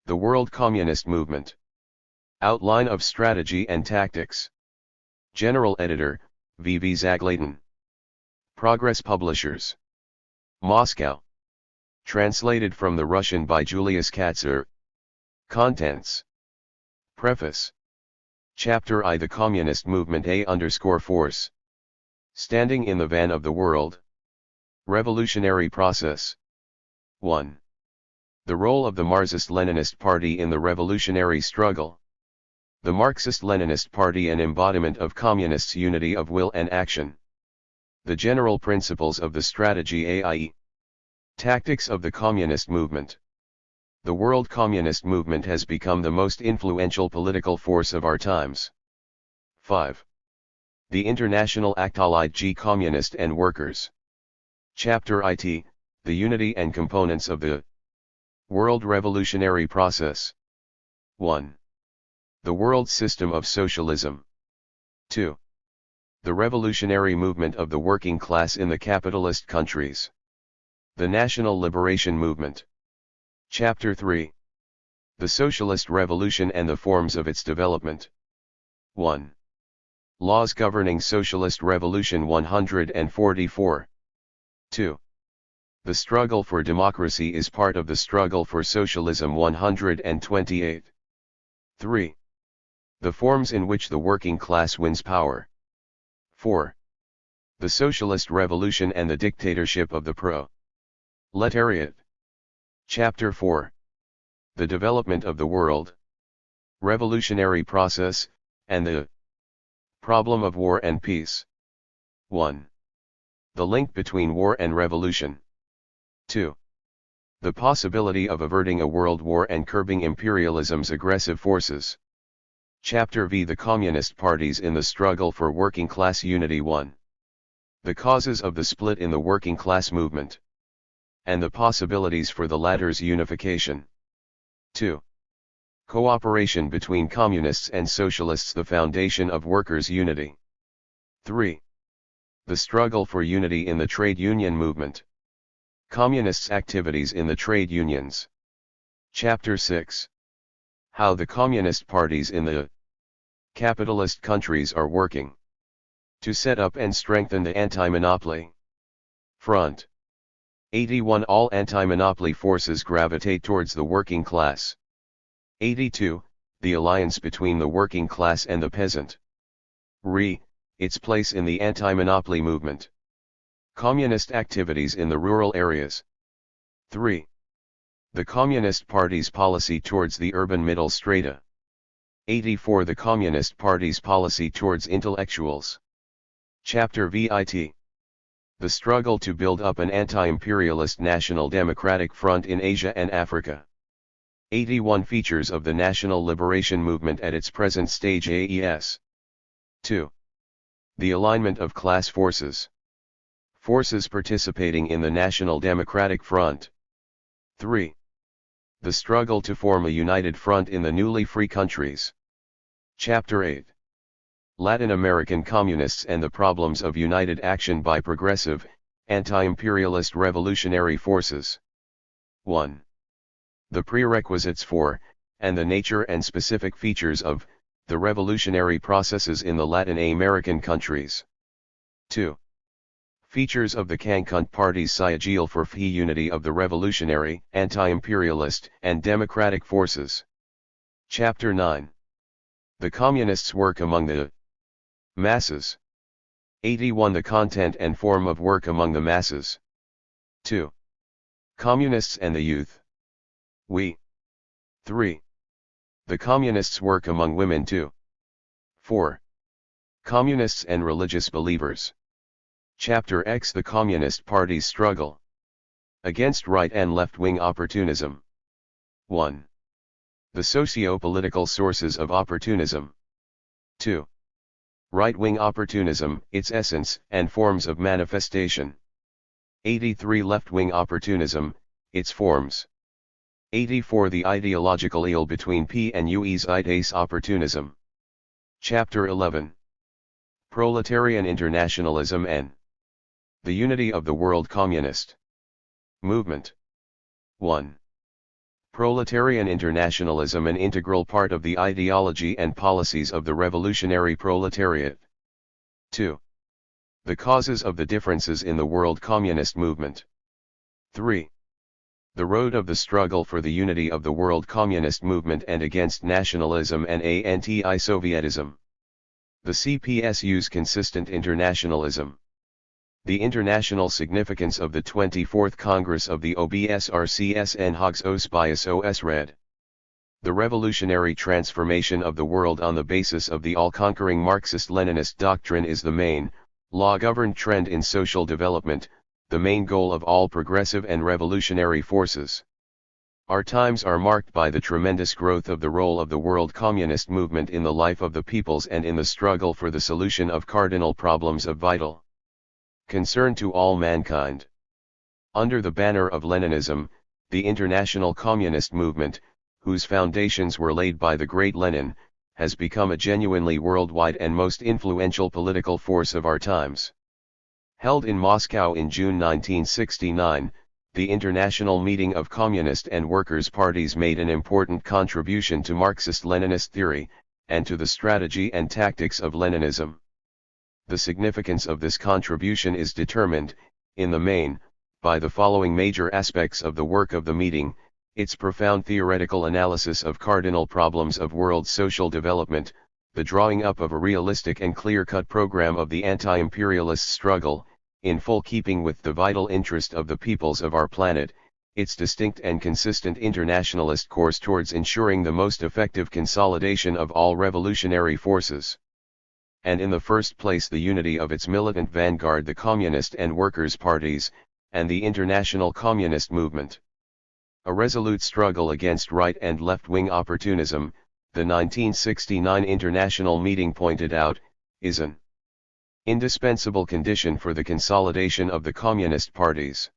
The World Communist Movement. Outline of Strategy and Tactics. General Editor, V. Zagladin. Progress Publishers. Moscow. Translated from the Russian by Julius Katzer. Contents. Preface. Chapter I. The Communist Movement _Force. Standing in the van of the world. Revolutionary Process. 1. The role of the Marxist-Leninist Party in the revolutionary struggle. The Marxist-Leninist Party, an embodiment of communists' unity of will and action. The general principles of the strategy AIE. Tactics of the communist movement. The world communist movement has become the most influential political force of our times. 5. The International Allied Communist and Workers. Chapter IT, the unity and components of the world revolutionary process. 1. The world system of socialism. 2. The revolutionary movement of the working class in the capitalist countries. The National Liberation Movement. Chapter 3. The Socialist Revolution and the forms of its development. 1. Laws governing Socialist Revolution 144. 2. The struggle for democracy is part of the struggle for socialism 128. 3. The forms in which the working class wins power. 4. The Socialist Revolution and the dictatorship of the proletariat. Chapter 4. The development of the world revolutionary process, and the problem of war and peace. 1. The link between war and revolution. 2. The possibility of averting a world war and curbing imperialism's aggressive forces. Chapter V. The Communist Parties in the Struggle for Working Class Unity. 1. The causes of the split in the working class movement, and the possibilities for the latter's unification. 2. Cooperation between communists and socialists, the foundation of workers' unity. 3. The struggle for unity in the trade union movement. Communists' activities in the trade unions. Chapter 6. How the communist parties in the capitalist countries are working to set up and strengthen the anti-monopoly front. 81. All anti-monopoly forces gravitate towards the working class. 82. The alliance between the working class and the peasant. Its place in the anti-monopoly movement. Communist activities in the rural areas. 3. The Communist Party's policy towards the urban middle strata. 84. The Communist Party's policy towards intellectuals. Chapter VIT. The struggle to build up an anti-imperialist national democratic front in Asia and Africa. 81. Features of the National Liberation Movement at its present stage AES. 2. The alignment of class forces. Forces participating in the National Democratic Front. 3. The struggle to form a united front in the newly free countries. Chapter 8. Latin American Communists and the problems of united action by progressive, anti-imperialist revolutionary forces. 1. The prerequisites for, and the nature and specific features of, the revolutionary processes in the Latin American countries. 2. Features of the Cancun Party's sigil for free unity of the revolutionary, anti-imperialist, and democratic forces. Chapter 9. The Communists' work among the masses. 81. The content and form of work among the masses. 2. Communists and the youth. 3. The Communists' work among women. 2. 4. Communists and religious believers. Chapter X. The Communist Party's struggle against right and left-wing opportunism. 1. The socio-political sources of opportunism. 2. Right-wing opportunism, its essence and forms of manifestation. 83. Left-wing opportunism, its forms. 84. The ideological ill between P and UE's ides opportunism. Chapter 11. Proletarian internationalism and the unity of the world communist movement. 1. Proletarian internationalism, an integral part of the ideology and policies of the revolutionary proletariat. 2. The causes of the differences in the world communist movement. 3. The road of the struggle for the unity of the world communist movement and against nationalism and anti-Sovietism. The CPSU's consistent internationalism. The international significance of the 24th Congress of the OBSRCS and Hags Osbias OS Red. The revolutionary transformation of the world on the basis of the all-conquering Marxist-Leninist doctrine is the main, law-governed trend in social development, the main goal of all progressive and revolutionary forces. Our times are marked by the tremendous growth of the role of the world communist movement in the life of the peoples and in the struggle for the solution of cardinal problems of vital concern to all mankind. Under the banner of Leninism, the international communist movement, whose foundations were laid by the great Lenin, has become a genuinely worldwide and most influential political force of our times. Held in Moscow in June 1969, the International Meeting of Communist and Workers' Parties made an important contribution to Marxist-Leninist theory, and to the strategy and tactics of Leninism. The significance of this contribution is determined, in the main, by the following major aspects of the work of the meeting: its profound theoretical analysis of cardinal problems of world social development, the drawing up of a realistic and clear-cut program of the anti-imperialist struggle, in full keeping with the vital interest of the peoples of our planet, its distinct and consistent internationalist course towards ensuring the most effective consolidation of all revolutionary forces, and in the first place the unity of its militant vanguard, the Communist and Workers' Parties, and the international communist movement. A resolute struggle against right and left-wing opportunism, the 1969 International Meeting pointed out, is an indispensable condition for the consolidation of the communist parties.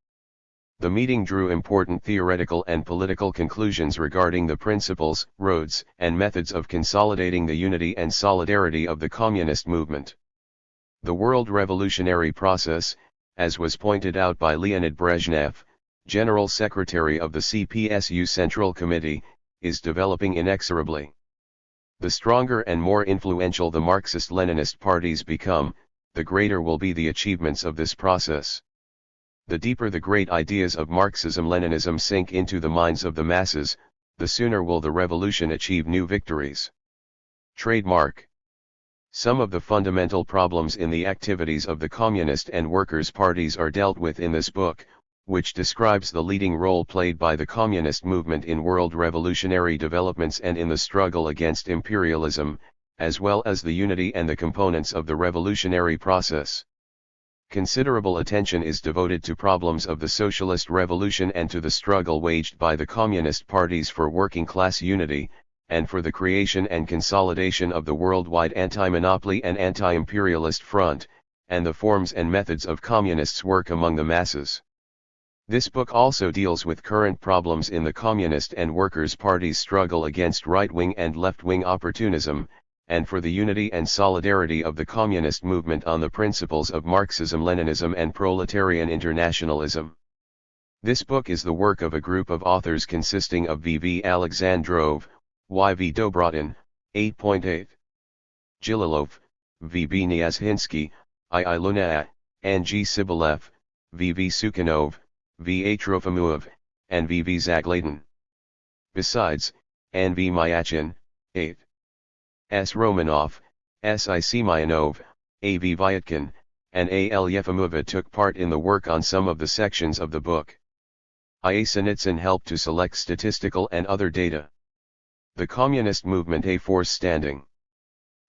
The meeting drew important theoretical and political conclusions regarding the principles, roads, and methods of consolidating the unity and solidarity of the communist movement. The world revolutionary process, as was pointed out by Leonid Brezhnev, General Secretary of the CPSU Central Committee, is developing inexorably. The stronger and more influential the Marxist-Leninist parties become, the greater will be the achievements of this process. The deeper the great ideas of Marxism-Leninism sink into the minds of the masses, the sooner will the revolution achieve new victories. Trademark. Some of the fundamental problems in the activities of the Communist and Workers' Parties are dealt with in this book, which describes the leading role played by the communist movement in world revolutionary developments and in the struggle against imperialism, as well as the unity and the components of the revolutionary process. Considerable attention is devoted to problems of the socialist revolution and to the struggle waged by the communist parties for working class unity, and for the creation and consolidation of the worldwide anti-monopoly and anti-imperialist front, and the forms and methods of communists' work among the masses. This book also deals with current problems in the Communist and Workers' Party's struggle against right-wing and left-wing opportunism, and for the unity and solidarity of the communist movement on the principles of Marxism-Leninism and proletarian internationalism. This book is the work of a group of authors consisting of V.V. Alexandrov, Y.V. Dobrotin, 8.8. Gililov, V.B. Nyazhinsky, I.I. Luna, N.G. Sibilev, V.V. Sukhanov, V.A. Trofimuov, and V.V. Zagladin. Besides, N.V. Myachin, 8. S. Romanov, S.I. Semyonov, A.V. Vyatkin, and A.L. Yefimova took part in the work on some of the sections of the book. I.A. Sinitsyn helped to select statistical and other data. The communist movement, a force standing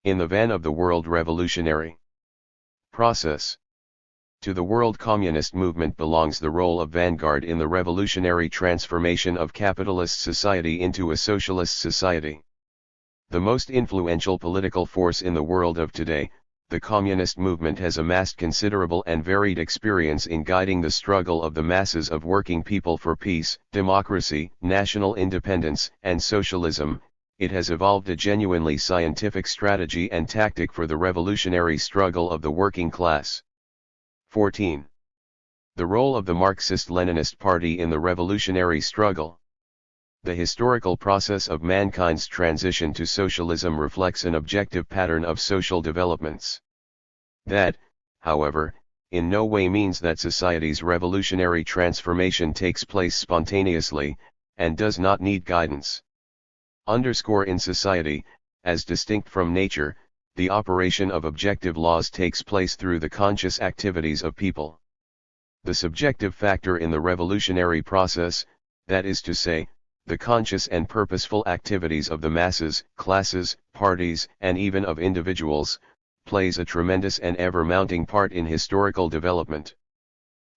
in the van of the world revolutionary process. To the world communist movement belongs the role of vanguard in the revolutionary transformation of capitalist society into a socialist society. The most influential political force in the world of today, the communist movement has amassed considerable and varied experience in guiding the struggle of the masses of working people for peace, democracy, national independence, and socialism. It has evolved a genuinely scientific strategy and tactic for the revolutionary struggle of the working class. 14. The role of the Marxist-Leninist Party in the revolutionary struggle. The historical process of mankind's transition to socialism reflects an objective pattern of social developments. That, however, in no way means that society's revolutionary transformation takes place spontaneously, and does not need guidance. In society, as distinct from nature, the operation of objective laws takes place through the conscious activities of people. The subjective factor in the revolutionary process, that is to say, the conscious and purposeful activities of the masses, classes, parties, and even of individuals, plays a tremendous and ever-mounting part in historical development.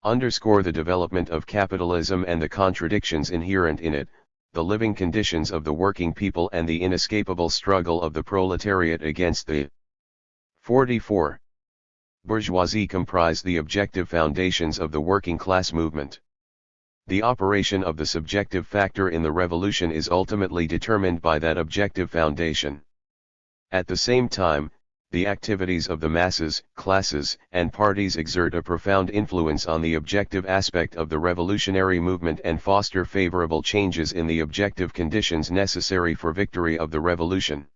The development of capitalism and the contradictions inherent in it, the living conditions of the working people and the inescapable struggle of the proletariat against the 44. Bourgeoisie comprise the objective foundations of the working class movement. The operation of the subjective factor in the revolution is ultimately determined by that objective foundation. At the same time, the activities of the masses, classes, and parties exert a profound influence on the objective aspect of the revolutionary movement and foster favorable changes in the objective conditions necessary for victory of the revolution.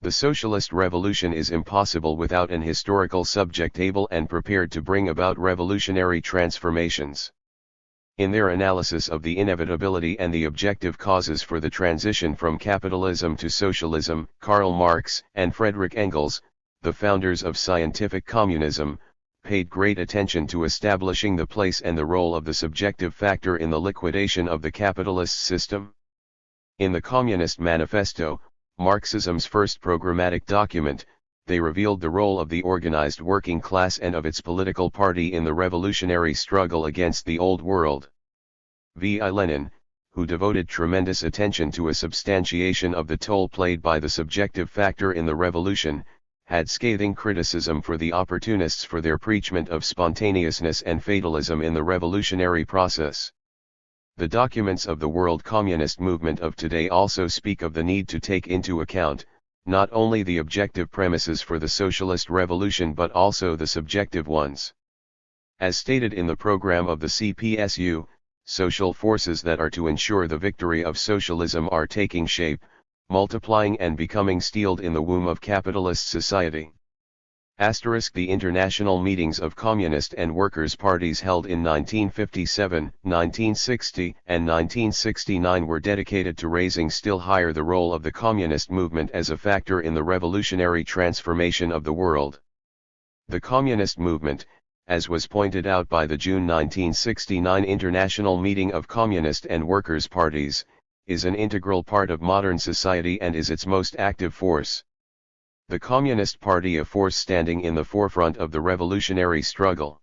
The socialist revolution is impossible without an historical subject able and prepared to bring about revolutionary transformations. In their analysis of the inevitability and the objective causes for the transition from capitalism to socialism, Karl Marx and Friedrich Engels, the founders of scientific communism, paid great attention to establishing the place and the role of the subjective factor in the liquidation of the capitalist system. In the Communist Manifesto, Marxism's first programmatic document, they revealed the role of the organized working class and of its political party in the revolutionary struggle against the old world. V.I. Lenin, who devoted tremendous attention to a substantiation of the toll played by the subjective factor in the revolution, had scathing criticism for the opportunists for their preachment of spontaneousness and fatalism in the revolutionary process. The documents of the world communist movement of today also speak of the need to take into account, not only the objective premises for the socialist revolution but also the subjective ones. As stated in the program of the CPSU, social forces that are to ensure the victory of socialism are taking shape, multiplying and becoming steeled in the womb of capitalist society. The international meetings of communist and workers' parties held in 1957, 1960, and 1969 were dedicated to raising still higher the role of the communist movement as a factor in the revolutionary transformation of the world. The communist movement, as was pointed out by the June 1969 International Meeting of Communist and Workers' Parties, is an integral part of modern society and is its most active force. The Communist Party a force standing in the forefront of the revolutionary struggle.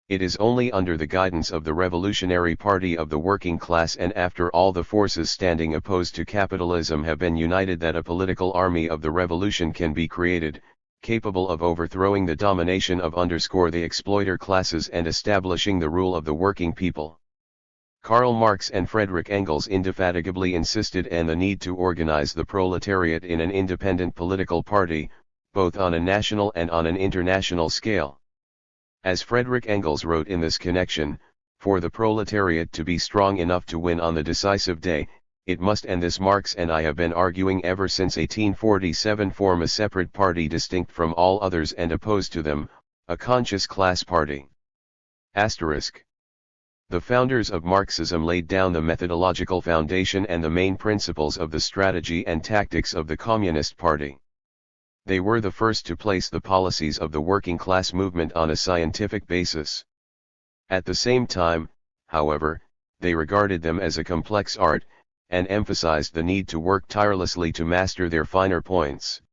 It is only under the guidance of the Revolutionary Party of the working class and after all the forces standing opposed to capitalism have been united that a political army of the revolution can be created, capable of overthrowing the domination of the exploiter classes and establishing the rule of the working people. Karl Marx and Friedrich Engels indefatigably insisted on the need to organize the proletariat in an independent political party, both on a national and on an international scale. As Friedrich Engels wrote in this connection, for the proletariat to be strong enough to win on the decisive day, it must, and this Marx and I have been arguing ever since 1847, form a separate party distinct from all others and opposed to them, a conscious class party. The founders of Marxism laid down the methodological foundation and the main principles of the strategy and tactics of the Communist Party. They were the first to place the policies of the working class movement on a scientific basis. At the same time, however, they regarded them as a complex art, and emphasized the need to work tirelessly to master their finer points.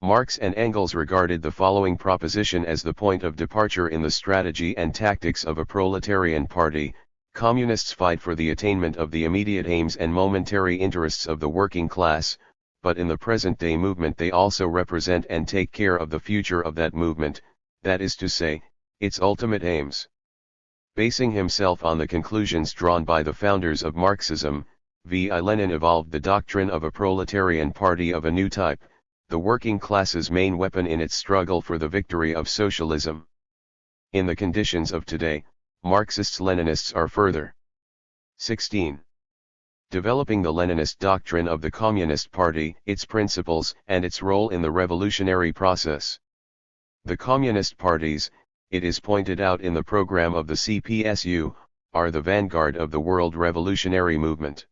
Marx and Engels regarded the following proposition as the point of departure in the strategy and tactics of a proletarian party: communists fight for the attainment of the immediate aims and momentary interests of the working class, but in the present-day movement they also represent and take care of the future of that movement, that is to say, its ultimate aims. Basing himself on the conclusions drawn by the founders of Marxism, V.I. Lenin evolved the doctrine of a proletarian party of a new type, the working class's main weapon in its struggle for the victory of socialism. In the conditions of today, Marxists-Leninists are further 16. Developing the Leninist doctrine of the Communist Party, its principles, and its role in the revolutionary process. The Communist parties, it is pointed out in the program of the CPSU, are the vanguard of the world revolutionary movement.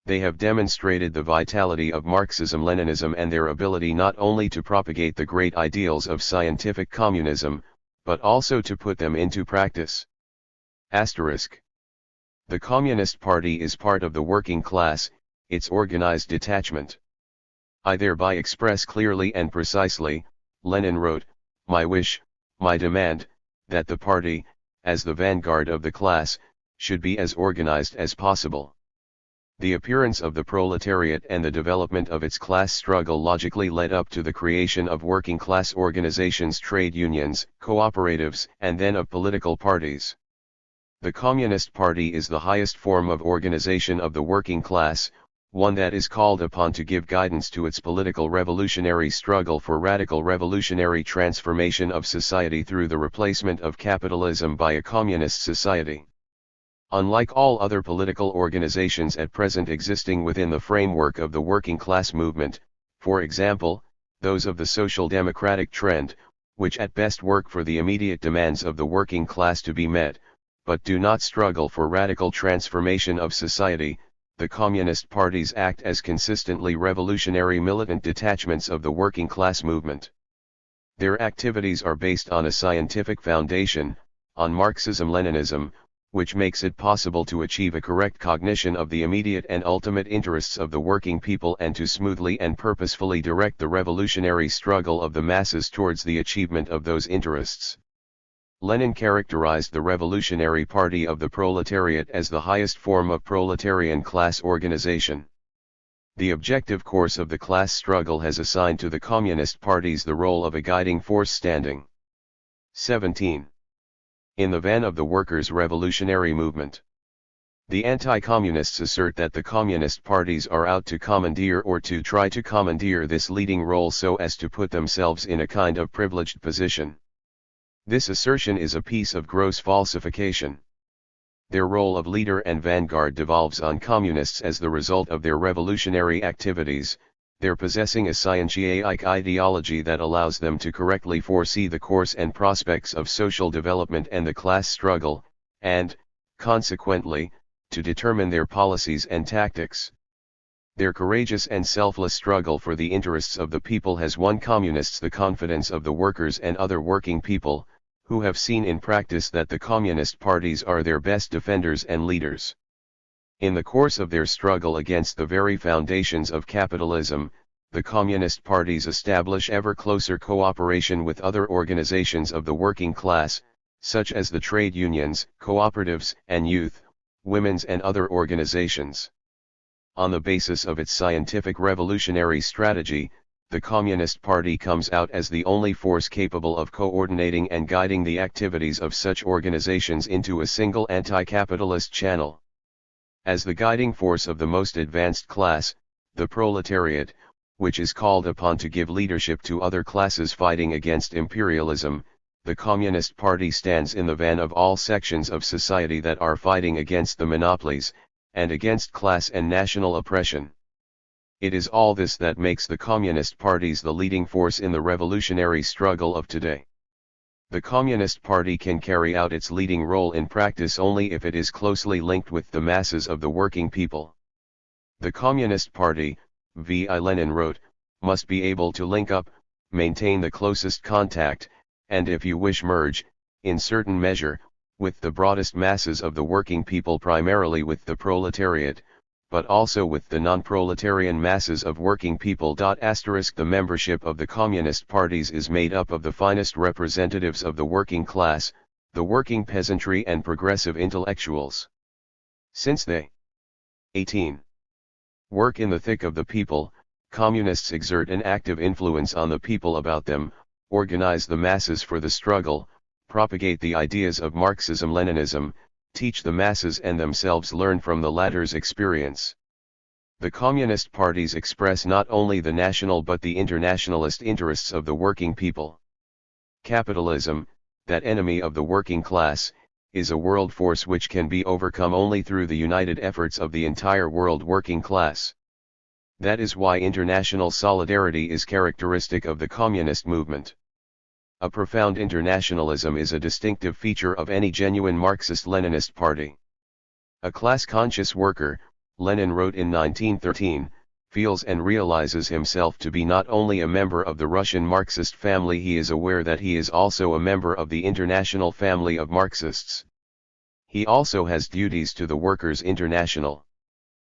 They have demonstrated the vitality of Marxism-Leninism and their ability not only to propagate the great ideals of scientific communism, but also to put them into practice. Asterisk. The Communist Party is part of the working class, its organized detachment. I thereby express clearly and precisely, Lenin wrote, my wish, my demand, that the party, as the vanguard of the class, should be as organized as possible. The appearance of the proletariat and the development of its class struggle logically led up to the creation of working class organizations, trade unions, cooperatives, and then of political parties. The Communist Party is the highest form of organization of the working class, one that is called upon to give guidance to its political revolutionary struggle for radical revolutionary transformation of society through the replacement of capitalism by a communist society. Unlike all other political organizations at present existing within the framework of the working class movement, for example, those of the social democratic trend, which at best work for the immediate demands of the working class to be met, but do not struggle for radical transformation of society, the communist parties act as consistently revolutionary militant detachments of the working class movement. Their activities are based on a scientific foundation, on Marxism-Leninism, which makes it possible to achieve a correct cognition of the immediate and ultimate interests of the working people and to smoothly and purposefully direct the revolutionary struggle of the masses towards the achievement of those interests. Lenin characterized the Revolutionary Party of the Proletariat as the highest form of proletarian class organization. The objective course of the class struggle has assigned to the communist parties the role of a guiding force standing. 17. In the van of the workers' revolutionary movement. The anti-communists assert that the communist parties are out to commandeer or to try to commandeer this leading role so as to put themselves in a kind of privileged position. This assertion is a piece of gross falsification. Their role of leader and vanguard devolves on communists as the result of their revolutionary activities, their possessing a scientific ideology that allows them to correctly foresee the course and prospects of social development and the class struggle, and, consequently, to determine their policies and tactics. Their courageous and selfless struggle for the interests of the people has won communists the confidence of the workers and other working people, who have seen in practice that the communist parties are their best defenders and leaders. In the course of their struggle against the very foundations of capitalism, the communist parties establish ever closer cooperation with other organizations of the working class, such as the trade unions, cooperatives, and youth, women's and other organizations. On the basis of its scientific revolutionary strategy, the Communist Party comes out as the only force capable of coordinating and guiding the activities of such organizations into a single anti-capitalist channel. As the guiding force of the most advanced class, the proletariat, which is called upon to give leadership to other classes fighting against imperialism, the Communist Party stands in the van of all sections of society that are fighting against the monopolies, and against class and national oppression. It is all this that makes the communist parties the leading force in the revolutionary struggle of today. The Communist Party can carry out its leading role in practice only if it is closely linked with the masses of the working people. The Communist Party, V.I. Lenin wrote, must be able to link up, maintain the closest contact, and if you wish merge, in certain measure, with the broadest masses of the working people, primarily with the proletariat, but also with the non-proletarian masses of working people. The membership of the communist parties is made up of the finest representatives of the working class, the working peasantry and progressive intellectuals. Since they 18. Work in the thick of the people, communists exert an active influence on the people about them, organize the masses for the struggle, propagate the ideas of Marxism-Leninism, teach the masses and themselves learn from the latter's experience. The communist parties express not only the national but the internationalist interests of the working people. Capitalism, that enemy of the working class, is a world force which can be overcome only through the united efforts of the entire world working class. That is why international solidarity is characteristic of the communist movement. A profound internationalism is a distinctive feature of any genuine Marxist-Leninist party. A class-conscious worker, Lenin wrote in 1913, feels and realizes himself to be not only a member of the Russian Marxist family, he is aware that he is also a member of the international family of Marxists. He also has duties to the Workers' International.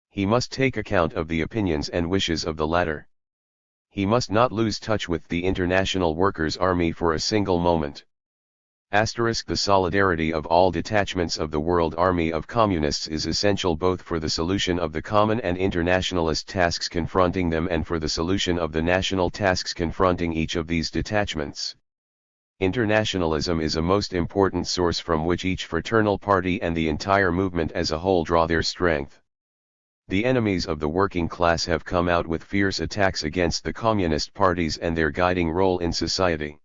He must take account of the opinions and wishes of the latter. He must not lose touch with the International Workers' Army for a single moment. The solidarity of all detachments of the World Army of Communists is essential both for the solution of the common and internationalist tasks confronting them and for the solution of the national tasks confronting each of these detachments. Internationalism is a most important source from which each fraternal party and the entire movement as a whole draw their strength. The enemies of the working class have come out with fierce attacks against the communist parties and their guiding role in society.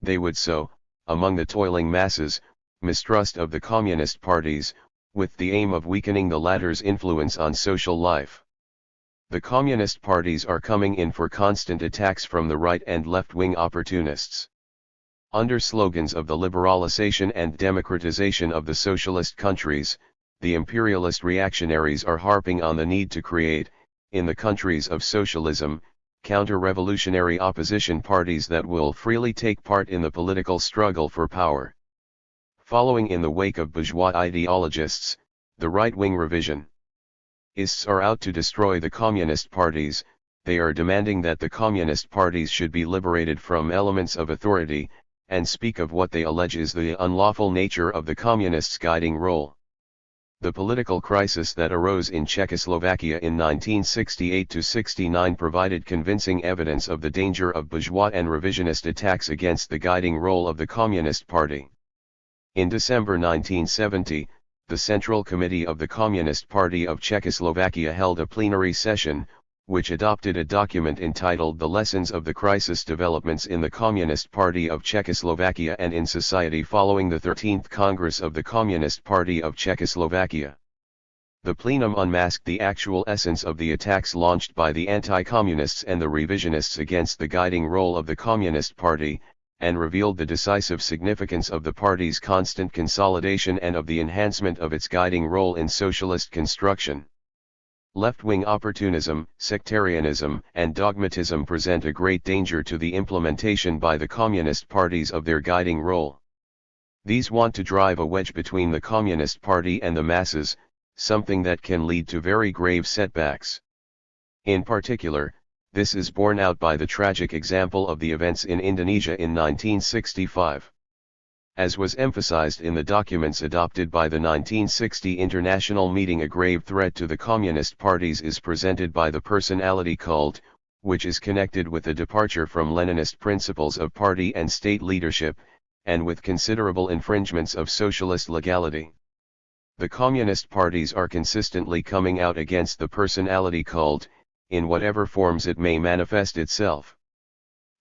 They would sow, among the toiling masses, mistrust of the communist parties, with the aim of weakening the latter's influence on social life. The communist parties are coming in for constant attacks from the right and left-wing opportunists. Under slogans of the liberalization and democratization of the socialist countries, the imperialist reactionaries are harping on the need to create, in the countries of socialism, counter-revolutionary opposition parties that will freely take part in the political struggle for power. Following in the wake of bourgeois ideologists, the right-wing revisionists are out to destroy the communist parties. They are demanding that the communist parties should be liberated from elements of authority, and speak of what they allege is the unlawful nature of the communists' guiding role. The political crisis that arose in Czechoslovakia in 1968-69 provided convincing evidence of the danger of bourgeois and revisionist attacks against the guiding role of the Communist Party. In December 1970, the Central Committee of the Communist Party of Czechoslovakia held a plenary session, which adopted a document entitled The Lessons of the Crisis Developments in the Communist Party of Czechoslovakia and in Society following the 13th Congress of the Communist Party of Czechoslovakia. The plenum unmasked the actual essence of the attacks launched by the anti-communists and the revisionists against the guiding role of the Communist Party, and revealed the decisive significance of the party's constant consolidation and of the enhancement of its guiding role in socialist construction. Left-wing opportunism, sectarianism, and dogmatism present a great danger to the implementation by the communist parties of their guiding role. These want to drive a wedge between the Communist Party and the masses, something that can lead to very grave setbacks. In particular, this is borne out by the tragic example of the events in Indonesia in 1965. As was emphasized in the documents adopted by the 1960 International Meeting, a grave threat to the communist parties is presented by the personality cult, which is connected with a departure from Leninist principles of party and state leadership, and with considerable infringements of socialist legality. The communist parties are consistently coming out against the personality cult, in whatever forms it may manifest itself.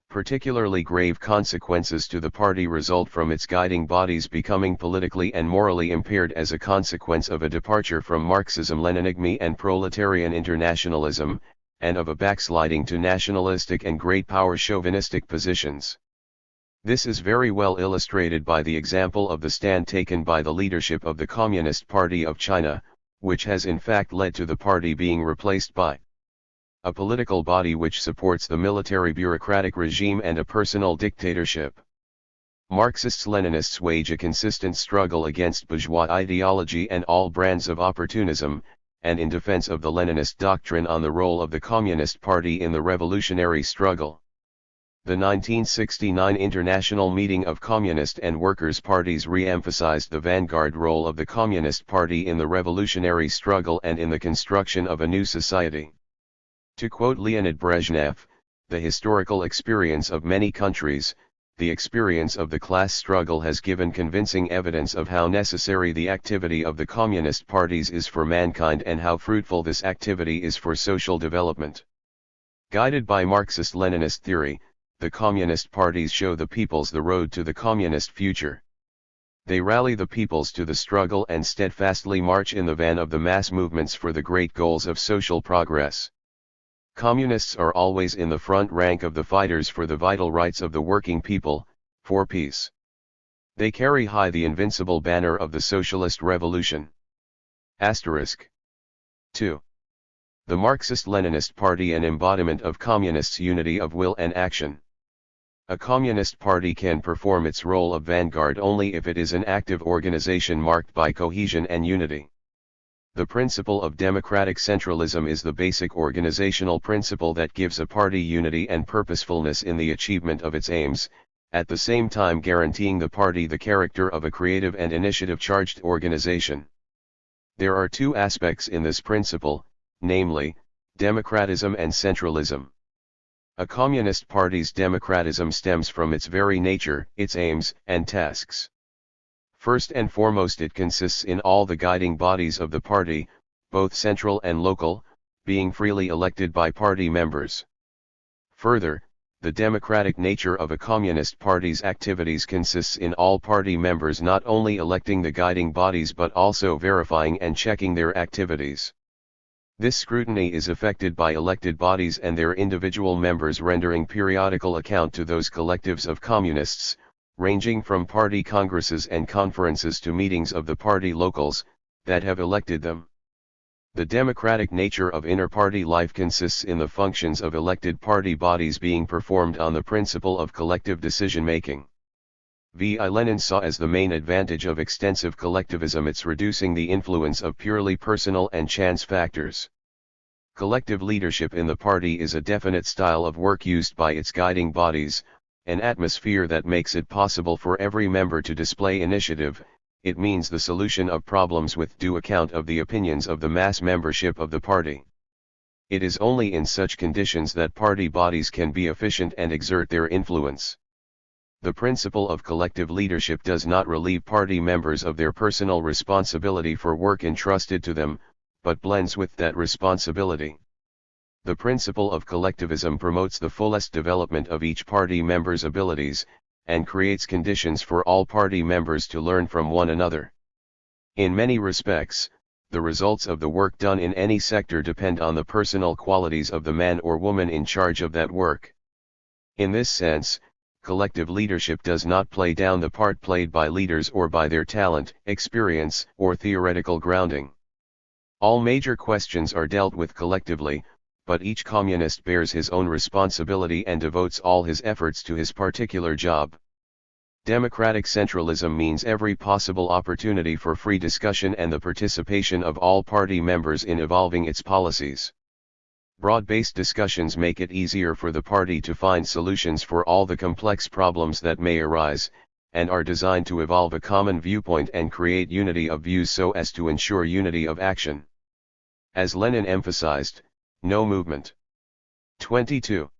Particularly grave consequences to the party result from its guiding bodies becoming politically and morally impaired as a consequence of a departure from Marxism-Leninism and proletarian internationalism, and of a backsliding to nationalistic and great power chauvinistic positions. This is very well illustrated by the example of the stand taken by the leadership of the Communist Party of China, which has in fact led to the party being replaced by a political body which supports the military bureaucratic regime and a personal dictatorship. Marxists-Leninists wage a consistent struggle against bourgeois ideology and all brands of opportunism, and in defense of the Leninist doctrine on the role of the Communist Party in the revolutionary struggle. The 1969 International Meeting of Communist and Workers' Parties re-emphasized the vanguard role of the Communist Party in the revolutionary struggle and in the construction of a new society. To quote Leonid Brezhnev, the historical experience of many countries, the experience of the class struggle has given convincing evidence of how necessary the activity of the communist parties is for mankind and how fruitful this activity is for social development. Guided by Marxist-Leninist theory, the communist parties show the peoples the road to the communist future. They rally the peoples to the struggle and steadfastly march in the van of the mass movements for the great goals of social progress. Communists are always in the front rank of the fighters for the vital rights of the working people, for peace. They carry high the invincible banner of the socialist revolution. Asterisk. 2. The Marxist-Leninist Party, an embodiment of communists' unity of will and action. A communist party can perform its role of vanguard only if it is an active organization marked by cohesion and unity. The principle of democratic centralism is the basic organizational principle that gives a party unity and purposefulness in the achievement of its aims, at the same time guaranteeing the party the character of a creative and initiative-charged organization. There are two aspects in this principle, namely, democratism and centralism. A communist party's democratism stems from its very nature, its aims and tasks. First and foremost, it consists in all the guiding bodies of the party, both central and local, being freely elected by party members. Further, the democratic nature of a communist party's activities consists in all party members not only electing the guiding bodies but also verifying and checking their activities. This scrutiny is effected by elected bodies and their individual members rendering periodical account to those collectives of communists, ranging from party congresses and conferences to meetings of the party locals, that have elected them. The democratic nature of inter-party life consists in the functions of elected party bodies being performed on the principle of collective decision-making. V.I. Lenin saw as the main advantage of extensive collectivism its reducing the influence of purely personal and chance factors. Collective leadership in the party is a definite style of work used by its guiding bodies, an atmosphere that makes it possible for every member to display initiative. It means the solution of problems with due account of the opinions of the mass membership of the party. It is only in such conditions that party bodies can be efficient and exert their influence. The principle of collective leadership does not relieve party members of their personal responsibility for work entrusted to them, but blends with that responsibility. The principle of collectivism promotes the fullest development of each party member's abilities, and creates conditions for all party members to learn from one another. In many respects, the results of the work done in any sector depend on the personal qualities of the man or woman in charge of that work. In this sense, collective leadership does not play down the part played by leaders or by their talent, experience, or theoretical grounding. All major questions are dealt with collectively, but each communist bears his own responsibility and devotes all his efforts to his particular job. Democratic centralism means every possible opportunity for free discussion and the participation of all party members in evolving its policies. Broad-based discussions make it easier for the party to find solutions for all the complex problems that may arise, and are designed to evolve a common viewpoint and create unity of views so as to ensure unity of action. As Lenin emphasized, no movement. 22.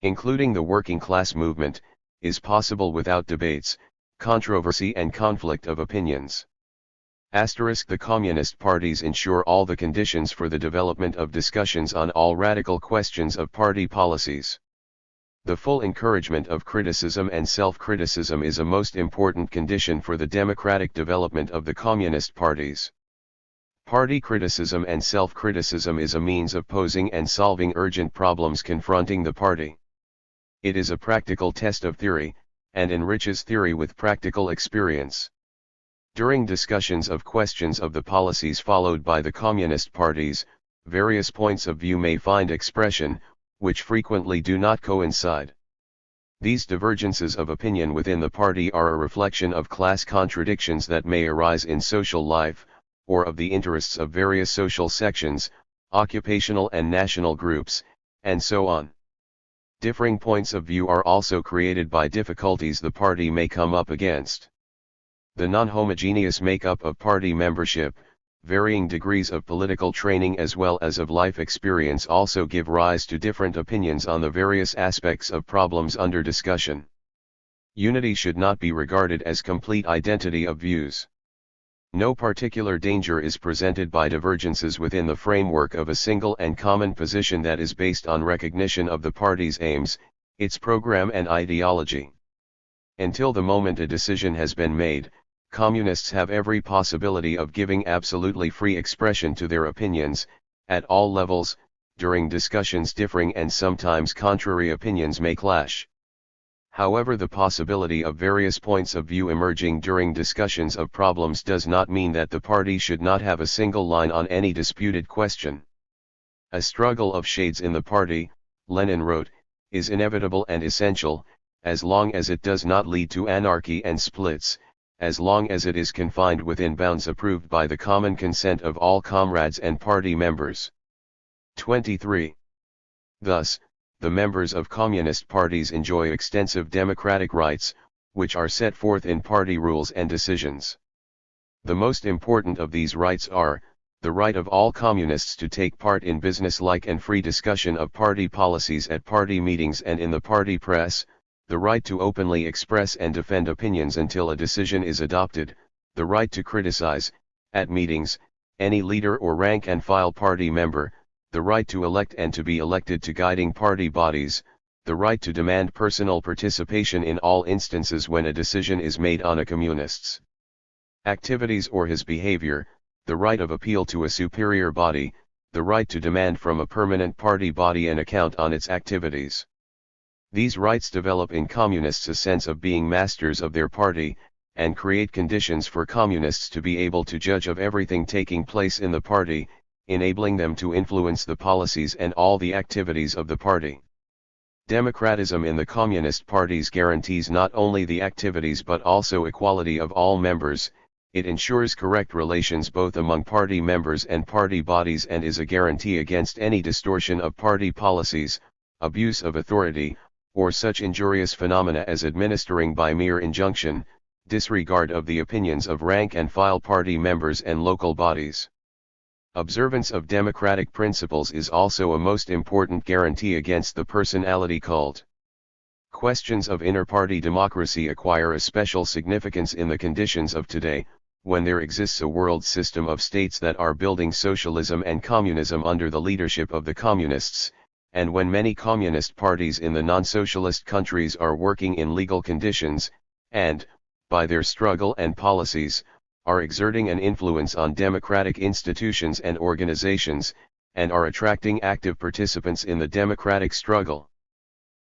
Including the working class movement, is possible without debates, controversy and conflict of opinions. The communist parties ensure all the conditions for the development of discussions on all radical questions of party policies. The full encouragement of criticism and self-criticism is a most important condition for the democratic development of the communist parties. Party criticism and self-criticism is a means of posing and solving urgent problems confronting the party. It is a practical test of theory, and enriches theory with practical experience. During discussions of questions of the policies followed by the communist parties, various points of view may find expression, which frequently do not coincide. These divergences of opinion within the party are a reflection of class contradictions that may arise in social life, or of the interests of various social sections, occupational and national groups, and so on. Differing points of view are also created by difficulties the party may come up against. The non-homogeneous makeup of party membership, varying degrees of political training as well as of life experience also give rise to different opinions on the various aspects of problems under discussion. Unity should not be regarded as complete identity of views. No particular danger is presented by divergences within the framework of a single and common position that is based on recognition of the party's aims, its program and ideology. Until the moment a decision has been made, Communists have every possibility of giving absolutely free expression to their opinions, at all levels, during discussions differing and sometimes contrary opinions may clash. However, the possibility of various points of view emerging during discussions of problems does not mean that the party should not have a single line on any disputed question. A struggle of shades in the party, Lenin wrote, is inevitable and essential, as long as it does not lead to anarchy and splits, as long as it is confined within bounds approved by the common consent of all comrades and party members. 23. Thus, the members of communist parties enjoy extensive democratic rights, which are set forth in party rules and decisions. The most important of these rights are, the right of all communists to take part in businesslike and free discussion of party policies at party meetings and in the party press, the right to openly express and defend opinions until a decision is adopted, the right to criticize, at meetings, any leader or rank-and-file party member, the right to elect and to be elected to guiding party bodies, the right to demand personal participation in all instances when a decision is made on a communist's activities or his behavior, the right of appeal to a superior body, the right to demand from a permanent party body an account on its activities. These rights develop in communists a sense of being masters of their party, and create conditions for communists to be able to judge of everything taking place in the party, enabling them to influence the policies and all the activities of the party. Democratism in the communist parties guarantees not only the activities but also equality of all members. It ensures correct relations both among party members and party bodies and is a guarantee against any distortion of party policies, abuse of authority, or such injurious phenomena as administering by mere injunction, disregard of the opinions of rank-and-file party members and local bodies. Observance of democratic principles is also a most important guarantee against the personality cult. Questions of inter-party democracy acquire a special significance in the conditions of today, when there exists a world system of states that are building socialism and communism under the leadership of the communists, and when many communist parties in the non-socialist countries are working in legal conditions, and, by their struggle and policies, are exerting an influence on democratic institutions and organizations, and are attracting active participants in the democratic struggle.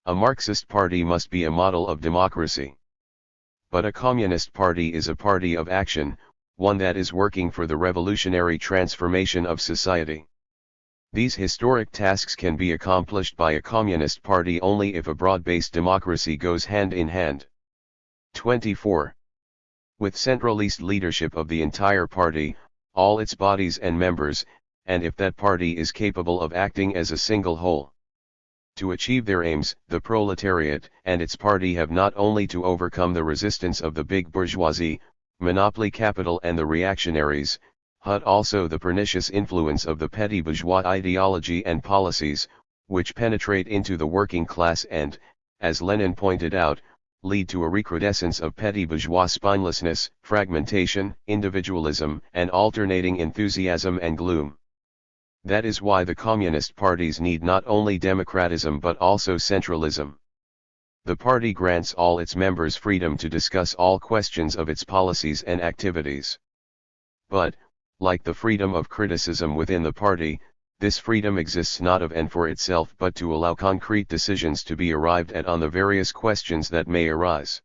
A Marxist party must be a model of democracy. But a communist party is a party of action, one that is working for the revolutionary transformation of society. These historic tasks can be accomplished by a communist party only if a broad-based democracy goes hand in hand. 24. With centralist leadership of the entire party, all its bodies and members, and if that party is capable of acting as a single whole. To achieve their aims, the proletariat and its party have not only to overcome the resistance of the big bourgeoisie, monopoly capital and the reactionaries, but also the pernicious influence of the petty bourgeois ideology and policies, which penetrate into the working class and, as Lenin pointed out, lead to a recrudescence of petty bourgeois spinelessness, fragmentation, individualism, and alternating enthusiasm and gloom. That is why the communist parties need not only democratism but also centralism. The party grants all its members freedom to discuss all questions of its policies and activities. But, like the freedom of criticism within the party, this freedom exists not of and for itself but to allow concrete decisions to be arrived at on the various questions that may arise.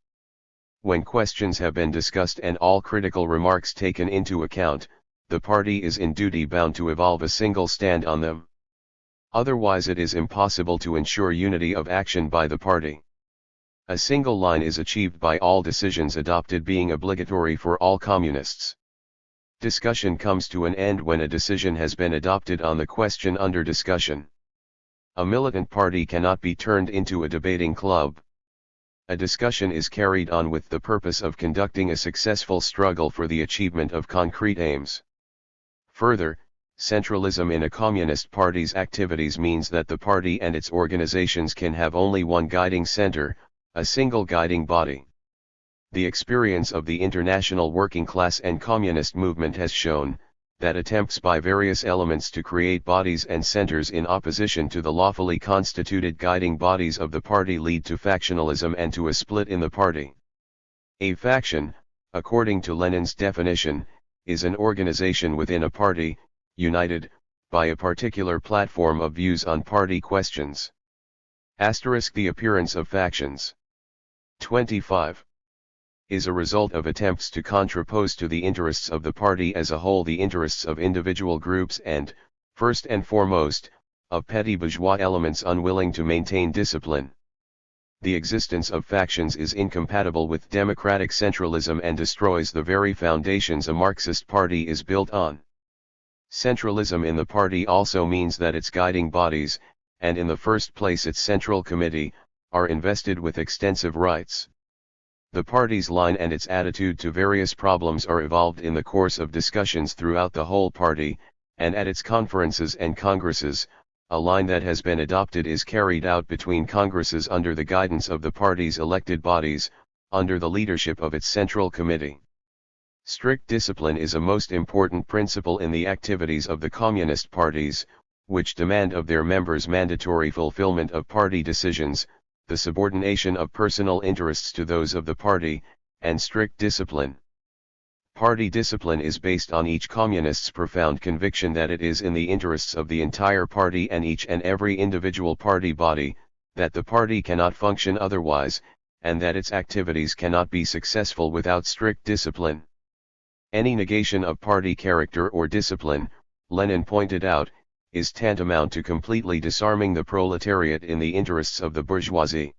When questions have been discussed and all critical remarks taken into account, the party is in duty bound to evolve a single stand on them. Otherwise it is impossible to ensure unity of action by the party. A single line is achieved by all decisions adopted being obligatory for all communists. Discussion comes to an end when a decision has been adopted on the question under discussion. A militant party cannot be turned into a debating club. A discussion is carried on with the purpose of conducting a successful struggle for the achievement of concrete aims. Further, centralism in a communist party's activities means that the party and its organizations can have only one guiding center, a single guiding body. The experience of the international working class and communist movement has shown that attempts by various elements to create bodies and centers in opposition to the lawfully constituted guiding bodies of the party lead to factionalism and to a split in the party. A faction, according to Lenin's definition, is an organization within a party, united by a particular platform of views on party questions. The appearance of factions. 25. Is a result of attempts to contrapose to the interests of the party as a whole the interests of individual groups and, first and foremost, of petty bourgeois elements unwilling to maintain discipline. The existence of factions is incompatible with democratic centralism and destroys the very foundations a Marxist party is built on. Centralism in the party also means that its guiding bodies, and in the first place its central committee, are invested with extensive rights. The party's line and its attitude to various problems are evolved in the course of discussions throughout the whole party, and at its conferences and congresses. A line that has been adopted is carried out between congresses under the guidance of the party's elected bodies, under the leadership of its central committee. Strict discipline is a most important principle in the activities of the communist parties, which demand of their members mandatory fulfillment of party decisions, the subordination of personal interests to those of the party, and strict discipline. Party discipline is based on each communist's profound conviction that it is in the interests of the entire party and each and every individual party body, that the party cannot function otherwise, and that its activities cannot be successful without strict discipline. Any negation of party character or discipline, Lenin pointed out, is tantamount to completely disarming the proletariat in the interests of the bourgeoisie.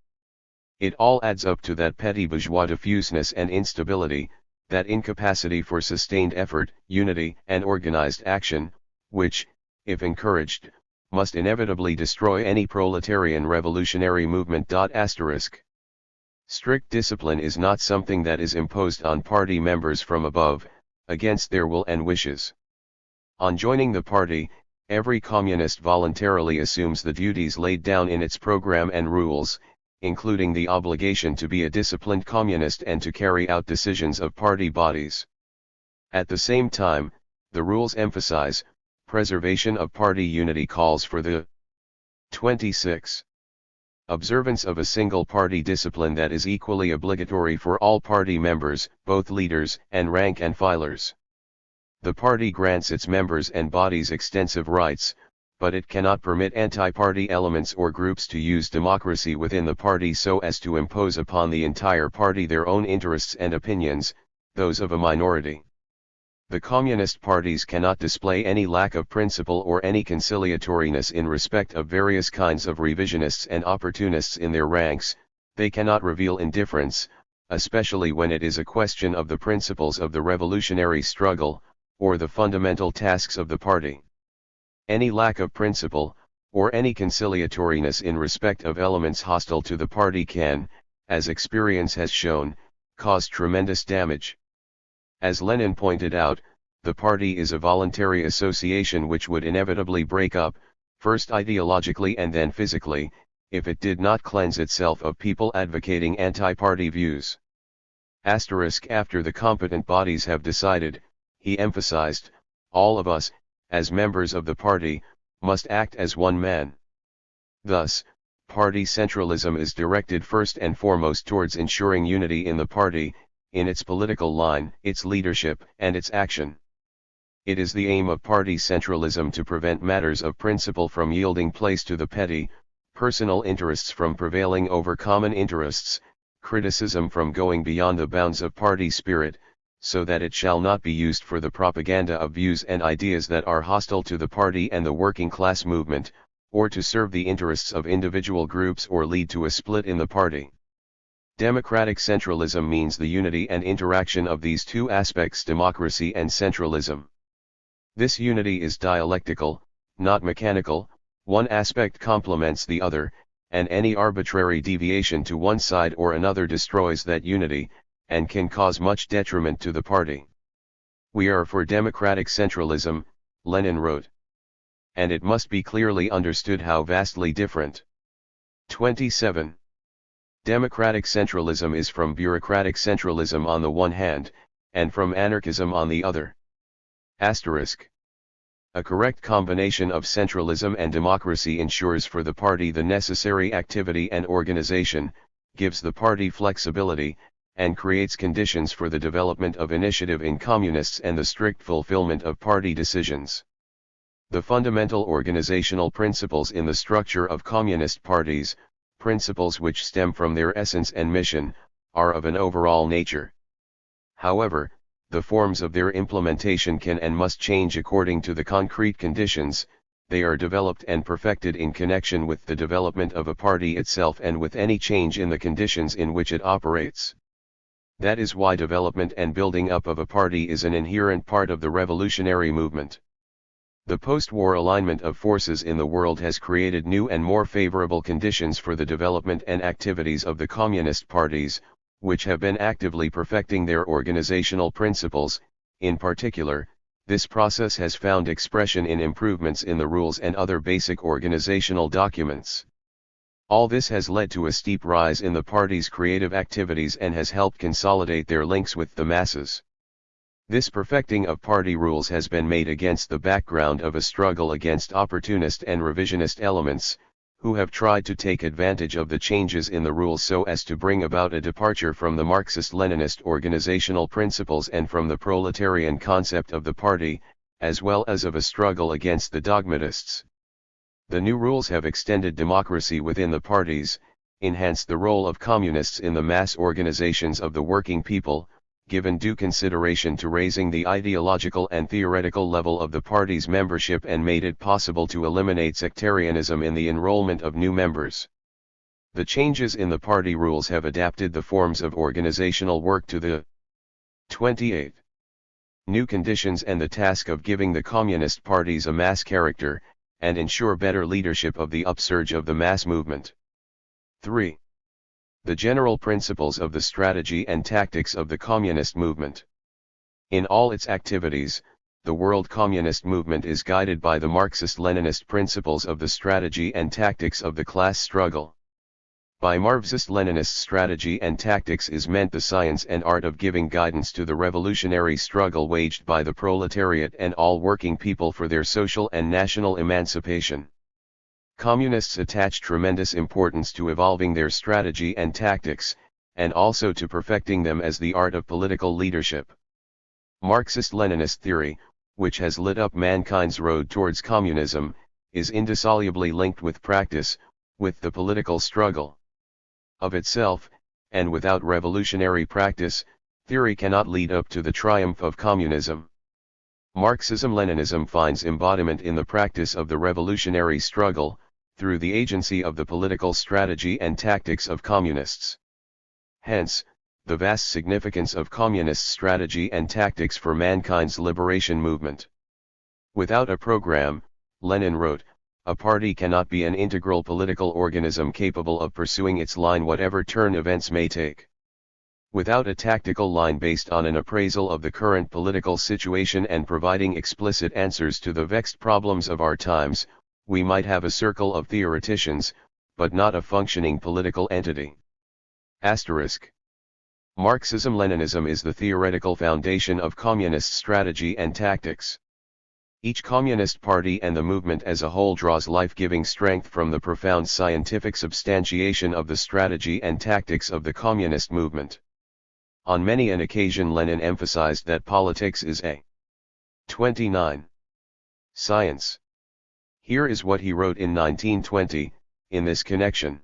It all adds up to that petty bourgeois diffuseness and instability, that incapacity for sustained effort, unity, and organized action, which, if encouraged, must inevitably destroy any proletarian revolutionary movement. Strict discipline is not something that is imposed on party members from above, against their will and wishes. On joining the party, every communist voluntarily assumes the duties laid down in its program and rules, including the obligation to be a disciplined communist and to carry out decisions of party bodies. At the same time, the rules emphasize, preservation of party unity calls for the 26. Observance of a single party discipline that is equally obligatory for all party members, both leaders and rank and filers. The party grants its members and bodies extensive rights, but it cannot permit anti-party elements or groups to use democracy within the party so as to impose upon the entire party their own interests and opinions, those of a minority. The communist parties cannot display any lack of principle or any conciliatoriness in respect of various kinds of revisionists and opportunists in their ranks. They cannot reveal indifference, especially when it is a question of the principles of the revolutionary struggle, or the fundamental tasks of the party. Any lack of principle, or any conciliatoriness in respect of elements hostile to the party can, as experience has shown, cause tremendous damage. As Lenin pointed out, the party is a voluntary association which would inevitably break up, first ideologically and then physically, if it did not cleanse itself of people advocating anti-party views. After the competent bodies have decided, he emphasized, all of us, as members of the party, must act as one man. Thus, party centralism is directed first and foremost towards ensuring unity in the party, in its political line, its leadership, and its action. It is the aim of party centralism to prevent matters of principle from yielding place to the petty, personal interests from prevailing over common interests, criticism from going beyond the bounds of party spirit, so that it shall not be used for the propaganda of views and ideas that are hostile to the party and the working class movement, or to serve the interests of individual groups or lead to a split in the party. Democratic centralism means the unity and interaction of these two aspects, democracy and centralism. This unity is dialectical, not mechanical, one aspect complements the other, and any arbitrary deviation to one side or another destroys that unity, and can cause much detriment to the party. We are for democratic centralism, Lenin wrote. And it must be clearly understood how vastly different. 27. Democratic centralism is from bureaucratic centralism on the one hand, and from anarchism on the other. A correct combination of centralism and democracy ensures for the party the necessary activity and organization, gives the party flexibility, and creates conditions for the development of initiative in communists and the strict fulfillment of party decisions. The fundamental organizational principles in the structure of communist parties, principles which stem from their essence and mission, are of an overall nature. However, the forms of their implementation can and must change according to the concrete conditions. They are developed and perfected in connection with the development of a party itself and with any change in the conditions in which it operates. That is why development and building up of a party is an inherent part of the revolutionary movement. The post-war alignment of forces in the world has created new and more favorable conditions for the development and activities of the communist parties, which have been actively perfecting their organizational principles. In particular, this process has found expression in improvements in the rules and other basic organizational documents. All this has led to a steep rise in the party's creative activities and has helped consolidate their links with the masses. This perfecting of party rules has been made against the background of a struggle against opportunist and revisionist elements, who have tried to take advantage of the changes in the rules so as to bring about a departure from the Marxist-Leninist organizational principles and from the proletarian concept of the party, as well as of a struggle against the dogmatists. The new rules have extended democracy within the parties, enhanced the role of communists in the mass organizations of the working people, given due consideration to raising the ideological and theoretical level of the party's membership and made it possible to eliminate sectarianism in the enrollment of new members. The changes in the party rules have adapted the forms of organizational work to the 28 new conditions and the task of giving the communist parties a mass character, and ensure better leadership of the upsurge of the mass movement. 3. The general principles of the strategy and tactics of the communist movement. In all its activities, the world communist movement is guided by the Marxist-Leninist principles of the strategy and tactics of the class struggle. By Marxist-Leninist strategy and tactics is meant the science and art of giving guidance to the revolutionary struggle waged by the proletariat and all working people for their social and national emancipation. Communists attach tremendous importance to evolving their strategy and tactics, and also to perfecting them as the art of political leadership. Marxist-Leninist theory, which has lit up mankind's road towards communism, is indissolubly linked with practice, with the political struggle. Of itself, and without revolutionary practice, theory cannot lead up to the triumph of communism. Marxism-Leninism finds embodiment in the practice of the revolutionary struggle, through the agency of the political strategy and tactics of communists. Hence, the vast significance of communist strategy and tactics for mankind's liberation movement. Without a program, Lenin wrote, a party cannot be an integral political organism capable of pursuing its line whatever turn events may take. Without a tactical line based on an appraisal of the current political situation and providing explicit answers to the vexed problems of our times, we might have a circle of theoreticians, but not a functioning political entity. Asterisk. Marxism-Leninism is the theoretical foundation of communist strategy and tactics. Each communist party and the movement as a whole draws life-giving strength from the profound scientific substantiation of the strategy and tactics of the communist movement. On many an occasion Lenin emphasized that politics is a 29 science. Here is what he wrote in 1920, in this connection.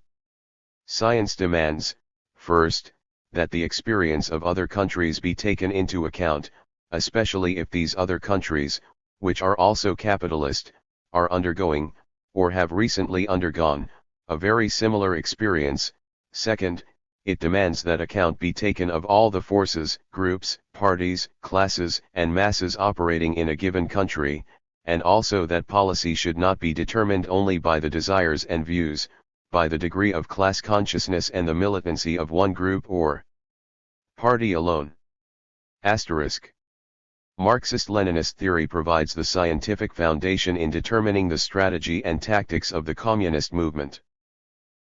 Science demands, first, that the experience of other countries be taken into account, especially if these other countries, which are also capitalist, are undergoing, or have recently undergone, a very similar experience. Second, it demands that account be taken of all the forces, groups, parties, classes, and masses operating in a given country, and also that policy should not be determined only by the desires and views, by the degree of class consciousness and the militancy of one group or party alone. Asterisk. Marxist-Leninist theory provides the scientific foundation in determining the strategy and tactics of the communist movement.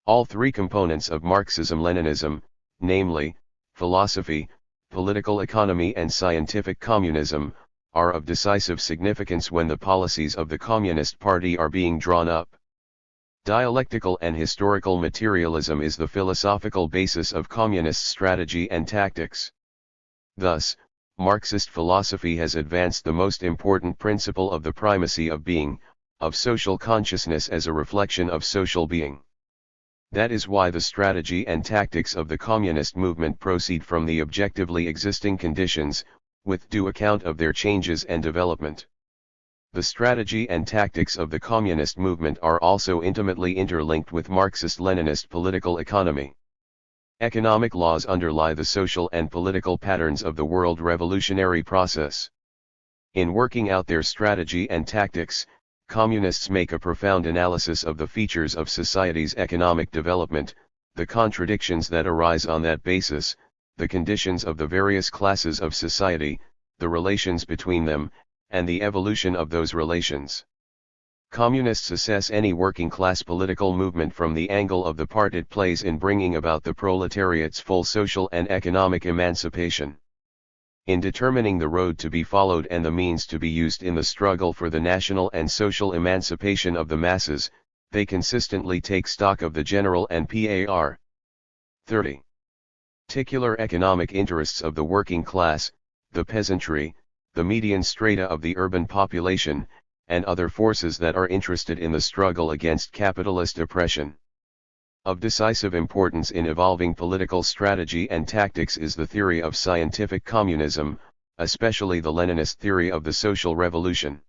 All three components of Marxism-Leninism, namely, philosophy, political economy and scientific communism, are of decisive significance when the policies of the Communist Party are being drawn up. Dialectical and historical materialism is the philosophical basis of communist strategy and tactics. Thus, Marxist philosophy has advanced the most important principle of the primacy of being, of social consciousness as a reflection of social being. That is why the strategy and tactics of the communist movement proceed from the objectively existing conditions, with due account of their changes and development. The strategy and tactics of the communist movement are also intimately interlinked with Marxist-Leninist political economy. Economic laws underlie the social and political patterns of the world revolutionary process. In working out their strategy and tactics, communists make a profound analysis of the features of society's economic development, the contradictions that arise on that basis, the conditions of the various classes of society, the relations between them, and the evolution of those relations. Communists assess any working-class political movement from the angle of the part it plays in bringing about the proletariat's full social and economic emancipation. In determining the road to be followed and the means to be used in the struggle for the national and social emancipation of the masses, they consistently take stock of the general and particular economic interests of the working class, the peasantry, the median strata of the urban population, and other forces that are interested in the struggle against capitalist oppression. Of decisive importance in evolving political strategy and tactics is the theory of scientific communism, especially the Leninist theory of the social revolution.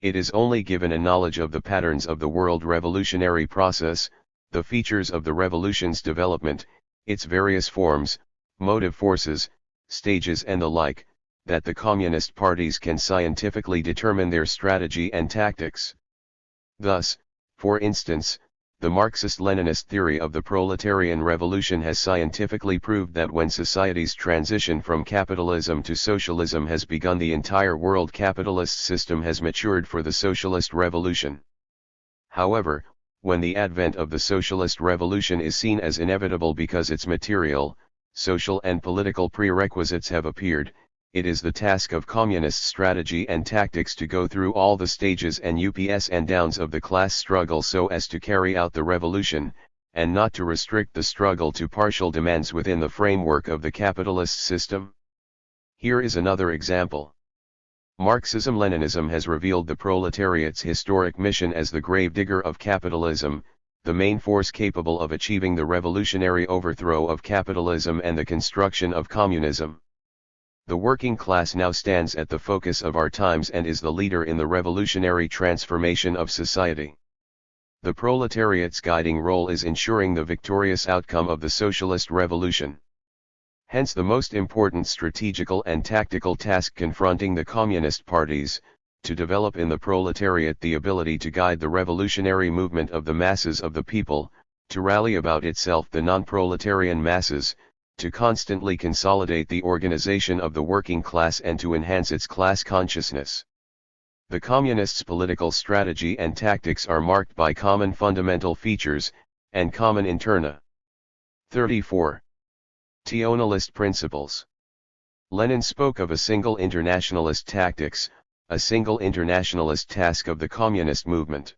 It is only given a knowledge of the patterns of the world revolutionary process, the features of the revolution's development, its various forms, motive forces, stages and the like, that the communist parties can scientifically determine their strategy and tactics. Thus, for instance, the Marxist-Leninist theory of the proletarian revolution has scientifically proved that when society's transition from capitalism to socialism has begun, the entire world capitalist system has matured for the socialist revolution. However, when the advent of the socialist revolution is seen as inevitable because its material, social and political prerequisites have appeared, it is the task of communist strategy and tactics to go through all the stages and ups and downs of the class struggle so as to carry out the revolution, and not to restrict the struggle to partial demands within the framework of the capitalist system. Here is another example. Marxism-Leninism has revealed the proletariat's historic mission as the gravedigger of capitalism, the main force capable of achieving the revolutionary overthrow of capitalism and the construction of communism. The working class now stands at the focus of our times and is the leader in the revolutionary transformation of society. The proletariat's guiding role is ensuring the victorious outcome of the socialist revolution. Hence the most important strategical and tactical task confronting the communist parties, to develop in the proletariat the ability to guide the revolutionary movement of the masses of the people, to rally about itself the non-proletarian masses, to constantly consolidate the organization of the working class and to enhance its class consciousness. The communists' political strategy and tactics are marked by common fundamental features, and common interna. 34. Tionalist principles. Lenin spoke of a single internationalist tactics, a single internationalist task of the communist movement.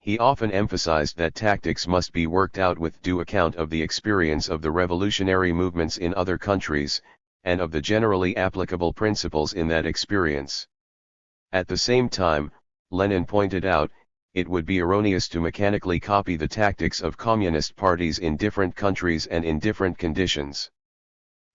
He often emphasized that tactics must be worked out with due account of the experience of the revolutionary movements in other countries, and of the generally applicable principles in that experience. At the same time, Lenin pointed out, it would be erroneous to mechanically copy the tactics of communist parties in different countries and in different conditions.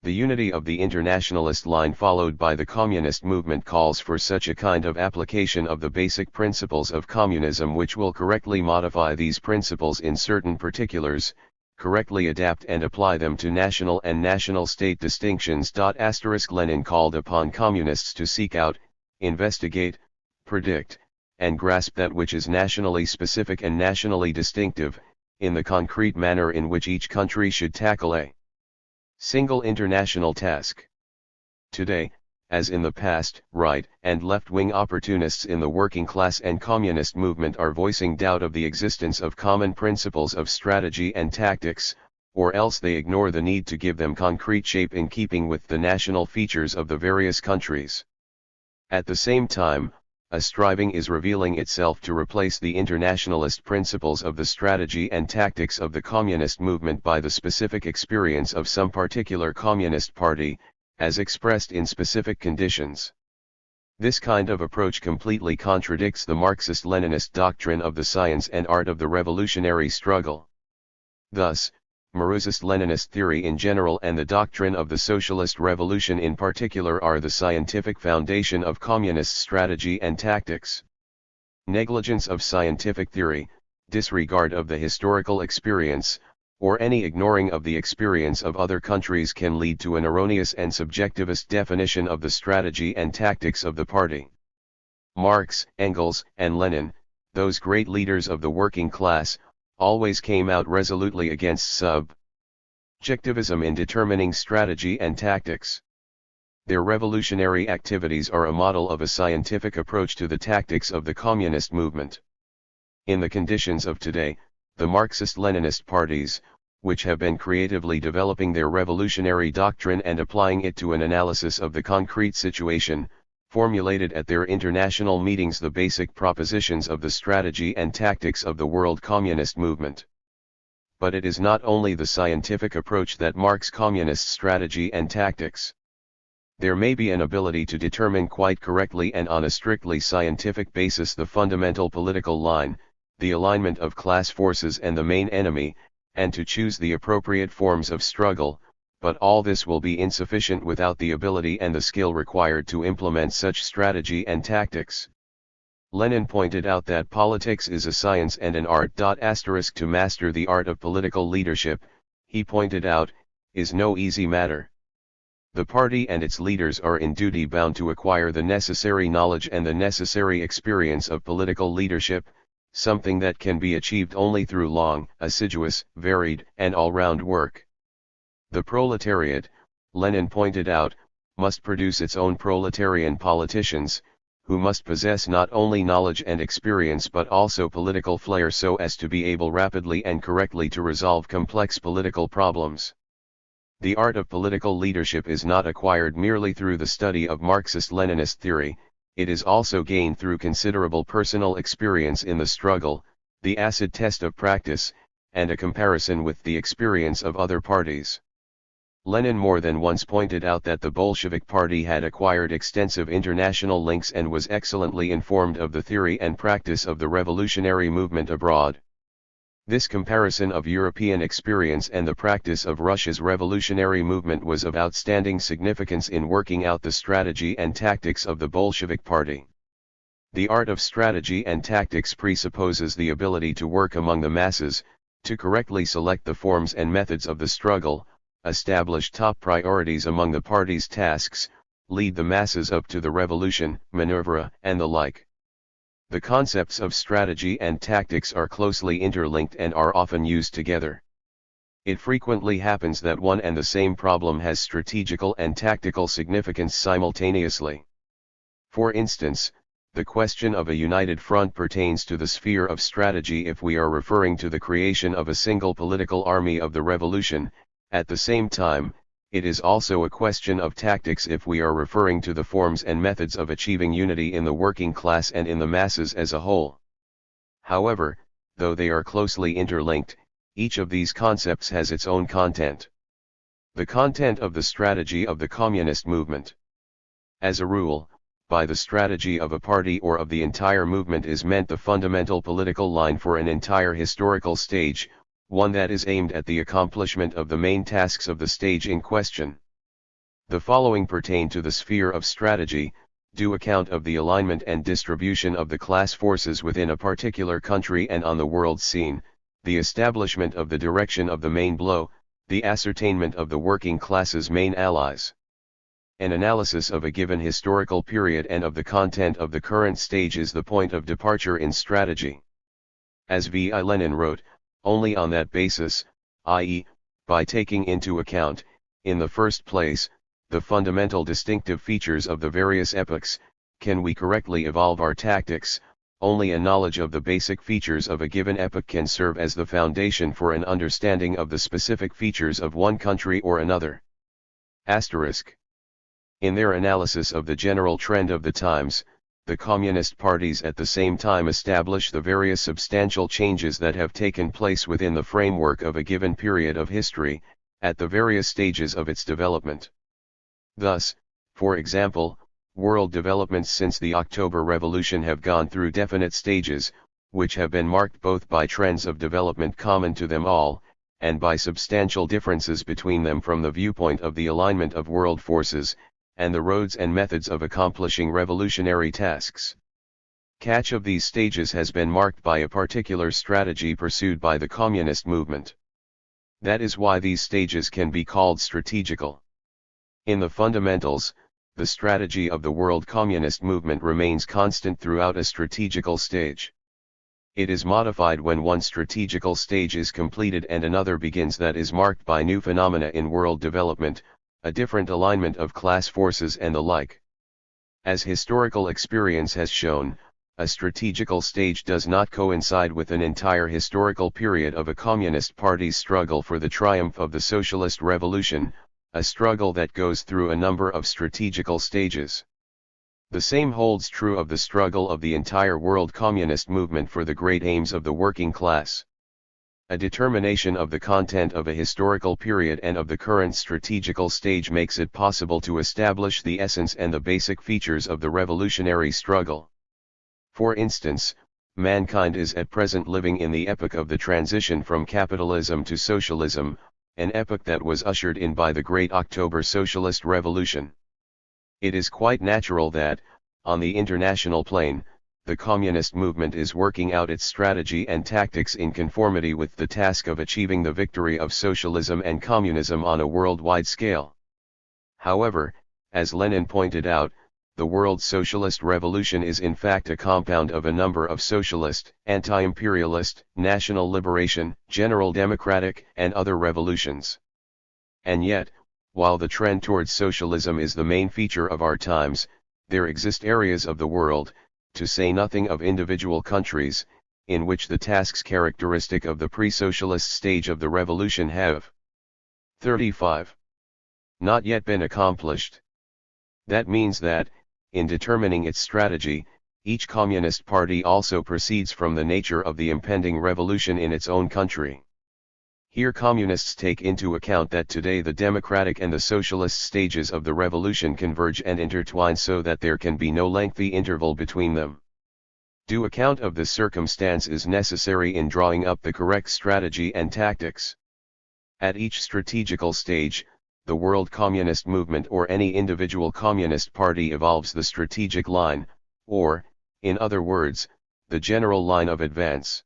The unity of the internationalist line followed by the communist movement calls for such a kind of application of the basic principles of communism which will correctly modify these principles in certain particulars, correctly adapt and apply them to national and national state distinctions. Lenin called upon communists to seek out, investigate, predict, and grasp that which is nationally specific and nationally distinctive, in the concrete manner in which each country should tackle a single international task. Today, as in the past, right and left-wing opportunists in the working class and communist movement are voicing doubt of the existence of common principles of strategy and tactics, or else they ignore the need to give them concrete shape in keeping with the national features of the various countries. At the same time, a striving is revealing itself to replace the internationalist principles of the strategy and tactics of the communist movement by the specific experience of some particular communist party, as expressed in specific conditions. This kind of approach completely contradicts the Marxist-Leninist doctrine of the science and art of the revolutionary struggle. Thus, Marxist-Leninist theory in general and the doctrine of the socialist revolution in particular are the scientific foundation of communist strategy and tactics. Negligence of scientific theory, disregard of the historical experience, or any ignoring of the experience of other countries can lead to an erroneous and subjectivist definition of the strategy and tactics of the party. Marx, Engels, and Lenin, those great leaders of the working class, always came out resolutely against subjectivism in determining strategy and tactics. Their revolutionary activities are a model of a scientific approach to the tactics of the communist movement. In the conditions of today, the Marxist-Leninist parties, which have been creatively developing their revolutionary doctrine and applying it to an analysis of the concrete situation, formulated at their international meetings the basic propositions of the strategy and tactics of the world communist movement. But it is not only the scientific approach that marks communist strategy and tactics. There may be an ability to determine quite correctly and on a strictly scientific basis the fundamental political line, the alignment of class forces and the main enemy, and to choose the appropriate forms of struggle, but all this will be insufficient without the ability and the skill required to implement such strategy and tactics. Lenin pointed out that politics is a science and an art. To master the art of political leadership, he pointed out, is no easy matter. The party and its leaders are in duty bound to acquire the necessary knowledge and the necessary experience of political leadership, something that can be achieved only through long, assiduous, varied, and all-round work. The proletariat, Lenin pointed out, must produce its own proletarian politicians, who must possess not only knowledge and experience but also political flair so as to be able rapidly and correctly to resolve complex political problems. The art of political leadership is not acquired merely through the study of Marxist-Leninist theory, it is also gained through considerable personal experience in the struggle, the acid test of practice, and a comparison with the experience of other parties. Lenin more than once pointed out that the Bolshevik Party had acquired extensive international links and was excellently informed of the theory and practice of the revolutionary movement abroad. This comparison of European experience and the practice of Russia's revolutionary movement was of outstanding significance in working out the strategy and tactics of the Bolshevik Party. The art of strategy and tactics presupposes the ability to work among the masses, to correctly select the forms and methods of the struggle, establish top priorities among the party's tasks, lead the masses up to the revolution, maneuver, and the like. The concepts of strategy and tactics are closely interlinked and are often used together. It frequently happens that one and the same problem has strategical and tactical significance simultaneously. For instance, the question of a united front pertains to the sphere of strategy if we are referring to the creation of a single political army of the revolution. At the same time, it is also a question of tactics if we are referring to the forms and methods of achieving unity in the working class and in the masses as a whole. However, though they are closely interlinked, each of these concepts has its own content. The content of the strategy of the communist movement. As a rule, by the strategy of a party or of the entire movement is meant the fundamental political line for an entire historical stage, one that is aimed at the accomplishment of the main tasks of the stage in question. The following pertain to the sphere of strategy, due account of the alignment and distribution of the class forces within a particular country and on the world scene, the establishment of the direction of the main blow, the ascertainment of the working class's main allies. An analysis of a given historical period and of the content of the current stage is the point of departure in strategy. As V.I. Lenin wrote, only on that basis, i.e., by taking into account, in the first place, the fundamental distinctive features of the various epochs, can we correctly evolve our tactics. Only a knowledge of the basic features of a given epoch can serve as the foundation for an understanding of the specific features of one country or another. **** In their analysis of the general trend of the times, the Communist parties at the same time establish the various substantial changes that have taken place within the framework of a given period of history, at the various stages of its development. Thus, for example, world developments since the October Revolution have gone through definite stages, which have been marked both by trends of development common to them all, and by substantial differences between them from the viewpoint of the alignment of world forces, and the roads and methods of accomplishing revolutionary tasks. Each of these stages has been marked by a particular strategy pursued by the communist movement. That is why these stages can be called strategical. In the fundamentals, the strategy of the world communist movement remains constant throughout a strategical stage. It is modified when one strategical stage is completed and another begins that is marked by new phenomena in world development, a different alignment of class forces and the like. As historical experience has shown, a strategical stage does not coincide with an entire historical period of a communist party's struggle for the triumph of the socialist revolution, a struggle that goes through a number of strategical stages. The same holds true of the struggle of the entire world communist movement for the great aims of the working class. A determination of the content of a historical period and of the current strategical stage makes it possible to establish the essence and the basic features of the revolutionary struggle. For instance, mankind is at present living in the epoch of the transition from capitalism to socialism, an epoch that was ushered in by the Great October Socialist Revolution. It is quite natural that, on the international plane, the communist movement is working out its strategy and tactics in conformity with the task of achieving the victory of socialism and communism on a worldwide scale. However, as Lenin pointed out, the world socialist revolution is in fact a compound of a number of socialist, anti-imperialist, national liberation, general democratic, and other revolutions. And yet, while the trend towards socialism is the main feature of our times, there exist areas of the world, to say nothing of individual countries, in which the tasks characteristic of the pre-socialist stage of the revolution have 35. Not yet been accomplished. That means that, in determining its strategy, each communist party also proceeds from the nature of the impending revolution in its own country. Here communists take into account that today the democratic and the socialist stages of the revolution converge and intertwine so that there can be no lengthy interval between them. Due account of this circumstance is necessary in drawing up the correct strategy and tactics. At each strategical stage, the world communist movement or any individual communist party evolves the strategic line, or, in other words, the general line of advance.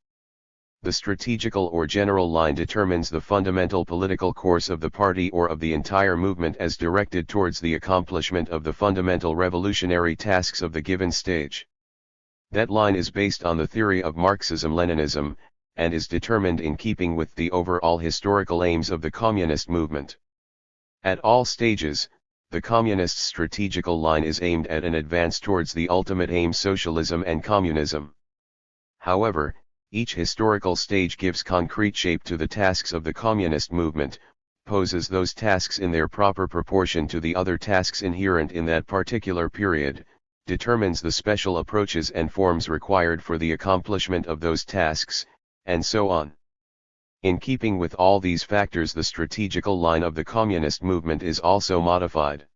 The strategical or general line determines the fundamental political course of the party or of the entire movement as directed towards the accomplishment of the fundamental revolutionary tasks of the given stage. That line is based on the theory of Marxism-Leninism, and is determined in keeping with the overall historical aims of the communist movement. At all stages, the communist strategical line is aimed at an advance towards the ultimate aim, socialism and communism. However, each historical stage gives concrete shape to the tasks of the communist movement, poses those tasks in their proper proportion to the other tasks inherent in that particular period, determines the special approaches and forms required for the accomplishment of those tasks, and so on. In keeping with all these factors, the strategical line of the communist movement is also modified.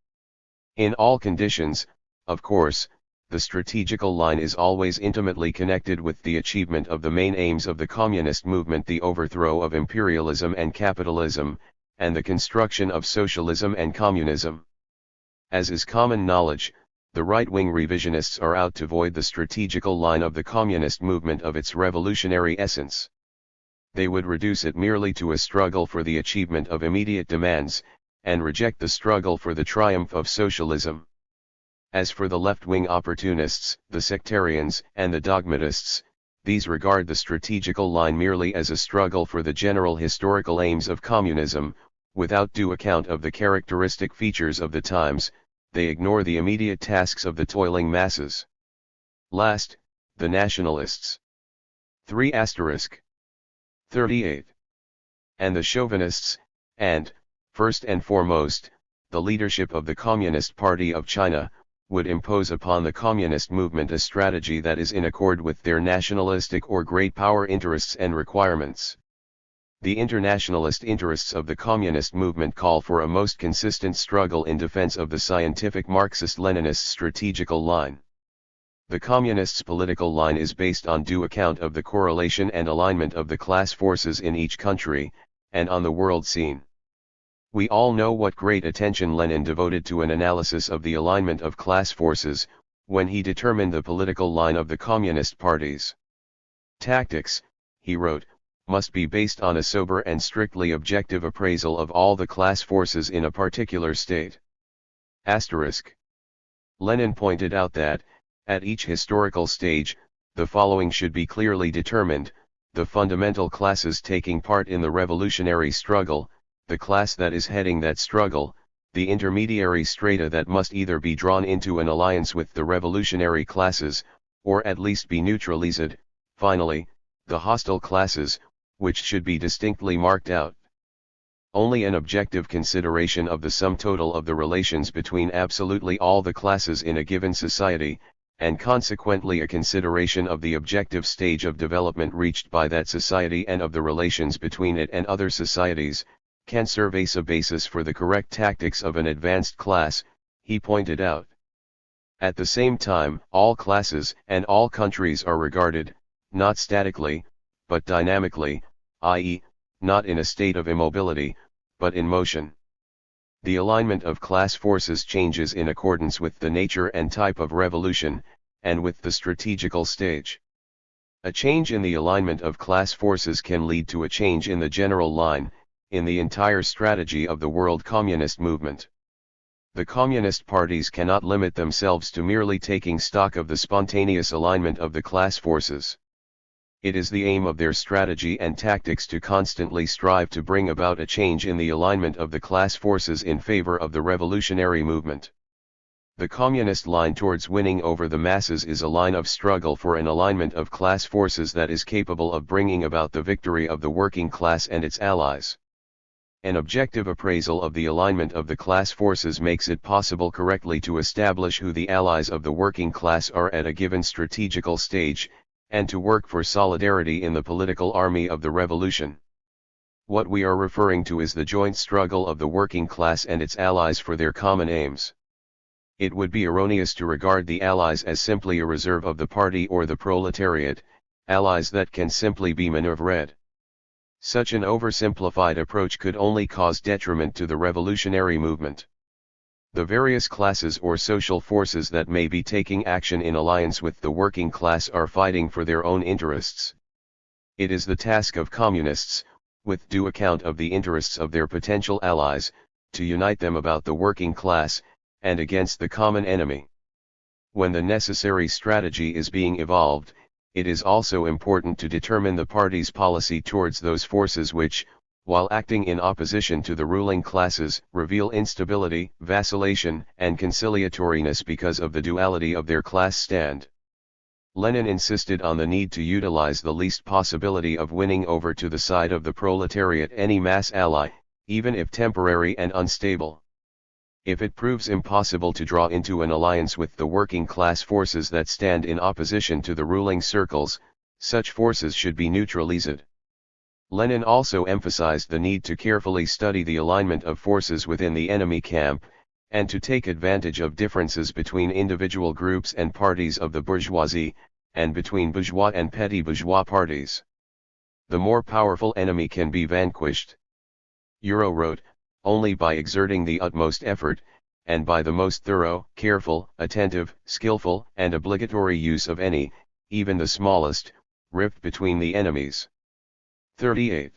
In all conditions, of course, the strategical line is always intimately connected with the achievement of the main aims of the communist movement, the overthrow of imperialism and capitalism, and the construction of socialism and communism. As is common knowledge, the right-wing revisionists are out to void the strategical line of the communist movement of its revolutionary essence. They would reduce it merely to a struggle for the achievement of immediate demands, and reject the struggle for the triumph of socialism. As for the left-wing opportunists, the sectarians, and the dogmatists, these regard the strategical line merely as a struggle for the general historical aims of communism, without due account of the characteristic features of the times. They ignore the immediate tasks of the toiling masses. Last, the nationalists. 3*38. And the chauvinists, and, first and foremost, the leadership of the Communist Party of China, would impose upon the communist movement a strategy that is in accord with their nationalistic or great power interests and requirements. The internationalist interests of the communist movement call for a most consistent struggle in defense of the scientific Marxist-Leninist strategical line. The communists' political line is based on due account of the correlation and alignment of the class forces in each country, and on the world scene. We all know what great attention Lenin devoted to an analysis of the alignment of class forces, when he determined the political line of the communist parties. Tactics, he wrote, must be based on a sober and strictly objective appraisal of all the class forces in a particular state. Asterisk. Lenin pointed out that, at each historical stage, the following should be clearly determined: the fundamental classes taking part in the revolutionary struggle, the class that is heading that struggle, the intermediary strata that must either be drawn into an alliance with the revolutionary classes, or at least be neutralized, finally, the hostile classes, which should be distinctly marked out. Only an objective consideration of the sum total of the relations between absolutely all the classes in a given society, and consequently a consideration of the objective stage of development reached by that society and of the relations between it and other societies, can serve as a basis for the correct tactics of an advanced class, he pointed out. At the same time, all classes and all countries are regarded, not statically, but dynamically, i.e., not in a state of immobility, but in motion. The alignment of class forces changes in accordance with the nature and type of revolution, and with the strategical stage. A change in the alignment of class forces can lead to a change in the general line, in the entire strategy of the world communist movement. The communist parties cannot limit themselves to merely taking stock of the spontaneous alignment of the class forces. It is the aim of their strategy and tactics to constantly strive to bring about a change in the alignment of the class forces in favor of the revolutionary movement. The communist line towards winning over the masses is a line of struggle for an alignment of class forces that is capable of bringing about the victory of the working class and its allies. An objective appraisal of the alignment of the class forces makes it possible correctly to establish who the allies of the working class are at a given strategical stage, and to work for solidarity in the political army of the revolution. What we are referring to is the joint struggle of the working class and its allies for their common aims. It would be erroneous to regard the allies as simply a reserve of the party or the proletariat, allies that can simply be maneuvered. Such an oversimplified approach could only cause detriment to the revolutionary movement. The various classes or social forces that may be taking action in alliance with the working class are fighting for their own interests. It is the task of communists, with due account of the interests of their potential allies, to unite them about the working class, and against the common enemy. When the necessary strategy is being evolved, it is also important to determine the party's policy towards those forces which, while acting in opposition to the ruling classes, reveal instability, vacillation, and conciliatoriness because of the duality of their class stand. Lenin insisted on the need to utilize the least possibility of winning over to the side of the proletariat any mass ally, even if temporary and unstable. If it proves impossible to draw into an alliance with the working class forces that stand in opposition to the ruling circles, such forces should be neutralized. Lenin also emphasized the need to carefully study the alignment of forces within the enemy camp, and to take advantage of differences between individual groups and parties of the bourgeoisie, and between bourgeois and petty bourgeois parties. The more powerful enemy can be vanquished. Euro wrote, only by exerting the utmost effort, and by the most thorough, careful, attentive, skillful, and obligatory use of any, even the smallest, rift between the enemies. 38.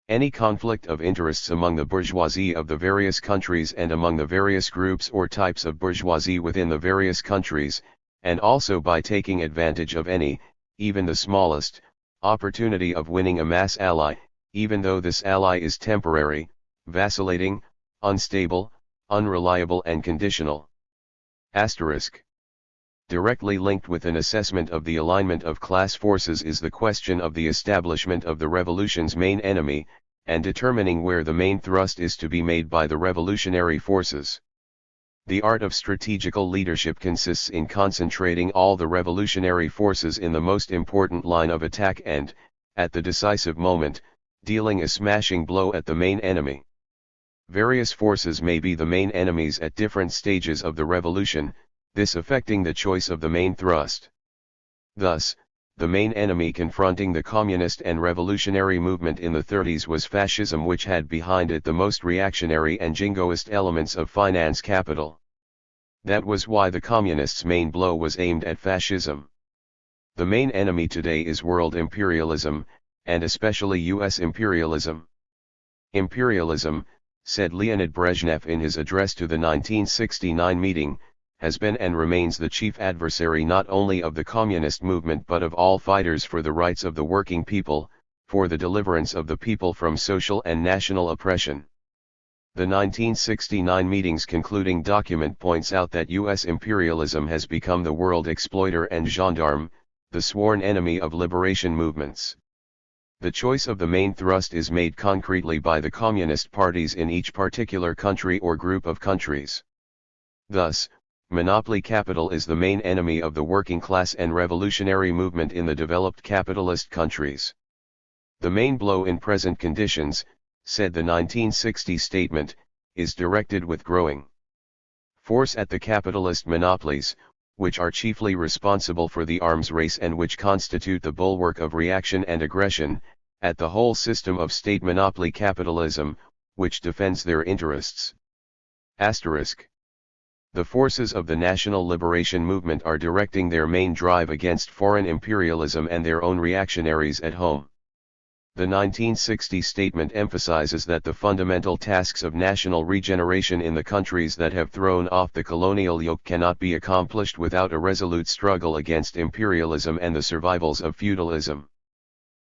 Any conflict of interests among the bourgeoisie of the various countries and among the various groups or types of bourgeoisie within the various countries, and also by taking advantage of any, even the smallest, opportunity of winning a mass ally, even though this ally is temporary, vacillating, unstable, unreliable and conditional. Asterisk. Directly linked with an assessment of the alignment of class forces is the question of the establishment of the revolution's main enemy, and determining where the main thrust is to be made by the revolutionary forces. The art of strategical leadership consists in concentrating all the revolutionary forces in the most important line of attack and, at the decisive moment, dealing a smashing blow at the main enemy. Various forces may be the main enemies at different stages of the revolution, this affecting the choice of the main thrust. Thus, the main enemy confronting the communist and revolutionary movement in the 30s was fascism, which had behind it the most reactionary and jingoist elements of finance capital. That was why the communists' main blow was aimed at fascism. The main enemy today is world imperialism, and especially US imperialism. Imperialism, said Leonid Brezhnev in his address to the 1969 meeting, has been and remains the chief adversary not only of the communist movement but of all fighters for the rights of the working people, for the deliverance of the people from social and national oppression. The 1969 meeting's concluding document points out that US imperialism has become the world exploiter and gendarme, the sworn enemy of liberation movements. The choice of the main thrust is made concretely by the communist parties in each particular country or group of countries. Thus, monopoly capital is the main enemy of the working class and revolutionary movement in the developed capitalist countries. The main blow in present conditions, said the 1960 statement, is directed with growing force at the capitalist monopolies, which are chiefly responsible for the arms race and which constitute the bulwark of reaction and aggression, at the whole system of state monopoly capitalism, which defends their interests. Asterisk. The forces of the national liberation movement are directing their main drive against foreign imperialism and their own reactionaries at home. The 1960 statement emphasizes that the fundamental tasks of national regeneration in the countries that have thrown off the colonial yoke cannot be accomplished without a resolute struggle against imperialism and the survivals of feudalism.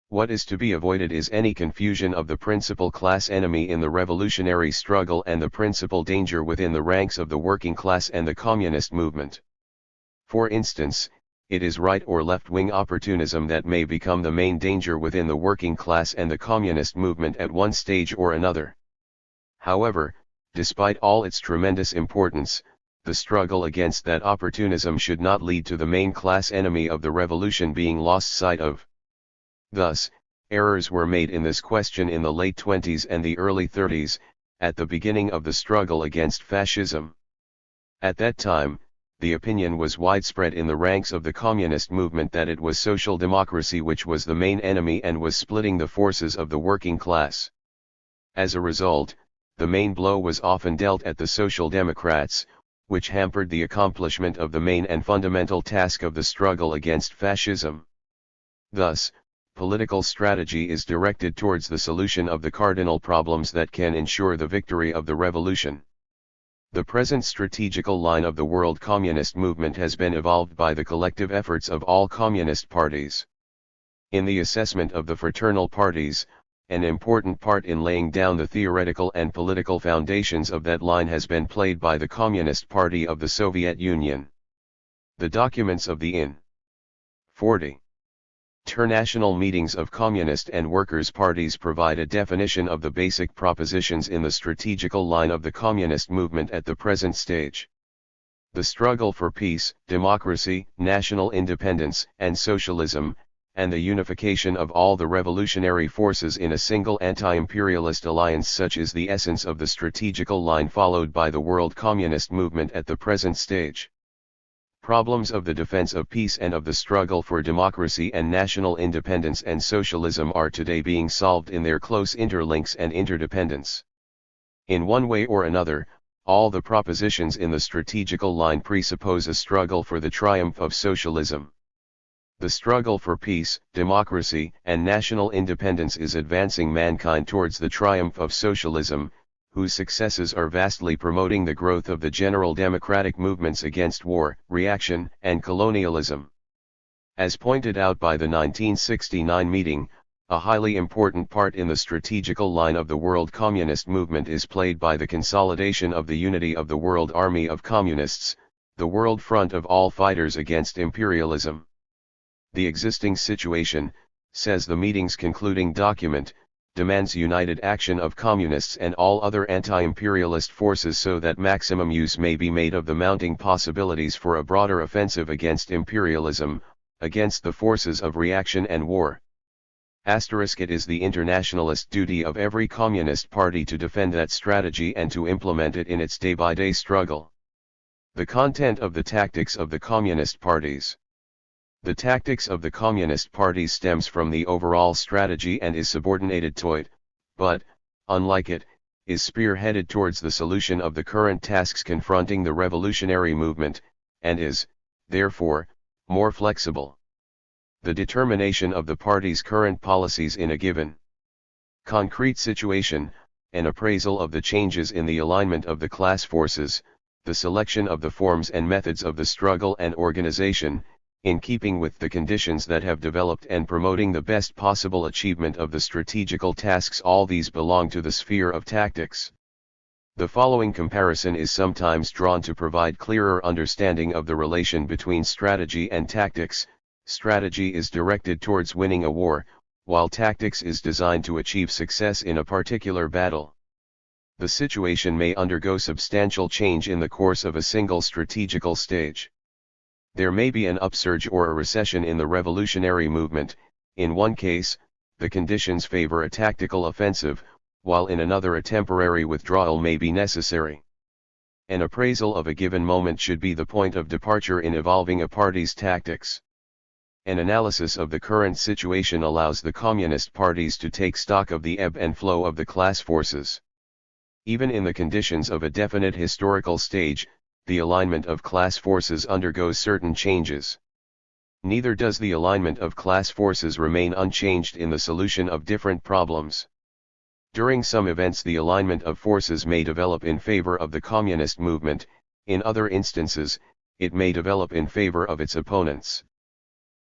What is to be avoided is any confusion of the principal class enemy in the revolutionary struggle and the principal danger within the ranks of the working class and the communist movement. For instance, it is right or left-wing opportunism that may become the main danger within the working class and the communist movement at one stage or another. However, despite all its tremendous importance, the struggle against that opportunism should not lead to the main class enemy of the revolution being lost sight of. Thus, errors were made in this question in the late 20s and the early 30s, at the beginning of the struggle against fascism. At that time, the opinion was widespread in the ranks of the communist movement that it was social democracy which was the main enemy and was splitting the forces of the working class. As a result, the main blow was often dealt at the Social Democrats, which hampered the accomplishment of the main and fundamental task of the struggle against fascism. Thus, political strategy is directed towards the solution of the cardinal problems that can ensure the victory of the revolution. The present strategical line of the world communist movement has been evolved by the collective efforts of all communist parties. In the assessment of the fraternal parties, an important part in laying down the theoretical and political foundations of that line has been played by the Communist Party of the Soviet Union. The documents of the IN. 40. International meetings of communist and workers' parties provide a definition of the basic propositions in the strategical line of the communist movement at the present stage. The struggle for peace, democracy, national independence, and socialism, and the unification of all the revolutionary forces in a single anti-imperialist alliance, such is the essence of the strategical line followed by the world communist movement at the present stage. Problems of the defense of peace and of the struggle for democracy and national independence and socialism are today being solved in their close interlinks and interdependence. In one way or another, all the propositions in the strategical line presuppose a struggle for the triumph of socialism. The struggle for peace, democracy, and national independence is advancing mankind towards the triumph of socialism, whose successes are vastly promoting the growth of the general democratic movements against war, reaction, and colonialism. As pointed out by the 1969 meeting, a highly important part in the strategical line of the world communist movement is played by the consolidation of the unity of the World Army of Communists, the world front of all fighters against imperialism. The existing situation, says the meeting's concluding document, demands united action of communists and all other anti-imperialist forces so that maximum use may be made of the mounting possibilities for a broader offensive against imperialism, against the forces of reaction and war. It is the internationalist duty of every communist party to defend that strategy and to implement it in its day-by-day struggle. The content of the tactics of the communist parties. The tactics of the communist parties stems from the overall strategy and is subordinated to it, but, unlike it, is spearheaded towards the solution of the current tasks confronting the revolutionary movement, and is, therefore, more flexible. The determination of the party's current policies in a given concrete situation, an appraisal of the changes in the alignment of the class forces, the selection of the forms and methods of the struggle and organization, in keeping with the conditions that have developed and promoting the best possible achievement of the strategical tasks. All these belong to the sphere of tactics. The following comparison is sometimes drawn to provide clearer understanding of the relation between strategy and tactics. Strategy is directed towards winning a war, while tactics is designed to achieve success in a particular battle. The situation may undergo substantial change in the course of a single strategical stage. There may be an upsurge or a recession in the revolutionary movement. In one case, the conditions favor a tactical offensive, while in another a temporary withdrawal may be necessary. An appraisal of a given moment should be the point of departure in evolving a party's tactics. An analysis of the current situation allows the communist parties to take stock of the ebb and flow of the class forces. Even in the conditions of a definite historical stage, the alignment of class forces undergoes certain changes. Neither does the alignment of class forces remain unchanged in the solution of different problems. During some events the alignment of forces may develop in favor of the communist movement, in other instances, it may develop in favor of its opponents.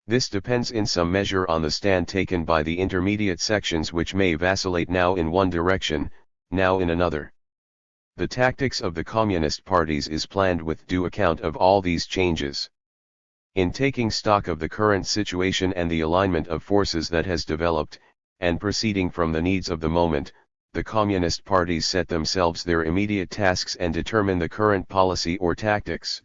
This depends in some measure on the stand taken by the intermediate sections, which may vacillate now in one direction, now in another. The tactics of the communist parties is planned with due account of all these changes. In taking stock of the current situation and the alignment of forces that has developed, and proceeding from the needs of the moment, the communist parties set themselves their immediate tasks and determine the current policy or tactics.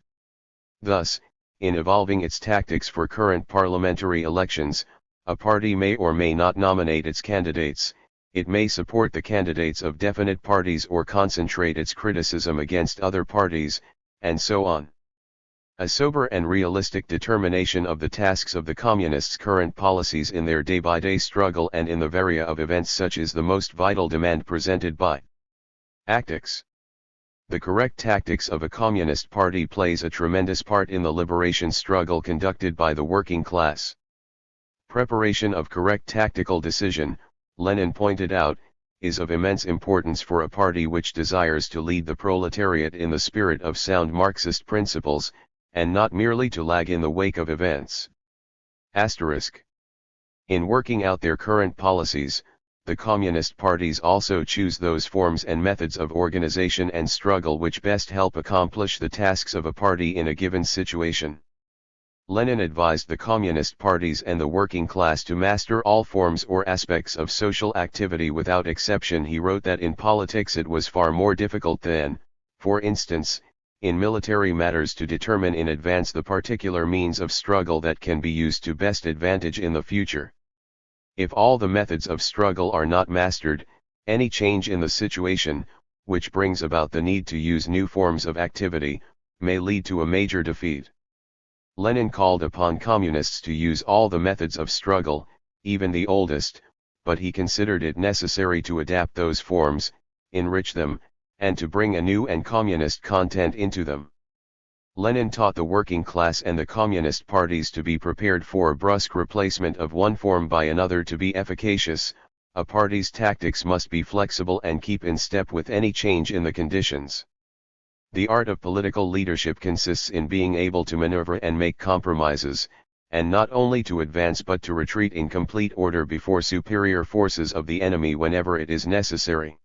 Thus, in evolving its tactics for current parliamentary elections, a party may or may not nominate its candidates. It may support the candidates of definite parties or concentrate its criticism against other parties, and so on. A sober and realistic determination of the tasks of the communists' current policies in their day-by-day struggle and in the varia of events such is the most vital demand presented by tactics. The correct tactics of a communist party plays a tremendous part in the liberation struggle conducted by the working class. Preparation of correct tactical decision, Lenin pointed out, is of immense importance for a party which desires to lead the proletariat in the spirit of sound Marxist principles, and not merely to lag in the wake of events. In working out their current policies, the communist parties also choose those forms and methods of organization and struggle which best help accomplish the tasks of a party in a given situation. Lenin advised the communist parties and the working class to master all forms or aspects of social activity without exception. He wrote that in politics it was far more difficult than, for instance, in military matters to determine in advance the particular means of struggle that can be used to best advantage in the future. If all the methods of struggle are not mastered, any change in the situation, which brings about the need to use new forms of activity, may lead to a major defeat. Lenin called upon communists to use all the methods of struggle, even the oldest, but he considered it necessary to adapt those forms, enrich them, and to bring a new and communist content into them. Lenin taught the working class and the communist parties to be prepared for a brusque replacement of one form by another. To be efficacious, a party's tactics must be flexible and keep in step with any change in the conditions. The art of political leadership consists in being able to maneuver and make compromises, and not only to advance but to retreat in complete order before superior forces of the enemy whenever it is necessary.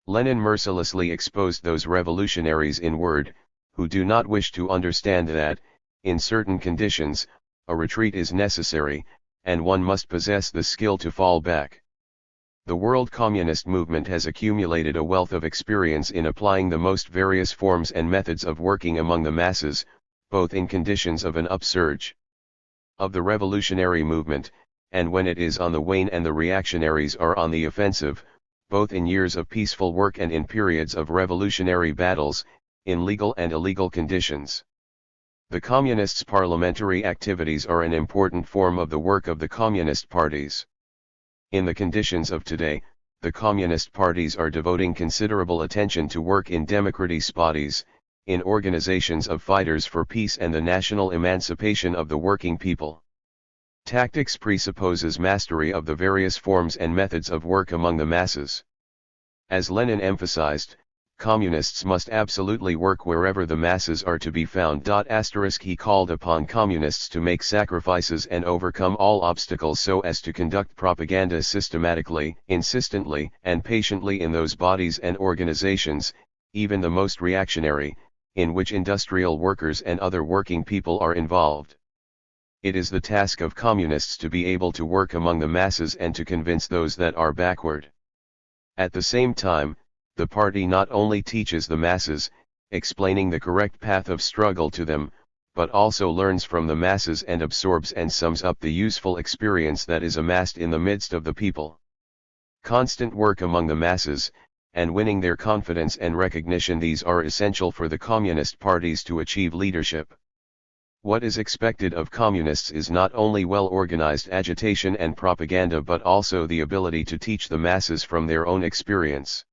Lenin mercilessly exposed those revolutionaries in word, who do not wish to understand that, in certain conditions, a retreat is necessary, and one must possess the skill to fall back. The world communist movement has accumulated a wealth of experience in applying the most various forms and methods of working among the masses, both in conditions of an upsurge of the revolutionary movement, and when it is on the wane and the reactionaries are on the offensive, both in years of peaceful work and in periods of revolutionary battles, in legal and illegal conditions. The Communists' parliamentary activities are an important form of the work of the communist parties. In the conditions of today, the communist parties are devoting considerable attention to work in democratic bodies, in organizations of fighters for peace and the national emancipation of the working people. Tactics presupposes mastery of the various forms and methods of work among the masses. As Lenin emphasized, communists must absolutely work wherever the masses are to be found. He called upon communists to make sacrifices and overcome all obstacles so as to conduct propaganda systematically, insistently, and patiently in those bodies and organizations, even the most reactionary, in which industrial workers and other working people are involved. It is the task of communists to be able to work among the masses and to convince those that are backward. At the same time, the party not only teaches the masses, explaining the correct path of struggle to them, but also learns from the masses and absorbs and sums up the useful experience that is amassed in the midst of the people. Constant work among the masses, and winning their confidence and recognition, these are essential for the communist parties to achieve leadership. What is expected of communists is not only well-organized agitation and propaganda but also the ability to teach the masses from their own experience.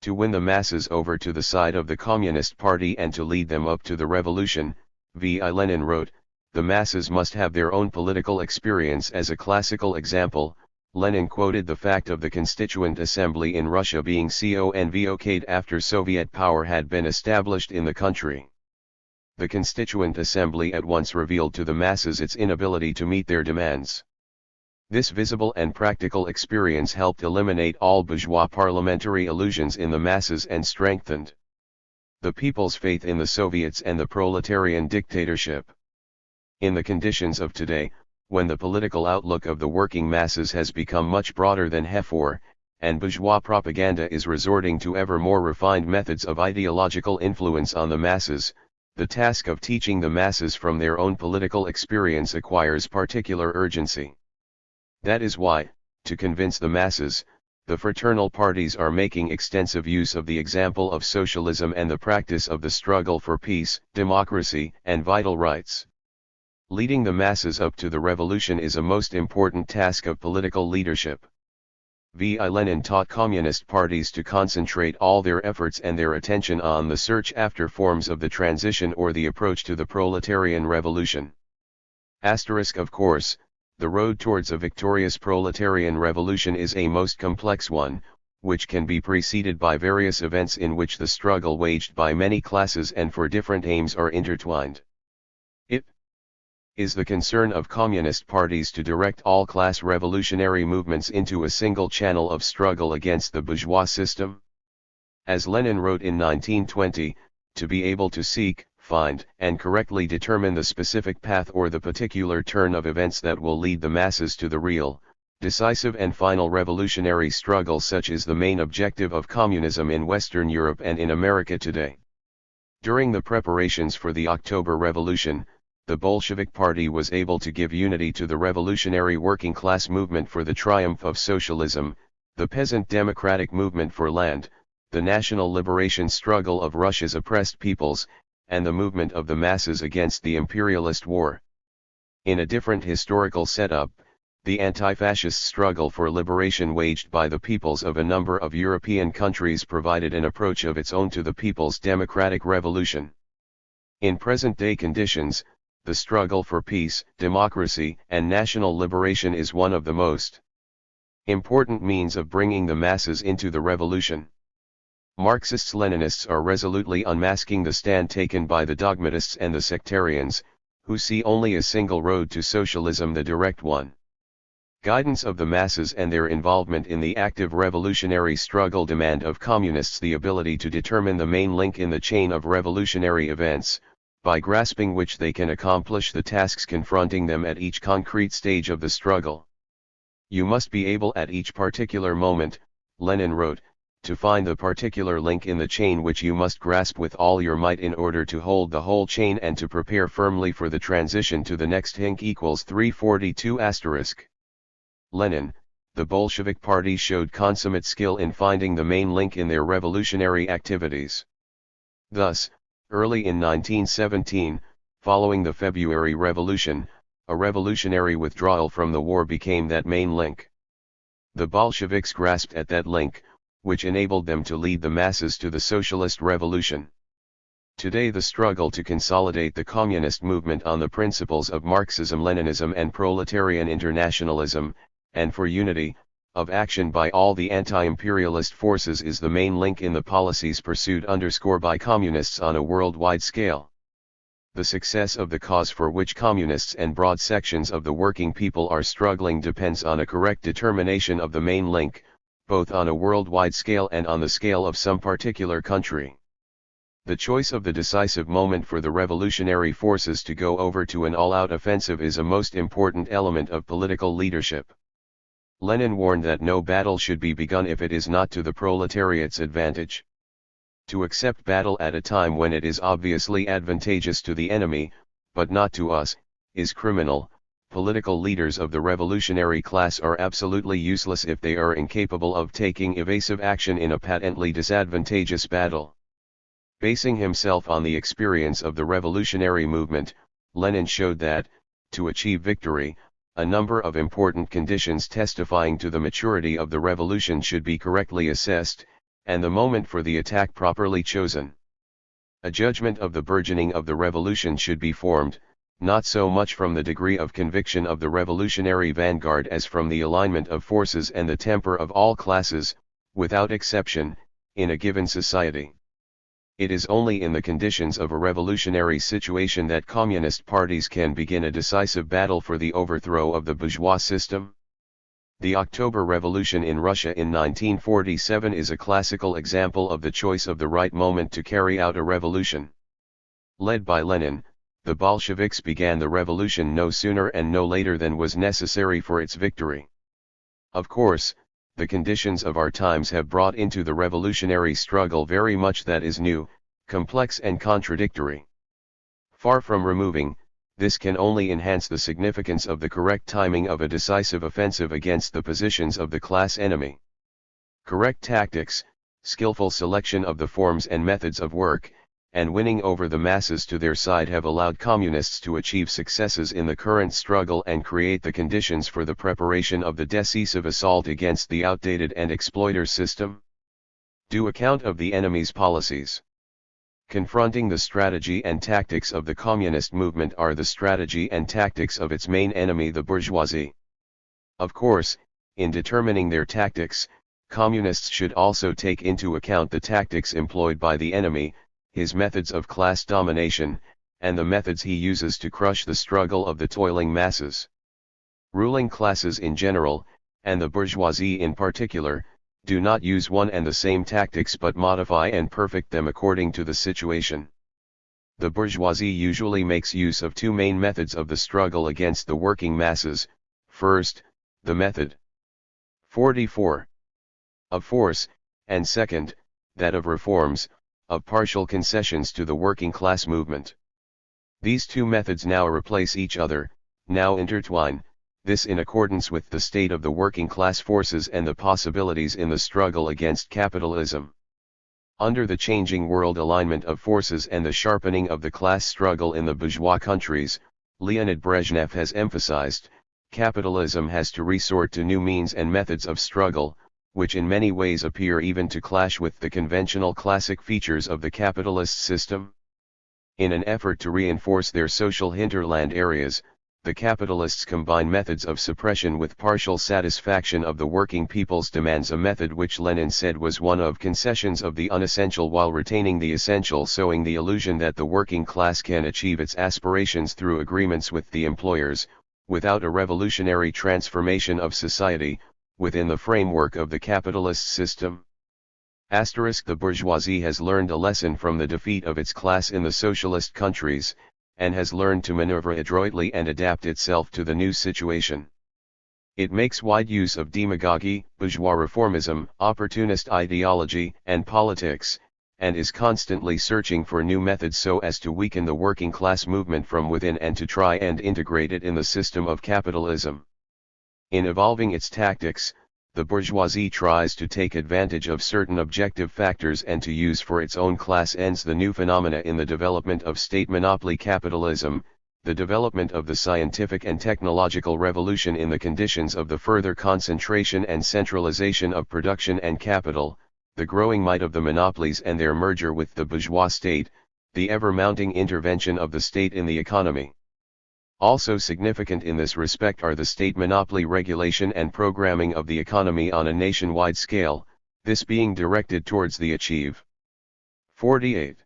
To win the masses over to the side of the Communist Party and to lead them up to the revolution, V.I. Lenin wrote, the masses must have their own political experience. As a classical example, Lenin quoted the fact of the Constituent Assembly in Russia being convoked after Soviet power had been established in the country. The Constituent Assembly at once revealed to the masses its inability to meet their demands. This visible and practical experience helped eliminate all bourgeois parliamentary illusions in the masses and strengthened the people's faith in the Soviets and the proletarian dictatorship. In the conditions of today, when the political outlook of the working masses has become much broader than heretofore, and bourgeois propaganda is resorting to ever more refined methods of ideological influence on the masses, the task of teaching the masses from their own political experience acquires particular urgency. That is why, to convince the masses, the fraternal parties are making extensive use of the example of socialism and the practice of the struggle for peace, democracy, and vital rights. Leading the masses up to the revolution is a most important task of political leadership. V.I. Lenin taught communist parties to concentrate all their efforts and their attention on the search after forms of the transition or the approach to the proletarian revolution. Of course, the road towards a victorious proletarian revolution is a most complex one, which can be preceded by various events in which the struggle waged by many classes and for different aims are intertwined. It is the concern of communist parties to direct all class revolutionary movements into a single channel of struggle against the bourgeois system. As Lenin wrote in 1920, to be able to seek, find, and correctly determine the specific path or the particular turn of events that will lead the masses to the real, decisive and final revolutionary struggle, such is the main objective of communism in Western Europe and in America today. During the preparations for the October Revolution, the Bolshevik Party was able to give unity to the revolutionary working class movement for the triumph of socialism, the peasant democratic movement for land, the national liberation struggle of Russia's oppressed peoples, and the movement of the masses against the imperialist war. In a different historical setup, the anti-fascist struggle for liberation waged by the peoples of a number of European countries provided an approach of its own to the people's democratic revolution. In present-day conditions, the struggle for peace, democracy, and national liberation is one of the most important means of bringing the masses into the revolution. Marxists-Leninists are resolutely unmasking the stand taken by the dogmatists and the sectarians, who see only a single road to socialism, the direct one. Guidance of the masses and their involvement in the active revolutionary struggle demand of communists the ability to determine the main link in the chain of revolutionary events, by grasping which they can accomplish the tasks confronting them at each concrete stage of the struggle. You must be able at each particular moment, Lenin wrote, to find the particular link in the chain which you must grasp with all your might in order to hold the whole chain and to prepare firmly for the transition to the next link. 342 *. Lenin, the Bolshevik Party showed consummate skill in finding the main link in their revolutionary activities. Thus, early in 1917, following the February Revolution, a revolutionary withdrawal from the war became that main link. The Bolsheviks grasped at that link, which enabled them to lead the masses to the socialist revolution. Today the struggle to consolidate the communist movement on the principles of Marxism-Leninism and proletarian internationalism, and for unity of action by all the anti-imperialist forces is the main link in the policies pursued by communists on a worldwide scale. The success of the cause for which communists and broad sections of the working people are struggling depends on a correct determination of the main link, both on a worldwide scale and on the scale of some particular country. The choice of the decisive moment for the revolutionary forces to go over to an all-out offensive is a most important element of political leadership. Lenin warned that no battle should be begun if it is not to the proletariat's advantage. To accept battle at a time when it is obviously advantageous to the enemy, but not to us, is criminal. Political leaders of the revolutionary class are absolutely useless if they are incapable of taking evasive action in a patently disadvantageous battle. Basing himself on the experience of the revolutionary movement, Lenin showed that, to achieve victory, a number of important conditions testifying to the maturity of the revolution should be correctly assessed, and the moment for the attack properly chosen. A judgment of the burgeoning of the revolution should be formed, not so much from the degree of conviction of the revolutionary vanguard as from the alignment of forces and the temper of all classes, without exception, in a given society. It is only in the conditions of a revolutionary situation that communist parties can begin a decisive battle for the overthrow of the bourgeois system. The October Revolution in Russia in 1947 is a classical example of the choice of the right moment to carry out a revolution. Led by Lenin, the Bolsheviks began the revolution no sooner and no later than was necessary for its victory. Of course, the conditions of our times have brought into the revolutionary struggle very much that is new, complex and contradictory. Far from removing, this can only enhance the significance of the correct timing of a decisive offensive against the positions of the class enemy. Correct tactics, skillful selection of the forms and methods of work, and winning over the masses to their side have allowed communists to achieve successes in the current struggle and create the conditions for the preparation of the decisive assault against the outdated and exploiter system. Due account of the enemy's policies. Confronting the strategy and tactics of the communist movement are the strategy and tactics of its main enemy, the bourgeoisie. Of course, in determining their tactics, communists should also take into account the tactics employed by the enemy, his methods of class domination, and the methods he uses to crush the struggle of the toiling masses. Ruling classes in general, and the bourgeoisie in particular, do not use one and the same tactics but modify and perfect them according to the situation. The bourgeoisie usually makes use of two main methods of the struggle against the working masses. First, the method 44 of force, and second, that of reforms, of partial concessions to the working class movement. These two methods now replace each other, now intertwine, this in accordance with the state of the working class forces and the possibilities in the struggle against capitalism. Under the changing world alignment of forces and the sharpening of the class struggle in the bourgeois countries, Leonid Brezhnev has emphasized, capitalism has to resort to new means and methods of struggle, which in many ways appear even to clash with the conventional classic features of the capitalist system. In an effort to reinforce their social hinterland areas, the capitalists combine methods of suppression with partial satisfaction of the working people's demands, a method which Lenin said was one of concessions of the unessential while retaining the essential, sowing the illusion that the working class can achieve its aspirations through agreements with the employers, without a revolutionary transformation of society, within the framework of the capitalist system. The bourgeoisie has learned a lesson from the defeat of its class in the socialist countries, and has learned to maneuver adroitly and adapt itself to the new situation. It makes wide use of demagogy, bourgeois reformism, opportunist ideology, and politics, and is constantly searching for new methods so as to weaken the working class movement from within and to try and integrate it in the system of capitalism. In evolving its tactics, the bourgeoisie tries to take advantage of certain objective factors and to use for its own class ends the new phenomena in the development of state monopoly capitalism, the development of the scientific and technological revolution in the conditions of the further concentration and centralization of production and capital, the growing might of the monopolies and their merger with the bourgeois state, the ever-mounting intervention of the state in the economy. Also significant in this respect are the state monopoly regulation and programming of the economy on a nationwide scale, this being directed towards the achieve. 48.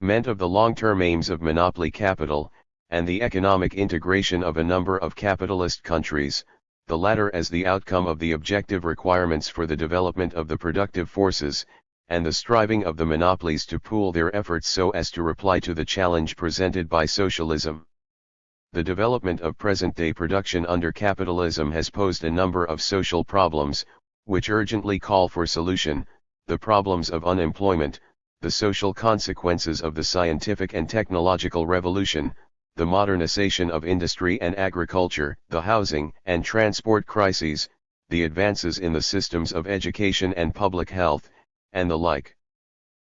Meant of the long-term aims of monopoly capital, and the economic integration of a number of capitalist countries, the latter as the outcome of the objective requirements for the development of the productive forces, and the striving of the monopolies to pool their efforts so as to reply to the challenge presented by socialism. The development of present-day production under capitalism has posed a number of social problems, which urgently call for solution, the problems of unemployment, the social consequences of the scientific and technological revolution, the modernization of industry and agriculture, the housing and transport crises, the advances in the systems of education and public health, and the like.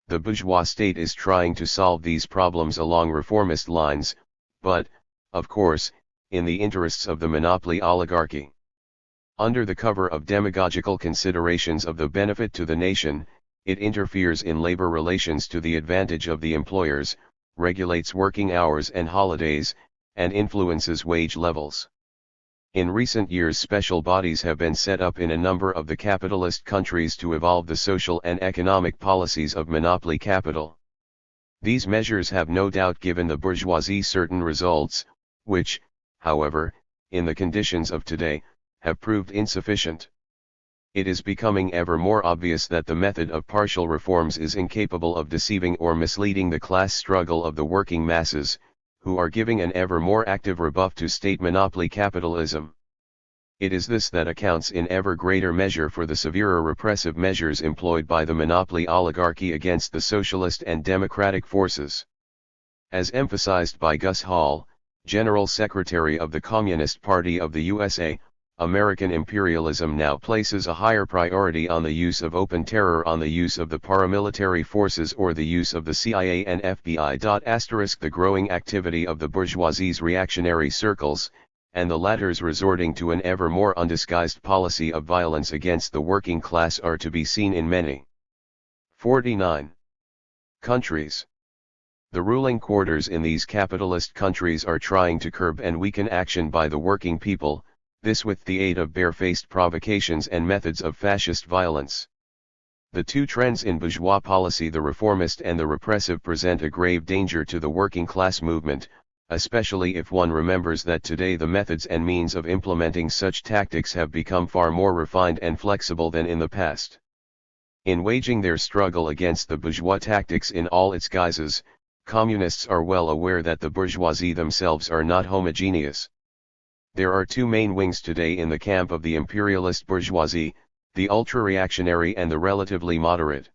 The bourgeois state is trying to solve these problems along reformist lines, but, of course, in the interests of the monopoly oligarchy. Under the cover of demagogical considerations of the benefit to the nation, it interferes in labor relations to the advantage of the employers, regulates working hours and holidays, and influences wage levels. In recent years special bodies have been set up in a number of the capitalist countries to evolve the social and economic policies of monopoly capital. These measures have no doubt given the bourgeoisie certain results, which, however, in the conditions of today, have proved insufficient. It is becoming ever more obvious that the method of partial reforms is incapable of deceiving or misleading the class struggle of the working masses, who are giving an ever more active rebuff to state monopoly capitalism. It is this that accounts in ever greater measure for the severer repressive measures employed by the monopoly oligarchy against the socialist and democratic forces. As emphasized by Gus Hall, General Secretary of the Communist Party of the USA, American imperialism now places a higher priority on the use of open terror, on the use of the paramilitary forces or the use of the CIA and FBI. The growing activity of the bourgeoisie's reactionary circles, and the latter's resorting to an ever more undisguised policy of violence against the working class are to be seen in many 49 countries. The ruling quarters in these capitalist countries are trying to curb and weaken action by the working people, this with the aid of barefaced provocations and methods of fascist violence. The two trends in bourgeois policy, the reformist and the repressive, present a grave danger to the working class movement, especially if one remembers that today the methods and means of implementing such tactics have become far more refined and flexible than in the past. In waging their struggle against the bourgeois tactics in all its guises, communists are well aware that the bourgeoisie themselves are not homogeneous. There are two main wings today in the camp of the imperialist bourgeoisie, the ultra-reactionary and the relatively moderate.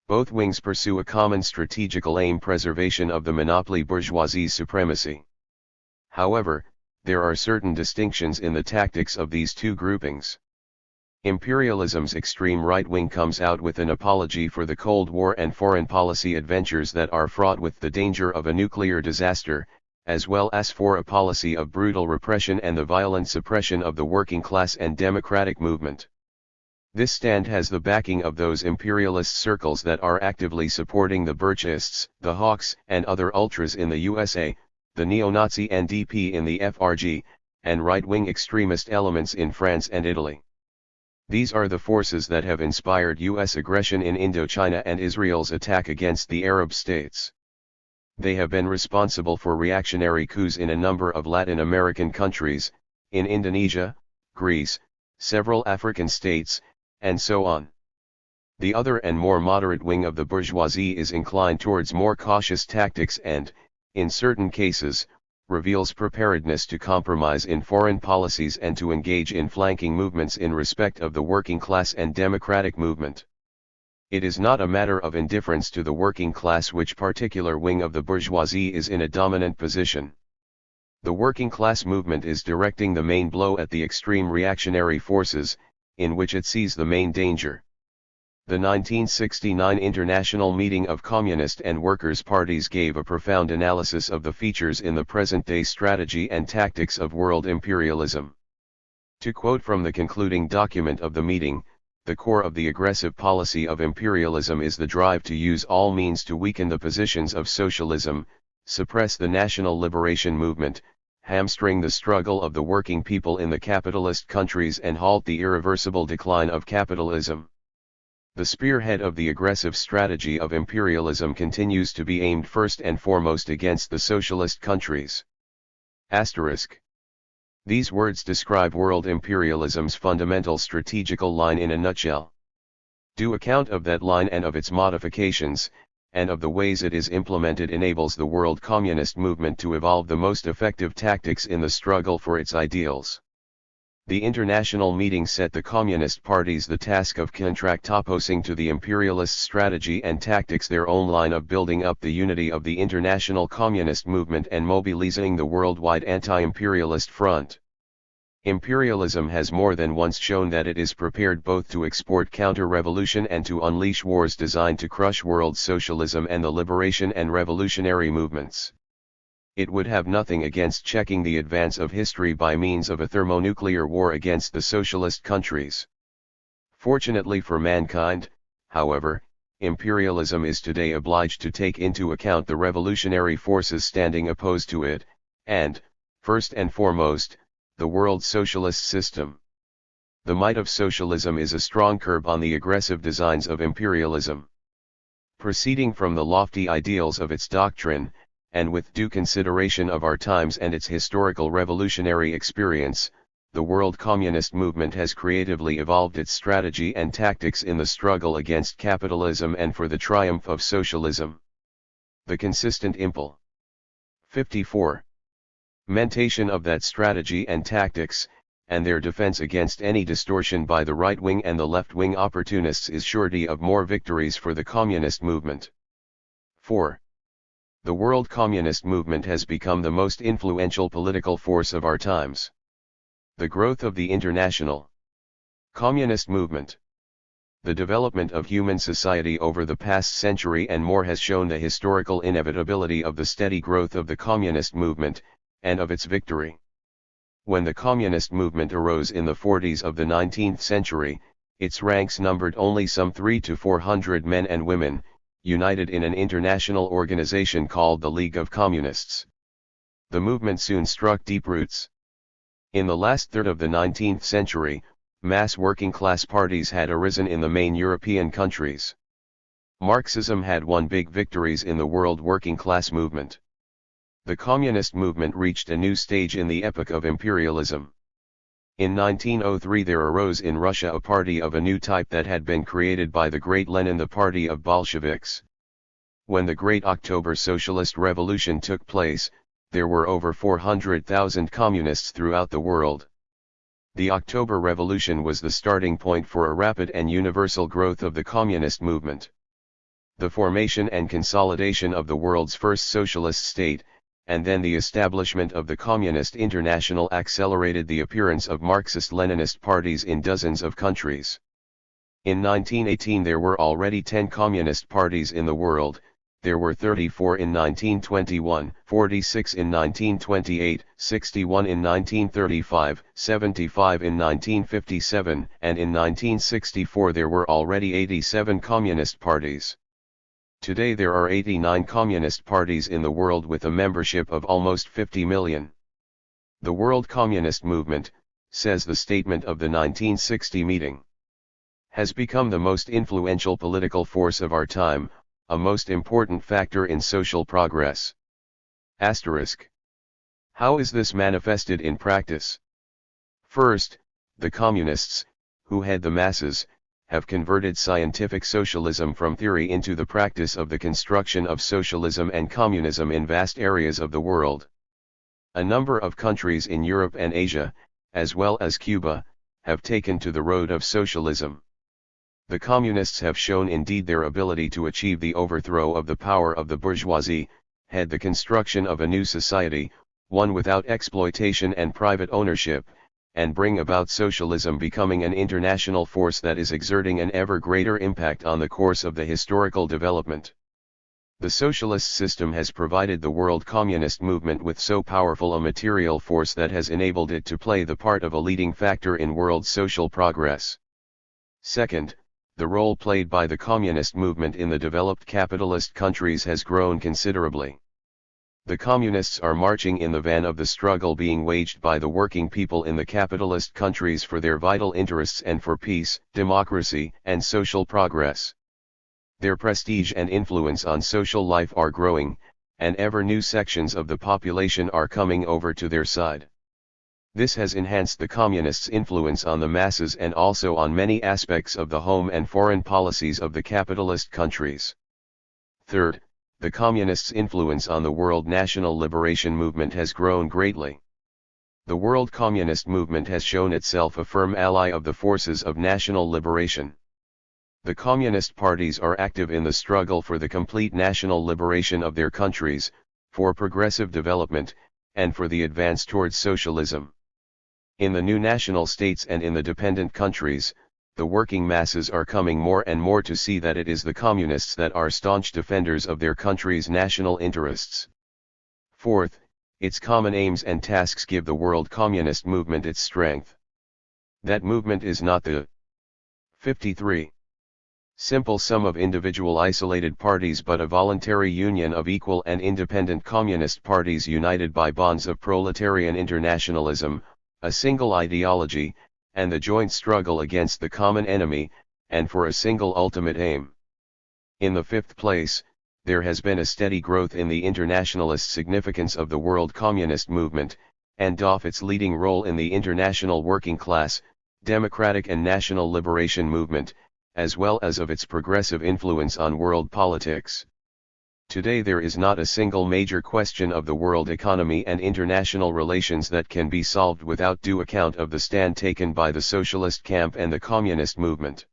Both wings pursue a common strategical aim: preservation of the monopoly bourgeoisie's supremacy. However, there are certain distinctions in the tactics of these two groupings. Imperialism's extreme right wing comes out with an apology for the Cold War and foreign policy adventures that are fraught with the danger of a nuclear disaster, as well as for a policy of brutal repression and the violent suppression of the working class and democratic movement. This stand has the backing of those imperialist circles that are actively supporting the Birchists, the Hawks and other ultras in the USA, the neo-Nazi NDP in the FRG, and right-wing extremist elements in France and Italy. These are the forces that have inspired US aggression in Indochina and Israel's attack against the Arab states. They have been responsible for reactionary coups in a number of Latin American countries, in Indonesia, Greece, several African states, and so on. The other and more moderate wing of the bourgeoisie is inclined towards more cautious tactics and, in certain cases, reveals preparedness to compromise in foreign policies and to engage in flanking movements in respect of the working class and democratic movement. It is not a matter of indifference to the working class which particular wing of the bourgeoisie is in a dominant position. The working class movement is directing the main blow at the extreme reactionary forces, in which it sees the main danger. The 1969 International Meeting of Communist and Workers' Parties gave a profound analysis of the features in the present-day strategy and tactics of world imperialism. To quote from the concluding document of the meeting, the core of the aggressive policy of imperialism is the drive to use all means to weaken the positions of socialism, suppress the national liberation movement, hamstring the struggle of the working people in the capitalist countries and halt the irreversible decline of capitalism. The spearhead of the aggressive strategy of imperialism continues to be aimed first and foremost against the socialist countries. Asterisk. These words describe world imperialism's fundamental strategical line in a nutshell. Due account of that line and of its modifications, and of the ways it is implemented enables the world communist movement to evolve the most effective tactics in the struggle for its ideals. The international meeting set the communist parties the task of contractopposing to the imperialist strategy and tactics their own line of building up the unity of the international communist movement and mobilizing the worldwide anti-imperialist front. Imperialism has more than once shown that it is prepared both to export counter-revolution and to unleash wars designed to crush world socialism and the liberation and revolutionary movements. It would have nothing against checking the advance of history by means of a thermonuclear war against the socialist countries. Fortunately for mankind, however, imperialism is today obliged to take into account the revolutionary forces standing opposed to it, and, first and foremost, the world socialist system. The might of socialism is a strong curb on the aggressive designs of imperialism. Proceeding from the lofty ideals of its doctrine, and with due consideration of our times and its historical revolutionary experience, the world communist movement has creatively evolved its strategy and tactics in the struggle against capitalism and for the triumph of socialism. The consistent impulse. 54. Mentation of that strategy and tactics, and their defense against any distortion by the right wing and the left wing opportunists is surety of more victories for the communist movement. 4. The world communist movement has become the most influential political force of our times. The growth of the international communist movement. The development of human society over the past century and more has shown the historical inevitability of the steady growth of the communist movement, and of its victory. When the communist movement arose in the 40s of the 19th century, its ranks numbered only some 300 to 400 men and women, united in an international organization called the League of Communists. The movement soon struck deep roots. In the last third of the 19th century, mass working-class parties had arisen in the main European countries. Marxism had won big victories in the world working-class movement. The communist movement reached a new stage in the epoch of imperialism. In 1903 there arose in Russia a party of a new type that had been created by the great Lenin, the party of Bolsheviks. When the Great October Socialist Revolution took place, there were over 400,000 communists throughout the world. The October Revolution was the starting point for a rapid and universal growth of the communist movement. The formation and consolidation of the world's first socialist state, and then the establishment of the Communist International accelerated the appearance of Marxist-Leninist parties in dozens of countries. In 1918 there were already 10 communist parties in the world, there were 34 in 1921, 46 in 1928, 61 in 1935, 75 in 1957, and in 1964 there were already 87 communist parties. Today there are 89 communist parties in the world with a membership of almost 50 million. The world communist movement, says the statement of the 1960 meeting, has become the most influential political force of our time, a most important factor in social progress. Asterisk. How is this manifested in practice? First, the communists, who head the masses, have converted scientific socialism from theory into the practice of the construction of socialism and communism in vast areas of the world. A number of countries in Europe and Asia, as well as Cuba, have taken to the road of socialism. The communists have shown indeed their ability to achieve the overthrow of the power of the bourgeoisie, head the construction of a new society, one without exploitation and private ownership, and bring about socialism becoming an international force that is exerting an ever greater impact on the course of the historical development. The socialist system has provided the world communist movement with so powerful a material force that has enabled it to play the part of a leading factor in world social progress. Second, the role played by the communist movement in the developed capitalist countries has grown considerably. The communists are marching in the van of the struggle being waged by the working people in the capitalist countries for their vital interests and for peace, democracy, and social progress. Their prestige and influence on social life are growing, and ever new sections of the population are coming over to their side. This has enhanced the communists' influence on the masses and also on many aspects of the home and foreign policies of the capitalist countries. Third, the communists' influence on the world national liberation movement has grown greatly. The world communist movement has shown itself a firm ally of the forces of national liberation. The communist parties are active in the struggle for the complete national liberation of their countries, for progressive development, and for the advance towards socialism. In the new national states and in the dependent countries, the working masses are coming more and more to see that it is the communists that are staunch defenders of their country's national interests. Fourth, its common aims and tasks give the world communist movement its strength. That movement is not the 53. Simple sum of individual isolated parties but a voluntary union of equal and independent communist parties united by bonds of proletarian internationalism, a single ideology, and the joint struggle against the common enemy, and for a single ultimate aim. In the fifth place, there has been a steady growth in the internationalist significance of the world communist movement, and of its leading role in the international working class, democratic and national liberation movement, as well as of its progressive influence on world politics. Today there is not a single major question of the world economy and international relations that can be solved without due account of the stand taken by the socialist camp and the communist movement.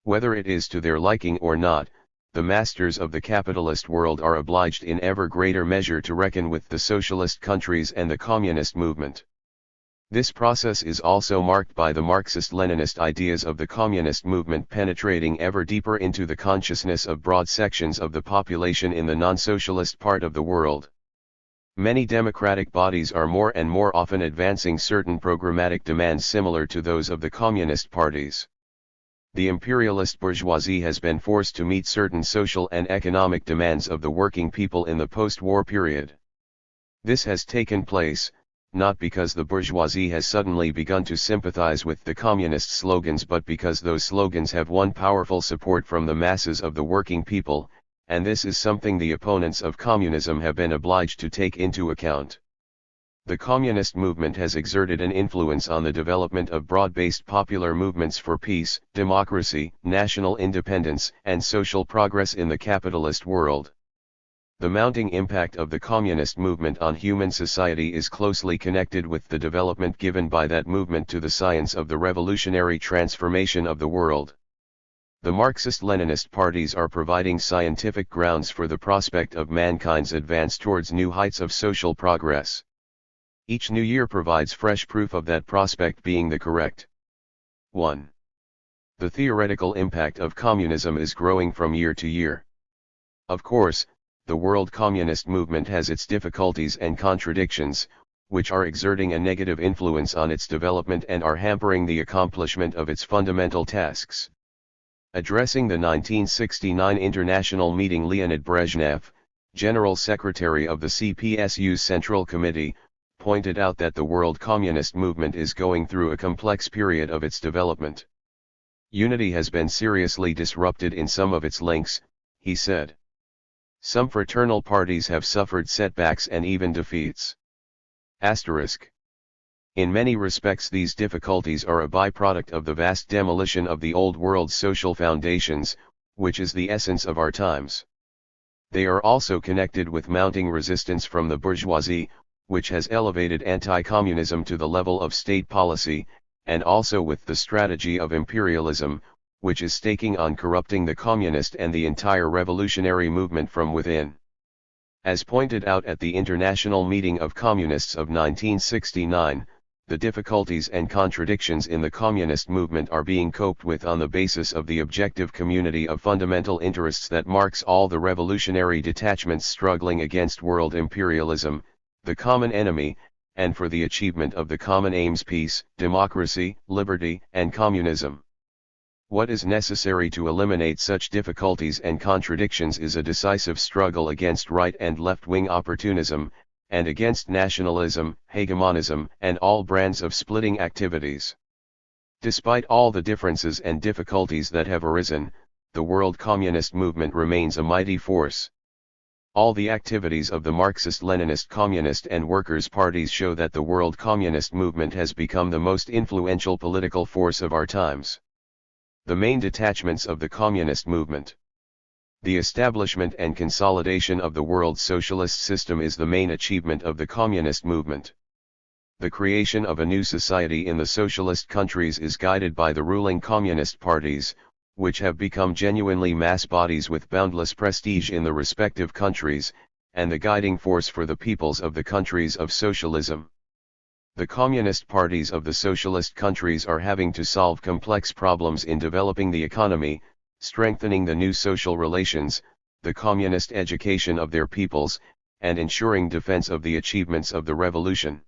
Whether it is to their liking or not, the masters of the capitalist world are obliged in ever greater measure to reckon with the socialist countries and the communist movement. This process is also marked by the Marxist-Leninist ideas of the communist movement penetrating ever deeper into the consciousness of broad sections of the population in the non-socialist part of the world. Many democratic bodies are more and more often advancing certain programmatic demands similar to those of the communist parties. The imperialist bourgeoisie has been forced to meet certain social and economic demands of the working people in the post-war period. This has taken place, not because the bourgeoisie has suddenly begun to sympathize with the communist slogans but because those slogans have won powerful support from the masses of the working people, and this is something the opponents of communism have been obliged to take into account. The communist movement has exerted an influence on the development of broad-based popular movements for peace, democracy, national independence, and social progress in the capitalist world. The mounting impact of the communist movement on human society is closely connected with the development given by that movement to the science of the revolutionary transformation of the world. The Marxist-Leninist parties are providing scientific grounds for the prospect of mankind's advance towards new heights of social progress. Each new year provides fresh proof of that prospect being the correct 1. The theoretical impact of communism is growing from year to year. Of course, the world communist movement has its difficulties and contradictions, which are exerting a negative influence on its development and are hampering the accomplishment of its fundamental tasks. Addressing the 1969 international meeting, Leonid Brezhnev, General Secretary of the CPSU's Central Committee, pointed out that the world communist movement is going through a complex period of its development. Unity has been seriously disrupted in some of its links, he said. Some fraternal parties have suffered setbacks and even defeats. In many respects these difficulties are a byproduct of the vast demolition of the old world's social foundations, which is the essence of our times. They are also connected with mounting resistance from the bourgeoisie, which has elevated anti-communism to the level of state policy, and also with the strategy of imperialism, which is staking on corrupting the communist and the entire revolutionary movement from within. As pointed out at the International Meeting of Communists of 1969, the difficulties and contradictions in the communist movement are being coped with on the basis of the objective community of fundamental interests that marks all the revolutionary detachments struggling against world imperialism, the common enemy, and for the achievement of the common aims: peace, democracy, liberty, and communism. What is necessary to eliminate such difficulties and contradictions is a decisive struggle against right and left-wing opportunism, and against nationalism, hegemonism, and all brands of splitting activities. Despite all the differences and difficulties that have arisen, the world communist movement remains a mighty force. All the activities of the Marxist, Leninist, Communist and Workers' parties show that the world communist movement has become the most influential political force of our times. The main detachments of the communist movement. The establishment and consolidation of the world socialist system is the main achievement of the communist movement. The creation of a new society in the socialist countries is guided by the ruling communist parties, which have become genuinely mass bodies with boundless prestige in the respective countries, and the guiding force for the peoples of the countries of socialism. The communist parties of the socialist countries are having to solve complex problems in developing the economy, strengthening the new social relations, the communist education of their peoples, and ensuring defense of the achievements of the revolution.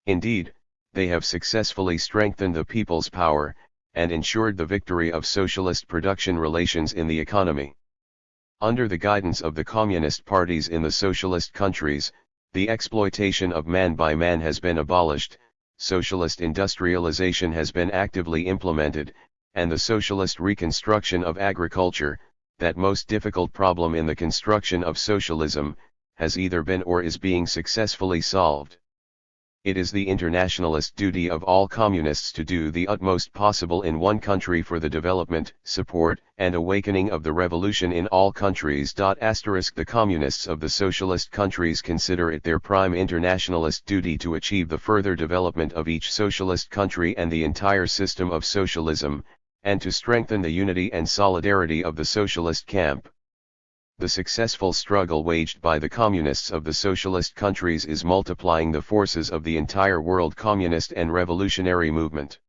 Indeed, they have successfully strengthened the people's power, and ensured the victory of socialist production relations in the economy. Under the guidance of the communist parties in the socialist countries, the exploitation of man by man has been abolished, socialist industrialization has been actively implemented, and the socialist reconstruction of agriculture, that most difficult problem in the construction of socialism, has either been or is being successfully solved. It is the internationalist duty of all communists to do the utmost possible in one country for the development, support, and awakening of the revolution in all countries. The communists of the socialist countries consider it their prime internationalist duty to achieve the further development of each socialist country and the entire system of socialism, and to strengthen the unity and solidarity of the socialist camp. The successful struggle waged by the communists of the socialist countries is multiplying the forces of the entire world communist and revolutionary movement.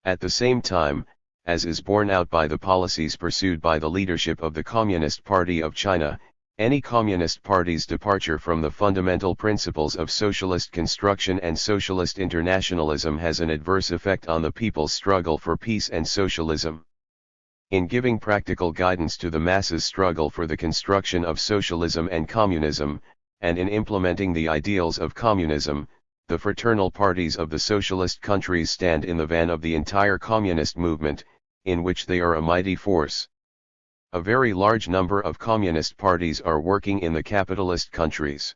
At the same time, as is borne out by the policies pursued by the leadership of the Communist Party of China, any communist party's departure from the fundamental principles of socialist construction and socialist internationalism has an adverse effect on the people's struggle for peace and socialism. In giving practical guidance to the masses' struggle for the construction of socialism and communism, and in implementing the ideals of communism, the fraternal parties of the socialist countries stand in the van of the entire communist movement, in which they are a mighty force. A very large number of communist parties are working in the capitalist countries.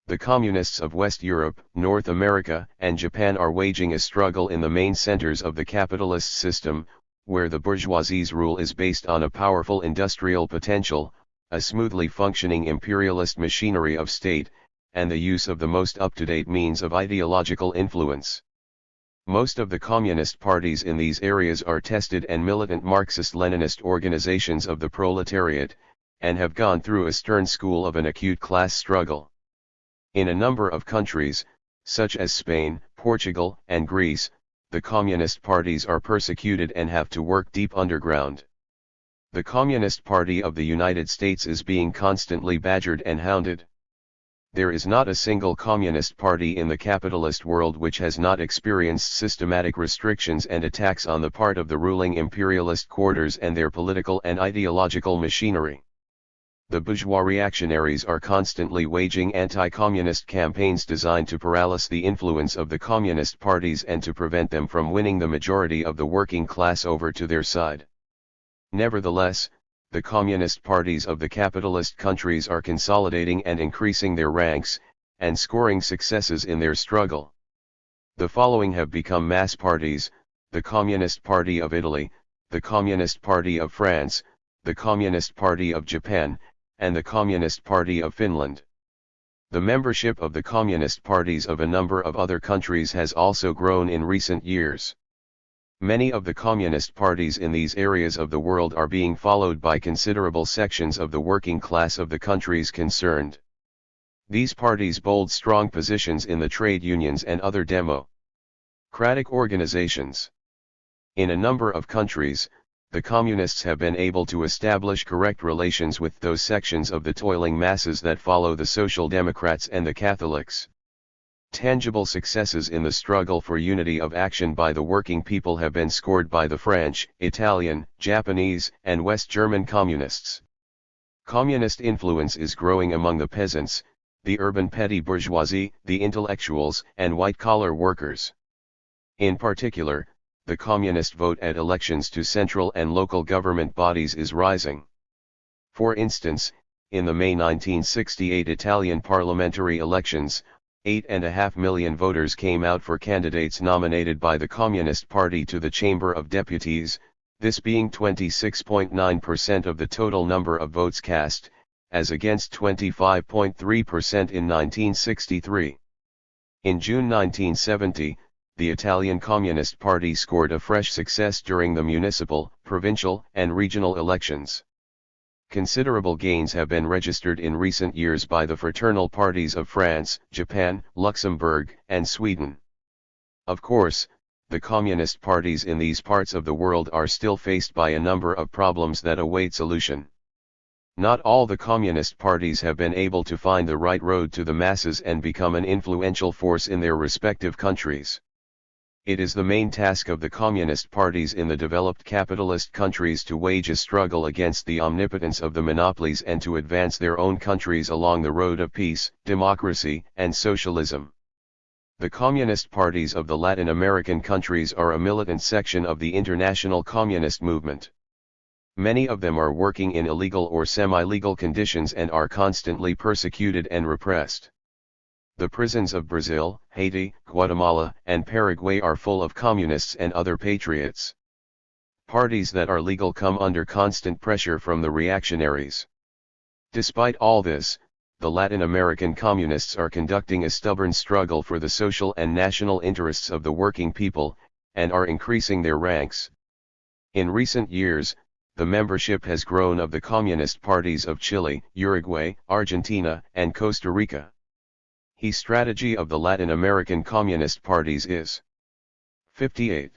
The communists of West Europe, North America, and Japan are waging a struggle in the main centers of the capitalist system, where the bourgeoisie's rule is based on a powerful industrial potential, a smoothly functioning imperialist machinery of state, and the use of the most up-to-date means of ideological influence. Most of the communist parties in these areas are tested and militant Marxist-Leninist organizations of the proletariat, and have gone through a stern school of an acute class struggle. In a number of countries, such as Spain, Portugal, and Greece, the communist parties are persecuted and have to work deep underground. The Communist Party of the United States is being constantly badgered and hounded. There is not a single communist party in the capitalist world which has not experienced systematic restrictions and attacks on the part of the ruling imperialist quarters and their political and ideological machinery. The bourgeois reactionaries are constantly waging anti-communist campaigns designed to paralyze the influence of the communist parties and to prevent them from winning the majority of the working class over to their side. Nevertheless, the communist parties of the capitalist countries are consolidating and increasing their ranks, and scoring successes in their struggle. The following have become mass parties: the Communist Party of Italy, the Communist Party of France, the Communist Party of Japan, and the Communist Party of Finland. The membership of the communist parties of a number of other countries has also grown in recent years. Many of the communist parties in these areas of the world are being followed by considerable sections of the working class of the countries concerned. These parties hold strong positions in the trade unions and other democratic organizations. In a number of countries, the communists have been able to establish correct relations with those sections of the toiling masses that follow the Social Democrats and the Catholics. Tangible successes in the struggle for unity of action by the working people have been scored by the French, Italian, Japanese, and West German communists. Communist influence is growing among the peasants, the urban petty bourgeoisie, the intellectuals, and white-collar workers. In particular, the communist vote at elections to central and local government bodies is rising. For instance, in the May 1968 Italian parliamentary elections, 8.5 million voters came out for candidates nominated by the Communist Party to the Chamber of Deputies, this being 26.9% of the total number of votes cast, as against 25.3% in 1963. In June 1970, the Italian Communist Party scored a fresh success during the municipal, provincial, and regional elections. Considerable gains have been registered in recent years by the fraternal parties of France, Japan, Luxembourg, and Sweden. Of course, the communist parties in these parts of the world are still faced by a number of problems that await solution. Not all the communist parties have been able to find the right road to the masses and become an influential force in their respective countries. It is the main task of the communist parties in the developed capitalist countries to wage a struggle against the omnipotence of the monopolies and to advance their own countries along the road of peace, democracy, and socialism. The communist parties of the Latin American countries are a militant section of the international communist movement. Many of them are working in illegal or semi-legal conditions and are constantly persecuted and repressed. The prisons of Brazil, Haiti, Guatemala, and Paraguay are full of communists and other patriots. Parties that are legal come under constant pressure from the reactionaries. Despite all this, the Latin American communists are conducting a stubborn struggle for the social and national interests of the working people, and are increasing their ranks. In recent years, the membership has grown of the communist parties of Chile, Uruguay, Argentina, and Costa Rica. The strategy of the Latin American communist parties is 58.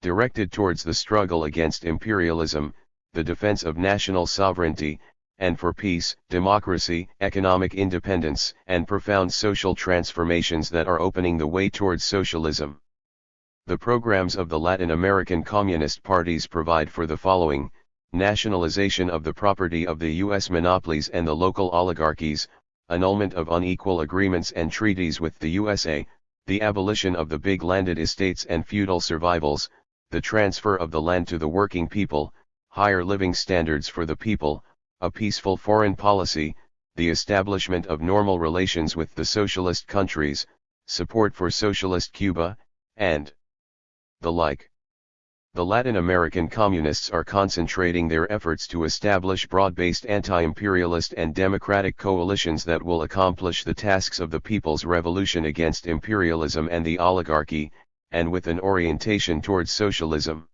Directed towards the struggle against imperialism, the defense of national sovereignty, and for peace, democracy, economic independence, and profound social transformations that are opening the way towards socialism. The programs of the Latin American communist parties provide for the following: nationalization of the property of the U.S. monopolies and the local oligarchies, annulment of unequal agreements and treaties with the USA, the abolition of the big landed estates and feudal survivals, the transfer of the land to the working people, higher living standards for the people, a peaceful foreign policy, the establishment of normal relations with the socialist countries, support for socialist Cuba, and the like. The Latin American communists are concentrating their efforts to establish broad-based anti-imperialist and democratic coalitions that will accomplish the tasks of the people's revolution against imperialism and the oligarchy, and with an orientation towards socialism.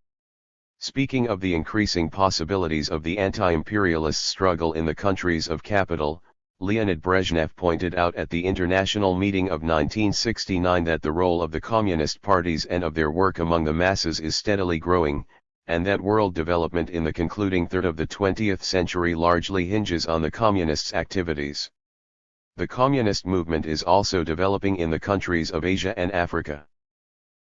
Speaking of the increasing possibilities of the anti-imperialist struggle in the countries of capital, Leonid Brezhnev pointed out at the international meeting of 1969 that the role of the communist parties and of their work among the masses is steadily growing, and that world development in the concluding third of the 20th century largely hinges on the communists' activities. The communist movement is also developing in the countries of Asia and Africa.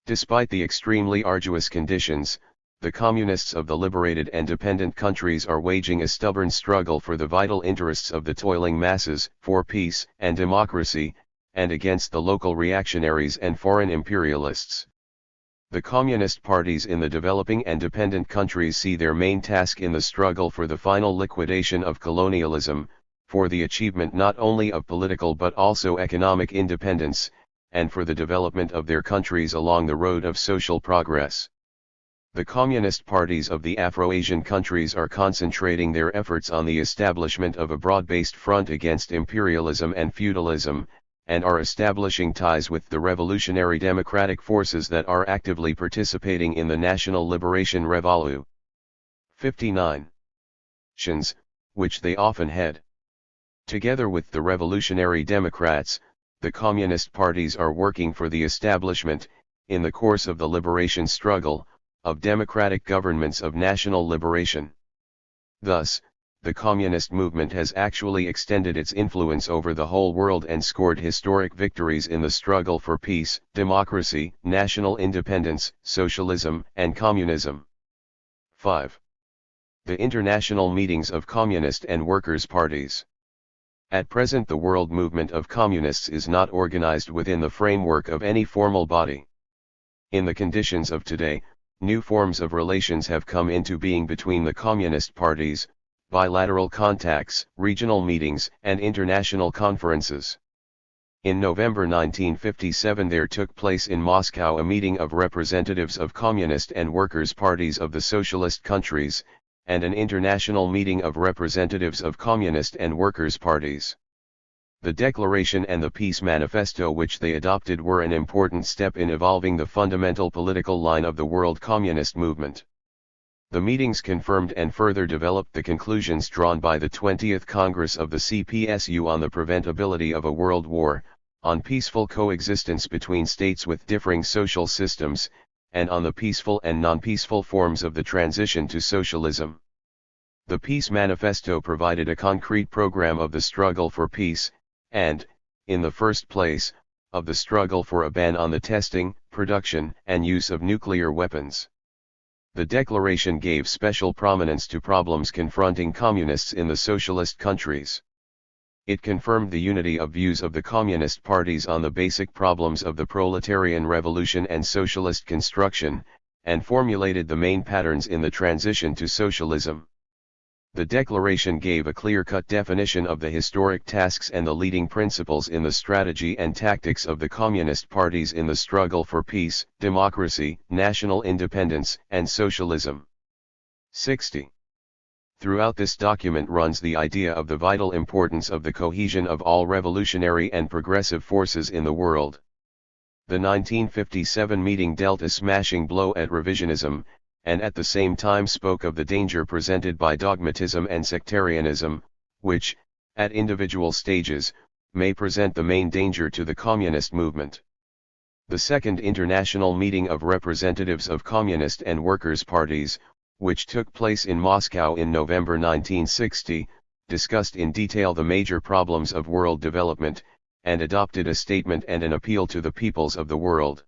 Despite the extremely arduous conditions, the communists of the liberated and dependent countries are waging a stubborn struggle for the vital interests of the toiling masses, for peace and democracy, and against the local reactionaries and foreign imperialists. The communist parties in the developing and dependent countries see their main task in the struggle for the final liquidation of colonialism, for the achievement not only of political but also economic independence, and for the development of their countries along the road of social progress. The communist parties of the Afro-Asian countries are concentrating their efforts on the establishment of a broad-based front against imperialism and feudalism, and are establishing ties with the revolutionary democratic forces that are actively participating in the National Liberation Revolu. 59. Which they often head. Together with the revolutionary Democrats, the communist parties are working for the establishment, in the course of the liberation struggle, of democratic governments of national liberation. Thus, the communist movement has actually extended its influence over the whole world and scored historic victories in the struggle for peace, democracy, national independence, socialism, and communism. 5. The international meetings of communist and workers' parties. At present, the world movement of communists is not organized within the framework of any formal body. In the conditions of today, new forms of relations have come into being between the communist parties, bilateral contacts, regional meetings, and international conferences. In November 1957 there took place in Moscow a meeting of representatives of communist and workers' parties of the socialist countries, and an international meeting of representatives of communist and workers' parties. The Declaration and the Peace Manifesto which they adopted were an important step in evolving the fundamental political line of the world communist movement. The meetings confirmed and further developed the conclusions drawn by the 20th Congress of the CPSU on the preventability of a world war, on peaceful coexistence between states with differing social systems, and on the peaceful and non-peaceful forms of the transition to socialism. The Peace Manifesto provided a concrete program of the struggle for peace, and, in the first place, of the struggle for a ban on the testing, production, and use of nuclear weapons. The declaration gave special prominence to problems confronting communists in the socialist countries. It confirmed the unity of views of the communist parties on the basic problems of the proletarian revolution and socialist construction, and formulated the main patterns in the transition to socialism. The declaration gave a clear-cut definition of the historic tasks and the leading principles in the strategy and tactics of the communist parties in the struggle for peace, democracy, national independence, and socialism. 60. Throughout this document runs the idea of the vital importance of the cohesion of all revolutionary and progressive forces in the world. The 1957 meeting dealt a smashing blow at revisionism, and at the same time spoke of the danger presented by dogmatism and sectarianism, which, at individual stages, may present the main danger to the communist movement. The Second International Meeting of Representatives of Communist and Workers' Parties, which took place in Moscow in November 1960, discussed in detail the major problems of world development, and adopted a statement and an appeal to the peoples of the world.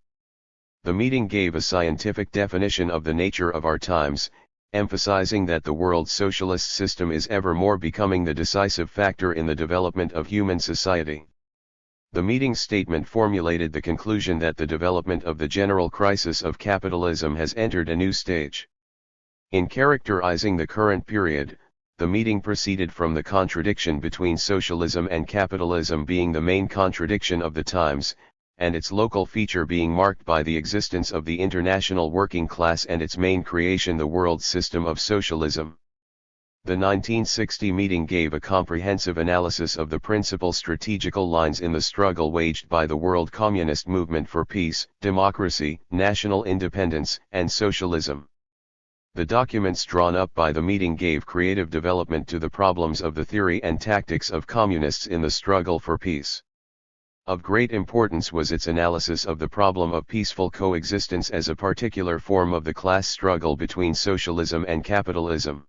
The meeting gave a scientific definition of the nature of our times, emphasizing that the world socialist system is ever more becoming the decisive factor in the development of human society. The meeting's statement formulated the conclusion that the development of the general crisis of capitalism has entered a new stage. In characterizing the current period, the meeting proceeded from the contradiction between socialism and capitalism being the main contradiction of the times, and its local feature being marked by the existence of the international working class and its main creation the world system of socialism. The 1960 meeting gave a comprehensive analysis of the principal strategical lines in the struggle waged by the world communist movement for peace, democracy, national independence, and socialism. The documents drawn up by the meeting gave creative development to the problems of the theory and tactics of communists in the struggle for peace. Of great importance was its analysis of the problem of peaceful coexistence as a particular form of the class struggle between socialism and capitalism.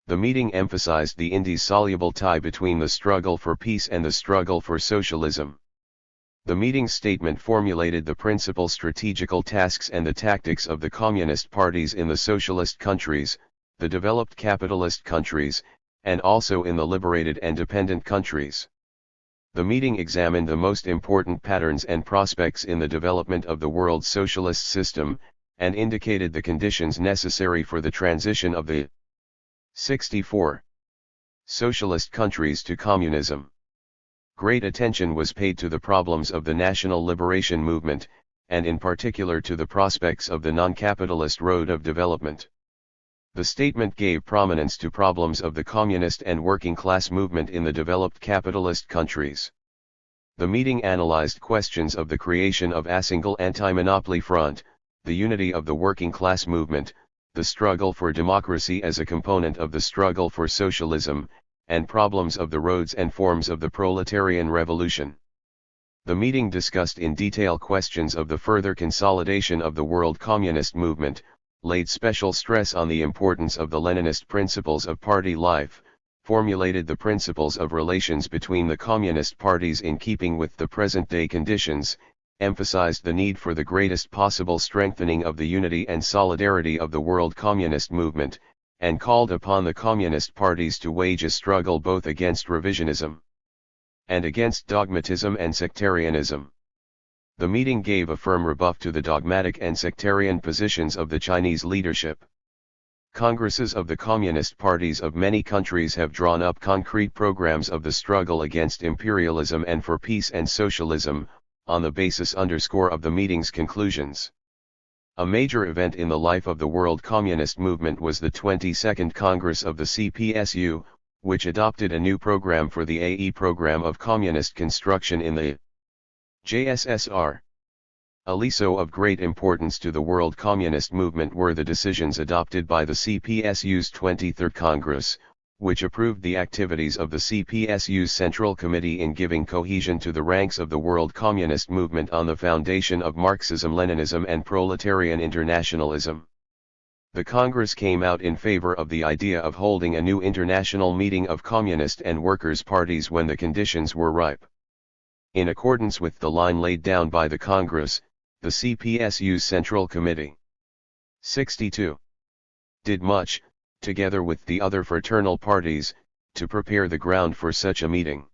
The meeting emphasized the indissoluble tie between the struggle for peace and the struggle for socialism. The meeting's statement formulated the principal strategical tasks and the tactics of the communist parties in the socialist countries, the developed capitalist countries, and also in the liberated and dependent countries. The meeting examined the most important patterns and prospects in the development of the world socialist system, and indicated the conditions necessary for the transition of the 64 socialist countries to communism. Great attention was paid to the problems of the national liberation movement, and in particular to the prospects of the non-capitalist road of development. The statement gave prominence to problems of the communist and working class movement in the developed capitalist countries. The meeting analyzed questions of the creation of a single anti-monopoly front, the unity of the working class movement, the struggle for democracy as a component of the struggle for socialism, and problems of the roads and forms of the proletarian revolution. The meeting discussed in detail questions of the further consolidation of the world communist movement, laid special stress on the importance of the Leninist principles of party life, formulated the principles of relations between the communist parties in keeping with the present-day conditions, emphasized the need for the greatest possible strengthening of the unity and solidarity of the world communist movement, and called upon the communist parties to wage a struggle both against revisionism and against dogmatism and sectarianism. The meeting gave a firm rebuff to the dogmatic and sectarian positions of the Chinese leadership. Congresses of the communist parties of many countries have drawn up concrete programs of the struggle against imperialism and for peace and socialism, on the basis of the meeting's conclusions. A major event in the life of the world communist movement was the 22nd Congress of the CPSU, which adopted a new program for the AE program of communist construction in the JSSR. Also of great importance to the world communist movement were the decisions adopted by the CPSU's 23rd Congress, which approved the activities of the CPSU's Central Committee in giving cohesion to the ranks of the world communist movement on the foundation of Marxism-Leninism and proletarian internationalism. The Congress came out in favor of the idea of holding a new international meeting of communist and workers' parties when the conditions were ripe. In accordance with the line laid down by the Congress, the CPSU's Central Committee 62 did much, together with the other fraternal parties, to prepare the ground for such a meeting.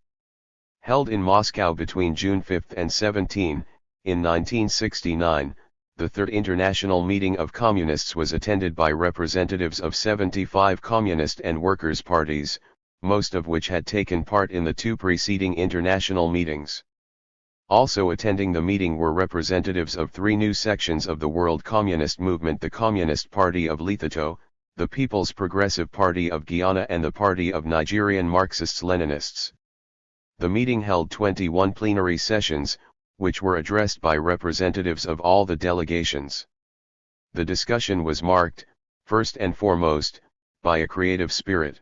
Held in Moscow between June 5 and 17, in 1969, the Third International Meeting of Communists was attended by representatives of 75 communist and workers' parties, most of which had taken part in the two preceding international meetings. Also attending the meeting were representatives of three new sections of the world communist movement: the Communist Party of Lesotho, the People's Progressive Party of Guyana, and the Party of Nigerian Marxists-Leninists. The meeting held 21 plenary sessions, which were addressed by representatives of all the delegations. The discussion was marked, first and foremost, by a creative spirit.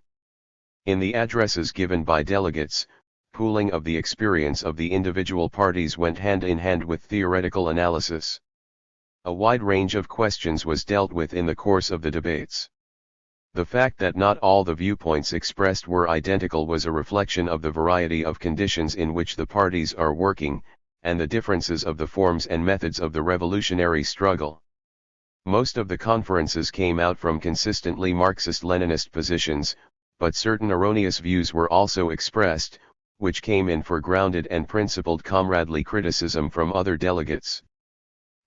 In the addresses given by delegates, pooling of the experience of the individual parties went hand in hand with theoretical analysis. A wide range of questions was dealt with in the course of the debates. The fact that not all the viewpoints expressed were identical was a reflection of the variety of conditions in which the parties are working, and the differences of the forms and methods of the revolutionary struggle. Most of the conferences came out from consistently Marxist-Leninist positions, but certain erroneous views were also expressed, which came in for grounded and principled comradely criticism from other delegates.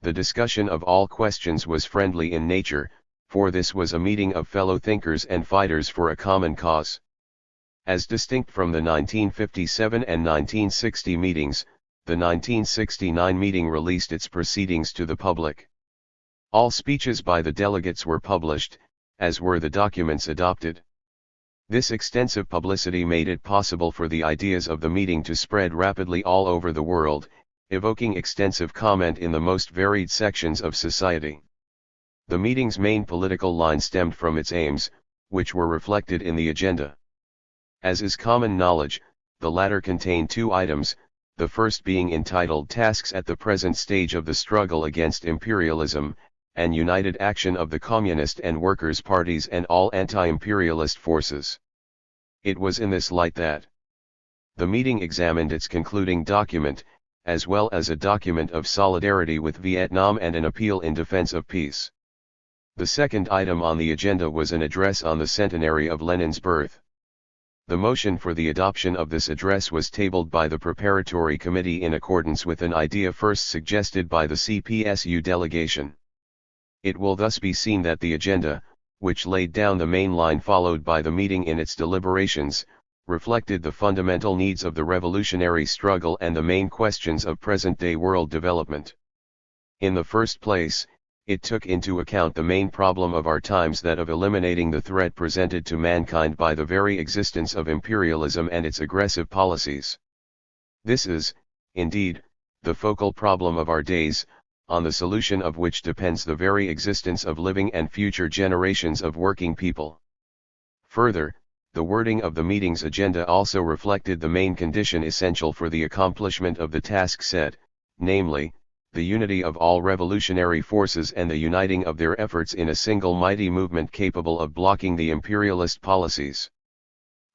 The discussion of all questions was friendly in nature, for this was a meeting of fellow thinkers and fighters for a common cause. As distinct from the 1957 and 1960 meetings, the 1969 meeting released its proceedings to the public. All speeches by the delegates were published, as were the documents adopted. This extensive publicity made it possible for the ideas of the meeting to spread rapidly all over the world, evoking extensive comment in the most varied sections of society. The meeting's main political line stemmed from its aims, which were reflected in the agenda. As is common knowledge, the latter contained two items, the first being entitled Tasks at the Present Stage of the Struggle Against Imperialism, and United Action of the Communist and Workers' Parties and all anti-imperialist forces. It was in this light that the meeting examined its concluding document, as well as a document of solidarity with Vietnam and an appeal in defense of peace. The second item on the agenda was an address on the centenary of Lenin's birth. The motion for the adoption of this address was tabled by the preparatory committee in accordance with an idea first suggested by the CPSU delegation. It will thus be seen that the agenda, which laid down the main line followed by the meeting in its deliberations, reflected the fundamental needs of the revolutionary struggle and the main questions of present-day world development. In the first place, it took into account the main problem of our times, that of eliminating the threat presented to mankind by the very existence of imperialism and its aggressive policies. This is, indeed, the focal problem of our days, on the solution of which depends the very existence of living and future generations of working people. Further, the wording of the meeting's agenda also reflected the main condition essential for the accomplishment of the task set, namely, the unity of all revolutionary forces and the uniting of their efforts in a single mighty movement capable of blocking the imperialist policies.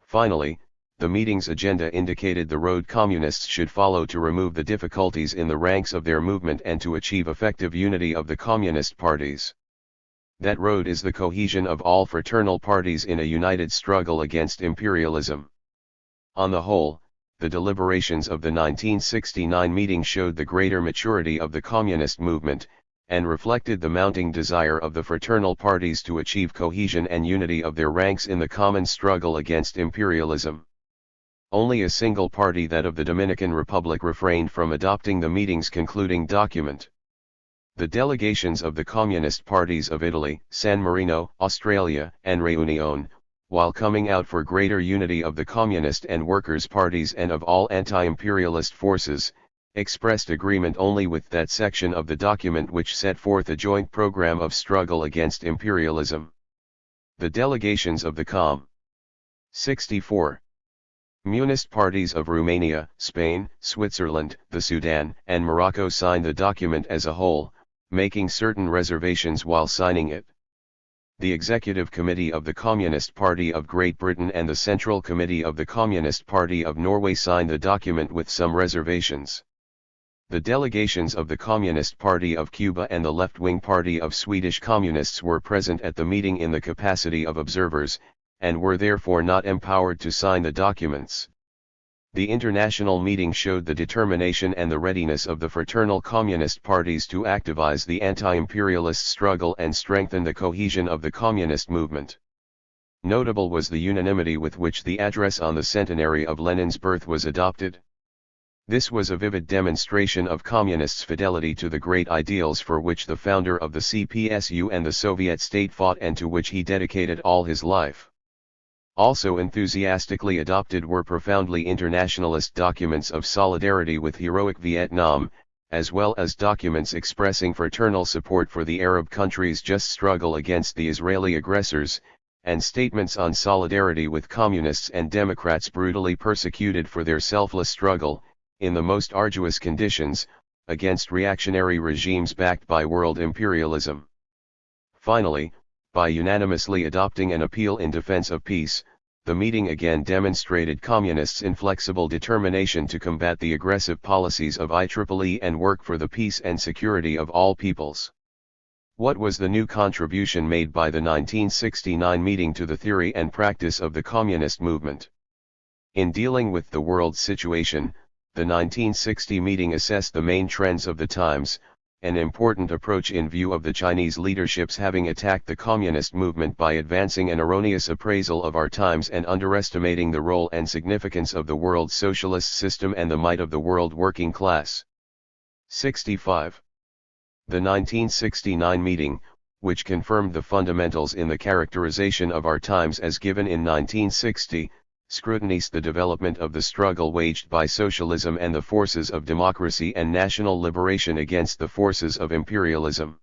Finally, the meeting's agenda indicated the road communists should follow to remove the difficulties in the ranks of their movement and to achieve effective unity of the communist parties. That road is the cohesion of all fraternal parties in a united struggle against imperialism. On the whole, the deliberations of the 1969 meeting showed the greater maturity of the communist movement, and reflected the mounting desire of the fraternal parties to achieve cohesion and unity of their ranks in the common struggle against imperialism. Only a single party, that of the Dominican Republic, refrained from adopting the meeting's concluding document. The delegations of the communist parties of Italy, San Marino, Australia, and Réunion, while coming out for greater unity of the communist and workers' parties and of all anti-imperialist forces, expressed agreement only with that section of the document which set forth a joint program of struggle against imperialism. The delegations of the COM. 64. Communist parties of Romania, Spain, Switzerland, the Sudan, and Morocco signed the document as a whole, making certain reservations while signing it. The Executive Committee of the Communist Party of Great Britain and the Central Committee of the Communist Party of Norway signed the document with some reservations. The delegations of the Communist Party of Cuba and the left-wing Party of Swedish Communists were present at the meeting in the capacity of observers, and were therefore not empowered to sign the documents. The international meeting showed the determination and the readiness of the fraternal communist parties to activize the anti-imperialist struggle and strengthen the cohesion of the communist movement. Notable was the unanimity with which the address on the centenary of Lenin's birth was adopted. This was a vivid demonstration of communists' fidelity to the great ideals for which the founder of the CPSU and the Soviet state fought and to which he dedicated all his life. Also enthusiastically adopted were profoundly internationalist documents of solidarity with heroic Vietnam, as well as documents expressing fraternal support for the Arab countries' just struggle against the Israeli aggressors, and statements on solidarity with communists and Democrats brutally persecuted for their selfless struggle, in the most arduous conditions, against reactionary regimes backed by world imperialism. Finally, by unanimously adopting an appeal in defense of peace, the meeting again demonstrated communists' inflexible determination to combat the aggressive policies of IEEE and work for the peace and security of all peoples. What was the new contribution made by the 1969 meeting to the theory and practice of the communist movement? In dealing with the world's situation, the 1960 meeting assessed the main trends of the times, an important approach in view of the Chinese leadership's having attacked the communist movement by advancing an erroneous appraisal of our times and underestimating the role and significance of the world socialist system and the might of the world working class. 65. The 1969 meeting, which confirmed the fundamentals in the characterization of our times as given in 1960, scrutinized the development of the struggle waged by socialism and the forces of democracy and national liberation against the forces of imperialism.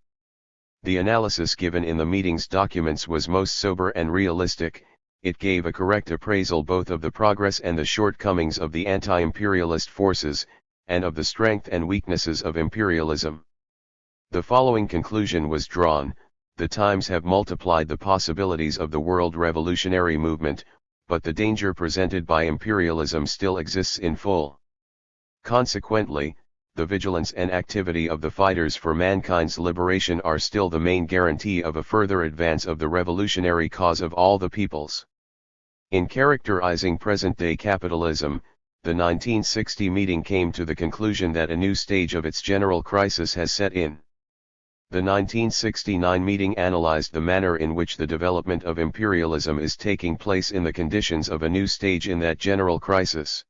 The analysis given in the meeting's documents was most sober and realistic. It gave a correct appraisal both of the progress and the shortcomings of the anti-imperialist forces, and of the strength and weaknesses of imperialism. The following conclusion was drawn: the times have multiplied the possibilities of the world revolutionary movement, but the danger presented by imperialism still exists in full. Consequently, the vigilance and activity of the fighters for mankind's liberation are still the main guarantee of a further advance of the revolutionary cause of all the peoples. In characterizing present-day capitalism, the 1960 meeting came to the conclusion that a new stage of its general crisis has set in. The 1969 meeting analyzed the manner in which the development of imperialism is taking place in the conditions of a new stage in that general crisis.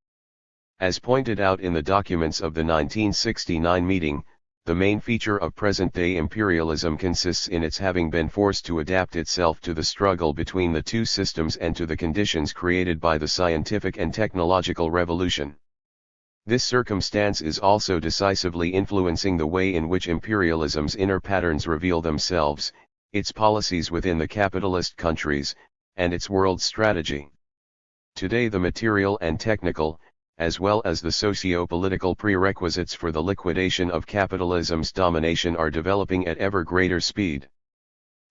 As pointed out in the documents of the 1969 meeting, The main feature of present-day imperialism consists in its having been forced to adapt itself to the struggle between the two systems and to the conditions created by the scientific and technological revolution. This circumstance is also decisively influencing the way in which imperialism's inner patterns reveal themselves, its policies within the capitalist countries, and its world strategy. Today the material and technical, as well as the socio-political prerequisites for the liquidation of capitalism's domination are developing at ever greater speed.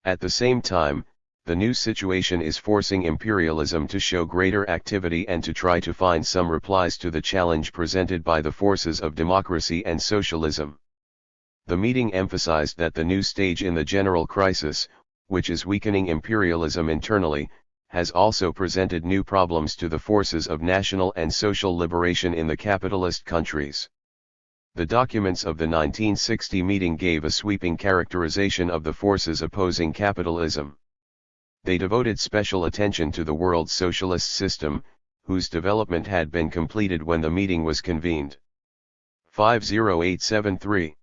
At the same time, the new situation is forcing imperialism to show greater activity and to try to find some replies to the challenge presented by the forces of democracy and socialism. The meeting emphasized that the new stage in the general crisis, which is weakening imperialism internally, has also presented new problems to the forces of national and social liberation in the capitalist countries. The documents of the 1960 meeting gave a sweeping characterization of the forces opposing capitalism. They devoted special attention to the world socialist system, whose development had been completed when the meeting was convened. 50873.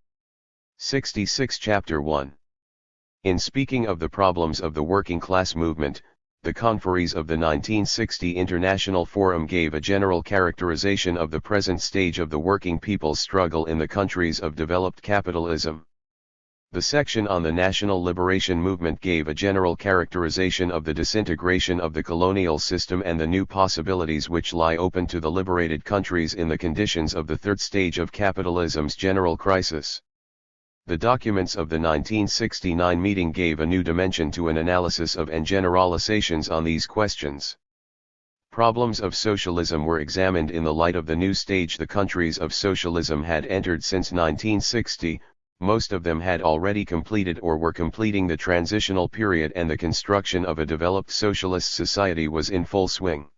66 Chapter 1. In speaking of the problems of the working class movement, the conferees of the 1960 International Forum gave a general characterization of the present stage of the working people's struggle in the countries of developed capitalism. The section on the national liberation movement gave a general characterization of the disintegration of the colonial system and the new possibilities which lie open to the liberated countries in the conditions of the third stage of capitalism's general crisis. The documents of the 1969 meeting gave a new dimension to an analysis of and generalizations on these questions. Problems of socialism were examined in the light of the new stage the countries of socialism had entered since 1960, most of them had already completed or were completing the transitional period, and the construction of a developed socialist society was in full swing.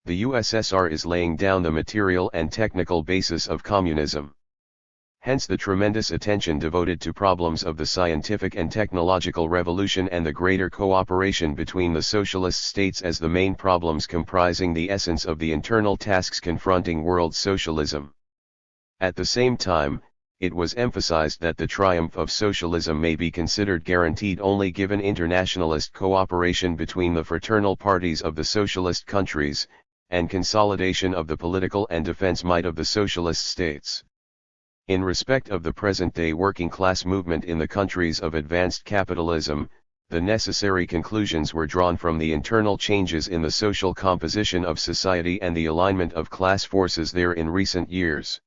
The USSR is laying down the material and technical basis of communism. Hence the tremendous attention devoted to problems of the scientific and technological revolution and the greater cooperation between the socialist states as the main problems comprising the essence of the internal tasks confronting world socialism. At the same time, it was emphasized that the triumph of socialism may be considered guaranteed only given internationalist cooperation between the fraternal parties of the socialist countries, and consolidation of the political and defense might of the socialist states. In respect of the present-day working-class movement in the countries of advanced capitalism, the necessary conclusions were drawn from the internal changes in the social composition of society and the alignment of class forces there in recent years.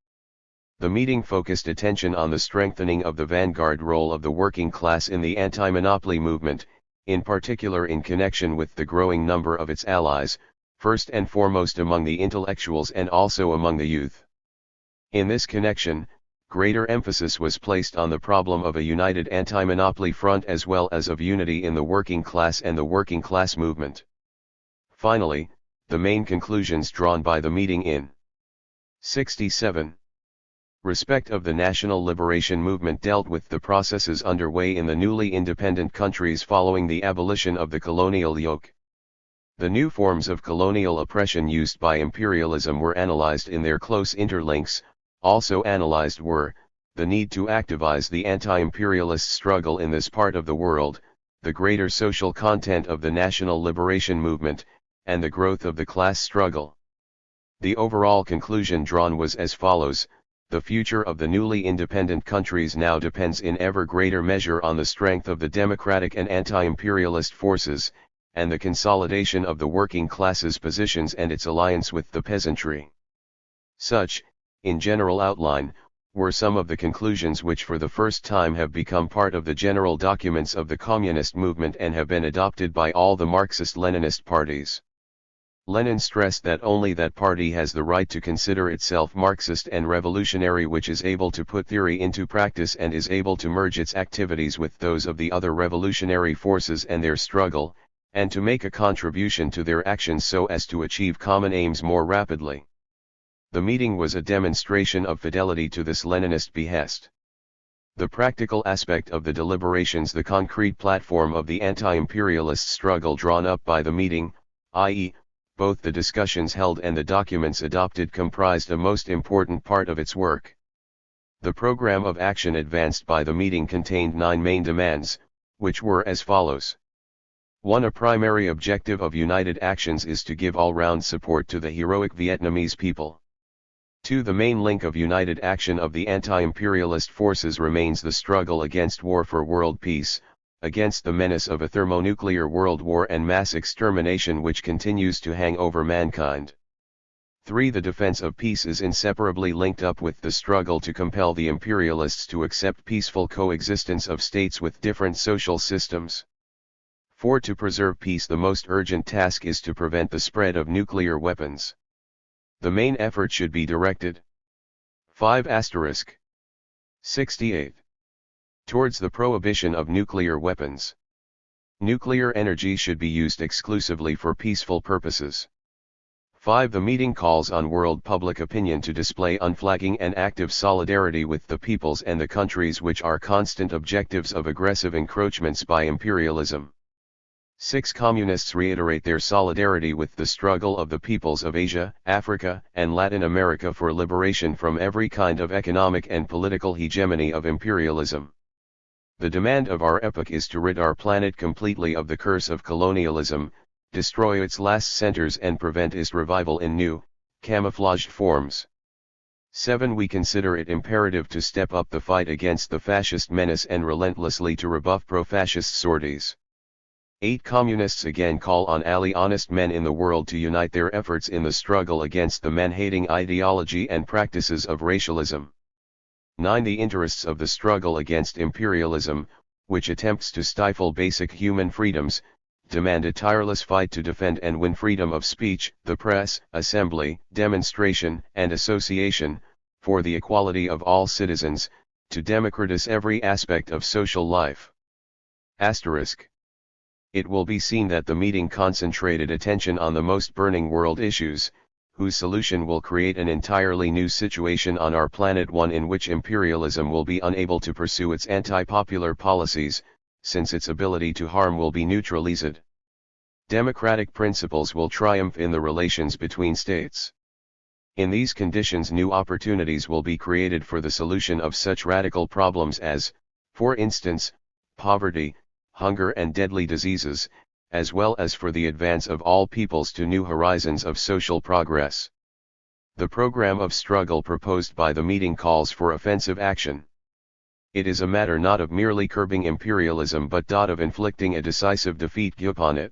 The meeting focused attention on the strengthening of the vanguard role of the working class in the anti-monopoly movement, in particular in connection with the growing number of its allies, first and foremost among the intellectuals and also among the youth. In this connection, greater emphasis was placed on the problem of a united anti-monopoly front as well as of unity in the working class and the working class movement. Finally, the main conclusions drawn by the meeting in 67. Respect of the national liberation movement dealt with the processes underway in the newly independent countries following the abolition of the colonial yoke. The new forms of colonial oppression used by imperialism were analyzed in their close interlinks. Also analyzed were, the need to activize the anti-imperialist struggle in this part of the world, the greater social content of the national liberation movement, and the growth of the class struggle. The overall conclusion drawn was as follows: the future of the newly independent countries now depends in ever greater measure on the strength of the democratic and anti-imperialist forces, and the consolidation of the working class's positions and its alliance with the peasantry. Such, in general outline, were some of the conclusions which for the first time have become part of the general documents of the communist movement and have been adopted by all the Marxist-Leninist parties. Lenin stressed that only that party has the right to consider itself Marxist and revolutionary which is able to put theory into practice and is able to merge its activities with those of the other revolutionary forces and their struggle, and to make a contribution to their actions so as to achieve common aims more rapidly. The meeting was a demonstration of fidelity to this Leninist behest. The practical aspect of the deliberations, the concrete platform of the anti-imperialist struggle drawn up by the meeting, i.e., both the discussions held and the documents adopted, comprised a most important part of its work. The program of action advanced by the meeting contained 9 main demands, which were as follows. 1. A primary objective of United Actions is to give all-round support to the heroic Vietnamese people. 2. The main link of united action of the anti-imperialist forces remains the struggle against war for world peace, against the menace of a thermonuclear world war and mass extermination which continues to hang over mankind. 3. The defense of peace is inseparably linked up with the struggle to compel the imperialists to accept peaceful coexistence of states with different social systems. 4. To preserve peace, the most urgent task is to prevent the spread of nuclear weapons. The main effort should be directed 5*68 towards the prohibition of nuclear weapons. Nuclear energy should be used exclusively for peaceful purposes. 5. The meeting calls on world public opinion to display unflagging and active solidarity with the peoples and the countries which are constant objectives of aggressive encroachments by imperialism. 6. Communists reiterate their solidarity with the struggle of the peoples of Asia, Africa, and Latin America for liberation from every kind of economic and political hegemony of imperialism. The demand of our epoch is to rid our planet completely of the curse of colonialism, destroy its last centers and prevent its revival in new, camouflaged forms. 7. We consider it imperative to step up the fight against the fascist menace and relentlessly to rebuff pro-fascist sorties. 8. Communists again call on ally honest men in the world to unite their efforts in the struggle against the man-hating ideology and practices of racialism. 9. The interests of the struggle against imperialism, which attempts to stifle basic human freedoms, demand a tireless fight to defend and win freedom of speech, the press, assembly, demonstration, and association, for the equality of all citizens, to democratize every aspect of social life. It will be seen that the meeting concentrated attention on the most burning world issues, whose solution will create an entirely new situation on our planet, one in which imperialism will be unable to pursue its anti-popular policies, since its ability to harm will be neutralized. Democratic principles will triumph in the relations between states. In these conditions, new opportunities will be created for the solution of such radical problems as, for instance, poverty, hunger and deadly diseases, as well as for the advance of all peoples to new horizons of social progress. The program of struggle proposed by the meeting calls for offensive action. It is a matter not of merely curbing imperialism but of inflicting a decisive defeat upon it.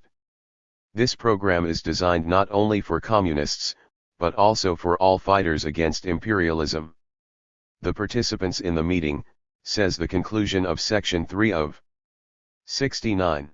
This program is designed not only for communists, but also for all fighters against imperialism. The participants in the meeting, says the conclusion of Section 3 of 69.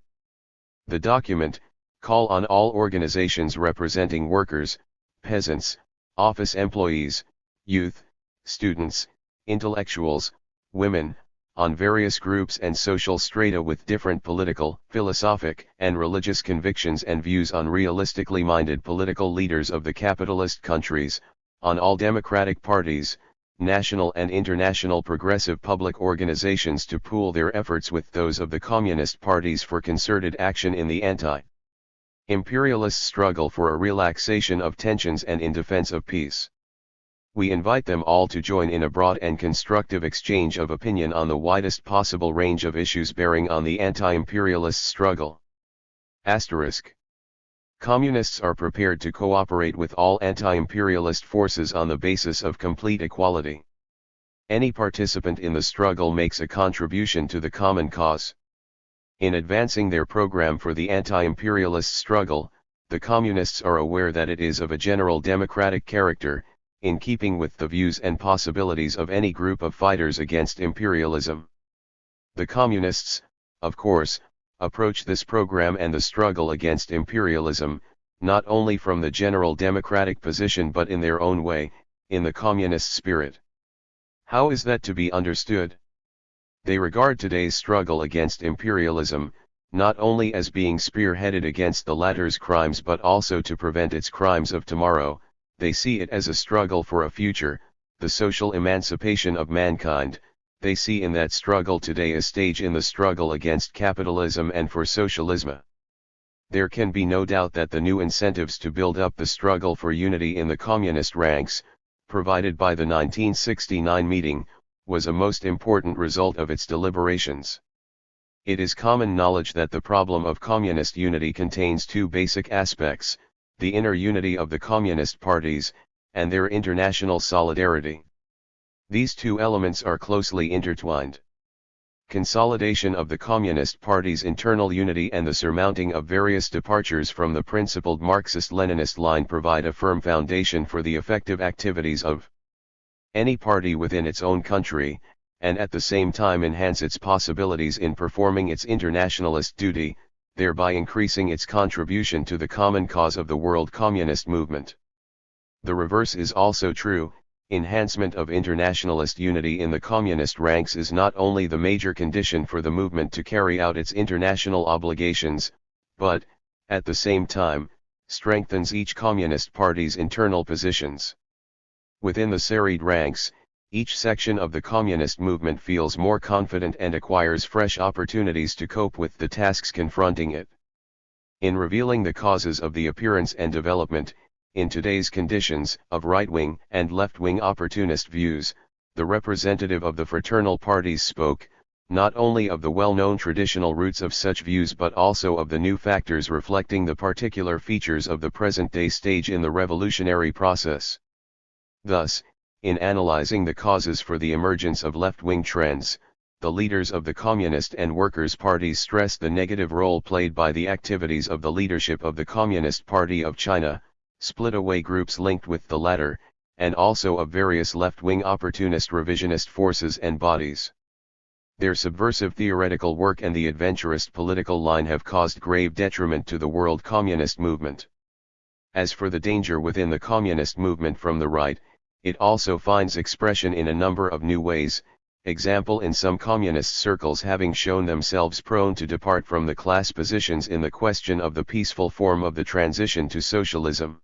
The document, call on all organizations representing workers, peasants, office employees, youth, students, intellectuals, women, on various groups and social strata with different political, philosophic, and religious convictions and views, on realistically minded political leaders of the capitalist countries, on all democratic parties, national and international progressive public organizations to pool their efforts with those of the communist parties for concerted action in the anti-imperialist struggle for a relaxation of tensions and in defense of peace. We invite them all to join in a broad and constructive exchange of opinion on the widest possible range of issues bearing on the anti-imperialist struggle. Communists are prepared to cooperate with all anti-imperialist forces on the basis of complete equality. Any participant in the struggle makes a contribution to the common cause. In advancing their program for the anti-imperialist struggle, the communists are aware that it is of a general democratic character, in keeping with the views and possibilities of any group of fighters against imperialism. The communists, of course, approach this program and the struggle against imperialism, not only from the general democratic position but in their own way, in the communist spirit. How is that to be understood? They regard today's struggle against imperialism, not only as being spearheaded against the latter's crimes but also to prevent its crimes of tomorrow. They see it as a struggle for a future, the social emancipation of mankind. They see in that struggle today a stage in the struggle against capitalism and for socialism. There can be no doubt that the new incentives to build up the struggle for unity in the communist ranks, provided by the 1969 meeting, was a most important result of its deliberations. It is common knowledge that the problem of communist unity contains two basic aspects: the inner unity of the communist parties, and their international solidarity. These two elements are closely intertwined. Consolidation of the Communist Party's internal unity and the surmounting of various departures from the principled Marxist-Leninist line provide a firm foundation for the effective activities of any party within its own country, and at the same time enhance its possibilities in performing its internationalist duty, thereby increasing its contribution to the common cause of the world communist movement. The reverse is also true. Enhancement of internationalist unity in the communist ranks is not only the major condition for the movement to carry out its international obligations, but, at the same time, strengthens each communist party's internal positions. Within the serried ranks, each section of the communist movement feels more confident and acquires fresh opportunities to cope with the tasks confronting it. In revealing the causes of the appearance and development, in today's conditions, of right-wing and left-wing opportunist views, the representative of the fraternal parties spoke, not only of the well-known traditional roots of such views but also of the new factors reflecting the particular features of the present-day stage in the revolutionary process. Thus, in analyzing the causes for the emergence of left-wing trends, the leaders of the Communist and Workers' parties stressed the negative role played by the activities of the leadership of the Communist Party of China, split-away groups linked with the latter, and also of various left-wing opportunist revisionist forces and bodies. Their subversive theoretical work and the adventurist political line have caused grave detriment to the world communist movement. As for the danger within the communist movement from the right, it also finds expression in a number of new ways, example in some communist circles having shown themselves prone to depart from the class positions in the question of the peaceful form of the transition to socialism.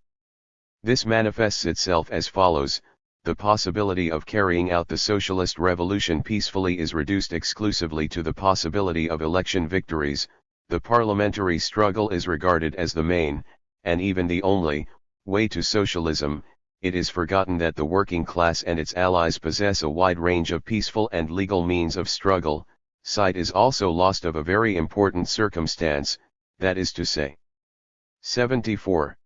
This manifests itself as follows: the possibility of carrying out the socialist revolution peacefully is reduced exclusively to the possibility of election victories, the parliamentary struggle is regarded as the main, and even the only, way to socialism. It is forgotten that the working class and its allies possess a wide range of peaceful and legal means of struggle. Sight is also lost of a very important circumstance, that is to say, 74.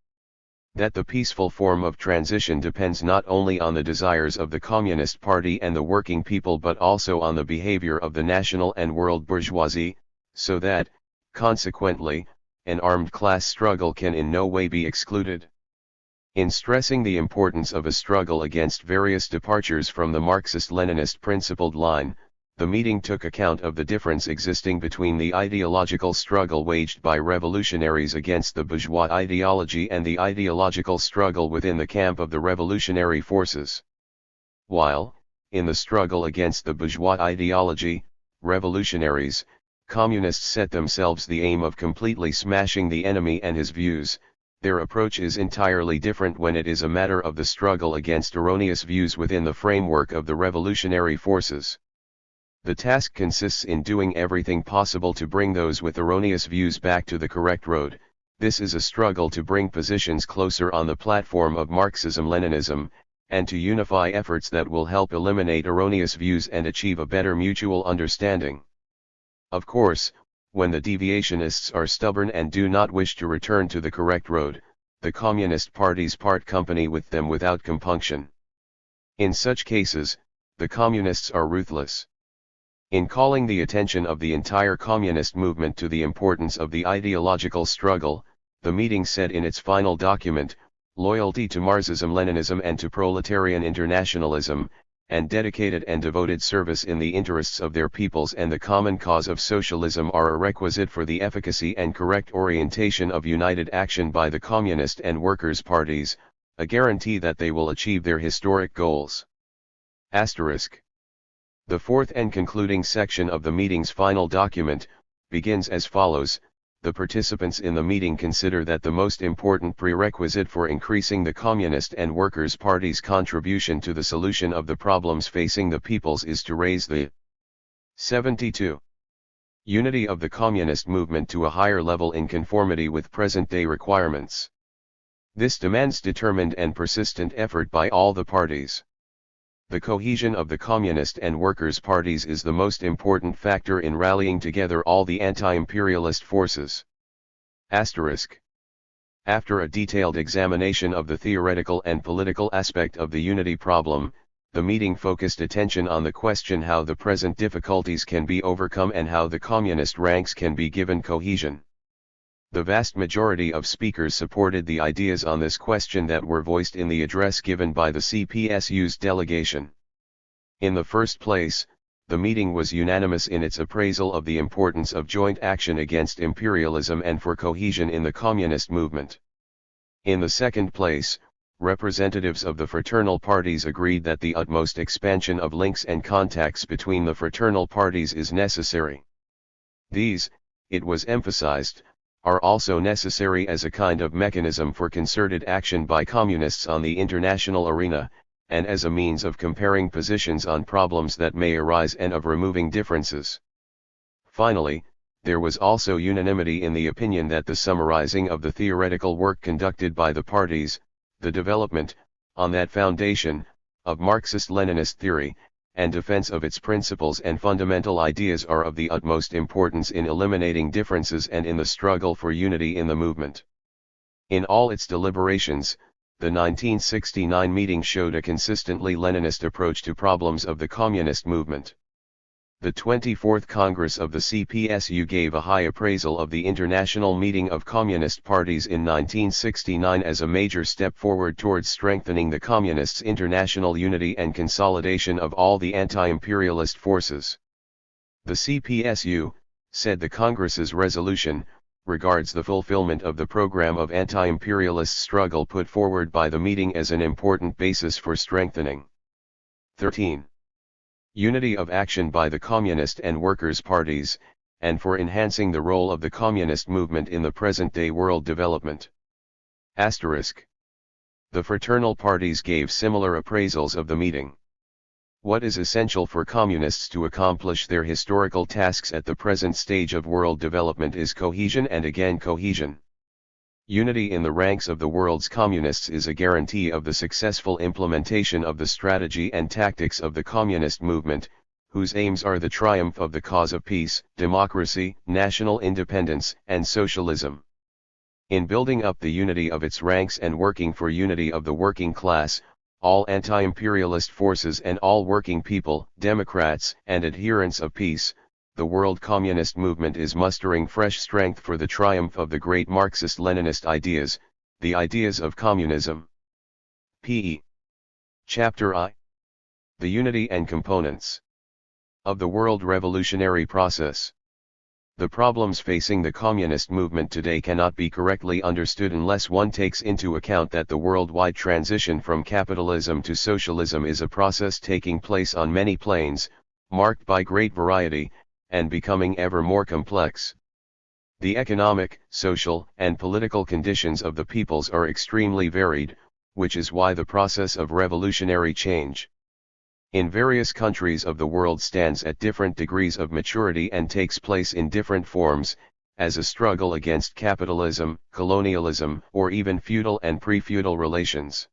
That the peaceful form of transition depends not only on the desires of the Communist Party and the working people but also on the behavior of the national and world bourgeoisie, so that, consequently, an armed class struggle can in no way be excluded. In stressing the importance of a struggle against various departures from the Marxist-Leninist principled line, the meeting took account of the difference existing between the ideological struggle waged by revolutionaries against the bourgeois ideology and the ideological struggle within the camp of the revolutionary forces. While, in the struggle against the bourgeois ideology, revolutionaries, communists set themselves the aim of completely smashing the enemy and his views, their approach is entirely different when it is a matter of the struggle against erroneous views within the framework of the revolutionary forces. The task consists in doing everything possible to bring those with erroneous views back to the correct road. This is a struggle to bring positions closer on the platform of Marxism-Leninism, and to unify efforts that will help eliminate erroneous views and achieve a better mutual understanding. Of course, when the deviationists are stubborn and do not wish to return to the correct road, the communist parties part company with them without compunction. In such cases, the communists are ruthless. In calling the attention of the entire communist movement to the importance of the ideological struggle, the meeting said in its final document, loyalty to Marxism-Leninism and to proletarian internationalism, and dedicated and devoted service in the interests of their peoples and the common cause of socialism are a requisite for the efficacy and correct orientation of united action by the Communist and Workers' parties, a guarantee that they will achieve their historic goals. Asterisk. The fourth and concluding section of the meeting's final document begins as follows: the participants in the meeting consider that the most important prerequisite for increasing the Communist and Workers' parties' contribution to the solution of the problems facing the peoples is to raise the 72. Unity of the communist movement to a higher level in conformity with present-day requirements. This demands determined and persistent effort by all the parties. The cohesion of the Communist and Workers' parties is the most important factor in rallying together all the anti-imperialist forces. Asterisk. After a detailed examination of the theoretical and political aspect of the unity problem, the meeting focused attention on the question how the present difficulties can be overcome and how the communist ranks can be given cohesion. The vast majority of speakers supported the ideas on this question that were voiced in the address given by the CPSU's delegation. In the first place, the meeting was unanimous in its appraisal of the importance of joint action against imperialism and for cohesion in the communist movement. In the second place, representatives of the fraternal parties agreed that the utmost expansion of links and contacts between the fraternal parties is necessary. These, it was emphasized, are also necessary as a kind of mechanism for concerted action by communists on the international arena, and as a means of comparing positions on problems that may arise and of removing differences. Finally, there was also unanimity in the opinion that the summarizing of the theoretical work conducted by the parties, the development, on that foundation, of Marxist-Leninist theory, and defense of its principles and fundamental ideas are of the utmost importance in eliminating differences and in the struggle for unity in the movement. In all its deliberations, the 1969 meeting showed a consistently Leninist approach to problems of the communist movement. The 24th Congress of the CPSU gave a high appraisal of the International Meeting of Communist Parties in 1969 as a major step forward towards strengthening the Communists' international unity and consolidation of all the anti-imperialist forces. The CPSU, said the Congress's resolution, regards the fulfillment of the program of anti-imperialist struggle put forward by the meeting as an important basis for strengthening. 13. Unity of action by the Communist and Workers' parties, and for enhancing the role of the communist movement in the present-day world development. Asterisk. The fraternal parties gave similar appraisals of the meeting. What is essential for communists to accomplish their historical tasks at the present stage of world development is cohesion and again cohesion. Unity in the ranks of the world's communists is a guarantee of the successful implementation of the strategy and tactics of the communist movement, whose aims are the triumph of the cause of peace, democracy, national independence, and socialism. In building up the unity of its ranks and working for unity of the working class, all anti-imperialist forces and all working people, Democrats, and adherents of peace, the world communist movement is mustering fresh strength for the triumph of the great Marxist-Leninist ideas, the ideas of communism. P.E. Chapter I. The Unity and Components of the World Revolutionary Process. The problems facing the communist movement today cannot be correctly understood unless one takes into account that the worldwide transition from capitalism to socialism is a process taking place on many planes, marked by great variety, and becoming ever more complex. The economic, social, and political conditions of the peoples are extremely varied, which is why the process of revolutionary change in various countries of the world stands at different degrees of maturity and takes place in different forms, as a struggle against capitalism, colonialism, or even feudal and pre-feudal relations.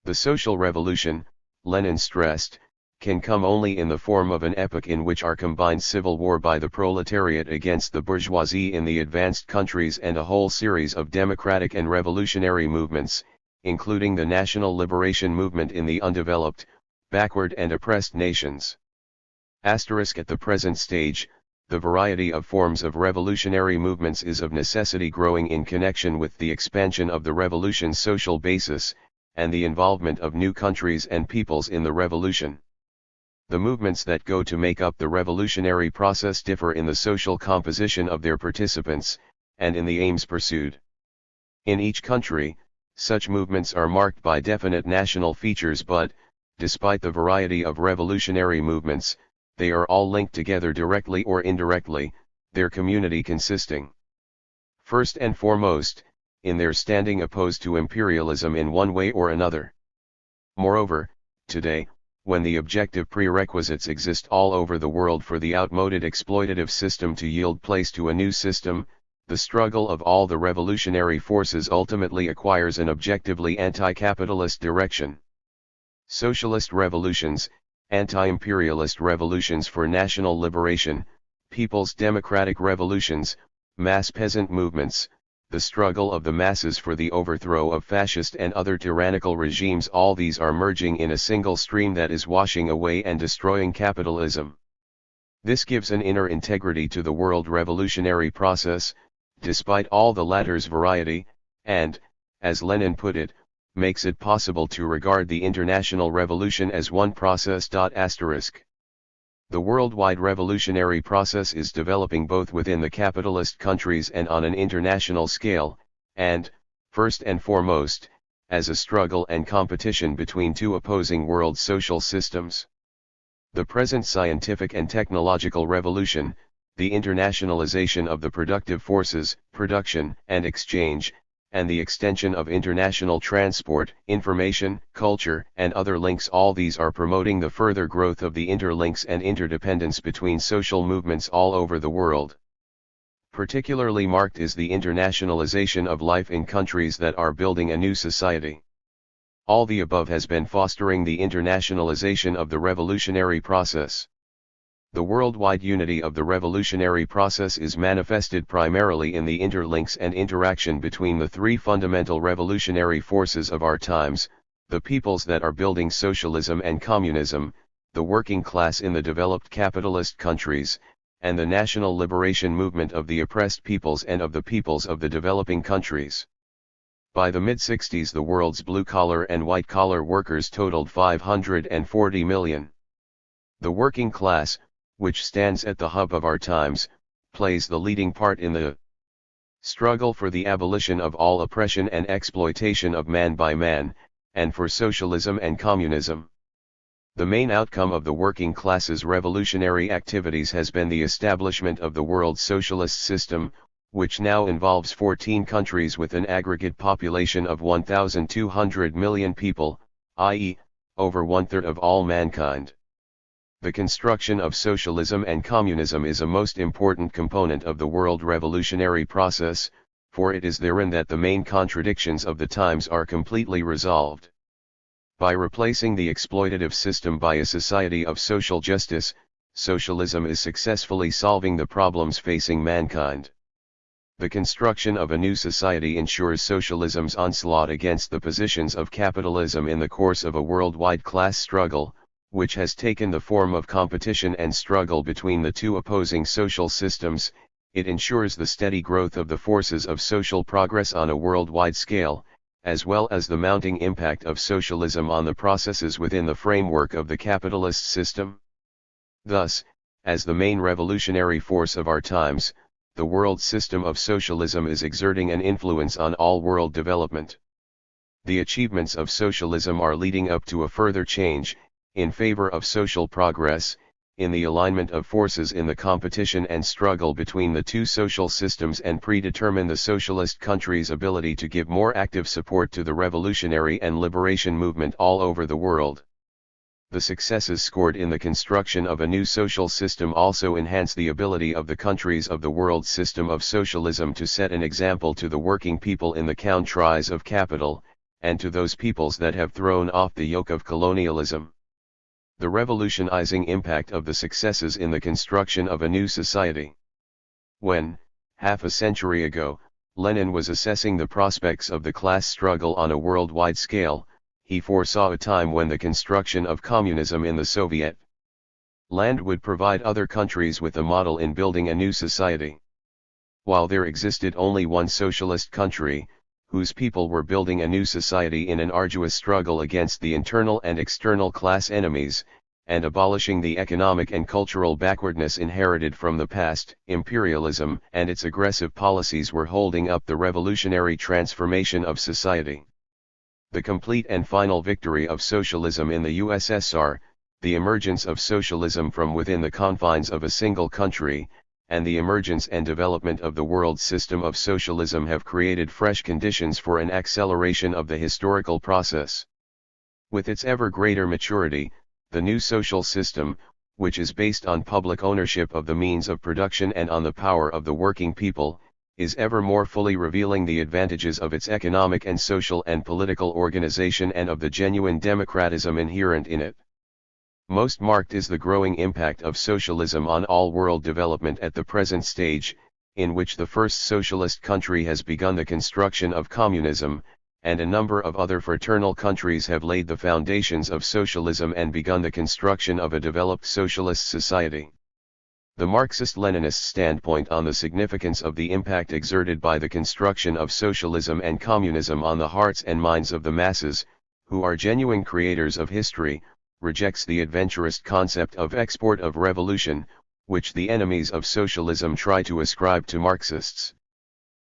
The social revolution, Lenin stressed, can come only in the form of an epoch in which are combined civil war by the proletariat against the bourgeoisie in the advanced countries and a whole series of democratic and revolutionary movements, including the national liberation movement in the undeveloped, backward and oppressed nations. Asterisk. At the present stage, the variety of forms of revolutionary movements is of necessity growing in connection with the expansion of the revolution's social basis, and the involvement of new countries and peoples in the revolution. The movements that go to make up the revolutionary process differ in the social composition of their participants, and in the aims pursued. In each country, such movements are marked by definite national features but, despite the variety of revolutionary movements, they are all linked together directly or indirectly, their community consisting, first and foremost, in their standing opposed to imperialism in one way or another. Moreover, today, when the objective prerequisites exist all over the world for the outmoded exploitative system to yield place to a new system, the struggle of all the revolutionary forces ultimately acquires an objectively anti-capitalist direction. Socialist revolutions, anti-imperialist revolutions for national liberation, people's democratic revolutions, mass peasant movements, the struggle of the masses for the overthrow of fascist and other tyrannical regimes, all these are merging in a single stream that is washing away and destroying capitalism. This gives an inner integrity to the world revolutionary process, despite all the latter's variety, and, as Lenin put it, makes it possible to regard the international revolution as one process. The worldwide revolutionary process is developing both within the capitalist countries and on an international scale, and, first and foremost, as a struggle and competition between two opposing world social systems. The present scientific and technological revolution, the internationalization of the productive forces, production and exchange, and the extension of international transport, information, culture, and other links, all these are promoting the further growth of the interlinks and interdependence between social movements all over the world. Particularly marked is the internationalization of life in countries that are building a new society. All the above has been fostering the internationalization of the revolutionary process. The worldwide unity of the revolutionary process is manifested primarily in the interlinks and interaction between the three fundamental revolutionary forces of our times, the peoples that are building socialism and communism, the working class in the developed capitalist countries, and the national liberation movement of the oppressed peoples and of the peoples of the developing countries. By the mid-60s, the world's blue-collar and white-collar workers totaled 540 million. The working class, which stands at the hub of our times, plays the leading part in the struggle for the abolition of all oppression and exploitation of man by man, and for socialism and communism. The main outcome of the working class's revolutionary activities has been the establishment of the world socialist system, which now involves 14 countries with an aggregate population of 1,200 million people, i.e., over one-third of all mankind. The construction of socialism and communism is a most important component of the world revolutionary process, for it is therein that the main contradictions of the times are completely resolved. By replacing the exploitative system by a society of social justice, socialism is successfully solving the problems facing mankind. The construction of a new society ensures socialism's onslaught against the positions of capitalism in the course of a worldwide class struggle, which has taken the form of competition and struggle between the two opposing social systems. It ensures the steady growth of the forces of social progress on a worldwide scale, as well as the mounting impact of socialism on the processes within the framework of the capitalist system. Thus, as the main revolutionary force of our times, the world system of socialism is exerting an influence on all world development. The achievements of socialism are leading up to a further change, in favor of social progress, in the alignment of forces in the competition and struggle between the two social systems, and predetermine the socialist country's ability to give more active support to the revolutionary and liberation movement all over the world. The successes scored in the construction of a new social system also enhance the ability of the countries of the world system of socialism to set an example to the working people in the countries of capital, and to those peoples that have thrown off the yoke of colonialism. The revolutionizing impact of the successes in the construction of a new society. When, half a century ago, Lenin was assessing the prospects of the class struggle on a worldwide scale, he foresaw a time when the construction of communism in the Soviet land would provide other countries with a model in building a new society. While there existed only one socialist country, whose people were building a new society in an arduous struggle against the internal and external class enemies, and abolishing the economic and cultural backwardness inherited from the past, imperialism and its aggressive policies were holding up the revolutionary transformation of society. The complete and final victory of socialism in the USSR, the emergence of socialism from within the confines of a single country, and the emergence and development of the world system of socialism have created fresh conditions for an acceleration of the historical process. With its ever greater maturity, the new social system, which is based on public ownership of the means of production and on the power of the working people, is ever more fully revealing the advantages of its economic and social and political organization and of the genuine democratism inherent in it. Most marked is the growing impact of socialism on all world development at the present stage, in which the first socialist country has begun the construction of communism, and a number of other fraternal countries have laid the foundations of socialism and begun the construction of a developed socialist society. The Marxist-Leninist standpoint on the significance of the impact exerted by the construction of socialism and communism on the hearts and minds of the masses, who are genuine creators of history, rejects the adventurist concept of export of revolution, which the enemies of socialism try to ascribe to Marxists.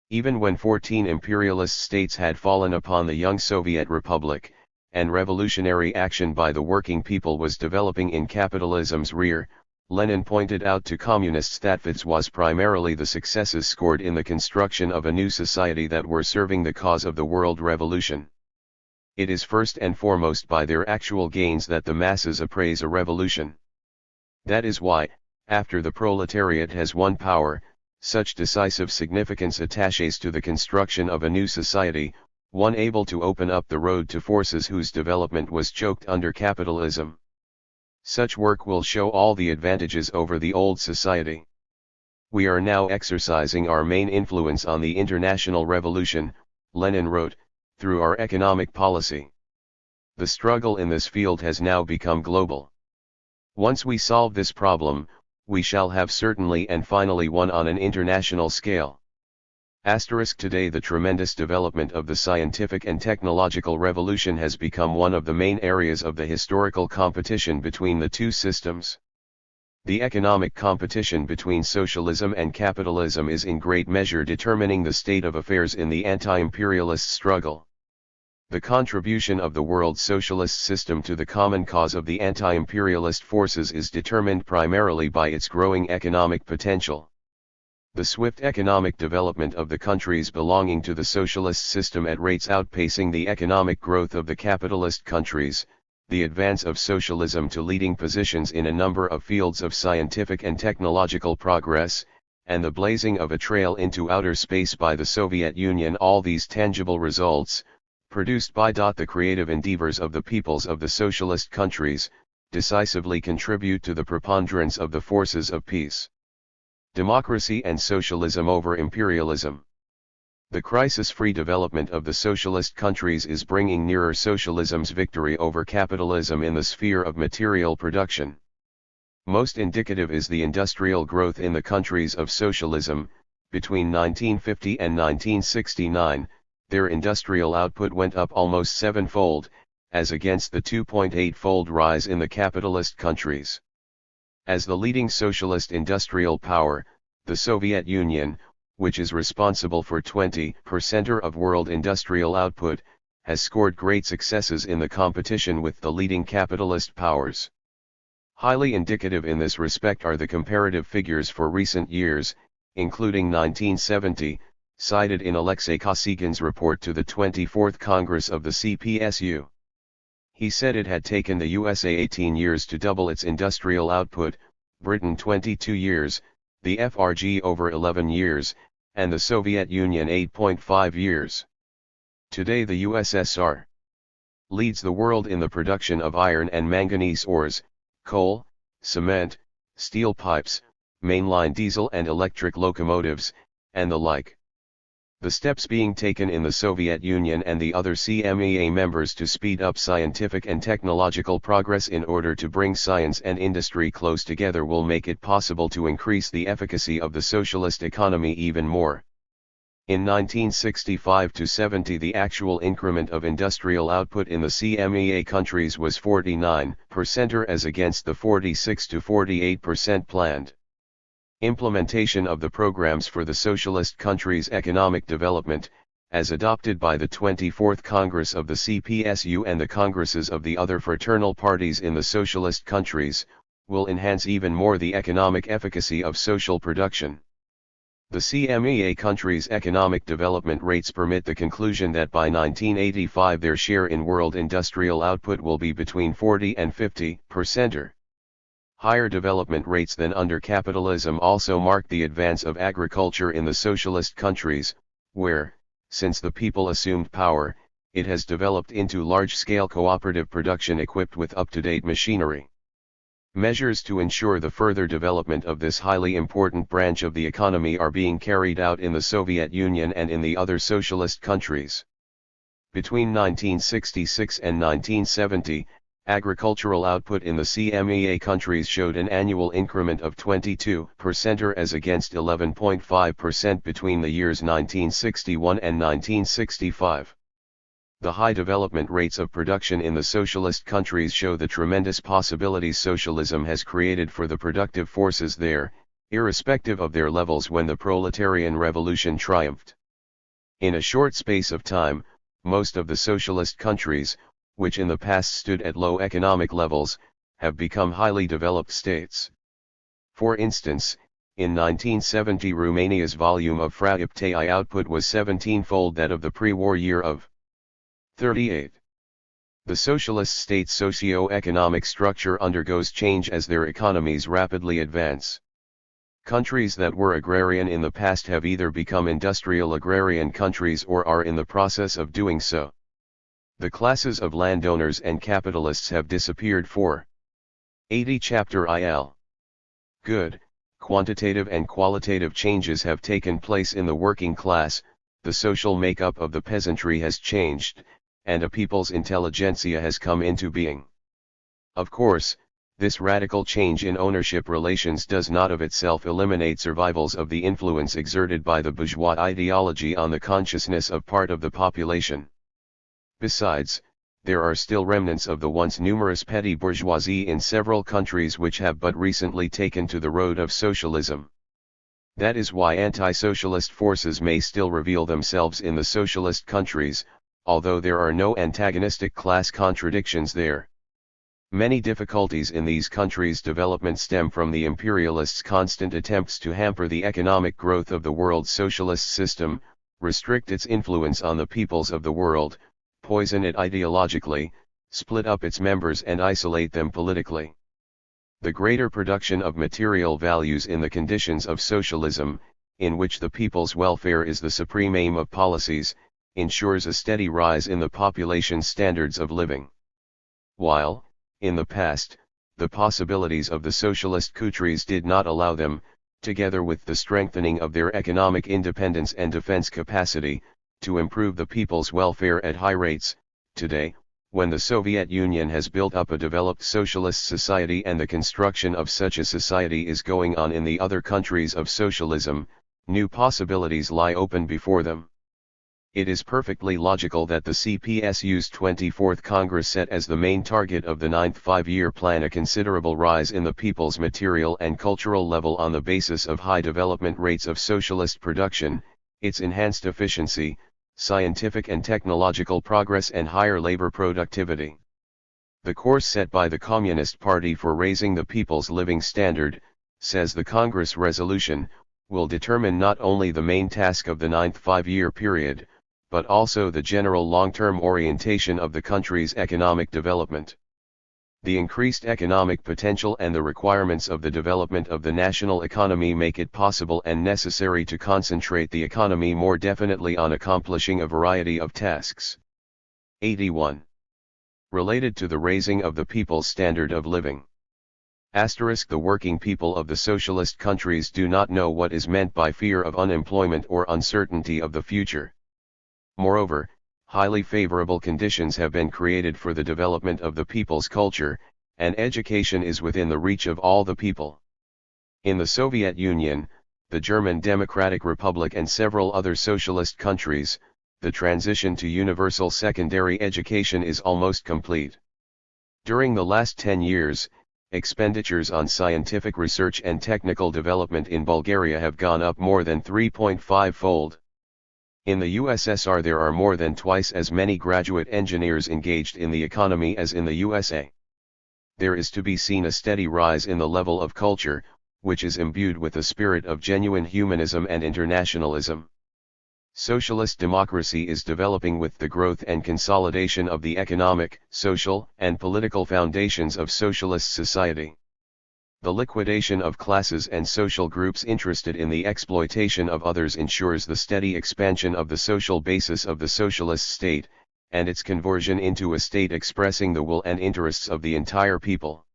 Even when 14 imperialist states had fallen upon the young Soviet Republic, and revolutionary action by the working people was developing in capitalism's rear, Lenin pointed out to communists that this was primarily the successes scored in the construction of a new society that were serving the cause of the world revolution. It is first and foremost by their actual gains that the masses appraise a revolution. That is why, after the proletariat has won power, such decisive significance attaches to the construction of a new society, one able to open up the road to forces whose development was choked under capitalism. Such work will show all the advantages over the old society. We are now exercising our main influence on the international revolution, Lenin wrote, through our economic policy. The struggle in this field has now become global. Once we solve this problem, we shall have certainly and finally won on an international scale. Today the tremendous development of the scientific and technological revolution has become one of the main areas of the historical competition between the two systems. The economic competition between socialism and capitalism is in great measure determining the state of affairs in the anti-imperialist struggle. The contribution of the world socialist system to the common cause of the anti-imperialist forces is determined primarily by its growing economic potential. The swift economic development of the countries belonging to the socialist system at rates outpacing the economic growth of the capitalist countries, the advance of socialism to leading positions in a number of fields of scientific and technological progress, and the blazing of a trail into outer space by the Soviet Union, all these tangible results, produced by the creative endeavors of the peoples of the socialist countries, decisively contribute to the preponderance of the forces of peace, democracy and socialism over imperialism. The crisis-free development of the socialist countries is bringing nearer socialism's victory over capitalism in the sphere of material production. Most indicative is the industrial growth in the countries of socialism. Between 1950 and 1969, their industrial output went up almost sevenfold, as against the 2.8-fold rise in the capitalist countries. As the leading socialist industrial power, the Soviet Union, which is responsible for 20% of world industrial output, has scored great successes in the competition with the leading capitalist powers. Highly indicative in this respect are the comparative figures for recent years, including 1970, cited in Alexei Kosygин's report to the 24th Congress of the CPSU. He said it had taken the USA 18 years to double its industrial output, Britain 22 years, the FRG over 11 years, and the Soviet Union 8.5 years. Today the USSR leads the world in the production of iron and manganese ores, coal, cement, steel pipes, mainline diesel and electric locomotives, and the like. The steps being taken in the Soviet Union and the other CMEA members to speed up scientific and technological progress in order to bring science and industry close together will make it possible to increase the efficacy of the socialist economy even more. In 1965 to 70 the actual increment of industrial output in the CMEA countries was 49% as against the 46 to 48% planned. Implementation of the programs for the socialist countries' economic development, as adopted by the 24th Congress of the CPSU and the Congresses of the other fraternal parties in the socialist countries, will enhance even more the economic efficacy of social production. The CMEA countries' economic development rates permit the conclusion that by 1985 their share in world industrial output will be between 40 and 50%. Higher development rates than under capitalism also mark the advance of agriculture in the socialist countries, where, since the people assumed power, it has developed into large-scale cooperative production equipped with up-to-date machinery. Measures to ensure the further development of this highly important branch of the economy are being carried out in the Soviet Union and in the other socialist countries. Between 1966 and 1970, agricultural output in the CMEA countries showed an annual increment of 22% or as against 11.5% between the years 1961 and 1965. The high development rates of production in the socialist countries show the tremendous possibilities socialism has created for the productive forces there, irrespective of their levels when the proletarian revolution triumphed. In a short space of time, most of the socialist countries, which in the past stood at low economic levels, have become highly developed states. For instance, in 1970 Romania's volume of fructei output was 17-fold that of the pre-war year of 38. The socialist state's socio-economic structure undergoes change as their economies rapidly advance. Countries that were agrarian in the past have either become industrial agrarian countries or are in the process of doing so. The classes of landowners and capitalists have disappeared for 80. Chapter IL. Good, quantitative and qualitative changes have taken place in the working class, the social makeup of the peasantry has changed, and a people's intelligentsia has come into being. Of course, this radical change in ownership relations does not of itself eliminate survivals of the influence exerted by the bourgeois ideology on the consciousness of part of the population. Besides, there are still remnants of the once numerous petty bourgeoisie in several countries which have but recently taken to the road of socialism. That is why anti-socialist forces may still reveal themselves in the socialist countries, although there are no antagonistic class contradictions there. Many difficulties in these countries' development stem from the imperialists' constant attempts to hamper the economic growth of the world's socialist system, restrict its influence on the peoples of the world, poison it ideologically, split up its members and isolate them politically. The greater production of material values in the conditions of socialism, in which the people's welfare is the supreme aim of policies, ensures a steady rise in the population's standards of living. While, in the past, the possibilities of the socialist countries did not allow them, together with the strengthening of their economic independence and defense capacity, to improve the people's welfare at high rates. Today, when the Soviet Union has built up a developed socialist society and the construction of such a society is going on in the other countries of socialism, new possibilities lie open before them. It is perfectly logical that the CPSU's 24th Congress set as the main target of the 9th five-year plan a considerable rise in the people's material and cultural level on the basis of high development rates of socialist production, its enhanced efficiency, scientific and technological progress and higher labor productivity. The course set by the Communist Party for raising the people's living standard, says the Congress resolution, will determine not only the main task of the 9th five-year period, but also the general long-term orientation of the country's economic development. The increased economic potential and the requirements of the development of the national economy make it possible and necessary to concentrate the economy more definitely on accomplishing a variety of tasks. 81. Related to the raising of the people's standard of living. The working people of the socialist countries do not know what is meant by fear of unemployment or uncertainty of the future. Moreover, highly favorable conditions have been created for the development of the people's culture, and education is within the reach of all the people. In the Soviet Union, the German Democratic Republic and several other socialist countries, the transition to universal secondary education is almost complete. During the last 10 years, expenditures on scientific research and technical development in Bulgaria have gone up more than 3.5-fold. In the USSR there are more than twice as many graduate engineers engaged in the economy as in the USA. There is to be seen a steady rise in the level of culture, which is imbued with the spirit of genuine humanism and internationalism. Socialist democracy is developing with the growth and consolidation of the economic, social, and political foundations of socialist society. The liquidation of classes and social groups interested in the exploitation of others ensures the steady expansion of the social basis of the socialist state, and its conversion into a state expressing the will and interests of the entire people.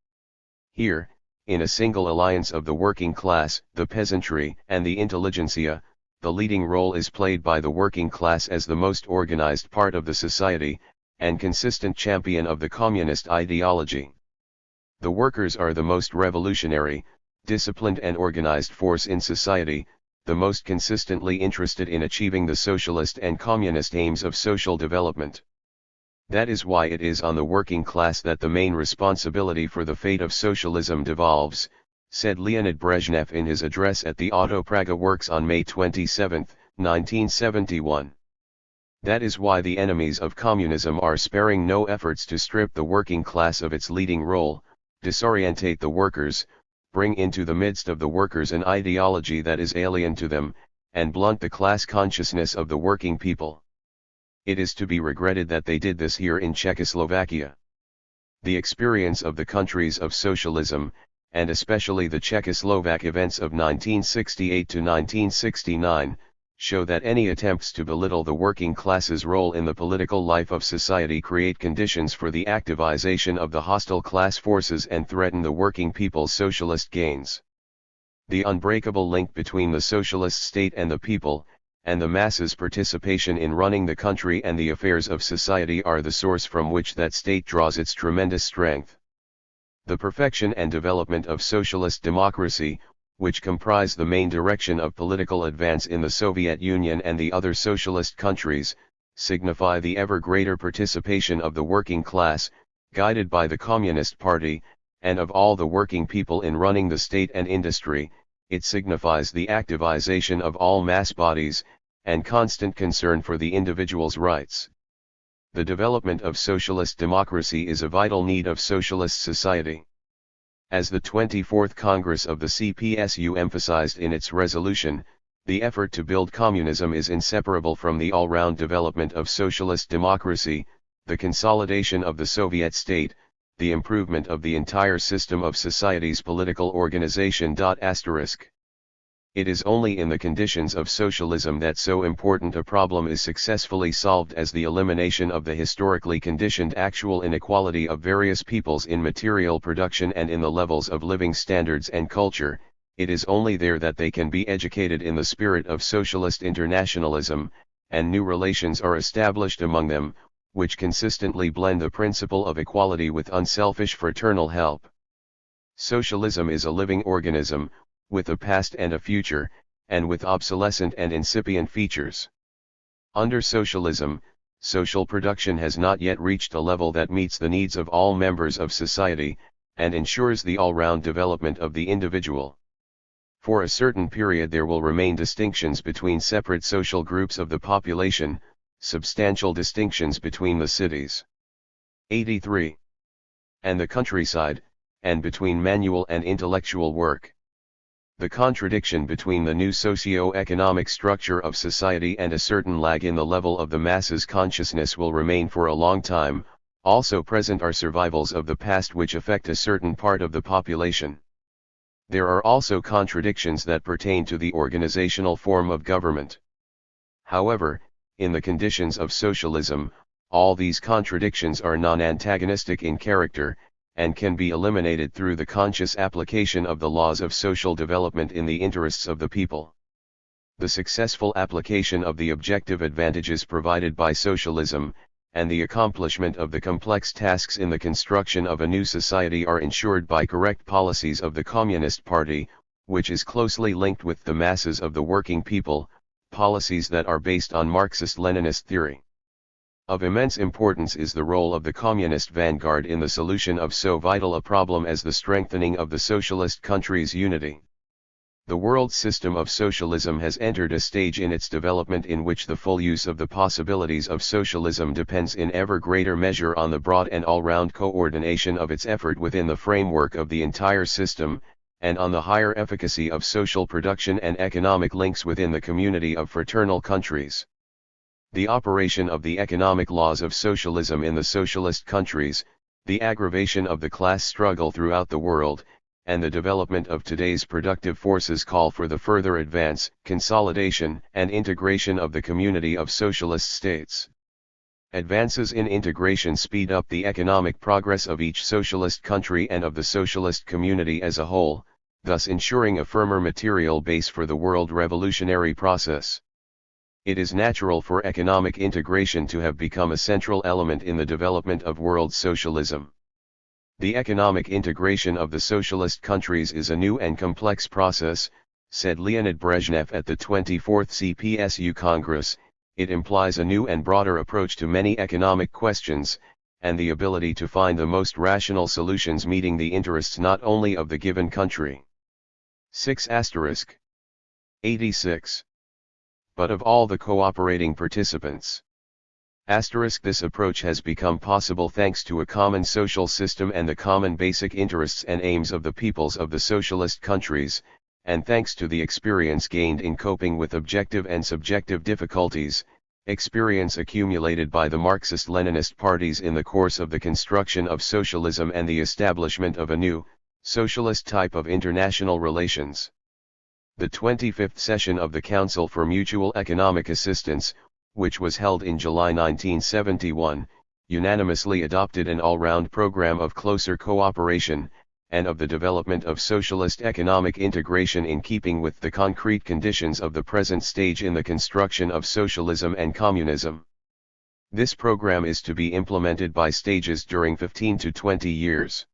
Here, in a single alliance of the working class, the peasantry, and the intelligentsia, the leading role is played by the working class as the most organized part of the society, and consistent champion of the communist ideology. The workers are the most revolutionary, disciplined and organized force in society, the most consistently interested in achieving the socialist and communist aims of social development. That is why it is on the working class that the main responsibility for the fate of socialism devolves, said Leonid Brezhnev in his address at the Auto Praga Works on May 27, 1971. That is why the enemies of communism are sparing no efforts to strip the working class of its leading role, disorientate the workers, bring into the midst of the workers an ideology that is alien to them, and blunt the class consciousness of the working people. It is to be regretted that they did this here in Czechoslovakia. The experience of the countries of socialism, and especially the Czechoslovak events of 1968 to 1969, show that any attempts to belittle the working class's role in the political life of society create conditions for the activization of the hostile class forces and threaten the working people's socialist gains. The unbreakable link between the socialist state and the people, and the masses' participation in running the country and the affairs of society are the source from which that state draws its tremendous strength. The perfection and development of socialist democracy, which comprise the main direction of political advance in the Soviet Union and the other socialist countries, signify the ever greater participation of the working class, guided by the Communist Party, and of all the working people in running the state and industry. It signifies the activization of all mass bodies, and constant concern for the individual's rights. The development of socialist democracy is a vital need of socialist society. As the 24th Congress of the CPSU emphasized in its resolution, the effort to build communism is inseparable from the all-round development of socialist democracy, the consolidation of the Soviet state, the improvement of the entire system of society's political organization. It is only in the conditions of socialism that so important a problem is successfully solved as the elimination of the historically conditioned actual inequality of various peoples in material production and in the levels of living standards and culture. It is only there that they can be educated in the spirit of socialist internationalism, and new relations are established among them, which consistently blend the principle of equality with unselfish fraternal help. Socialism is a living organism, with a past and a future, and with obsolescent and incipient features. Under socialism, social production has not yet reached a level that meets the needs of all members of society, and ensures the all-round development of the individual. For a certain period there will remain distinctions between separate social groups of the population, substantial distinctions between the cities, 83, and the countryside, and between manual and intellectual work. The contradiction between the new socio-economic structure of society and a certain lag in the level of the masses' consciousness will remain for a long time. Also present are survivals of the past which affect a certain part of the population. There are also contradictions that pertain to the organizational form of government. However, in the conditions of socialism, all these contradictions are non-antagonistic in character, and can be eliminated through the conscious application of the laws of social development in the interests of the people. The successful application of the objective advantages provided by socialism, and the accomplishment of the complex tasks in the construction of a new society are ensured by correct policies of the Communist Party, which is closely linked with the masses of the working people, policies that are based on Marxist-Leninist theory. Of immense importance is the role of the communist vanguard in the solution of so vital a problem as the strengthening of the socialist country's unity. The world system of socialism has entered a stage in its development in which the full use of the possibilities of socialism depends in ever greater measure on the broad and all-round coordination of its effort within the framework of the entire system, and on the higher efficacy of social production and economic links within the community of fraternal countries. The operation of the economic laws of socialism in the socialist countries, the aggravation of the class struggle throughout the world, and the development of today's productive forces call for the further advance, consolidation, and integration of the community of socialist states. Advances in integration speed up the economic progress of each socialist country and of the socialist community as a whole, thus ensuring a firmer material base for the world revolutionary process. It is natural for economic integration to have become a central element in the development of world socialism. The economic integration of the socialist countries is a new and complex process, said Leonid Brezhnev at the 24th CPSU Congress. It implies a new and broader approach to many economic questions, and the ability to find the most rational solutions meeting the interests not only of the given country. 6*86. But of all the cooperating participants. This approach has become possible thanks to a common social system and the common basic interests and aims of the peoples of the socialist countries, and thanks to the experience gained in coping with objective and subjective difficulties, experience accumulated by the Marxist-Leninist parties in the course of the construction of socialism and the establishment of a new, socialist type of international relations. The 25th session of the Council for Mutual Economic Assistance, which was held in July 1971, unanimously adopted an all-round program of closer cooperation, and of the development of socialist economic integration in keeping with the concrete conditions of the present stage in the construction of socialism and communism. This program is to be implemented by stages during 15 to 20 years.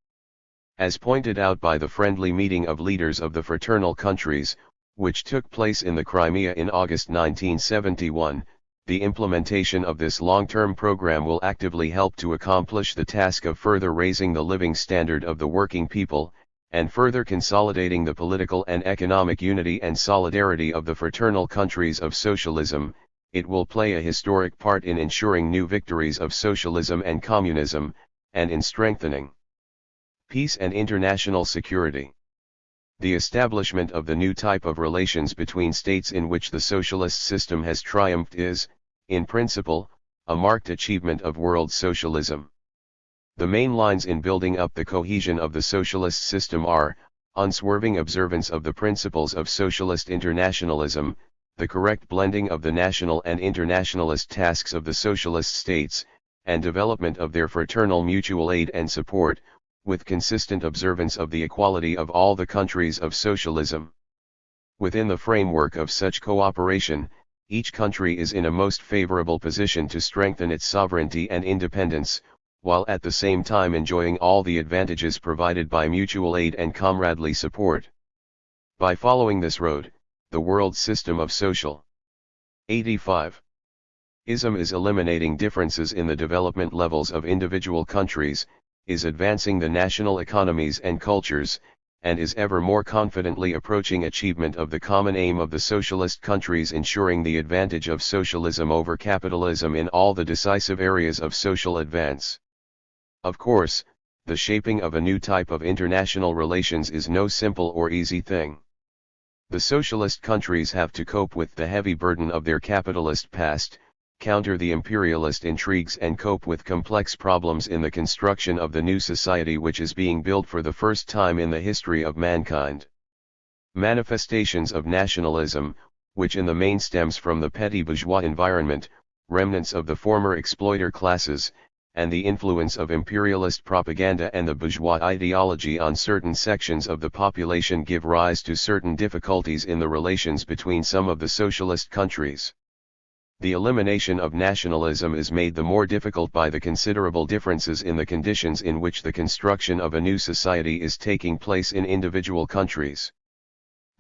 As pointed out by the friendly meeting of leaders of the fraternal countries, which took place in the Crimea in August 1971, the implementation of this long-term program will actively help to accomplish the task of further raising the living standard of the working people, and further consolidating the political and economic unity and solidarity of the fraternal countries of socialism. It will play a historic part in ensuring new victories of socialism and communism, and in strengthening peace and international security. The establishment of the new type of relations between states in which the socialist system has triumphed is, in principle, a marked achievement of world socialism. The main lines in building up the cohesion of the socialist system are, unswerving observance of the principles of socialist internationalism, the correct blending of the national and internationalist tasks of the socialist states, and development of their fraternal mutual aid and support, with consistent observance of the equality of all the countries of socialism. Within the framework of such cooperation, each country is in a most favorable position to strengthen its sovereignty and independence, while at the same time enjoying all the advantages provided by mutual aid and comradely support. By following this road, the world system of social 85 ism is eliminating differences in the development levels of individual countries, is advancing the national economies and cultures, and is ever more confidently approaching achievement of the common aim of the socialist countries, ensuring the advantage of socialism over capitalism in all the decisive areas of social advance. Of course, the shaping of a new type of international relations is no simple or easy thing. The socialist countries have to cope with the heavy burden of their capitalist past, counter the imperialist intrigues, and cope with complex problems in the construction of the new society which is being built for the first time in the history of mankind. Manifestations of nationalism, which in the main stems from the petty bourgeois environment, remnants of the former exploiter classes, and the influence of imperialist propaganda and the bourgeois ideology on certain sections of the population, give rise to certain difficulties in the relations between some of the socialist countries. The elimination of nationalism is made the more difficult by the considerable differences in the conditions in which the construction of a new society is taking place in individual countries.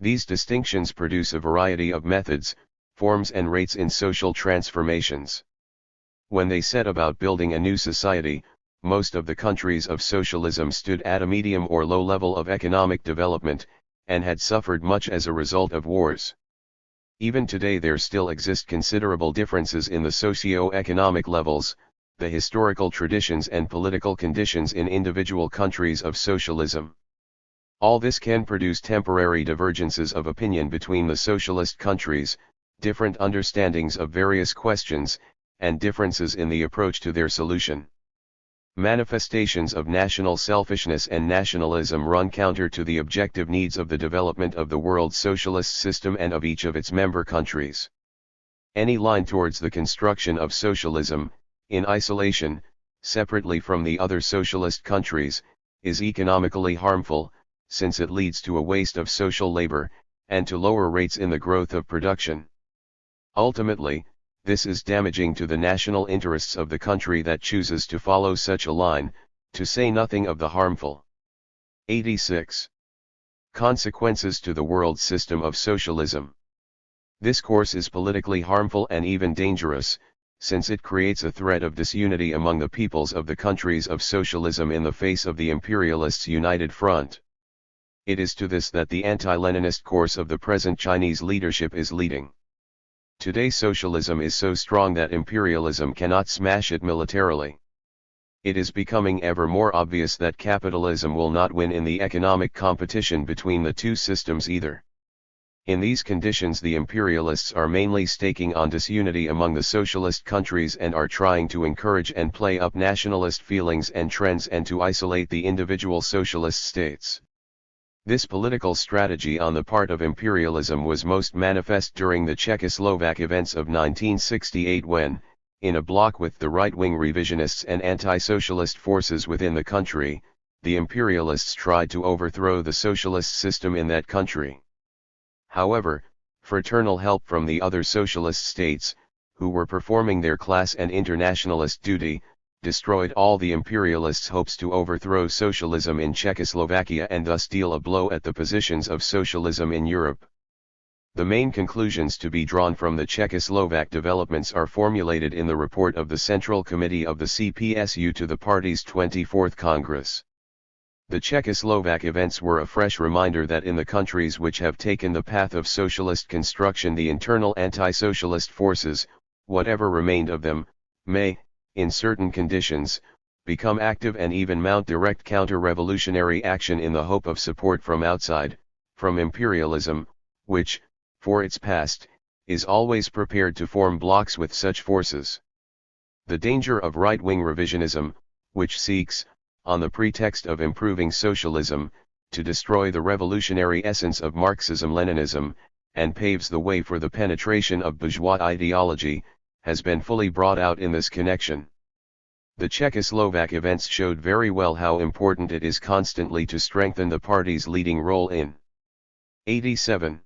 These distinctions produce a variety of methods, forms and rates in social transformations. When they set about building a new society, most of the countries of socialism stood at a medium or low level of economic development, and had suffered much as a result of wars. Even today there still exist considerable differences in the socio-economic levels, the historical traditions and political conditions in individual countries of socialism. All this can produce temporary divergences of opinion between the socialist countries, different understandings of various questions, and differences in the approach to their solution. Manifestations of national selfishness and nationalism run counter to the objective needs of the development of the world's socialist system and of each of its member countries. Any line towards the construction of socialism, in isolation, separately from the other socialist countries, is economically harmful, since it leads to a waste of social labor, and to lower rates in the growth of production. Ultimately, this is damaging to the national interests of the country that chooses to follow such a line, to say nothing of the harmful. 86. Consequences to the world system of socialism. This course is politically harmful and even dangerous, since it creates a threat of disunity among the peoples of the countries of socialism in the face of the imperialists' united front. It is to this that the anti-Leninist course of the present Chinese leadership is leading. Today socialism is so strong that imperialism cannot smash it militarily. It is becoming ever more obvious that capitalism will not win in the economic competition between the two systems either. In these conditions the imperialists are mainly staking on disunity among the socialist countries and are trying to encourage and play up nationalist feelings and trends and to isolate the individual socialist states. This political strategy on the part of imperialism was most manifest during the Czechoslovak events of 1968 when, in a bloc with the right-wing revisionists and anti-socialist forces within the country, the imperialists tried to overthrow the socialist system in that country. However, fraternal help from the other socialist states, who were performing their class and internationalist duty, destroyed all the imperialists' hopes to overthrow socialism in Czechoslovakia and thus deal a blow at the positions of socialism in Europe. The main conclusions to be drawn from the Czechoslovak developments are formulated in the report of the Central Committee of the CPSU to the party's 24th Congress. The Czechoslovak events were a fresh reminder that in the countries which have taken the path of socialist construction the internal anti-socialist forces, whatever remained of them, may, in certain conditions, become active and even mount direct counter-revolutionary action in the hope of support from outside, from imperialism, which, for its past, is always prepared to form blocs with such forces. The danger of right-wing revisionism, which seeks, on the pretext of improving socialism, to destroy the revolutionary essence of Marxism-Leninism, and paves the way for the penetration of bourgeois ideology, has been fully brought out in this connection. The Czechoslovak events showed very well how important it is constantly to strengthen the party's leading role in 87.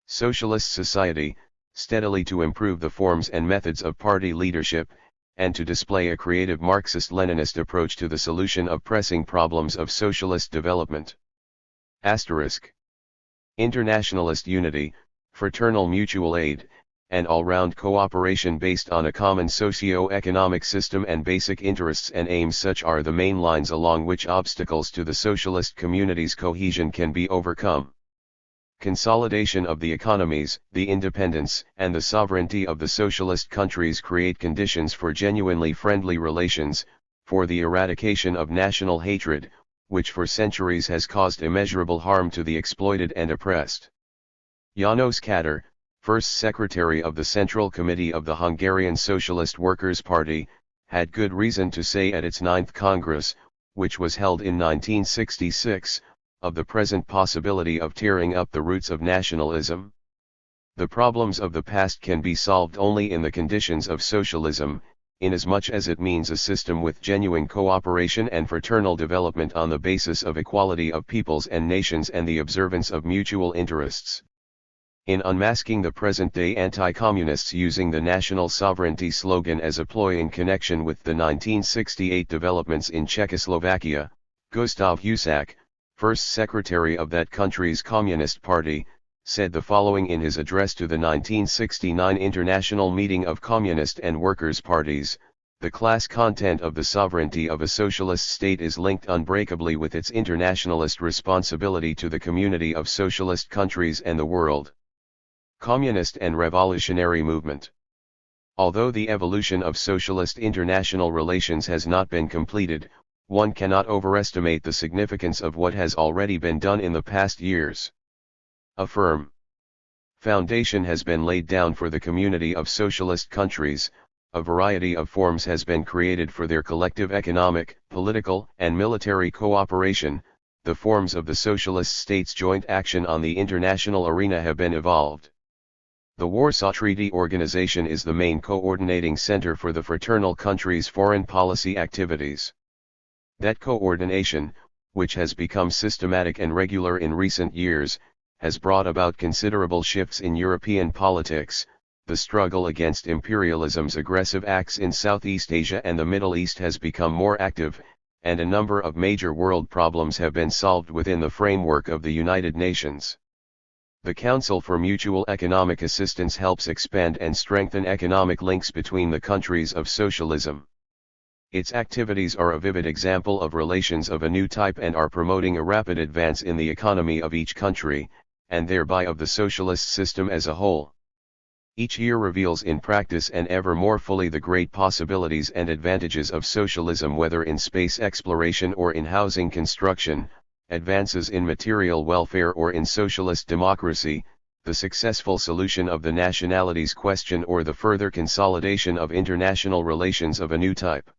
Socialist society, steadily to improve the forms and methods of party leadership, and to display a creative Marxist-Leninist approach to the solution of pressing problems of socialist development. Asterisk. Internationalist unity, fraternal mutual aid, and all-round cooperation based on a common socio-economic system and basic interests and aims, such are the main lines along which obstacles to the socialist community's cohesion can be overcome. Consolidation of the economies, the independence and the sovereignty of the socialist countries create conditions for genuinely friendly relations, for the eradication of national hatred, which for centuries has caused immeasurable harm to the exploited and oppressed. János Kadar, first secretary of the Central Committee of the Hungarian Socialist Workers' Party, had good reason to say at its 9th Congress, which was held in 1966, of the present possibility of tearing up the roots of nationalism. The problems of the past can be solved only in the conditions of socialism, inasmuch as it means a system with genuine cooperation and fraternal development on the basis of equality of peoples and nations and the observance of mutual interests. In unmasking the present-day anti-communists using the national sovereignty slogan as a ploy in connection with the 1968 developments in Czechoslovakia, Gustav Husak, first secretary of that country's Communist Party, said the following in his address to the 1969 International Meeting of Communist and Workers' Parties: "The class content of the sovereignty of a socialist state is linked unbreakably with its internationalist responsibility to the community of socialist countries and the world." Communist and Revolutionary Movement. Although the evolution of socialist international relations has not been completed, one cannot overestimate the significance of what has already been done in the past years. A firm foundation has been laid down for the community of socialist countries, a variety of forms has been created for their collective economic, political, and military cooperation. The forms of the socialist states' joint action on the international arena have been evolved. The Warsaw Treaty Organization is the main coordinating center for the fraternal countries' foreign policy activities. That coordination, which has become systematic and regular in recent years, has brought about considerable shifts in European politics. The struggle against imperialism's aggressive acts in Southeast Asia and the Middle East has become more active, and a number of major world problems have been solved within the framework of the United Nations. The Council for Mutual Economic Assistance helps expand and strengthen economic links between the countries of socialism. Its activities are a vivid example of relations of a new type and are promoting a rapid advance in the economy of each country, and thereby of the socialist system as a whole. Each year reveals in practice and ever more fully the great possibilities and advantages of socialism, whether in space exploration or in housing construction, advances in material welfare or in socialist democracy, the successful solution of the nationalities question or the further consolidation of international relations of a new type.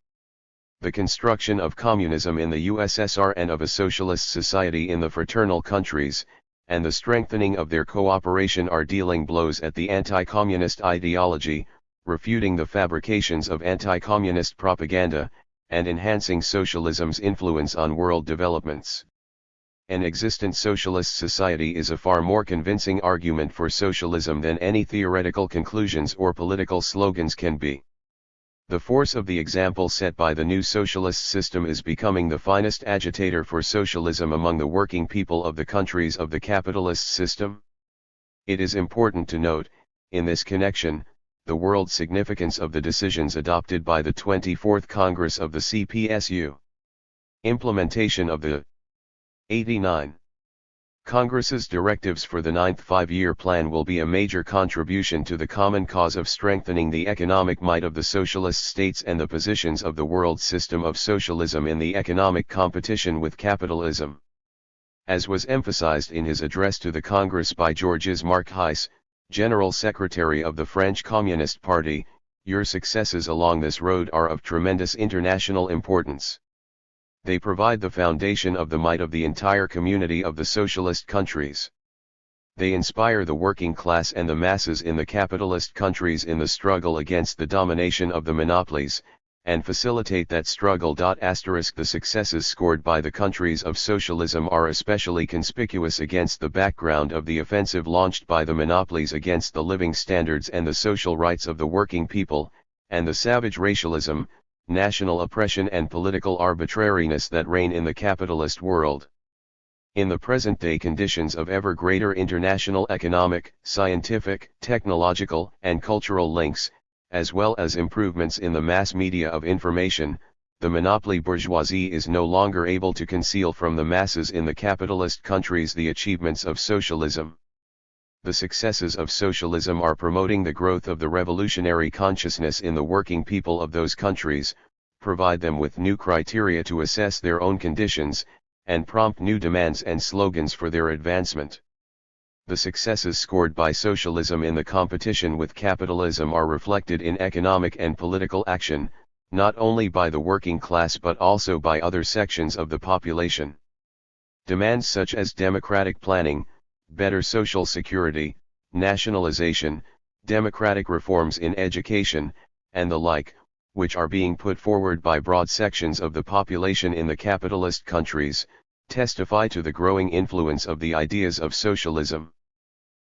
The construction of communism in the USSR and of a socialist society in the fraternal countries, and the strengthening of their cooperation are dealing blows at the anti-communist ideology, refuting the fabrications of anti-communist propaganda, and enhancing socialism's influence on world developments. An existent socialist society is a far more convincing argument for socialism than any theoretical conclusions or political slogans can be. The force of the example set by the new socialist system is becoming the finest agitator for socialism among the working people of the countries of the capitalist system. It is important to note, in this connection, the world significance of the decisions adopted by the 24th Congress of the CPSU. Implementation of the 89 Congress's directives for the 9th five-year plan will be a major contribution to the common cause of strengthening the economic might of the socialist states and the positions of the world system of socialism in the economic competition with capitalism. As was emphasized in his address to the Congress by Georges-Marc Heiss, General Secretary of the French Communist Party, your successes along this road are of tremendous international importance. They provide the foundation of the might of the entire community of the socialist countries. They inspire the working class and the masses in the capitalist countries in the struggle against the domination of the monopolies, and facilitate that struggle. The successes scored by the countries of socialism are especially conspicuous against the background of the offensive launched by the monopolies against the living standards and the social rights of the working people, and the savage racialism, national oppression and political arbitrariness that reign in the capitalist world. In the present-day conditions of ever greater international economic, scientific, technological, and cultural links, as well as improvements in the mass media of information, the monopoly bourgeoisie is no longer able to conceal from the masses in the capitalist countries the achievements of socialism. The successes of socialism are promoting the growth of the revolutionary consciousness in the working people of those countries, provide them with new criteria to assess their own conditions, and prompt new demands and slogans for their advancement. The successes scored by socialism in the competition with capitalism are reflected in economic and political action, not only by the working class but also by other sections of the population. Demands such as democratic planning, better social security, nationalization, democratic reforms in education, and the like, which are being put forward by broad sections of the population in the capitalist countries, testify to the growing influence of the ideas of socialism.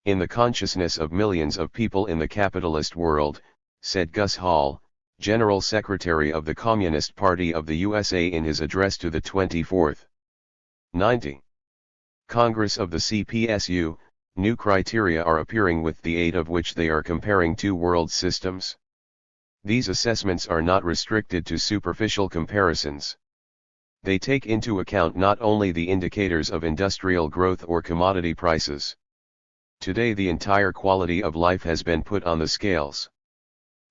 In the consciousness of millions of people in the capitalist world, said Gus Hall, General Secretary of the Communist Party of the USA in his address to the 24th 90 Congress of the CPSU, new criteria are appearing with the aid of which they are comparing two world systems. These assessments are not restricted to superficial comparisons. They take into account not only the indicators of industrial growth or commodity prices. Today the entire quality of life has been put on the scales.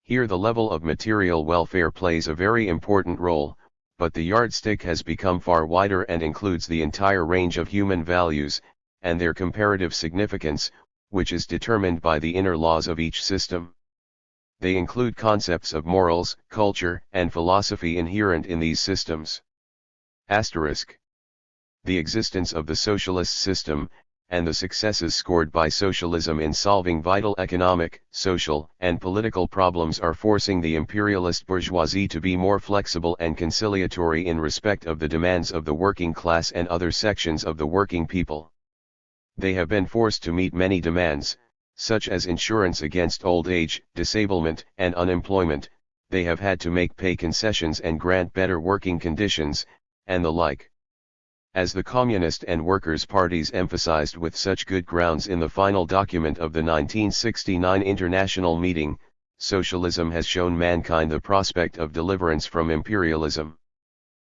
Here the level of material welfare plays a very important role, but the yardstick has become far wider and includes the entire range of human values, and their comparative significance, which is determined by the inner laws of each system. They include concepts of morals, culture, and philosophy inherent in these systems. Asterisk. The existence of the socialist system, and the successes scored by socialism in solving vital economic, social, and political problems are forcing the imperialist bourgeoisie to be more flexible and conciliatory in respect of the demands of the working class and other sections of the working people. They have been forced to meet many demands, such as insurance against old age, disablement, and unemployment. They have had to make pay concessions and grant better working conditions, and the like. As the Communist and Workers' parties emphasized with such good grounds in the final document of the 1969 International Meeting, socialism has shown mankind the prospect of deliverance from imperialism.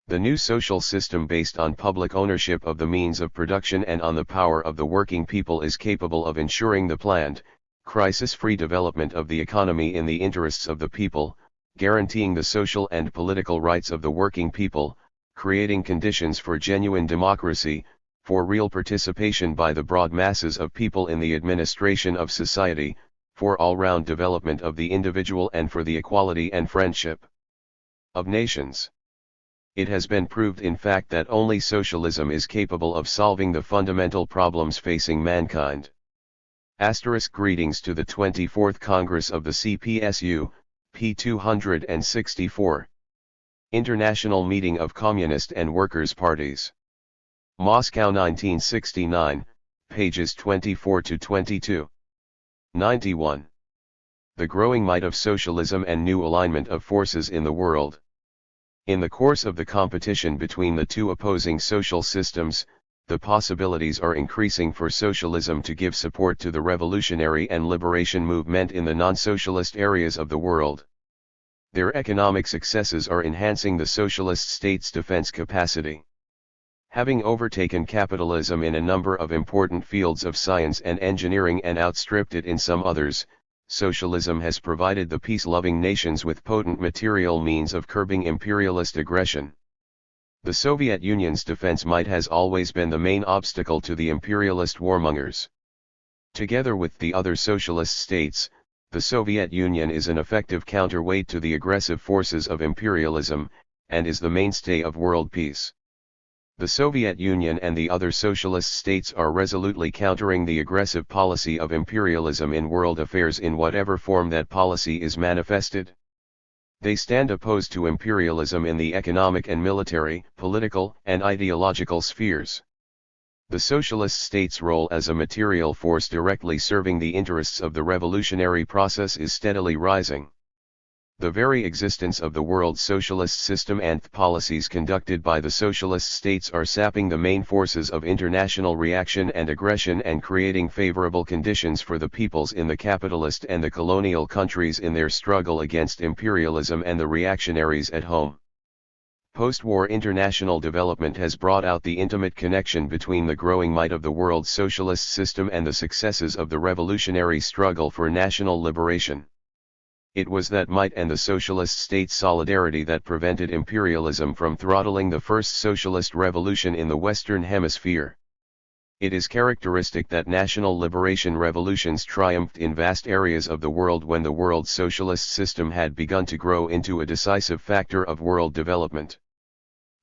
The new social system based on public ownership of the means of production and on the power of the working people is capable of ensuring the planned, crisis-free development of the economy in the interests of the people, guaranteeing the social and political rights of the working people, creating conditions for genuine democracy, for real participation by the broad masses of people in the administration of society, for all-round development of the individual and for the equality and friendship of nations. It has been proved in fact that only socialism is capable of solving the fundamental problems facing mankind. Asterisk. Greetings to the 24th Congress of the CPSU, p. 264. International Meeting of Communist and Workers' Parties. Moscow 1969, pages 24 to 22. 91. The growing might of socialism and new alignment of forces in the world. In the course of the competition between the two opposing social systems, the possibilities are increasing for socialism to give support to the revolutionary and liberation movement in the non-socialist areas of the world. Their economic successes are enhancing the socialist state's defense capacity. Having overtaken capitalism in a number of important fields of science and engineering and outstripped it in some others, socialism has provided the peace-loving nations with potent material means of curbing imperialist aggression. The Soviet Union's defense might has always been the main obstacle to the imperialist warmongers. Together with the other socialist states, the Soviet Union is an effective counterweight to the aggressive forces of imperialism, and is the mainstay of world peace. The Soviet Union and the other socialist states are resolutely countering the aggressive policy of imperialism in world affairs in whatever form that policy is manifested. They stand opposed to imperialism in the economic and military, political, and ideological spheres. The socialist state's role as a material force directly serving the interests of the revolutionary process is steadily rising. The very existence of the world socialist system and the policies conducted by the socialist states are sapping the main forces of international reaction and aggression and creating favorable conditions for the peoples in the capitalist and the colonial countries in their struggle against imperialism and the reactionaries at home. Post-war international development has brought out the intimate connection between the growing might of the world socialist system and the successes of the revolutionary struggle for national liberation. It was that might and the socialist state's solidarity that prevented imperialism from throttling the first socialist revolution in the Western Hemisphere. It is characteristic that national liberation revolutions triumphed in vast areas of the world when the world socialist system had begun to grow into a decisive factor of world development.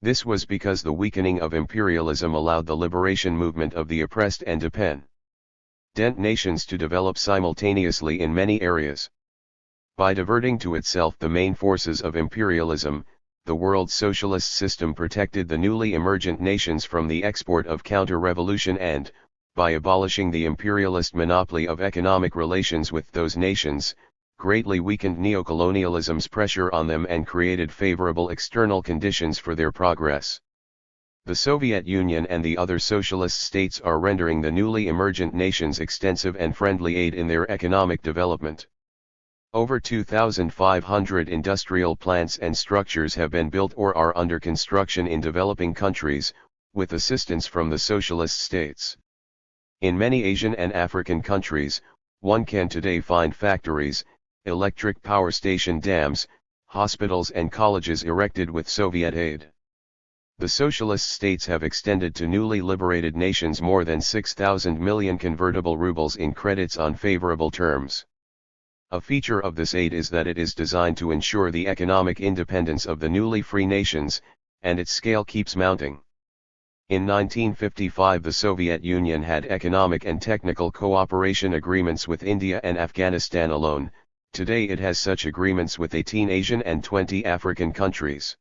This was because the weakening of imperialism allowed the liberation movement of the oppressed and dependent nations to develop simultaneously in many areas. By diverting to itself the main forces of imperialism, the world socialist system protected the newly emergent nations from the export of counter-revolution and, by abolishing the imperialist monopoly of economic relations with those nations, greatly weakened neocolonialism's pressure on them and created favorable external conditions for their progress. The Soviet Union and the other socialist states are rendering the newly emergent nations extensive and friendly aid in their economic development. Over 2,500 industrial plants and structures have been built or are under construction in developing countries, with assistance from the socialist states. In many Asian and African countries, one can today find factories, electric power station dams, hospitals and colleges erected with Soviet aid. The socialist states have extended to newly liberated nations more than 6,000 million convertible rubles in credits on favorable terms. A feature of this aid is that it is designed to ensure the economic independence of the newly free nations, and its scale keeps mounting. In 1955 the Soviet Union had economic and technical cooperation agreements with India and Afghanistan alone. Today it has such agreements with 18 Asian and 20 African countries.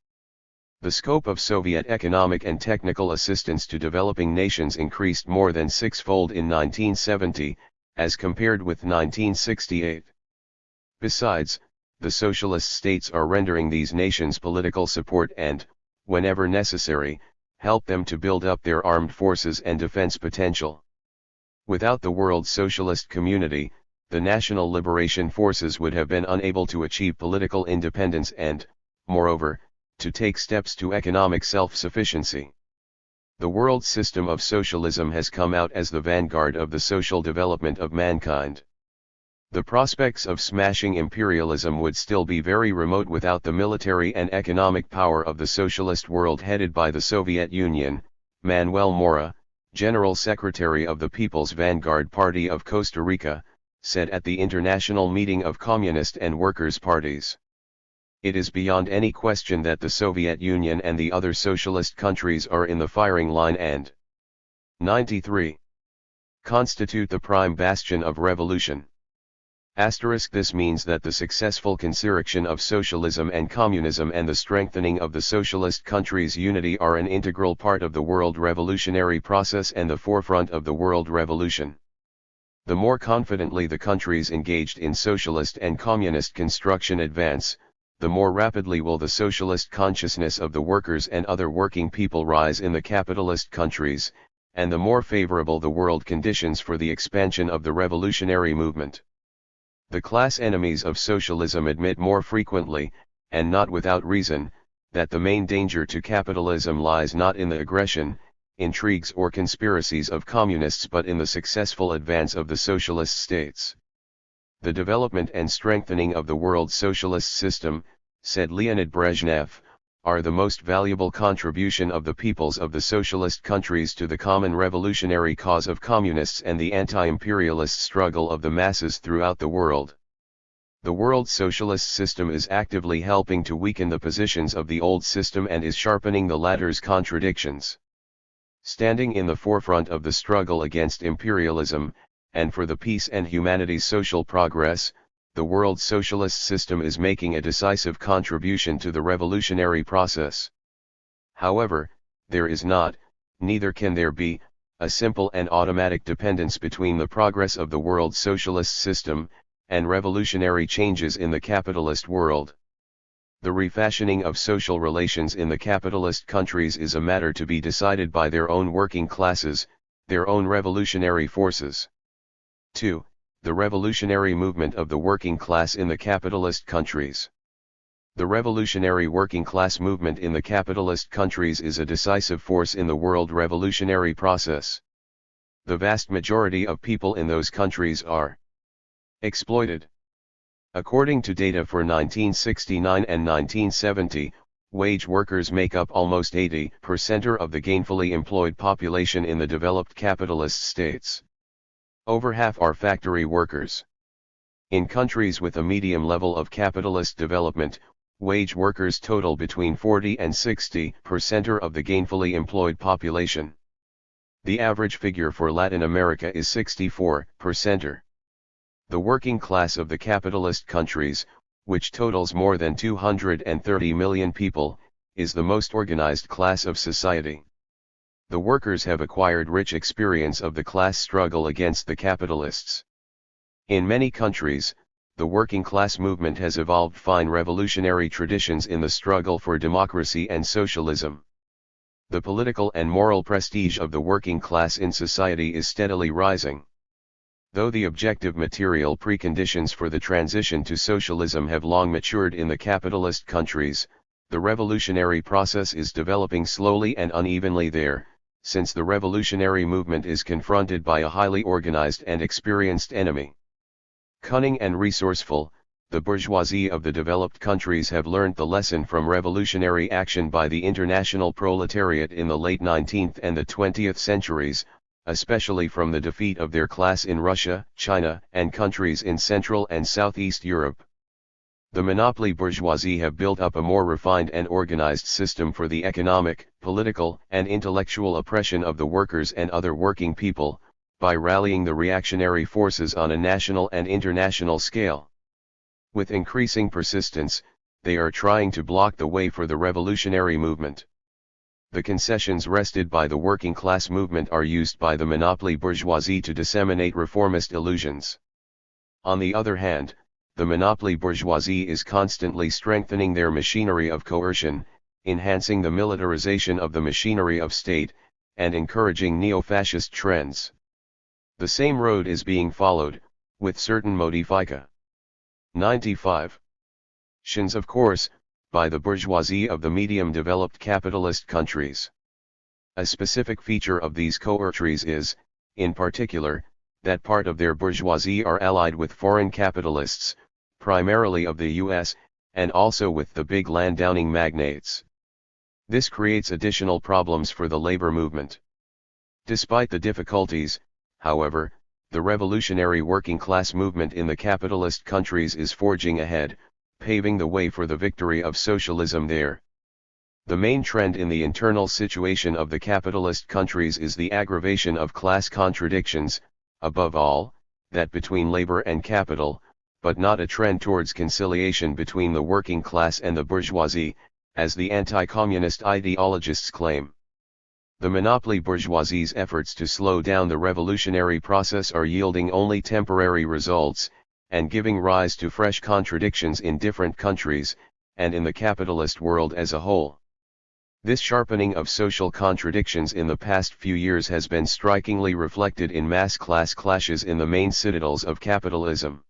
The scope of Soviet economic and technical assistance to developing nations increased more than sixfold in 1970, as compared with 1968. Besides, the socialist states are rendering these nations political support and, whenever necessary, help them to build up their armed forces and defense potential. Without the world socialist community, the national liberation forces would have been unable to achieve political independence and, moreover, to take steps to economic self-sufficiency. The world system of socialism has come out as the vanguard of the social development of mankind. The prospects of smashing imperialism would still be very remote without the military and economic power of the socialist world headed by the Soviet Union. Manuel Mora, General Secretary of the People's Vanguard Party of Costa Rica, said at the International Meeting of Communist and Workers' Parties. It is beyond any question that the Soviet Union and the other socialist countries are in the firing line and 93. Constitute the prime bastion of revolution. This means that the successful conservation of socialism and communism and the strengthening of the socialist countries' unity are an integral part of the world revolutionary process and the forefront of the world revolution. The more confidently the countries engaged in socialist and communist construction advance, the more rapidly will the socialist consciousness of the workers and other working people rise in the capitalist countries, and the more favorable the world conditions for the expansion of the revolutionary movement. The class enemies of socialism admit more frequently, and not without reason, that the main danger to capitalism lies not in the aggression, intrigues or conspiracies of communists but in the successful advance of the socialist states. The development and strengthening of the world socialist system, said Leonid Brezhnev, are the most valuable contribution of the peoples of the socialist countries to the common revolutionary cause of communists and the anti-imperialist struggle of the masses throughout the world. The world socialist system is actively helping to weaken the positions of the old system and is sharpening the latter's contradictions. Standing in the forefront of the struggle against imperialism, and for the peace and humanity's social progress, the world socialist system is making a decisive contribution to the revolutionary process. However, there is not, neither can there be, a simple and automatic dependence between the progress of the world socialist system, and revolutionary changes in the capitalist world. The refashioning of social relations in the capitalist countries is a matter to be decided by their own working classes, their own revolutionary forces. 2. The revolutionary movement of the working class in the capitalist countries. The revolutionary working class movement in the capitalist countries is a decisive force in the world revolutionary process. The vast majority of people in those countries are exploited. According to data for 1969 and 1970, wage workers make up almost 80% of the gainfully employed population in the developed capitalist states. Over half are factory workers. In countries with a medium level of capitalist development, wage workers total between 40 and 60% of the gainfully employed population. The average figure for Latin America is 64%. The working class of the capitalist countries, which totals more than 230 million people, is the most organized class of society. The workers have acquired rich experience of the class struggle against the capitalists. In many countries, the working class movement has evolved fine revolutionary traditions in the struggle for democracy and socialism. The political and moral prestige of the working class in society is steadily rising. Though the objective material preconditions for the transition to socialism have long matured in the capitalist countries, the revolutionary process is developing slowly and unevenly there, since the revolutionary movement is confronted by a highly organized and experienced enemy. Cunning and resourceful, the bourgeoisie of the developed countries have learned the lesson from revolutionary action by the international proletariat in the late 19th and the 20th centuries, especially from the defeat of their class in Russia, China, and countries in Central and Southeast Europe. The monopoly bourgeoisie have built up a more refined and organized system for the economic, political, and intellectual oppression of the workers and other working people, by rallying the reactionary forces on a national and international scale. With increasing persistence, they are trying to block the way for the revolutionary movement. The concessions wrested by the working class movement are used by the monopoly bourgeoisie to disseminate reformist illusions. On the other hand, the monopoly bourgeoisie is constantly strengthening their machinery of coercion, enhancing the militarization of the machinery of state, and encouraging neo-fascist trends. The same road is being followed, with certain modifica. 95. Shins, of course, by the bourgeoisie of the medium-developed capitalist countries. A specific feature of these coerceries is, in particular, that part of their bourgeoisie are allied with foreign capitalists, primarily of the US, and also with the big landowning magnates. This creates additional problems for the labor movement. Despite the difficulties, however, the revolutionary working class movement in the capitalist countries is forging ahead, paving the way for the victory of socialism there. The main trend in the internal situation of the capitalist countries is the aggravation of class contradictions, above all, that between labor and capital, but not a trend towards conciliation between the working class and the bourgeoisie, as the anti-communist ideologists claim. The monopoly bourgeoisie's efforts to slow down the revolutionary process are yielding only temporary results, and giving rise to fresh contradictions in different countries, and in the capitalist world as a whole. This sharpening of social contradictions in the past few years has been strikingly reflected in mass class clashes in the main citadels of capitalism.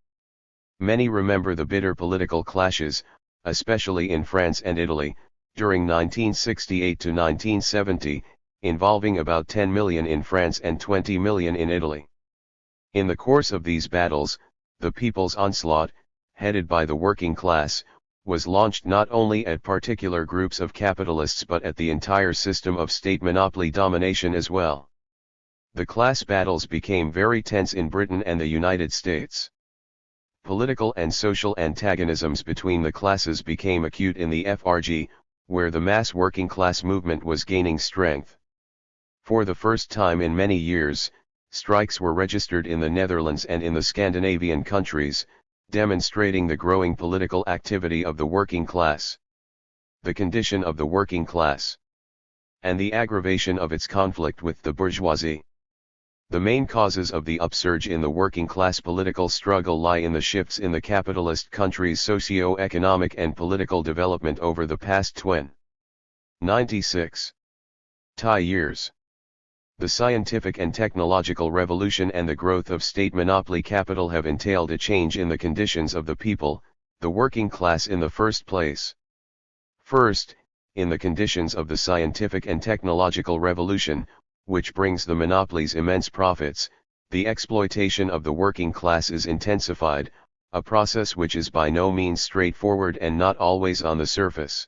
Many remember the bitter political clashes, especially in France and Italy, during 1968 to 1970, involving about 10 million in France and 20 million in Italy. In the course of these battles, the people's onslaught, headed by the working class, was launched not only at particular groups of capitalists but at the entire system of state monopoly domination as well. The class battles became very tense in Britain and the United States. Political and social antagonisms between the classes became acute in the FRG, where the mass working class movement was gaining strength. For the first time in many years, strikes were registered in the Netherlands and in the Scandinavian countries, demonstrating the growing political activity of the working class. The condition of the working class, and the aggravation of its conflict with the bourgeoisie. The main causes of the upsurge in the working class political struggle lie in the shifts in the capitalist countries' socio-economic and political development over the past 96 years. The scientific and technological revolution and the growth of state monopoly capital have entailed a change in the conditions of the people, the working class in the first place. First, in the conditions of the scientific and technological revolution, which brings the monopolies immense profits, the exploitation of the working class is intensified, a process which is by no means straightforward and not always on the surface.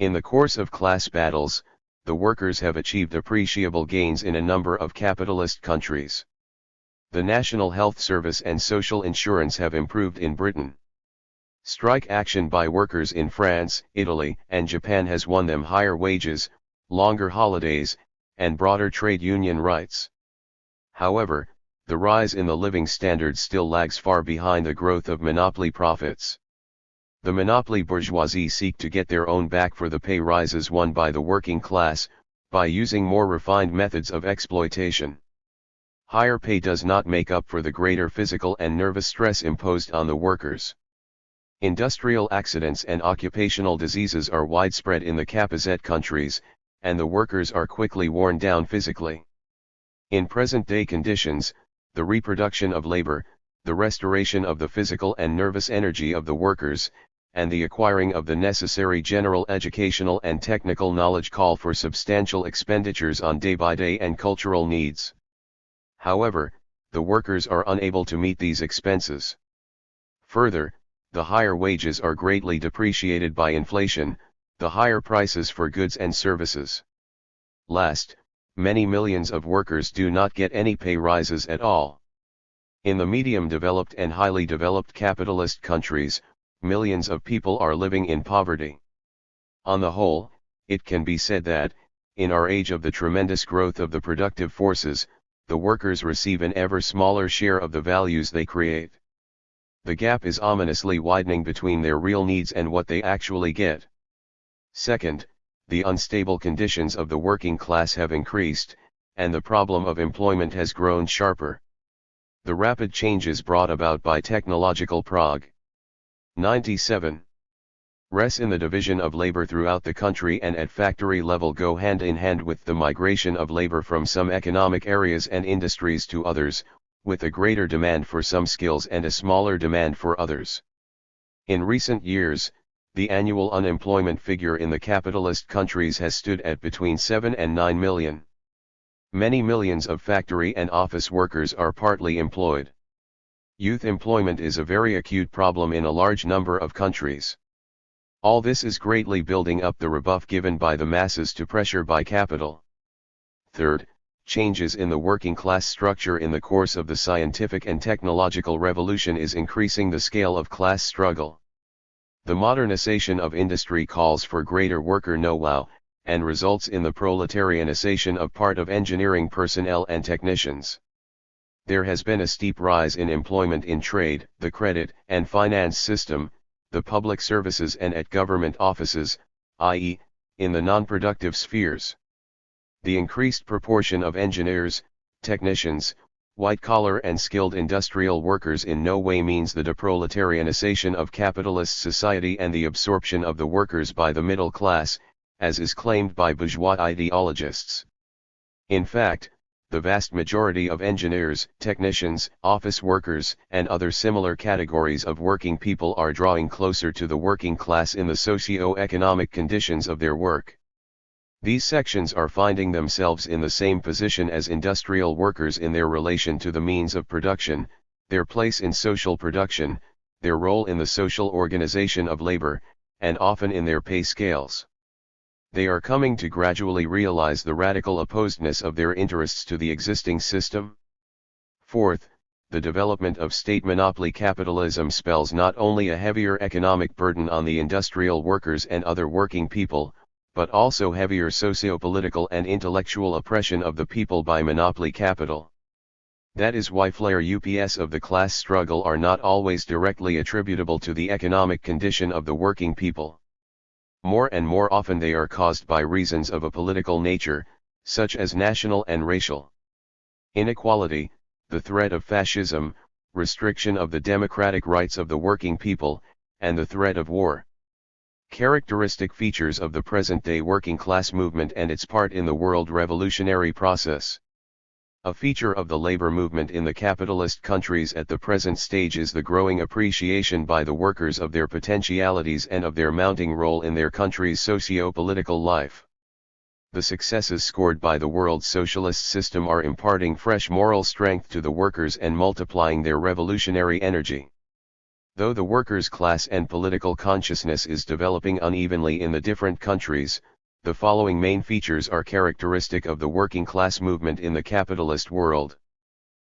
In the course of class battles, the workers have achieved appreciable gains in a number of capitalist countries. The National Health Service and social insurance have improved in Britain. Strike action by workers in France, Italy, and Japan has won them higher wages, longer holidays, and broader trade union rights. However, the rise in the living standard still lags far behind the growth of monopoly profits. The monopoly bourgeoisie seek to get their own back for the pay rises won by the working class, by using more refined methods of exploitation. Higher pay does not make up for the greater physical and nervous stress imposed on the workers. Industrial accidents and occupational diseases are widespread in the capitalist countries, and the workers are quickly worn down physically. In present-day conditions, the reproduction of labor, the restoration of the physical and nervous energy of the workers, and the acquiring of the necessary general educational and technical knowledge call for substantial expenditures on day-by-day and cultural needs. However, the workers are unable to meet these expenses. Further, the higher wages are greatly depreciated by inflation, the higher prices for goods and services. Last, many millions of workers do not get any pay rises at all. In the medium-developed and highly developed capitalist countries, millions of people are living in poverty. On the whole, it can be said that, in our age of the tremendous growth of the productive forces, the workers receive an ever smaller share of the values they create. The gap is ominously widening between their real needs and what they actually get. Second, the unstable conditions of the working class have increased, and the problem of employment has grown sharper. The rapid changes brought about by technological prog. 97. Res in the division of labor throughout the country and at factory level go hand in hand with the migration of labor from some economic areas and industries to others, with a greater demand for some skills and a smaller demand for others. In recent years, the annual unemployment figure in the capitalist countries has stood at between 7 and 9 million. Many millions of factory and office workers are partly employed. Youth employment is a very acute problem in a large number of countries. All this is greatly building up the rebuff given by the masses to pressure by capital. Third, changes in the working class structure in the course of the scientific and technological revolution is increasing the scale of class struggle. The modernization of industry calls for greater worker know-how, and results in the proletarianization of part of engineering personnel and technicians. There has been a steep rise in employment in trade, the credit and finance system, the public services and at government offices, i.e., in the non-productive spheres. The increased proportion of engineers, technicians, white-collar and skilled industrial workers in no way means the deproletarianization of capitalist society and the absorption of the workers by the middle class, as is claimed by bourgeois ideologists. In fact, the vast majority of engineers, technicians, office workers, and other similar categories of working people are drawing closer to the working class in the socio-economic conditions of their work. These sections are finding themselves in the same position as industrial workers in their relation to the means of production, their place in social production, their role in the social organization of labor, and often in their pay scales. They are coming to gradually realize the radical opposedness of their interests to the existing system. Fourth, the development of state monopoly capitalism spells not only a heavier economic burden on the industrial workers and other working people, but also heavier socio-political and intellectual oppression of the people by monopoly capital. That is why flare-ups of the class struggle are not always directly attributable to the economic condition of the working people. More and more often they are caused by reasons of a political nature, such as national and racial inequality, the threat of fascism, restriction of the democratic rights of the working people, and the threat of war. Characteristic features of the present-day working class movement and its part in the world revolutionary process. A feature of the labor movement in the capitalist countries at the present stage is the growing appreciation by the workers of their potentialities and of their mounting role in their country's socio-political life. The successes scored by the world socialist system are imparting fresh moral strength to the workers and multiplying their revolutionary energy. Though the workers' class and political consciousness is developing unevenly in the different countries, the following main features are characteristic of the working class movement in the capitalist world.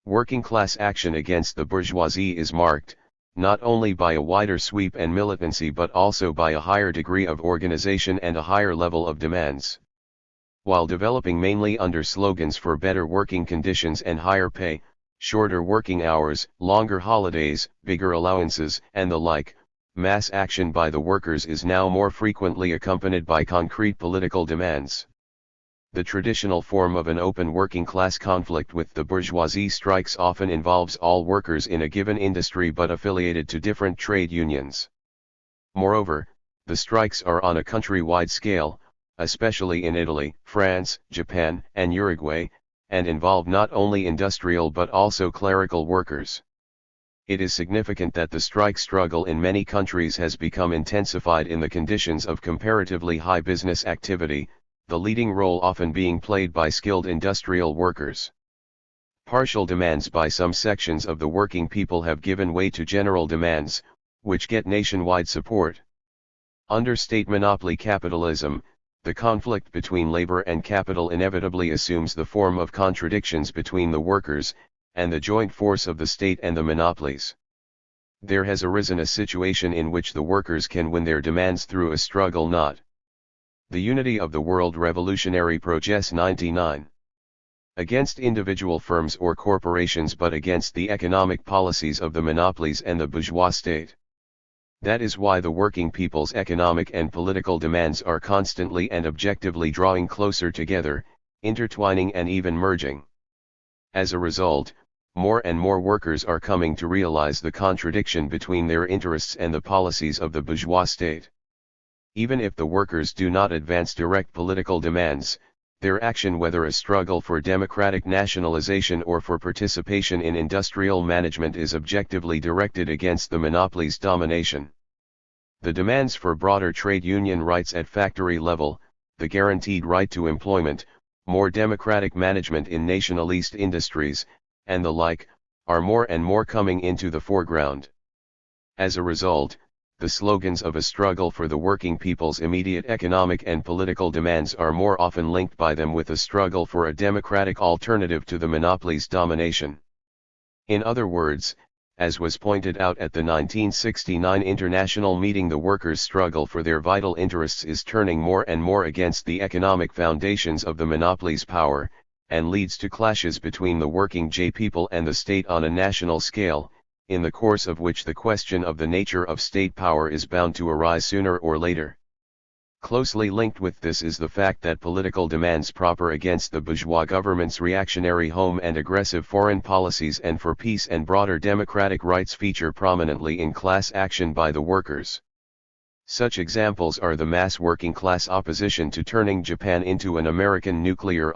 Working class action against the bourgeoisie is marked, not only by a wider sweep and militancy but also by a higher degree of organization and a higher level of demands. While developing mainly under slogans for better working conditions and higher pay, shorter working hours, longer holidays, bigger allowances, and the like, mass action by the workers is now more frequently accompanied by concrete political demands. The traditional form of an open working class conflict with the bourgeoisie strikes often involves all workers in a given industry but affiliated to different trade unions. Moreover, the strikes are on a country-wide scale, especially in Italy, France, Japan, and Uruguay, and involve not only industrial but also clerical workers. It is significant that the strike struggle in many countries has become intensified in the conditions of comparatively high business activity, the leading role often being played by skilled industrial workers. Partial demands by some sections of the working people have given way to general demands, which get nationwide support. Under state monopoly capitalism, The conflict between labor and capital inevitably assumes the form of contradictions between the workers, and the joint force of the state and the monopolies. There has arisen a situation in which the workers can win their demands through a struggle not the unity of the world revolutionary progress 99 against individual firms or corporations but against the economic policies of the monopolies and the bourgeois state. That is why the working people's economic and political demands are constantly and objectively drawing closer together, intertwining and even merging. As a result, more and more workers are coming to realize the contradiction between their interests and the policies of the bourgeois state. Even if the workers do not advance direct political demands, their action, whether a struggle for democratic nationalization or for participation in industrial management, is objectively directed against the monopolies' domination. The demands for broader trade union rights at factory level, the guaranteed right to employment, more democratic management in nationalist industries, and the like, are more and more coming into the foreground. As a result, the slogans of a struggle for the working people's immediate economic and political demands are more often linked by them with a struggle for a democratic alternative to the monopolies' domination. In other words, as was pointed out at the 1969 international meeting, the workers' struggle for their vital interests is turning more and more against the economic foundations of the monopolies' power, and leads to clashes between the working people and the state on a national scale, in the course of which the question of the nature of state power is bound to arise sooner or later. Closely linked with this is the fact that political demands proper against the bourgeois government's reactionary home and aggressive foreign policies and for peace and broader democratic rights feature prominently in class action by the workers. Such examples are the mass working class opposition to turning Japan into an American nuclear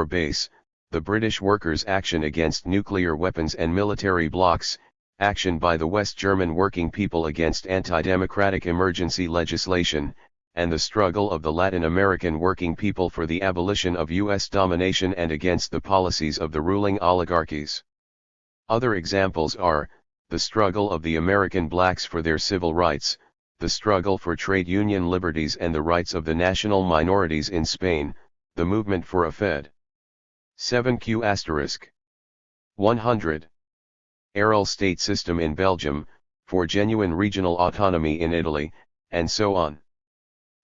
base, the British workers' action against nuclear weapons and military blocs, action by the West German working people against anti-democratic emergency legislation, and the struggle of the Latin American working people for the abolition of U.S. domination and against the policies of the ruling oligarchies. Other examples are, the struggle of the American blacks for their civil rights, the struggle for trade union liberties and the rights of the national minorities in Spain, the movement for a Fed. 7q*. 100. Aral state system in Belgium, for genuine regional autonomy in Italy, and so on.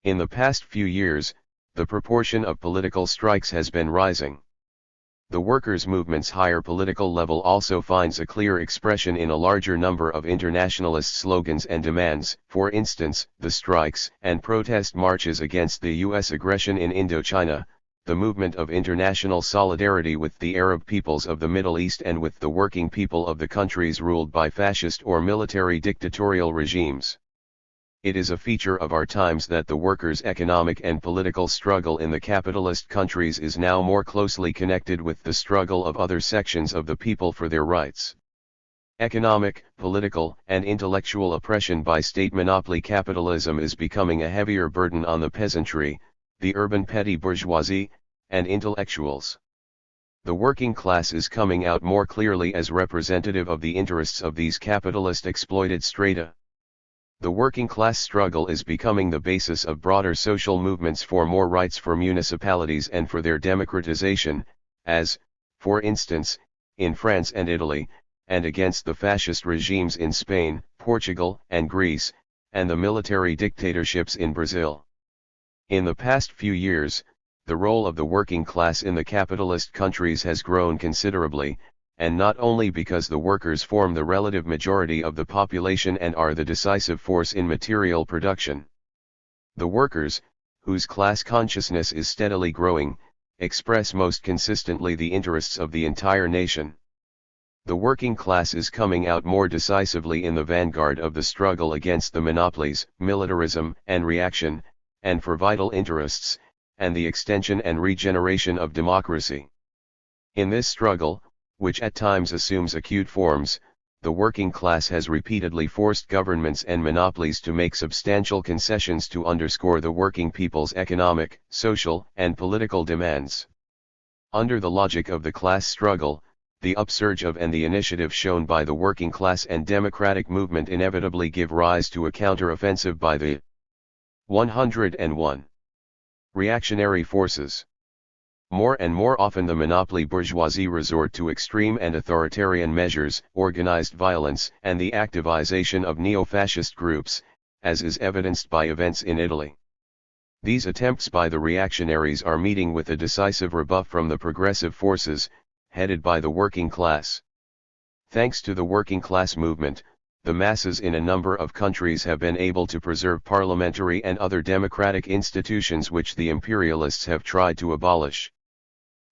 In the past few years, the proportion of political strikes has been rising. The workers' movement's higher political level also finds a clear expression in a larger number of internationalist slogans and demands, for instance, the strikes and protest marches against the U.S. aggression in Indochina, the movement of international solidarity with the Arab peoples of the Middle East and with the working people of the countries ruled by fascist or military dictatorial regimes. It is a feature of our times that the workers' economic and political struggle in the capitalist countries is now more closely connected with the struggle of other sections of the people for their rights. Economic, political, and intellectual oppression by state monopoly capitalism is becoming a heavier burden on the peasantry, the urban petty bourgeoisie, and intellectuals. The working class is coming out more clearly as representative of the interests of these capitalist exploited strata. The working class struggle is becoming the basis of broader social movements for more rights for municipalities and for their democratization, as, for instance, in France and Italy, and against the fascist regimes in Spain, Portugal, and Greece, and the military dictatorships in Brazil. In the past few years, the role of the working class in the capitalist countries has grown considerably, and not only because the workers form the relative majority of the population and are the decisive force in material production. The workers, whose class consciousness is steadily growing, express most consistently the interests of the entire nation. The working class is coming out more decisively in the vanguard of the struggle against the monopolies, militarism, and reaction, and for vital interests, and the extension and regeneration of democracy. In this struggle, which at times assumes acute forms, the working class has repeatedly forced governments and monopolies to make substantial concessions to underscore the working people's economic, social, and political demands. Under the logic of the class struggle, the upsurge of and the initiative shown by the working class and democratic movement inevitably give rise to a counter-offensive by the 101. Reactionary forces. More and more often the monopoly bourgeoisie resort to extreme and authoritarian measures, organized violence, and the activization of neo-fascist groups, as is evidenced by events in Italy. These attempts by the reactionaries are meeting with a decisive rebuff from the progressive forces, headed by the working class. Thanks to the working class movement, the masses in a number of countries have been able to preserve parliamentary and other democratic institutions which the imperialists have tried to abolish.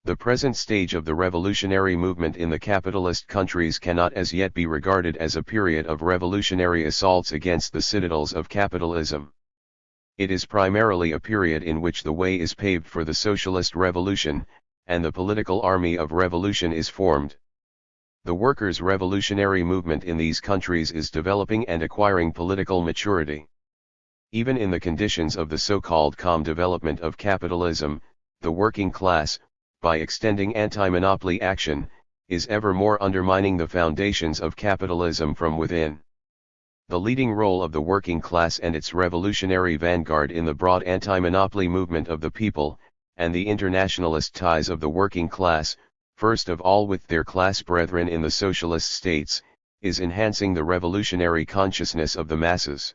The present stage of the revolutionary movement in the capitalist countries cannot as yet be regarded as a period of revolutionary assaults against the citadels of capitalism. It is primarily a period in which the way is paved for the socialist revolution, and the political army of revolution is formed. The workers' revolutionary movement in these countries is developing and acquiring political maturity. Even in the conditions of the so-called calm development of capitalism, the working class, by extending anti-monopoly action, is ever more undermining the foundations of capitalism from within. The leading role of the working class and its revolutionary vanguard in the broad anti-monopoly movement of the people, and the internationalist ties of the working class, first of all with their class brethren in the socialist states, is enhancing the revolutionary consciousness of the masses.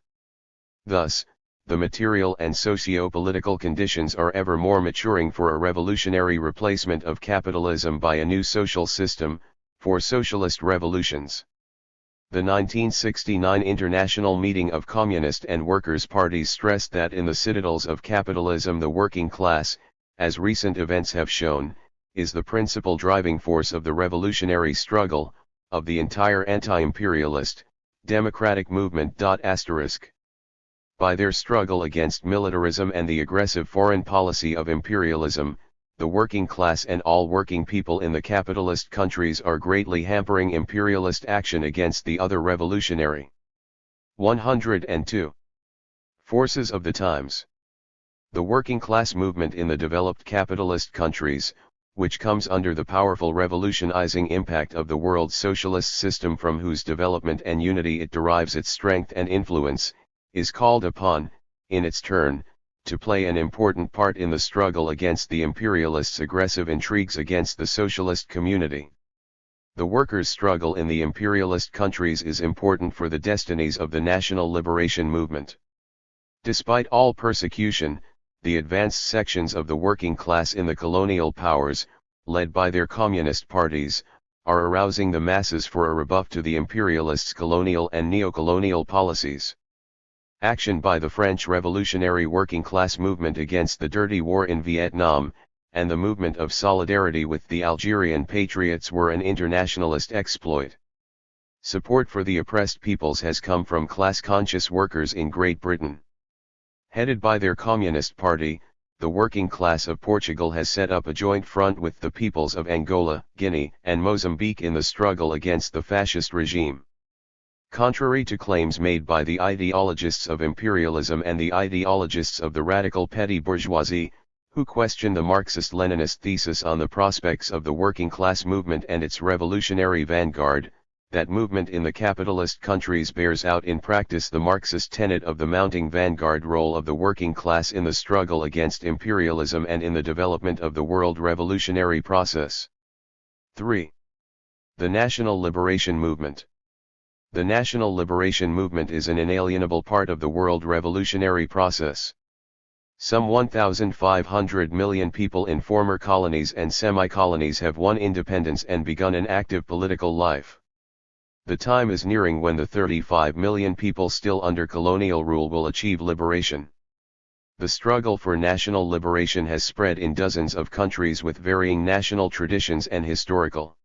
Thus, the material and socio-political conditions are ever more maturing for a revolutionary replacement of capitalism by a new social system, for socialist revolutions. The 1969 International Meeting of Communist and Workers' Parties stressed that in the citadels of capitalism the working class, as recent events have shown, is the principal driving force of the revolutionary struggle, of the entire anti-imperialist, democratic movement. By their struggle against militarism and the aggressive foreign policy of imperialism, the working class and all working people in the capitalist countries are greatly hampering imperialist action against the other revolutionary. 102. Forces of the times. The working class movement in the developed capitalist countries, which comes under the powerful revolutionizing impact of the world's socialist system from whose development and unity it derives its strength and influence, is called upon, in its turn, to play an important part in the struggle against the imperialists' aggressive intrigues against the socialist community. The workers' struggle in the imperialist countries is important for the destinies of the national liberation movement. Despite all persecution, the advanced sections of the working class in the colonial powers, led by their communist parties, are arousing the masses for a rebuff to the imperialists' colonial and neo-colonial policies. Action by the French revolutionary working class movement against the dirty war in Vietnam, and the movement of solidarity with the Algerian patriots were an internationalist exploit. Support for the oppressed peoples has come from class-conscious workers in Great Britain. Headed by their Communist Party, the working class of Portugal has set up a joint front with the peoples of Angola, Guinea, and Mozambique in the struggle against the fascist regime. Contrary to claims made by the ideologists of imperialism and the ideologists of the radical petty bourgeoisie, who question the Marxist-Leninist thesis on the prospects of the working class movement and its revolutionary vanguard, that movement in the capitalist countries bears out in practice the Marxist tenet of the mounting vanguard role of the working class in the struggle against imperialism and in the development of the world revolutionary process. 3. The National Liberation Movement. The national liberation movement is an inalienable part of the world revolutionary process. Some 1,500 million people in former colonies and semi-colonies have won independence and begun an active political life. The time is nearing when the 35 million people still under colonial rule will achieve liberation. The struggle for national liberation has spread in dozens of countries with varying national traditions and historical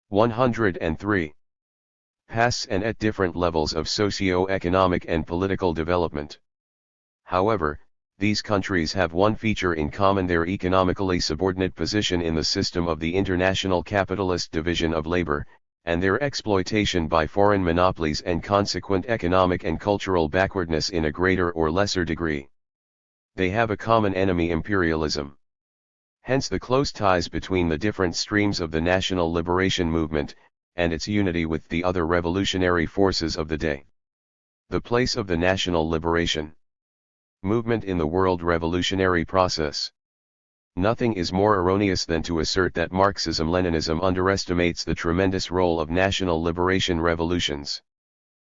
103 pasts and at different levels of socio-economic and political development. However, these countries have one feature in common: their economically subordinate position in the system of the international capitalist division of labor, and their exploitation by foreign monopolies and consequent economic and cultural backwardness in a greater or lesser degree. They have a common enemy: imperialism. Hence the close ties between the different streams of the national liberation movement, and its unity with the other revolutionary forces of the day. The place of the national liberation. Movement in the world revolutionary process. Nothing is more erroneous than to assert that Marxism-Leninism underestimates the tremendous role of national liberation revolutions.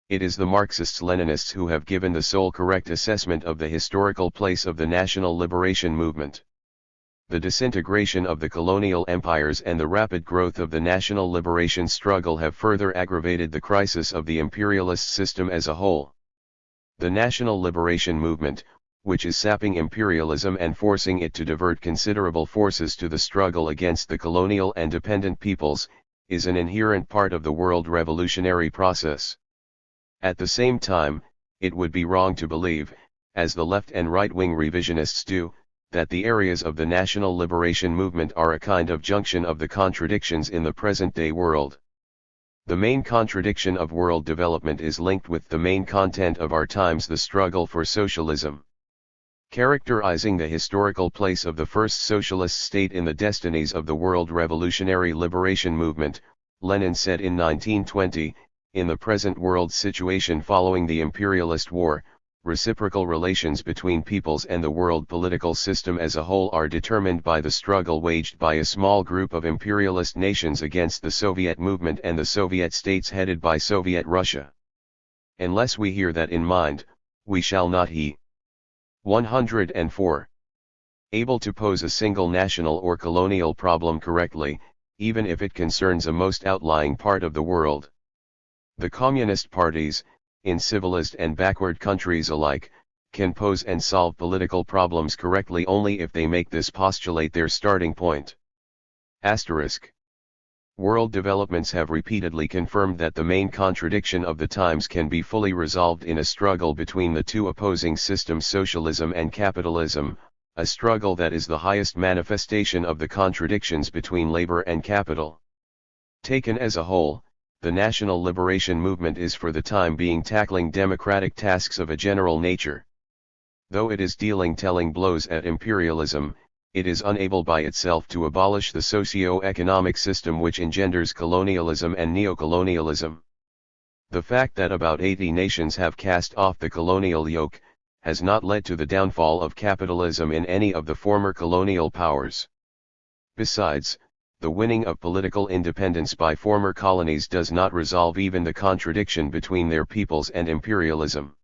It is the Marxists-Leninists who have given the sole correct assessment of the historical place of the national liberation movement. The disintegration of the colonial empires and the rapid growth of the national liberation struggle have further aggravated the crisis of the imperialist system as a whole. The national liberation movement, which is sapping imperialism and forcing it to divert considerable forces to the struggle against the colonial and dependent peoples, is an inherent part of the world revolutionary process. At the same time, it would be wrong to believe, as the left and right-wing revisionists do, that the areas of the national liberation movement are a kind of junction of the contradictions in the present-day world. The main contradiction of world development is linked with the main content of our times, the struggle for socialism. Characterizing the historical place of the first socialist state in the destinies of the world revolutionary liberation movement, Lenin said in 1920, in the present world situation following the imperialist war, reciprocal relations between peoples and the world political system as a whole are determined by the struggle waged by a small group of imperialist nations against the Soviet movement and the Soviet states headed by Soviet Russia. Unless we hear that in mind, we shall not he. 104. Able to pose a single national or colonial problem correctly, even if it concerns a most outlying part of the world. The communist parties, in civilized and backward countries alike, can pose and solve political problems correctly only if they make this postulate their starting point. Asterisk. World developments have repeatedly confirmed that the main contradiction of the times can be fully resolved in a struggle between the two opposing systems, socialism and capitalism, a struggle that is the highest manifestation of the contradictions between labor and capital. Taken as a whole, the national liberation movement is for the time being tackling democratic tasks of a general nature. Though it is dealing telling blows at imperialism, it is unable by itself to abolish the socio-economic system which engenders colonialism and neocolonialism. The fact that about 80 nations have cast off the colonial yoke, has not led to the downfall of capitalism in any of the former colonial powers. Besides, the winning of political independence by former colonies does not resolve even the contradiction between their peoples and imperialism.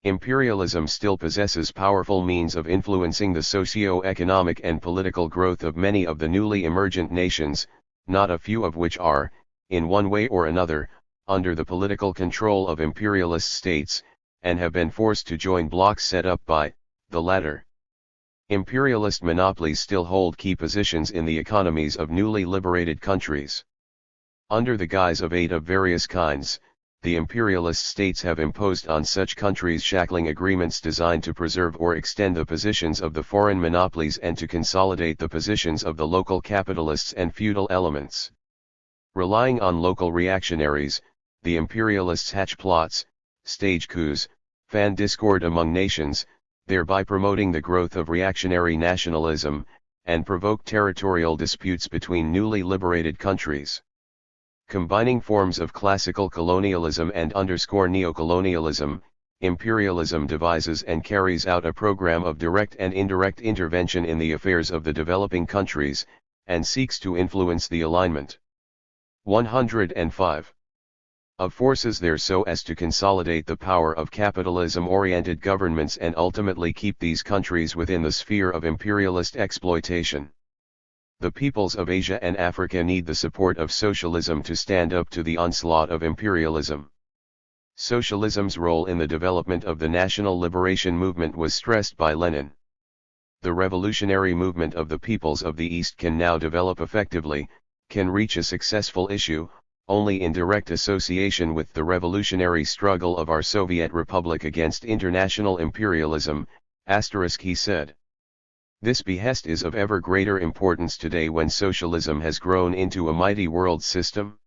Imperialism still possesses powerful means of influencing the socio-economic and political growth of many of the newly emergent nations, not a few of which are, in one way or another, under the political control of imperialist states, and have been forced to join blocs set up by the latter. Imperialist monopolies still hold key positions in the economies of newly liberated countries. Under the guise of aid of various kinds, the imperialist states have imposed on such countries shackling agreements designed to preserve or extend the positions of the foreign monopolies and to consolidate the positions of the local capitalists and feudal elements. Relying on local reactionaries, the imperialists hatch plots, stage coups, fan discord among nations, thereby promoting the growth of reactionary nationalism, and provoke territorial disputes between newly liberated countries. Combining forms of classical colonialism and neocolonialism, imperialism devises and carries out a program of direct and indirect intervention in the affairs of the developing countries, and seeks to influence the alignment. 105. Of forces there so as to consolidate the power of capitalism-oriented governments and ultimately keep these countries within the sphere of imperialist exploitation. The peoples of Asia and Africa need the support of socialism to stand up to the onslaught of imperialism. Socialism's role in the development of the national liberation movement was stressed by Lenin. The revolutionary movement of the peoples of the East can now develop effectively, can reach a successful issue, only in direct association with the revolutionary struggle of our Soviet Republic against international imperialism, he said. This behest is of ever greater importance today when socialism has grown into a mighty world system.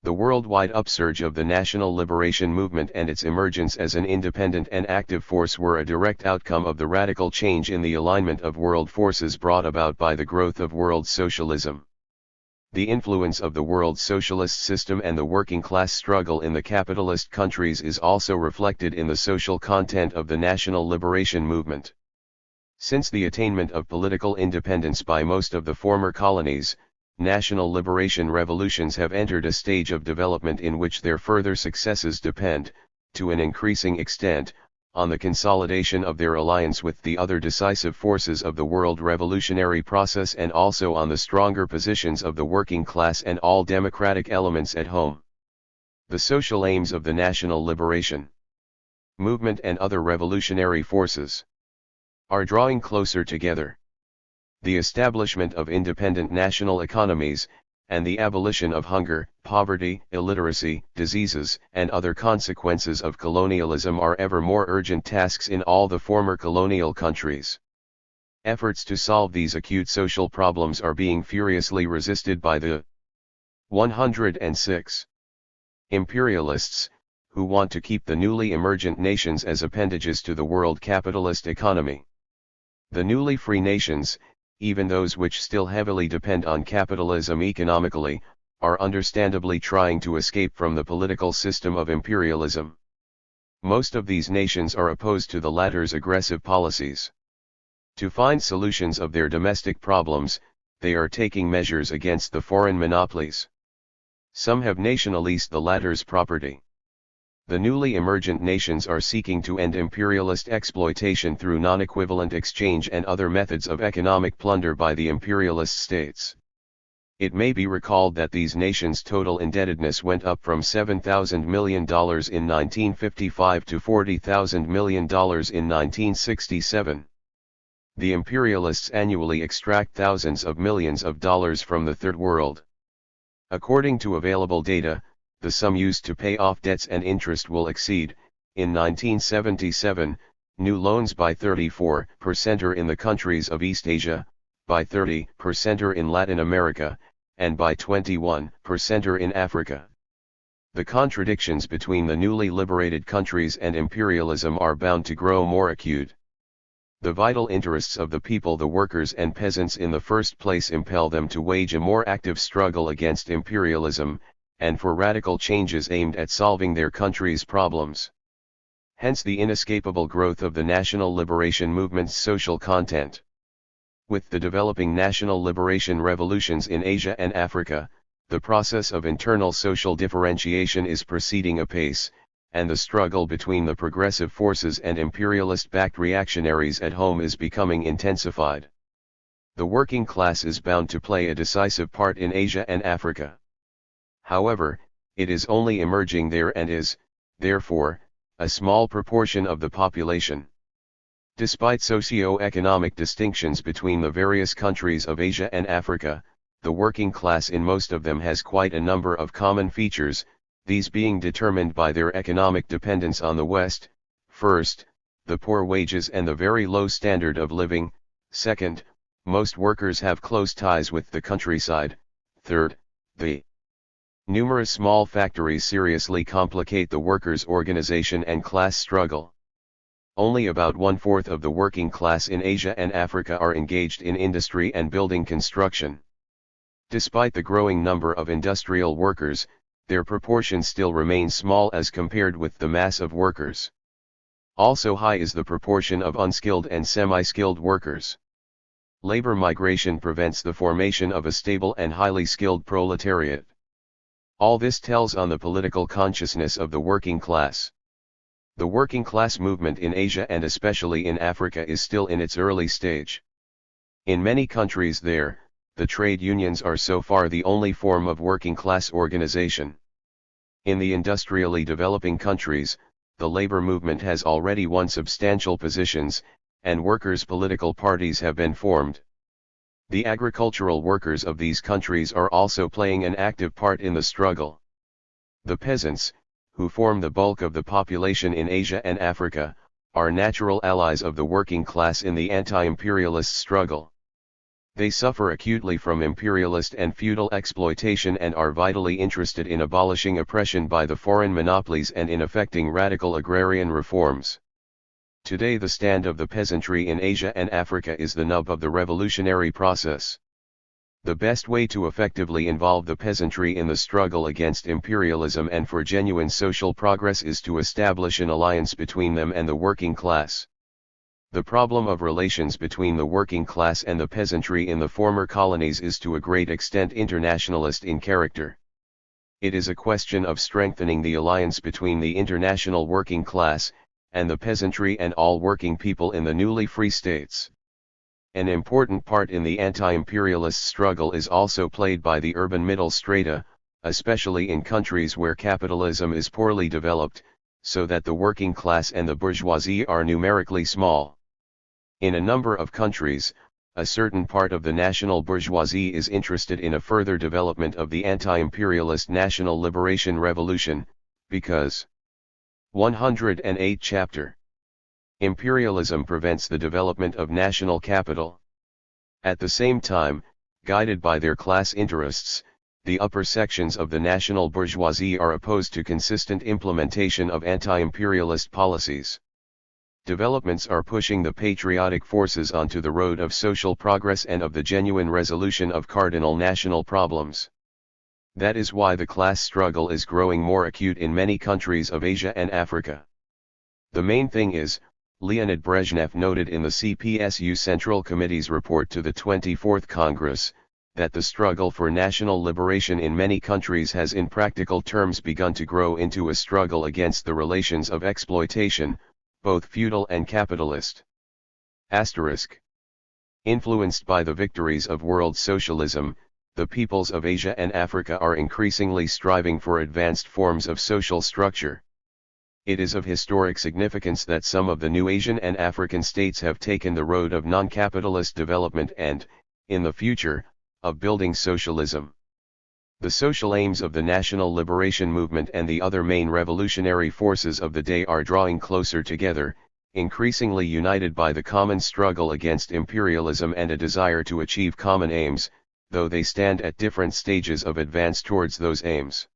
The worldwide upsurge of the national liberation movement and its emergence as an independent and active force were a direct outcome of the radical change in the alignment of world forces brought about by the growth of world socialism. The influence of the world's socialist system and the working class struggle in the capitalist countries is also reflected in the social content of the national liberation movement. Since the attainment of political independence by most of the former colonies, national liberation revolutions have entered a stage of development in which their further successes depend, to an increasing extent, on the consolidation of their alliance with the other decisive forces of the world revolutionary process and also on the stronger positions of the working class and all democratic elements at home. The social aims of the national liberation movement and other revolutionary forces are drawing closer together. The establishment of independent national economies, and the abolition of hunger, poverty, illiteracy, diseases, and other consequences of colonialism are ever more urgent tasks in all the former colonial countries. Efforts to solve these acute social problems are being furiously resisted by the 106 imperialists, who want to keep the newly emergent nations as appendages to the world capitalist economy. The newly free nations, even those which still heavily depend on capitalism economically, are understandably trying to escape from the political system of imperialism. Most of these nations are opposed to the latter's aggressive policies. To find solutions of their domestic problems, they are taking measures against the foreign monopolies. Some have nationalized the latter's property. The newly emergent nations are seeking to end imperialist exploitation through non-equivalent exchange and other methods of economic plunder by the imperialist states. It may be recalled that these nations' total indebtedness went up from $7,000 million in 1955 to $40,000 million in 1967. The imperialists annually extract thousands of millions of dollars from the Third World. According to available data, the sum used to pay off debts and interest will exceed, in 1977, new loans by 34% in the countries of East Asia, by 30% in Latin America, and by 21% in Africa. The contradictions between the newly liberated countries and imperialism are bound to grow more acute. The vital interests of the people, the workers and peasants in the first place, impel them to wage a more active struggle against imperialism, and for radical changes aimed at solving their country's problems. Hence the inescapable growth of the national liberation movement's social content. With the developing national liberation revolutions in Asia and Africa, the process of internal social differentiation is proceeding apace, and the struggle between the progressive forces and imperialist-backed reactionaries at home is becoming intensified. The working class is bound to play a decisive part in Asia and Africa. However, it is only emerging there and is, therefore, a small proportion of the population. Despite socio-economic distinctions between the various countries of Asia and Africa, the working class in most of them has quite a number of common features, these being determined by their economic dependence on the West. First, the poor wages and the very low standard of living. Second, most workers have close ties with the countryside. Third, the numerous small factories seriously complicate the workers' organization and class struggle. Only about 1/4 of the working class in Asia and Africa are engaged in industry and building construction. Despite the growing number of industrial workers, their proportion still remains small as compared with the mass of workers. Also high is the proportion of unskilled and semi-skilled workers. Labor migration prevents the formation of a stable and highly skilled proletariat. All this tells on the political consciousness of the working class. The working class movement in Asia and especially in Africa is still in its early stage. In many countries there, the trade unions are so far the only form of working class organization. In the industrially developing countries, the labor movement has already won substantial positions, and workers' political parties have been formed. The agricultural workers of these countries are also playing an active part in the struggle. The peasants, who form the bulk of the population in Asia and Africa, are natural allies of the working class in the anti-imperialist struggle. They suffer acutely from imperialist and feudal exploitation and are vitally interested in abolishing oppression by the foreign monopolies and in effecting radical agrarian reforms. Today the stand of the peasantry in Asia and Africa is the nub of the revolutionary process. The best way to effectively involve the peasantry in the struggle against imperialism and for genuine social progress is to establish an alliance between them and the working class. The problem of relations between the working class and the peasantry in the former colonies is to a great extent internationalist in character. It is a question of strengthening the alliance between the international working class, and the peasantry and all working people in the newly free states. An important part in the anti-imperialist struggle is also played by the urban middle strata, especially in countries where capitalism is poorly developed, so that the working class and the bourgeoisie are numerically small. In a number of countries, a certain part of the national bourgeoisie is interested in a further development of the anti-imperialist national liberation revolution, because 108 Chapter Imperialism prevents the development of national capital. At the same time, guided by their class interests, the upper sections of the national bourgeoisie are opposed to consistent implementation of anti-imperialist policies. Developments are pushing the patriotic forces onto the road of social progress and of the genuine resolution of cardinal national problems. That is why the class struggle is growing more acute in many countries of Asia and Africa. The main thing is, Leonid Brezhnev noted in the CPSU Central Committee's report to the 24th Congress, that the struggle for national liberation in many countries has in practical terms begun to grow into a struggle against the relations of exploitation, both feudal and capitalist. Asterisk. Influenced by the victories of world socialism, the peoples of Asia and Africa are increasingly striving for advanced forms of social structure. It is of historic significance that some of the new Asian and African states have taken the road of non-capitalist development and, in the future, of building socialism. The social aims of the national liberation movement and the other main revolutionary forces of the day are drawing closer together, increasingly united by the common struggle against imperialism and a desire to achieve common aims, though they stand at different stages of advance towards those aims.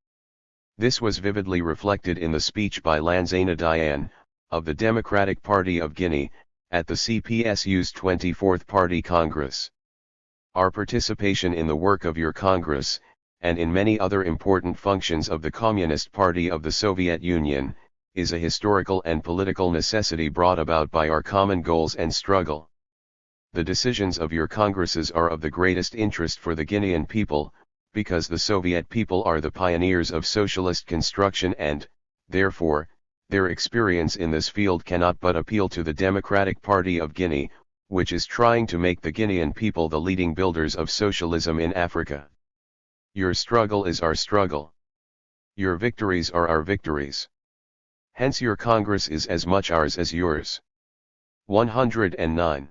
This was vividly reflected in the speech by Lansana Diane, of the Democratic Party of Guinea, at the CPSU's 24th Party Congress. Our participation in the work of your Congress, and in many other important functions of the Communist Party of the Soviet Union, is a historical and political necessity brought about by our common goals and struggle. The decisions of your Congresses are of the greatest interest for the Guinean people, because the Soviet people are the pioneers of socialist construction and, therefore, their experience in this field cannot but appeal to the Democratic Party of Guinea, which is trying to make the Guinean people the leading builders of socialism in Africa. Your struggle is our struggle. Your victories are our victories. Hence your Congress is as much ours as yours. 109.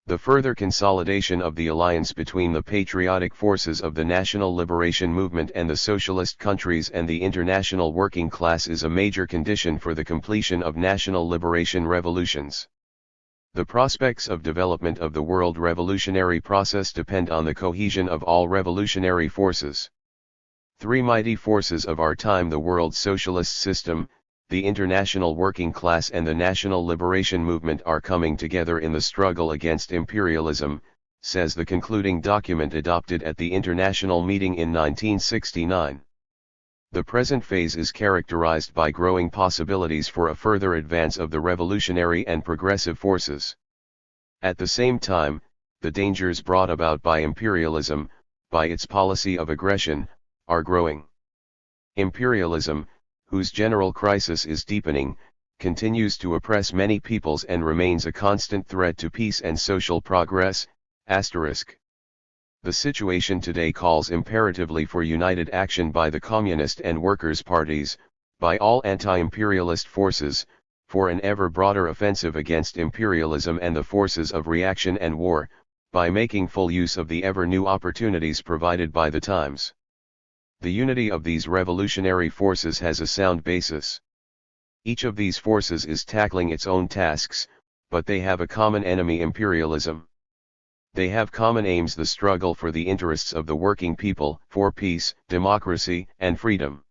The further consolidation of the alliance between the patriotic forces of the national liberation movement and the socialist countries and the international working class is a major condition for the completion of national liberation revolutions. The prospects of development of the world revolutionary process depend on the cohesion of all revolutionary forces. Three mighty forces of our time: the world socialist system, the international working class and the national liberation movement, are coming together in the struggle against imperialism, says the concluding document adopted at the international meeting in 1969. The present phase is characterized by growing possibilities for a further advance of the revolutionary and progressive forces. At the same time, the dangers brought about by imperialism, by its policy of aggression, are growing. Imperialism, whose general crisis is deepening, continues to oppress many peoples and remains a constant threat to peace and social progress. The situation today calls imperatively for united action by the Communist and Workers' parties, by all anti-imperialist forces, for an ever broader offensive against imperialism and the forces of reaction and war, by making full use of the ever new opportunities provided by the times. The unity of these revolutionary forces has a sound basis. Each of these forces is tackling its own tasks, but they have a common enemy: imperialism. They have common aims: the struggle for the interests of the working people, for peace, democracy, and freedom.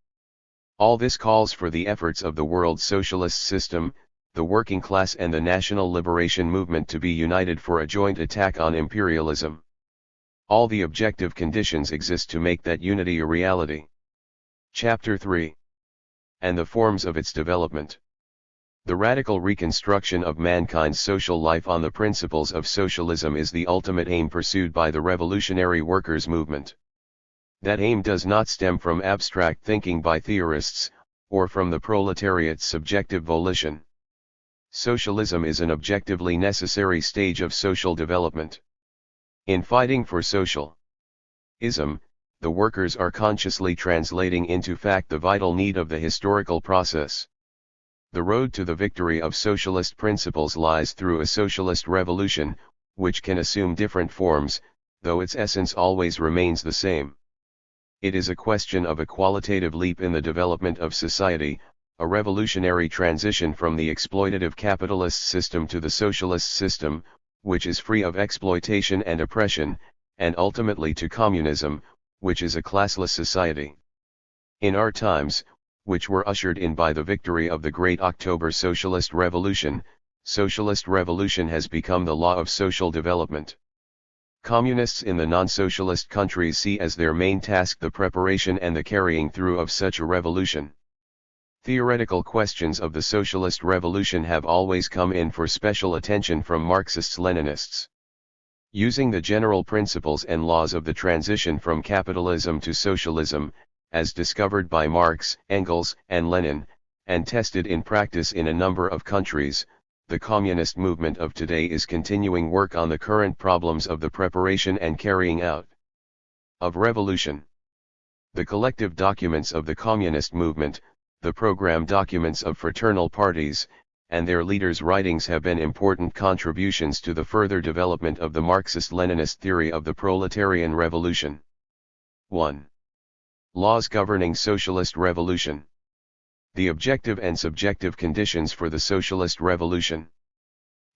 All this calls for the efforts of the world socialist system, the working class and the national liberation movement to be united for a joint attack on imperialism. All the objective conditions exist to make that unity a reality. Chapter 3. And the forms of its development. The radical reconstruction of mankind's social life on the principles of socialism is the ultimate aim pursued by the revolutionary workers' movement. That aim does not stem from abstract thinking by theorists, or from the proletariat's subjective volition. Socialism is an objectively necessary stage of social development. In fighting for socialism, the workers are consciously translating into fact the vital need of the historical process. The road to the victory of socialist principles lies through a socialist revolution, which can assume different forms, though its essence always remains the same. It is a question of a qualitative leap in the development of society, a revolutionary transition from the exploitative capitalist system to the socialist system, which is free of exploitation and oppression, and ultimately to communism, which is a classless society. In our times, which were ushered in by the victory of the Great October Socialist Revolution has become the law of social development. Communists in the non-socialist countries see as their main task the preparation and the carrying through of such a revolution. Theoretical questions of the socialist revolution have always come in for special attention from Marxists-Leninists. Using the general principles and laws of the transition from capitalism to socialism, as discovered by Marx, Engels, and Lenin, and tested in practice in a number of countries, the communist movement of today is continuing work on the current problems of the preparation and carrying out of revolution. The collective documents of the communist movement, the program documents of fraternal parties, and their leaders' writings have been important contributions to the further development of the Marxist-Leninist theory of the proletarian revolution. 1. Laws governing socialist revolution. The objective and subjective conditions for the socialist revolution.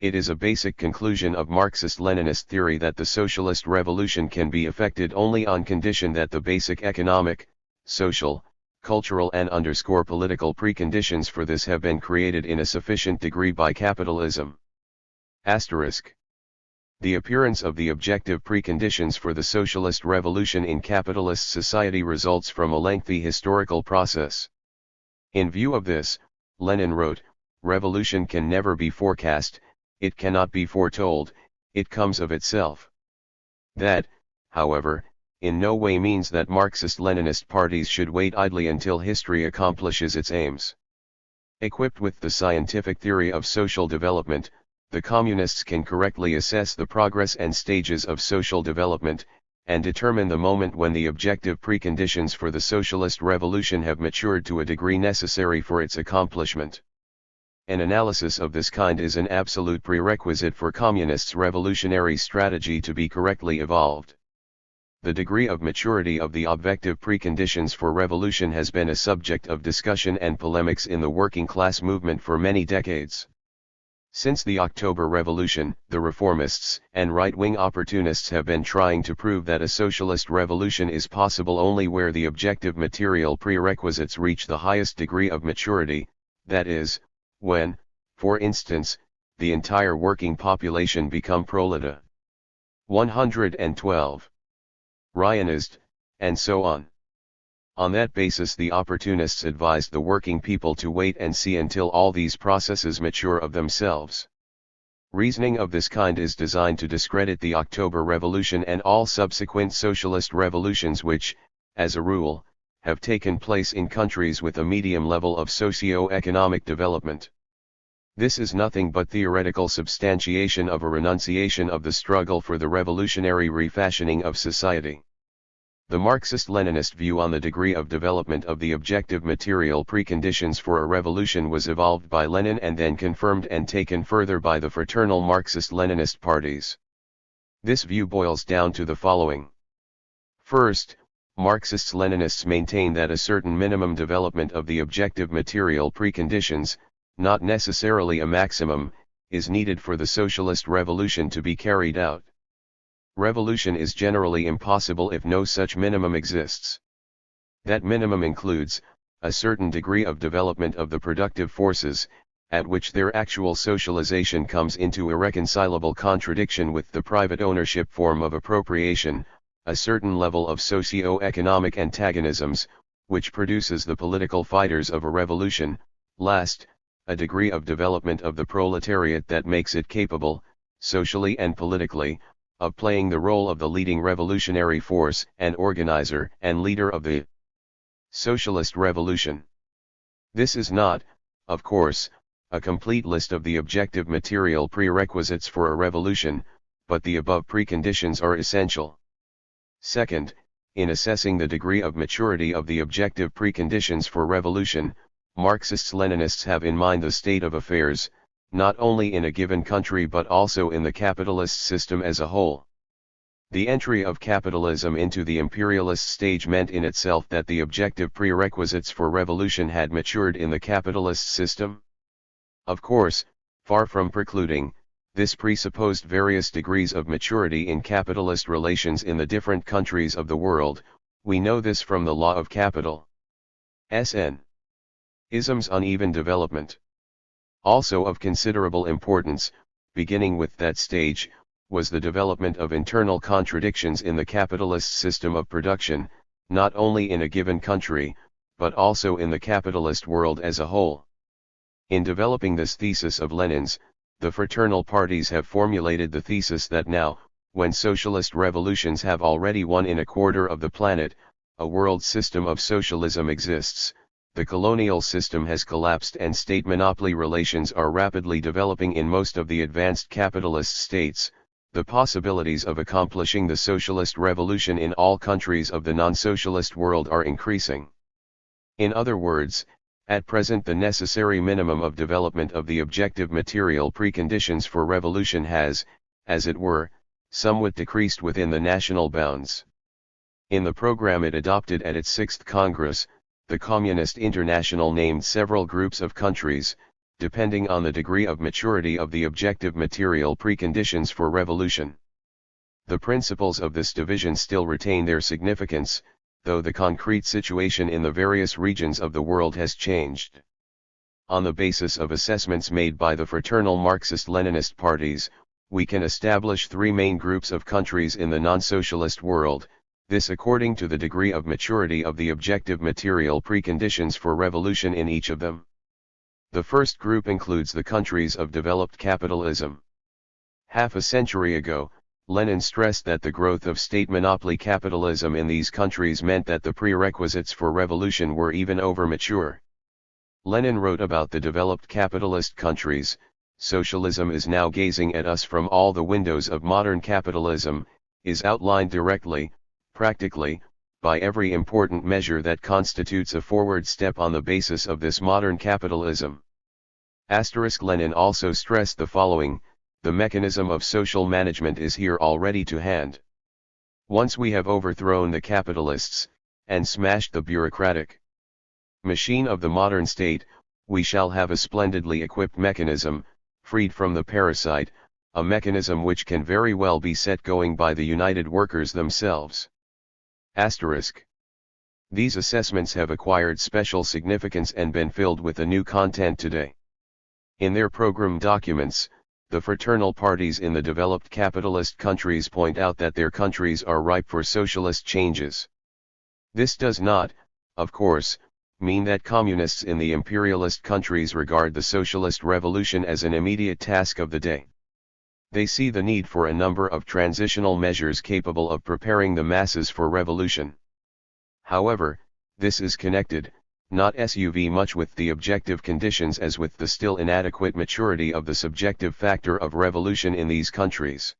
It is a basic conclusion of Marxist-Leninist theory that the socialist revolution can be effected only on condition that the basic economic, social, cultural and political preconditions for this have been created in a sufficient degree by capitalism. Asterisk. The appearance of the objective preconditions for the socialist revolution in capitalist society results from a lengthy historical process. In view of this, Lenin wrote, "Revolution can never be forecast, it cannot be foretold, it comes of itself." That, however, in no way means that Marxist-Leninist parties should wait idly until history accomplishes its aims. Equipped with the scientific theory of social development, the communists can correctly assess the progress and stages of social development, and determine the moment when the objective preconditions for the socialist revolution have matured to a degree necessary for its accomplishment. An analysis of this kind is an absolute prerequisite for communists' revolutionary strategy to be correctly evolved. The degree of maturity of the objective preconditions for revolution has been a subject of discussion and polemics in the working class movement for many decades. Since the October Revolution, the reformists and right-wing opportunists have been trying to prove that a socialist revolution is possible only where the objective material prerequisites reach the highest degree of maturity, that is, when, for instance, the entire working population become proletariat. 112. Ryanist, and so on. On that basis the opportunists advised the working people to wait and see until all these processes mature of themselves. Reasoning of this kind is designed to discredit the October Revolution and all subsequent socialist revolutions which, as a rule, have taken place in countries with a medium level of socio-economic development. This is nothing but theoretical substantiation of a renunciation of the struggle for the revolutionary refashioning of society. The Marxist-Leninist view on the degree of development of the objective material preconditions for a revolution was evolved by Lenin and then confirmed and taken further by the fraternal Marxist-Leninist parties. This view boils down to the following. First, Marxists-Leninists maintain that a certain minimum development of the objective material preconditions, not necessarily a maximum, is needed for the socialist revolution to be carried out. Revolution is generally impossible if no such minimum exists. That minimum includes a certain degree of development of the productive forces, at which their actual socialization comes into irreconcilable contradiction with the private ownership form of appropriation, a certain level of socio-economic antagonisms, which produces the political fighters of a revolution; last, a degree of development of the proletariat that makes it capable, socially and politically, of playing the role of the leading revolutionary force and organizer and leader of the socialist revolution. This is not, of course, a complete list of the objective material prerequisites for a revolution, but the above preconditions are essential. Second, in assessing the degree of maturity of the objective preconditions for revolution, Marxists-Leninists have in mind the state of affairs, not only in a given country but also in the capitalist system as a whole. The entry of capitalism into the imperialist stage meant in itself that the objective prerequisites for revolution had matured in the capitalist system. Of course, far from precluding, this presupposed various degrees of maturity in capitalist relations in the different countries of the world. We know this from the law of capital. Sn. Ism's uneven development. Also of considerable importance, beginning with that stage, was the development of internal contradictions in the capitalist system of production, not only in a given country, but also in the capitalist world as a whole. In developing this thesis of Lenin's, the fraternal parties have formulated the thesis that now, when socialist revolutions have already won in a quarter of the planet, a world system of socialism exists. The colonial system has collapsed and state monopoly relations are rapidly developing in most of the advanced capitalist states. The possibilities of accomplishing the socialist revolution in all countries of the non-socialist world are increasing. In other words, at present the necessary minimum of development of the objective material preconditions for revolution has, as it were, somewhat decreased within the national bounds. In the program it adopted at its 6th Congress, the Communist International named several groups of countries, depending on the degree of maturity of the objective material preconditions for revolution. The principles of this division still retain their significance, though the concrete situation in the various regions of the world has changed. On the basis of assessments made by the fraternal Marxist-Leninist parties, we can establish three main groups of countries in the non-socialist world, this according to the degree of maturity of the objective material preconditions for revolution in each of them. The first group includes the countries of developed capitalism. Half a century ago, Lenin stressed that the growth of state monopoly capitalism in these countries meant that the prerequisites for revolution were even over-mature. Lenin wrote about the developed capitalist countries, socialism is now gazing at us from all the windows of modern capitalism, is outlined directly, practically, by every important measure that constitutes a forward step on the basis of this modern capitalism. Lenin also stressed the following: the mechanism of social management is here already to hand. Once we have overthrown the capitalists, and smashed the bureaucratic machine of the modern state, we shall have a splendidly equipped mechanism, freed from the parasite, a mechanism which can very well be set going by the united workers themselves. These assessments have acquired special significance and been filled with a new content today. In their program documents, the fraternal parties in the developed capitalist countries point out that their countries are ripe for socialist changes. This does not, of course, mean that communists in the imperialist countries regard the socialist revolution as an immediate task of the day. They see the need for a number of transitional measures capable of preparing the masses for revolution. However, this is connected, not much with the objective conditions as with the still inadequate maturity of the subjective factor of revolution in these countries.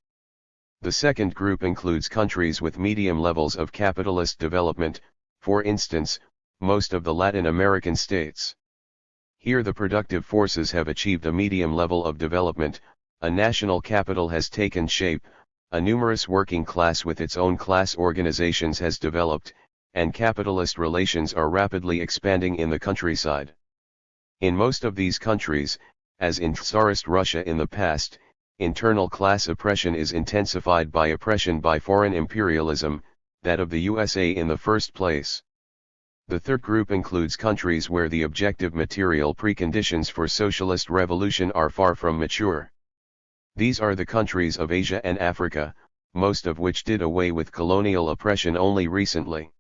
The second group includes countries with medium levels of capitalist development, for instance, most of the Latin American states. Here the productive forces have achieved a medium level of development, a national capital has taken shape, a numerous working class with its own class organizations has developed, and capitalist relations are rapidly expanding in the countryside. In most of these countries, as in Tsarist Russia in the past, internal class oppression is intensified by oppression by foreign imperialism, that of the USA in the first place. The third group includes countries where the objective material preconditions for socialist revolution are far from mature. These are the countries of Asia and Africa, most of which did away with colonial oppression only recently.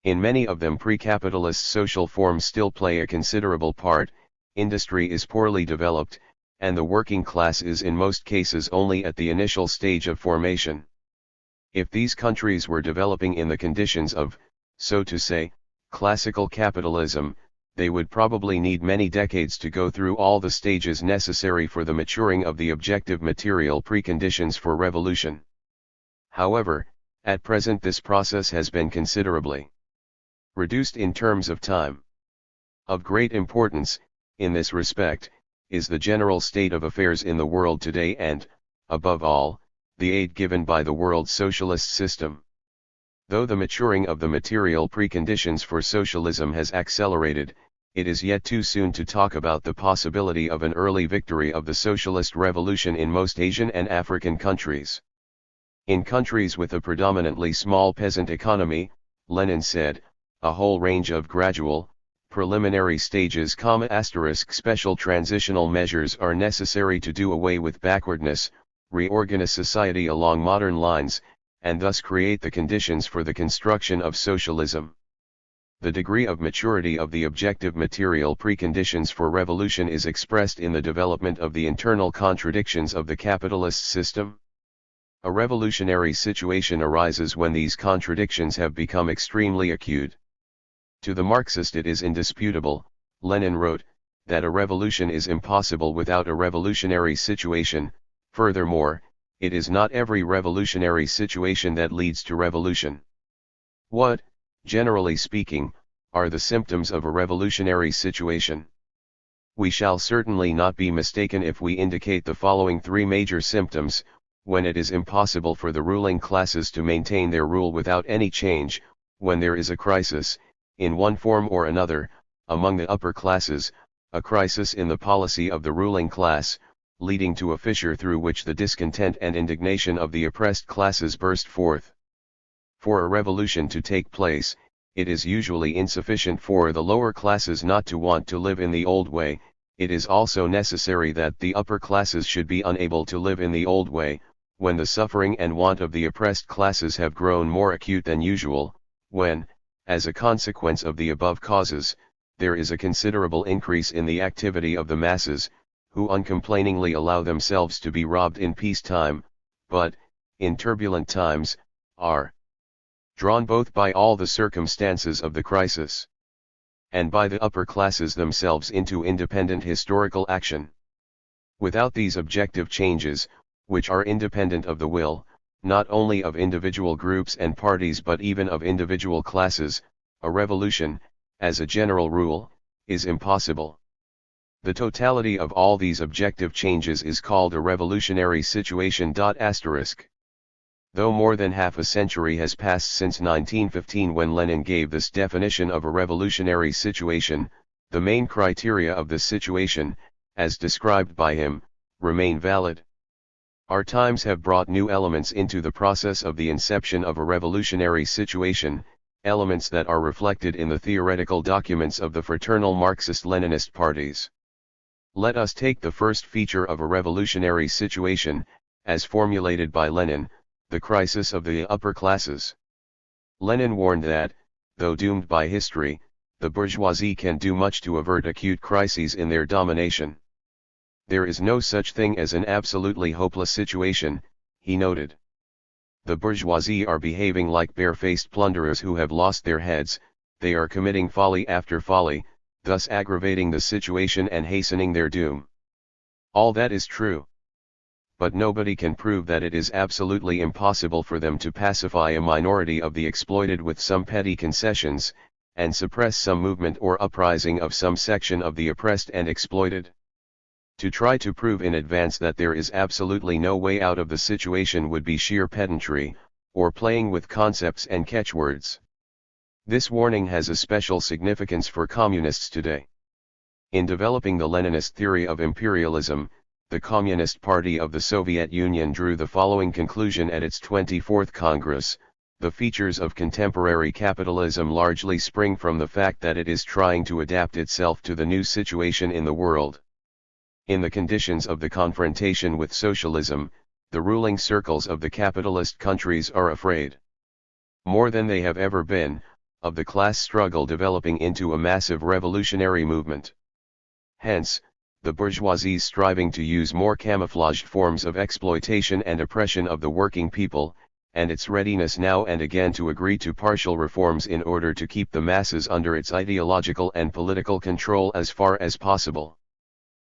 In many of them pre-capitalist social forms still play a considerable part, industry is poorly developed, and the working class is in most cases only at the initial stage of formation. If these countries were developing in the conditions of, so to say, classical capitalism, they would probably need many decades to go through all the stages necessary for the maturing of the objective material preconditions for revolution. However, at present this process has been considerably reduced in terms of time. Of great importance, in this respect, is the general state of affairs in the world today and, above all, the aid given by the world socialist system. Though the maturing of the material preconditions for socialism has accelerated, it is yet too soon to talk about the possibility of an early victory of the socialist revolution in most Asian and African countries. In countries with a predominantly small peasant economy, Lenin said, a whole range of gradual, preliminary stages, special transitional measures are necessary to do away with backwardness, reorganize society along modern lines, and thus create the conditions for the construction of socialism. The degree of maturity of the objective material preconditions for revolution is expressed in the development of the internal contradictions of the capitalist system. A revolutionary situation arises when these contradictions have become extremely acute. To the Marxist it is indisputable, Lenin wrote, that a revolution is impossible without a revolutionary situation. Furthermore, it is not every revolutionary situation that leads to revolution. What, generally speaking, are the symptoms of a revolutionary situation? We shall certainly not be mistaken if we indicate the following three major symptoms: when it is impossible for the ruling classes to maintain their rule without any change, when there is a crisis, in one form or another, among the upper classes, a crisis in the policy of the ruling class, leading to a fissure through which the discontent and indignation of the oppressed classes burst forth. For a revolution to take place, it is usually insufficient for the lower classes not to want to live in the old way, it is also necessary that the upper classes should be unable to live in the old way. When the suffering and want of the oppressed classes have grown more acute than usual, when, as a consequence of the above causes, there is a considerable increase in the activity of the masses, who uncomplainingly allow themselves to be robbed in peacetime, but, in turbulent times, are drawn both by all the circumstances of the crisis and by the upper classes themselves into independent historical action. Without these objective changes, which are independent of the will, not only of individual groups and parties but even of individual classes, a revolution, as a general rule, is impossible. The totality of all these objective changes is called a revolutionary situation. Though more than half a century has passed since 1915 when Lenin gave this definition of a revolutionary situation, the main criteria of this situation, as described by him, remain valid. Our times have brought new elements into the process of the inception of a revolutionary situation, elements that are reflected in the theoretical documents of the fraternal Marxist-Leninist parties. Let us take the first feature of a revolutionary situation, as formulated by Lenin, the crisis of the upper classes. Lenin warned that, though doomed by history, the bourgeoisie can do much to avert acute crises in their domination. There is no such thing as an absolutely hopeless situation, he noted. The bourgeoisie are behaving like barefaced plunderers who have lost their heads, they are committing folly after folly, thus aggravating the situation and hastening their doom. All that is true. But nobody can prove that it is absolutely impossible for them to pacify a minority of the exploited with some petty concessions, and suppress some movement or uprising of some section of the oppressed and exploited. To try to prove in advance that there is absolutely no way out of the situation would be sheer pedantry, or playing with concepts and catchwords. This warning has a special significance for communists today. In developing the Leninist theory of imperialism, the Communist Party of the Soviet Union drew the following conclusion at its 24th Congress: the features of contemporary capitalism largely spring from the fact that it is trying to adapt itself to the new situation in the world. In the conditions of the confrontation with socialism, the ruling circles of the capitalist countries are afraid, more than they have ever been, of the class struggle developing into a massive revolutionary movement. Hence, the bourgeoisie striving to use more camouflaged forms of exploitation and oppression of the working people, and its readiness now and again to agree to partial reforms in order to keep the masses under its ideological and political control as far as possible.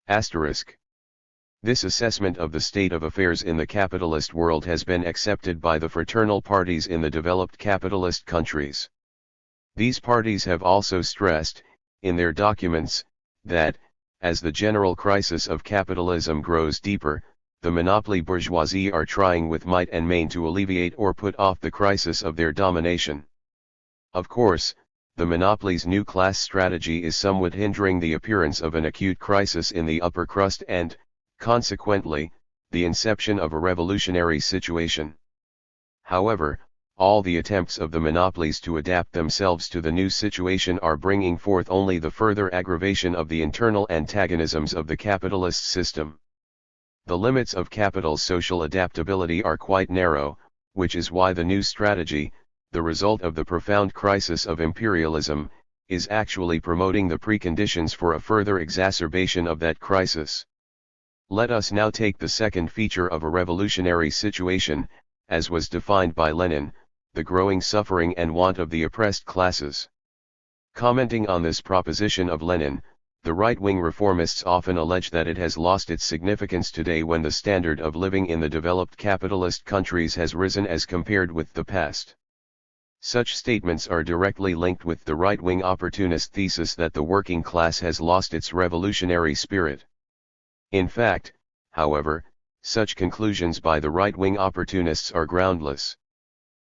Asterisk. This assessment of the state of affairs in the capitalist world has been accepted by the fraternal parties in the developed capitalist countries. These parties have also stressed, in their documents, that, as the general crisis of capitalism grows deeper, the monopoly bourgeoisie are trying with might and main to alleviate or put off the crisis of their domination. Of course, the monopoly's new class strategy is somewhat hindering the appearance of an acute crisis in the upper crust and, consequently, the inception of a revolutionary situation. However, all the attempts of the monopolies to adapt themselves to the new situation are bringing forth only the further aggravation of the internal antagonisms of the capitalist system. The limits of capital's social adaptability are quite narrow, which is why the new strategy, the result of the profound crisis of imperialism, is actually promoting the preconditions for a further exacerbation of that crisis. Let us now take the second feature of a revolutionary situation, as was defined by Lenin, the growing suffering and want of the oppressed classes. Commenting on this proposition of Lenin, the right-wing reformists often allege that it has lost its significance today when the standard of living in the developed capitalist countries has risen as compared with the past. Such statements are directly linked with the right-wing opportunist thesis that the working class has lost its revolutionary spirit. In fact, however, such conclusions by the right-wing opportunists are groundless.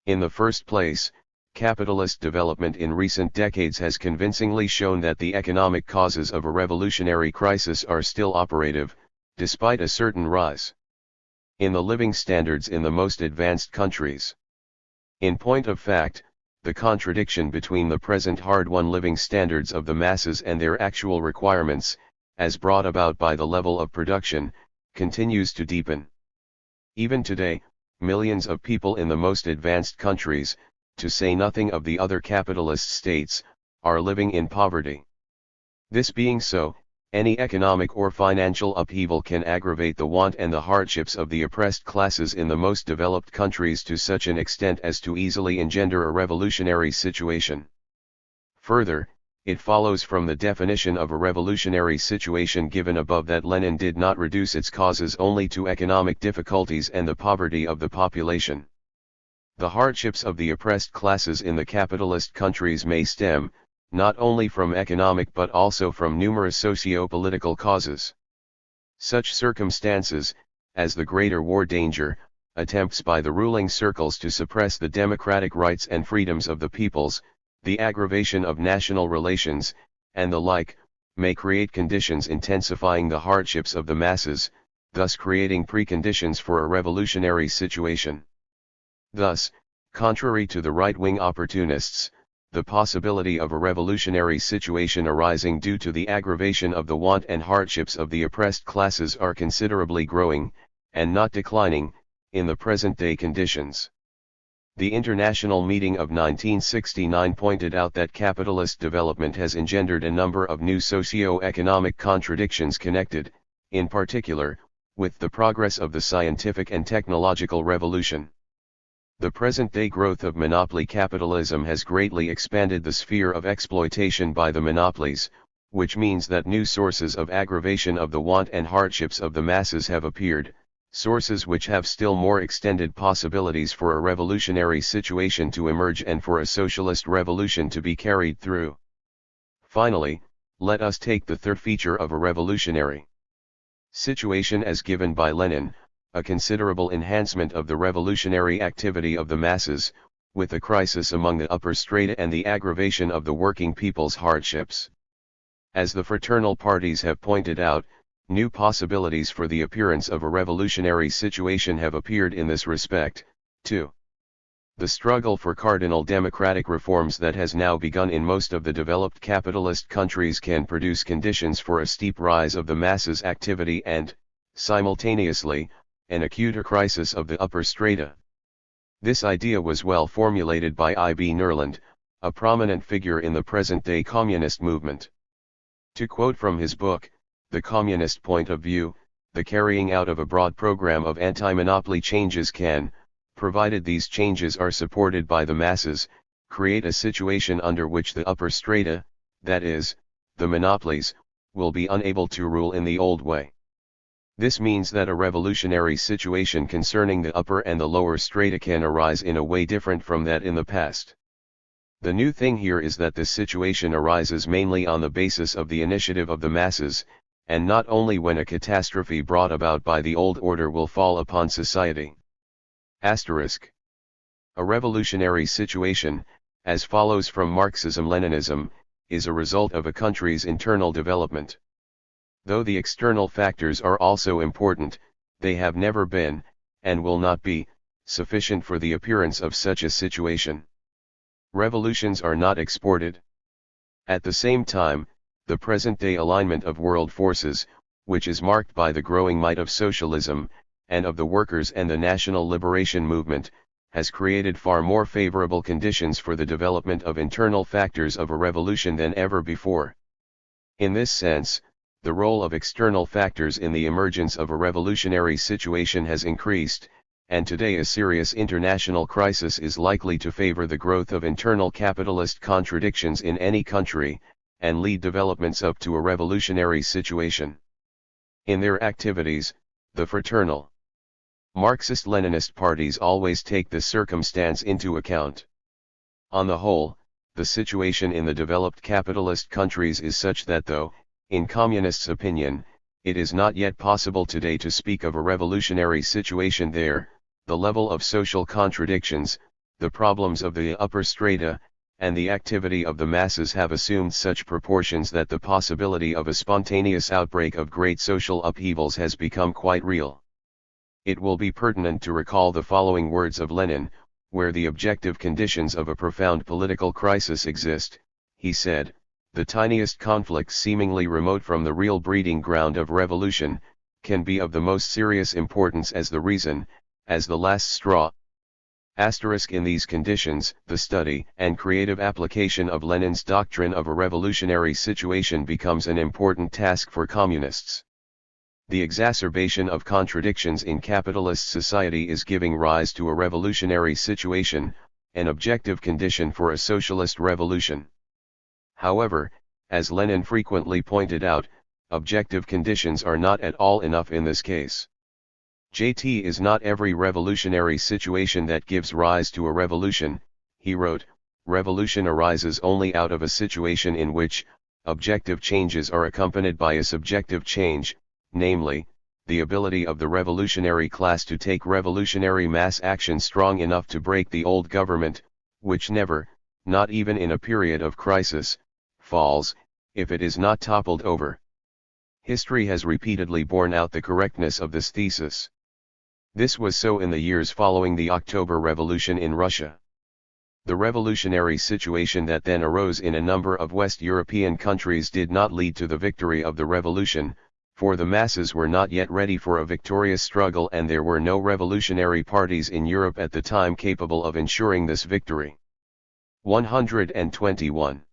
In the first place, capitalist development in recent decades has convincingly shown that the economic causes of a revolutionary crisis are still operative, despite a certain rise in the living standards in the most advanced countries. In point of fact, the contradiction between the present hard-won living standards of the masses and their actual requirements, as brought about by the level of production, continues to deepen. Even today, millions of people in the most advanced countries, to say nothing of the other capitalist states, are living in poverty. This being so, any economic or financial upheaval can aggravate the want and the hardships of the oppressed classes in the most developed countries to such an extent as to easily engender a revolutionary situation. Further, it follows from the definition of a revolutionary situation given above that Lenin did not reduce its causes only to economic difficulties and the poverty of the population. The hardships of the oppressed classes in the capitalist countries may stem, not only from economic but also from numerous socio-political causes. Such circumstances, as the greater war danger, attempts by the ruling circles to suppress the democratic rights and freedoms of the peoples, the aggravation of national relations, and the like, may create conditions intensifying the hardships of the masses, thus creating preconditions for a revolutionary situation. Thus, contrary to the right-wing opportunists, the possibility of a revolutionary situation arising due to the aggravation of the want and hardships of the oppressed classes are considerably growing, and not declining, in the present-day conditions. The International Meeting of 1969 pointed out that capitalist development has engendered a number of new socio-economic contradictions connected, in particular, with the progress of the scientific and technological revolution. The present-day growth of monopoly capitalism has greatly expanded the sphere of exploitation by the monopolies, which means that new sources of aggravation of the want and hardships of the masses have appeared, sources which have still more extended possibilities for a revolutionary situation to emerge and for a socialist revolution to be carried through. Finally, let us take the third feature of a revolutionary situation as given by Lenin, a considerable enhancement of the revolutionary activity of the masses, with a crisis among the upper strata and the aggravation of the working people's hardships. As the fraternal parties have pointed out, new possibilities for the appearance of a revolutionary situation have appeared in this respect, too. The struggle for cardinal democratic reforms that has now begun in most of the developed capitalist countries can produce conditions for a steep rise of the masses' activity and, simultaneously, an acute crisis of the upper strata. This idea was well formulated by I.B. Nerland, a prominent figure in the present-day communist movement. To quote from his book, The Communist Point of View, the carrying out of a broad program of anti-monopoly changes can, provided these changes are supported by the masses, create a situation under which the upper strata, that is, the monopolies, will be unable to rule in the old way. This means that a revolutionary situation concerning the upper and the lower strata can arise in a way different from that in the past. The new thing here is that this situation arises mainly on the basis of the initiative of the masses, and not only when a catastrophe brought about by the old order will fall upon society. Asterisk. A revolutionary situation, as follows from Marxism-Leninism, is a result of a country's internal development. Though the external factors are also important, they have never been, and will not be, sufficient for the appearance of such a situation. Revolutions are not exported. At the same time, the present-day alignment of world forces, which is marked by the growing might of socialism, and of the workers and the national liberation movement, has created far more favorable conditions for the development of internal factors of a revolution than ever before. In this sense, the role of external factors in the emergence of a revolutionary situation has increased, and today a serious international crisis is likely to favor the growth of internal capitalist contradictions in any country, and lead developments up to a revolutionary situation. In their activities, the fraternal Marxist-Leninist parties always take this circumstance into account. On the whole, the situation in the developed capitalist countries is such that though, in communists' opinion, it is not yet possible today to speak of a revolutionary situation there, the level of social contradictions, the problems of the upper strata, and the activity of the masses have assumed such proportions that the possibility of a spontaneous outbreak of great social upheavals has become quite real. It will be pertinent to recall the following words of Lenin: where the objective conditions of a profound political crisis exist, he said, the tiniest conflict seemingly remote from the real breeding ground of revolution, can be of the most serious importance as the reason, as the last straw. In these conditions, the study and creative application of Lenin's doctrine of a revolutionary situation becomes an important task for communists. The exacerbation of contradictions in capitalist society is giving rise to a revolutionary situation, an objective condition for a socialist revolution. However, as Lenin frequently pointed out, objective conditions are not at all enough in this case. JT is not every revolutionary situation that gives rise to a revolution, he wrote. Revolution arises only out of a situation in which objective changes are accompanied by a subjective change, namely, the ability of the revolutionary class to take revolutionary mass action strong enough to break the old government, which never, not even in a period of crisis, falls, if it is not toppled over. History has repeatedly borne out the correctness of this thesis. This was so in the years following the October Revolution in Russia. The revolutionary situation that then arose in a number of West European countries did not lead to the victory of the revolution, for the masses were not yet ready for a victorious struggle and there were no revolutionary parties in Europe at the time capable of ensuring this victory. 121.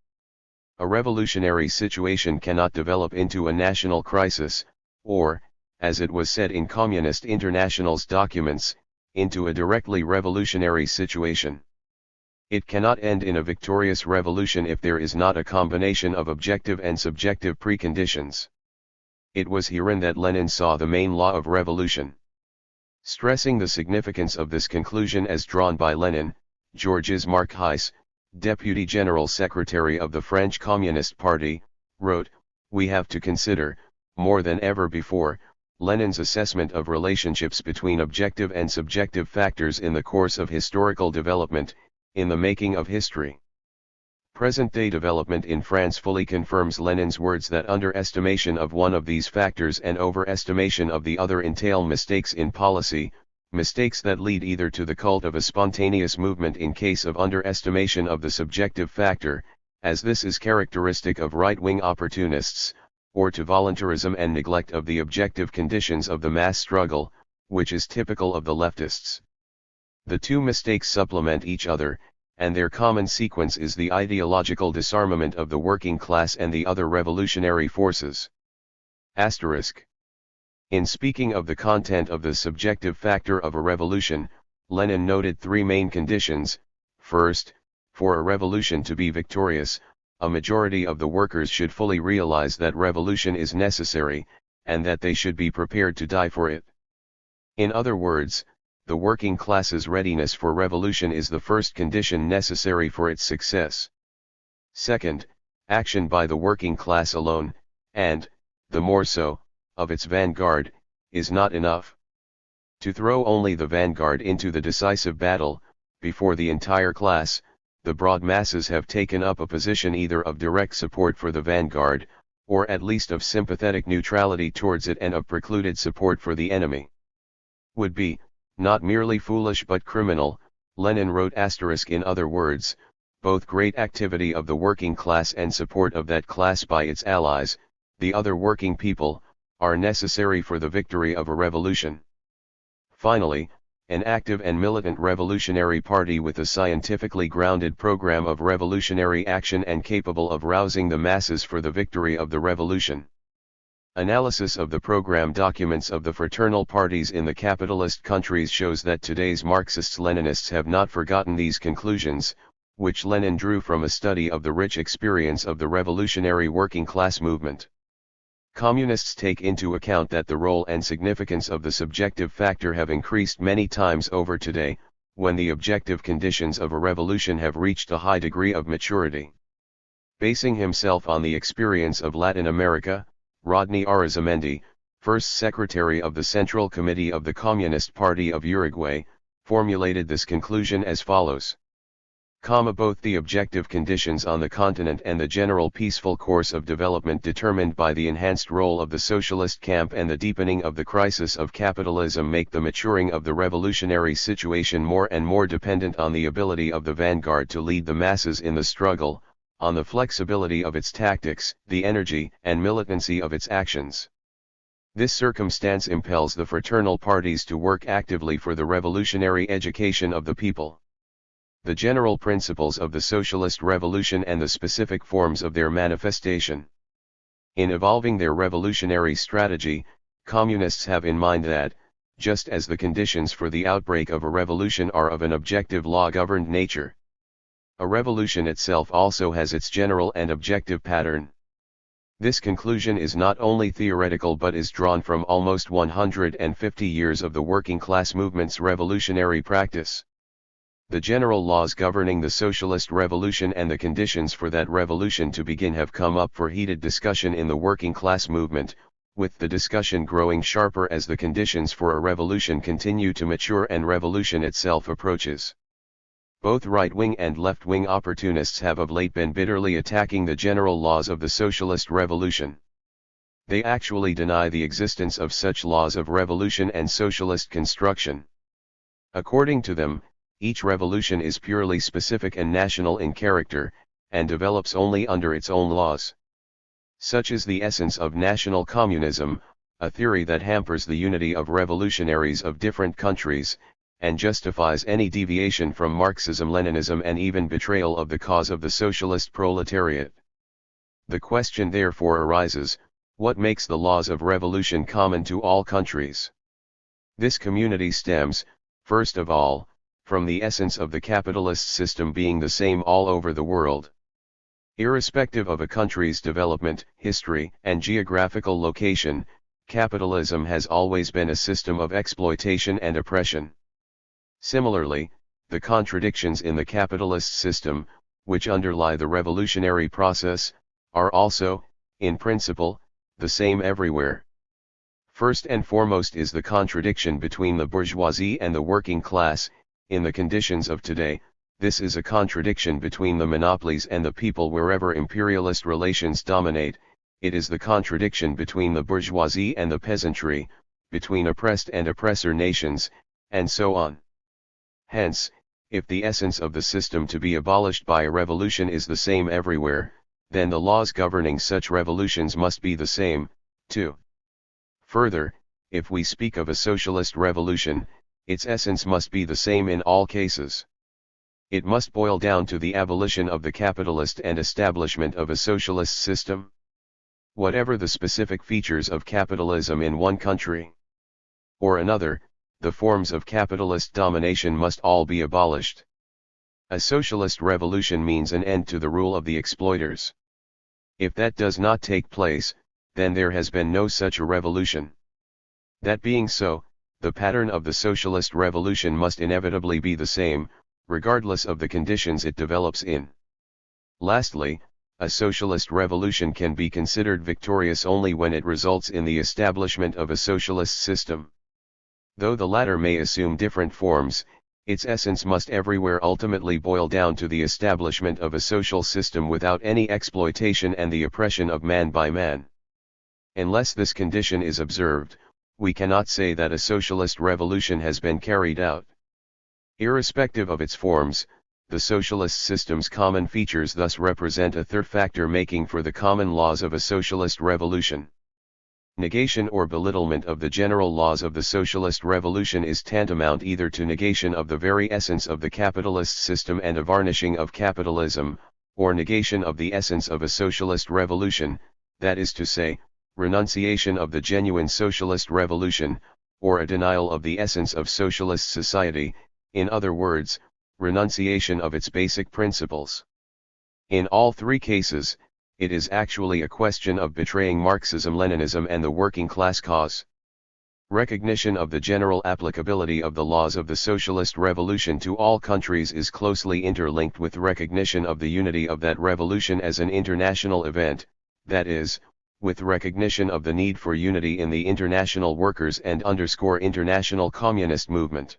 A revolutionary situation cannot develop into a national crisis, or, as it was said in Communist International's documents, into a directly revolutionary situation. It cannot end in a victorious revolution if there is not a combination of objective and subjective preconditions. It was herein that Lenin saw the main law of revolution. Stressing the significance of this conclusion as drawn by Lenin, Georges Marchais, Deputy General Secretary of the French Communist Party, wrote, "We have to consider, more than ever before, Lenin's assessment of relationships between objective and subjective factors in the course of historical development, in the making of history." Present-day development in France fully confirms Lenin's words that underestimation of one of these factors and overestimation of the other entail mistakes in policy, mistakes that lead either to the cult of a spontaneous movement in case of underestimation of the subjective factor, as this is characteristic of right-wing opportunists, or to voluntarism and neglect of the objective conditions of the mass struggle, which is typical of the leftists. The two mistakes supplement each other, and their common sequence is the ideological disarmament of the working class and the other revolutionary forces. Asterisk. In speaking of the content of the subjective factor of a revolution, Lenin noted three main conditions. First, for a revolution to be victorious, a majority of the workers should fully realize that revolution is necessary, and that they should be prepared to die for it. In other words, the working class's readiness for revolution is the first condition necessary for its success. Second, action by the working class alone, and, the more so, of its vanguard, is not enough. To throw only the vanguard into the decisive battle, before the entire class, the broad masses have taken up a position either of direct support for the vanguard, or at least of sympathetic neutrality towards it and of precluded support for the enemy. Would be, not merely foolish but criminal, Lenin wrote. In other words, both great activity of the working class and support of that class by its allies, the other working people, are necessary for the victory of a revolution. Finally, an active and militant revolutionary party with a scientifically grounded program of revolutionary action and capable of rousing the masses for the victory of the revolution. Analysis of the program documents of the fraternal parties in the capitalist countries shows that today's Marxists-Leninists have not forgotten these conclusions, which Lenin drew from a study of the rich experience of the revolutionary working class movement. Communists take into account that the role and significance of the subjective factor have increased many times over today, when the objective conditions of a revolution have reached a high degree of maturity. Basing himself on the experience of Latin America, Rodney Arizamendi, first secretary of the Central Committee of the Communist Party of Uruguay, formulated this conclusion as follows. Both the objective conditions on the continent and the general peaceful course of development determined by the enhanced role of the socialist camp and the deepening of the crisis of capitalism make the maturing of the revolutionary situation more and more dependent on the ability of the vanguard to lead the masses in the struggle, on the flexibility of its tactics, the energy and militancy of its actions. This circumstance impels the fraternal parties to work actively for the revolutionary education of the people. The general principles of the socialist revolution and the specific forms of their manifestation. In evolving their revolutionary strategy, communists have in mind that, just as the conditions for the outbreak of a revolution are of an objective law-governed nature, a revolution itself also has its general and objective pattern. This conclusion is not only theoretical but is drawn from almost 150 years of the working class movement's revolutionary practice. The general laws governing the socialist revolution and the conditions for that revolution to begin have come up for heated discussion in the working class movement, with the discussion growing sharper as the conditions for a revolution continue to mature and revolution itself approaches. Both right-wing and left-wing opportunists have of late been bitterly attacking the general laws of the socialist revolution. They actually deny the existence of such laws of revolution and socialist construction. According to them, each revolution is purely specific and national in character, and develops only under its own laws. Such is the essence of national communism, a theory that hampers the unity of revolutionaries of different countries, and justifies any deviation from Marxism-Leninism and even betrayal of the cause of the socialist proletariat. The question therefore arises, what makes the laws of revolution common to all countries? This community stems, first of all, from the essence of the capitalist system being the same all over the world. Irrespective of a country's development, history, and geographical location, capitalism has always been a system of exploitation and oppression. Similarly, the contradictions in the capitalist system, which underlie the revolutionary process, are also, in principle, the same everywhere. First and foremost is the contradiction between the bourgeoisie and the working class. In the conditions of today, this is a contradiction between the monopolies and the people wherever imperialist relations dominate. It is the contradiction between the bourgeoisie and the peasantry, between oppressed and oppressor nations, and so on. Hence, if the essence of the system to be abolished by a revolution is the same everywhere, then the laws governing such revolutions must be the same, too. Further, if we speak of a socialist revolution, its essence must be the same in all cases. It must boil down to the abolition of the capitalist and establishment of a socialist system. Whatever the specific features of capitalism in one country or another, the forms of capitalist domination must all be abolished. A socialist revolution means an end to the rule of the exploiters. If that does not take place, then there has been no such a revolution. That being so, the pattern of the socialist revolution must inevitably be the same, regardless of the conditions it develops in. Lastly, a socialist revolution can be considered victorious only when it results in the establishment of a socialist system. Though the latter may assume different forms, its essence must everywhere ultimately boil down to the establishment of a social system without any exploitation and the oppression of man by man. Unless this condition is observed, we cannot say that a socialist revolution has been carried out. Irrespective of its forms, the socialist system's common features thus represent a third factor making for the common laws of a socialist revolution. Negation or belittlement of the general laws of the socialist revolution is tantamount either to negation of the very essence of the capitalist system and a varnishing of capitalism, or negation of the essence of a socialist revolution, that is to say, renunciation of the genuine socialist revolution, or a denial of the essence of socialist society, in other words, renunciation of its basic principles. In all three cases, it is actually a question of betraying Marxism-Leninism and the working class cause. Recognition of the general applicability of the laws of the socialist revolution to all countries is closely interlinked with recognition of the unity of that revolution as an international event, that is, with recognition of the need for unity in the international workers' and international communist movement.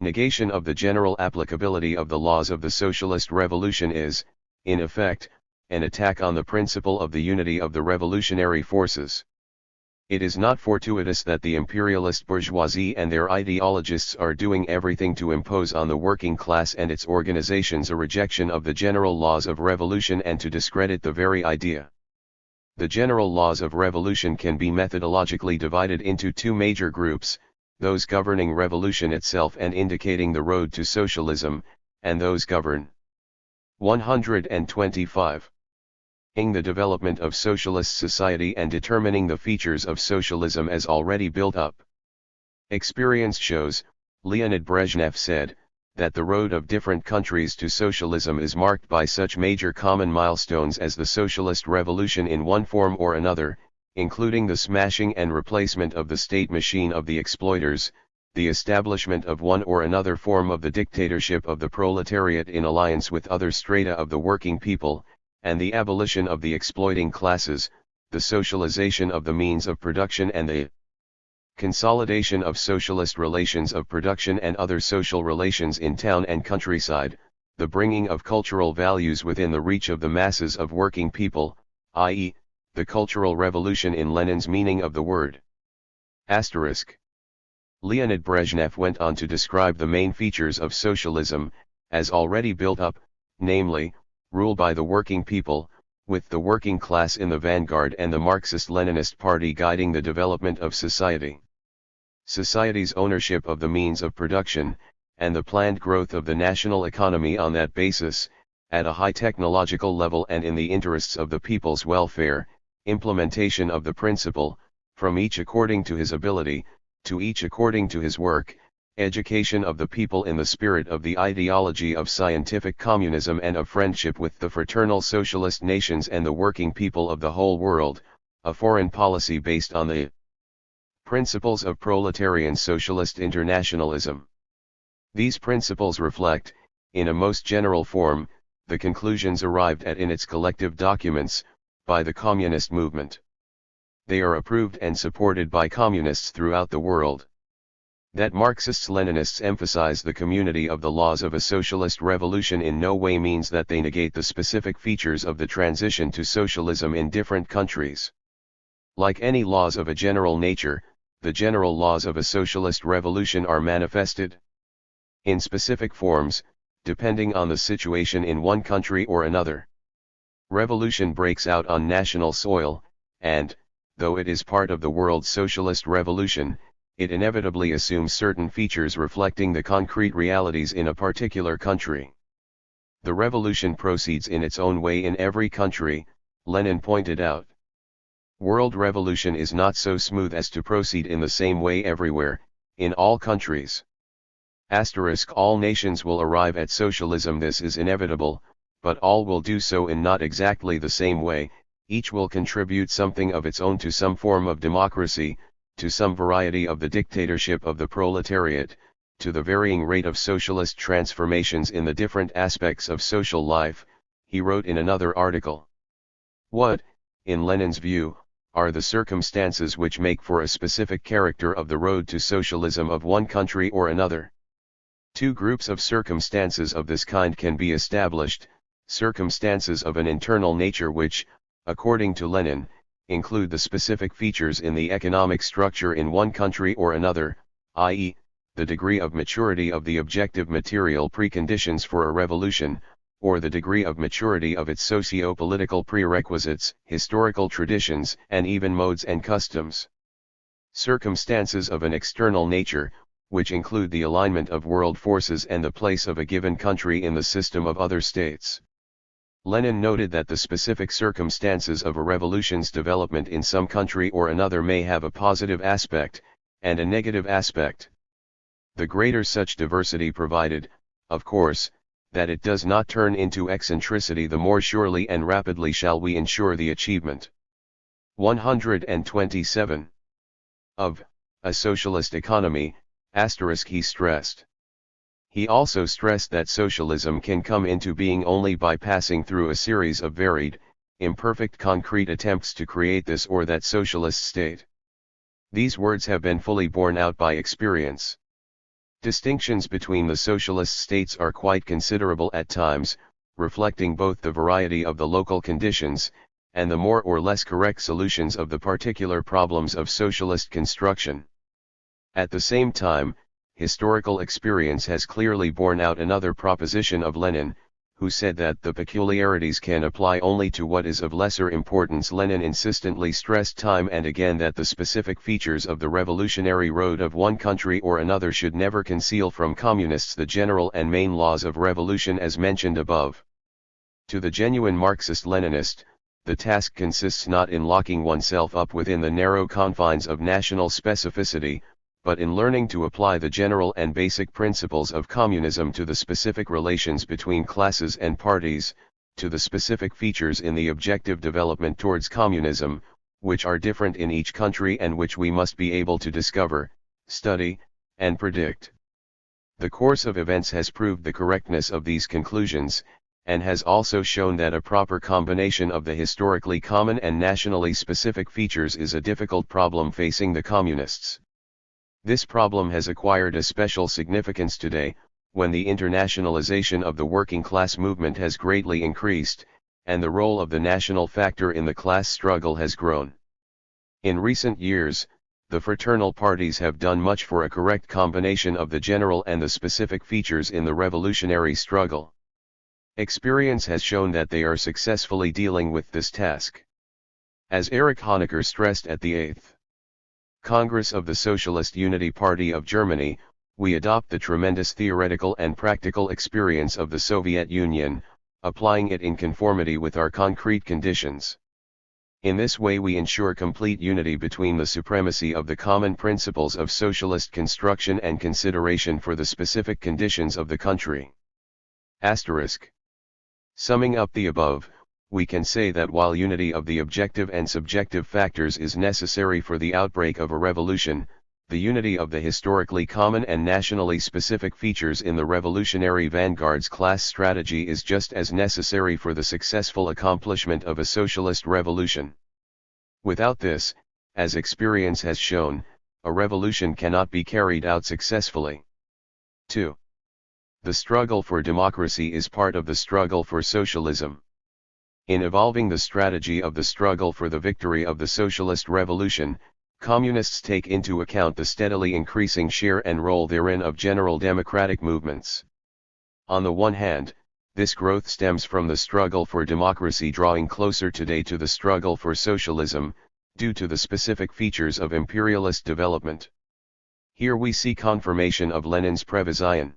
Negation of the general applicability of the laws of the socialist revolution is, in effect, an attack on the principle of the unity of the revolutionary forces. It is not fortuitous that the imperialist bourgeoisie and their ideologists are doing everything to impose on the working class and its organizations a rejection of the general laws of revolution and to discredit the very idea. The general laws of revolution can be methodologically divided into two major groups, those governing revolution itself and indicating the road to socialism, and those govern 125. The development of socialist society and determining the features of socialism as already built up. Experience shows, Leonid Brezhnev said, that the road of different countries to socialism is marked by such major common milestones as the socialist revolution in one form or another, including the smashing and replacement of the state machine of the exploiters, the establishment of one or another form of the dictatorship of the proletariat in alliance with other strata of the working people, and the abolition of the exploiting classes, the socialization of the means of production and the consolidation of socialist relations of production and other social relations in town and countryside, the bringing of cultural values within the reach of the masses of working people, i.e., the cultural revolution in Lenin's meaning of the word. Asterisk. Leonid Brezhnev went on to describe the main features of socialism, as already built up, namely, rule by the working people, with the working class in the vanguard and the Marxist-Leninist party guiding the development of society. Society's ownership of the means of production, and the planned growth of the national economy on that basis, at a high technological level and in the interests of the people's welfare, implementation of the principle, from each according to his ability, to each according to his work, education of the people in the spirit of the ideology of scientific communism and of friendship with the fraternal socialist nations and the working people of the whole world, a foreign policy based on the principles of proletarian socialist internationalism. These principles reflect, in a most general form, the conclusions arrived at in its collective documents, by the communist movement. They are approved and supported by communists throughout the world. That Marxists-Leninists emphasize the community of the laws of a socialist revolution in no way means that they negate the specific features of the transition to socialism in different countries. Like any laws of a general nature, the general laws of a socialist revolution are manifested in specific forms, depending on the situation in one country or another. Revolution breaks out on national soil, and, though it is part of the world's socialist revolution, it inevitably assumes certain features reflecting the concrete realities in a particular country. The revolution proceeds in its own way in every country, Lenin pointed out. World revolution is not so smooth as to proceed in the same way everywhere, in all countries. All nations will arrive at socialism. This is inevitable, but all will do so in not exactly the same way. Each will contribute something of its own to some form of democracy, to some variety of the dictatorship of the proletariat, to the varying rate of socialist transformations in the different aspects of social life, he wrote in another article. What, in Lenin's view, are the circumstances which make for a specific character of the road to socialism of one country or another? Two groups of circumstances of this kind can be established: circumstances of an internal nature which, according to Lenin, include the specific features in the economic structure in one country or another, i.e., the degree of maturity of the objective material preconditions for a revolution, or the degree of maturity of its socio-political prerequisites, historical traditions, and even modes and customs. Circumstances of an external nature, which include the alignment of world forces and the place of a given country in the system of other states. Lenin noted that the specific circumstances of a revolution's development in some country or another may have a positive aspect, and a negative aspect. The greater such diversity provided, of course, that it does not turn into eccentricity, the more surely and rapidly shall we ensure the achievement. 127. Of a socialist economy, he stressed. He also stressed that socialism can come into being only by passing through a series of varied, imperfect concrete attempts to create this or that socialist state. These words have been fully borne out by experience. Distinctions between the socialist states are quite considerable at times, reflecting both the variety of the local conditions, and the more or less correct solutions of the particular problems of socialist construction. At the same time, historical experience has clearly borne out another proposition of Lenin, who said that the peculiarities can apply only to what is of lesser importance. Lenin insistently stressed time and again that the specific features of the revolutionary road of one country or another should never conceal from communists the general and main laws of revolution as mentioned above. To the genuine Marxist-Leninist, the task consists not in locking oneself up within the narrow confines of national specificity, but in learning to apply the general and basic principles of communism to the specific relations between classes and parties, to the specific features in the objective development towards communism, which are different in each country and which we must be able to discover, study, and predict. The course of events has proved the correctness of these conclusions, and has also shown that a proper combination of the historically common and nationally specific features is a difficult problem facing the communists. This problem has acquired a special significance today, when the internationalization of the working class movement has greatly increased, and the role of the national factor in the class struggle has grown. In recent years, the fraternal parties have done much for a correct combination of the general and the specific features in the revolutionary struggle. Experience has shown that they are successfully dealing with this task. As Erich Honecker stressed at the 8th Congress of the Socialist Unity Party of Germany, we adopt the tremendous theoretical and practical experience of the Soviet Union, applying it in conformity with our concrete conditions. In this way we ensure complete unity between the supremacy of the common principles of socialist construction and consideration for the specific conditions of the country. Summing up the above, we can say that while unity of the objective and subjective factors is necessary for the outbreak of a revolution, the unity of the historically common and nationally specific features in the revolutionary vanguard's class strategy is just as necessary for the successful accomplishment of a socialist revolution. Without this, as experience has shown, a revolution cannot be carried out successfully. 2. The struggle for democracy is part of the struggle for socialism. In evolving the strategy of the struggle for the victory of the socialist revolution, communists take into account the steadily increasing share and role therein of general democratic movements. On the one hand, this growth stems from the struggle for democracy drawing closer today to the struggle for socialism, due to the specific features of imperialist development. Here we see confirmation of Lenin's prevision.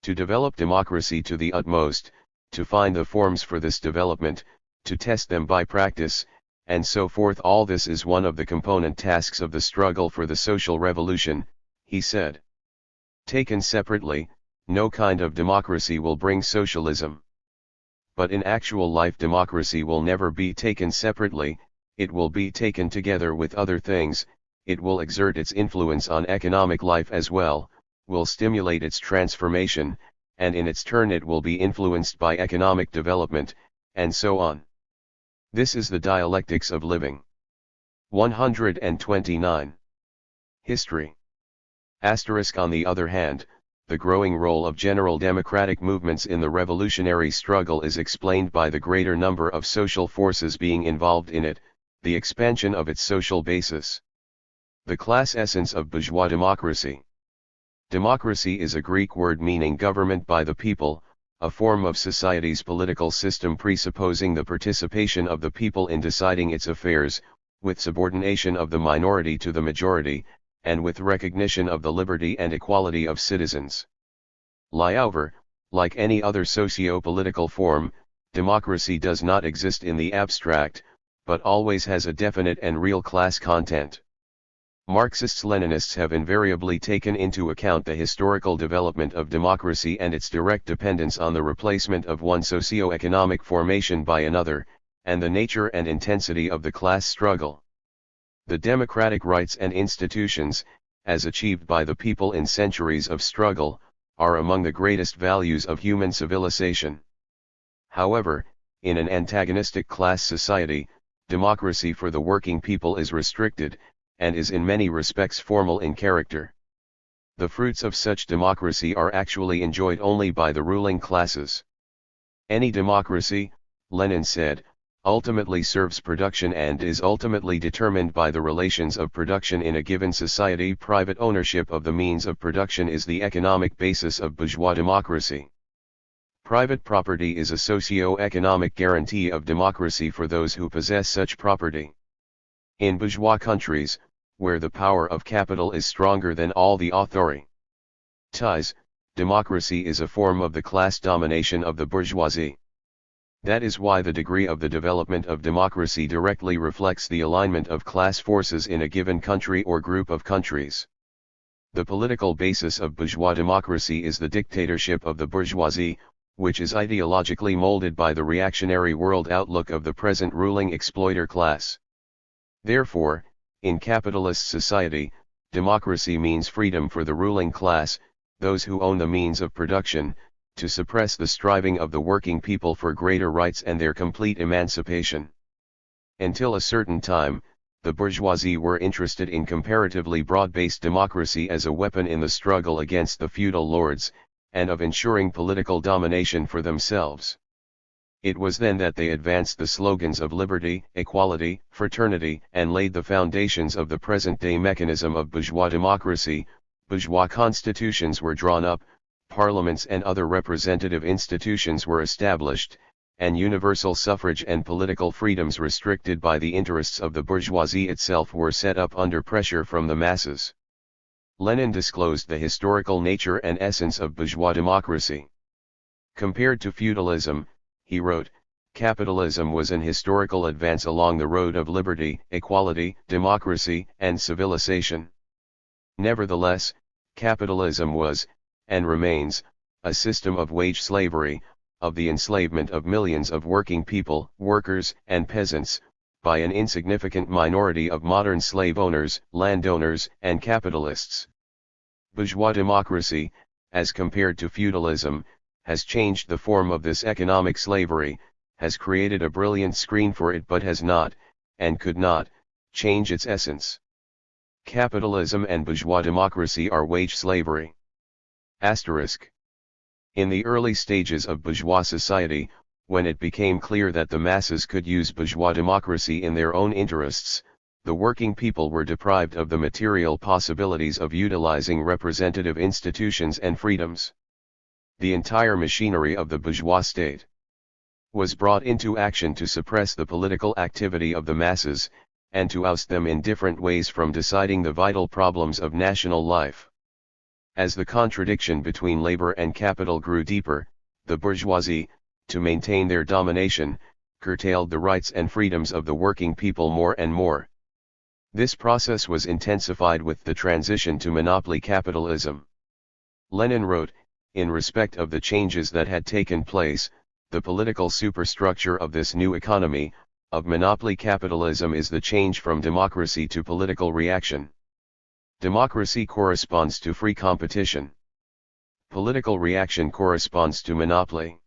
To develop democracy to the utmost, to find the forms for this development, to test them by practice, and so forth, all this is one of the component tasks of the struggle for the social revolution, he said. Taken separately, no kind of democracy will bring socialism. But in actual life, democracy will never be taken separately, it will be taken together with other things, it will exert its influence on economic life as well, will stimulate its transformation, and in its turn it will be influenced by economic development, and so on. This is the dialectics of living. 129. History. Asterisk. On the other hand, the growing role of general democratic movements in the revolutionary struggle is explained by the greater number of social forces being involved in it, the expansion of its social basis. The class essence of bourgeois democracy. Democracy is a Greek word meaning government by the people, a form of society's political system presupposing the participation of the people in deciding its affairs, with subordination of the minority to the majority, and with recognition of the liberty and equality of citizens. However, like any other socio-political form, democracy does not exist in the abstract, but always has a definite and real class content. Marxists-Leninists have invariably taken into account the historical development of democracy and its direct dependence on the replacement of one socio-economic formation by another, and the nature and intensity of the class struggle. The democratic rights and institutions, as achieved by the people in centuries of struggle, are among the greatest values of human civilization. However, in an antagonistic class society, democracy for the working people is restricted, and is in many respects formal in character. The fruits of such democracy are actually enjoyed only by the ruling classes. Any democracy, Lenin said, ultimately serves production and is ultimately determined by the relations of production in a given society. Private ownership of the means of production is the economic basis of bourgeois democracy. Private property is a socio-economic guarantee of democracy for those who possess such property. In bourgeois countries, where the power of capital is stronger than all the authorities, democracy is a form of the class domination of the bourgeoisie. That is why the degree of the development of democracy directly reflects the alignment of class forces in a given country or group of countries. The political basis of bourgeois democracy is the dictatorship of the bourgeoisie, which is ideologically molded by the reactionary world outlook of the present ruling exploiter class. Therefore, in capitalist society, democracy means freedom for the ruling class, those who own the means of production, to suppress the striving of the working people for greater rights and their complete emancipation. Until a certain time, the bourgeoisie were interested in comparatively broad-based democracy as a weapon in the struggle against the feudal lords, and of ensuring political domination for themselves. It was then that they advanced the slogans of liberty, equality, fraternity, and laid the foundations of the present-day mechanism of bourgeois democracy. Bourgeois constitutions were drawn up, parliaments and other representative institutions were established, and universal suffrage and political freedoms restricted by the interests of the bourgeoisie itself were set up under pressure from the masses. Lenin disclosed the historical nature and essence of bourgeois democracy. Compared to feudalism, he wrote, capitalism was an historical advance along the road of liberty, equality, democracy, and civilization. Nevertheless, capitalism was, and remains, a system of wage slavery, of the enslavement of millions of working people, workers, and peasants, by an insignificant minority of modern slave owners, landowners, and capitalists. Bourgeois democracy, as compared to feudalism, has changed the form of this economic slavery, has created a brilliant screen for it but has not, and could not, change its essence. Capitalism and bourgeois democracy are wage slavery. Asterisk. In the early stages of bourgeois society, when it became clear that the masses could use bourgeois democracy in their own interests, the working people were deprived of the material possibilities of utilizing representative institutions and freedoms. The entire machinery of the bourgeois state was brought into action to suppress the political activity of the masses, and to oust them in different ways from deciding the vital problems of national life. As the contradiction between labor and capital grew deeper, the bourgeoisie, to maintain their domination, curtailed the rights and freedoms of the working people more and more. This process was intensified with the transition to monopoly capitalism. Lenin wrote, in respect of the changes that had taken place, the political superstructure of this new economy, of monopoly capitalism is the change from democracy to political reaction. Democracy corresponds to free competition. Political reaction corresponds to monopoly.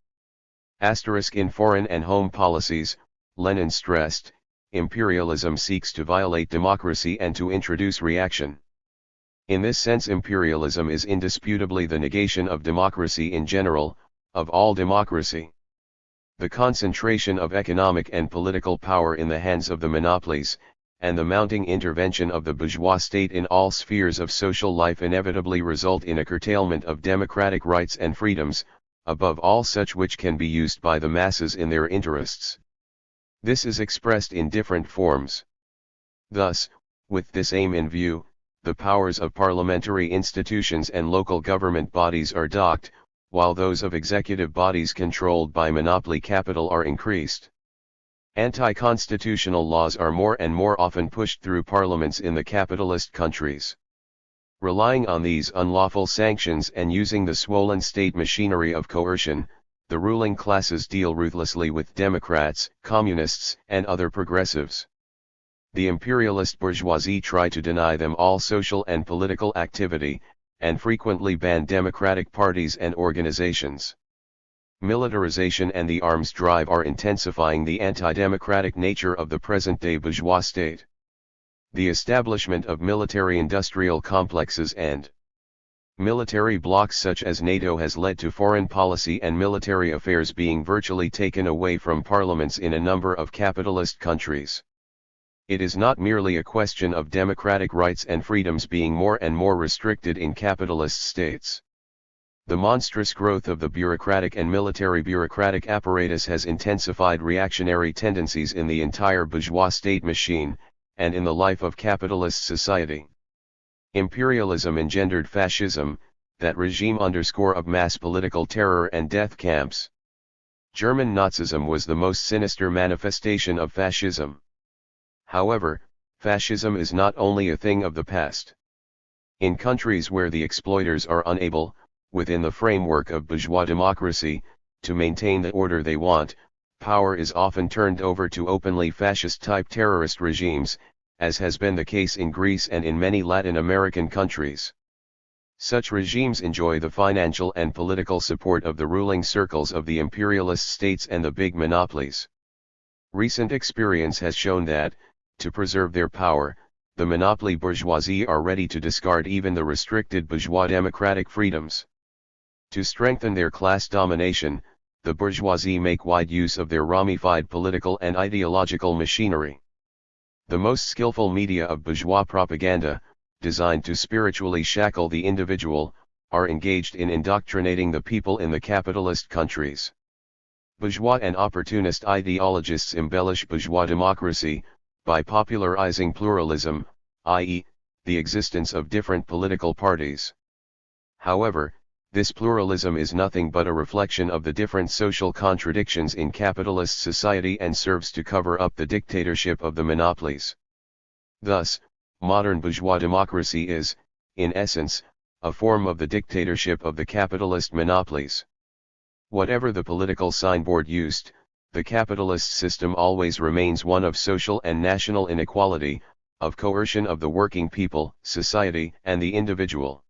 In foreign and home policies, Lenin stressed, imperialism seeks to violate democracy and to introduce reaction. In this sense, imperialism is indisputably the negation of democracy in general, of all democracy. The concentration of economic and political power in the hands of the monopolies, and the mounting intervention of the bourgeois state in all spheres of social life inevitably result in a curtailment of democratic rights and freedoms, above all such which can be used by the masses in their interests. This is expressed in different forms. Thus, with this aim in view, the powers of parliamentary institutions and local government bodies are docked, while those of executive bodies controlled by monopoly capital are increased. Anti-constitutional laws are more and more often pushed through parliaments in the capitalist countries. Relying on these unlawful sanctions and using the swollen state machinery of coercion, the ruling classes deal ruthlessly with Democrats, Communists, and other progressives. The imperialist bourgeoisie try to deny them all social and political activity, and frequently ban democratic parties and organizations. Militarization and the arms drive are intensifying the anti-democratic nature of the present-day bourgeois state. The establishment of military-industrial complexes and military blocs such as NATO has led to foreign policy and military affairs being virtually taken away from parliaments in a number of capitalist countries. It is not merely a question of democratic rights and freedoms being more and more restricted in capitalist states. The monstrous growth of the bureaucratic and military-bureaucratic apparatus has intensified reactionary tendencies in the entire bourgeois state machine, and in the life of capitalist society. Imperialism engendered fascism, that regime of mass political terror and death camps. German Nazism was the most sinister manifestation of fascism. However, fascism is not only a thing of the past. In countries where the exploiters are unable, within the framework of bourgeois democracy, to maintain the order they want, power is often turned over to openly fascist-type terrorist regimes, as has been the case in Greece and in many Latin American countries. Such regimes enjoy the financial and political support of the ruling circles of the imperialist states and the big monopolies. Recent experience has shown that, to preserve their power, the monopoly bourgeoisie are ready to discard even the restricted bourgeois democratic freedoms. To strengthen their class domination, the bourgeoisie make wide use of their ramified political and ideological machinery. The most skillful media of bourgeois propaganda, designed to spiritually shackle the individual, are engaged in indoctrinating the people in the capitalist countries. Bourgeois and opportunist ideologists embellish bourgeois democracy, by popularizing pluralism, i.e., the existence of different political parties. However, this pluralism is nothing but a reflection of the different social contradictions in capitalist society and serves to cover up the dictatorship of the monopolies. Thus, modern bourgeois democracy is, in essence, a form of the dictatorship of the capitalist monopolies. Whatever the political signboard used, the capitalist system always remains one of social and national inequality, of coercion of the working people, society, and the individual.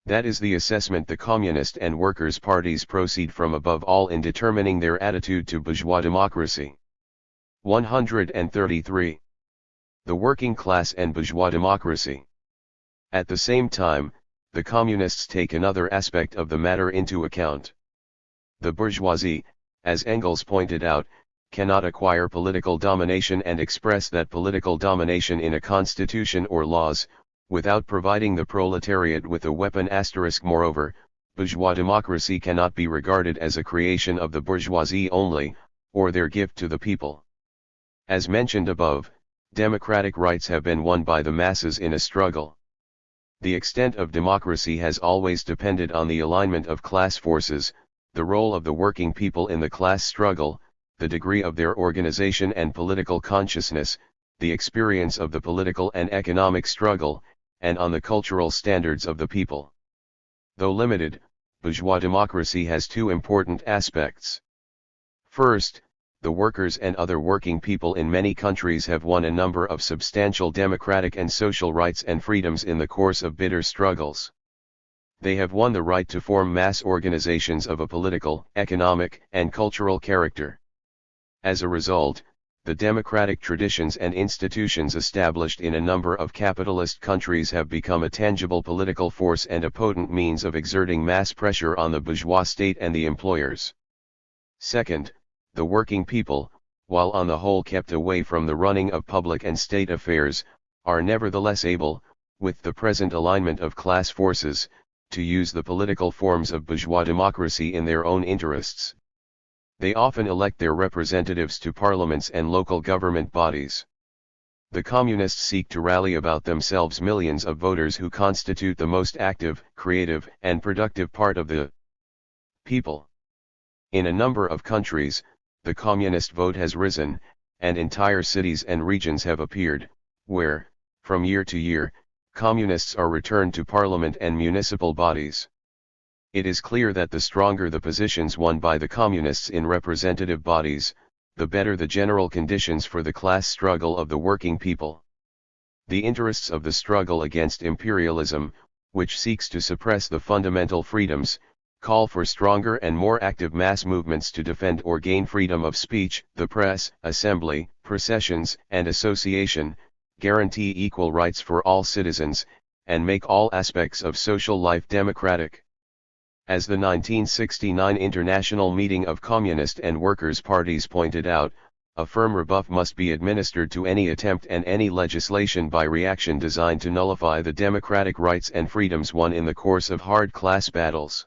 That is the assessment the Communist and Workers' parties proceed from above all in determining their attitude to bourgeois democracy. 133. The working class and bourgeois democracy. At the same time, the Communists take another aspect of the matter into account. The bourgeoisie, as Engels pointed out, cannot acquire political domination and express that political domination in a constitution or laws, without providing the proletariat with a weapon. Moreover, bourgeois democracy cannot be regarded as a creation of the bourgeoisie only, or their gift to the people. As mentioned above, Democratic rights have been won by the masses in a struggle. The extent of democracy has always depended on the alignment of class forces, the role of the working people in the class struggle, the degree of their organization and political consciousness, the experience of the political and economic struggle, and on the cultural standards of the people. Though limited, bourgeois democracy has two important aspects. First, the workers and other working people in many countries have won a number of substantial democratic and social rights and freedoms in the course of bitter struggles. They have won the right to form mass organizations of a political, economic, and cultural character. As a result, the democratic traditions and institutions established in a number of capitalist countries have become a tangible political force and a potent means of exerting mass pressure on the bourgeois state and the employers. Second, the working people, while on the whole kept away from the running of public and state affairs, are nevertheless able, with the present alignment of class forces, to use the political forms of bourgeois democracy in their own interests. They often elect their representatives to parliaments and local government bodies. The communists seek to rally about themselves millions of voters who constitute the most active, creative, and productive part of the people. In a number of countries, the communist vote has risen, and entire cities and regions have appeared, where, from year to year, communists are returned to parliament and municipal bodies. It is clear that the stronger the positions won by the communists in representative bodies, the better the general conditions for the class struggle of the working people. The interests of the struggle against imperialism, which seeks to suppress the fundamental freedoms, call for stronger and more active mass movements to defend or gain freedom of speech, the press, assembly, processions, and association, guarantee equal rights for all citizens, and make all aspects of social life democratic. As the 1969 International Meeting of Communist and Workers' Parties pointed out, a firm rebuff must be administered to any attempt and any legislation by reaction designed to nullify the democratic rights and freedoms won in the course of hard class battles.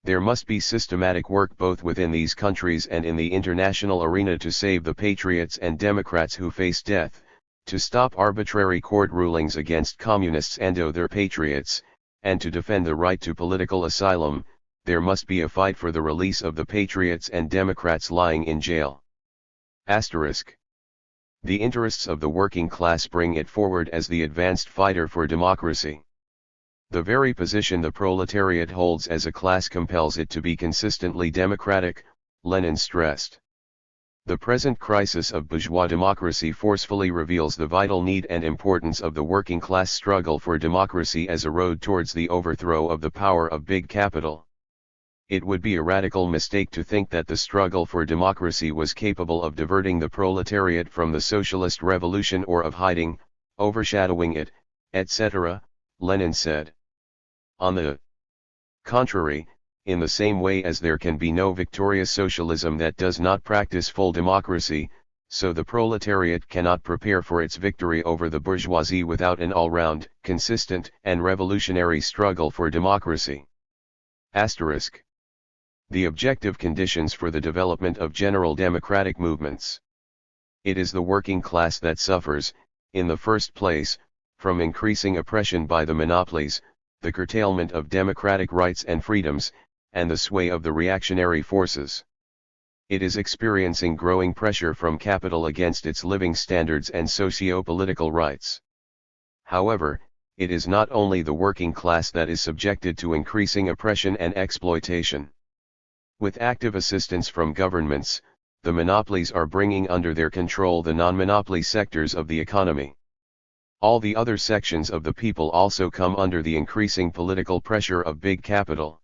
There must be systematic work both within these countries and in the international arena to save the patriots and democrats who face death, to stop arbitrary court rulings against communists and other patriots, and to defend the right to political asylum. There must be a fight for the release of the patriots and democrats lying in jail. Asterisk. The interests of the working class bring it forward as the advanced fighter for democracy. The very position the proletariat holds as a class compels it to be consistently democratic, Lenin stressed. The present crisis of bourgeois democracy forcefully reveals the vital need and importance of the working class struggle for democracy as a road towards the overthrow of the power of big capital. It would be a radical mistake to think that the struggle for democracy was capable of diverting the proletariat from the socialist revolution or of hiding, overshadowing it, etc., Lenin said. On the contrary, in the same way as there can be no victorious socialism that does not practice full democracy, so the proletariat cannot prepare for its victory over the bourgeoisie without an all-round, consistent, and revolutionary struggle for democracy. Asterisk. The objective conditions for the development of general democratic movements. It is the working class that suffers, in the first place, from increasing oppression by the monopolies, the curtailment of democratic rights and freedoms, and the sway of the reactionary forces. It is experiencing growing pressure from capital against its living standards and socio-political rights. However, it is not only the working class that is subjected to increasing oppression and exploitation. With active assistance from governments, the monopolies are bringing under their control the non-monopoly sectors of the economy. All the other sections of the people also come under the increasing political pressure of big capital.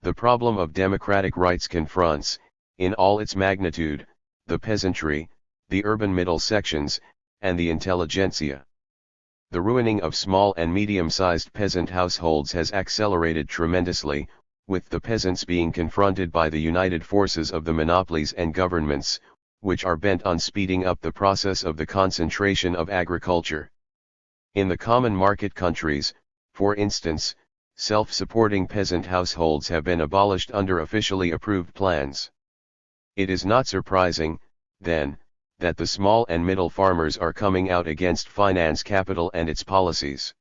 The problem of democratic rights confronts, in all its magnitude, the peasantry, the urban middle sections, and the intelligentsia. The ruining of small and medium-sized peasant households has accelerated tremendously, with the peasants being confronted by the united forces of the monopolies and governments, which are bent on speeding up the process of the concentration of agriculture. In the common market countries, for instance, self-supporting peasant households have been abolished under officially approved plans. It is not surprising, then, that the small and middle farmers are coming out against finance capital and its policies.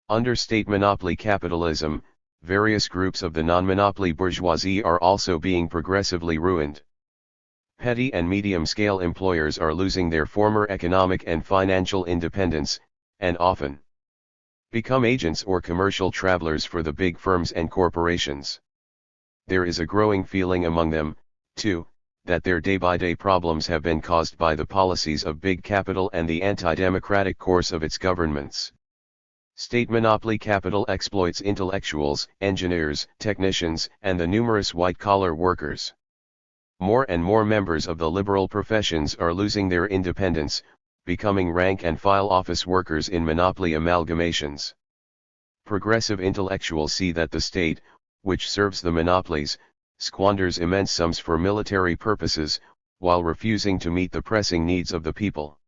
Under state monopoly capitalism, various groups of the non-monopoly bourgeoisie are also being progressively ruined. Petty and medium-scale employers are losing their former economic and financial independence, and often become agents or commercial travelers for the big firms and corporations. There is a growing feeling among them, too, that their day-by-day problems have been caused by the policies of big capital and the anti-democratic course of its governments. State monopoly capital exploits intellectuals, engineers, technicians, and the numerous white-collar workers. More and more members of the liberal professions are losing their independence, becoming rank-and-file office workers in monopoly amalgamations. Progressive intellectuals see that the state, which serves the monopolies, squanders immense sums for military purposes, while refusing to meet the pressing needs of the people.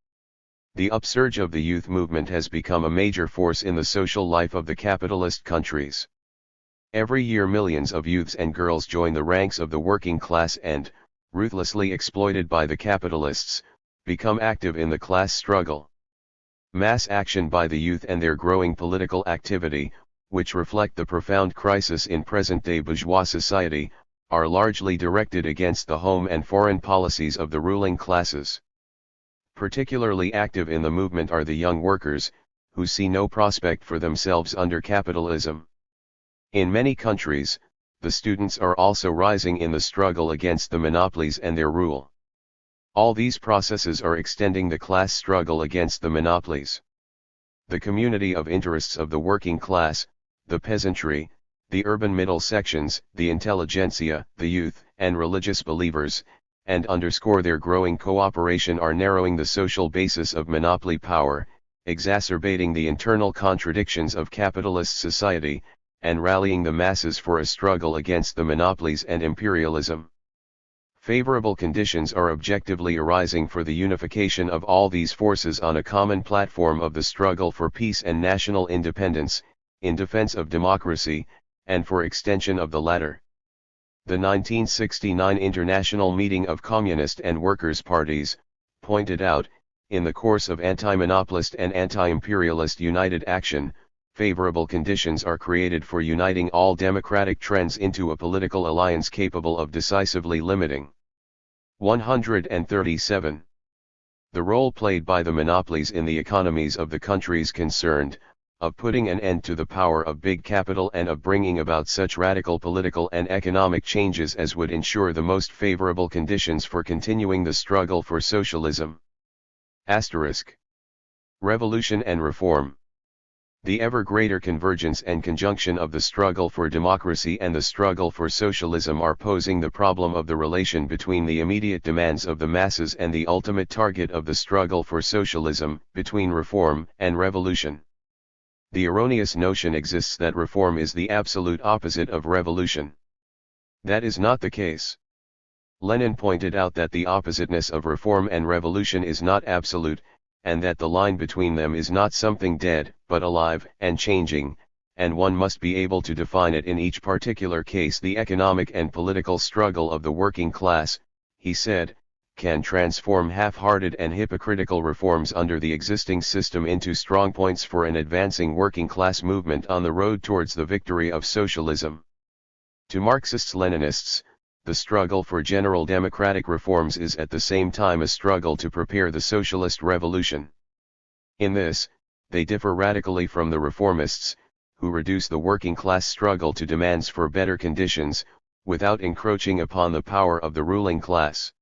The upsurge of the youth movement has become a major force in the social life of the capitalist countries. Every year millions of youths and girls join the ranks of the working class and, ruthlessly exploited by the capitalists, become active in the class struggle. Mass action by the youth and their growing political activity, which reflect the profound crisis in present-day bourgeois society, are largely directed against the home and foreign policies of the ruling classes. Particularly active in the movement are the young workers, who see no prospect for themselves under capitalism. In many countries, the students are also rising in the struggle against the monopolies and their rule. All these processes are extending the class struggle against the monopolies. The community of interests of the working class, the peasantry, the urban middle sections, the intelligentsia, the youth, and religious believers, and underscore their growing cooperation are narrowing the social basis of monopoly power, exacerbating the internal contradictions of capitalist society, and rallying the masses for a struggle against the monopolies and imperialism. Favorable conditions are objectively arising for the unification of all these forces on a common platform of the struggle for peace and national independence, in defense of democracy, and for extension of the latter. The 1969 International Meeting of Communist and Workers' Parties pointed out, in the course of anti-monopolist and anti-imperialist united action, favorable conditions are created for uniting all democratic trends into a political alliance capable of decisively limiting. 137. The role played by the monopolies in the economies of the countries concerned, of putting an end to the power of big capital and of bringing about such radical political and economic changes as would ensure the most favorable conditions for continuing the struggle for socialism. Asterisk. Revolution and reform. The ever greater convergence and conjunction of the struggle for democracy and the struggle for socialism are posing the problem of the relation between the immediate demands of the masses and the ultimate target of the struggle for socialism, between reform and revolution. The erroneous notion exists that reform is the absolute opposite of revolution. That is not the case. Lenin pointed out that the oppositeness of reform and revolution is not absolute, and that the line between them is not something dead, but alive and changing, and one must be able to define it in each particular case. The economic and political struggle of the working class, he said, can transform half-hearted and hypocritical reforms under the existing system into strong points for an advancing working class movement on the road towards the victory of socialism. To Marxists-Leninists, the struggle for general democratic reforms is at the same time a struggle to prepare the socialist revolution. In this, they differ radically from the reformists, who reduce the working class struggle to demands for better conditions, without encroaching upon the power of the ruling class.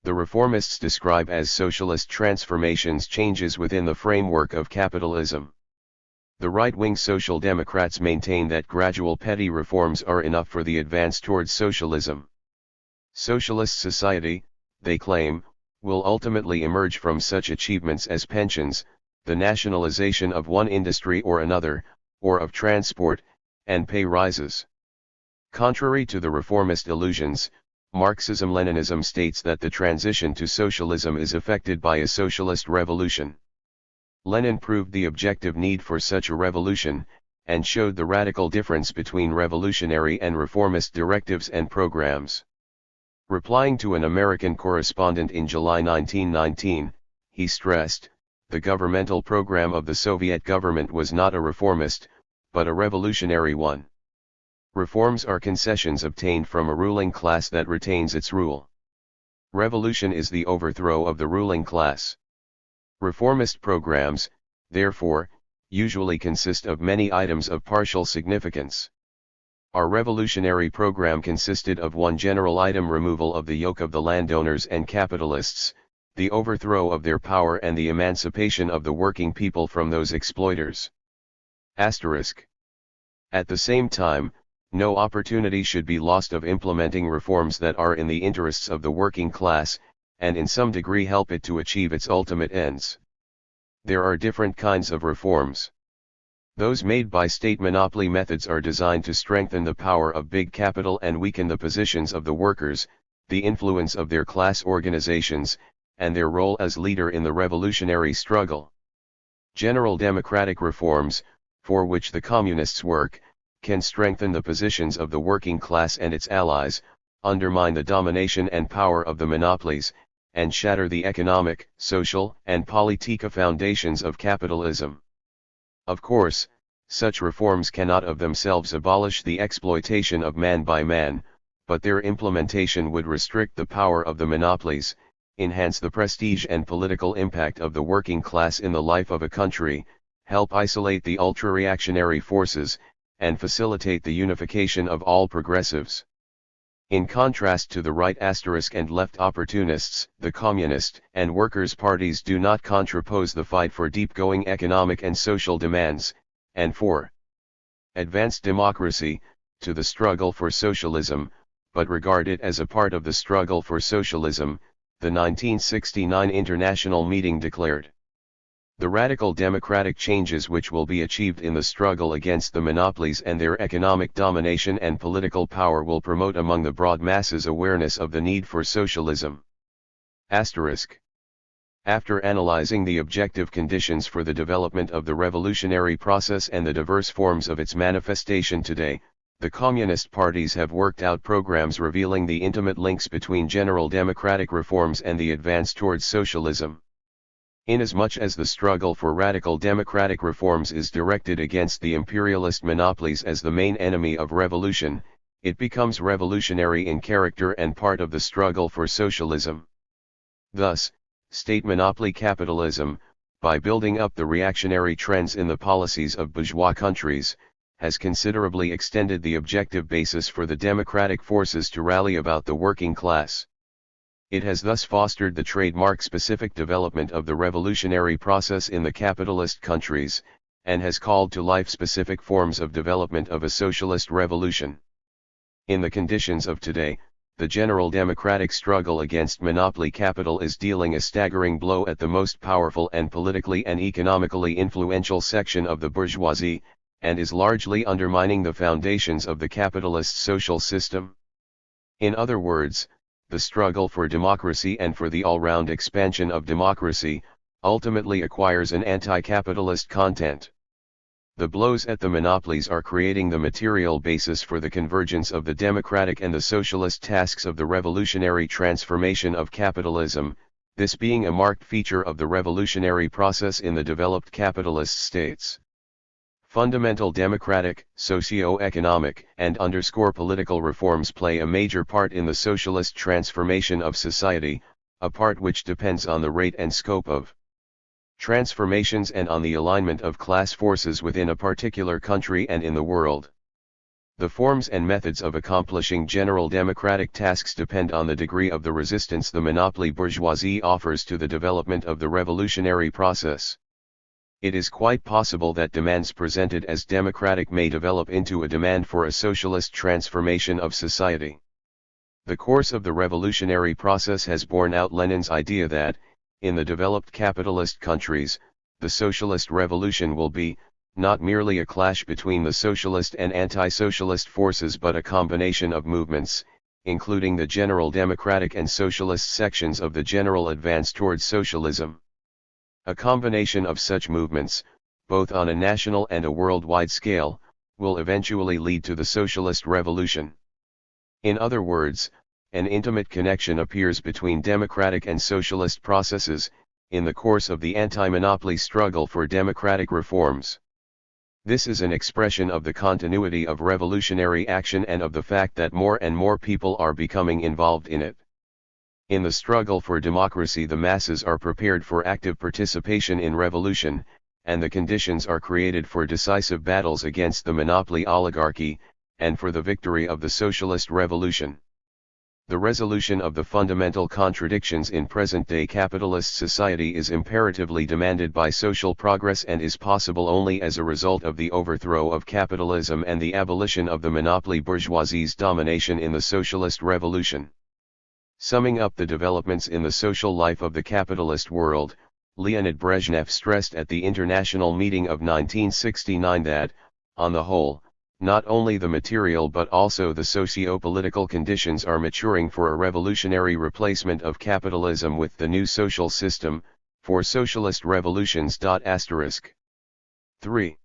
The reformists describe as socialist transformations changes within the framework of capitalism. The right-wing Social Democrats maintain that gradual petty reforms are enough for the advance towards socialism. Socialist society, they claim, will ultimately emerge from such achievements as pensions, the nationalization of one industry or another, or of transport, and pay rises. Contrary to the reformist illusions, Marxism-Leninism states that the transition to socialism is effected by a socialist revolution. Lenin proved the objective need for such a revolution, and showed the radical difference between revolutionary and reformist directives and programs. Replying to an American correspondent in July 1919, he stressed, the governmental program of the Soviet government was not a reformist, but a revolutionary one. Reforms are concessions obtained from a ruling class that retains its rule. Revolution is the overthrow of the ruling class. Reformist programs, therefore, usually consist of many items of partial significance. Our revolutionary program consisted of one general item: removal of the yoke of the landowners and capitalists, the overthrow of their power and the emancipation of the working people from those exploiters. Asterisk. At the same time, no opportunity should be lost of implementing reforms that are in the interests of the working class, and in some degree help it to achieve its ultimate ends. There are different kinds of reforms. Those made by state monopoly methods are designed to strengthen the power of big capital and weaken the positions of the workers, the influence of their class organizations, and their role as leader in the revolutionary struggle. General democratic reforms, for which the communists work, can strengthen the positions of the working class and its allies, undermine the domination and power of the monopolies, and shatter the economic, social, and politica foundations of capitalism. Of course, such reforms cannot of themselves abolish the exploitation of man by man, but their implementation would restrict the power of the monopolies, enhance the prestige and political impact of the working class in the life of a country, help isolate the ultra-reactionary forces, and facilitate the unification of all progressives. In contrast to the right asterisk and left opportunists, the Communist and Workers' parties do not contrapose the fight for deep-going economic and social demands, and for advanced democracy, to the struggle for socialism, but regard it as a part of the struggle for socialism, the 1969 International Meeting declared. The radical democratic changes which will be achieved in the struggle against the monopolies and their economic domination and political power will promote among the broad masses awareness of the need for socialism. Asterisk. After analyzing the objective conditions for the development of the revolutionary process and the diverse forms of its manifestation today, the communist parties have worked out programs revealing the intimate links between general democratic reforms and the advance towards socialism. Inasmuch as the struggle for radical democratic reforms is directed against the imperialist monopolies as the main enemy of revolution, it becomes revolutionary in character and part of the struggle for socialism. Thus, state monopoly capitalism, by building up the reactionary trends in the policies of bourgeois countries, has considerably extended the objective basis for the democratic forces to rally about the working class. It has thus fostered the trademark-specific development of the revolutionary process in the capitalist countries, and has called to life specific forms of development of a socialist revolution. In the conditions of today, the general democratic struggle against monopoly capital is dealing a staggering blow at the most powerful and politically and economically influential section of the bourgeoisie, and is largely undermining the foundations of the capitalist social system. In other words, the struggle for democracy and for the all-round expansion of democracy, ultimately acquires an anti-capitalist content. The blows at the monopolies are creating the material basis for the convergence of the democratic and the socialist tasks of the revolutionary transformation of capitalism, this being a marked feature of the revolutionary process in the developed capitalist states. Fundamental democratic, socio-economic, and political reforms play a major part in the socialist transformation of society, a part which depends on the rate and scope of transformations and on the alignment of class forces within a particular country and in the world. The forms and methods of accomplishing general democratic tasks depend on the degree of the resistance the monopoly bourgeoisie offers to the development of the revolutionary process. It is quite possible that demands presented as democratic may develop into a demand for a socialist transformation of society. The course of the revolutionary process has borne out Lenin's idea that, in the developed capitalist countries, the socialist revolution will be, not merely a clash between the socialist and anti-socialist forces but a combination of movements, including the general democratic and socialist sections of the general advance towards socialism. A combination of such movements, both on a national and a worldwide scale, will eventually lead to the socialist revolution. In other words, an intimate connection appears between democratic and socialist processes, in the course of the anti-monopoly struggle for democratic reforms. This is an expression of the continuity of revolutionary action and of the fact that more and more people are becoming involved in it. In the struggle for democracy, the masses are prepared for active participation in revolution, and the conditions are created for decisive battles against the monopoly oligarchy, and for the victory of the socialist revolution. The resolution of the fundamental contradictions in present-day capitalist society is imperatively demanded by social progress and is possible only as a result of the overthrow of capitalism and the abolition of the monopoly bourgeoisie's domination in the socialist revolution. Summing up the developments in the social life of the capitalist world, Leonid Brezhnev stressed at the international meeting of 1969 that, on the whole, not only the material but also the socio-political conditions are maturing for a revolutionary replacement of capitalism with the new social system, for socialist revolutions. 3.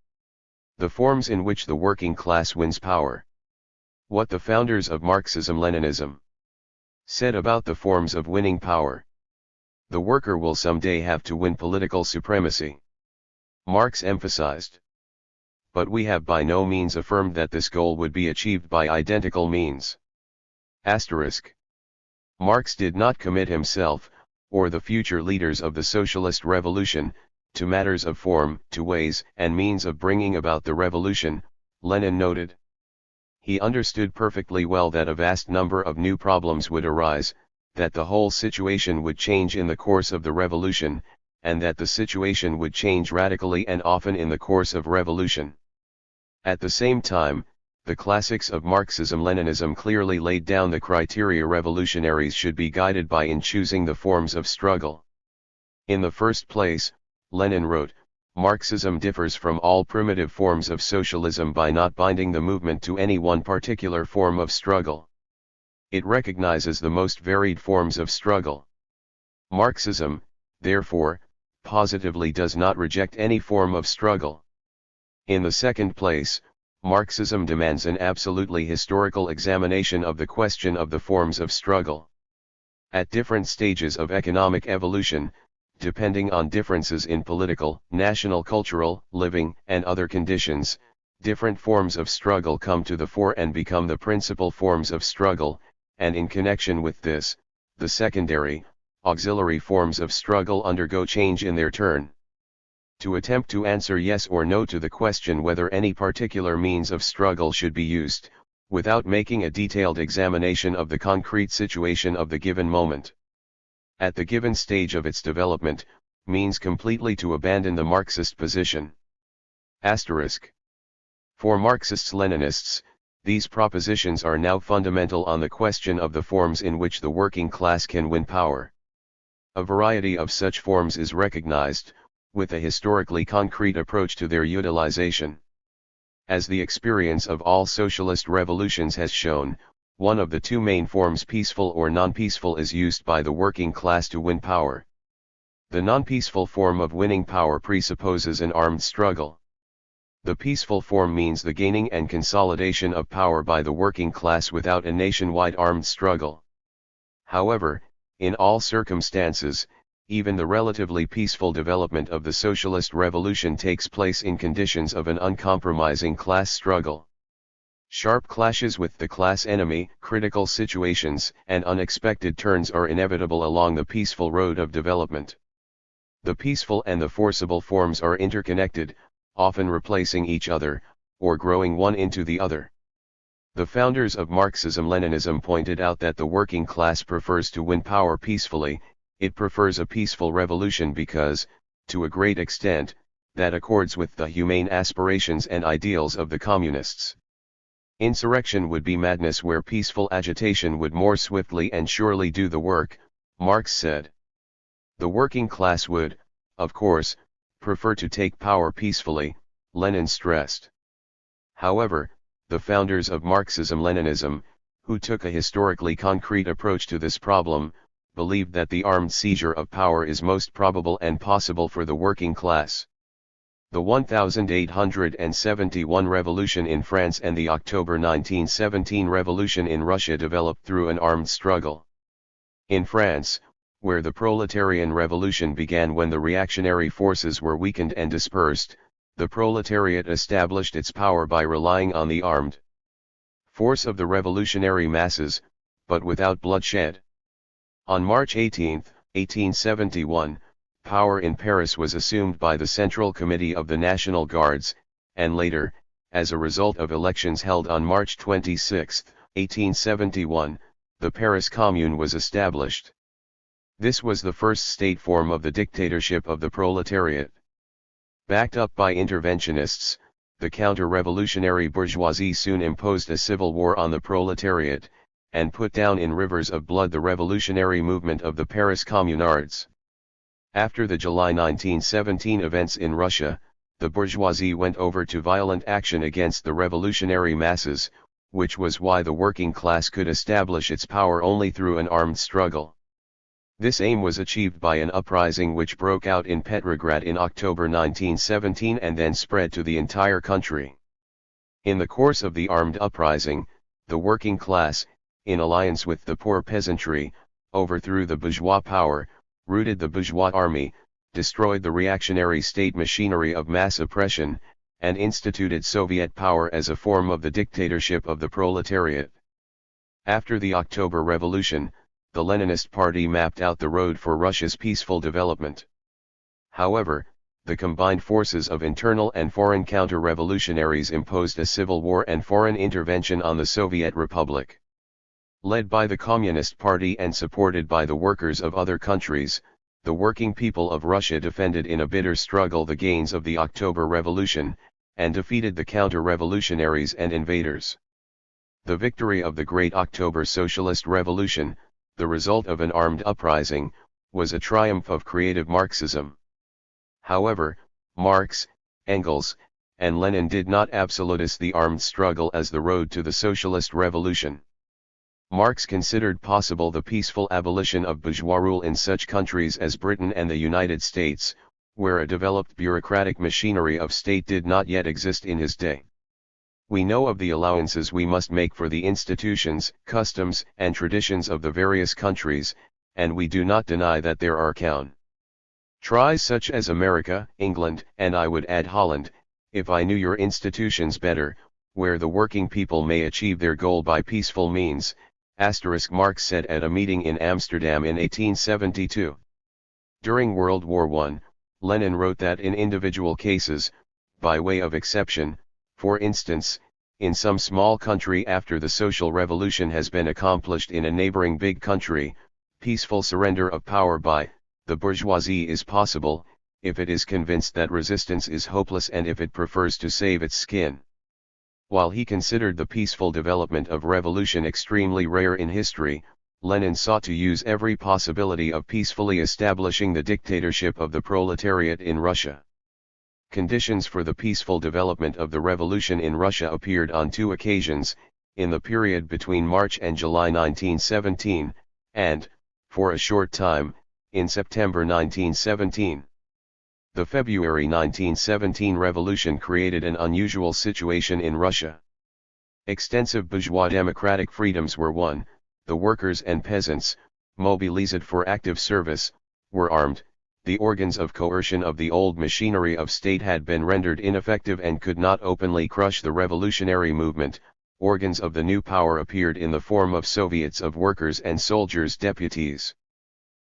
The forms in which the working class wins power. What the founders of Marxism-Leninism said about the forms of winning power. The worker will someday have to win political supremacy. Marx emphasized. But we have by no means affirmed that this goal would be achieved by identical means. Marx did not commit himself, or the future leaders of the socialist revolution, to matters of form, to ways and means of bringing about the revolution, Lenin noted. He understood perfectly well that a vast number of new problems would arise, that the whole situation would change in the course of the revolution, and that the situation would change radically and often in the course of revolution. At the same time, the classics of Marxism-Leninism clearly laid down the criteria revolutionaries should be guided by in choosing the forms of struggle. In the first place, Lenin wrote, Marxism differs from all primitive forms of socialism by not binding the movement to any one particular form of struggle. It recognizes the most varied forms of struggle. Marxism, therefore, positively does not reject any form of struggle. In the second place, Marxism demands an absolutely historical examination of the question of the forms of struggle. At different stages of economic evolution, depending on differences in political, national, cultural, living, and other conditions, different forms of struggle come to the fore and become the principal forms of struggle, and in connection with this, the secondary, auxiliary forms of struggle undergo change in their turn. To attempt to answer yes or no to the question whether any particular means of struggle should be used, without making a detailed examination of the concrete situation of the given moment, at the given stage of its development, means completely to abandon the Marxist position. For Marxists-Leninists, these propositions are now fundamental on the question of the forms in which the working class can win power. A variety of such forms is recognized, with a historically concrete approach to their utilization. As the experience of all socialist revolutions has shown, one of the two main forms, peaceful or non-peaceful, is used by the working class to win power. The non-peaceful form of winning power presupposes an armed struggle. The peaceful form means the gaining and consolidation of power by the working class without a nationwide armed struggle. However, in all circumstances, even the relatively peaceful development of the socialist revolution takes place in conditions of an uncompromising class struggle. Sharp clashes with the class enemy, critical situations, and unexpected turns are inevitable along the peaceful road of development. The peaceful and the forcible forms are interconnected, often replacing each other, or growing one into the other. The founders of Marxism-Leninism pointed out that the working class prefers to win power peacefully. It prefers a peaceful revolution because, to a great extent, that accords with the humane aspirations and ideals of the communists. Insurrection would be madness where peaceful agitation would more swiftly and surely do the work, Marx said. The working class would, of course, prefer to take power peacefully, Lenin stressed. However, the founders of Marxism-Leninism, who took a historically concrete approach to this problem, believed that the armed seizure of power is most probable and possible for the working class. The 1871 revolution in France and the October 1917 revolution in Russia developed through an armed struggle. In France, where the proletarian revolution began when the reactionary forces were weakened and dispersed, the proletariat established its power by relying on the armed force of the revolutionary masses, but without bloodshed. On March 18, 1871, power in Paris was assumed by the Central Committee of the National Guards, and later, as a result of elections held on March 26, 1871, the Paris Commune was established. This was the first state form of the dictatorship of the proletariat. Backed up by interventionists, the counter-revolutionary bourgeoisie soon imposed a civil war on the proletariat, and put down in rivers of blood the revolutionary movement of the Paris Communards. After the July 1917 events in Russia, the bourgeoisie went over to violent action against the revolutionary masses, which was why the working class could establish its power only through an armed struggle. This aim was achieved by an uprising which broke out in Petrograd in October 1917 and then spread to the entire country. In the course of the armed uprising, the working class, in alliance with the poor peasantry, overthrew the bourgeois power, routed the bourgeois army, destroyed the reactionary state machinery of mass oppression, and instituted Soviet power as a form of the dictatorship of the proletariat. After the October Revolution, the Leninist Party mapped out the road for Russia's peaceful development. However, the combined forces of internal and foreign counter-revolutionaries imposed a civil war and foreign intervention on the Soviet Republic. Led by the Communist Party and supported by the workers of other countries, the working people of Russia defended in a bitter struggle the gains of the October Revolution, and defeated the counter-revolutionaries and invaders. The victory of the Great October Socialist Revolution, the result of an armed uprising, was a triumph of creative Marxism. However, Marx, Engels, and Lenin did not absolutize the armed struggle as the road to the socialist revolution. Marx considered possible the peaceful abolition of bourgeois rule in such countries as Britain and the United States, where a developed bureaucratic machinery of state did not yet exist in his day. We know of the allowances we must make for the institutions, customs, and traditions of the various countries, and we do not deny that there are countries such as America, England, and I would add Holland, if I knew your institutions better, where the working people may achieve their goal by peaceful means, Marx said at a meeting in Amsterdam in 1872. During World War I, Lenin wrote that in individual cases, by way of exception, for instance, in some small country after the social revolution has been accomplished in a neighboring big country, peaceful surrender of power by the bourgeoisie is possible, if it is convinced that resistance is hopeless and if it prefers to save its skin. While he considered the peaceful development of revolution extremely rare in history, Lenin sought to use every possibility of peacefully establishing the dictatorship of the proletariat in Russia. Conditions for the peaceful development of the revolution in Russia appeared on two occasions, in the period between March and July 1917, and, for a short time, in September 1917. The February 1917 revolution created an unusual situation in Russia. Extensive bourgeois democratic freedoms were won, the workers and peasants, mobilized for active service, were armed, the organs of coercion of the old machinery of state had been rendered ineffective and could not openly crush the revolutionary movement, organs of the new power appeared in the form of Soviets of workers and soldiers' deputies.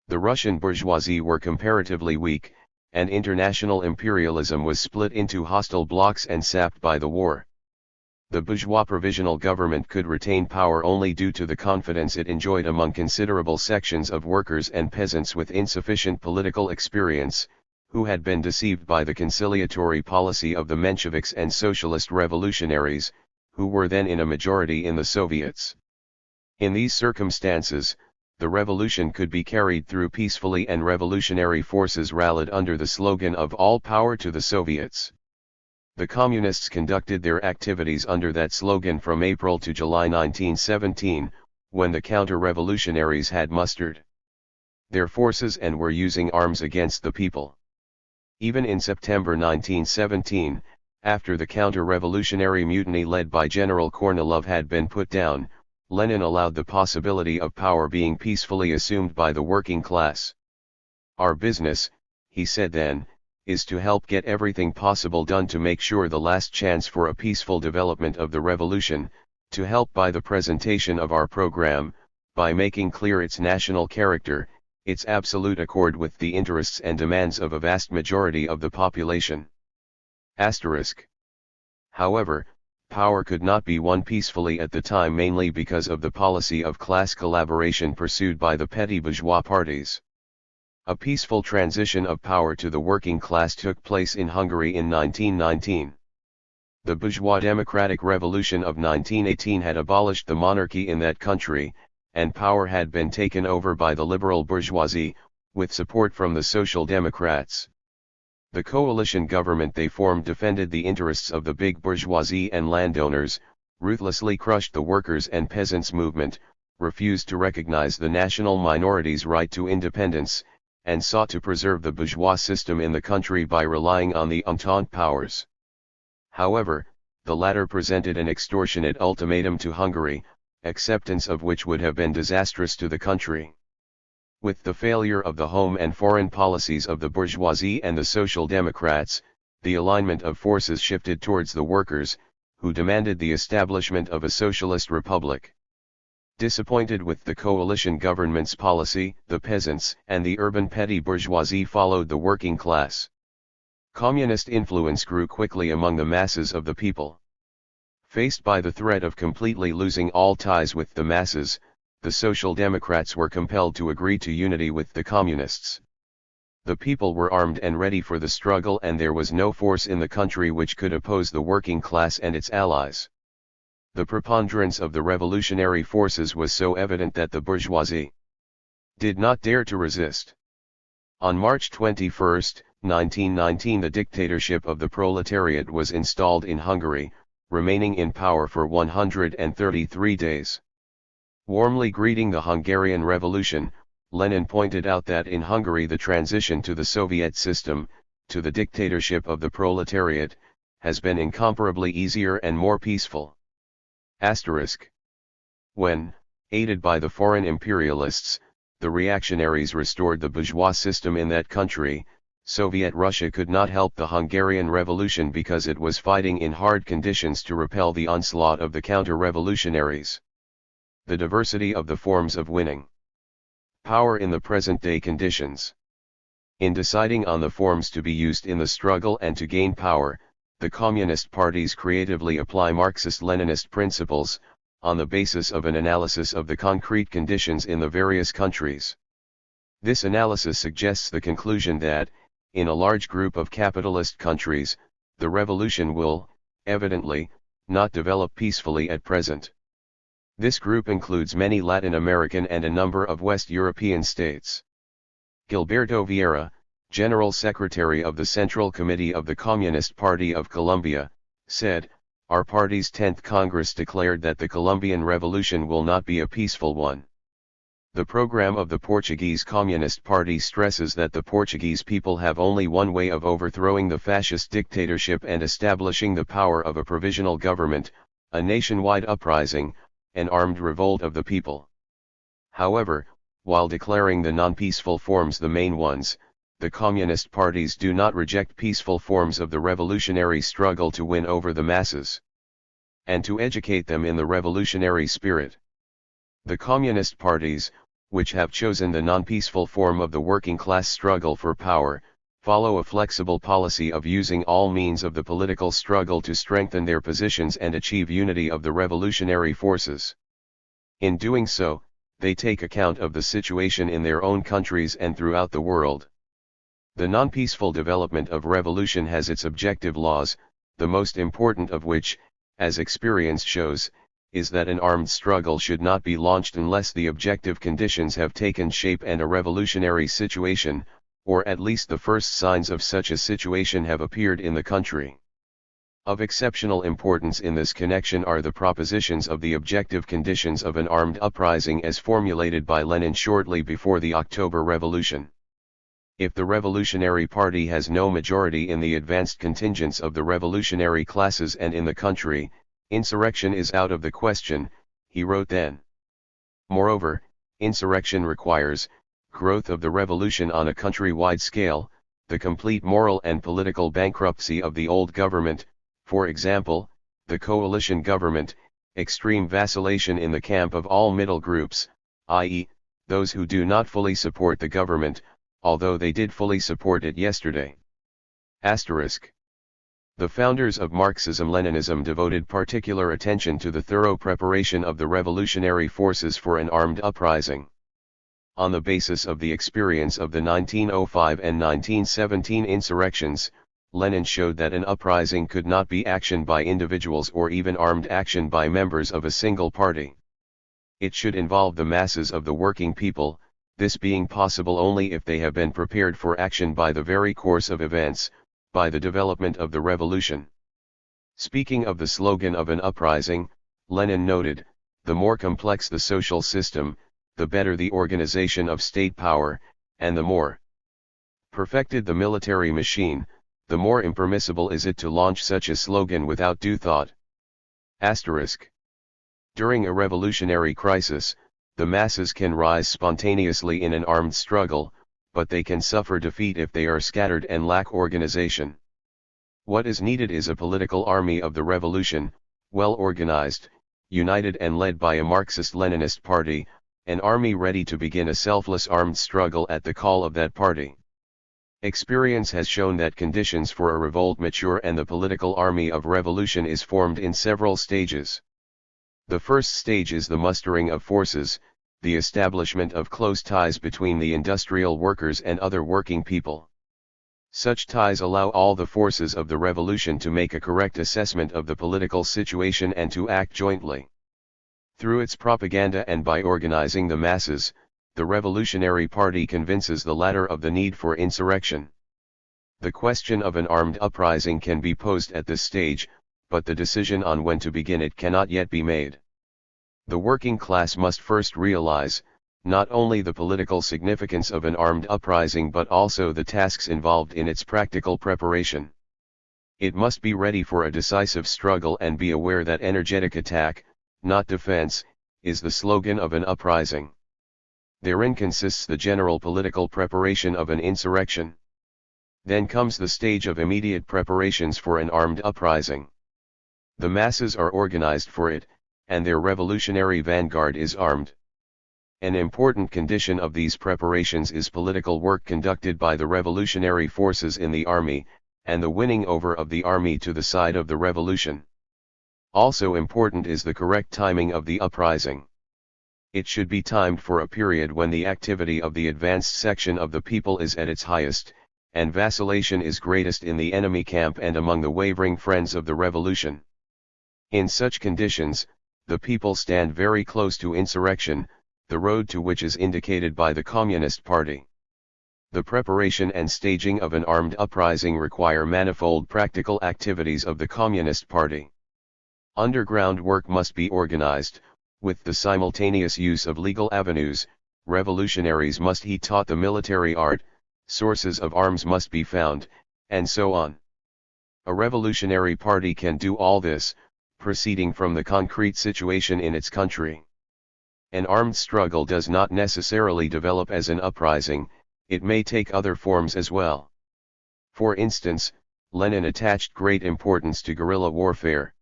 The Russian bourgeoisie were comparatively weak, and international imperialism was split into hostile blocs and sapped by the war. The bourgeois provisional government could retain power only due to the confidence it enjoyed among considerable sections of workers and peasants with insufficient political experience, who had been deceived by the conciliatory policy of the Mensheviks and socialist revolutionaries, who were then in a majority in the Soviets. In these circumstances, the revolution could be carried through peacefully and revolutionary forces rallied under the slogan of all power to the Soviets. The Communists conducted their activities under that slogan from April to July 1917, when the counter-revolutionaries had mustered their forces and were using arms against the people. Even in September 1917, after the counter-revolutionary mutiny led by General Kornilov had been put down, Lenin allowed the possibility of power being peacefully assumed by the working class. "Our business," he said then, "is to help get everything possible done to make sure the last chance for a peaceful development of the revolution, to help by the presentation of our program, by making clear its national character, its absolute accord with the interests and demands of a vast majority of the population." However, power could not be won peacefully at the time, mainly because of the policy of class collaboration pursued by the petty bourgeois parties. A peaceful transition of power to the working class took place in Hungary in 1919. The bourgeois democratic revolution of 1918 had abolished the monarchy in that country, and power had been taken over by the liberal bourgeoisie, with support from the Social Democrats. The coalition government they formed defended the interests of the big bourgeoisie and landowners, ruthlessly crushed the workers' and peasants' movement, refused to recognize the national minorities' right to independence, and sought to preserve the bourgeois system in the country by relying on the Entente powers. However, the latter presented an extortionate ultimatum to Hungary, acceptance of which would have been disastrous to the country. With the failure of the home and foreign policies of the bourgeoisie and the Social Democrats, the alignment of forces shifted towards the workers, who demanded the establishment of a socialist republic. Disappointed with the coalition government's policy, the peasants and the urban petty bourgeoisie followed the working class. Communist influence grew quickly among the masses of the people. Faced by the threat of completely losing all ties with the masses, the Social Democrats were compelled to agree to unity with the Communists. The people were armed and ready for the struggle, and there was no force in the country which could oppose the working class and its allies. The preponderance of the revolutionary forces was so evident that the bourgeoisie did not dare to resist. On March 21, 1919, the dictatorship of the proletariat was installed in Hungary, remaining in power for 133 days. Warmly greeting the Hungarian Revolution, Lenin pointed out that in Hungary the transition to the Soviet system, to the dictatorship of the proletariat, has been incomparably easier and more peaceful. When, aided by the foreign imperialists, the reactionaries restored the bourgeois system in that country, Soviet Russia could not help the Hungarian Revolution because it was fighting in hard conditions to repel the onslaught of the counter-revolutionaries. The diversity of the forms of winning power in the present-day conditions. In deciding on the forms to be used in the struggle and to gain power, the communist parties creatively apply Marxist-Leninist principles, on the basis of an analysis of the concrete conditions in the various countries. This analysis suggests the conclusion that, in a large group of capitalist countries, the revolution will, evidently, not develop peacefully at present. This group includes many Latin American and a number of West European states. Gilberto Vieira, General Secretary of the Central Committee of the Communist Party of Colombia, said, "Our party's 10th Congress declared that the Colombian Revolution will not be a peaceful one." The program of the Portuguese Communist Party stresses that the Portuguese people have only one way of overthrowing the fascist dictatorship and establishing the power of a provisional government, a nationwide uprising, an armed revolt of the people. However, while declaring the non-peaceful forms the main ones, the communist parties do not reject peaceful forms of the revolutionary struggle to win over the masses and to educate them in the revolutionary spirit. The communist parties, which have chosen the non-peaceful form of the working class struggle for power, follow a flexible policy of using all means of the political struggle to strengthen their positions and achieve unity of the revolutionary forces. In doing so, they take account of the situation in their own countries and throughout the world. The non-peaceful development of revolution has its objective laws, the most important of which, as experience shows, is that an armed struggle should not be launched unless the objective conditions have taken shape and a revolutionary situation, or at least the first signs of such a situation have appeared in the country. Of exceptional importance in this connection are the propositions of the objective conditions of an armed uprising as formulated by Lenin shortly before the October Revolution. If the Revolutionary Party has no majority in the advanced contingents of the revolutionary classes and in the country, insurrection is out of the question, he wrote then. Moreover, insurrection requires growth of the revolution on a country-wide scale, the complete moral and political bankruptcy of the old government, for example, the coalition government, extreme vacillation in the camp of all middle groups, i.e., those who do not fully support the government, although they did fully support it yesterday. Asterisk. The founders of Marxism-Leninism devoted particular attention to the thorough preparation of the revolutionary forces for an armed uprising. On the basis of the experience of the 1905 and 1917 insurrections, Lenin showed that an uprising could not be action by individuals or even armed action by members of a single party. It should involve the masses of the working people, this being possible only if they have been prepared for action by the very course of events, by the development of the revolution. Speaking of the slogan of an uprising, Lenin noted, the more complex the social system, the better the organization of state power, and the more perfected the military machine, the more impermissible is it to launch such a slogan without due thought. Asterisk. During a revolutionary crisis, the masses can rise spontaneously in an armed struggle, but they can suffer defeat if they are scattered and lack organization. What is needed is a political army of the revolution, well organized, united and led by a Marxist-Leninist party, an army ready to begin a selfless armed struggle at the call of that party. Experience has shown that conditions for a revolt mature and the political army of revolution is formed in several stages. The first stage is the mustering of forces, the establishment of close ties between the industrial workers and other working people. Such ties allow all the forces of the revolution to make a correct assessment of the political situation and to act jointly. Through its propaganda and by organizing the masses, the Revolutionary Party convinces the latter of the need for insurrection. The question of an armed uprising can be posed at this stage, but the decision on when to begin it cannot yet be made. The working class must first realize, not only the political significance of an armed uprising but also the tasks involved in its practical preparation. It must be ready for a decisive struggle and be aware that energetic attack, not defense, is the slogan of an uprising. Therein consists the general political preparation of an insurrection. Then comes the stage of immediate preparations for an armed uprising. The masses are organized for it, and their revolutionary vanguard is armed. An important condition of these preparations is political work conducted by the revolutionary forces in the army, and the winning over of the army to the side of the revolution. Also important is the correct timing of the uprising. It should be timed for a period when the activity of the advanced section of the people is at its highest, and vacillation is greatest in the enemy camp and among the wavering friends of the revolution. In such conditions, the people stand very close to insurrection, the road to which is indicated by the Communist Party. The preparation and staging of an armed uprising require manifold practical activities of the Communist Party. Underground work must be organized, with the simultaneous use of legal avenues, revolutionaries must be taught the military art, sources of arms must be found, and so on. A revolutionary party can do all this, proceeding from the concrete situation in its country. An armed struggle does not necessarily develop as an uprising, it may take other forms as well. For instance, Lenin attached great importance to guerrilla warfare.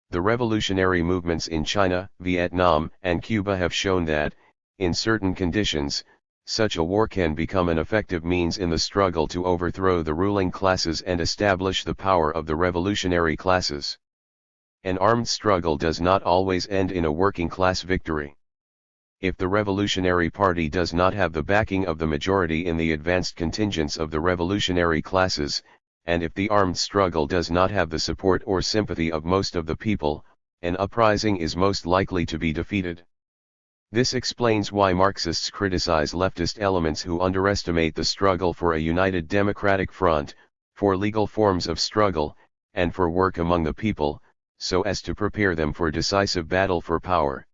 The revolutionary movements in China, Vietnam, and Cuba have shown that, in certain conditions, such a war can become an effective means in the struggle to overthrow the ruling classes and establish the power of the revolutionary classes. An armed struggle does not always end in a working class victory. If the Revolutionary Party does not have the backing of the majority in the advanced contingents of the revolutionary classes, and if the armed struggle does not have the support or sympathy of most of the people, an uprising is most likely to be defeated. This explains why Marxists criticize leftist elements who underestimate the struggle for a united democratic front, for legal forms of struggle, and for work among the people, so as to prepare them for decisive battle for power.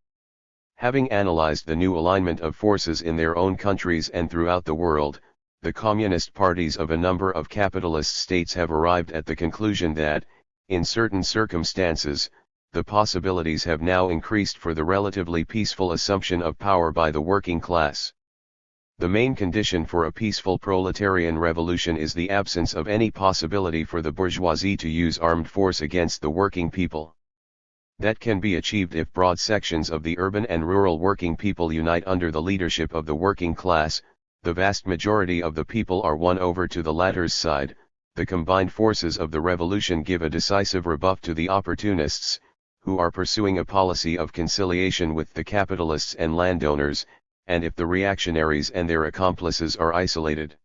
Having analyzed the new alignment of forces in their own countries and throughout the world, the communist parties of a number of capitalist states have arrived at the conclusion that, in certain circumstances, the possibilities have now increased for the relatively peaceful assumption of power by the working class. The main condition for a peaceful proletarian revolution is the absence of any possibility for the bourgeoisie to use armed force against the working people. That can be achieved if broad sections of the urban and rural working people unite under the leadership of the working class. The vast majority of the people are won over to the latter's side. The combined forces of the revolution give a decisive rebuff to the opportunists, who are pursuing a policy of conciliation with the capitalists and landowners, and if the reactionaries and their accomplices are isolated.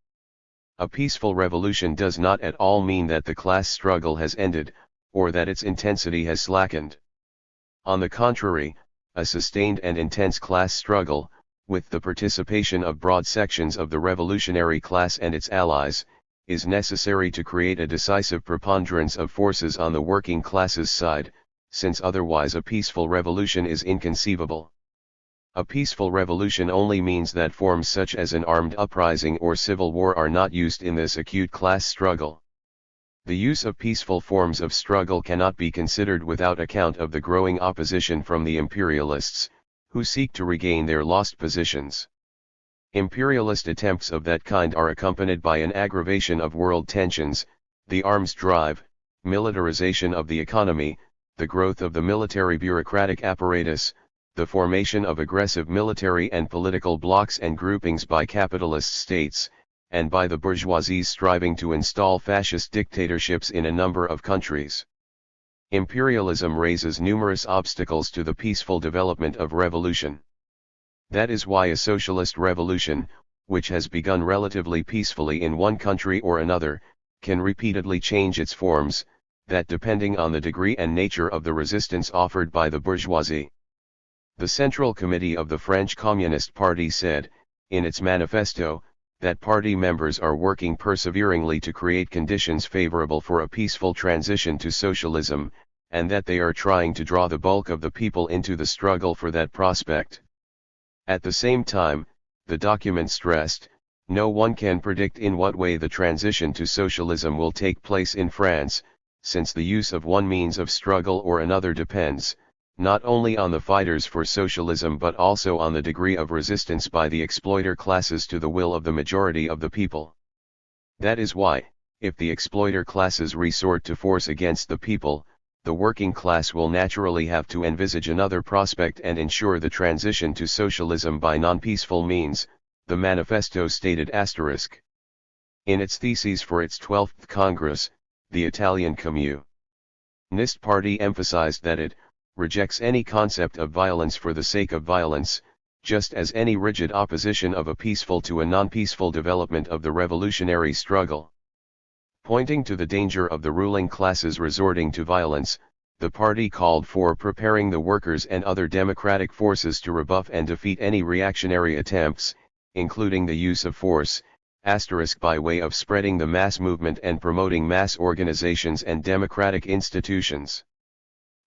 A peaceful revolution does not at all mean that the class struggle has ended, or that its intensity has slackened. On the contrary, a sustained and intense class struggle, with the participation of broad sections of the revolutionary class and its allies, is necessary to create a decisive preponderance of forces on the working class's side, since otherwise a peaceful revolution is inconceivable. A peaceful revolution only means that forms such as an armed uprising or civil war are not used in this acute class struggle. The use of peaceful forms of struggle cannot be considered without account of the growing opposition from the imperialists, who seek to regain their lost positions. Imperialist attempts of that kind are accompanied by an aggravation of world tensions, the arms drive, militarization of the economy, the growth of the military bureaucratic apparatus, the formation of aggressive military and political blocs and groupings by capitalist states, and by the bourgeoisie striving to install fascist dictatorships in a number of countries. Imperialism raises numerous obstacles to the peaceful development of revolution. That is why a socialist revolution, which has begun relatively peacefully in one country or another, can repeatedly change its forms, that depending on the degree and nature of the resistance offered by the bourgeoisie. The Central Committee of the French Communist Party said, in its manifesto, that party members are working perseveringly to create conditions favorable for a peaceful transition to socialism, and that they are trying to draw the bulk of the people into the struggle for that prospect. At the same time, the document stressed, no one can predict in what way the transition to socialism will take place in France, since the use of one means of struggle or another depends, not only on the fighters for socialism but also on the degree of resistance by the exploiter classes to the will of the majority of the people. That is why, if the exploiter classes resort to force against the people, the working class will naturally have to envisage another prospect and ensure the transition to socialism by non-peaceful means, the manifesto stated. In its theses for its 12th Congress, the Italian Communist Party emphasized that it rejects any concept of violence for the sake of violence, just as any rigid opposition of a peaceful to a non-peaceful development of the revolutionary struggle. Pointing to the danger of the ruling classes resorting to violence, the party called for preparing the workers and other democratic forces to rebuff and defeat any reactionary attempts, including the use of force, by way of spreading the mass movement and promoting mass organizations and democratic institutions.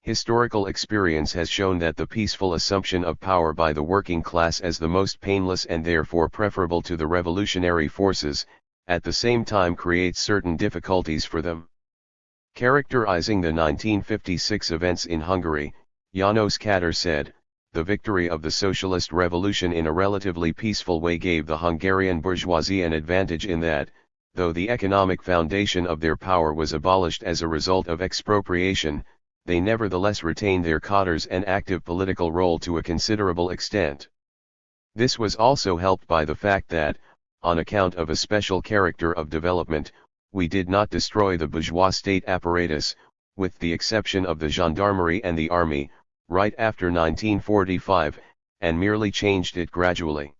Historical experience has shown that the peaceful assumption of power by the working class as the most painless and therefore preferable to the revolutionary forces, at the same time creates certain difficulties for them. Characterizing the 1956 events in Hungary, János Kadar said, "The victory of the socialist revolution in a relatively peaceful way gave the Hungarian bourgeoisie an advantage in that, though the economic foundation of their power was abolished as a result of expropriation, they nevertheless retained their cadres and active political role to a considerable extent. This was also helped by the fact that, on account of a special character of development, we did not destroy the bourgeois state apparatus, with the exception of the gendarmerie and the army, right after 1945, and merely changed it gradually.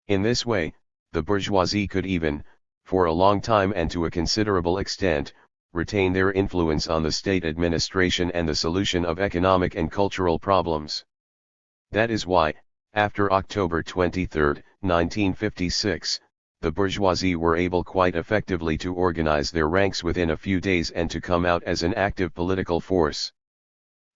In this way, the bourgeoisie could even, for a long time and to a considerable extent, retain their influence on the state administration and the solution of economic and cultural problems. That is why, after October 23, 1956, the bourgeoisie were able quite effectively to organize their ranks within a few days and to come out as an active political force.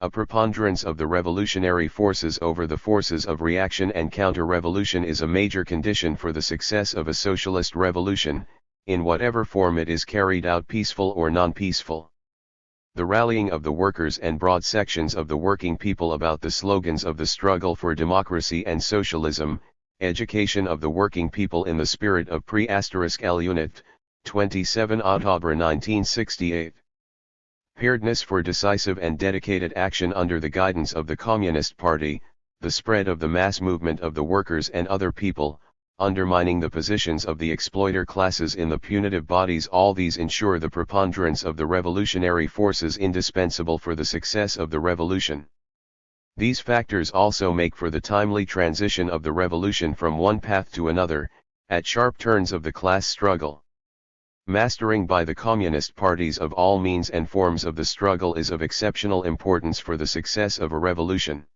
A preponderance of the revolutionary forces over the forces of reaction and counter-revolution is a major condition for the success of a socialist revolution, in whatever form it is carried out, peaceful or non-peaceful. The rallying of the workers and broad sections of the working people about the slogans of the struggle for democracy and socialism, education of the working people in the spirit of pre*L Unit, 27 October 1968. Preparedness for decisive and dedicated action under the guidance of the Communist Party, the spread of the mass movement of the workers and other people, undermining the positions of the exploiter classes in the punitive bodies, all these ensure the preponderance of the revolutionary forces indispensable for the success of the revolution. These factors also make for the timely transition of the revolution from one path to another, at sharp turns of the class struggle. Mastering by the communist parties of all means and forms of the struggle is of exceptional importance for the success of a revolution.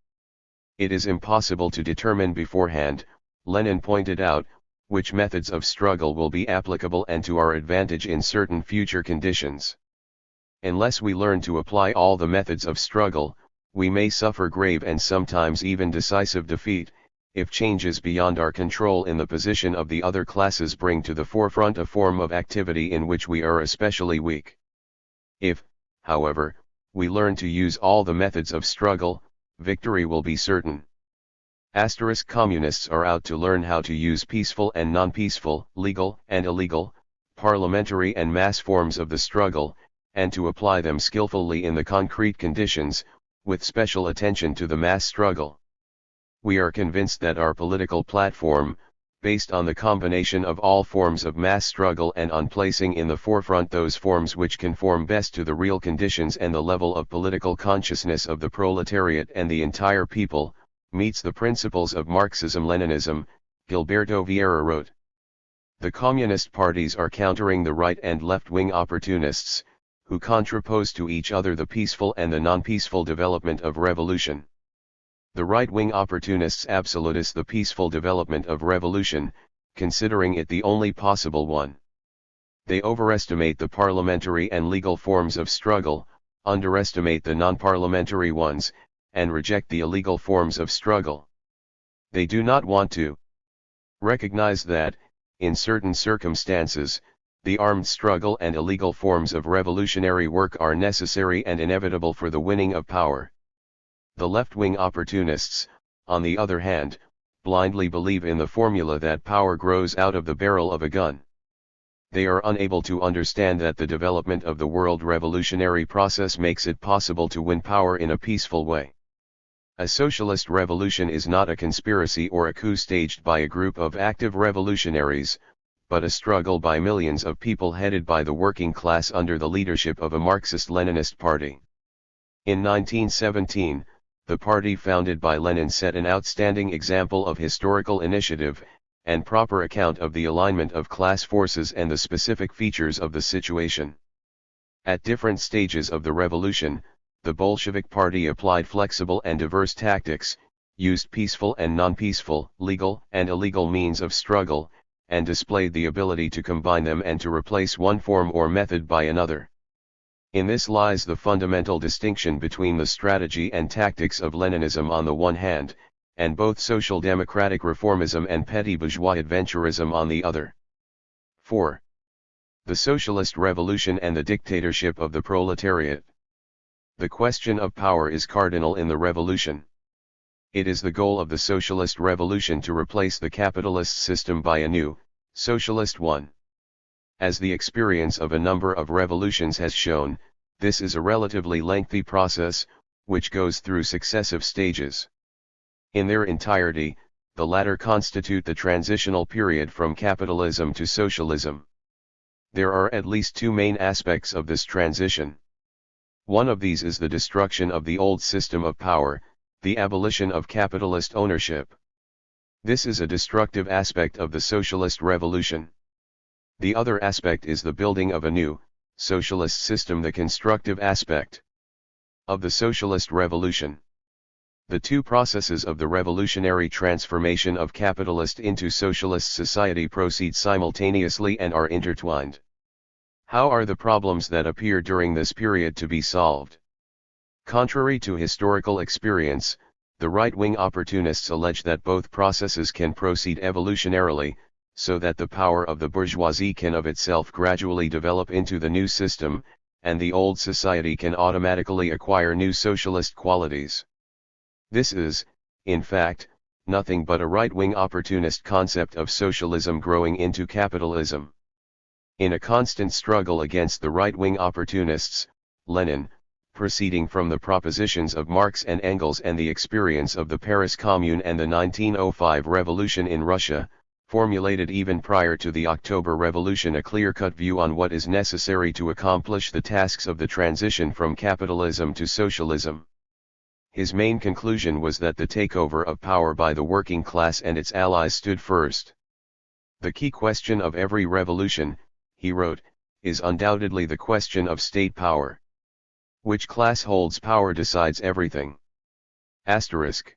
It is impossible to determine beforehand, Lenin pointed out, which methods of struggle will be applicable and to our advantage in certain future conditions. Unless we learn to apply all the methods of struggle, we may suffer grave and sometimes even decisive defeat, if changes beyond our control in the position of the other classes bring to the forefront a form of activity in which we are especially weak. If, however, we learn to use all the methods of struggle, victory will be certain. Communists are out to learn how to use peaceful and non-peaceful, legal and illegal, parliamentary and mass forms of the struggle, and to apply them skillfully in the concrete conditions, with special attention to the mass struggle. We are convinced that our political platform, based on the combination of all forms of mass struggle and on placing in the forefront those forms which conform best to the real conditions and the level of political consciousness of the proletariat and the entire people, meets the principles of Marxism-Leninism, Gilberto Vieira wrote. The communist parties are countering the right and left-wing opportunists, who contrapose to each other the peaceful and the non-peaceful development of revolution. The right-wing opportunists absolutize the peaceful development of revolution, considering it the only possible one. They overestimate the parliamentary and legal forms of struggle, underestimate the non-parliamentary ones, and reject the illegal forms of struggle. They do not want to recognize that, in certain circumstances, the armed struggle and illegal forms of revolutionary work are necessary and inevitable for the winning of power. The left-wing opportunists, on the other hand, blindly believe in the formula that power grows out of the barrel of a gun. They are unable to understand that the development of the world revolutionary process makes it possible to win power in a peaceful way. A socialist revolution is not a conspiracy or a coup staged by a group of active revolutionaries, but a struggle by millions of people headed by the working class under the leadership of a Marxist-Leninist party. In 1917, the party founded by Lenin set an outstanding example of historical initiative, and proper account of the alignment of class forces and the specific features of the situation. At different stages of the revolution, the Bolshevik Party applied flexible and diverse tactics, used peaceful and non-peaceful, legal and illegal means of struggle, and displayed the ability to combine them and to replace one form or method by another. In this lies the fundamental distinction between the strategy and tactics of Leninism on the one hand, and both social democratic reformism and petty bourgeois adventurism on the other. 4. The socialist revolution and the dictatorship of the proletariat. The question of power is cardinal in the revolution. It is the goal of the socialist revolution to replace the capitalist system by a new, socialist one. As the experience of a number of revolutions has shown, this is a relatively lengthy process, which goes through successive stages. In their entirety, the latter constitute the transitional period from capitalism to socialism. There are at least two main aspects of this transition. One of these is the destruction of the old system of power, the abolition of capitalist ownership. This is a destructive aspect of the socialist revolution. The other aspect is the building of a new, socialist system, the constructive aspect of the socialist revolution. The two processes of the revolutionary transformation of capitalist into socialist society proceed simultaneously and are intertwined. How are the problems that appear during this period to be solved? Contrary to historical experience, the right-wing opportunists allege that both processes can proceed evolutionarily, so that the power of the bourgeoisie can of itself gradually develop into the new system, and the old society can automatically acquire new socialist qualities. This is, in fact, nothing but a right-wing opportunist concept of socialism growing into capitalism. In a constant struggle against the right-wing opportunists, Lenin, proceeding from the propositions of Marx and Engels and the experience of the Paris Commune and the 1905 revolution in Russia, formulated even prior to the October Revolution a clear-cut view on what is necessary to accomplish the tasks of the transition from capitalism to socialism. His main conclusion was that the takeover of power by the working class and its allies stood first. The key question of every revolution, he wrote, is undoubtedly the question of state power. Which class holds power decides everything. Asterisk.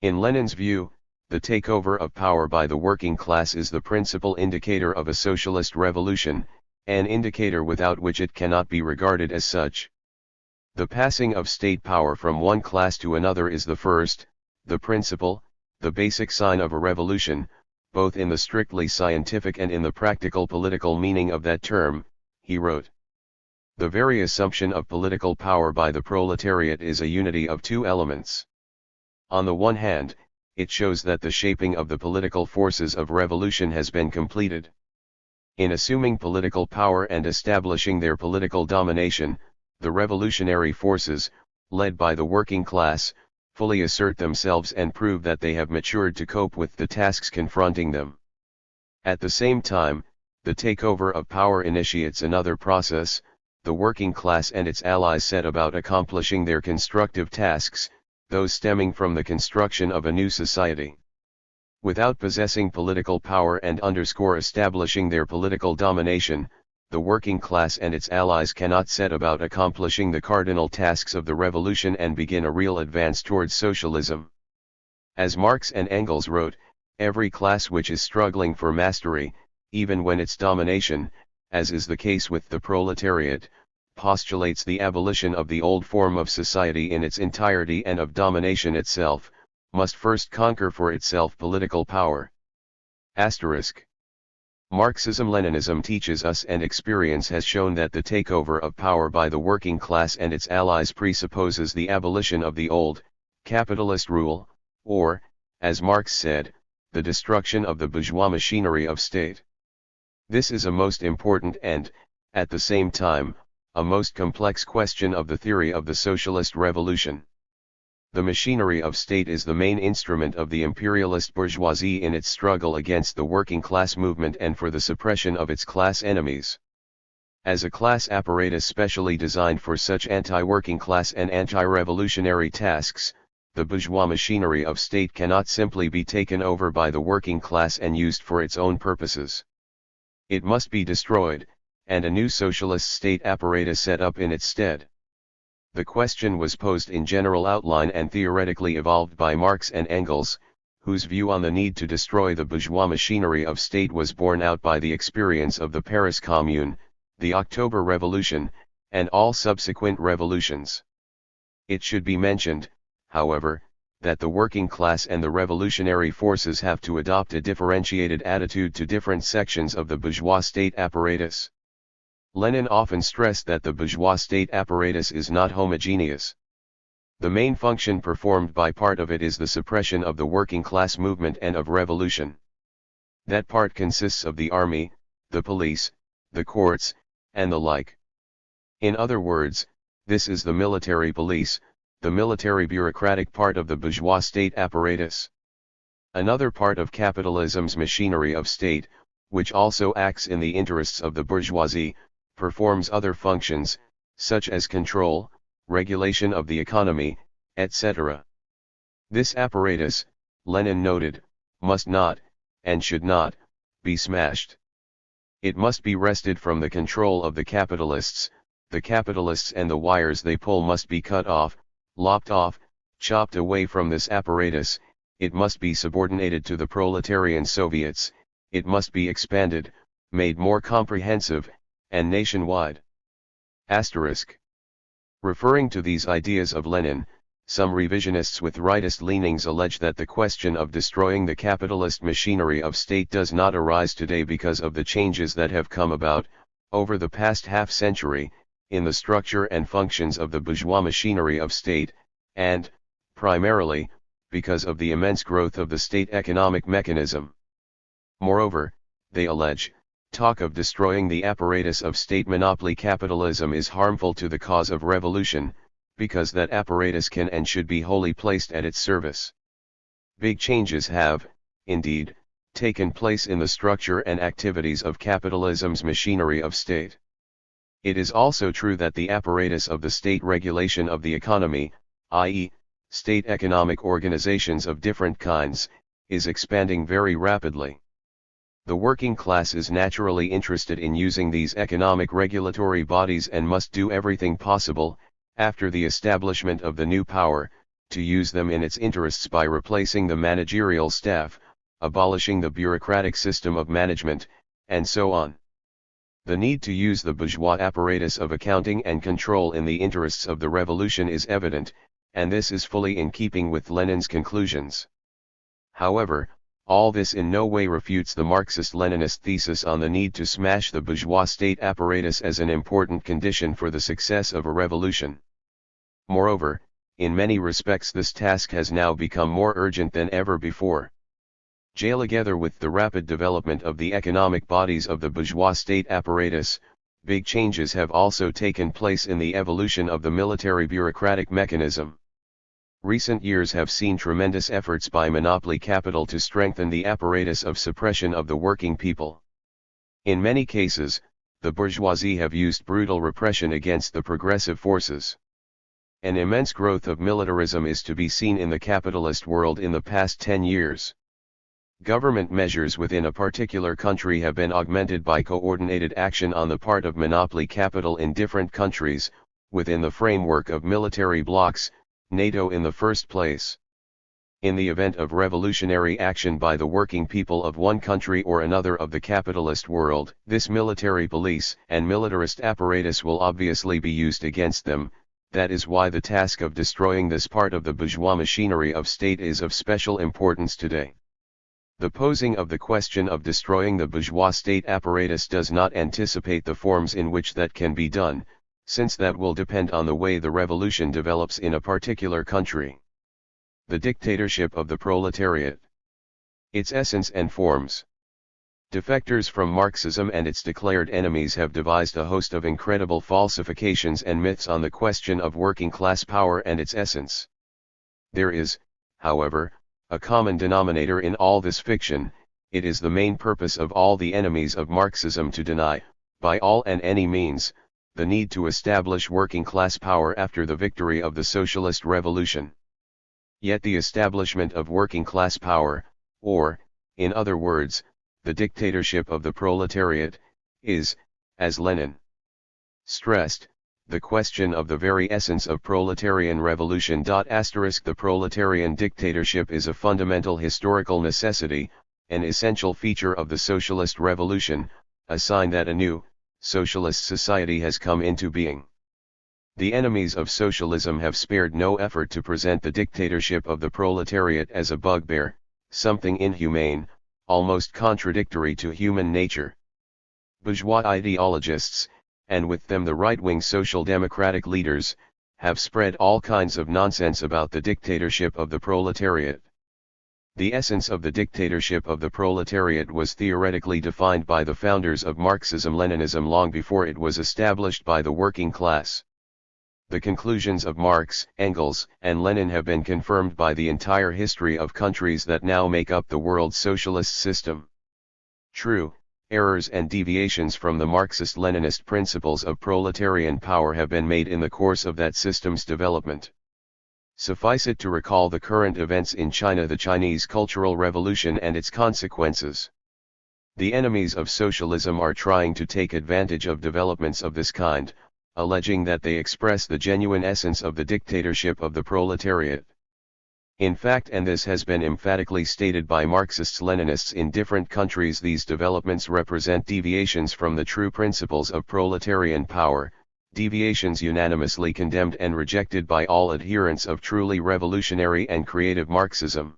In Lenin's view, the takeover of power by the working class is the principal indicator of a socialist revolution, an indicator without which it cannot be regarded as such. The passing of state power from one class to another is the first, the principal, the basic sign of a revolution, both in the strictly scientific and in the practical political meaning of that term, he wrote. The very assumption of political power by the proletariat is a unity of two elements. On the one hand, it shows that the shaping of the political forces of revolution has been completed. In assuming political power and establishing their political domination, the revolutionary forces, led by the working class, fully assert themselves and prove that they have matured to cope with the tasks confronting them. At the same time, the takeover of power initiates another process. The working class and its allies set about accomplishing their constructive tasks, those stemming from the construction of a new society. Without possessing political power and establishing their political domination, the working class and its allies cannot set about accomplishing the cardinal tasks of the revolution and begin a real advance towards socialism. As Marx and Engels wrote, every class which is struggling for mastery, even when its domination, as is the case with the proletariat, postulates the abolition of the old form of society in its entirety and of domination itself, must first conquer for itself political power. Asterisk. Marxism-Leninism teaches us and experience has shown that the takeover of power by the working class and its allies presupposes the abolition of the old, capitalist rule, or, as Marx said, the destruction of the bourgeois machinery of state. This is a most important and, at the same time, a most complex question of the theory of the socialist revolution. The machinery of state is the main instrument of the imperialist bourgeoisie in its struggle against the working class movement and for the suppression of its class enemies. As a class apparatus specially designed for such anti-working class and anti-revolutionary tasks, the bourgeois machinery of state cannot simply be taken over by the working class and used for its own purposes. It must be destroyed, and a new socialist state apparatus set up in its stead. The question was posed in general outline and theoretically evolved by Marx and Engels, whose view on the need to destroy the bourgeois machinery of state was borne out by the experience of the Paris Commune, the October Revolution, and all subsequent revolutions. It should be mentioned, however, that the working class and the revolutionary forces have to adopt a differentiated attitude to different sections of the bourgeois state apparatus. Lenin often stressed that the bourgeois state apparatus is not homogeneous. The main function performed by part of it is the suppression of the working class movement and of revolution. That part consists of the army, the police, the courts, and the like. In other words, this is the military police, the military bureaucratic part of the bourgeois state apparatus. Another part of capitalism's machinery of state, which also acts in the interests of the bourgeoisie, performs other functions, such as control, regulation of the economy, etc. This apparatus, Lenin noted, must not, and should not, be smashed. It must be wrested from the control of the capitalists and the wires they pull must be cut off, lopped off, chopped away from this apparatus. It must be subordinated to the proletarian Soviets, it must be expanded, made more comprehensive, and nationwide. Asterisk. Referring to these ideas of Lenin, some revisionists with rightist leanings allege that the question of destroying the capitalist machinery of state does not arise today because of the changes that have come about, over the past half-century, in the structure and functions of the bourgeois machinery of state, and, primarily, because of the immense growth of the state economic mechanism. Moreover, they allege, talk of destroying the apparatus of state monopoly capitalism is harmful to the cause of revolution, because that apparatus can and should be wholly placed at its service. Big changes have, indeed, taken place in the structure and activities of capitalism's machinery of state. It is also true that the apparatus of the state regulation of the economy, i.e., state economic organizations of different kinds, is expanding very rapidly. The working class is naturally interested in using these economic regulatory bodies and must do everything possible, after the establishment of the new power, to use them in its interests by replacing the managerial staff, abolishing the bureaucratic system of management, and so on. The need to use the bourgeois apparatus of accounting and control in the interests of the revolution is evident, and this is fully in keeping with Lenin's conclusions. However, all this in no way refutes the Marxist-Leninist thesis on the need to smash the bourgeois state apparatus as an important condition for the success of a revolution. Moreover, in many respects this task has now become more urgent than ever before. Together with the rapid development of the economic bodies of the bourgeois state apparatus, big changes have also taken place in the evolution of the military bureaucratic mechanism. Recent years have seen tremendous efforts by monopoly capital to strengthen the apparatus of suppression of the working people. In many cases, the bourgeoisie have used brutal repression against the progressive forces. An immense growth of militarism is to be seen in the capitalist world in the past 10 years. Government measures within a particular country have been augmented by coordinated action on the part of monopoly capital in different countries, within the framework of military blocs, NATO in the first place. In the event of revolutionary action by the working people of one country or another of the capitalist world, this military police and militarist apparatus will obviously be used against them. That is why the task of destroying this part of the bourgeois machinery of state is of special importance today. The posing of the question of destroying the bourgeois state apparatus does not anticipate the forms in which that can be done, since that will depend on the way the revolution develops in a particular country. The dictatorship of the proletariat. Its essence and forms. Defectors from Marxism and its declared enemies have devised a host of incredible falsifications and myths on the question of working class power and its essence. There is, however, a common denominator in all this fiction. It is the main purpose of all the enemies of Marxism to deny, by all and any means, the need to establish working class power after the victory of the socialist revolution. Yet the establishment of working class power, or, in other words, the dictatorship of the proletariat, is, as Lenin stressed, the question of the very essence of proletarian revolution. The proletarian dictatorship is a fundamental historical necessity, an essential feature of the socialist revolution, a sign that a new, socialist society has come into being. The enemies of socialism have spared no effort to present the dictatorship of the proletariat as a bugbear, something inhumane, almost contradictory to human nature. Bourgeois ideologists, and with them the right-wing social democratic leaders, have spread all kinds of nonsense about the dictatorship of the proletariat. The essence of the dictatorship of the proletariat was theoretically defined by the founders of Marxism-Leninism long before it was established by the working class. The conclusions of Marx, Engels, and Lenin have been confirmed by the entire history of countries that now make up the world's socialist system. True, errors and deviations from the Marxist-Leninist principles of proletarian power have been made in the course of that system's development. Suffice it to recall the current events in China, the Chinese Cultural Revolution and its consequences. The enemies of socialism are trying to take advantage of developments of this kind, alleging that they express the genuine essence of the dictatorship of the proletariat. In fact, and this has been emphatically stated by Marxists-Leninists in different countries, these developments represent deviations from the true principles of proletarian power, deviations unanimously condemned and rejected by all adherents of truly revolutionary and creative Marxism.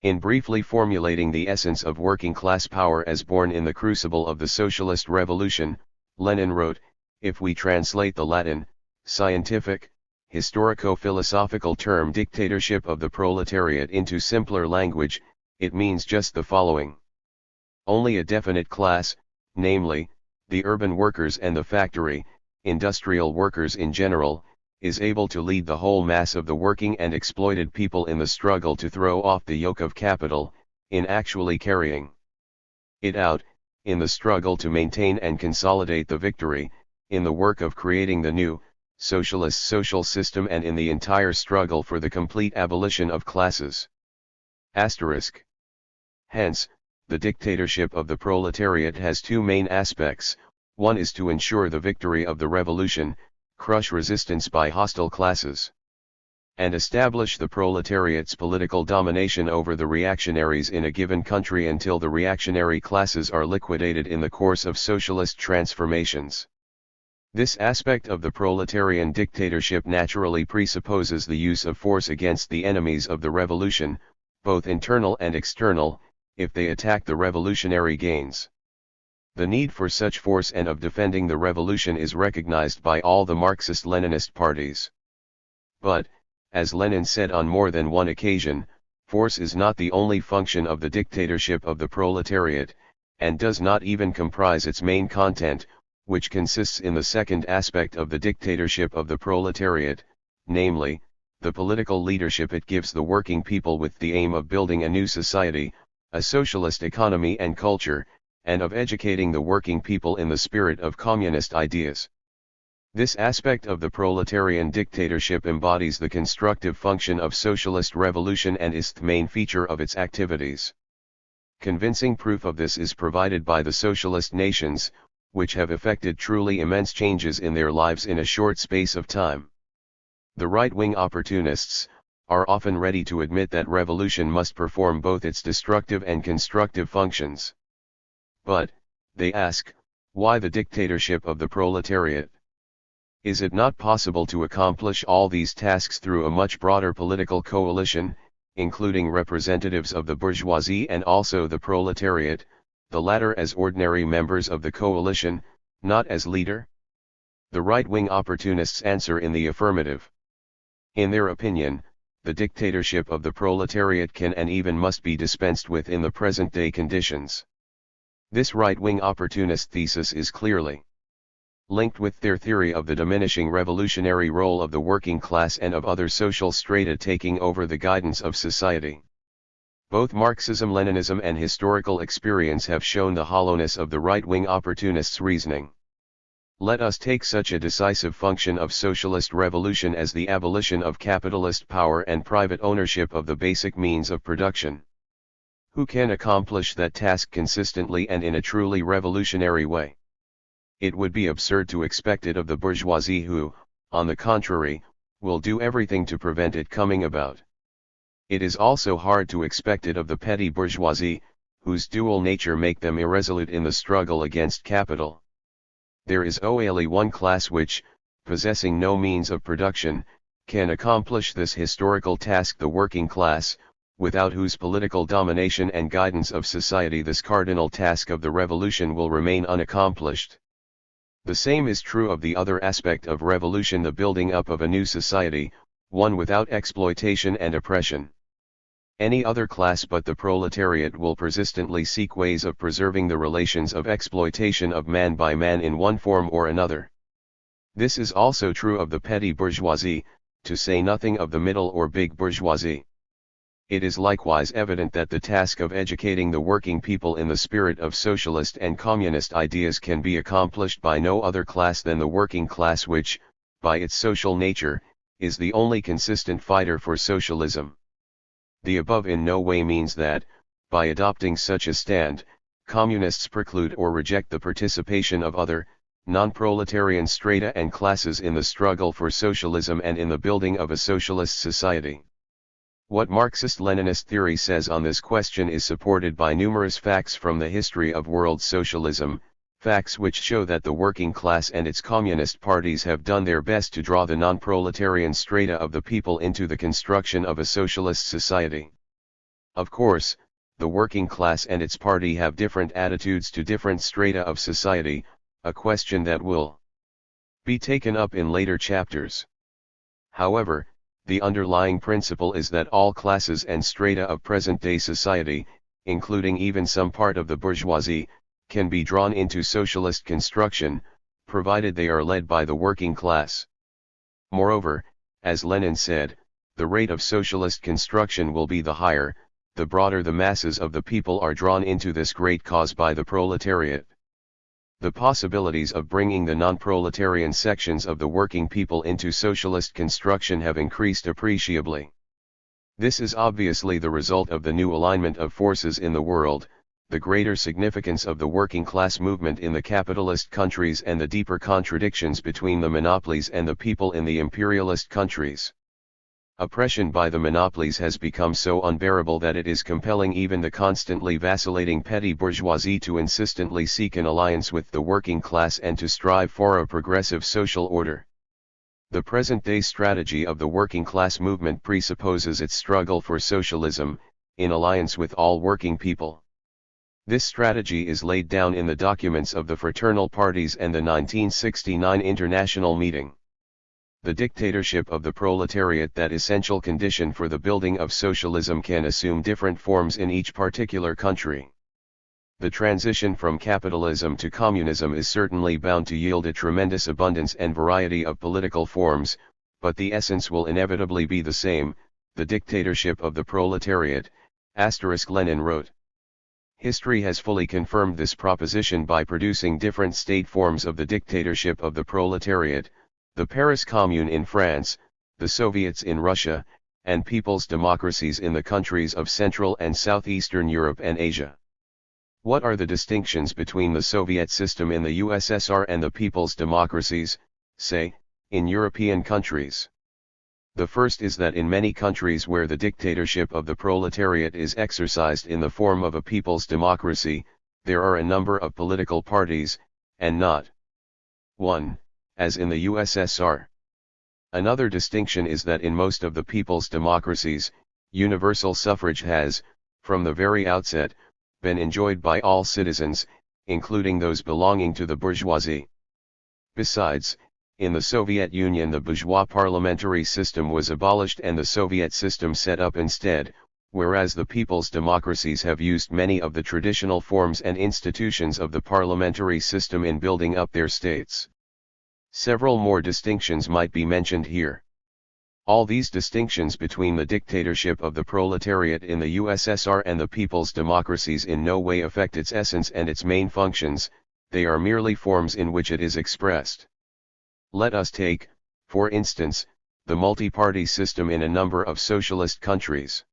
In briefly formulating the essence of working class power as born in the crucible of the socialist revolution, Lenin wrote, "If we translate the Latin, scientific, historico-philosophical term dictatorship of the proletariat into simpler language, it means just the following. Only a definite class, namely, the urban workers and the factory, industrial workers in general, is able to lead the whole mass of the working and exploited people in the struggle to throw off the yoke of capital, in actually carrying it out, in the struggle to maintain and consolidate the victory, in the work of creating the new, socialist social system and in the entire struggle for the complete abolition of classes." Asterisk. Hence, the dictatorship of the proletariat has two main aspects. One is to ensure the victory of the revolution, crush resistance by hostile classes, and establish the proletariat's political domination over the reactionaries in a given country until the reactionary classes are liquidated in the course of socialist transformations. This aspect of the proletarian dictatorship naturally presupposes the use of force against the enemies of the revolution, both internal and external, if they attack the revolutionary gains. The need for such force and of defending the revolution is recognized by all the Marxist-Leninist parties. But, as Lenin said on more than one occasion, force is not the only function of the dictatorship of the proletariat, and does not even comprise its main content, which consists in the second aspect of the dictatorship of the proletariat, namely, the political leadership it gives the working people with the aim of building a new society, a socialist economy and culture, and of educating the working people in the spirit of communist ideas. This aspect of the proletarian dictatorship embodies the constructive function of socialist revolution and is the main feature of its activities. Convincing proof of this is provided by the socialist nations, which have effected truly immense changes in their lives in a short space of time. The right-wing opportunists are often ready to admit that revolution must perform both its destructive and constructive functions. But, they ask, why the dictatorship of the proletariat? Is it not possible to accomplish all these tasks through a much broader political coalition, including representatives of the bourgeoisie and also the proletariat, the latter as ordinary members of the coalition, not as leader? The right-wing opportunists answer in the affirmative. In their opinion, the dictatorship of the proletariat can and even must be dispensed with in the present-day conditions. This right-wing opportunist thesis is clearly linked with their theory of the diminishing revolutionary role of the working class and of other social strata taking over the guidance of society. Both Marxism-Leninism and historical experience have shown the hollowness of the right-wing opportunists' reasoning. Let us take such a decisive function of socialist revolution as the abolition of capitalist power and private ownership of the basic means of production. Who can accomplish that task consistently and in a truly revolutionary way? It would be absurd to expect it of the bourgeoisie who, on the contrary, will do everything to prevent it coming about. It is also hard to expect it of the petty bourgeoisie, whose dual nature make them irresolute in the struggle against capital. There is only one class which, possessing no means of production, can accomplish this historical task, the working class, without whose political domination and guidance of society this cardinal task of the revolution will remain unaccomplished. The same is true of the other aspect of revolution, the building up of a new society, one without exploitation and oppression. Any other class but the proletariat will persistently seek ways of preserving the relations of exploitation of man by man in one form or another. This is also true of the petty bourgeoisie, to say nothing of the middle or big bourgeoisie. It is likewise evident that the task of educating the working people in the spirit of socialist and communist ideas can be accomplished by no other class than the working class which, by its social nature, is the only consistent fighter for socialism. The above in no way means that, by adopting such a stand, communists preclude or reject the participation of other, non-proletarian strata and classes in the struggle for socialism and in the building of a socialist society. What Marxist-Leninist theory says on this question is supported by numerous facts from the history of world socialism, Facts which show that the working class and its communist parties have done their best to draw the non-proletarian strata of the people into the construction of a socialist society. Of course, the working class and its party have different attitudes to different strata of society, a question that will be taken up in later chapters. However, the underlying principle is that all classes and strata of present-day society, including even some part of the bourgeoisie, can be drawn into socialist construction, provided they are led by the working class. Moreover, as Lenin said, the rate of socialist construction will be the higher, the broader the masses of the people are drawn into this great cause by the proletariat. The possibilities of bringing the non-proletarian sections of the working people into socialist construction have increased appreciably. This is obviously the result of the new alignment of forces in the world, the greater significance of the working class movement in the capitalist countries, and the deeper contradictions between the monopolies and the people in the imperialist countries. Oppression by the monopolies has become so unbearable that it is compelling even the constantly vacillating petty bourgeoisie to insistently seek an alliance with the working class and to strive for a progressive social order. The present-day strategy of the working class movement presupposes its struggle for socialism, in alliance with all working people. This strategy is laid down in the documents of the fraternal parties and the 1969 International Meeting. The dictatorship of the proletariat, that essential condition for the building of socialism, can assume different forms in each particular country. The transition from capitalism to communism is certainly bound to yield a tremendous abundance and variety of political forms, but the essence will inevitably be the same, the dictatorship of the proletariat. Lenin wrote. History has fully confirmed this proposition by producing different state forms of the dictatorship of the proletariat: the Paris Commune in France, the Soviets in Russia, and people's democracies in the countries of Central and Southeastern Europe and Asia. What are the distinctions between the Soviet system in the USSR and the people's democracies, say, in European countries? The first is that in many countries where the dictatorship of the proletariat is exercised in the form of a people's democracy, there are a number of political parties, and not one, as in the USSR. Another distinction is that in most of the people's democracies, universal suffrage has, from the very outset, been enjoyed by all citizens, including those belonging to the bourgeoisie. Besides, in the Soviet Union the bourgeois parliamentary system was abolished and the Soviet system set up instead, whereas the people's democracies have used many of the traditional forms and institutions of the parliamentary system in building up their states. Several more distinctions might be mentioned here. All these distinctions between the dictatorship of the proletariat in the USSR and the people's democracies in no way affect its essence and its main functions, they are merely forms in which it is expressed. Let us take, for instance, the multi-party system in a number of socialist countries.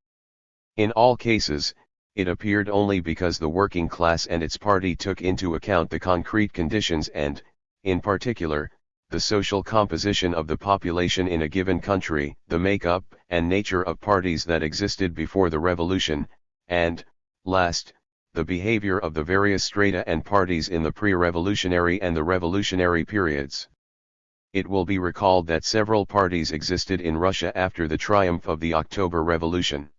In all cases, it appeared only because the working class and its party took into account the concrete conditions and, in particular, the social composition of the population in a given country, the makeup and nature of parties that existed before the revolution, and, last, the behavior of the various strata and parties in the pre-revolutionary and the revolutionary periods. It will be recalled that several parties existed in Russia after the triumph of the October Revolution.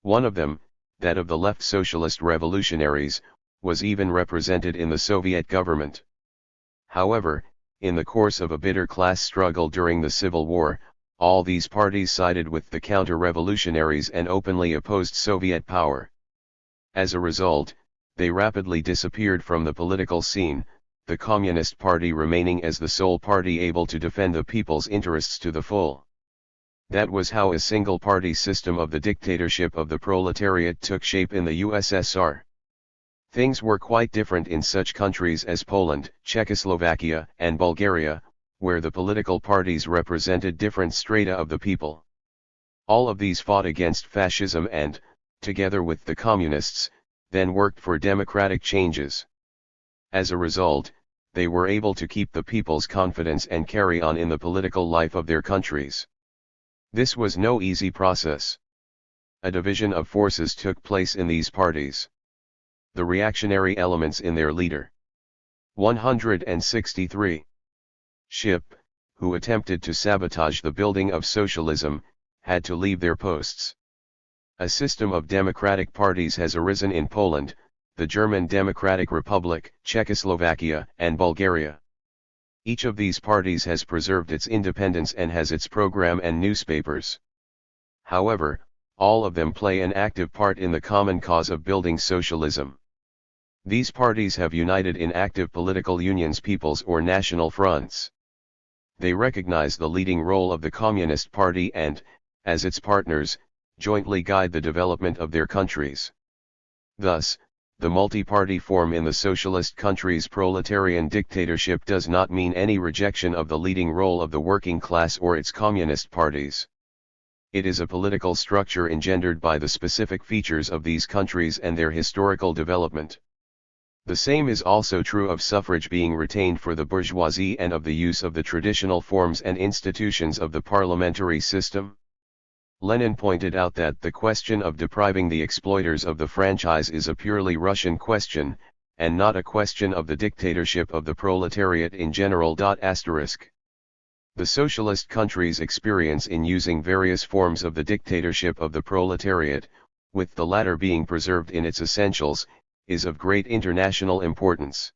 One of them, that of the left socialist revolutionaries, was even represented in the Soviet government. However, in the course of a bitter class struggle during the Civil War, all these parties sided with the counter-revolutionaries and openly opposed Soviet power. As a result, they rapidly disappeared from the political scene, the Communist Party remaining as the sole party able to defend the people's interests to the full. That was how a single-party system of the dictatorship of the proletariat took shape in the USSR. Things were quite different in such countries as Poland, Czechoslovakia, and Bulgaria, where the political parties represented different strata of the people. All of these fought against fascism and, together with the communists, then worked for democratic changes. As a result, they were able to keep the people's confidence and carry on in the political life of their countries. This was no easy process. A division of forces took place in these parties. The reactionary elements in their leader 163. Ship, who attempted to sabotage the building of socialism, had to leave their posts. A system of democratic parties has arisen in Poland, the German Democratic Republic, Czechoslovakia, and Bulgaria. Each of these parties has preserved its independence and has its program and newspapers. However, all of them play an active part in the common cause of building socialism. These parties have united in active political unions, people's or national fronts. They recognize the leading role of the Communist Party and, as its partners, jointly guide the development of their countries. Thus, the multi-party form in the socialist countries' proletarian dictatorship does not mean any rejection of the leading role of the working class or its communist parties. It is a political structure engendered by the specific features of these countries and their historical development. The same is also true of suffrage being retained for the bourgeoisie and of the use of the traditional forms and institutions of the parliamentary system. Lenin pointed out that the question of depriving the exploiters of the franchise is a purely Russian question, and not a question of the dictatorship of the proletariat in general. The socialist countries' experience in using various forms of the dictatorship of the proletariat, with the latter being preserved in its essentials, is of great international importance.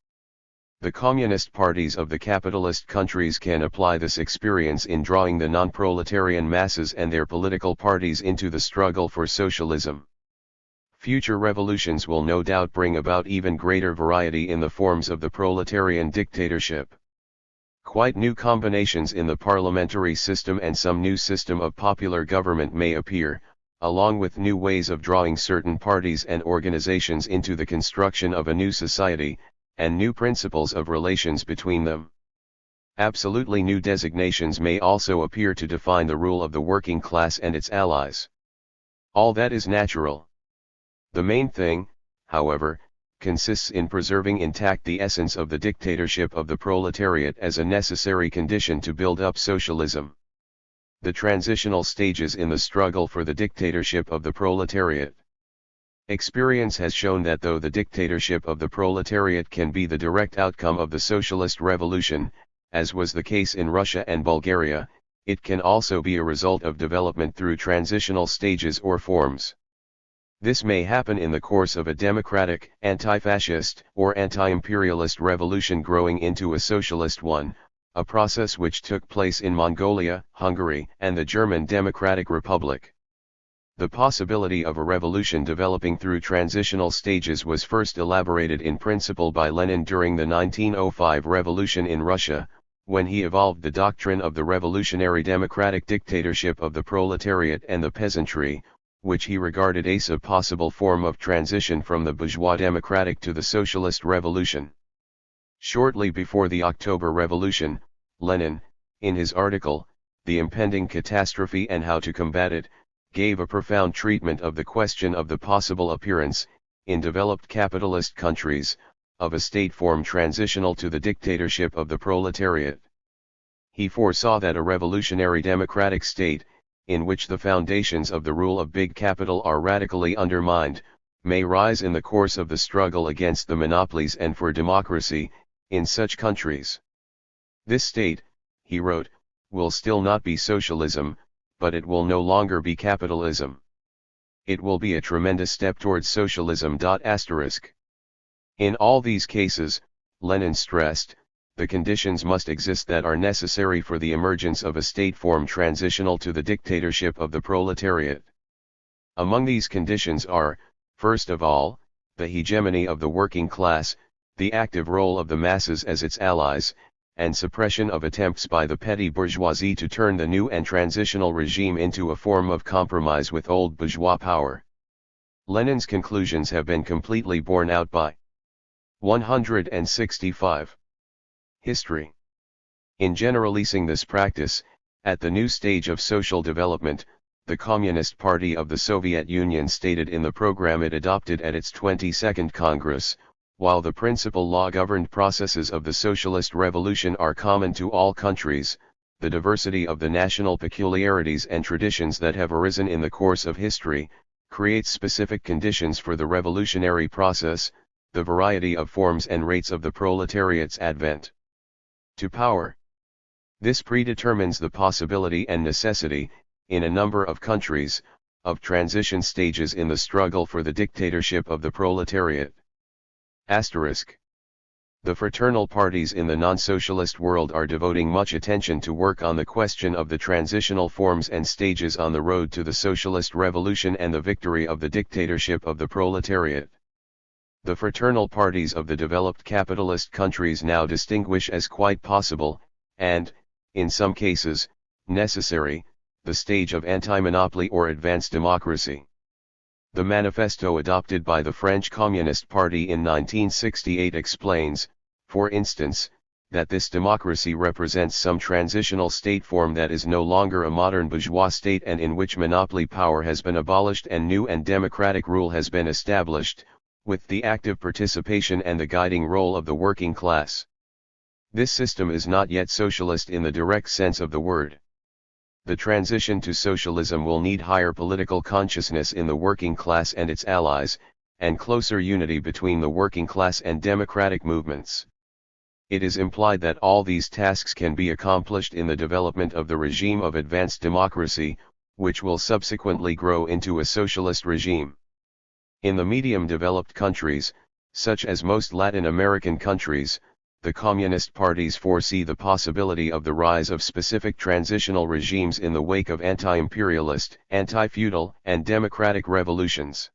The communist parties of the capitalist countries can apply this experience in drawing the non-proletarian masses and their political parties into the struggle for socialism. Future revolutions will no doubt bring about even greater variety in the forms of the proletarian dictatorship. Quite new combinations in the parliamentary system and some new system of popular government may appear, along with new ways of drawing certain parties and organizations into the construction of a new society, and new principles of relations between them. Absolutely new designations may also appear to define the rule of the working class and its allies. All that is natural. The main thing, however, consists in preserving intact the essence of the dictatorship of the proletariat as a necessary condition to build up socialism. The transitional stages in the struggle for the dictatorship of the proletariat. Experience has shown that though the dictatorship of the proletariat can be the direct outcome of the socialist revolution, as was the case in Russia and Bulgaria, it can also be a result of development through transitional stages or forms. This may happen in the course of a democratic, anti-fascist, or anti-imperialist revolution growing into a socialist one, a process which took place in Mongolia, Hungary, and the German Democratic Republic. The possibility of a revolution developing through transitional stages was first elaborated in principle by Lenin during the 1905 revolution in Russia, when he evolved the doctrine of the revolutionary democratic dictatorship of the proletariat and the peasantry, which he regarded as a possible form of transition from the bourgeois democratic to the socialist revolution. Shortly before the October Revolution, Lenin, in his article, The Impending Catastrophe and How to Combat It, gave a profound treatment of the question of the possible appearance, in developed capitalist countries, of a state form transitional to the dictatorship of the proletariat. He foresaw that a revolutionary democratic state, in which the foundations of the rule of big capital are radically undermined, may rise in the course of the struggle against the monopolies and for democracy, in such countries. This state, he wrote, will still not be socialism, but it will no longer be capitalism. It will be a tremendous step towards socialism. In all these cases, Lenin stressed, the conditions must exist that are necessary for the emergence of a state form transitional to the dictatorship of the proletariat. Among these conditions are, first of all, the hegemony of the working class, the active role of the masses as its allies, and suppression of attempts by the petty bourgeoisie to turn the new and transitional regime into a form of compromise with old bourgeois power. Lenin's conclusions have been completely borne out by 165. History. In generalizing this practice, at the new stage of social development, the Communist Party of the Soviet Union stated in the program it adopted at its 22nd Congress, while the principal law-governed processes of the socialist revolution are common to all countries, the diversity of the national peculiarities and traditions that have arisen in the course of history, creates specific conditions for the revolutionary process, the variety of forms and rates of the proletariat's advent to power. This predetermines the possibility and necessity, in a number of countries, of transition stages in the struggle for the dictatorship of the proletariat. Asterisk. The fraternal parties in the non-socialist world are devoting much attention to work on the question of the transitional forms and stages on the road to the socialist revolution and the victory of the dictatorship of the proletariat. The fraternal parties of the developed capitalist countries now distinguish as quite possible, and, in some cases, necessary, the stage of anti-monopoly or advanced democracy. The manifesto adopted by the French Communist Party in 1968 explains, for instance, that this democracy represents some transitional state form that is no longer a modern bourgeois state and in which monopoly power has been abolished and new and democratic rule has been established, with the active participation and the guiding role of the working class. This system is not yet socialist in the direct sense of the word. The transition to socialism will need higher political consciousness in the working class and its allies, and closer unity between the working class and democratic movements. It is implied that all these tasks can be accomplished in the development of the regime of advanced democracy, which will subsequently grow into a socialist regime. In the medium-developed countries, such as most Latin American countries, the communist parties foresee the possibility of the rise of specific transitional regimes in the wake of anti-imperialist, anti-feudal, and democratic revolutions.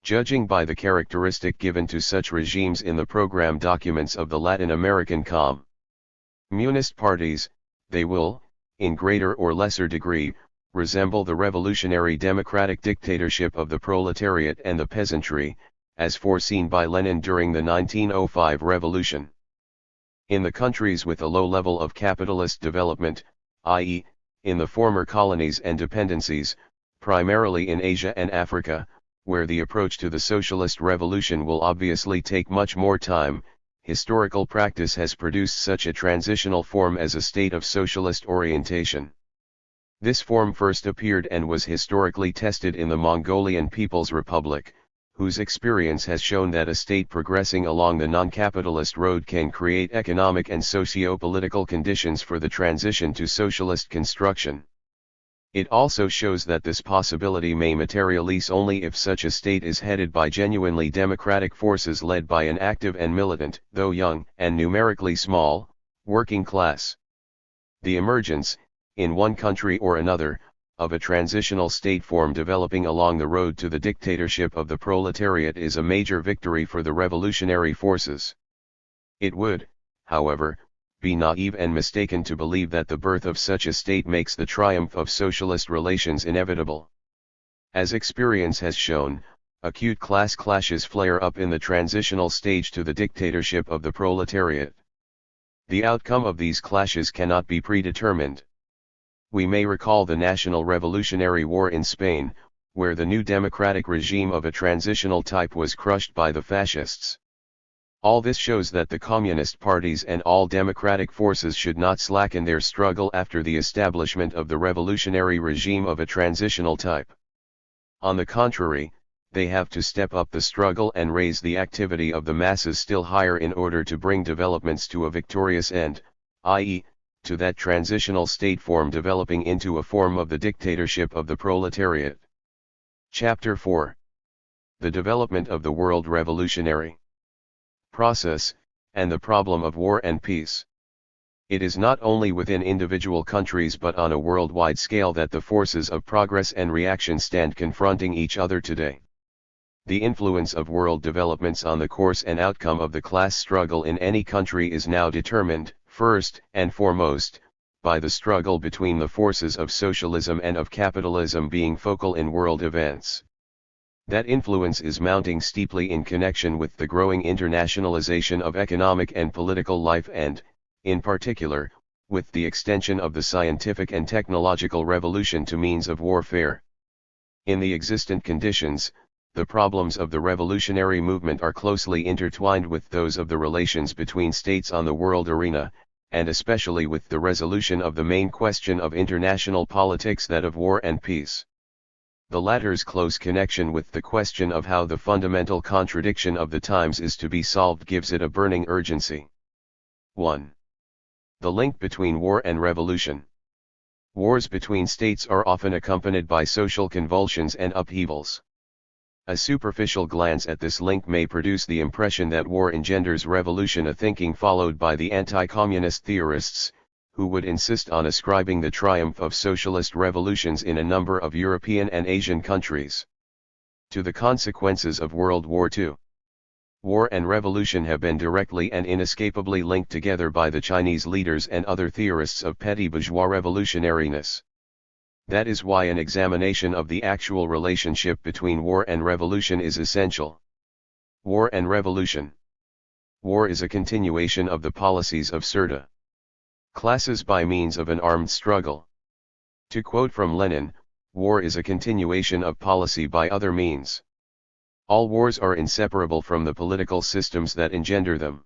Judging by the characteristic given to such regimes in the program documents of the Latin American communist parties, they will, in greater or lesser degree, resemble the revolutionary democratic dictatorship of the proletariat and the peasantry, as foreseen by Lenin during the 1905 revolution. In the countries with a low level of capitalist development, i.e., in the former colonies and dependencies, primarily in Asia and Africa, where the approach to the socialist revolution will obviously take much more time, historical practice has produced such a transitional form as a state of socialist orientation. This form first appeared and was historically tested in the Mongolian People's Republic, whose experience has shown that a state progressing along the non-capitalist road can create economic and socio-political conditions for the transition to socialist construction. It also shows that this possibility may materialize only if such a state is headed by genuinely democratic forces led by an active and militant, though young and numerically small, working class. The emergence, in one country or another, of a transitional state form developing along the road to the dictatorship of the proletariat is a major victory for the revolutionary forces. It would, however, be naive and mistaken to believe that the birth of such a state makes the triumph of socialist relations inevitable. As experience has shown, acute class clashes flare up in the transitional stage to the dictatorship of the proletariat. The outcome of these clashes cannot be predetermined. We may recall the National Revolutionary War in Spain, where the new democratic regime of a transitional type was crushed by the fascists. All this shows that the communist parties and all democratic forces should not slacken their struggle after the establishment of the revolutionary regime of a transitional type. On the contrary, they have to step up the struggle and raise the activity of the masses still higher in order to bring developments to a victorious end, i.e., to that transitional state form developing into a form of the dictatorship of the proletariat. Chapter 4. The development of the world revolutionary process, and the problem of war and peace. It is not only within individual countries but on a worldwide scale that the forces of progress and reaction stand confronting each other today. The influence of world developments on the course and outcome of the class struggle in any country is now determined, first and foremost, by the struggle between the forces of socialism and of capitalism being focal in world events. That influence is mounting steeply in connection with the growing internationalization of economic and political life and, in particular, with the extension of the scientific and technological revolution to means of warfare. In the existent conditions, the problems of the revolutionary movement are closely intertwined with those of the relations between states on the world arena, and especially with the resolution of the main question of international politics, that of war and peace. The latter's close connection with the question of how the fundamental contradiction of the times is to be solved gives it a burning urgency. 1. The link between war and revolution. Wars between states are often accompanied by social convulsions and upheavals. A superficial glance at this link may produce the impression that war engenders revolution, a thinking followed by the anti-communist theorists, who would insist on ascribing the triumph of socialist revolutions in a number of European and Asian countries to the consequences of World War II. War and revolution have been directly and inescapably linked together by the Chinese leaders and other theorists of petty bourgeois revolutionariness. That is why an examination of the actual relationship between war and revolution is essential. War and revolution. War is a continuation of the policies of serta classes by means of an armed struggle. To quote from Lenin, war is a continuation of policy by other means. All wars are inseparable from the political systems that engender them.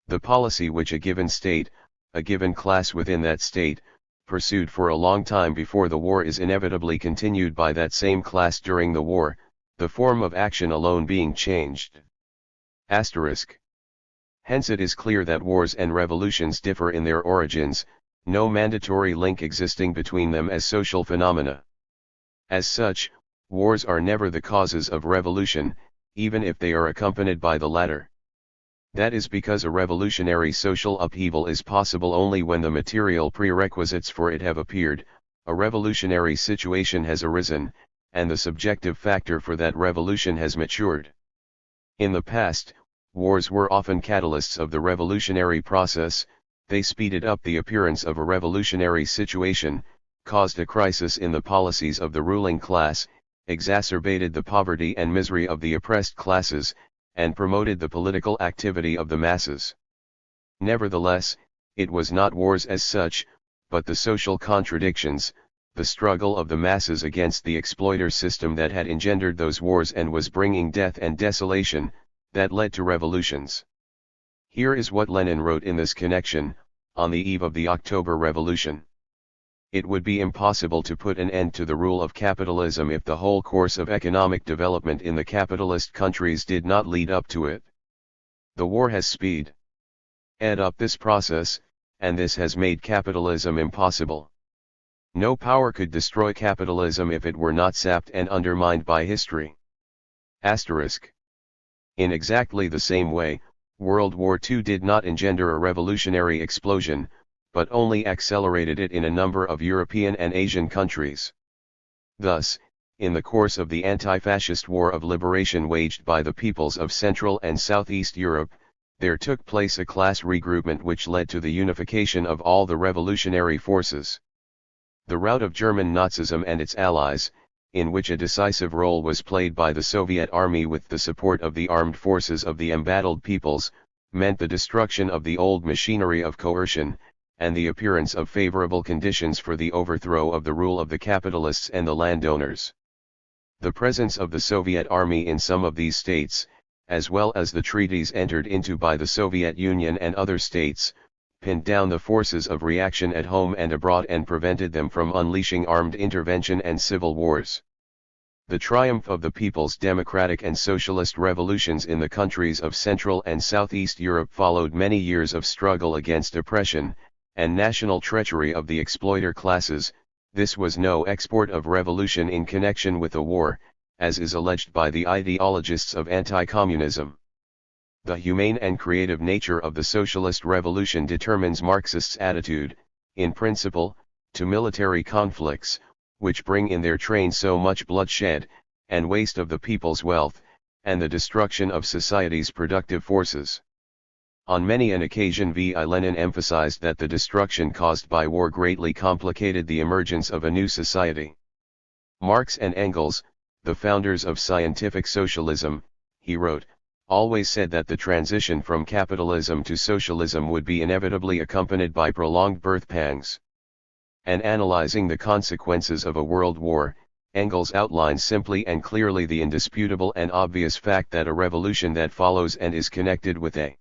The policy which a given state, a given class within that state, pursued for a long time before the war is inevitably continued by that same class during the war, the form of action alone being changed. Asterisk. Hence it is clear that wars and revolutions differ in their origins, no mandatory link existing between them as social phenomena. As such, wars are never the causes of revolution, even if they are accompanied by the latter. That is because a revolutionary social upheaval is possible only when the material prerequisites for it have appeared, a revolutionary situation has arisen, and the subjective factor for that revolution has matured. In the past, wars were often catalysts of the revolutionary process. They speeded up the appearance of a revolutionary situation, caused a crisis in the policies of the ruling class, exacerbated the poverty and misery of the oppressed classes, and promoted the political activity of the masses. Nevertheless, it was not wars as such, but the social contradictions, the struggle of the masses against the exploiter system that had engendered those wars and was bringing death and desolation, that led to revolutions. Here is what Lenin wrote in this connection, on the eve of the October Revolution. It would be impossible to put an end to the rule of capitalism if the whole course of economic development in the capitalist countries did not lead up to it. The war has sped up this process, and this has made capitalism impossible. No power could destroy capitalism if it were not sapped and undermined by history. Asterisk. In exactly the same way, World War II did not engender a revolutionary explosion, but only accelerated it in a number of European and Asian countries. Thus, in the course of the anti-fascist war of liberation waged by the peoples of Central and Southeast Europe, there took place a class regroupment which led to the unification of all the revolutionary forces. The rout of German Nazism and its allies, in which a decisive role was played by the Soviet army with the support of the armed forces of the embattled peoples, meant the destruction of the old machinery of coercion, and the appearance of favorable conditions for the overthrow of the rule of the capitalists and the landowners. The presence of the Soviet army in some of these states, as well as the treaties entered into by the Soviet Union and other states, pinned down the forces of reaction at home and abroad and prevented them from unleashing armed intervention and civil wars. The triumph of the people's democratic and socialist revolutions in the countries of Central and Southeast Europe followed many years of struggle against oppression and national treachery of the exploiter classes. This was no export of revolution in connection with a war, as is alleged by the ideologists of anti-communism. The humane and creative nature of the socialist revolution determines Marxists' attitude, in principle, to military conflicts, which bring in their train so much bloodshed, and waste of the people's wealth, and the destruction of society's productive forces. On many an occasion Lenin emphasized that the destruction caused by war greatly complicated the emergence of a new society. Marx and Engels, the founders of scientific socialism, he wrote, always said that the transition from capitalism to socialism would be inevitably accompanied by prolonged birth pangs. And analyzing the consequences of a world war, Engels outlines simply and clearly the indisputable and obvious fact that a revolution that follows and is connected with a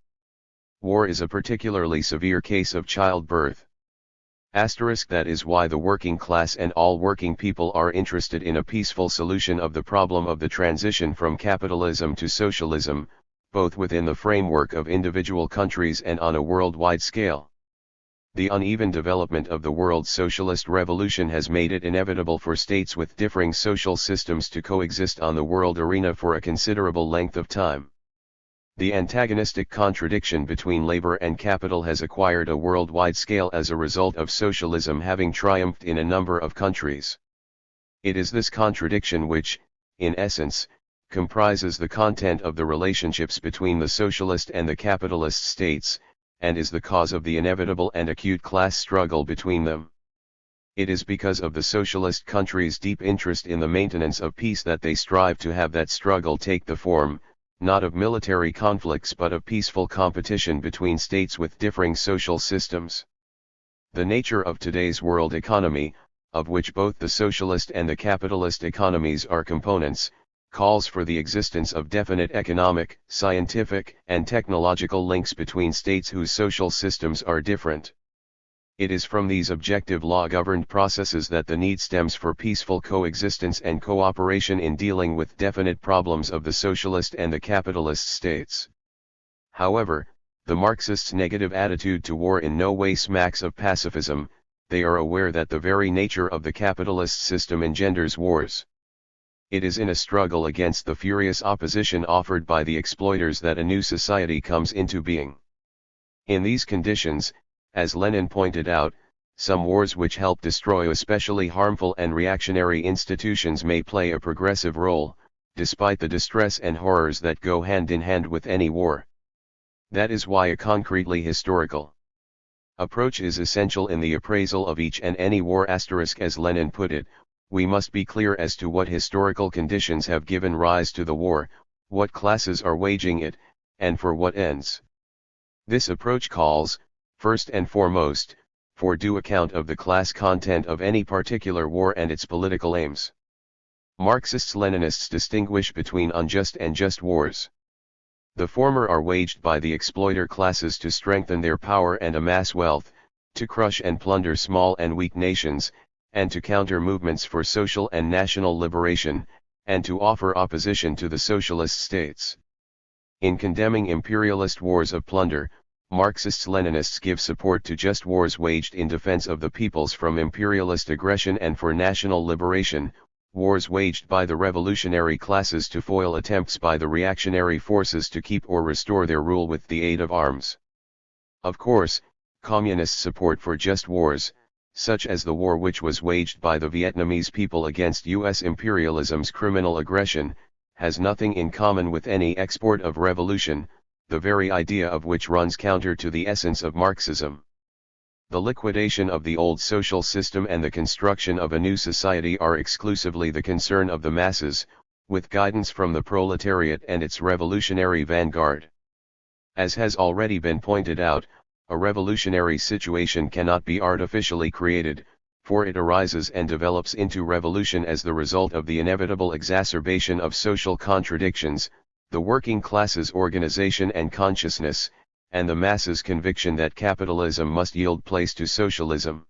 war is a particularly severe case of childbirth. That is why the working class and all working people are interested in a peaceful solution of the problem of the transition from capitalism to socialism, both within the framework of individual countries and on a worldwide scale. The uneven development of the world's socialist revolution has made it inevitable for states with differing social systems to coexist on the world arena for a considerable length of time. The antagonistic contradiction between labor and capital has acquired a worldwide scale as a result of socialism having triumphed in a number of countries. It is this contradiction which, in essence, comprises the content of the relationships between the socialist and the capitalist states, and is the cause of the inevitable and acute class struggle between them. It is because of the socialist countries' deep interest in the maintenance of peace that they strive to have that struggle take the form, not of military conflicts but of peaceful competition between states with differing social systems. The nature of today's world economy, of which both the socialist and the capitalist economies are components, calls for the existence of definite economic, scientific, and technological links between states whose social systems are different. It is from these objective law-governed processes that the need stems for peaceful coexistence and cooperation in dealing with definite problems of the socialist and the capitalist states. However, the Marxists' negative attitude to war in no way smacks of pacifism. They are aware that the very nature of the capitalist system engenders wars. It is in a struggle against the furious opposition offered by the exploiters that a new society comes into being. In these conditions, as Lenin pointed out, some wars which help destroy especially harmful and reactionary institutions may play a progressive role, despite the distress and horrors that go hand in hand with any war. That is why a concretely historical approach is essential in the appraisal of each and any war. As Lenin put it, we must be clear as to what historical conditions have given rise to the war, what classes are waging it, and for what ends. This approach calls, first and foremost, for due account of the class content of any particular war and its political aims. Marxists-Leninists distinguish between unjust and just wars. The former are waged by the exploiter classes to strengthen their power and amass wealth, to crush and plunder small and weak nations, and to counter movements for social and national liberation, and to offer opposition to the socialist states. In condemning imperialist wars of plunder, Marxists-Leninists give support to just wars waged in defense of the peoples from imperialist aggression and for national liberation, wars waged by the revolutionary classes to foil attempts by the reactionary forces to keep or restore their rule with the aid of arms. Of course, communist support for just wars, such as the war which was waged by the Vietnamese people against U.S. imperialism's criminal aggression, has nothing in common with any export of revolution, the very idea of which runs counter to the essence of Marxism. The liquidation of the old social system and the construction of a new society are exclusively the concern of the masses, with guidance from the proletariat and its revolutionary vanguard. As has already been pointed out, a revolutionary situation cannot be artificially created, for it arises and develops into revolution as the result of the inevitable exacerbation of social contradictions, the working class's organization and consciousness, and the masses' conviction that capitalism must yield place to socialism.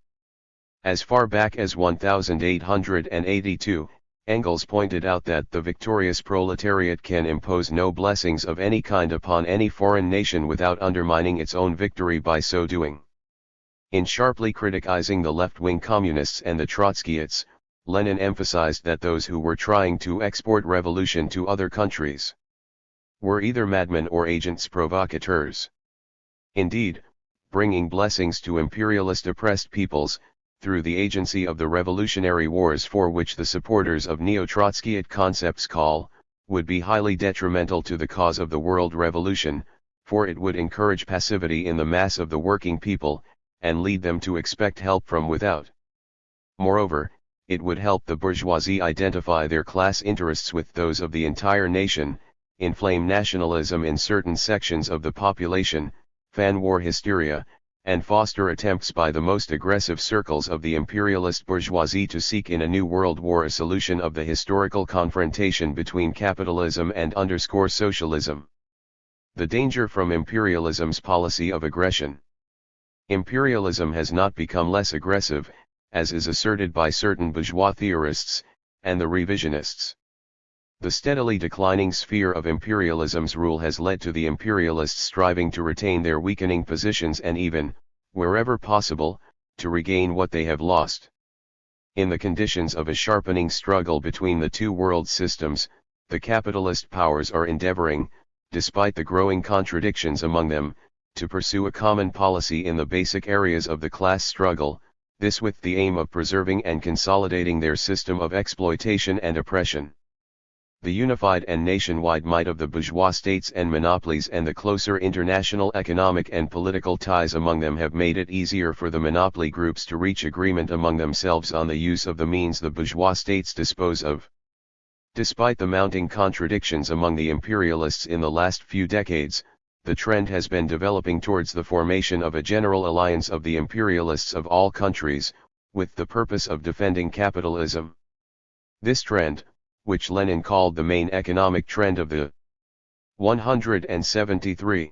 As far back as 1882, Engels pointed out that the victorious proletariat can impose no blessings of any kind upon any foreign nation without undermining its own victory by so doing. In sharply criticizing the left-wing communists and the Trotskyists, Lenin emphasized that those who were trying to export revolution to other countries were either madmen or agents provocateurs. Indeed, bringing blessings to imperialist oppressed peoples, through the agency of the revolutionary wars for which the supporters of neo-Trotskyite concepts call, would be highly detrimental to the cause of the world revolution, for it would encourage passivity in the mass of the working people, and lead them to expect help from without. Moreover, it would help the bourgeoisie identify their class interests with those of the entire nation, inflame nationalism in certain sections of the population, fan war hysteria, and foster attempts by the most aggressive circles of the imperialist bourgeoisie to seek in a new world war a solution of the historical confrontation between capitalism and socialism. The danger from imperialism's policy of aggression. Imperialism has not become less aggressive, as is asserted by certain bourgeois theorists, and the revisionists. The steadily declining sphere of imperialism's rule has led to the imperialists striving to retain their weakening positions and even, wherever possible, to regain what they have lost. In the conditions of a sharpening struggle between the two world systems, the capitalist powers are endeavoring, despite the growing contradictions among them, to pursue a common policy in the basic areas of the class struggle, this with the aim of preserving and consolidating their system of exploitation and oppression. The unified and nationwide might of the bourgeois states and monopolies and the closer international economic and political ties among them have made it easier for the monopoly groups to reach agreement among themselves on the use of the means the bourgeois states dispose of. Despite the mounting contradictions among the imperialists in the last few decades, the trend has been developing towards the formation of a general alliance of the imperialists of all countries, with the purpose of defending capitalism. This trend, which Lenin called the main economic trend of the 173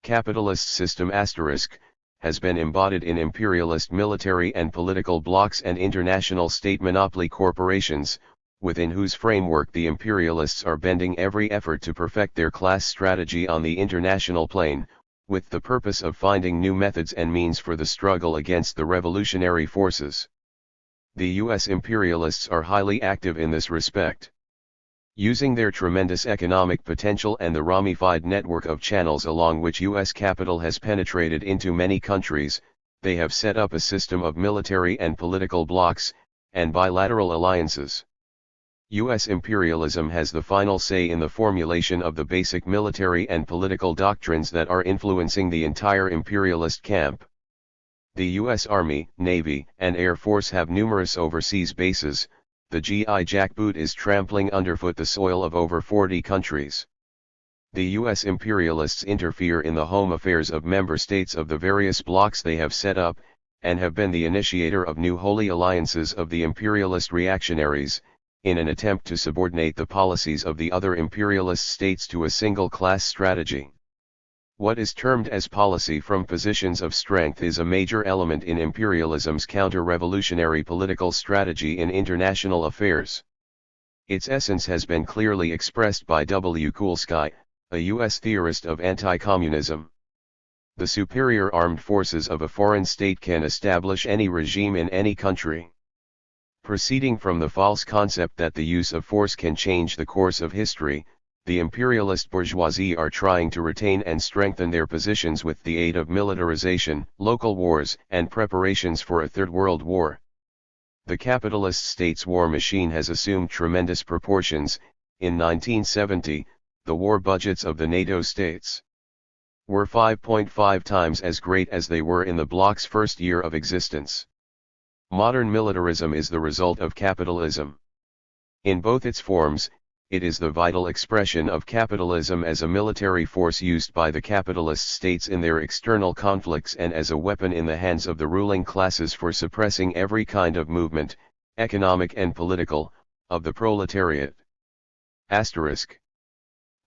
capitalist system *, has been embodied in imperialist military and political blocs and international state monopoly corporations, within whose framework the imperialists are bending every effort to perfect their class strategy on the international plane, with the purpose of finding new methods and means for the struggle against the revolutionary forces. The US imperialists are highly active in this respect. Using their tremendous economic potential and the ramified network of channels along which US capital has penetrated into many countries, they have set up a system of military and political blocs, and bilateral alliances. US imperialism has the final say in the formulation of the basic military and political doctrines that are influencing the entire imperialist camp. The US Army, Navy, and Air Force have numerous overseas bases. The GI jackboot is trampling underfoot the soil of over 40 countries. The US imperialists interfere in the home affairs of member states of the various blocs they have set up, and have been the initiator of new holy alliances of the imperialist reactionaries, in an attempt to subordinate the policies of the other imperialist states to a single class strategy. What is termed as policy from positions of strength is a major element in imperialism's counter-revolutionary political strategy in international affairs. Its essence has been clearly expressed by W. Kulsky, a U.S. theorist of anti-communism. The superior armed forces of a foreign state can establish any regime in any country. Proceeding from the false concept that the use of force can change the course of history, the imperialist bourgeoisie are trying to retain and strengthen their positions with the aid of militarization, local wars, and preparations for a Third World War. The capitalist states' war machine has assumed tremendous proportions. In 1970, the war budgets of the NATO states were 5.5 times as great as they were in the bloc's first year of existence. Modern militarism is the result of capitalism. In both its forms, it is the vital expression of capitalism as a military force used by the capitalist states in their external conflicts and as a weapon in the hands of the ruling classes for suppressing every kind of movement, economic and political, of the proletariat.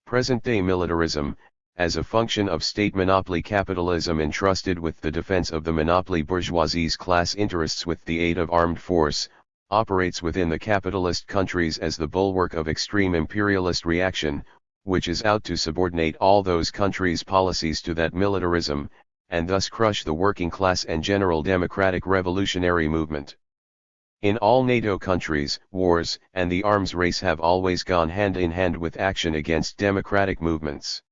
Present-day militarism, as a function of state monopoly capitalism entrusted with the defense of the monopoly bourgeoisie's class interests with the aid of armed force, operates within the capitalist countries as the bulwark of extreme imperialist reaction, which is out to subordinate all those countries' policies to that militarism, and thus crush the working class and general democratic revolutionary movement. In all NATO countries, wars and the arms race have always gone hand in hand with action against democratic movements.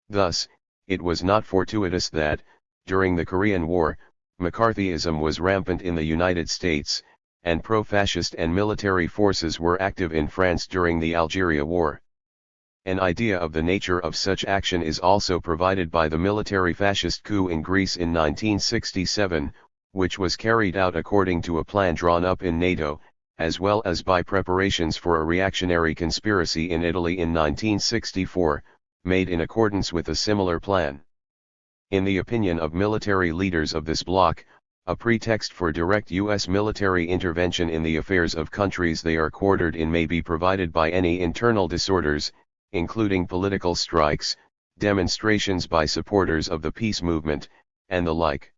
Thus, it was not fortuitous that, during the Korean War, McCarthyism was rampant in the United States, and pro-fascist and military forces were active in France during the Algeria War. An idea of the nature of such action is also provided by the military fascist coup in Greece in 1967, which was carried out according to a plan drawn up in NATO, as well as by preparations for a reactionary conspiracy in Italy in 1964, made in accordance with a similar plan. In the opinion of military leaders of this bloc, a pretext for direct U.S. military intervention in the affairs of countries they are quartered in may be provided by any internal disorders, including political strikes, demonstrations by supporters of the peace movement, and the like.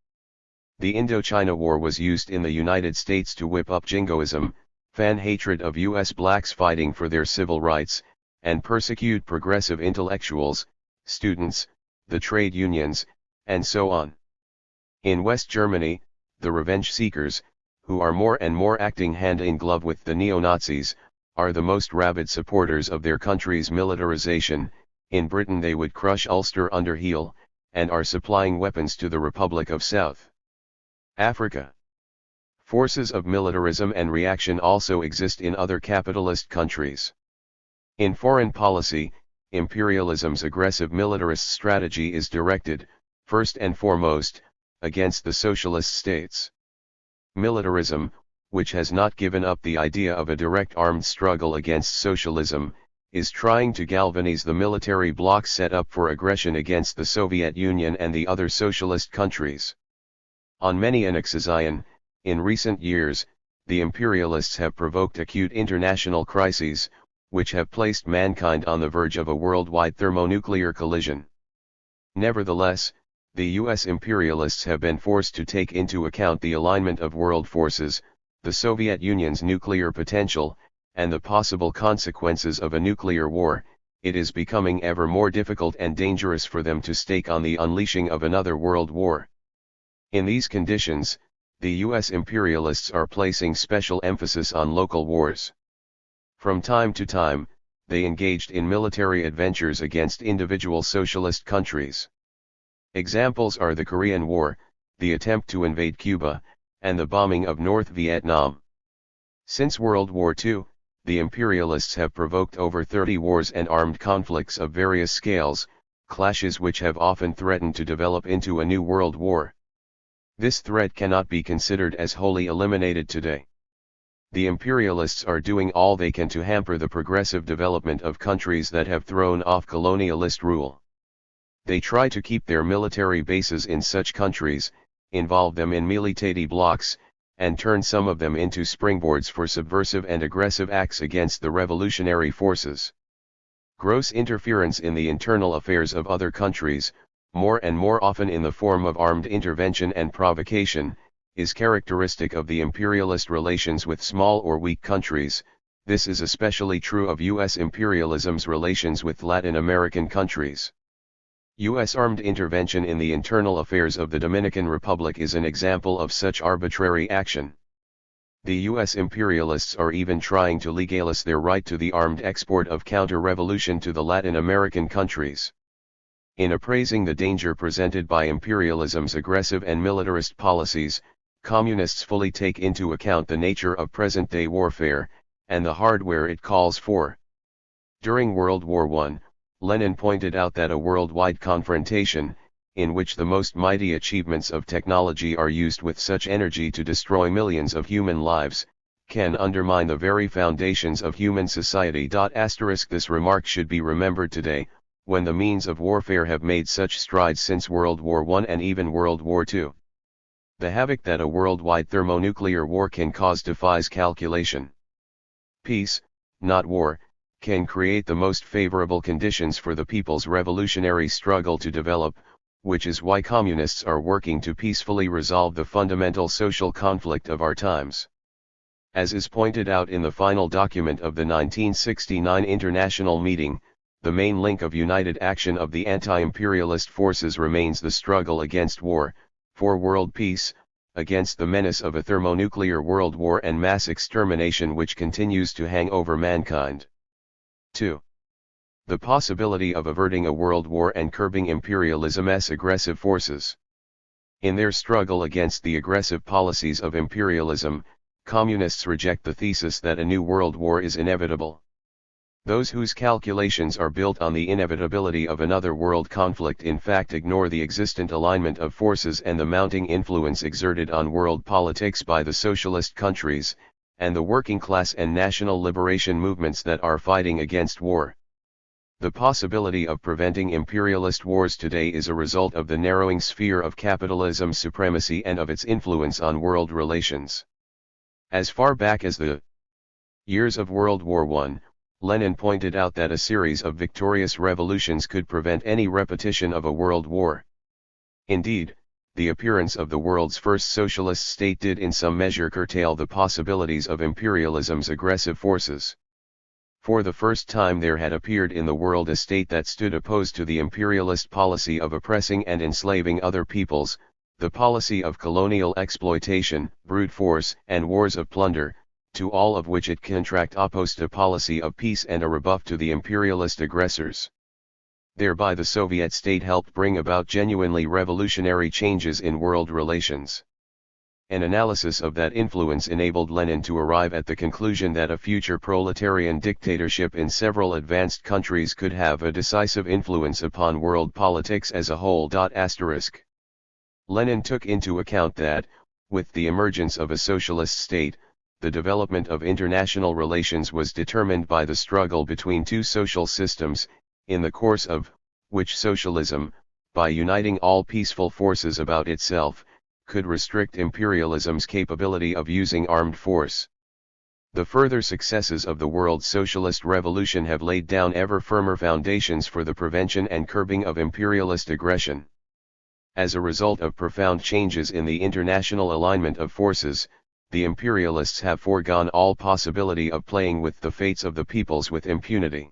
The Indochina War was used in the United States to whip up jingoism, fan hatred of U.S. blacks fighting for their civil rights, and persecute progressive intellectuals, students, the trade unions, and so on. In West Germany, the revenge seekers, who are more and more acting hand in glove with the neo-Nazis, are the most rabid supporters of their country's militarization. In Britain they would crush Ulster under heel, and are supplying weapons to the Republic of South Africa. Forces of militarism and reaction also exist in other capitalist countries. In foreign policy, imperialism's aggressive militarist strategy is directed, first and foremost, against the socialist states. Militarism, which has not given up the idea of a direct armed struggle against socialism, is trying to galvanize the military bloc set up for aggression against the Soviet Union and the other socialist countries. On many annexes in recent years, the imperialists have provoked acute international crises, which have placed mankind on the verge of a worldwide thermonuclear collision. Nevertheless, the U.S. imperialists have been forced to take into account the alignment of world forces, the Soviet Union's nuclear potential, and the possible consequences of a nuclear war. It is becoming ever more difficult and dangerous for them to stake on the unleashing of another world war. In these conditions, the U.S. imperialists are placing special emphasis on local wars. From time to time, they engaged in military adventures against individual socialist countries. Examples are the Korean War, the attempt to invade Cuba, and the bombing of North Vietnam. Since World War II, the imperialists have provoked over 30 wars and armed conflicts of various scales, clashes which have often threatened to develop into a new world war. This threat cannot be considered as wholly eliminated today. The imperialists are doing all they can to hamper the progressive development of countries that have thrown off colonialist rule. They try to keep their military bases in such countries, involve them in military blocs, and turn some of them into springboards for subversive and aggressive acts against the revolutionary forces. Gross interference in the internal affairs of other countries, more and more often in the form of armed intervention and provocation, is characteristic of the imperialist relations with small or weak countries. This is especially true of U.S. imperialism's relations with Latin American countries. U.S. armed intervention in the internal affairs of the Dominican Republic is an example of such arbitrary action. The U.S. imperialists are even trying to legalize their right to the armed export of counter-revolution to the Latin American countries. In appraising the danger presented by imperialism's aggressive and militarist policies, communists fully take into account the nature of present-day warfare, and the hardware it calls for. During World War I, Lenin pointed out that a worldwide confrontation, in which the most mighty achievements of technology are used with such energy to destroy millions of human lives, can undermine the very foundations of human society. This remark should be remembered today, when the means of warfare have made such strides since World War I and even World War II. The havoc that a worldwide thermonuclear war can cause defies calculation. Peace, not war, can create the most favorable conditions for the people's revolutionary struggle to develop, which is why communists are working to peacefully resolve the fundamental social conflict of our times. As is pointed out in the final document of the 1969 International Meeting, the main link of united action of the anti-imperialist forces remains the struggle against war, for world peace, against the menace of a thermonuclear world war and mass extermination which continues to hang over mankind. 2. The possibility of averting a world war and curbing imperialism's aggressive forces. In their struggle against the aggressive policies of imperialism, communists reject the thesis that a new world war is inevitable. Those whose calculations are built on the inevitability of another world conflict in fact ignore the existent alignment of forces and the mounting influence exerted on world politics by the socialist countries, and the working class and national liberation movements that are fighting against war. The possibility of preventing imperialist wars today is a result of the narrowing sphere of capitalism's supremacy and of its influence on world relations. As far back as the years of World War I, Lenin pointed out that a series of victorious revolutions could prevent any repetition of a world war. Indeed, the appearance of the world's first socialist state did in some measure curtail the possibilities of imperialism's aggressive forces. For the first time there had appeared in the world a state that stood opposed to the imperialist policy of oppressing and enslaving other peoples, the policy of colonial exploitation, brute force, and wars of plunder, to all of which it contract opposed a policy of peace and a rebuff to the imperialist aggressors. Thereby the Soviet state helped bring about genuinely revolutionary changes in world relations. An analysis of that influence enabled Lenin to arrive at the conclusion that a future proletarian dictatorship in several advanced countries could have a decisive influence upon world politics as a whole. Lenin took into account that, with the emergence of a socialist state, the development of international relations was determined by the struggle between two social systems, in the course of which socialism, by uniting all peaceful forces about itself, could restrict imperialism's capability of using armed force. The further successes of the world socialist revolution have laid down ever firmer foundations for the prevention and curbing of imperialist aggression. As a result of profound changes in the international alignment of forces, the imperialists have foregone all possibility of playing with the fates of the peoples with impunity.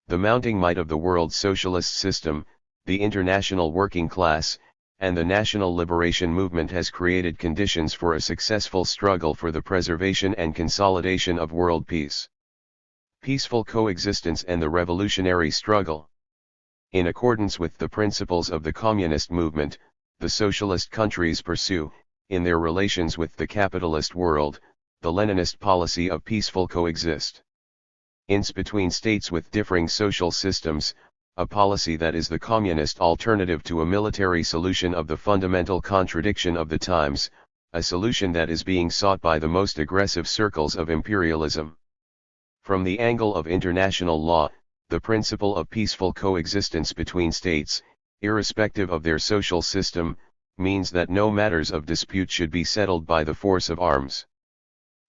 The mounting might of the world socialist system, the international working class, and the national liberation movement has created conditions for a successful struggle for the preservation and consolidation of world peace. Peaceful coexistence and the revolutionary struggle. In accordance with the principles of the communist movement, the socialist countries pursue, in their relations with the capitalist world, the Leninist policy of peaceful coexist. Between states with differing social systems, a policy that is the communist alternative to a military solution of the fundamental contradiction of the times, a solution that is being sought by the most aggressive circles of imperialism. From the angle of international law, the principle of peaceful coexistence between states, irrespective of their social system, means that no matters of dispute should be settled by the force of arms.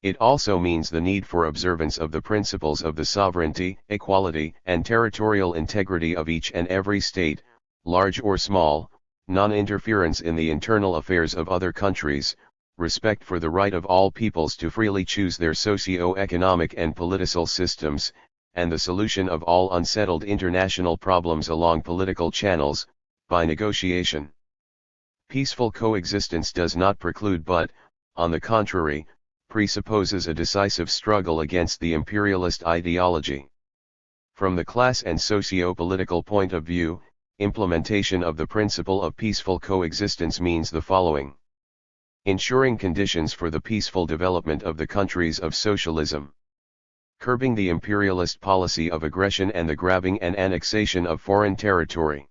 It also means the need for observance of the principles of the sovereignty, equality, and territorial integrity of each and every state, large or small, non-interference in the internal affairs of other countries, respect for the right of all peoples to freely choose their socio-economic and political systems, and the solution of all unsettled international problems along political channels, by negotiation. Peaceful coexistence does not preclude but, on the contrary, presupposes a decisive struggle against the imperialist ideology. From the class and socio-political point of view, implementation of the principle of peaceful coexistence means the following. Ensuring conditions for the peaceful development of the countries of socialism. Curbing the imperialist policy of aggression and the grabbing and annexation of foreign territory.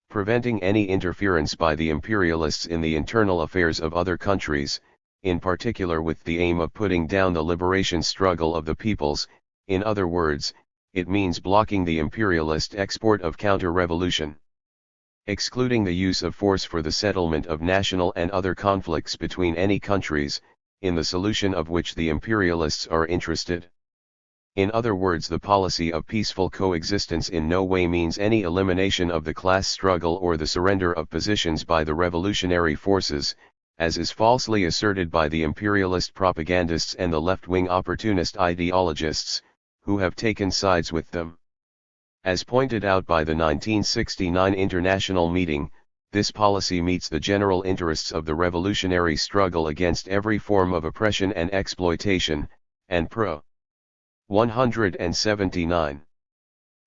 Preventing any interference by the imperialists in the internal affairs of other countries, in particular with the aim of putting down the liberation struggle of the peoples. In other words, it means blocking the imperialist export of counter-revolution. Excluding the use of force for the settlement of national and other conflicts between any countries, in the solution of which the imperialists are interested. In other words, the policy of peaceful coexistence in no way means any elimination of the class struggle or the surrender of positions by the revolutionary forces, as is falsely asserted by the imperialist propagandists and the left-wing opportunist ideologists, who have taken sides with them. As pointed out by the 1969 International Meeting, this policy meets the general interests of the revolutionary struggle against every form of oppression and exploitation, and pro. 179.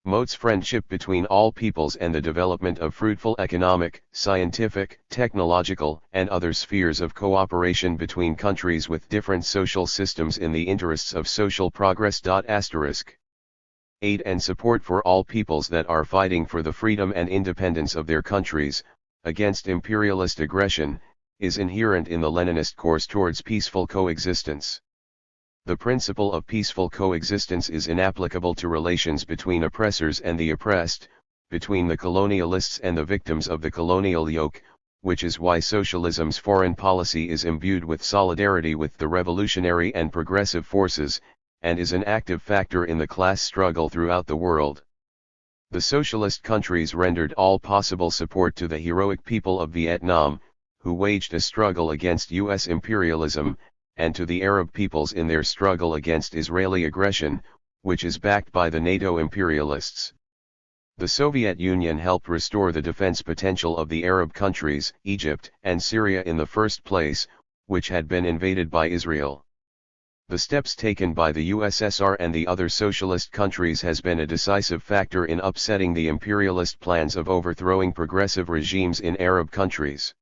Promotes friendship between all peoples and the development of fruitful economic, scientific, technological, and other spheres of cooperation between countries with different social systems in the interests of social progress. Aid and support for all peoples that are fighting for the freedom and independence of their countries, against imperialist aggression, is inherent in the Leninist course towards peaceful coexistence. The principle of peaceful coexistence is inapplicable to relations between oppressors and the oppressed, between the colonialists and the victims of the colonial yoke, which is why socialism's foreign policy is imbued with solidarity with the revolutionary and progressive forces, and is an active factor in the class struggle throughout the world. The socialist countries rendered all possible support to the heroic people of Vietnam, who waged a struggle against U.S. imperialism, and to the Arab peoples in their struggle against Israeli aggression, which is backed by the NATO imperialists. The Soviet Union helped restore the defense potential of the Arab countries, Egypt and Syria in the first place, which had been invaded by Israel. The steps taken by the USSR and the other socialist countries has been a decisive factor in upsetting the imperialist plans of overthrowing progressive regimes in Arab countries.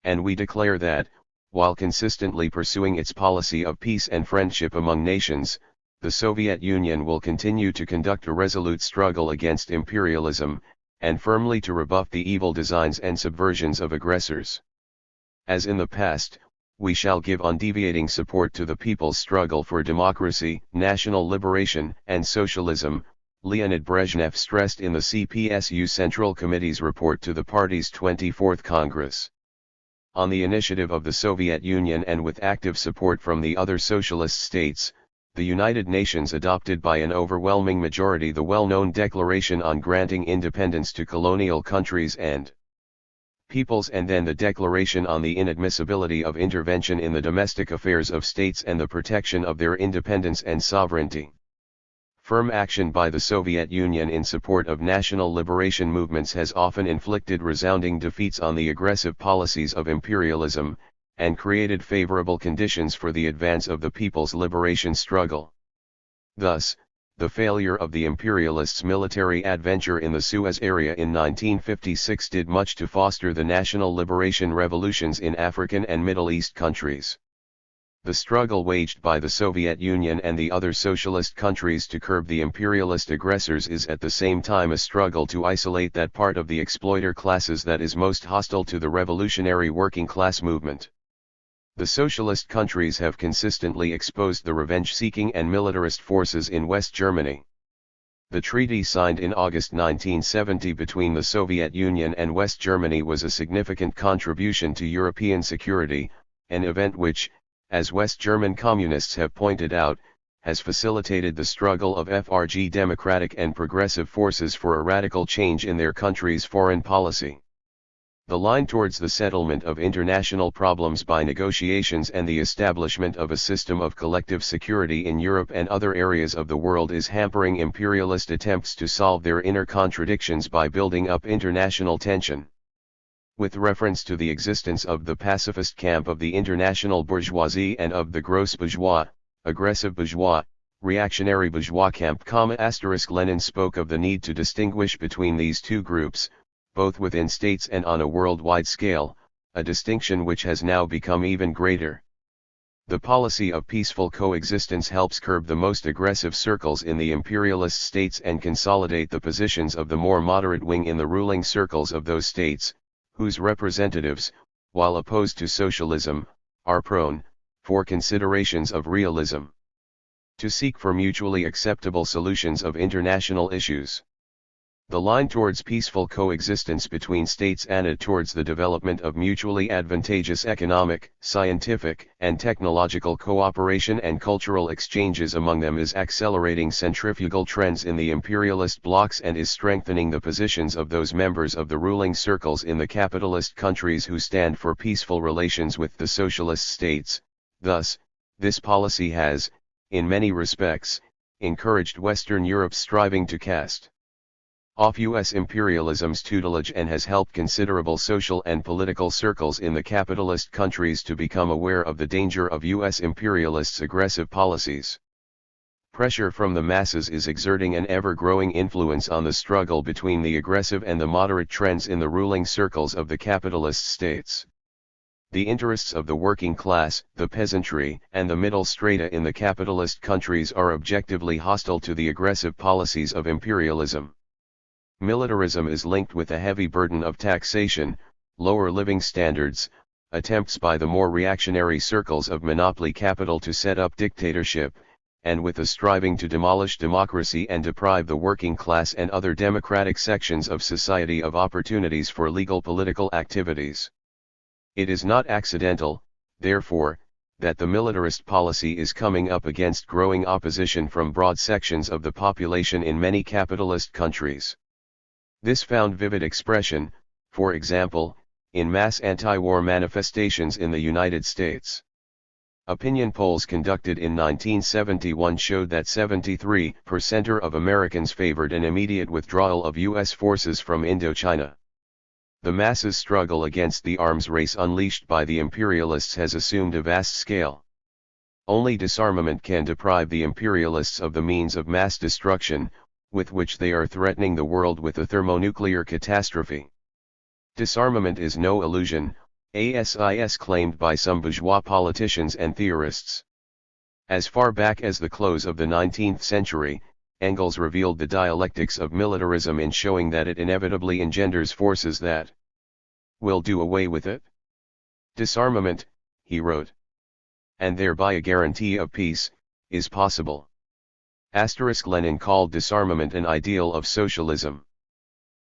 And we declare that, while consistently pursuing its policy of peace and friendship among nations, the Soviet Union will continue to conduct a resolute struggle against imperialism, and firmly to rebuff the evil designs and subversions of aggressors. As in the past, we shall give undeviating support to the people's struggle for democracy, national liberation, and socialism, Leonid Brezhnev stressed in the CPSU Central Committee's report to the party's 24th Congress. On the initiative of the Soviet Union and with active support from the other socialist states, the United Nations adopted by an overwhelming majority the well-known Declaration on Granting Independence to Colonial Countries and Peoples, and then the Declaration on the Inadmissibility of Intervention in the Domestic Affairs of States and the Protection of Their Independence and Sovereignty. Firm action by the Soviet Union in support of national liberation movements has often inflicted resounding defeats on the aggressive policies of imperialism, and created favorable conditions for the advance of the people's liberation struggle. Thus, the failure of the imperialists' military adventure in the Suez area in 1956 did much to foster the national liberation revolutions in African and Middle East countries. The struggle waged by the Soviet Union and the other socialist countries to curb the imperialist aggressors is at the same time a struggle to isolate that part of the exploiter classes that is most hostile to the revolutionary working class movement. The socialist countries have consistently exposed the revenge-seeking and militarist forces in West Germany. The treaty signed in August 1970 between the Soviet Union and West Germany was a significant contribution to European security, an event which, as West German communists have pointed out, has facilitated the struggle of FRG democratic and progressive forces for a radical change in their country's foreign policy. The line towards the settlement of international problems by negotiations and the establishment of a system of collective security in Europe and other areas of the world is hampering imperialist attempts to solve their inner contradictions by building up international tension. With reference to the existence of the pacifist camp of the international bourgeoisie and of the gross bourgeois, aggressive bourgeois, reactionary bourgeois camp, Lenin spoke of the need to distinguish between these two groups, both within states and on a worldwide scale, a distinction which has now become even greater. The policy of peaceful coexistence helps curb the most aggressive circles in the imperialist states and consolidate the positions of the more moderate wing in the ruling circles of those states, whose representatives, while opposed to socialism, are prone, for considerations of realism, to seek for mutually acceptable solutions of international issues. The line towards peaceful coexistence between states and towards the development of mutually advantageous economic, scientific, and technological cooperation and cultural exchanges among them is accelerating centrifugal trends in the imperialist blocs and is strengthening the positions of those members of the ruling circles in the capitalist countries who stand for peaceful relations with the socialist states. Thus, this policy has, in many respects, encouraged Western Europe's striving to cast off U.S. imperialism's tutelage and has helped considerable social and political circles in the capitalist countries to become aware of the danger of U.S. imperialists' aggressive policies. Pressure from the masses is exerting an ever-growing influence on the struggle between the aggressive and the moderate trends in the ruling circles of the capitalist states. The interests of the working class, the peasantry, and the middle strata in the capitalist countries are objectively hostile to the aggressive policies of imperialism. Militarism is linked with a heavy burden of taxation, lower living standards, attempts by the more reactionary circles of monopoly capital to set up dictatorship, and with a striving to demolish democracy and deprive the working class and other democratic sections of society of opportunities for legal political activities. It is not accidental, therefore, that the militarist policy is coming up against growing opposition from broad sections of the population in many capitalist countries. This found vivid expression, for example, in mass anti-war manifestations in the United States. Opinion polls conducted in 1971 showed that 73% of Americans favored an immediate withdrawal of U.S. forces from Indochina. The masses' struggle against the arms race unleashed by the imperialists has assumed a vast scale. Only disarmament can deprive the imperialists of the means of mass destruction, with which they are threatening the world with a thermonuclear catastrophe. Disarmament is no illusion, as claimed by some bourgeois politicians and theorists. As far back as the close of the 19th century, Engels revealed the dialectics of militarism in showing that it inevitably engenders forces that will do away with it. Disarmament, he wrote, and thereby a guarantee of peace, is possible. Lenin called disarmament an ideal of socialism.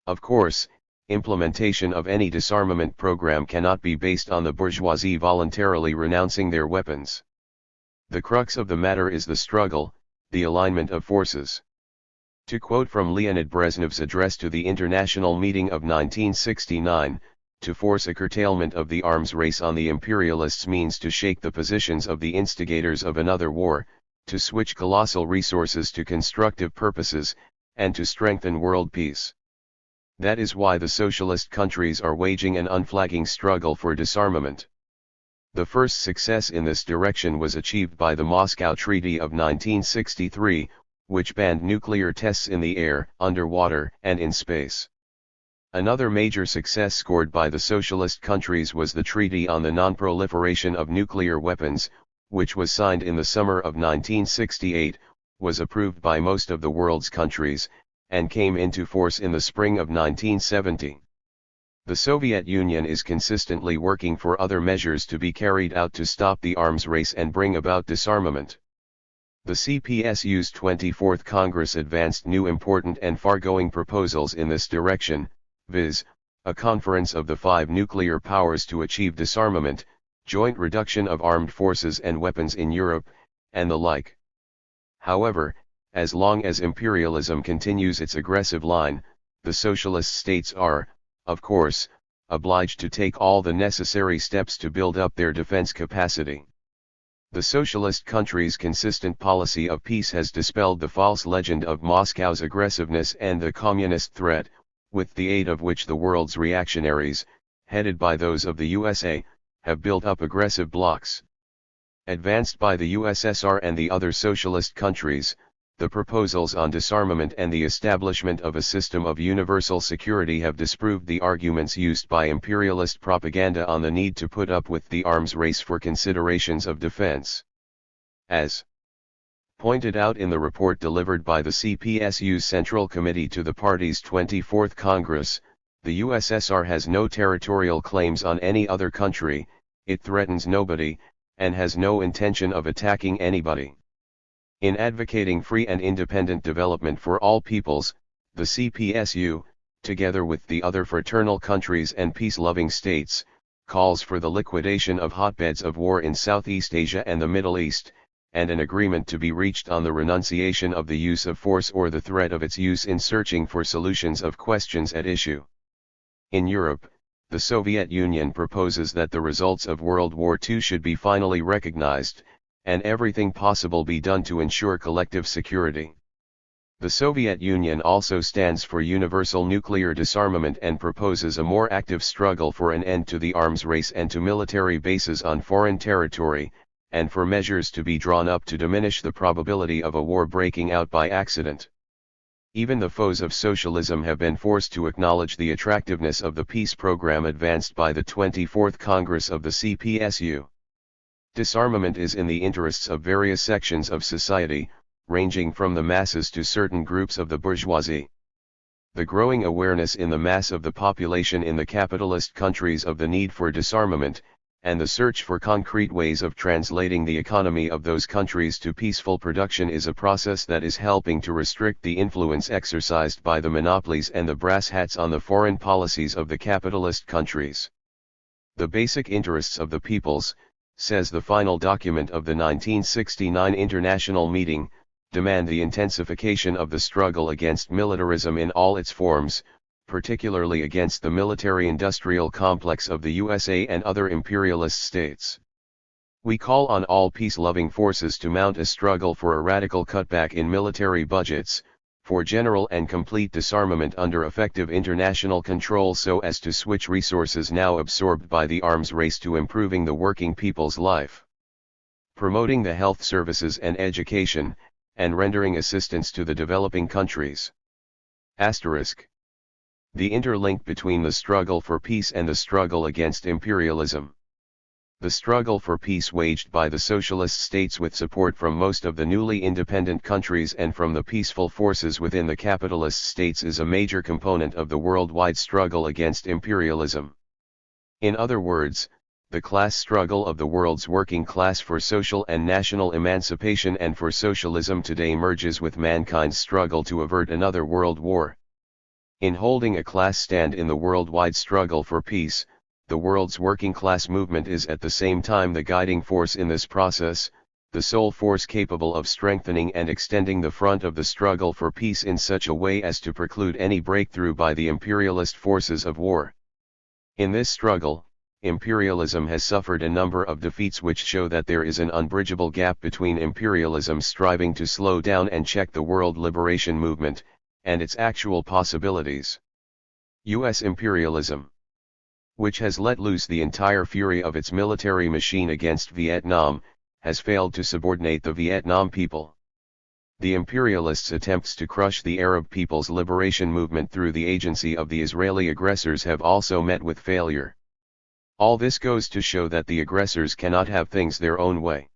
Of course, implementation of any disarmament program cannot be based on the bourgeoisie voluntarily renouncing their weapons. The crux of the matter is the struggle, the alignment of forces. To quote from Leonid Brezhnev's address to the International Meeting of 1969, to force a curtailment of the arms race on the imperialists means to shake the positions of the instigators of another war, to switch colossal resources to constructive purposes, and to strengthen world peace. That is why the socialist countries are waging an unflagging struggle for disarmament. The first success in this direction was achieved by the Moscow Treaty of 1963, which banned nuclear tests in the air, underwater, and in space. Another major success scored by the socialist countries was the Treaty on the Non-Proliferation of Nuclear Weapons, which was signed in the summer of 1968, was approved by most of the world's countries, and came into force in the spring of 1970. The Soviet Union is consistently working for other measures to be carried out to stop the arms race and bring about disarmament. The CPSU's 24th Congress advanced new important and far-going proposals in this direction, viz., a conference of the 5 nuclear powers to achieve disarmament, joint reduction of armed forces and weapons in Europe, and the like. However, as long as imperialism continues its aggressive line, the socialist states are, of course, obliged to take all the necessary steps to build up their defense capacity. The socialist countries' consistent policy of peace has dispelled the false legend of Moscow's aggressiveness and the communist threat, with the aid of which the world's reactionaries, headed by those of the USA, have built up aggressive blocs. Advanced by the USSR and the other socialist countries, the proposals on disarmament and the establishment of a system of universal security have disproved the arguments used by imperialist propaganda on the need to put up with the arms race for considerations of defense. As pointed out in the report delivered by the CPSU's Central Committee to the party's 24th Congress, the USSR has no territorial claims on any other country, it threatens nobody, and has no intention of attacking anybody. In advocating free and independent development for all peoples, the CPSU, together with the other fraternal countries and peace-loving states, calls for the liquidation of hotbeds of war in Southeast Asia and the Middle East, and an agreement to be reached on the renunciation of the use of force or the threat of its use in searching for solutions of questions at issue. In Europe, the Soviet Union proposes that the results of World War II should be finally recognized, and everything possible be done to ensure collective security. The Soviet Union also stands for universal nuclear disarmament and proposes a more active struggle for an end to the arms race and to military bases on foreign territory, and for measures to be drawn up to diminish the probability of a war breaking out by accident. Even the foes of socialism have been forced to acknowledge the attractiveness of the peace program advanced by the 24th Congress of the CPSU. Disarmament is in the interests of various sections of society, ranging from the masses to certain groups of the bourgeoisie. The growing awareness in the mass of the population in the capitalist countries of the need for disarmament, and the search for concrete ways of translating the economy of those countries to peaceful production is a process that is helping to restrict the influence exercised by the monopolies and the brass hats on the foreign policies of the capitalist countries. The basic interests of the peoples, says the final document of the 1969 International Meeting, demand the intensification of the struggle against militarism in all its forms, particularly against the military-industrial complex of the USA and other imperialist states. We call on all peace-loving forces to mount a struggle for a radical cutback in military budgets, for general and complete disarmament under effective international control so as to switch resources now absorbed by the arms race to improving the working people's life, promoting the health services and education, and rendering assistance to the developing countries. Asterisk. The interlink between the struggle for peace and the struggle against imperialism. The struggle for peace waged by the socialist states with support from most of the newly independent countries and from the peaceful forces within the capitalist states is a major component of the worldwide struggle against imperialism. In other words, the class struggle of the world's working class for social and national emancipation and for socialism today merges with mankind's struggle to avert another world war. In holding a class stand in the worldwide struggle for peace, the world's working class movement is at the same time the guiding force in this process, the sole force capable of strengthening and extending the front of the struggle for peace in such a way as to preclude any breakthrough by the imperialist forces of war. In this struggle, imperialism has suffered a number of defeats which show that there is an unbridgeable gap between imperialism striving to slow down and check the world liberation movement, and its actual possibilities. U.S. imperialism, which has let loose the entire fury of its military machine against Vietnam, has failed to subordinate the Vietnam people. The imperialists' attempts to crush the Arab people's liberation movement through the agency of the Israeli aggressors have also met with failure. All this goes to show that the aggressors cannot have things their own way.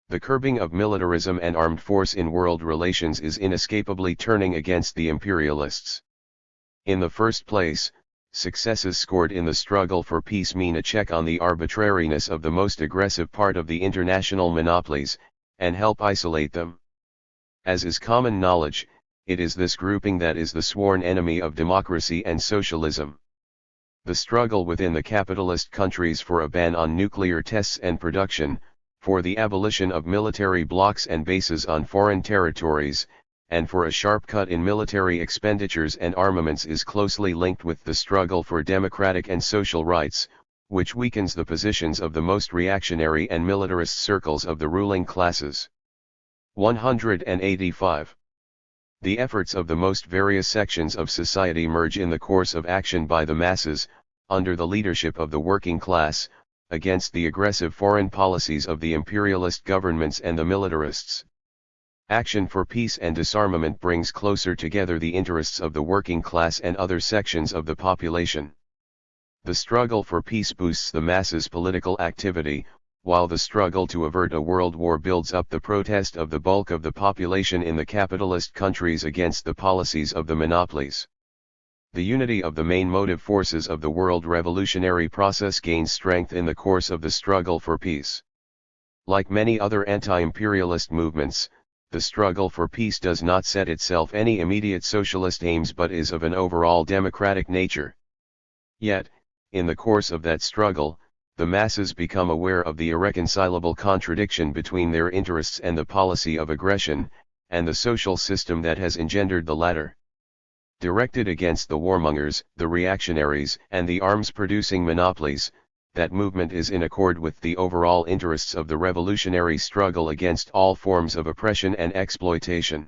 The curbing of militarism and armed force in world relations is inescapably turning against the imperialists. In the first place, successes scored in the struggle for peace mean a check on the arbitrariness of the most aggressive part of the international monopolies, and help isolate them. As is common knowledge, it is this grouping that is the sworn enemy of democracy and socialism. The struggle within the capitalist countries for a ban on nuclear tests and production, for the abolition of military blocks and bases on foreign territories, and for a sharp cut in military expenditures and armaments is closely linked with the struggle for democratic and social rights, which weakens the positions of the most reactionary and militarist circles of the ruling classes. 185. The efforts of the most various sections of society merge in the course of action by the masses, under the leadership of the working class, against the aggressive foreign policies of the imperialist governments and the militarists. Action for peace and disarmament brings closer together the interests of the working class and other sections of the population. The struggle for peace boosts the masses' political activity, while the struggle to avert a world war builds up the protest of the bulk of the population in the capitalist countries against the policies of the monopolies. The unity of the main motive forces of the world revolutionary process gains strength in the course of the struggle for peace. Like many other anti-imperialist movements, the struggle for peace does not set itself any immediate socialist aims but is of an overall democratic nature. Yet, in the course of that struggle, the masses become aware of the irreconcilable contradiction between their interests and the policy of aggression, and the social system that has engendered the latter. Directed against the warmongers, the reactionaries, and the arms-producing monopolies, that movement is in accord with the overall interests of the revolutionary struggle against all forms of oppression and exploitation.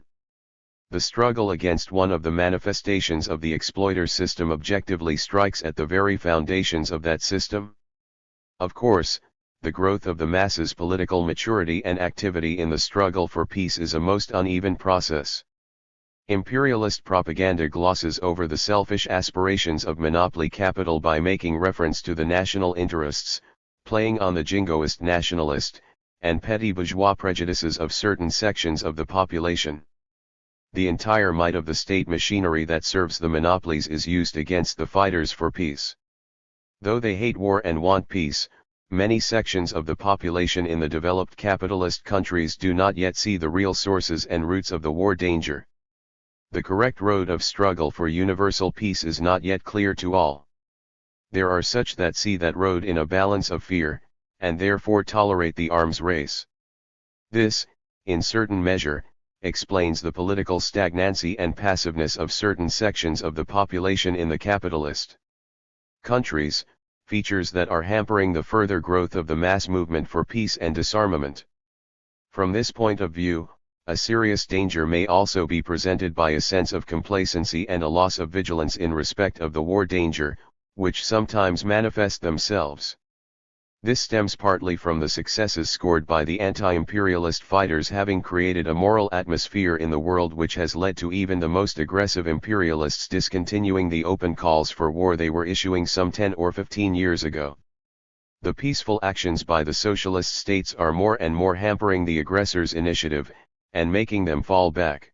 The struggle against one of the manifestations of the exploiter system objectively strikes at the very foundations of that system. Of course, the growth of the masses' political maturity and activity in the struggle for peace is a most uneven process. Imperialist propaganda glosses over the selfish aspirations of monopoly capital by making reference to the national interests, playing on the jingoist nationalist, and petty bourgeois prejudices of certain sections of the population. The entire might of the state machinery that serves the monopolies is used against the fighters for peace. Though they hate war and want peace, many sections of the population in the developed capitalist countries do not yet see the real sources and roots of the war danger. The correct road of struggle for universal peace is not yet clear to all. There are such that see that road in a balance of fear, and therefore tolerate the arms race. This, in certain measure, explains the political stagnancy and passiveness of certain sections of the population in the capitalist countries, features that are hampering the further growth of the mass movement for peace and disarmament. From this point of view, a serious danger may also be presented by a sense of complacency and a loss of vigilance in respect of the war danger, which sometimes manifest themselves. This stems partly from the successes scored by the anti-imperialist fighters having created a moral atmosphere in the world which has led to even the most aggressive imperialists discontinuing the open calls for war they were issuing some 10 or 15 years ago. The peaceful actions by the socialist states are more and more hampering the aggressors' initiative, and making them fall back.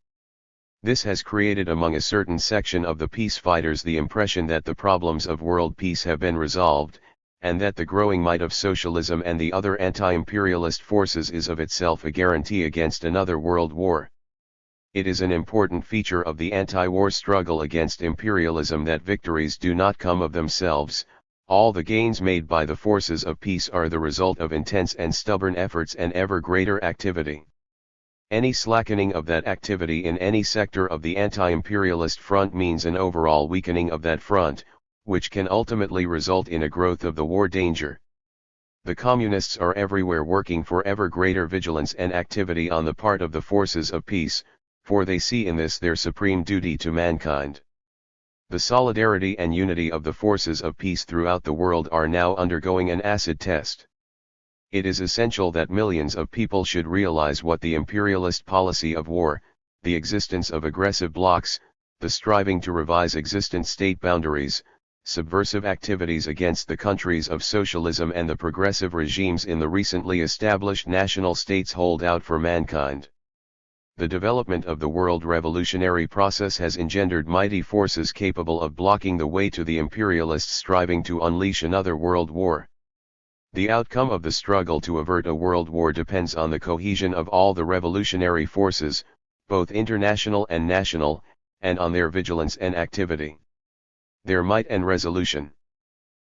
This has created among a certain section of the peace fighters the impression that the problems of world peace have been resolved, and that the growing might of socialism and the other anti-imperialist forces is of itself a guarantee against another world war. It is an important feature of the anti-war struggle against imperialism that victories do not come of themselves. All the gains made by the forces of peace are the result of intense and stubborn efforts and ever greater activity. Any slackening of that activity in any sector of the anti-imperialist front means an overall weakening of that front, which can ultimately result in a growth of the war danger. The communists are everywhere working for ever greater vigilance and activity on the part of the forces of peace, for they see in this their supreme duty to mankind. The solidarity and unity of the forces of peace throughout the world are now undergoing an acid test. It is essential that millions of people should realize what the imperialist policy of war, the existence of aggressive blocs, the striving to revise existent state boundaries, subversive activities against the countries of socialism and the progressive regimes in the recently established national states hold out for mankind. The development of the world revolutionary process has engendered mighty forces capable of blocking the way to the imperialists striving to unleash another world war. The outcome of the struggle to avert a world war depends on the cohesion of all the revolutionary forces, both international and national, and on their vigilance and activity, their might and resolution.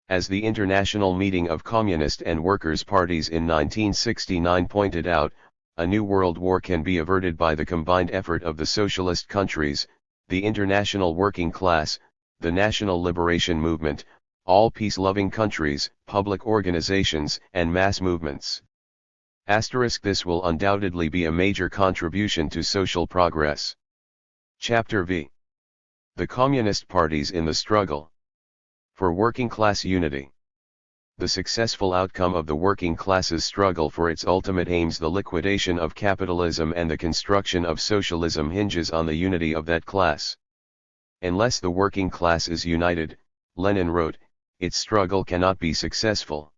As the International Meeting of Communist and Workers' Parties in 1969 pointed out, a new world war can be averted by the combined effort of the socialist countries, the international working class, the national liberation movement, all peace-loving countries, public organizations, and mass movements. This will undoubtedly be a major contribution to social progress. Chapter V. The Communist Parties in the Struggle for Working Class Unity. The successful outcome of the working class's struggle for its ultimate aims, the liquidation of capitalism and the construction of socialism, hinges on the unity of that class. Unless the working class is united, Lenin wrote, its struggle cannot be successful.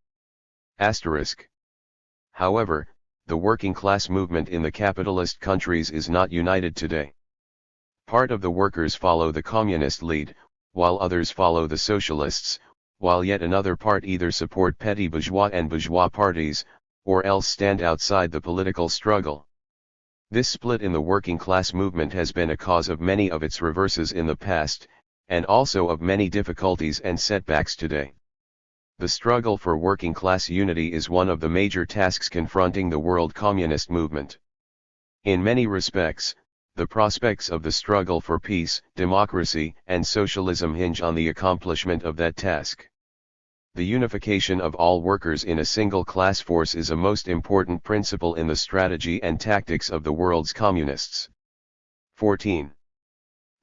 However, the working class movement in the capitalist countries is not united today. Part of the workers follow the communist lead, while others follow the socialists, while yet another part either support petty bourgeois and bourgeois parties, or else stand outside the political struggle. This split in the working class movement has been a cause of many of its reverses in the past, and also of many difficulties and setbacks today. The struggle for working class unity is one of the major tasks confronting the world communist movement. In many respects, the prospects of the struggle for peace, democracy, and socialism hinge on the accomplishment of that task. The unification of all workers in a single class force is a most important principle in the strategy and tactics of the world's communists. 14.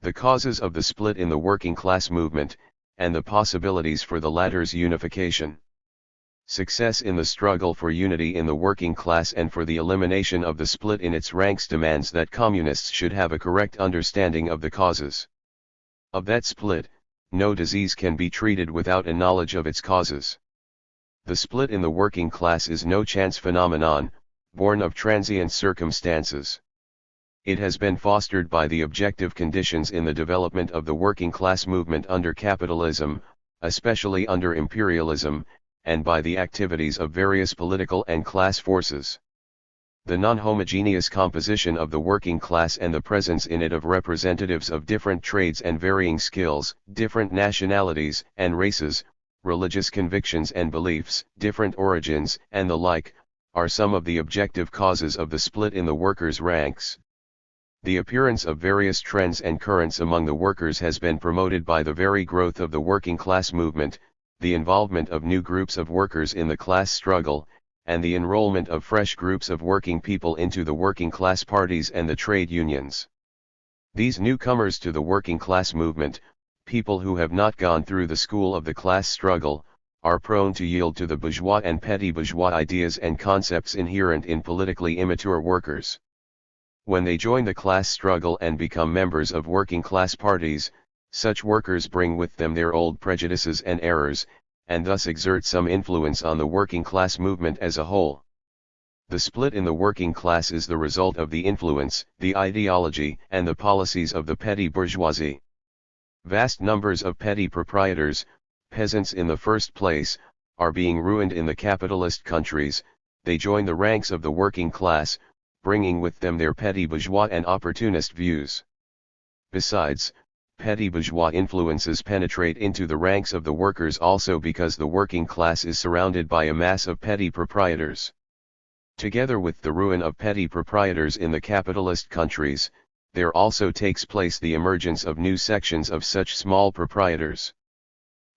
The causes of the split in the working class movement, and the possibilities for the latter's unification. Success in the struggle for unity in the working class and for the elimination of the split in its ranks demands that communists should have a correct understanding of the causes of that split. No disease can be treated without a knowledge of its causes. The split in the working class is no chance phenomenon, born of transient circumstances. It has been fostered by the objective conditions in the development of the working class movement under capitalism, especially under imperialism, and by the activities of various political and class forces. The non-homogeneous composition of the working class and the presence in it of representatives of different trades and varying skills, different nationalities and races, religious convictions and beliefs, different origins, and the like, are some of the objective causes of the split in the workers' ranks. The appearance of various trends and currents among the workers has been promoted by the very growth of the working class movement, the involvement of new groups of workers in the class struggle, and the enrollment of fresh groups of working people into the working class parties and the trade unions. These newcomers to the working class movement, people who have not gone through the school of the class struggle, are prone to yield to the bourgeois and petty bourgeois ideas and concepts inherent in politically immature workers. When they join the class struggle and become members of working class parties, such workers bring with them their old prejudices and errors, and thus exert some influence on the working class movement as a whole. The split in the working class is the result of the influence, the ideology, and the policies of the petty bourgeoisie. Vast numbers of petty proprietors, peasants in the first place, are being ruined in the capitalist countries. They join the ranks of the working class, bringing with them their petty bourgeois and opportunist views. Besides, petty bourgeois influences penetrate into the ranks of the workers also because the working class is surrounded by a mass of petty proprietors. Together with the ruin of petty proprietors in the capitalist countries, there also takes place the emergence of new sections of such small proprietors.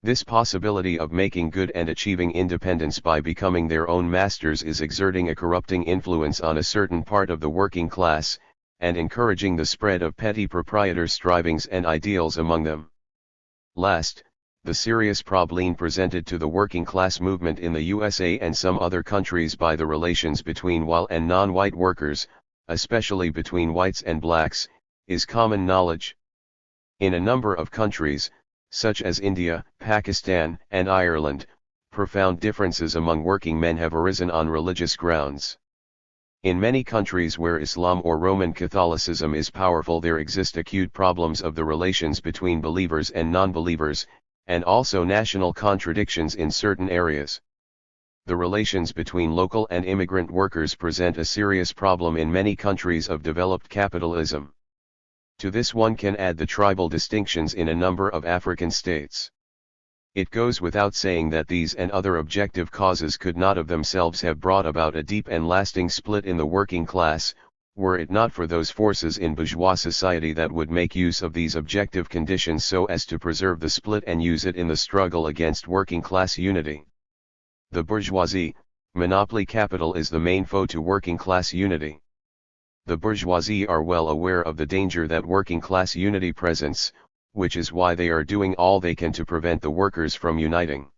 This possibility of making good and achieving independence by becoming their own masters is exerting a corrupting influence on a certain part of the working class, and encouraging the spread of petty proprietor strivings and ideals among them. Last, the serious problem presented to the working class movement in the USA and some other countries by the relations between white and non-white workers, especially between whites and blacks, is common knowledge. In a number of countries, such as India, Pakistan, and Ireland, profound differences among working men have arisen on religious grounds. In many countries where Islam or Roman Catholicism is powerful, there exist acute problems of the relations between believers and non-believers, and also national contradictions in certain areas. The relations between local and immigrant workers present a serious problem in many countries of developed capitalism. To this one can add the tribal distinctions in a number of African states. It goes without saying that these and other objective causes could not of themselves have brought about a deep and lasting split in the working class, were it not for those forces in bourgeois society that would make use of these objective conditions so as to preserve the split and use it in the struggle against working class unity. The bourgeoisie, monopoly capital, is the main foe to working class unity. The bourgeoisie are well aware of the danger that working class unity presents, which is why they are doing all they can to prevent the workers from uniting.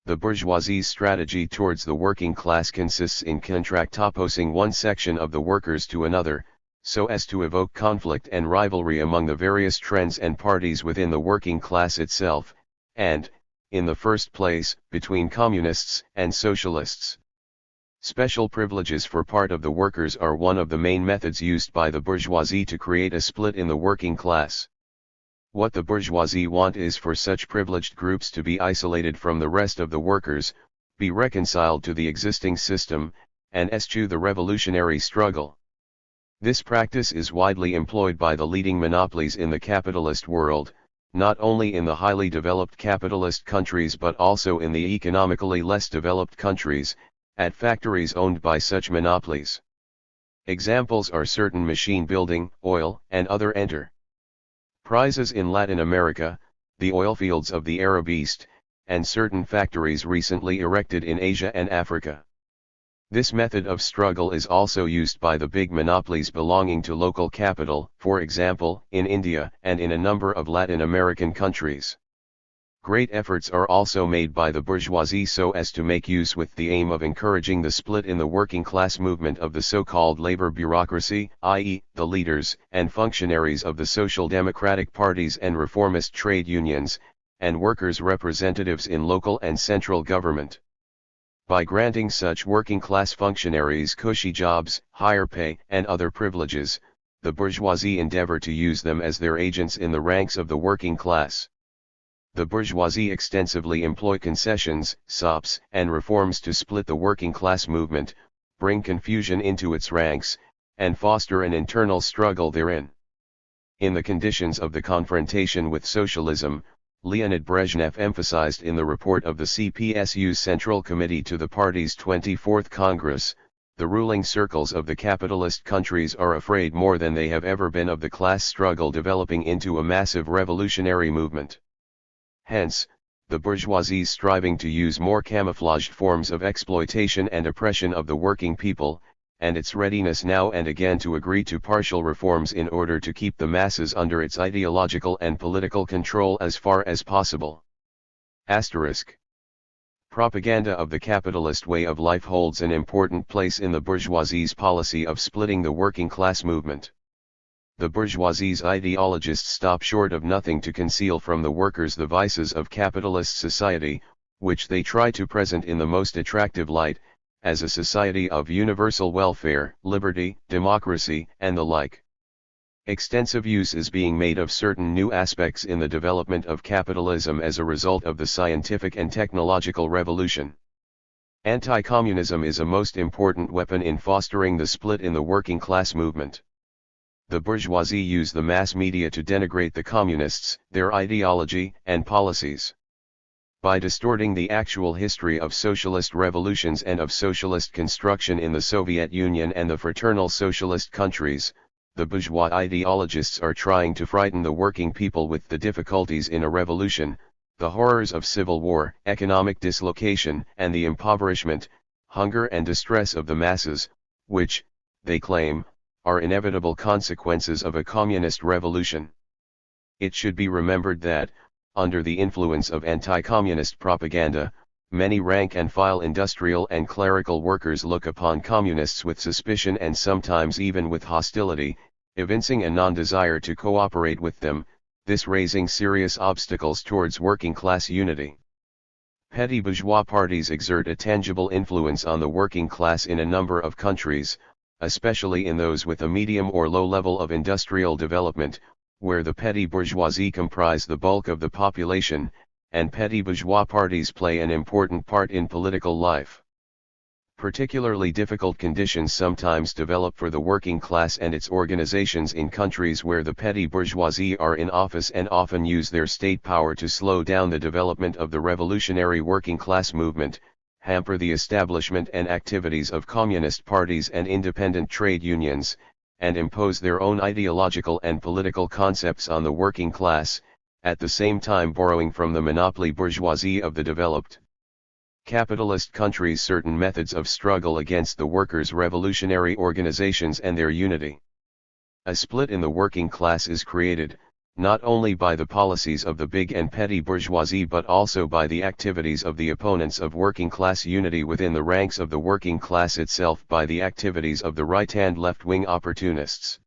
The bourgeoisie's strategy towards the working class consists in contractopposing one section of the workers to another, so as to evoke conflict and rivalry among the various trends and parties within the working class itself, and, in the first place, between communists and socialists. Special privileges for part of the workers are one of the main methods used by the bourgeoisie to create a split in the working class. What the bourgeoisie want is for such privileged groups to be isolated from the rest of the workers, be reconciled to the existing system, and eschew the revolutionary struggle. This practice is widely employed by the leading monopolies in the capitalist world, not only in the highly developed capitalist countries but also in the economically less developed countries, at factories owned by such monopolies. Examples are certain machine building, oil, and other enterprises in Latin America, the oil fields of the Arab East, and certain factories recently erected in Asia and Africa. This method of struggle is also used by the big monopolies belonging to local capital, for example, in India and in a number of Latin American countries. Great efforts are also made by the bourgeoisie so as to make use with the aim of encouraging the split in the working class movement of the so-called labor bureaucracy, i.e., the leaders and functionaries of the social democratic parties and reformist trade unions, and workers' representatives in local and central government. By granting such working class functionaries cushy jobs, higher pay, and other privileges, the bourgeoisie endeavor to use them as their agents in the ranks of the working class. The bourgeoisie extensively employ concessions, sops, and reforms to split the working class movement, bring confusion into its ranks, and foster an internal struggle therein. In the conditions of the confrontation with socialism, Leonid Brezhnev emphasized in the report of the CPSU's Central Committee to the party's 24th Congress, the ruling circles of the capitalist countries are afraid more than they have ever been of the class struggle developing into a massive revolutionary movement. Hence, the bourgeoisie striving to use more camouflaged forms of exploitation and oppression of the working people, and its readiness now and again to agree to partial reforms in order to keep the masses under its ideological and political control as far as possible. Asterisk. Propaganda of the capitalist way of life holds an important place in the bourgeoisie's policy of splitting the working class movement. The bourgeoisie's ideologists stop short of nothing to conceal from the workers the vices of capitalist society, which they try to present in the most attractive light, as a society of universal welfare, liberty, democracy, and the like. Extensive use is being made of certain new aspects in the development of capitalism as a result of the scientific and technological revolution. Anti-communism is a most important weapon in fostering the split in the working class movement. The bourgeoisie use the mass media to denigrate the communists, their ideology, and policies. By distorting the actual history of socialist revolutions and of socialist construction in the Soviet Union and the fraternal socialist countries, the bourgeois ideologists are trying to frighten the working people with the difficulties in a revolution, the horrors of civil war, economic dislocation, and the impoverishment, hunger and distress of the masses, which, they claim, are inevitable consequences of a communist revolution. It should be remembered that, under the influence of anti-communist propaganda, many rank-and-file industrial and clerical workers look upon communists with suspicion and sometimes even with hostility, evincing a non-desire to cooperate with them, this raising serious obstacles towards working-class unity. Petty bourgeois parties exert a tangible influence on the working class in a number of countries, especially in those with a medium or low level of industrial development, where the petty bourgeoisie comprise the bulk of the population, and petty bourgeois parties play an important part in political life. Particularly difficult conditions sometimes develop for the working class and its organizations in countries where the petty bourgeoisie are in office and often use their state power to slow down the development of the revolutionary working class movement, hamper the establishment and activities of communist parties and independent trade unions, and impose their own ideological and political concepts on the working class, at the same time borrowing from the monopoly bourgeoisie of the developed capitalist countries certain methods of struggle against the workers' revolutionary organizations and their unity. A split in the working class is created, not only by the policies of the big and petty bourgeoisie but also by the activities of the opponents of working class unity within the ranks of the working class itself, by the activities of the right and left-wing opportunists.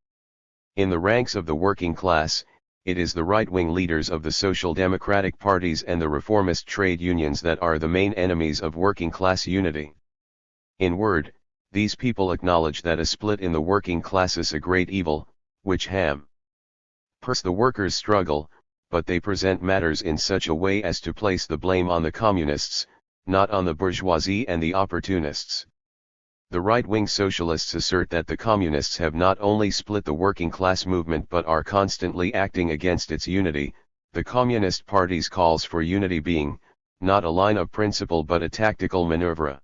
In the ranks of the working class, it is the right-wing leaders of the social democratic parties and the reformist trade unions that are the main enemies of working-class unity. In word, these people acknowledge that a split in the working class is a great evil, which hampers the workers' struggle, but they present matters in such a way as to place the blame on the communists, not on the bourgeoisie and the opportunists. The right-wing socialists assert that the communists have not only split the working class movement but are constantly acting against its unity. The Communist Party's calls for unity being, not a line of principle but a tactical maneuver.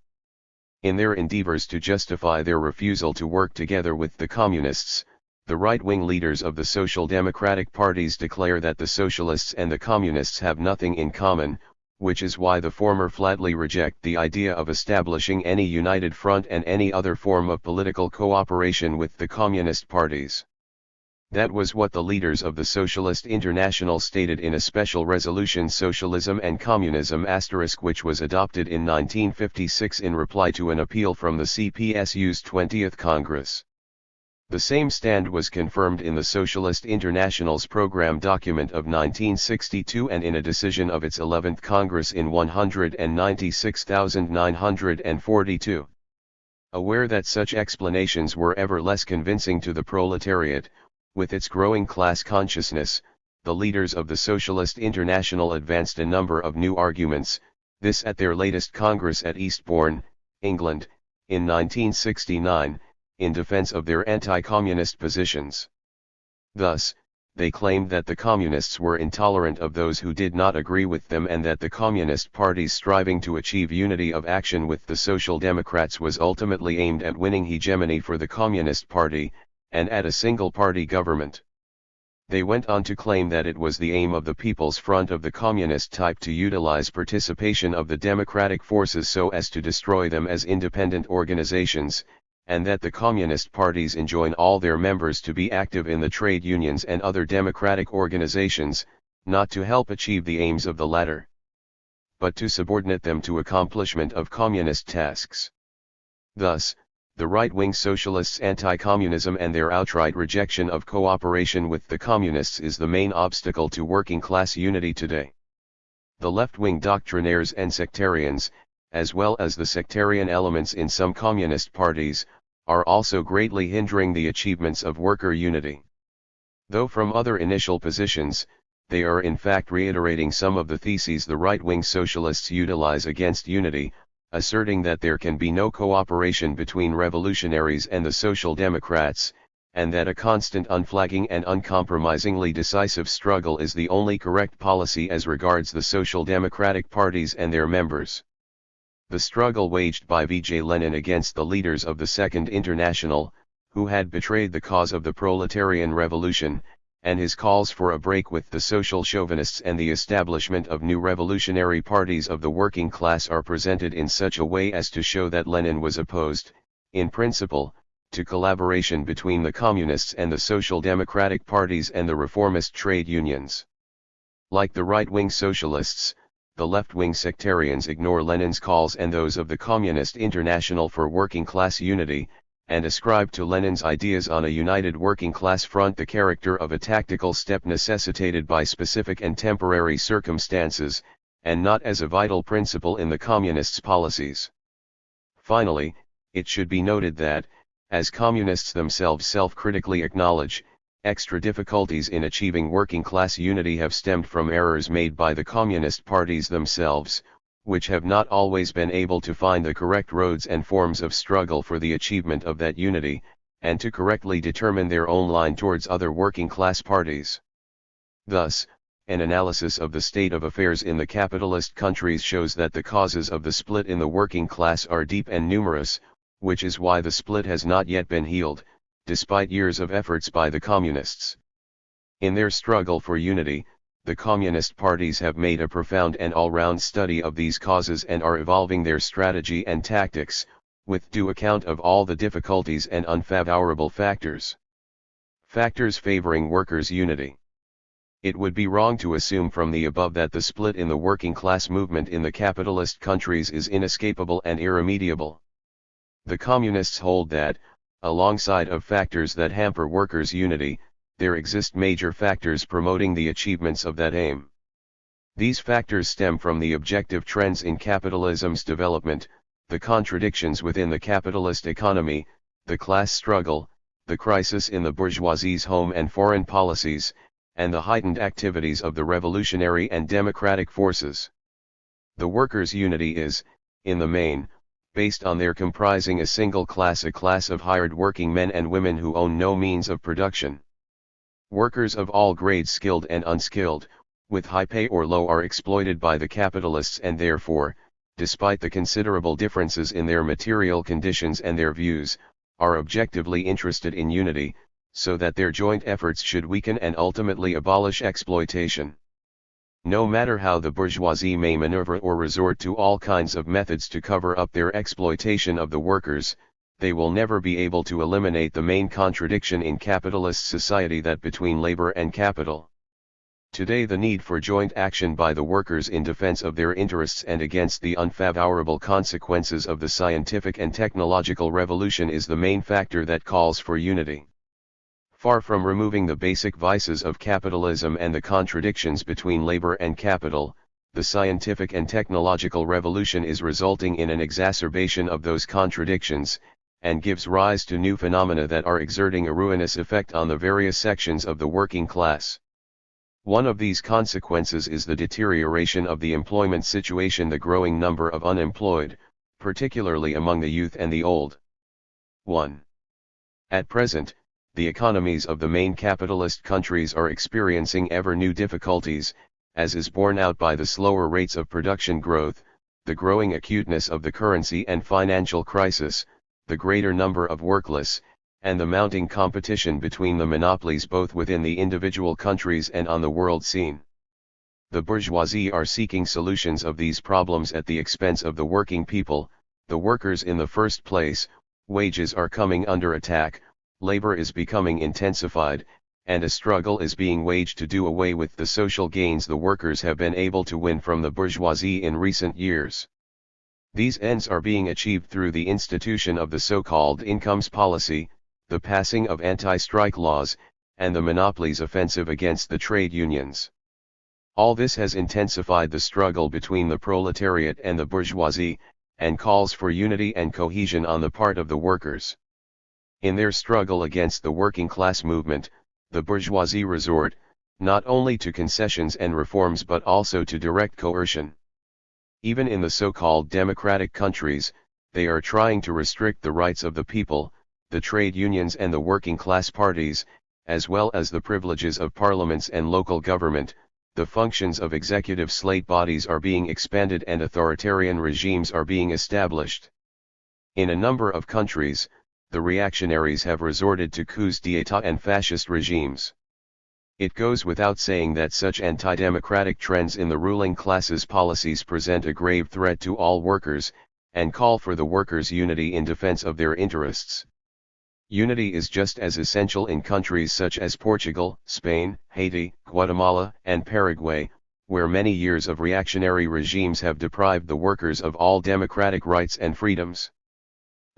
In their endeavors to justify their refusal to work together with the communists, the right-wing leaders of the social democratic parties declare that the socialists and the communists have nothing in common, which is why the former flatly reject the idea of establishing any united front and any other form of political cooperation with the communist parties. That was what the leaders of the Socialist International stated in a special resolution Socialism and Communism *, which was adopted in 1956 in reply to an appeal from the CPSU's 20th Congress. The same stand was confirmed in the Socialist International's program document of 1962 and in a decision of its 11th Congress in 196,942. Aware that such explanations were ever less convincing to the proletariat, with its growing class consciousness, the leaders of the Socialist International advanced a number of new arguments, this at their latest Congress at Eastbourne, England, in 1969, in defense of their anti-communist positions. Thus, they claimed that the communists were intolerant of those who did not agree with them and that the communist parties striving to achieve unity of action with the Social Democrats was ultimately aimed at winning hegemony for the Communist Party, and at a single-party government. They went on to claim that it was the aim of the People's Front of the Communist type to utilize participation of the democratic forces so as to destroy them as independent organizations, and that the communist parties enjoin all their members to be active in the trade unions and other democratic organizations, not to help achieve the aims of the latter, but to subordinate them to accomplishment of communist tasks. Thus, the right-wing socialists' anti-communism and their outright rejection of cooperation with the communists is the main obstacle to working-class unity today. The left-wing doctrinaires and sectarians, as well as the sectarian elements in some communist parties, are also greatly hindering the achievements of worker unity. Though from other initial positions, they are in fact reiterating some of the theses the right-wing socialists utilize against unity, asserting that there can be no cooperation between revolutionaries and the Social Democrats, and that a constant unflagging and uncompromisingly decisive struggle is the only correct policy as regards the Social Democratic parties and their members. The struggle waged by V.J. Lenin against the leaders of the Second International, who had betrayed the cause of the proletarian revolution, and his calls for a break with the social chauvinists and the establishment of new revolutionary parties of the working class are presented in such a way as to show that Lenin was opposed, in principle, to collaboration between the communists and the social democratic parties and the reformist trade unions. Like the right-wing socialists, the left-wing sectarians ignore Lenin's calls and those of the Communist International for working-class unity, and ascribe to Lenin's ideas on a united working-class front the character of a tactical step necessitated by specific and temporary circumstances, and not as a vital principle in the Communists' policies. Finally, it should be noted that, as Communists themselves self-critically acknowledge, extra difficulties in achieving working-class unity have stemmed from errors made by the Communist parties themselves, which have not always been able to find the correct roads and forms of struggle for the achievement of that unity, and to correctly determine their own line towards other working-class parties. Thus, an analysis of the state of affairs in the capitalist countries shows that the causes of the split in the working class are deep and numerous, which is why the split has not yet been healed, despite years of efforts by the communists. In their struggle for unity, the communist parties have made a profound and all-round study of these causes and are evolving their strategy and tactics, with due account of all the difficulties and unfavorable factors favoring workers' unity. It would be wrong to assume from the above that the split in the working class movement in the capitalist countries is inescapable and irremediable. The communists hold that, alongside of factors that hamper workers' unity, there exist major factors promoting the achievements of that aim. These factors stem from the objective trends in capitalism's development, the contradictions within the capitalist economy, the class struggle, the crisis in the bourgeoisie's home and foreign policies, and the heightened activities of the revolutionary and democratic forces. The workers' unity is, in the main, based on their comprising a single class, a class of hired working men and women who own no means of production. Workers of all grades, skilled and unskilled, with high pay or low, are exploited by the capitalists and therefore, despite the considerable differences in their material conditions and their views, are objectively interested in unity, so that their joint efforts should weaken and ultimately abolish exploitation. No matter how the bourgeoisie may maneuver or resort to all kinds of methods to cover up their exploitation of the workers, they will never be able to eliminate the main contradiction in capitalist society, that between labor and capital. Today the need for joint action by the workers in defense of their interests and against the unfavorable consequences of the scientific and technological revolution is the main factor that calls for unity. Far from removing the basic vices of capitalism and the contradictions between labor and capital, the scientific and technological revolution is resulting in an exacerbation of those contradictions, and gives rise to new phenomena that are exerting a ruinous effect on the various sections of the working class. One of these consequences is the deterioration of the employment situation, the growing number of unemployed, particularly among the youth and the old. 1. At present, the economies of the main capitalist countries are experiencing ever new difficulties, as is borne out by the slower rates of production growth, the growing acuteness of the currency and financial crisis, the greater number of workless, and the mounting competition between the monopolies both within the individual countries and on the world scene. The bourgeoisie are seeking solutions of these problems at the expense of the working people, the workers in the first place. Wages are coming under attack, labor is becoming intensified, and a struggle is being waged to do away with the social gains the workers have been able to win from the bourgeoisie in recent years. These ends are being achieved through the institution of the so-called incomes policy, the passing of anti-strike laws, and the monopolies' offensive against the trade unions. All this has intensified the struggle between the proletariat and the bourgeoisie, and calls for unity and cohesion on the part of the workers. In their struggle against the working class movement, the bourgeoisie resort, not only to concessions and reforms but also to direct coercion. Even in the so-called democratic countries, they are trying to restrict the rights of the people, the trade unions and the working class parties, as well as the privileges of parliaments and local government. The functions of executive slate bodies are being expanded and authoritarian regimes are being established. In a number of countries, the reactionaries have resorted to coups d'état and fascist regimes. It goes without saying that such anti-democratic trends in the ruling class's policies present a grave threat to all workers, and call for the workers' unity in defense of their interests. Unity is just as essential in countries such as Portugal, Spain, Haiti, Guatemala, and Paraguay, where many years of reactionary regimes have deprived the workers of all democratic rights and freedoms.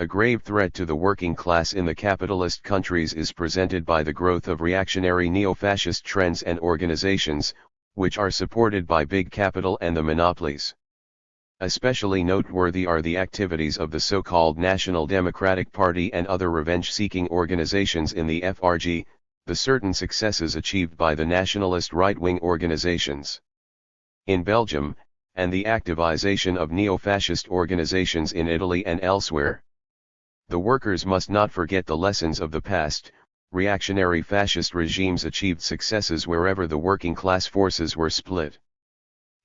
A grave threat to the working class in the capitalist countries is presented by the growth of reactionary neo-fascist trends and organizations, which are supported by big capital and the monopolies. Especially noteworthy are the activities of the so-called National Democratic Party and other revenge-seeking organizations in the FRG, the certain successes achieved by the nationalist right-wing organizations in Belgium, and the activization of neo-fascist organizations in Italy and elsewhere. The workers must not forget the lessons of the past. Reactionary fascist regimes achieved successes wherever the working class forces were split.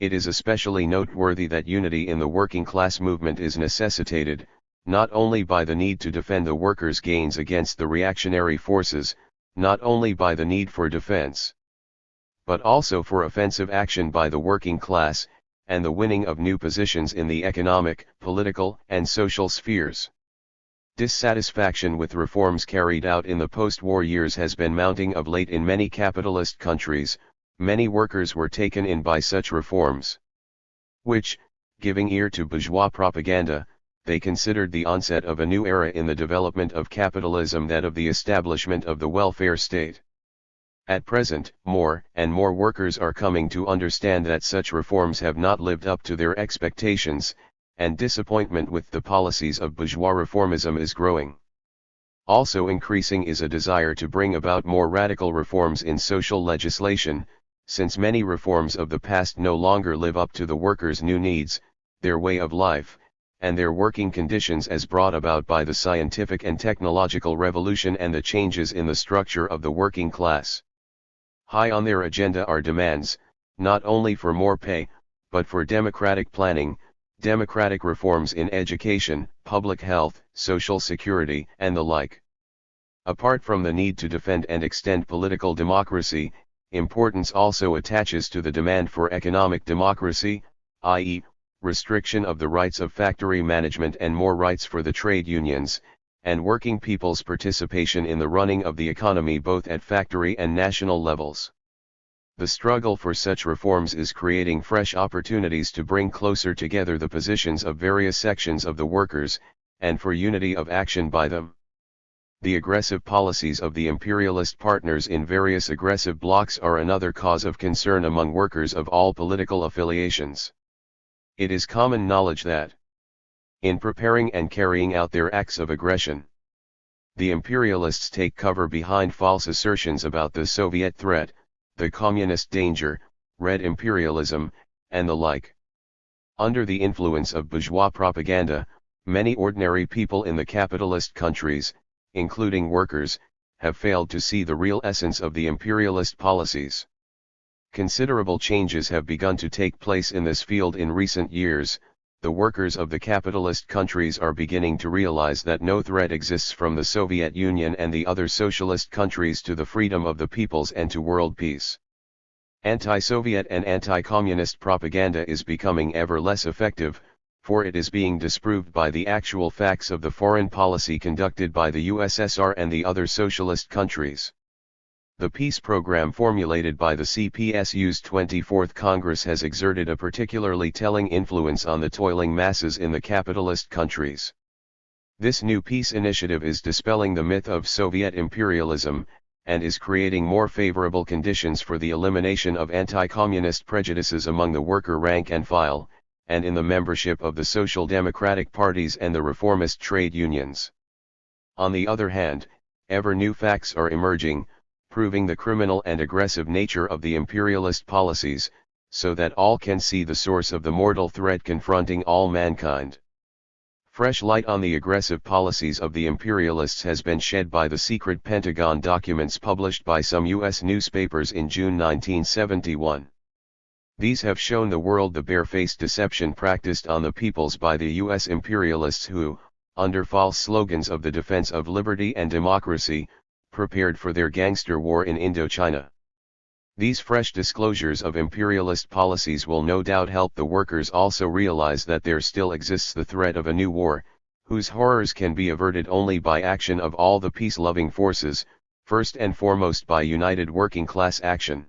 It is especially noteworthy that unity in the working class movement is necessitated, not only by the need to defend the workers' gains against the reactionary forces, not only by the need for defense, but also for offensive action by the working class, and the winning of new positions in the economic, political, and social spheres. Dissatisfaction with reforms carried out in the post-war years has been mounting of late in many capitalist countries. Many workers were taken in by such reforms, which, giving ear to bourgeois propaganda, they considered the onset of a new era in the development of capitalism, that of the establishment of the welfare state. At present, more and more workers are coming to understand that such reforms have not lived up to their expectations, and disappointment with the policies of bourgeois reformism is growing. Also increasing is a desire to bring about more radical reforms in social legislation, since many reforms of the past no longer live up to the workers' new needs, their way of life, and their working conditions as brought about by the scientific and technological revolution and the changes in the structure of the working class. High on their agenda are demands, not only for more pay, but for democratic planning, democratic reforms in education, public health, social security, and the like. Apart from the need to defend and extend political democracy, importance also attaches to the demand for economic democracy, i.e., restriction of the rights of factory management and more rights for the trade unions, and working people's participation in the running of the economy both at factory and national levels. The struggle for such reforms is creating fresh opportunities to bring closer together the positions of various sections of the workers, and for unity of action by them. The aggressive policies of the imperialist partners in various aggressive blocs are another cause of concern among workers of all political affiliations. It is common knowledge that, in preparing and carrying out their acts of aggression, the imperialists take cover behind false assertions about the Soviet threat, the communist danger, red imperialism, and the like. Under the influence of bourgeois propaganda, many ordinary people in the capitalist countries, including workers, have failed to see the real essence of the imperialist policies. Considerable changes have begun to take place in this field in recent years. The workers of the capitalist countries are beginning to realize that no threat exists from the Soviet Union and the other socialist countries to the freedom of the peoples and to world peace. Anti-Soviet and anti-communist propaganda is becoming ever less effective, for it is being disproved by the actual facts of the foreign policy conducted by the USSR and the other socialist countries. The peace program formulated by the CPSU's 24th Congress has exerted a particularly telling influence on the toiling masses in the capitalist countries. This new peace initiative is dispelling the myth of Soviet imperialism, and is creating more favorable conditions for the elimination of anti-communist prejudices among the worker rank and file, and in the membership of the social democratic parties and the reformist trade unions. On the other hand, ever new facts are emerging, proving the criminal and aggressive nature of the imperialist policies, so that all can see the source of the mortal threat confronting all mankind. Fresh light on the aggressive policies of the imperialists has been shed by the secret Pentagon documents published by some U.S. newspapers in June 1971. These have shown the world the barefaced deception practiced on the peoples by the U.S. imperialists who, under false slogans of the defense of liberty and democracy, prepared for their gangster war in Indochina. These fresh disclosures of imperialist policies will no doubt help the workers also realize that there still exists the threat of a new war, whose horrors can be averted only by action of all the peace-loving forces, first and foremost by united working class action.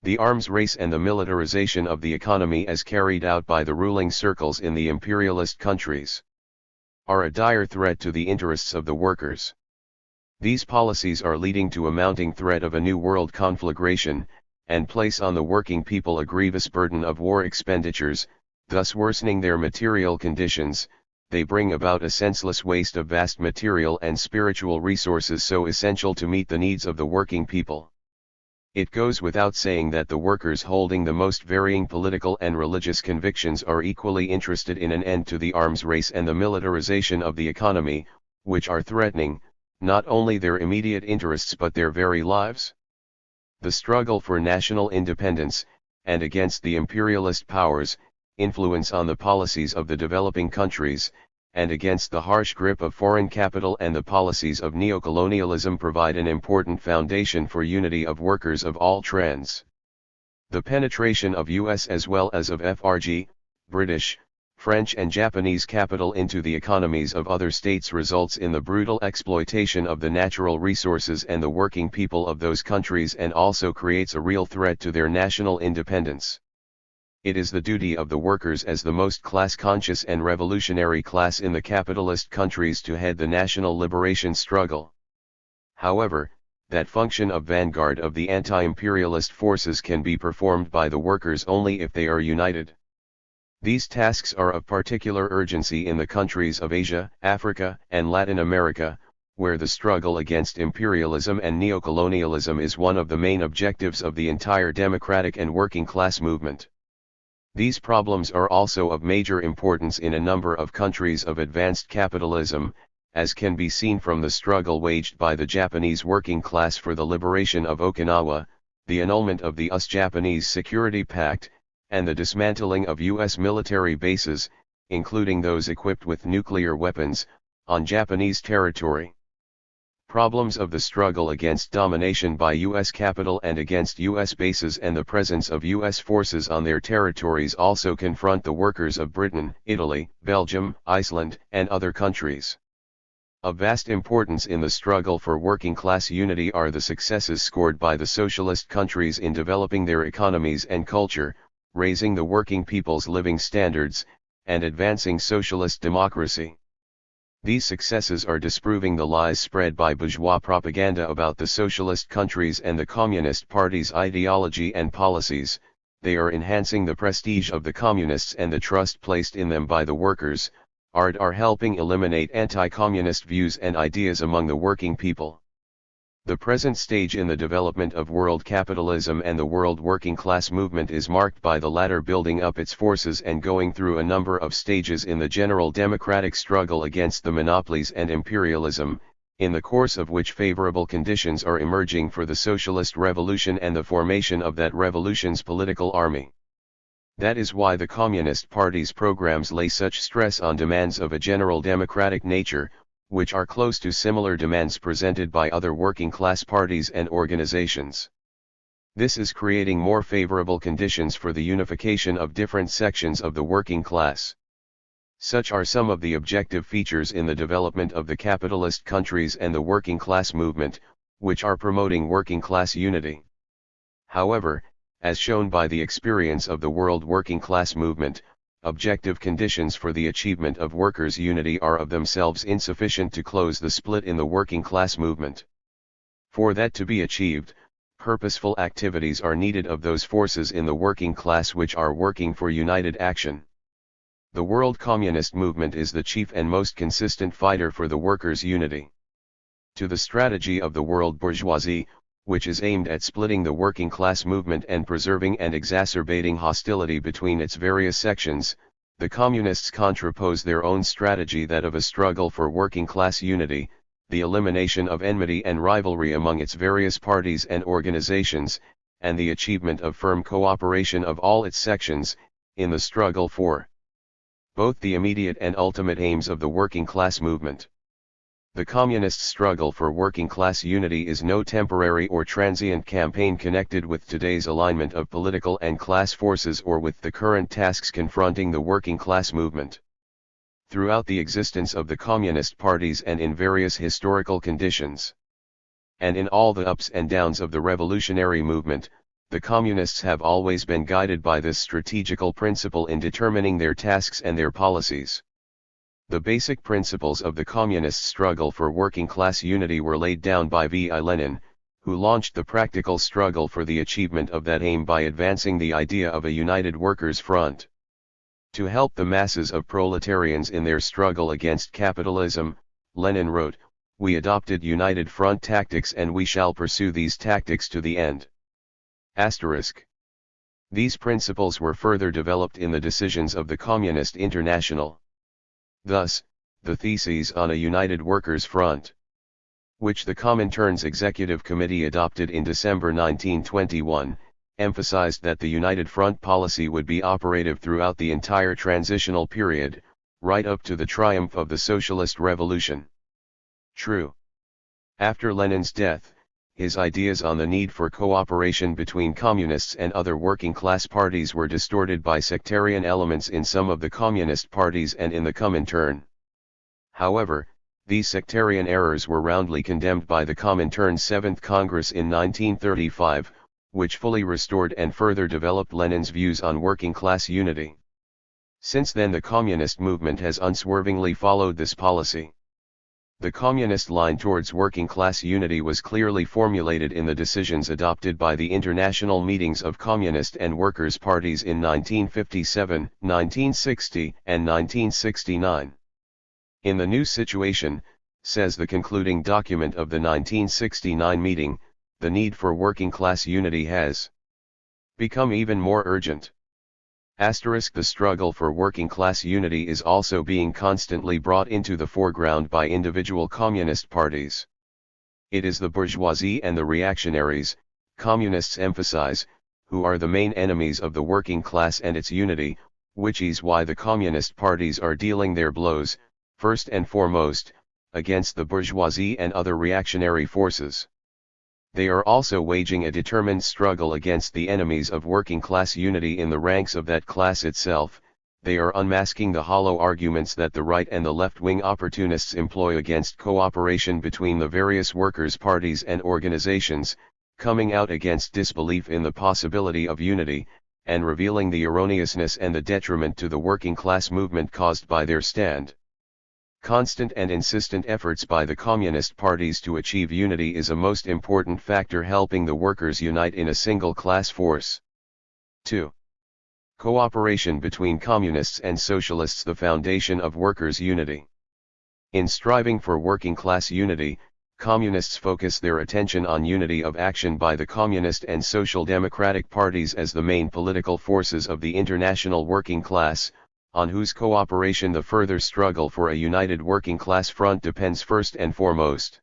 The arms race and the militarization of the economy as carried out by the ruling circles in the imperialist countries are a dire threat to the interests of the workers. These policies are leading to a mounting threat of a new world conflagration, and place on the working people a grievous burden of war expenditures, thus worsening their material conditions. They bring about a senseless waste of vast material and spiritual resources so essential to meet the needs of the working people. It goes without saying that the workers holding the most varying political and religious convictions are equally interested in an end to the arms race and the militarization of the economy, which are threatening, not only their immediate interests but their very lives. The struggle for national independence, and against the imperialist powers, influence on the policies of the developing countries, and against the harsh grip of foreign capital and the policies of neocolonialism provide an important foundation for unity of workers of all trends. The penetration of US as well as of FRG, British, French and Japanese capital into the economies of other states results in the brutal exploitation of the natural resources and the working people of those countries and also creates a real threat to their national independence. It is the duty of the workers as the most class-conscious and revolutionary class in the capitalist countries to head the national liberation struggle. However, that function of vanguard of the anti-imperialist forces can be performed by the workers only if they are united. These tasks are of particular urgency in the countries of Asia, Africa, and Latin America, where the struggle against imperialism and neocolonialism is one of the main objectives of the entire democratic and working class movement. These problems are also of major importance in a number of countries of advanced capitalism, as can be seen from the struggle waged by the Japanese working class for the liberation of Okinawa, the annulment of the US-Japanese Security Pact, and the dismantling of U.S. military bases, including those equipped with nuclear weapons, on Japanese territory. Problems of the struggle against domination by U.S. capital and against U.S. bases and the presence of U.S. forces on their territories also confront the workers of Britain, Italy, Belgium, Iceland, and other countries. Of vast importance in the struggle for working class unity are the successes scored by the socialist countries in developing their economies and culture, raising the working people's living standards, and advancing socialist democracy. These successes are disproving the lies spread by bourgeois propaganda about the socialist countries and the Communist Party's ideology and policies. They are enhancing the prestige of the communists and the trust placed in them by the workers, are helping eliminate anti-communist views and ideas among the working people. The present stage in the development of world capitalism and the world working class movement is marked by the latter building up its forces and going through a number of stages in the general democratic struggle against the monopolies and imperialism, in the course of which favorable conditions are emerging for the socialist revolution and the formation of that revolution's political army. That is why the Communist Party's programs lay such stress on demands of a general democratic nature, which are close to similar demands presented by other working-class parties and organizations. This is creating more favorable conditions for the unification of different sections of the working class. Such are some of the objective features in the development of the capitalist countries and the working class movement, which are promoting working class unity. However, as shown by the experience of the world working class movement, objective conditions for the achievement of workers' unity are of themselves insufficient to close the split in the working class movement. For that to be achieved, purposeful activities are needed of those forces in the working class which are working for united action. The world communist movement is the chief and most consistent fighter for the workers' unity. To the strategy of the world bourgeoisie, which is aimed at splitting the working class movement and preserving and exacerbating hostility between its various sections, the communists contrapose their own strategy, that of a struggle for working class unity, the elimination of enmity and rivalry among its various parties and organizations, and the achievement of firm cooperation of all its sections, in the struggle for both the immediate and ultimate aims of the working class movement. The communist struggle for working class unity is no temporary or transient campaign connected with today's alignment of political and class forces or with the current tasks confronting the working class movement. Throughout the existence of the communist parties and in various historical conditions, and in all the ups and downs of the revolutionary movement, the communists have always been guided by this strategical principle in determining their tasks and their policies. The basic principles of the communist struggle for working class unity were laid down by V.I. Lenin, who launched the practical struggle for the achievement of that aim by advancing the idea of a united workers' front. To help the masses of proletarians in their struggle against capitalism, Lenin wrote, "We adopted united front tactics and we shall pursue these tactics to the end." Asterisk. These principles were further developed in the decisions of the Communist International. Thus, the Theses on a United Workers' Front, which the Comintern's Executive Committee adopted in December 1921, emphasized that the United Front policy would be operative throughout the entire transitional period, right up to the triumph of the Socialist Revolution. True. After Lenin's death, his ideas on the need for cooperation between communists and other working-class parties were distorted by sectarian elements in some of the communist parties and in the Comintern. However, these sectarian errors were roundly condemned by the Comintern's 7th Congress in 1935, which fully restored and further developed Lenin's views on working-class unity. Since then the communist movement has unswervingly followed this policy. The communist line towards working-class unity was clearly formulated in the decisions adopted by the international meetings of communist and workers' parties in 1957, 1960, and 1969. In the new situation, says the concluding document of the 1969 meeting, the need for working-class unity has become even more urgent. The struggle for working-class unity is also being constantly brought into the foreground by individual communist parties. It is the bourgeoisie and the reactionaries, communists emphasize, who are the main enemies of the working class and its unity, which is why the communist parties are dealing their blows, first and foremost, against the bourgeoisie and other reactionary forces. They are also waging a determined struggle against the enemies of working-class unity in the ranks of that class itself. They are unmasking the hollow arguments that the right and the left-wing opportunists employ against cooperation between the various workers' parties and organizations, coming out against disbelief in the possibility of unity, and revealing the erroneousness and the detriment to the working-class movement caused by their stand. Constant and insistent efforts by the communist parties to achieve unity is a most important factor helping the workers unite in a single class force. 2. Cooperation between communists and socialists, the foundation of workers' unity. In striving for working class unity, communists focus their attention on unity of action by the communist and social democratic parties as the main political forces of the international working class, on whose cooperation the further struggle for a united working class front depends first and foremost.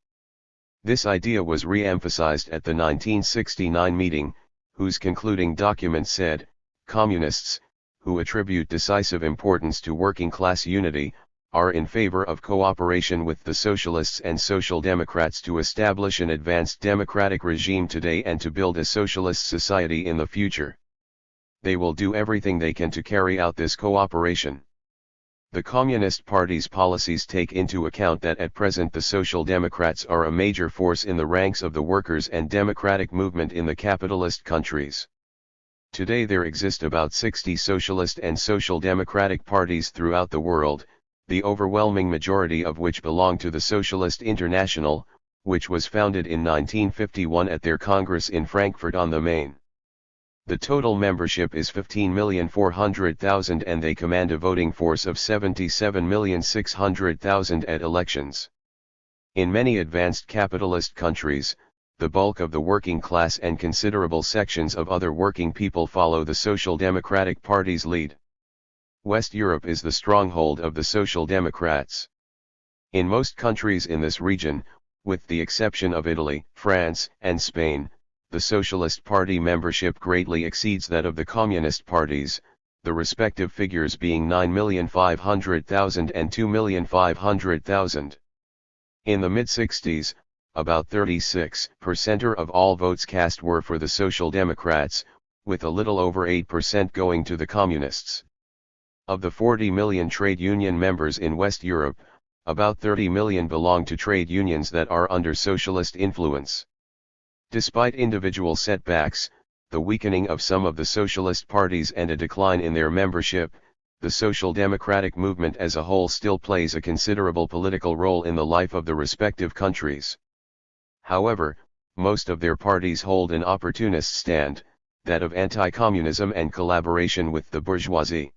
This idea was re-emphasized at the 1969 meeting, whose concluding document said, "Communists, who attribute decisive importance to working-class unity, are in favor of cooperation with the Socialists and Social Democrats to establish an advanced democratic regime today and to build a socialist society in the future. They will do everything they can to carry out this cooperation." The Communist Party's policies take into account that at present the Social Democrats are a major force in the ranks of the workers and democratic movement in the capitalist countries. Today there exist about 60 socialist and social democratic parties throughout the world, the overwhelming majority of which belong to the Socialist International, which was founded in 1951 at their Congress in Frankfurt on the Main. The total membership is 15,400,000 and they command a voting force of 77,600,000 at elections. In many advanced capitalist countries, the bulk of the working class and considerable sections of other working people follow the Social Democratic Party's lead. West Europe is the stronghold of the Social Democrats. In most countries in this region, with the exception of Italy, France, and Spain, the Socialist Party membership greatly exceeds that of the Communist parties, the respective figures being 9,500,000 and 2,500,000. In the mid-60s, about 36% of all votes cast were for the Social Democrats, with a little over 8% going to the Communists. Of the 40 million trade union members in West Europe, about 30 million belong to trade unions that are under socialist influence. Despite individual setbacks, the weakening of some of the socialist parties and a decline in their membership, the social democratic movement as a whole still plays a considerable political role in the life of the respective countries. However, most of their parties hold an opportunist stand, that of anti-communism and collaboration with the bourgeoisie.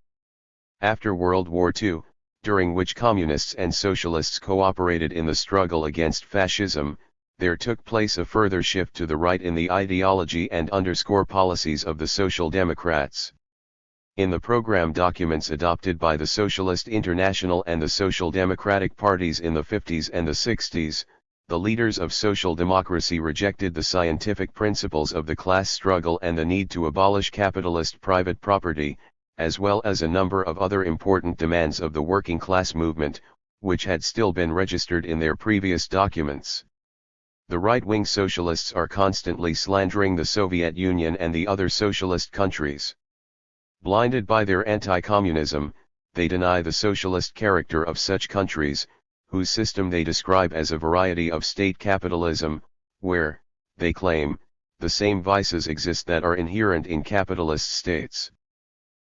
After World War II, during which communists and socialists cooperated in the struggle against fascism, there took place a further shift to the right in the ideology and underscore policies of the Social Democrats. In the program documents adopted by the Socialist International and the Social Democratic parties in the 50s and the 60s, the leaders of social democracy rejected the scientific principles of the class struggle and the need to abolish capitalist private property, as well as a number of other important demands of the working class movement, which had still been registered in their previous documents. The right-wing socialists are constantly slandering the Soviet Union and the other socialist countries. Blinded by their anti-communism, they deny the socialist character of such countries, whose system they describe as a variety of state capitalism, where, they claim, the same vices exist that are inherent in capitalist states.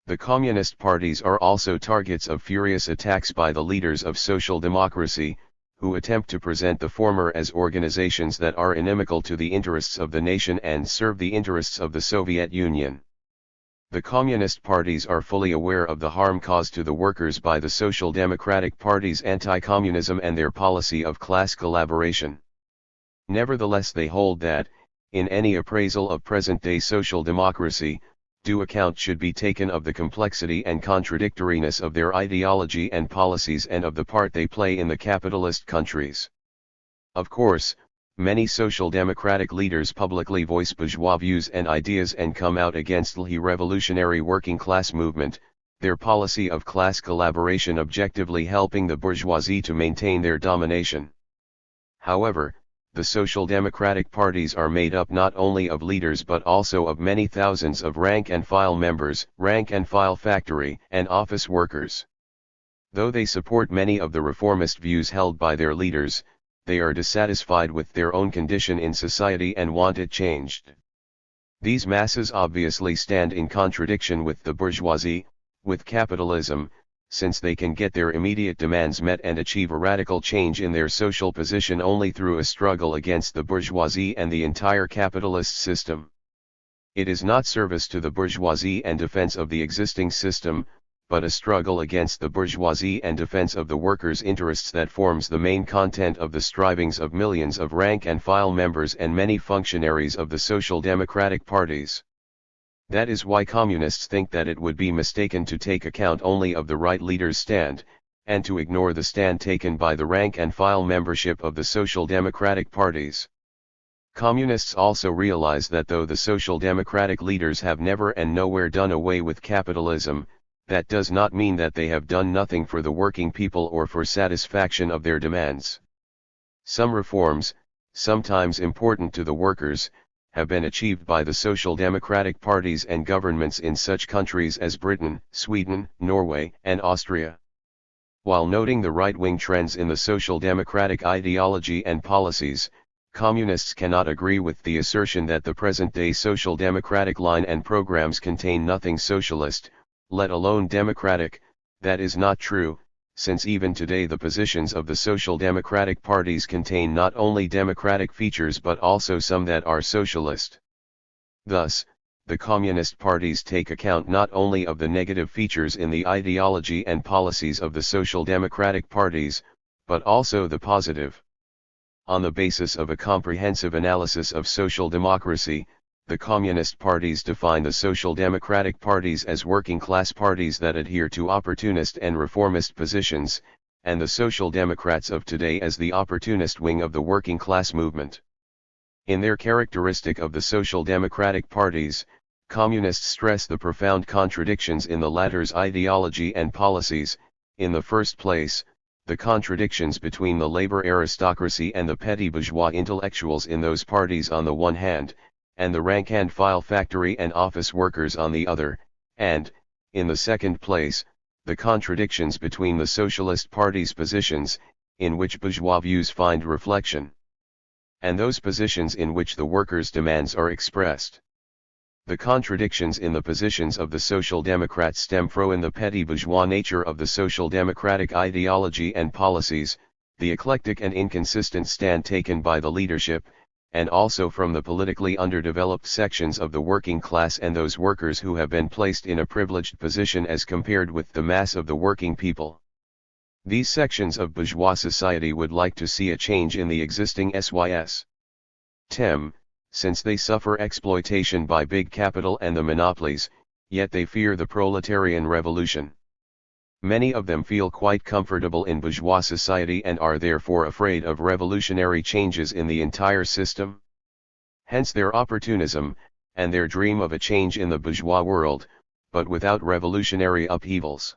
The communist parties are also targets of furious attacks by the leaders of social democracy, who attempt to present the former as organizations that are inimical to the interests of the nation and serve the interests of the Soviet Union. The communist parties are fully aware of the harm caused to the workers by the Social Democratic Party's anti-communism and their policy of class collaboration. Nevertheless, they hold that, in any appraisal of present-day social democracy, due account should be taken of the complexity and contradictoriness of their ideology and policies and of the part they play in the capitalist countries. Of course, many social democratic leaders publicly voice bourgeois views and ideas and come out against the revolutionary working class movement, their policy of class collaboration objectively helping the bourgeoisie to maintain their domination. However, the social democratic parties are made up not only of leaders but also of many thousands of rank-and-file members, rank-and-file factory and office workers. Though they support many of the reformist views held by their leaders, they are dissatisfied with their own condition in society and want it changed. These masses obviously stand in contradiction with the bourgeoisie, with capitalism, since they can get their immediate demands met and achieve a radical change in their social position only through a struggle against the bourgeoisie and the entire capitalist system. It is not service to the bourgeoisie and defense of the existing system, but a struggle against the bourgeoisie and defense of the workers' interests that forms the main content of the strivings of millions of rank-and-file members and many functionaries of the social democratic parties. That is why communists think that it would be mistaken to take account only of the right leaders' stand, and to ignore the stand taken by the rank-and-file membership of the social democratic parties. Communists also realize that though the social democratic leaders have never and nowhere done away with capitalism, that does not mean that they have done nothing for the working people or for satisfaction of their demands. Some reforms, sometimes important to the workers, have been achieved by the social democratic parties and governments in such countries as Britain, Sweden, Norway, and Austria. While noting the right-wing trends in the social democratic ideology and policies, communists cannot agree with the assertion that the present-day social democratic line and programs contain nothing socialist, let alone democratic. That is not true, since even today the positions of the social democratic parties contain not only democratic features but also some that are socialist. Thus, the communist parties take account not only of the negative features in the ideology and policies of the social democratic parties, but also the positive. On the basis of a comprehensive analysis of social democracy, the communist parties define the social democratic parties as working-class parties that adhere to opportunist and reformist positions, and the social democrats of today as the opportunist wing of the working-class movement. In their characteristic of the social democratic parties, communists stress the profound contradictions in the latter's ideology and policies. In the first place, the contradictions between the labor aristocracy and the petty bourgeois intellectuals in those parties on the one hand, and the rank-and-file factory and office workers on the other, and, in the second place, the contradictions between the socialist party's positions, in which bourgeois views find reflection, and those positions in which the workers' demands are expressed. The contradictions in the positions of the Social Democrats stem from the petty bourgeois nature of the social democratic ideology and policies, the eclectic and inconsistent stand taken by the leadership, and also from the politically underdeveloped sections of the working class and those workers who have been placed in a privileged position as compared with the mass of the working people. These sections of bourgeois society would like to see a change in the existing system, since they suffer exploitation by big capital and the monopolies, yet they fear the proletarian revolution. Many of them feel quite comfortable in bourgeois society and are therefore afraid of revolutionary changes in the entire system. Hence their opportunism, and their dream of a change in the bourgeois world, but without revolutionary upheavals.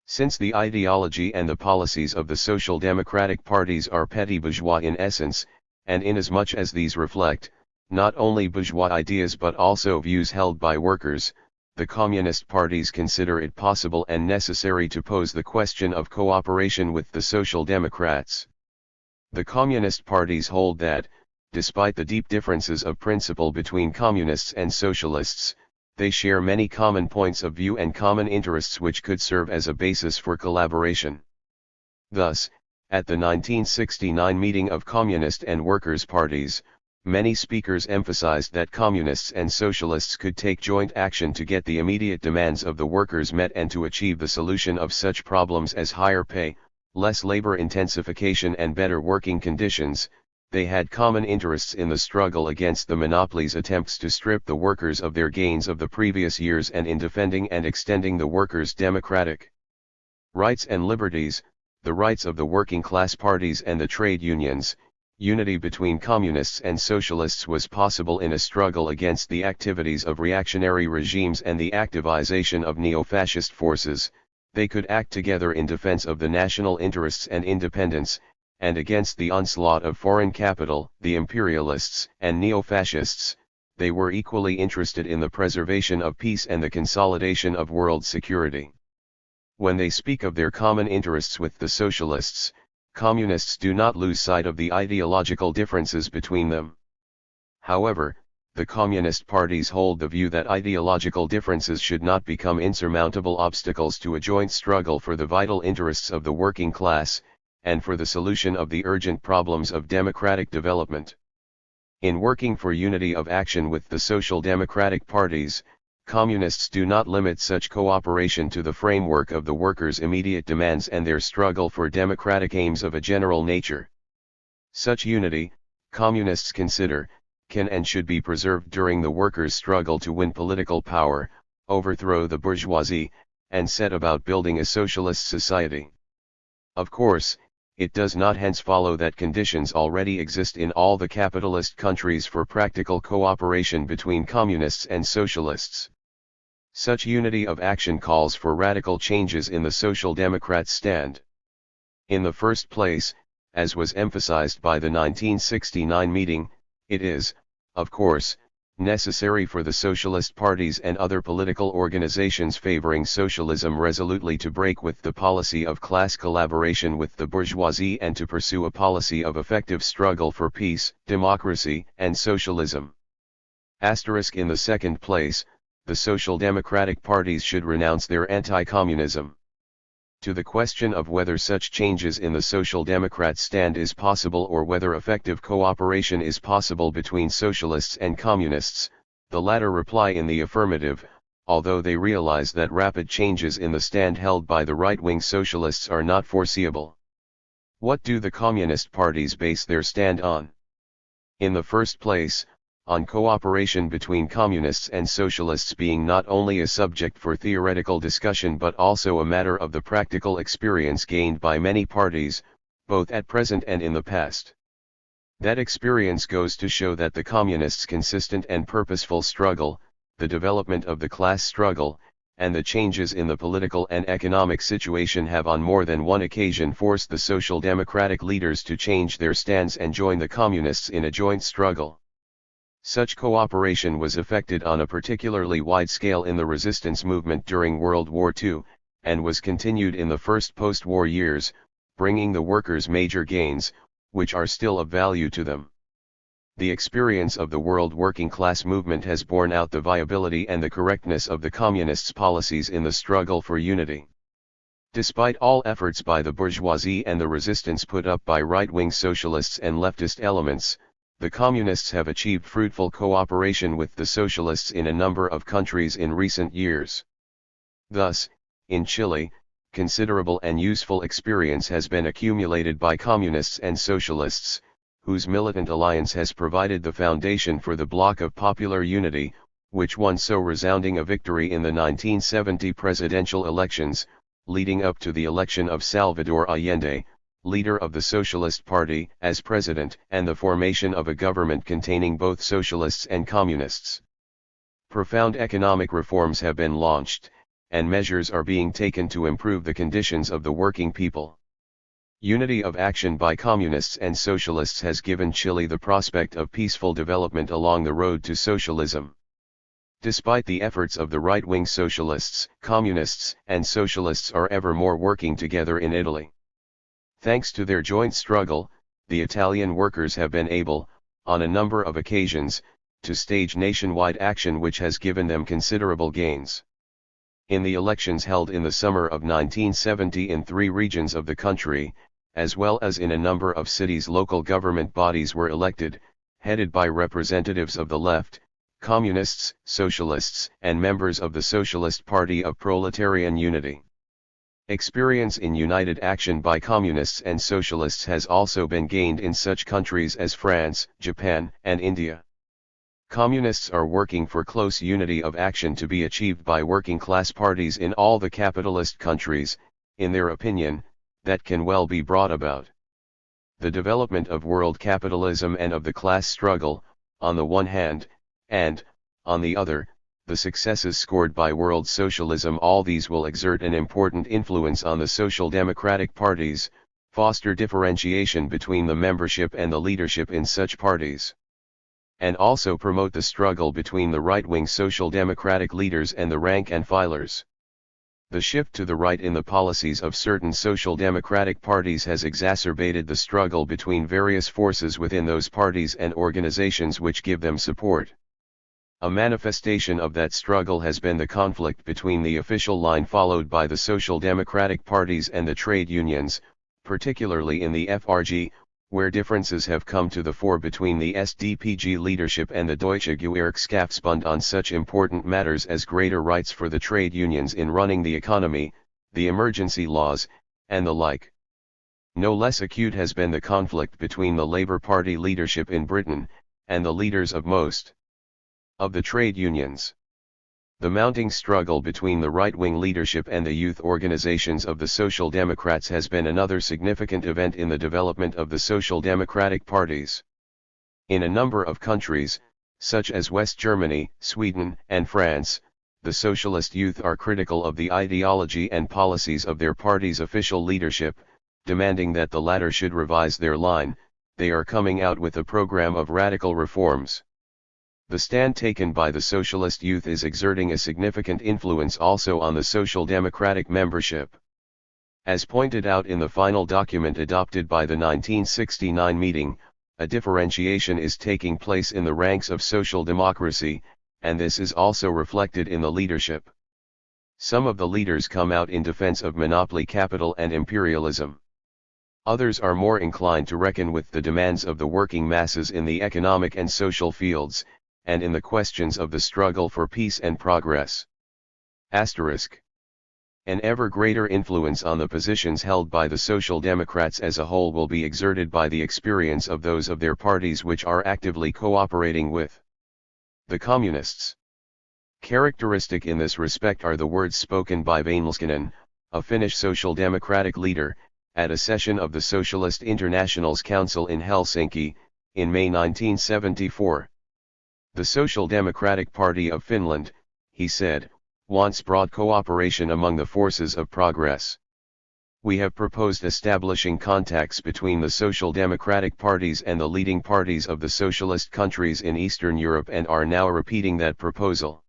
Since the ideology and the policies of the social democratic parties are petty bourgeois in essence, and inasmuch as these reflect, not only bourgeois ideas but also views held by workers, the communist parties consider it possible and necessary to pose the question of cooperation with the social democrats. The communist parties hold that, despite the deep differences of principle between communists and socialists, they share many common points of view and common interests which could serve as a basis for collaboration. Thus, at the 1969 meeting of Communist and Workers' Parties, many speakers emphasized that communists and socialists could take joint action to get the immediate demands of the workers met and to achieve the solution of such problems as higher pay, less labor intensification and better working conditions. They had common interests in the struggle against the monopolies' attempts to strip the workers of their gains of the previous years and in defending and extending the workers' democratic rights and liberties, the rights of the working class parties and the trade unions. Unity between communists and socialists was possible in a struggle against the activities of reactionary regimes and the activization of neo-fascist forces. They could act together in defense of the national interests and independence, and against the onslaught of foreign capital, the imperialists and neo-fascists. They were equally interested in the preservation of peace and the consolidation of world security. When they speak of their common interests with the socialists, communists do not lose sight of the ideological differences between them. However, the communist parties hold the view that ideological differences should not become insurmountable obstacles to a joint struggle for the vital interests of the working class, and for the solution of the urgent problems of democratic development. In working for unity of action with the social democratic parties, communists do not limit such cooperation to the framework of the workers' immediate demands and their struggle for democratic aims of a general nature. Such unity, communists consider, can and should be preserved during the workers' struggle to win political power, overthrow the bourgeoisie, and set about building a socialist society. Of course, it does not hence follow that conditions already exist in all the capitalist countries for practical cooperation between communists and socialists. Such unity of action calls for radical changes in the Social Democrats' stand. In the first place, as was emphasized by the 1969 meeting, it is, of course, necessary for the socialist parties and other political organizations favoring socialism resolutely to break with the policy of class collaboration with the bourgeoisie and to pursue a policy of effective struggle for peace, democracy, and socialism. In the second place, the social democratic parties should renounce their anti-communism. To the question of whether such changes in the Social Democrats' stand is possible or whether effective cooperation is possible between socialists and communists, the latter reply in the affirmative, although they realize that rapid changes in the stand held by the right-wing socialists are not foreseeable. What do the communist parties base their stand on? In the first place, on cooperation between communists and socialists being not only a subject for theoretical discussion but also a matter of the practical experience gained by many parties, both at present and in the past. That experience goes to show that the communists' consistent and purposeful struggle, the development of the class struggle, and the changes in the political and economic situation have on more than one occasion forced the social democratic leaders to change their stands and join the communists in a joint struggle. Such cooperation was effected on a particularly wide scale in the resistance movement during World War II, and was continued in the first post-war years, bringing the workers major gains, which are still of value to them. The experience of the world working class movement has borne out the viability and the correctness of the communists' policies in the struggle for unity. Despite all efforts by the bourgeoisie and the resistance put up by right-wing socialists and leftist elements, the communists have achieved fruitful cooperation with the socialists in a number of countries in recent years. Thus, in Chile, considerable and useful experience has been accumulated by communists and socialists, whose militant alliance has provided the foundation for the bloc of popular unity, which won so resounding a victory in the 1970 presidential elections, leading up to the election of Salvador Allende, leader of the Socialist Party, as president, and the formation of a government containing both socialists and communists. Profound economic reforms have been launched, and measures are being taken to improve the conditions of the working people. Unity of action by communists and socialists has given Chile the prospect of peaceful development along the road to socialism. Despite the efforts of the right-wing socialists, communists and socialists are ever more working together in Italy. Thanks to their joint struggle, the Italian workers have been able, on a number of occasions, to stage nationwide action which has given them considerable gains. In the elections held in the summer of 1970 in 3 regions of the country, as well as in a number of cities, local government bodies were elected, headed by representatives of the left, communists, socialists, and members of the Socialist Party of Proletarian Unity. Experience in united action by communists and socialists has also been gained in such countries as France, Japan, and India. Communists are working for close unity of action to be achieved by working class parties in all the capitalist countries. In their opinion, that can well be brought about. The development of world capitalism and of the class struggle, on the one hand, and, on the other, the successes scored by world socialism, all these will exert an important influence on the social democratic parties, foster differentiation between the membership and the leadership in such parties, and also promote the struggle between the right-wing social democratic leaders and the rank-and-filers. The shift to the right in the policies of certain social democratic parties has exacerbated the struggle between various forces within those parties and organizations which give them support. A manifestation of that struggle has been the conflict between the official line followed by the social democratic parties and the trade unions, particularly in the FRG, where differences have come to the fore between the SDPG leadership and the Deutsche Gewerkschaftsbund on such important matters as greater rights for the trade unions in running the economy, the emergency laws, and the like. No less acute has been the conflict between the Labour Party leadership in Britain, and the leaders of most of the trade unions. The mounting struggle between the right-wing leadership and the youth organizations of the Social Democrats has been another significant event in the development of the social democratic parties. In a number of countries, such as West Germany, Sweden, and France, the socialist youth are critical of the ideology and policies of their party's official leadership, demanding that the latter should revise their line. They are coming out with a program of radical reforms. The stand taken by the socialist youth is exerting a significant influence also on the social democratic membership. As pointed out in the final document adopted by the 1969 meeting, a differentiation is taking place in the ranks of social democracy, and this is also reflected in the leadership. Some of the leaders come out in defense of monopoly capital and imperialism. Others are more inclined to reckon with the demands of the working masses in the economic and social fields, and in the questions of the struggle for peace and progress. An ever greater influence on the positions held by the Social Democrats as a whole will be exerted by the experience of those of their parties which are actively cooperating with the Communists. Characteristic in this respect are the words spoken by Vainlaskinen, a Finnish social democratic leader, at a session of the Socialist International's Council in Helsinki, in May 1974. The Social Democratic Party of Finland, he said, wants broad cooperation among the forces of progress. We have proposed establishing contacts between the social democratic parties and the leading parties of the socialist countries in Eastern Europe and are now repeating that proposal.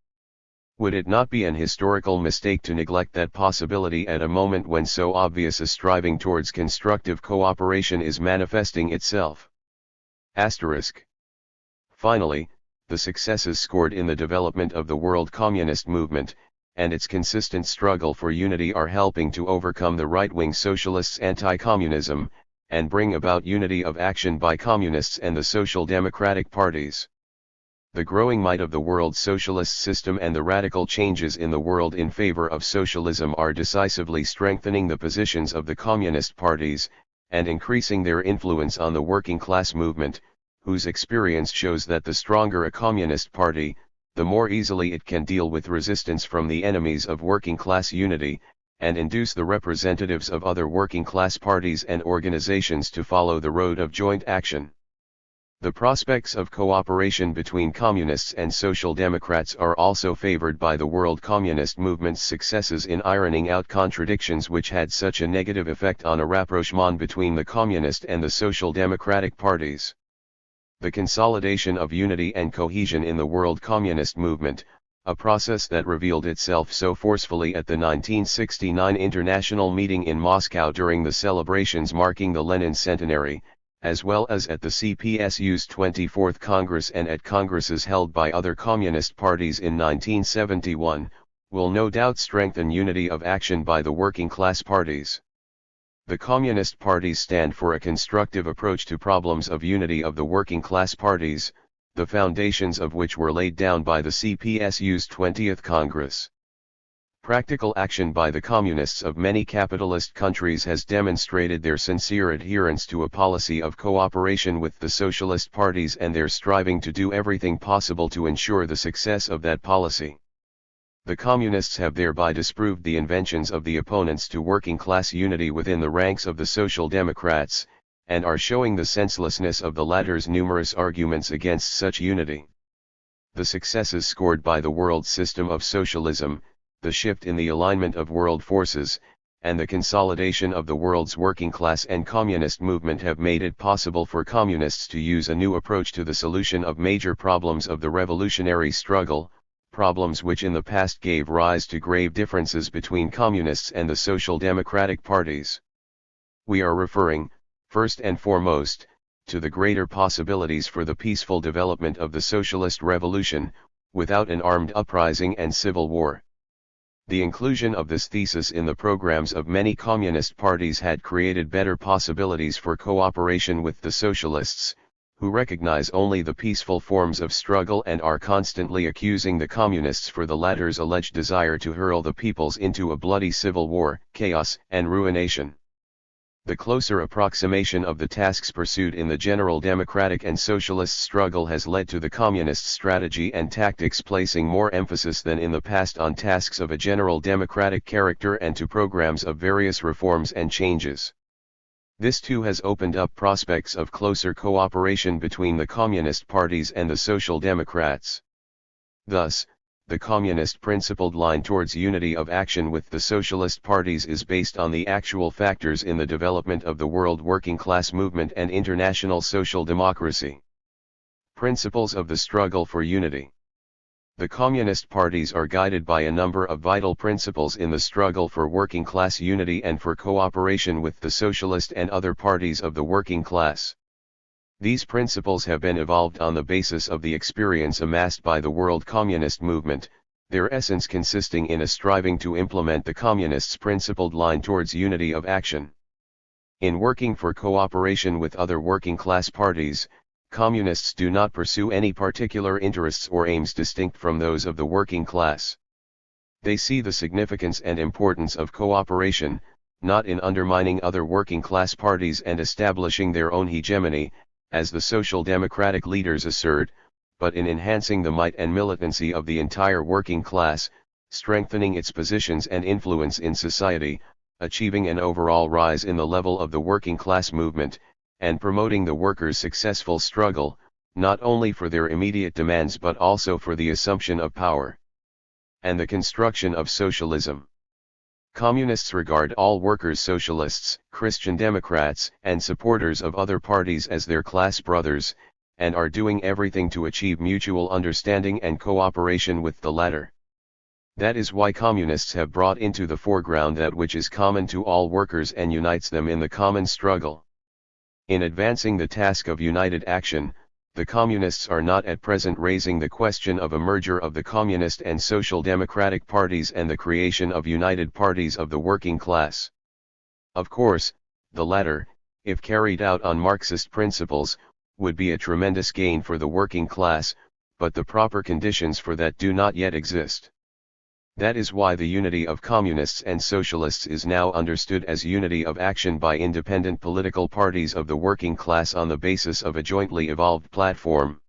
Would it not be an historical mistake to neglect that possibility at a moment when so obvious a striving towards constructive cooperation is manifesting itself? Finally, the successes scored in the development of the world communist movement, and its consistent struggle for unity are helping to overcome the right-wing socialists' anti-communism, and bring about unity of action by communists and the social democratic parties. The growing might of the world socialist system and the radical changes in the world in favor of socialism are decisively strengthening the positions of the communist parties, and increasing their influence on the working class movement, whose experience shows that the stronger a communist party, the more easily it can deal with resistance from the enemies of working class unity, and induce the representatives of other working class parties and organizations to follow the road of joint action. The prospects of cooperation between communists and social democrats are also favored by the world communist movement's successes in ironing out contradictions which had such a negative effect on a rapprochement between the communist and the social democratic parties. The consolidation of unity and cohesion in the world communist movement, a process that revealed itself so forcefully at the 1969 international meeting in Moscow during the celebrations marking the Lenin centenary, as well as at the CPSU's 24th Congress and at congresses held by other communist parties in 1971, will no doubt strengthen unity of action by the working class parties. The communist parties stand for a constructive approach to problems of unity of the working class parties, the foundations of which were laid down by the CPSU's 20th Congress. Practical action by the communists of many capitalist countries has demonstrated their sincere adherence to a policy of cooperation with the socialist parties and their striving to do everything possible to ensure the success of that policy. The communists have thereby disproved the inventions of the opponents to working class unity within the ranks of the Social Democrats, and are showing the senselessness of the latter's numerous arguments against such unity. The successes scored by the world system of socialism, the shift in the alignment of world forces, and the consolidation of the world's working class and communist movement have made it possible for communists to use a new approach to the solution of major problems of the revolutionary struggle, problems which in the past gave rise to grave differences between communists and the social democratic parties. We are referring, first and foremost, to the greater possibilities for the peaceful development of the socialist revolution, without an armed uprising and civil war. The inclusion of this thesis in the programs of many communist parties had created better possibilities for cooperation with the socialists, who recognize only the peaceful forms of struggle and are constantly accusing the communists for the latter's alleged desire to hurl the peoples into a bloody civil war, chaos, and ruination. The closer approximation of the tasks pursued in the general democratic and socialist struggle has led to the communist strategy and tactics placing more emphasis than in the past on tasks of a general democratic character and to programs of various reforms and changes. This too has opened up prospects of closer cooperation between the communist parties and the Social Democrats. Thus, the communist principled line towards unity of action with the socialist parties is based on the actual factors in the development of the world working class movement and international social democracy. Principles of the struggle for unity. The communist parties are guided by a number of vital principles in the struggle for working class unity and for cooperation with the socialist and other parties of the working class. These principles have been evolved on the basis of the experience amassed by the world communist movement, their essence consisting in a striving to implement the communists' principled line towards unity of action. In working for cooperation with other working class parties, communists do not pursue any particular interests or aims distinct from those of the working class. They see the significance and importance of cooperation, not in undermining other working class parties and establishing their own hegemony, as the social democratic leaders assert, but in enhancing the might and militancy of the entire working class, strengthening its positions and influence in society, achieving an overall rise in the level of the working class movement, and promoting the workers' successful struggle, not only for their immediate demands but also for the assumption of power and the construction of socialism. Communists regard all workers, socialists, Christian Democrats, and supporters of other parties as their class brothers, and are doing everything to achieve mutual understanding and cooperation with the latter. That is why communists have brought into the foreground that which is common to all workers and unites them in the common struggle. In advancing the task of united action, the communists are not at present raising the question of a merger of the communist and social democratic parties and the creation of united parties of the working class. Of course, the latter, if carried out on Marxist principles, would be a tremendous gain for the working class, but the proper conditions for that do not yet exist. That is why the unity of communists and socialists is now understood as unity of action by independent political parties of the working class on the basis of a jointly evolved platform.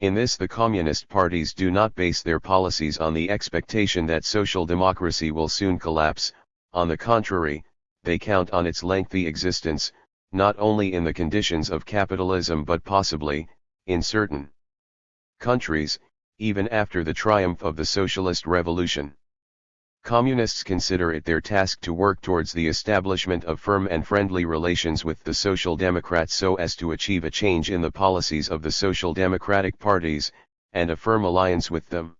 In this, the communist parties do not base their policies on the expectation that social democracy will soon collapse. On the contrary, they count on its lengthy existence, not only in the conditions of capitalism but possibly, in certain countries, even after the triumph of the socialist revolution. Communists consider it their task to work towards the establishment of firm and friendly relations with the Social Democrats so as to achieve a change in the policies of the social democratic parties, and a firm alliance with them.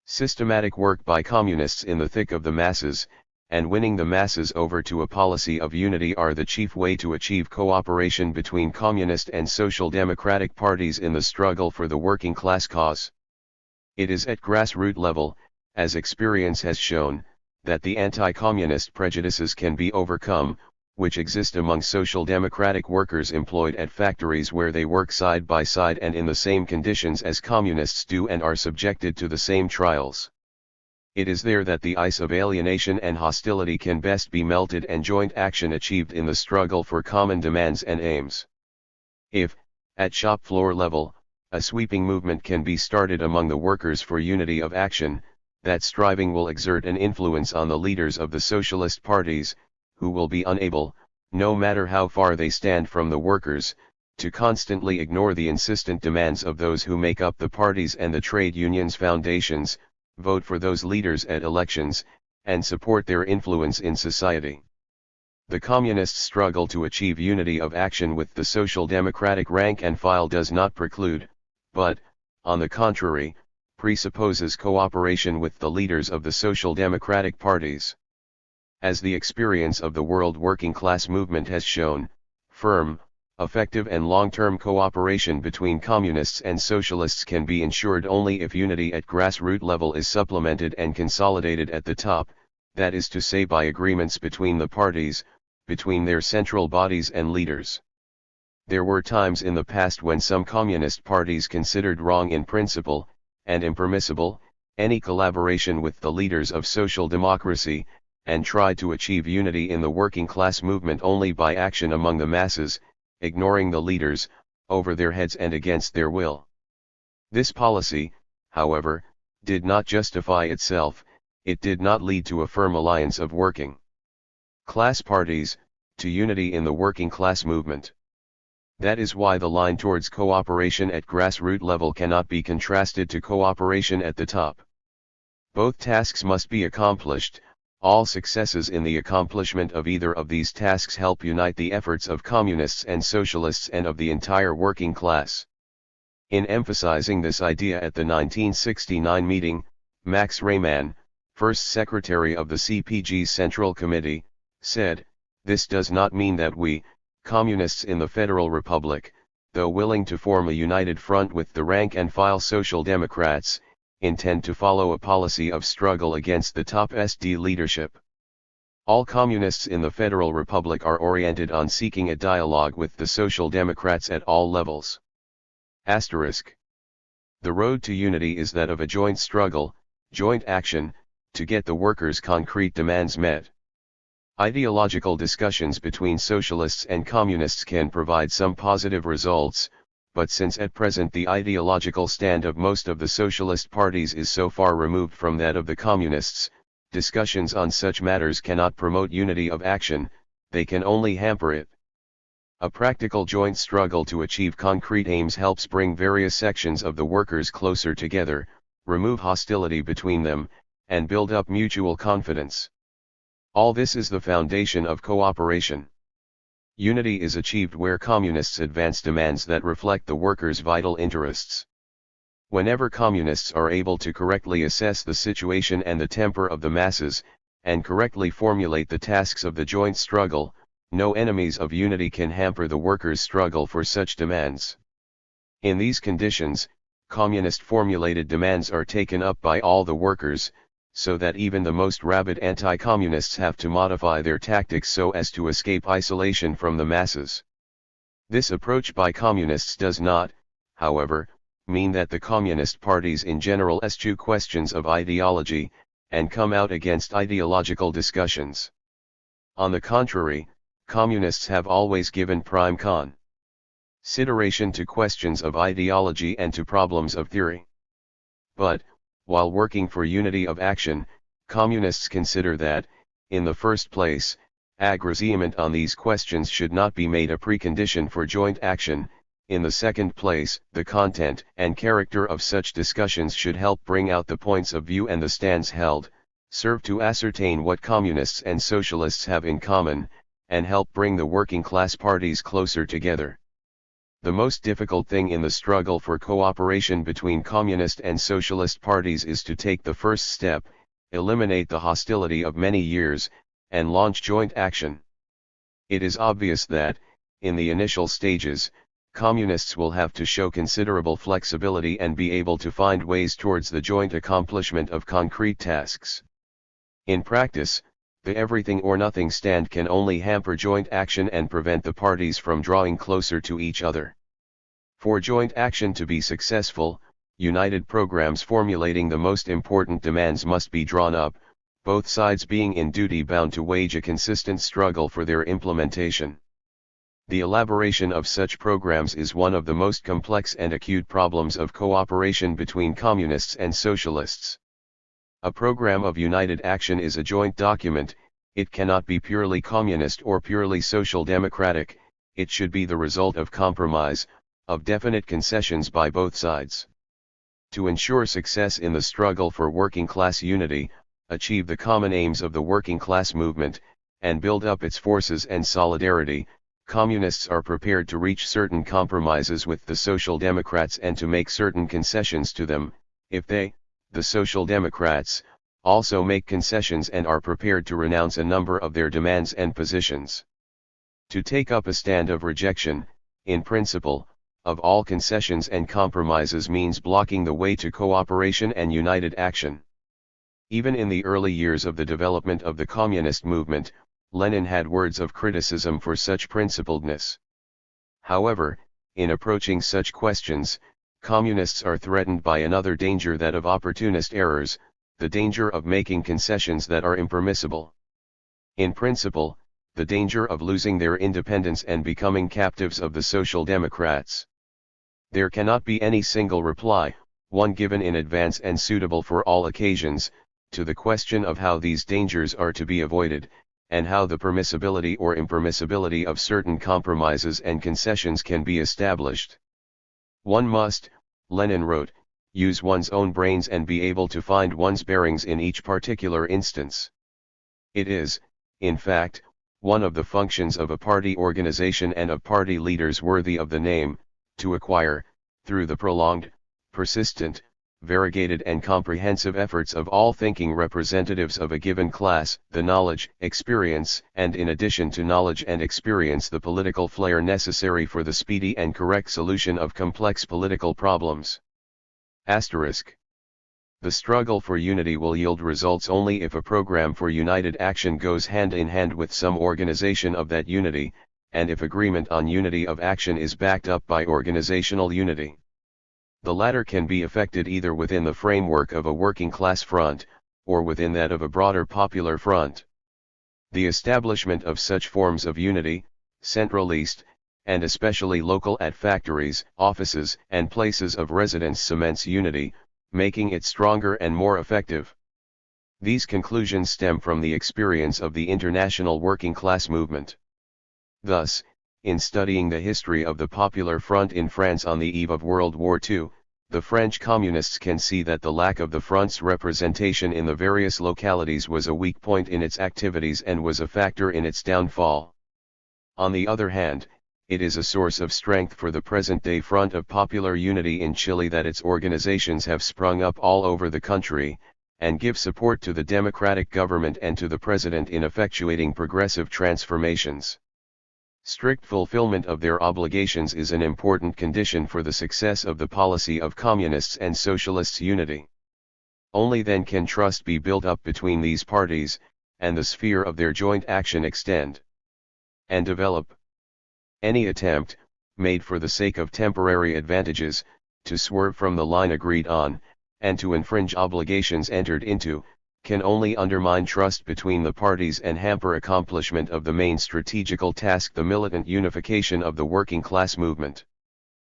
Systematic work by communists in the thick of the masses, and winning the masses over to a policy of unity are the chief way to achieve cooperation between communist and social democratic parties in the struggle for the working class cause. It is at grassroots level, as experience has shown, that the anti-communist prejudices can be overcome, which exist among social democratic workers employed at factories where they work side by side and in the same conditions as communists do and are subjected to the same trials. It is there that the ice of alienation and hostility can best be melted and joint action achieved in the struggle for common demands and aims. If, at shop floor level, a sweeping movement can be started among the workers for unity of action, that striving will exert an influence on the leaders of the socialist parties, who will be unable, no matter how far they stand from the workers, to constantly ignore the insistent demands of those who make up the parties and the trade unions' foundations, vote for those leaders at elections, and support their influence in society. The communists' struggle to achieve unity of action with the social democratic rank and file does not preclude, but, on the contrary, presupposes cooperation with the leaders of the social democratic parties. As the experience of the world working class movement has shown, firm, effective and long-term cooperation between communists and socialists can be ensured only if unity at grassroots level is supplemented and consolidated at the top, that is to say by agreements between the parties, between their central bodies and leaders. There were times in the past when some communist parties considered wrong in principle, and impermissible, any collaboration with the leaders of social democracy, and tried to achieve unity in the working class movement only by action among the masses, ignoring the leaders, over their heads and against their will. This policy, however, did not justify itself, it did not lead to a firm alliance of working class parties, to unity in the working class movement. That is why the line towards cooperation at grassroots level cannot be contrasted to cooperation at the top. Both tasks must be accomplished. All successes in the accomplishment of either of these tasks help unite the efforts of communists and socialists and of the entire working class. In emphasizing this idea at the 1969 meeting, Max Rayman, first secretary of the CPG's Central Committee, said, "This does not mean that we, communists in the Federal Republic, though willing to form a united front with the rank-and-file Social Democrats, intend to follow a policy of struggle against the top SD leadership. All communists in the Federal Republic are oriented on seeking a dialogue with the Social Democrats at all levels." Asterisk. The road to unity is that of a joint struggle, joint action, to get the workers' concrete demands met. Ideological discussions between socialists and communists can provide some positive results, but since at present the ideological stand of most of the socialist parties is so far removed from that of the communists, discussions on such matters cannot promote unity of action, they can only hamper it. A practical joint struggle to achieve concrete aims helps bring various sections of the workers closer together, remove hostility between them, and build up mutual confidence. All this is the foundation of cooperation. Unity is achieved where communists advance demands that reflect the workers' vital interests. Whenever communists are able to correctly assess the situation and the temper of the masses, and correctly formulate the tasks of the joint struggle, no enemies of unity can hamper the workers' struggle for such demands. In these conditions, communist-formulated demands are taken up by all the workers, so that even the most rabid anti-communists have to modify their tactics so as to escape isolation from the masses. This approach by communists does not, however, mean that the communist parties in general eschew questions of ideology, and come out against ideological discussions. On the contrary, communists have always given prime consideration to questions of ideology and to problems of theory. But, while working for unity of action, communists consider that, in the first place, agreement on these questions should not be made a precondition for joint action. In the second place, the content and character of such discussions should help bring out the points of view and the stands held, serve to ascertain what communists and socialists have in common, and help bring the working class parties closer together. The most difficult thing in the struggle for cooperation between communist and socialist parties is to take the first step, eliminate the hostility of many years, and launch joint action. It is obvious that, in the initial stages, communists will have to show considerable flexibility and be able to find ways towards the joint accomplishment of concrete tasks. In practice, the everything or nothing stand can only hamper joint action and prevent the parties from drawing closer to each other. For joint action to be successful, united programs formulating the most important demands must be drawn up, both sides being in duty bound to wage a consistent struggle for their implementation. The elaboration of such programs is one of the most complex and acute problems of cooperation between communists and socialists. A program of united action is a joint document. It cannot be purely communist or purely social democratic, it should be the result of compromise, of definite concessions by both sides. To ensure success in the struggle for working class unity, achieve the common aims of the working class movement, and build up its forces and solidarity, communists are prepared to reach certain compromises with the Social Democrats and to make certain concessions to them, if they, the Social Democrats, also make concessions and are prepared to renounce a number of their demands and positions. To take up a stand of rejection, in principle, of all concessions and compromises means blocking the way to cooperation and united action. Even in the early years of the development of the communist movement, Lenin had words of criticism for such principledness. However, in approaching such questions, communists are threatened by another danger, that of opportunist errors, the danger of making concessions that are impermissible. In principle, the danger of losing their independence and becoming captives of the Social Democrats. There cannot be any single reply, one given in advance and suitable for all occasions, to the question of how these dangers are to be avoided, and how the permissibility or impermissibility of certain compromises and concessions can be established. One must, Lenin wrote, use one's own brains and be able to find one's bearings in each particular instance. It is, in fact, one of the functions of a party organization and of party leaders worthy of the name, to acquire, through the prolonged, persistent, variegated and comprehensive efforts of all thinking representatives of a given class, the knowledge, experience, and in addition to knowledge and experience the political flair necessary for the speedy and correct solution of complex political problems. Asterisk. The struggle for unity will yield results only if a program for united action goes hand in hand with some organization of that unity, and if agreement on unity of action is backed up by organizational unity. The latter can be effected either within the framework of a working class front, or within that of a broader popular front. The establishment of such forms of unity, centralist, and especially local at factories, offices, and places of residence cements unity, making it stronger and more effective. These conclusions stem from the experience of the international working class movement. Thus, in studying the history of the Popular Front in France on the eve of World War II, the French communists can see that the lack of the front's representation in the various localities was a weak point in its activities and was a factor in its downfall. On the other hand, it is a source of strength for the present-day Front of Popular Unity in Chile that its organizations have sprung up all over the country, and give support to the democratic government and to the president in effectuating progressive transformations. Strict fulfillment of their obligations is an important condition for the success of the policy of communists and socialists' unity. Only then can trust be built up between these parties, and the sphere of their joint action extend and develop. Any attempt, made for the sake of temporary advantages, to swerve from the line agreed on, and to infringe obligations entered into, can only undermine trust between the parties and hamper accomplishment of the main strategical task, the militant unification of the working class movement.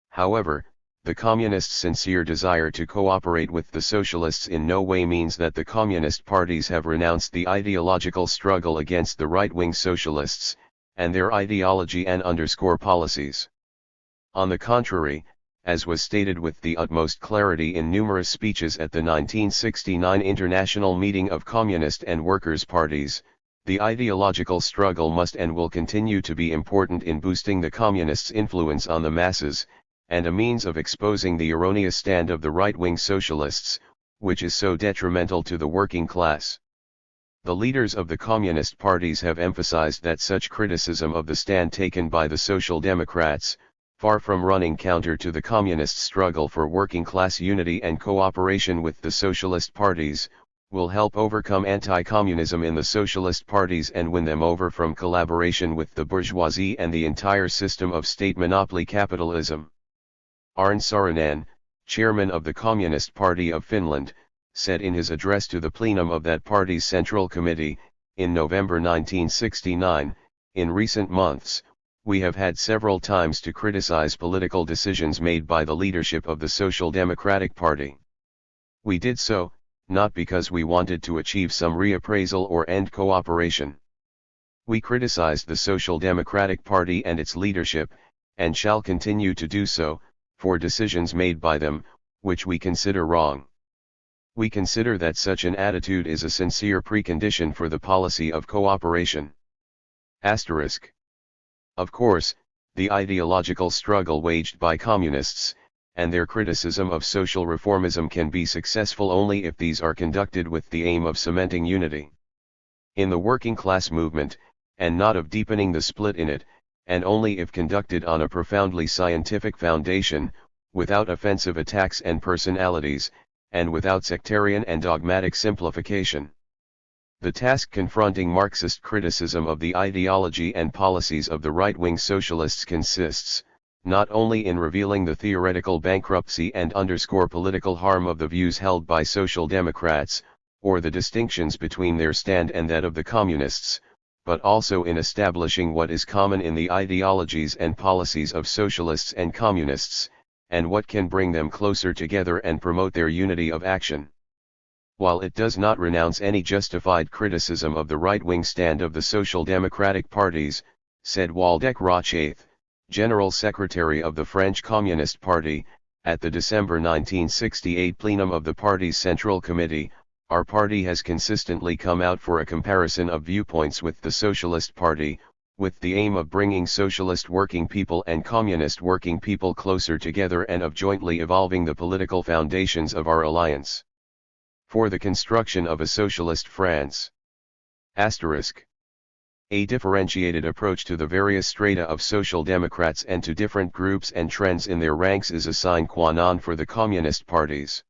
However, the communists' sincere desire to cooperate with the socialists in no way means that the communist parties have renounced the ideological struggle against the right-wing socialists, and their ideology and policies. On the contrary, as was stated with the utmost clarity in numerous speeches at the 1969 International Meeting of Communist and Workers' Parties, the ideological struggle must and will continue to be important in boosting the communists' influence on the masses, and a means of exposing the erroneous stand of the right-wing socialists, which is so detrimental to the working class. The leaders of the communist parties have emphasized that such criticism of the stand taken by the Social Democrats, far from running counter to the communist struggle for working-class unity and cooperation with the socialist parties, will help overcome anti-communism in the socialist parties and win them over from collaboration with the bourgeoisie and the entire system of state monopoly capitalism. Arne Saarinen, chairman of the Communist Party of Finland, said in his address to the plenum of that party's Central Committee, in November 1969, "In recent months, we have had several times to criticize political decisions made by the leadership of the Social Democratic Party. We did so, not because we wanted to achieve some reappraisal or end cooperation. We criticized the Social Democratic Party and its leadership, and shall continue to do so, for decisions made by them, which we consider wrong. We consider that such an attitude is a sincere precondition for the policy of cooperation." Asterisk. Of course, the ideological struggle waged by communists, and their criticism of social reformism can be successful only if these are conducted with the aim of cementing unity in the working class movement, and not of deepening the split in it, and only if conducted on a profoundly scientific foundation, without offensive attacks and personalities, and without sectarian and dogmatic simplification. The task confronting Marxist criticism of the ideology and policies of the right-wing socialists consists, not only in revealing the theoretical bankruptcy and political harm of the views held by Social Democrats, or the distinctions between their stand and that of the Communists, but also in establishing what is common in the ideologies and policies of socialists and communists, and what can bring them closer together and promote their unity of action. While it does not renounce any justified criticism of the right-wing stand of the Social Democratic parties, said Waldeck Rochaith, General Secretary of the French Communist Party, at the December 1968 plenum of the party's Central Committee, our party has consistently come out for a comparison of viewpoints with the Socialist Party, with the aim of bringing socialist working people and communist working people closer together and of jointly evolving the political foundations of our alliance for the construction of a socialist France. Asterisk. A differentiated approach to the various strata of social democrats and to different groups and trends in their ranks is a sine qua non for the communist parties.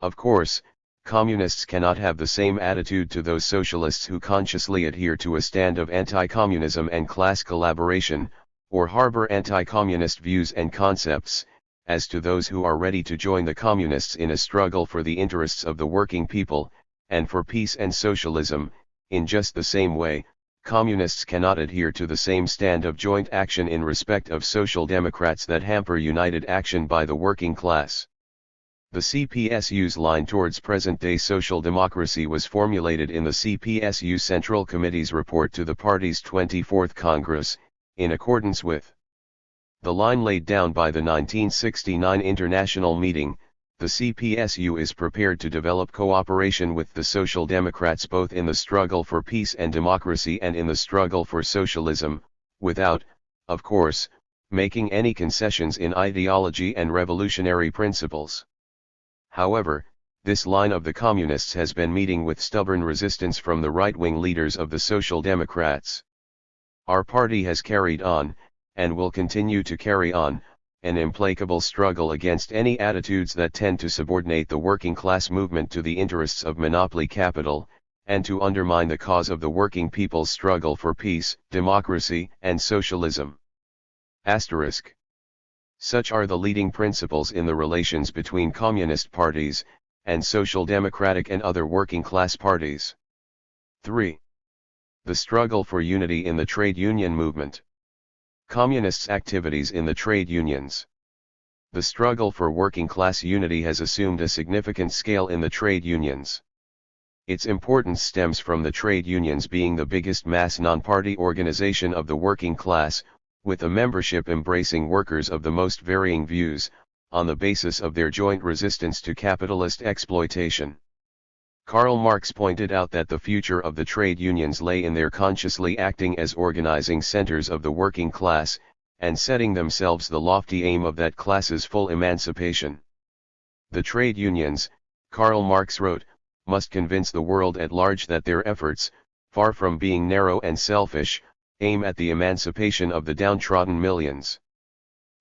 Of course, communists cannot have the same attitude to those socialists who consciously adhere to a stand of anti-communism and class collaboration, or harbor anti-communist views and concepts, as to those who are ready to join the communists in a struggle for the interests of the working people, and for peace and socialism. In just the same way, communists cannot adhere to the same stand of joint action in respect of social democrats that hamper united action by the working class. The CPSU's line towards present-day social democracy was formulated in the CPSU Central Committee's report to the party's 24th Congress, in accordance with the line laid down by the 1969 International Meeting. The CPSU is prepared to develop cooperation with the Social Democrats both in the struggle for peace and democracy and in the struggle for socialism, without, of course, making any concessions in ideology and revolutionary principles. However, this line of the Communists has been meeting with stubborn resistance from the right-wing leaders of the Social Democrats. Our party has carried on, and will continue to carry on, an implacable struggle against any attitudes that tend to subordinate the working class movement to the interests of monopoly capital, and to undermine the cause of the working people's struggle for peace, democracy, and socialism. Asterisk. Such are the leading principles in the relations between communist parties, and social democratic and other working class parties. 3. The struggle for unity in the trade union movement. Communists' activities in the trade unions. The struggle for working class unity has assumed a significant scale in the trade unions. Its importance stems from the trade unions being the biggest mass non-party organization of the working class, with a membership embracing workers of the most varying views, on the basis of their joint resistance to capitalist exploitation. Karl Marx pointed out that the future of the trade unions lay in their consciously acting as organizing centers of the working class, and setting themselves the lofty aim of that class's full emancipation. The trade unions, Karl Marx wrote, must convince the world at large that their efforts, far from being narrow and selfish, aim at the emancipation of the downtrodden millions.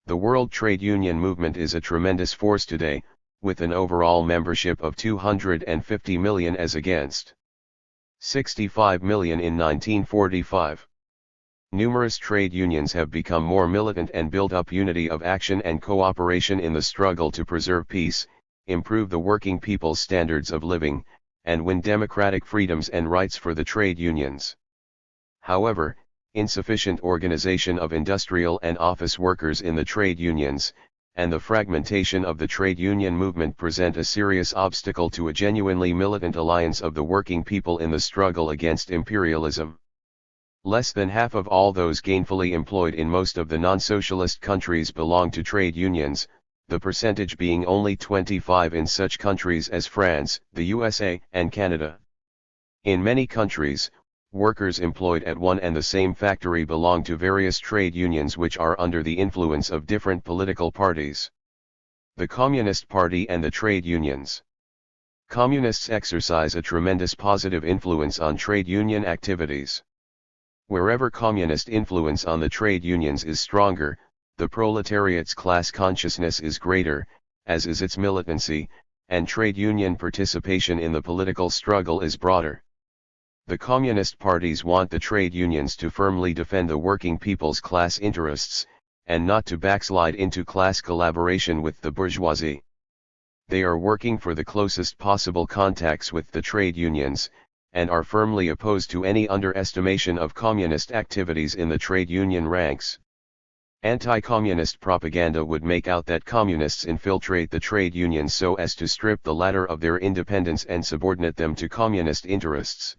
The World Trade Union movement is a tremendous force today, with an overall membership of 250 million as against 65 million in 1945. Numerous trade unions have become more militant and build up unity of action and cooperation in the struggle to preserve peace, improve the working people's standards of living, and win democratic freedoms and rights for the trade unions. However, insufficient organization of industrial and office workers in the trade unions, and the fragmentation of the trade union movement present a serious obstacle to a genuinely militant alliance of the working people in the struggle against imperialism. Less than half of all those gainfully employed in most of the non-socialist countries belong to trade unions, the percentage being only 25% in such countries as France, the USA, and Canada. In many countries, workers employed at one and the same factory belong to various trade unions which are under the influence of different political parties. The Communist Party and the trade unions. Communists exercise a tremendous positive influence on trade union activities. Wherever communist influence on the trade unions is stronger, the proletariat's class consciousness is greater, as is its militancy, and trade union participation in the political struggle is broader. The communist parties want the trade unions to firmly defend the working people's class interests, and not to backslide into class collaboration with the bourgeoisie. They are working for the closest possible contacts with the trade unions, and are firmly opposed to any underestimation of communist activities in the trade union ranks. Anti-communist propaganda would make out that communists infiltrate the trade unions so as to strip the latter of their independence and subordinate them to communist interests.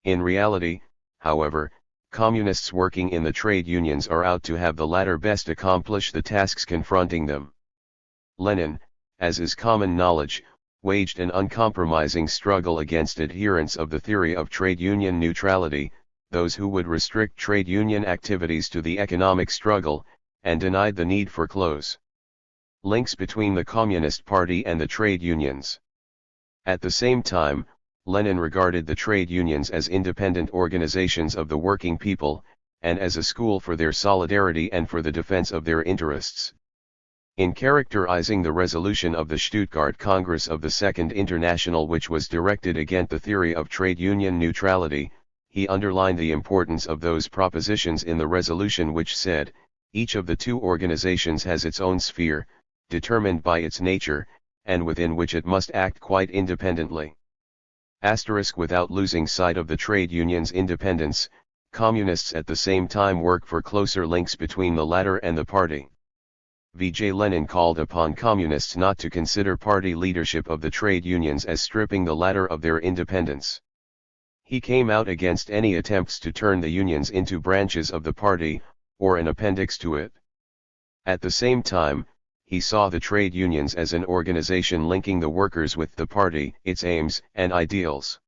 In reality, however, communists working in the trade unions are out to have the latter best accomplish the tasks confronting them. Lenin, as is common knowledge, waged an uncompromising struggle against adherents of the theory of trade union neutrality, those who would restrict trade union activities to the economic struggle, and denied the need for close links between the Communist Party and the trade unions. At the same time, Lenin regarded the trade unions as independent organizations of the working people, and as a school for their solidarity and for the defense of their interests. In characterizing the resolution of the Stuttgart Congress of the Second International, which was directed against the theory of trade union neutrality, he underlined the importance of those propositions in the resolution which said, each of the two organizations has its own sphere, determined by its nature, and within which it must act quite independently. Without losing sight of the trade union's independence, communists at the same time work for closer links between the latter and the party. V.J. Lenin called upon communists not to consider party leadership of the trade unions as stripping the latter of their independence. He came out against any attempts to turn the unions into branches of the party, or an appendix to it. At the same time, he saw the trade unions as an organization linking the workers with the party, its aims and ideals.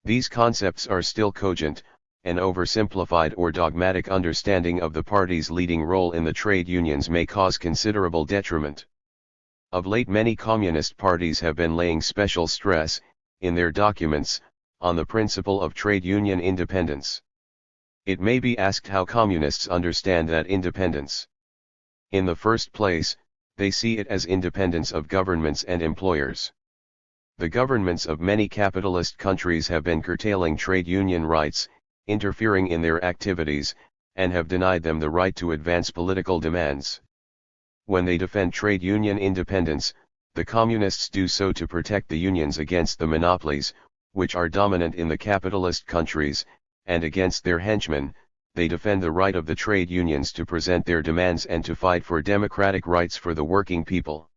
These concepts are still cogent. An oversimplified or dogmatic understanding of the party's leading role in the trade unions may cause considerable detriment. Of late, many communist parties have been laying special stress, in their documents, on the principle of trade union independence. It may be asked how communists understand that independence. In the first place, they see it as independence of governments and employers. The governments of many capitalist countries have been curtailing trade union rights, interfering in their activities, and have denied them the right to advance political demands. When they defend trade union independence, the communists do so to protect the unions against the monopolies, which are dominant in the capitalist countries, and against their henchmen. They defend the right of the trade unions to present their demands and to fight for democratic rights for the working people.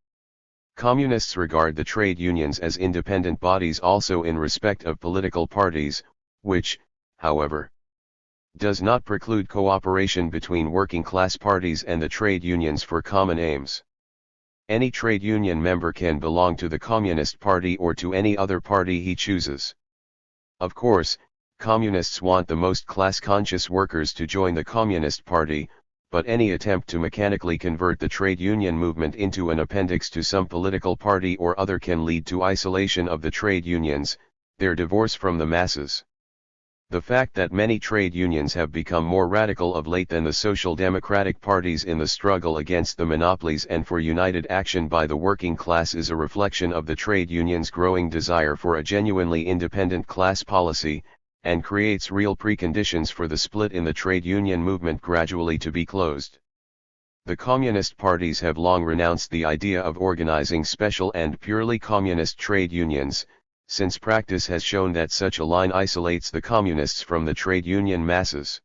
Communists regard the trade unions as independent bodies also in respect of political parties, which, however, does not preclude cooperation between working-class parties and the trade unions for common aims. Any trade union member can belong to the Communist Party or to any other party he chooses. Of course, communists want the most class-conscious workers to join the Communist Party, but any attempt to mechanically convert the trade union movement into an appendix to some political party or other can lead to isolation of the trade unions, their divorce from the masses. The fact that many trade unions have become more radical of late than the social democratic parties in the struggle against the monopolies and for united action by the working class is a reflection of the trade unions' growing desire for a genuinely independent class policy, and creates real preconditions for the split in the trade union movement gradually to be closed. The communist parties have long renounced the idea of organizing special and purely communist trade unions, since practice has shown that such a line isolates the communists from the trade union masses.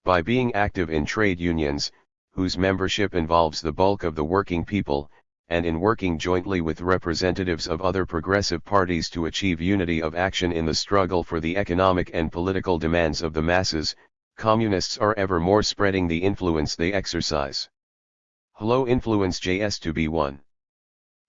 By being active in trade unions, whose membership involves the bulk of the working people, and in working jointly with representatives of other progressive parties to achieve unity of action in the struggle for the economic and political demands of the masses, communists are ever more spreading the influence they exercise. Hello influence JS to B1.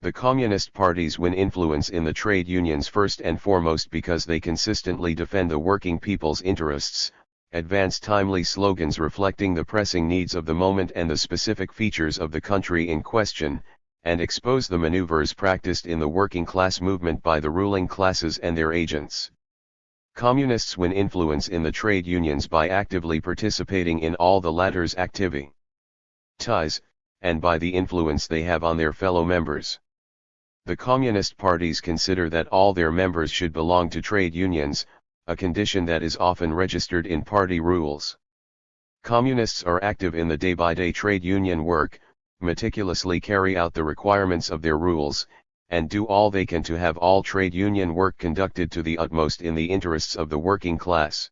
The communist parties win influence in the trade unions first and foremost because they consistently defend the working people's interests, advance timely slogans reflecting the pressing needs of the moment and the specific features of the country in question, and expose the maneuvers practiced in the working class movement by the ruling classes and their agents. Communists win influence in the trade unions by actively participating in all the latter's activities, and by the influence they have on their fellow members. The communist parties consider that all their members should belong to trade unions, a condition that is often registered in party rules. Communists are active in the day-by-day trade union work, meticulously carry out the requirements of their rules, and do all they can to have all trade union work conducted to the utmost in the interests of the working class.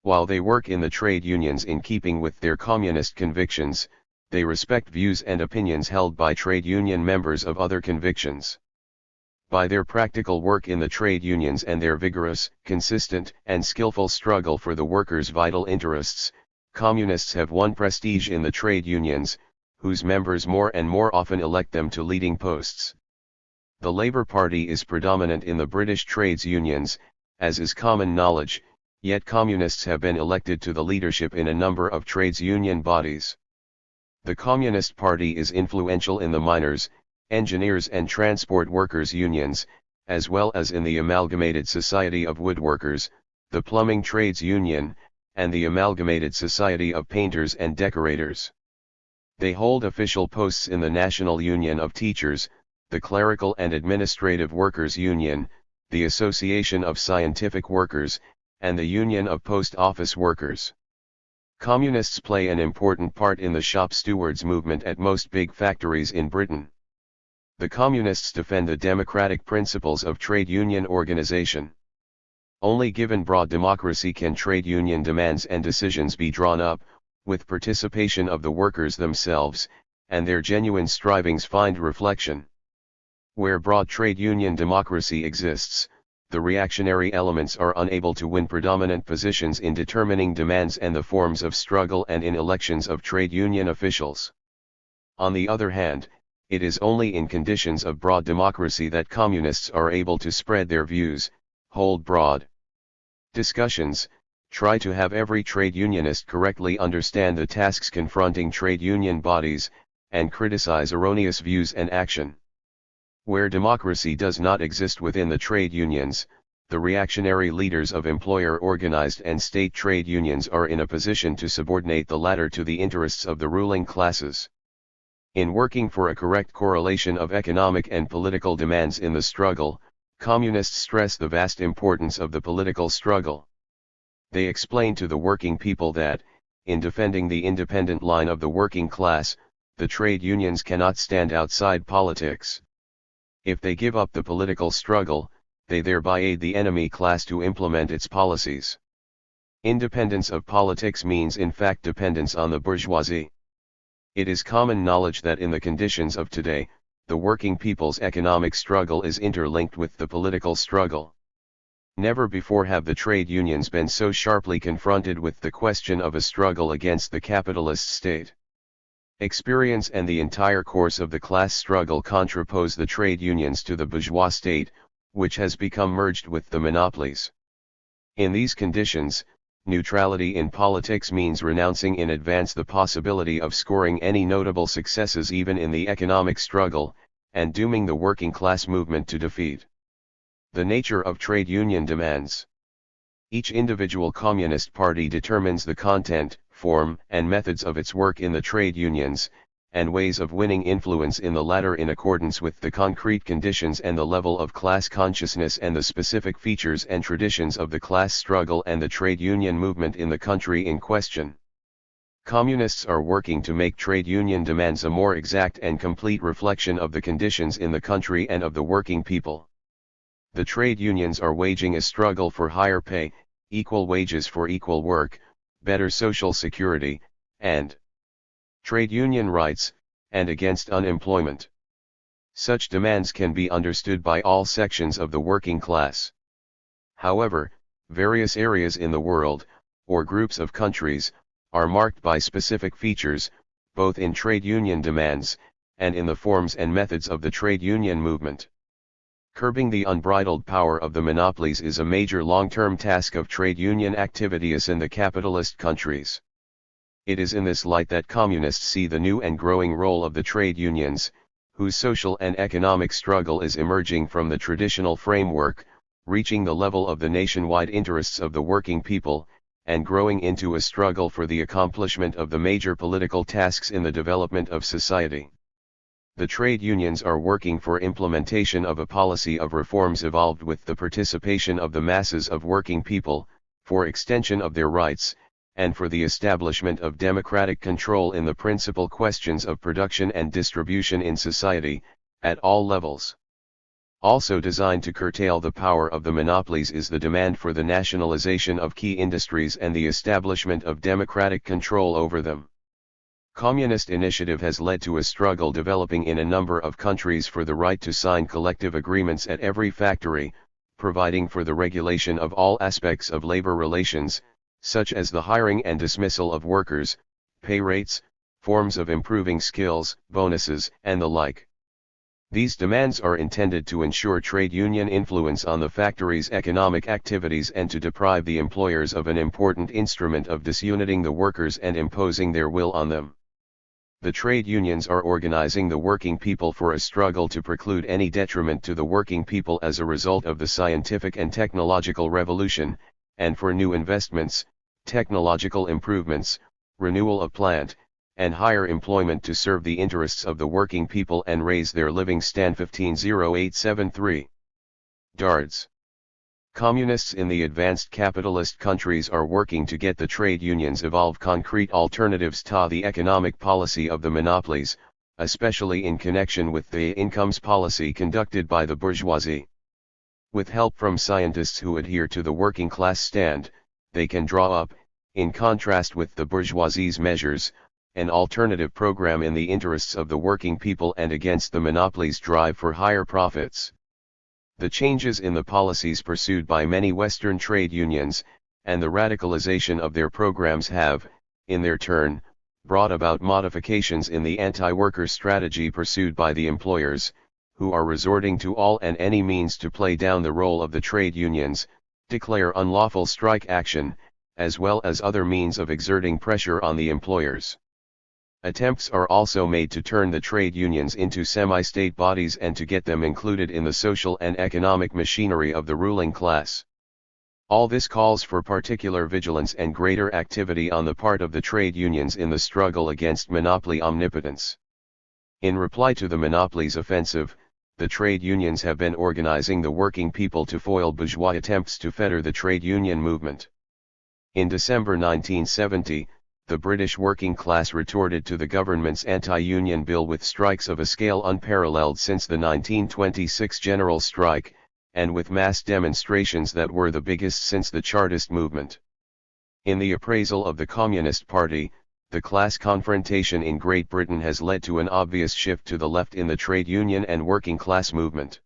While they work in the trade unions in keeping with their communist convictions, they respect views and opinions held by trade union members of other convictions. By their practical work in the trade unions and their vigorous, consistent, and skillful struggle for the workers' vital interests, communists have won prestige in the trade unions, whose members more and more often elect them to leading posts. The Labour Party is predominant in the British trades unions, as is common knowledge, yet communists have been elected to the leadership in a number of trades union bodies. The Communist Party is influential in the miners, engineers and transport workers unions, as well as in the Amalgamated Society of Woodworkers, the Plumbing Trades Union, and the Amalgamated Society of Painters and Decorators. They hold official posts in the National Union of Teachers, the Clerical and Administrative Workers Union, the Association of Scientific Workers, and the Union of Post Office Workers. Communists play an important part in the shop stewards movement at most big factories in Britain. The Communists defend the democratic principles of trade union organization. Only given broad democracy can trade union demands and decisions be drawn up, with participation of the workers themselves, and their genuine strivings find reflection. Where broad trade union democracy exists, the reactionary elements are unable to win predominant positions in determining demands and the forms of struggle and in elections of trade union officials. On the other hand, it is only in conditions of broad democracy that communists are able to spread their views, hold broad discussions, try to have every trade unionist correctly understand the tasks confronting trade union bodies, and criticize erroneous views and action. Where democracy does not exist within the trade unions, the reactionary leaders of employer-organized and state trade unions are in a position to subordinate the latter to the interests of the ruling classes. In working for a correct correlation of economic and political demands in the struggle, communists stress the vast importance of the political struggle. They explain to the working people that, in defending the independent line of the working class, the trade unions cannot stand outside politics. If they give up the political struggle, they thereby aid the enemy class to implement its policies. Independence of politics means in fact dependence on the bourgeoisie. It is common knowledge that in the conditions of today, the working people's economic struggle is interlinked with the political struggle. Never before have the trade unions been so sharply confronted with the question of a struggle against the capitalist state. Experience and the entire course of the class struggle contrapose the trade unions to the bourgeois state, which has become merged with the monopolies. In these conditions, neutrality in politics means renouncing in advance the possibility of scoring any notable successes even in the economic struggle, and dooming the working class movement to defeat. The nature of trade union demands. Each individual communist party determines the content, form, and methods of its work in the trade unions, and ways of winning influence in the latter in accordance with the concrete conditions and the level of class consciousness and the specific features and traditions of the class struggle and the trade union movement in the country in question. Communists are working to make trade union demands a more exact and complete reflection of the conditions in the country and of the working people. The trade unions are waging a struggle for higher pay, equal wages for equal work, better social security, and trade union rights, and against unemployment. Such demands can be understood by all sections of the working class. However, various areas in the world, or groups of countries, are marked by specific features, both in trade union demands, and in the forms and methods of the trade union movement. Curbing the unbridled power of the monopolies is a major long-term task of trade union activities in the capitalist countries. It is in this light that communists see the new and growing role of the trade unions, whose social and economic struggle is emerging from the traditional framework, reaching the level of the nationwide interests of the working people, and growing into a struggle for the accomplishment of the major political tasks in the development of society. The trade unions are working for implementation of a policy of reforms evolved with the participation of the masses of working people, for extension of their rights, and for the establishment of democratic control in the principal questions of production and distribution in society, at all levels. Also designed to curtail the power of the monopolies is the demand for the nationalization of key industries and the establishment of democratic control over them. Communist initiative has led to a struggle developing in a number of countries for the right to sign collective agreements at every factory, providing for the regulation of all aspects of labor relations, such as the hiring and dismissal of workers, pay rates, forms of improving skills, bonuses, and the like. These demands are intended to ensure trade union influence on the factory's economic activities and to deprive the employers of an important instrument of disuniting the workers and imposing their will on them. The trade unions are organizing the working people for a struggle to preclude any detriment to the working people as a result of the scientific and technological revolution, and for new investments, technological improvements, renewal of plant, and higher employment to serve the interests of the working people and raise their living stand. 150873. DARDS. Communists in the advanced capitalist countries are working to get the trade unions evolve concrete alternatives to the economic policy of the monopolies, especially in connection with the incomes policy conducted by the bourgeoisie. With help from scientists who adhere to the working class stand, they can draw up, in contrast with the bourgeoisie's measures, an alternative program in the interests of the working people and against the monopolies' drive for higher profits. The changes in the policies pursued by many Western trade unions, and the radicalization of their programs have, in their turn, brought about modifications in the anti-worker strategy pursued by the employers, who are resorting to all and any means to play down the role of the trade unions, declare unlawful strike action, as well as other means of exerting pressure on the employers. Attempts are also made to turn the trade unions into semi-state bodies and to get them included in the social and economic machinery of the ruling class. All this calls for particular vigilance and greater activity on the part of the trade unions in the struggle against monopoly omnipotence. In reply to the monopolies' offensive, the trade unions have been organizing the working people to foil bourgeois attempts to fetter the trade union movement. In December 1970, the British working class retorted to the government's anti-union bill with strikes of a scale unparalleled since the 1926 general strike, and with mass demonstrations that were the biggest since the Chartist movement. In the appraisal of the Communist Party, the class confrontation in Great Britain has led to an obvious shift to the left in the trade union and working class movement.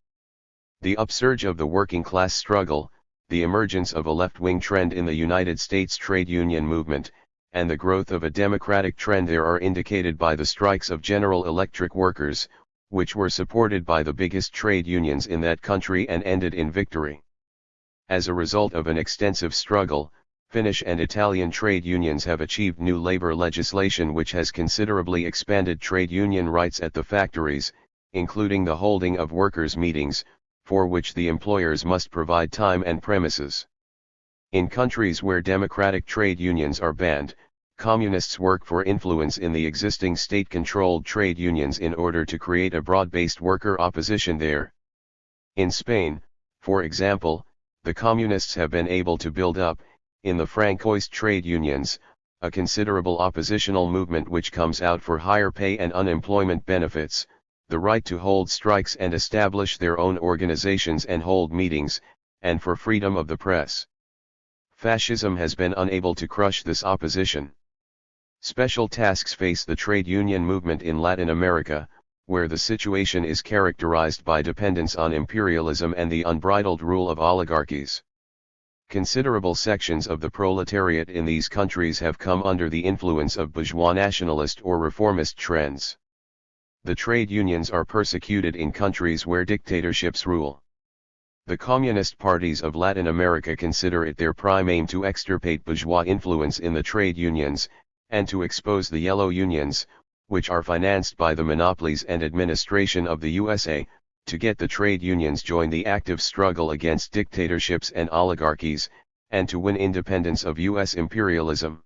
The upsurge of the working class struggle, the emergence of a left-wing trend in the United States trade union movement, and the growth of a democratic trend there are indicated by the strikes of General Electric workers, which were supported by the biggest trade unions in that country and ended in victory. As a result of an extensive struggle, Finnish and Italian trade unions have achieved new labor legislation which has considerably expanded trade union rights at the factories, including the holding of workers' meetings, for which the employers must provide time and premises. In countries where democratic trade unions are banned, communists work for influence in the existing state-controlled trade unions in order to create a broad-based worker opposition there. In Spain, for example, the communists have been able to build up, in the Francoist trade unions, a considerable oppositional movement which comes out for higher pay and unemployment benefits, the right to hold strikes and establish their own organizations and hold meetings, and for freedom of the press. Fascism has been unable to crush this opposition. Special tasks face the trade union movement in Latin America, where the situation is characterized by dependence on imperialism and the unbridled rule of oligarchies. Considerable sections of the proletariat in these countries have come under the influence of bourgeois nationalist or reformist trends. The trade unions are persecuted in countries where dictatorships rule. The communist parties of Latin America consider it their prime aim to extirpate bourgeois influence in the trade unions, and to expose the yellow unions, which are financed by the monopolies and administration of the USA, to get the trade unions join the active struggle against dictatorships and oligarchies, and to win independence of U.S. imperialism.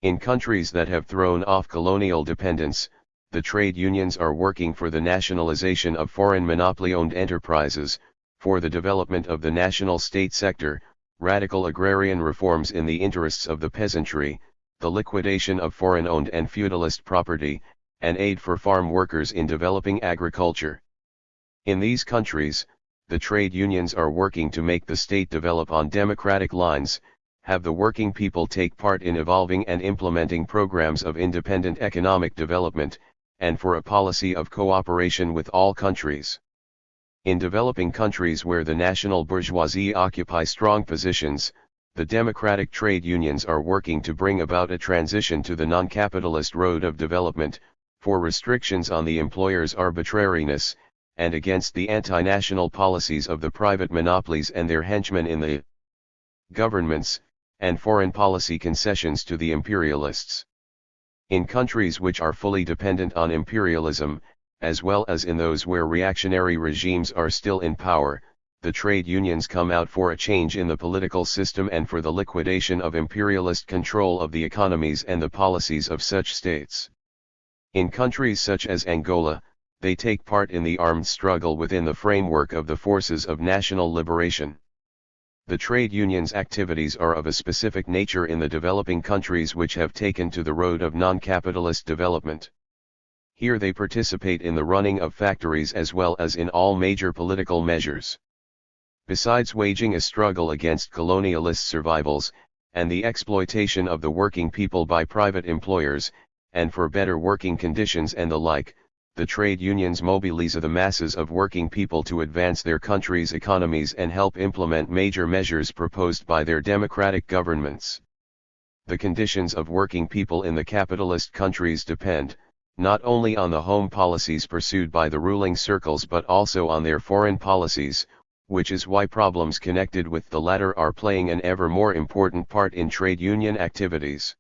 In countries that have thrown off colonial dependence, the trade unions are working for the nationalization of foreign monopoly-owned enterprises, for the development of the national state sector, radical agrarian reforms in the interests of the peasantry, the liquidation of foreign-owned and feudalist property, and aid for farm workers in developing agriculture. In these countries, the trade unions are working to make the state develop on democratic lines, have the working people take part in evolving and implementing programs of independent economic development, and for a policy of cooperation with all countries. In developing countries where the national bourgeoisie occupy strong positions, the democratic trade unions are working to bring about a transition to the non-capitalist road of development, for restrictions on the employer's arbitrariness, and against the anti-national policies of the private monopolies and their henchmen in the governments, and foreign policy concessions to the imperialists. In countries which are fully dependent on imperialism, as well as in those where reactionary regimes are still in power, the trade unions come out for a change in the political system and for the liquidation of imperialist control of the economies and the policies of such states. In countries such as Angola, they take part in the armed struggle within the framework of the forces of national liberation. The trade unions' activities are of a specific nature in the developing countries which have taken to the road of non-capitalist development. Here they participate in the running of factories as well as in all major political measures. Besides waging a struggle against colonialist survivals, and the exploitation of the working people by private employers, and for better working conditions and the like, the trade unions mobilize the masses of working people to advance their country's economies and help implement major measures proposed by their democratic governments. The conditions of working people in the capitalist countries depend, not only on the home policies pursued by the ruling circles but also on their foreign policies, which is why problems connected with the latter are playing an ever more important part in trade union activities.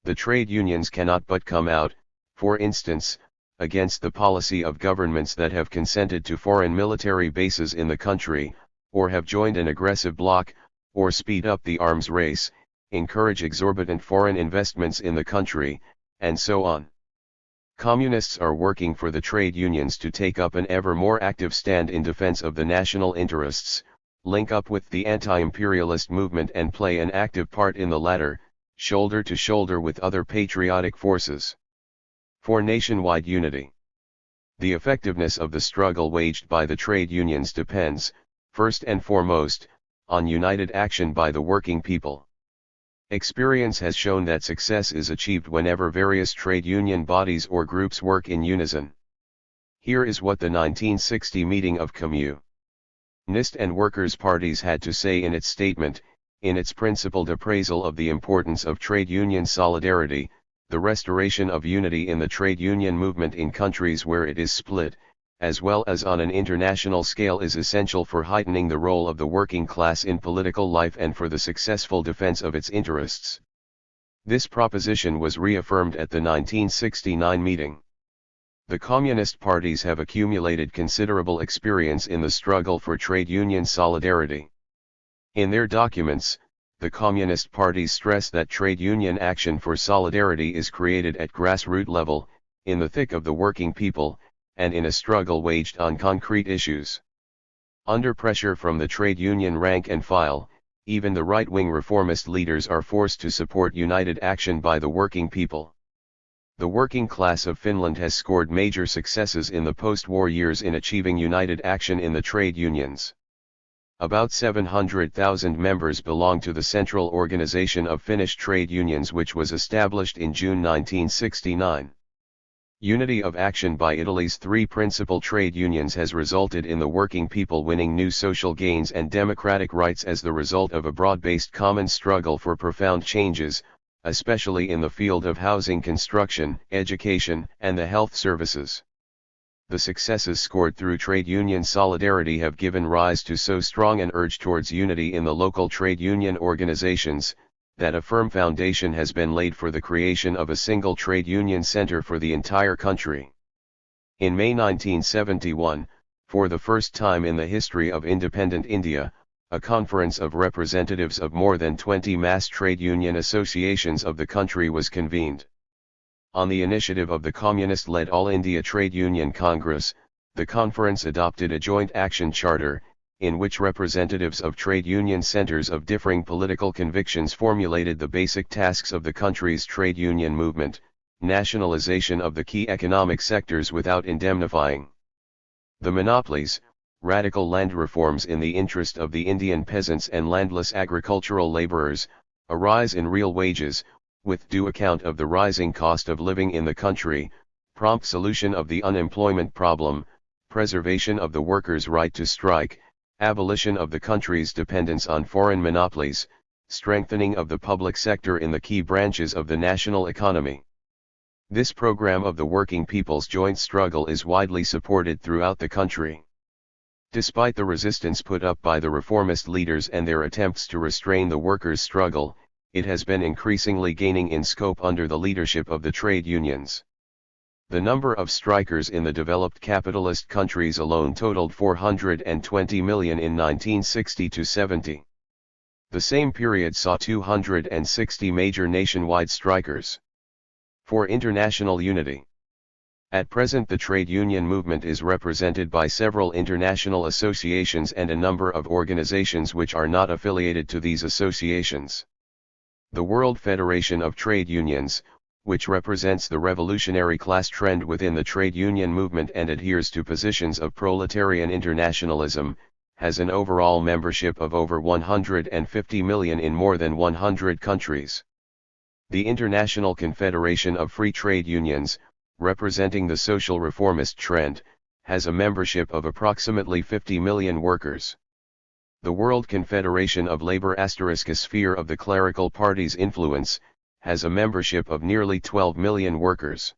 The trade unions cannot but come out, for instance, against the policy of governments that have consented to foreign military bases in the country, or have joined an aggressive bloc, or speed up the arms race, encourage exorbitant foreign investments in the country, and so on. Communists are working for the trade unions to take up an ever more active stand in defense of the national interests, link up with the anti-imperialist movement and play an active part in the latter, shoulder to shoulder with other patriotic forces. For nationwide unity. The effectiveness of the struggle waged by the trade unions depends, first and foremost, on united action by the working people. Experience has shown that success is achieved whenever various trade union bodies or groups work in unison. Here is what the 1960 meeting of Communist and Workers' Parties had to say in its statement, in its principled appraisal of the importance of trade union solidarity. The restoration of unity in the trade union movement in countries where it is split, as well as on an international scale, is essential for heightening the role of the working class in political life and for the successful defense of its interests. This proposition was reaffirmed at the 1969 meeting. The communist parties have accumulated considerable experience in the struggle for trade union solidarity. In their documents, the Communist parties stress that trade union action for solidarity is created at grassroots level, in the thick of the working people, and in a struggle waged on concrete issues. Under pressure from the trade union rank and file, even the right-wing reformist leaders are forced to support united action by the working people. The working class of Finland has scored major successes in the post-war years in achieving united action in the trade unions. About 700,000 members belong to the Central Organization of Finnish Trade Unions, which was established in June 1969. Unity of action by Italy's three principal trade unions has resulted in the working people winning new social gains and democratic rights as the result of a broad-based common struggle for profound changes, especially in the field of housing construction, education, and the health services. The successes scored through trade union solidarity have given rise to so strong an urge towards unity in the local trade union organizations, that a firm foundation has been laid for the creation of a single trade union center for the entire country. In May 1971, for the first time in the history of independent India, a conference of representatives of more than 20 mass trade union associations of the country was convened. On the initiative of the Communist-led All India Trade Union Congress, the conference adopted a joint action charter, in which representatives of trade union centers of differing political convictions formulated the basic tasks of the country's trade union movement: nationalization of the key economic sectors without indemnifying the monopolies, radical land reforms in the interest of the Indian peasants and landless agricultural laborers, a rise in real wages, with due account of the rising cost of living in the country, prompt solution of the unemployment problem, preservation of the workers' right to strike, abolition of the country's dependence on foreign monopolies, strengthening of the public sector in the key branches of the national economy. This program of the working people's joint struggle is widely supported throughout the country. Despite the resistance put up by the reformist leaders and their attempts to restrain the workers' struggle, it has been increasingly gaining in scope under the leadership of the trade unions. The number of strikers in the developed capitalist countries alone totaled 420 million in 1960–70. The same period saw 260 major nationwide strikers. For international unity. At present the trade union movement is represented by several international associations and a number of organizations which are not affiliated to these associations. The World Federation of Trade Unions, which represents the revolutionary class trend within the trade union movement and adheres to positions of proletarian internationalism, has an overall membership of over 150 million in more than 100 countries. The International Confederation of Free Trade Unions, representing the social reformist trend, has a membership of approximately 50 million workers. The World Confederation of Labor ** sphere of the clerical party's influence, has a membership of nearly 12 million workers.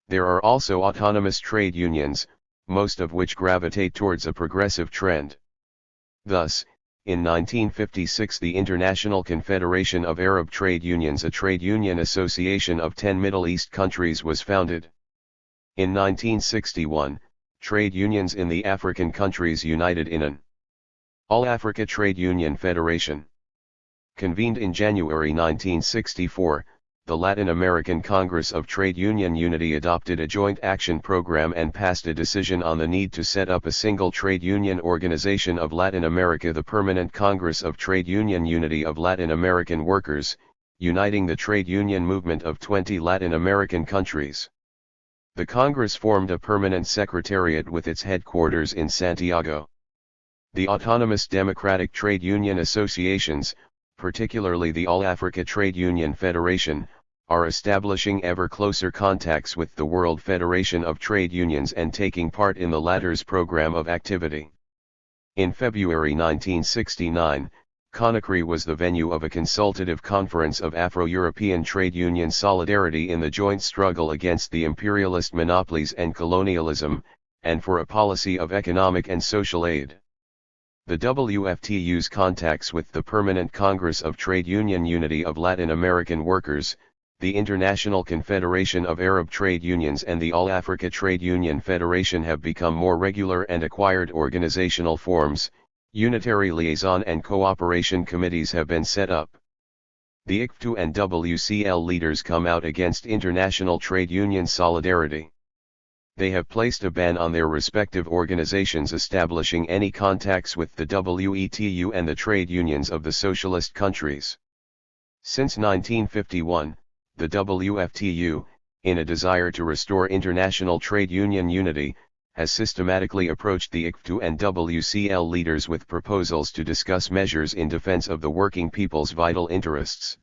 There are also autonomous trade unions, most of which gravitate towards a progressive trend. Thus, in 1956 the International Confederation of Arab Trade Unions, a trade union association of 10 Middle East countries, was founded. In 1961, trade unions in the African countries united in an All-Africa Trade Union Federation. Convened in January 1964, the Latin American Congress of Trade Union Unity adopted a joint action program and passed a decision on the need to set up a single trade union organization of Latin America, the Permanent Congress of Trade Union Unity of Latin American Workers, uniting the trade union movement of 20 Latin American countries. The Congress formed a permanent secretariat with its headquarters in Santiago. The autonomous democratic trade union associations, particularly the All-Africa Trade Union Federation, are establishing ever closer contacts with the World Federation of Trade Unions and taking part in the latter's program of activity. In February 1969, Conakry was the venue of a consultative conference of Afro-European trade union solidarity in the joint struggle against the imperialist monopolies and colonialism, and for a policy of economic and social aid. The WFTU's contacts with the Permanent Congress of Trade Union Unity of Latin American Workers, the International Confederation of Arab Trade Unions and the All-Africa Trade Union Federation have become more regular and acquired organizational forms. Unitary liaison and cooperation committees have been set up. The ICFTU and WCL leaders come out against international trade union solidarity. They have placed a ban on their respective organizations establishing any contacts with the WETU and the trade unions of the socialist countries. Since 1951, the WFTU, in a desire to restore international trade union unity, has systematically approached the ICFTU and WCL leaders with proposals to discuss measures in defense of the working people's vital interests.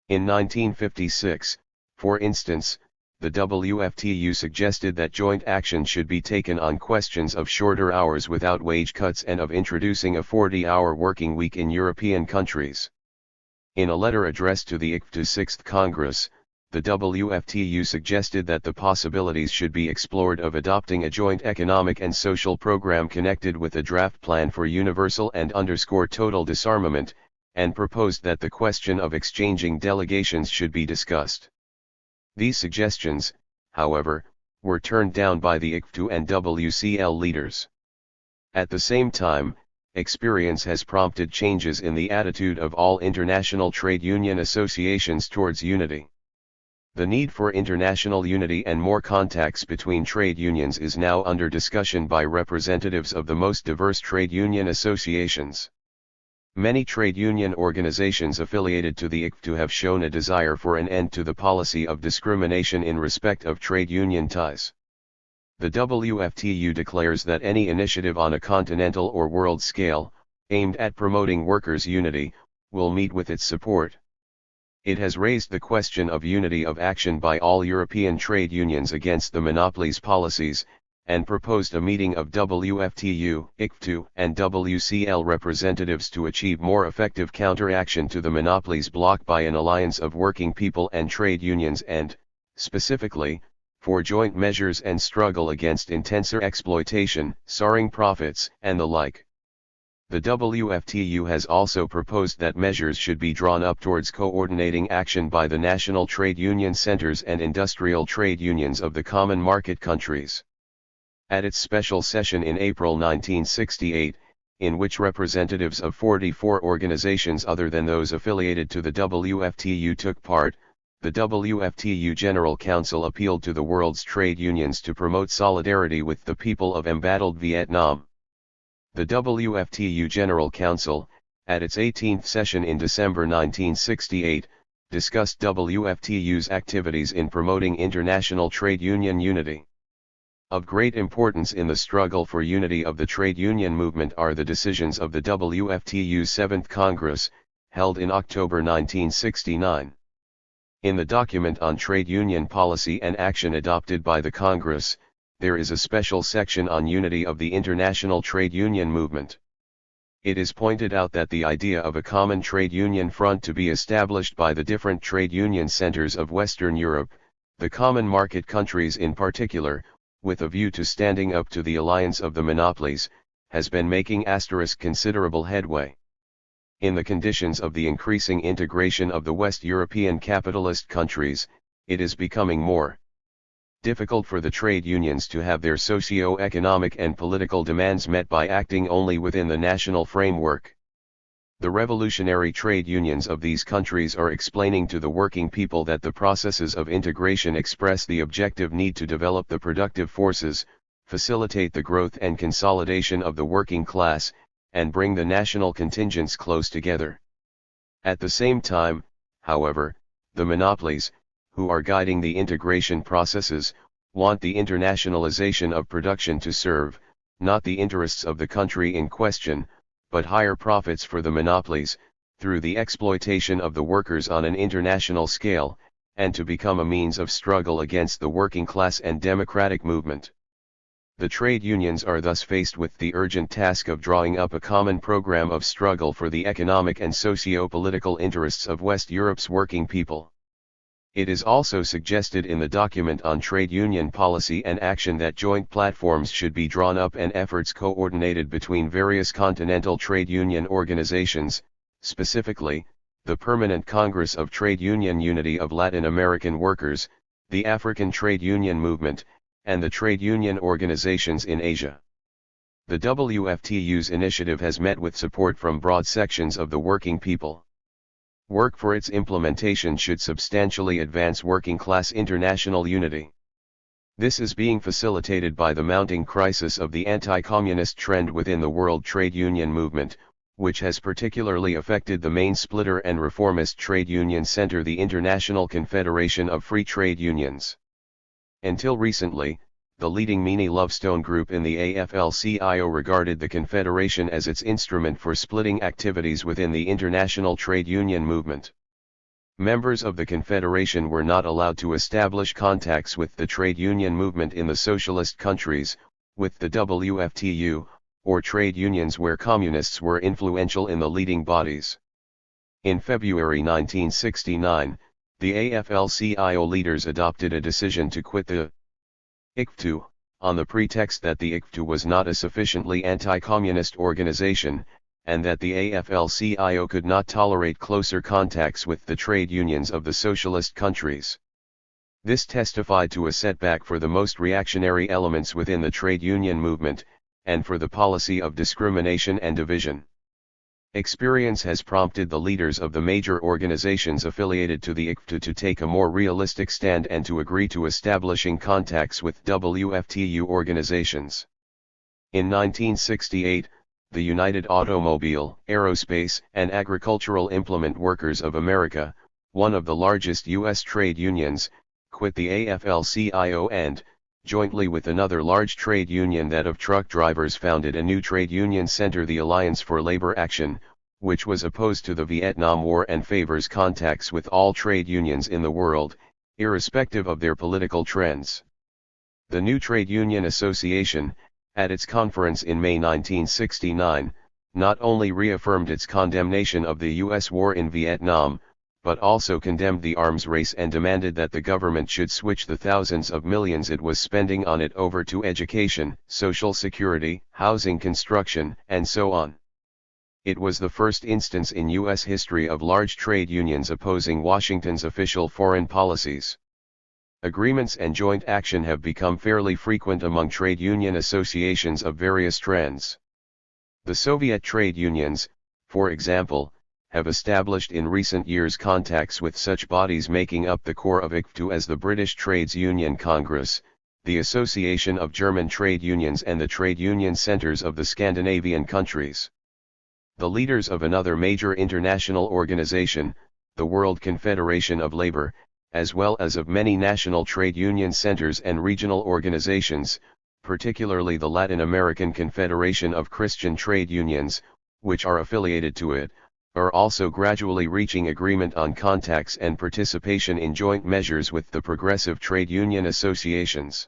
In 1956, for instance, the WFTU suggested that joint action should be taken on questions of shorter hours without wage cuts and of introducing a 40-hour working week in European countries. In a letter addressed to the ICFTU 6th Congress, the WFTU suggested that the possibilities should be explored of adopting a joint economic and social program connected with a draft plan for universal and total disarmament, and proposed that the question of exchanging delegations should be discussed. These suggestions, however, were turned down by the ICFTU and WCL leaders. At the same time, experience has prompted changes in the attitude of all international trade union associations towards unity. The need for international unity and more contacts between trade unions is now under discussion by representatives of the most diverse trade union associations. Many trade union organizations affiliated to the ICFTU have shown a desire for an end to the policy of discrimination in respect of trade union ties. The WFTU declares that any initiative on a continental or world scale, aimed at promoting workers' unity, will meet with its support. It has raised the question of unity of action by all European trade unions against the monopolies policies, and proposed a meeting of WFTU, ICFTU, and WCL representatives to achieve more effective counteraction to the monopolies bloc by an alliance of working people and trade unions and, specifically, for joint measures and struggle against intenser exploitation, soaring profits, and the like. The WFTU has also proposed that measures should be drawn up towards coordinating action by the national trade union centers and industrial trade unions of the common market countries. At its special session in April 1968, in which representatives of 44 organizations other than those affiliated to the WFTU took part, the WFTU General Council appealed to the world's trade unions to promote solidarity with the people of embattled Vietnam. The WFTU General Council, at its 18th session in December 1968, discussed WFTU's activities in promoting international trade union unity. Of great importance in the struggle for unity of the trade union movement are the decisions of the WFTU's 7th Congress, held in October 1969. In the document on trade union policy and action adopted by the Congress, there is a special section on unity of the international trade union movement. It is pointed out that the idea of a common trade union front to be established by the different trade union centers of Western Europe, the common market countries in particular, with a view to standing up to the alliance of the monopolies, has been making considerable headway. In the conditions of the increasing integration of the West European capitalist countries, it is becoming more difficult for the trade unions to have their socio-economic and political demands met by acting only within the national framework. The revolutionary trade unions of these countries are explaining to the working people that the processes of integration express the objective need to develop the productive forces, facilitate the growth and consolidation of the working class, and bring the national contingents close together. At the same time, however, the monopolies, who are guiding the integration processes, want the internationalization of production to serve, not the interests of the country in question, but higher profits for the monopolies, through the exploitation of the workers on an international scale, and to become a means of struggle against the working class and democratic movement. The trade unions are thus faced with the urgent task of drawing up a common program of struggle for the economic and socio-political interests of West Europe's working people. It is also suggested in the document on trade union policy and action that joint platforms should be drawn up and efforts coordinated between various continental trade union organizations, specifically, the Permanent Congress of Trade Union Unity of Latin American Workers, the African Trade Union Movement, and the trade union organizations in Asia. The WFTU's initiative has met with support from broad sections of the working people. Work for its implementation should substantially advance working-class international unity. This is being facilitated by the mounting crisis of the anti-communist trend within the world trade union movement, which has particularly affected the main splitter and reformist trade union center, the International Confederation of Free Trade Unions. Until recently, the leading Meany-Lovestone group in the AFL-CIO regarded the Confederation as its instrument for splitting activities within the international trade union movement. Members of the Confederation were not allowed to establish contacts with the trade union movement in the socialist countries, with the WFTU, or trade unions where communists were influential in the leading bodies. In February 1969, the AFL-CIO leaders adopted a decision to quit the ICFTU, on the pretext that the ICFTU was not a sufficiently anti-communist organization, and that the AFL-CIO could not tolerate closer contacts with the trade unions of the socialist countries. This testified to a setback for the most reactionary elements within the trade union movement, and for the policy of discrimination and division. Experience has prompted the leaders of the major organizations affiliated to the ICFTU to take a more realistic stand and to agree to establishing contacts with WFTU organizations. In 1968, the United Automobile, Aerospace, and Agricultural Implement Workers of America, one of the largest U.S. trade unions, quit the AFL-CIO and, jointly with another large trade union, that of truck drivers, founded a new trade union center, the Alliance for Labor Action, which was opposed to the Vietnam War and favors contacts with all trade unions in the world, irrespective of their political trends. The new Trade Union Association, at its conference in May 1969, not only reaffirmed its condemnation of the U.S. war in Vietnam, but also condemned the arms race and demanded that the government should switch the thousands of millions it was spending on it over to education, social security, housing construction, and so on. It was the first instance in U.S. history of large trade unions opposing Washington's official foreign policies. Agreements and joint action have become fairly frequent among trade union associations of various trends. The Soviet trade unions, for example, have established in recent years contacts with such bodies making up the core of ICTU as the British Trades Union Congress, the Association of German Trade Unions, and the Trade Union Centers of the Scandinavian countries. The leaders of another major international organization, the World Confederation of Labor, as well as of many national trade union centers and regional organizations, particularly the Latin American Confederation of Christian Trade Unions, which are affiliated to it, are also gradually reaching agreement on contacts and participation in joint measures with the progressive trade union associations.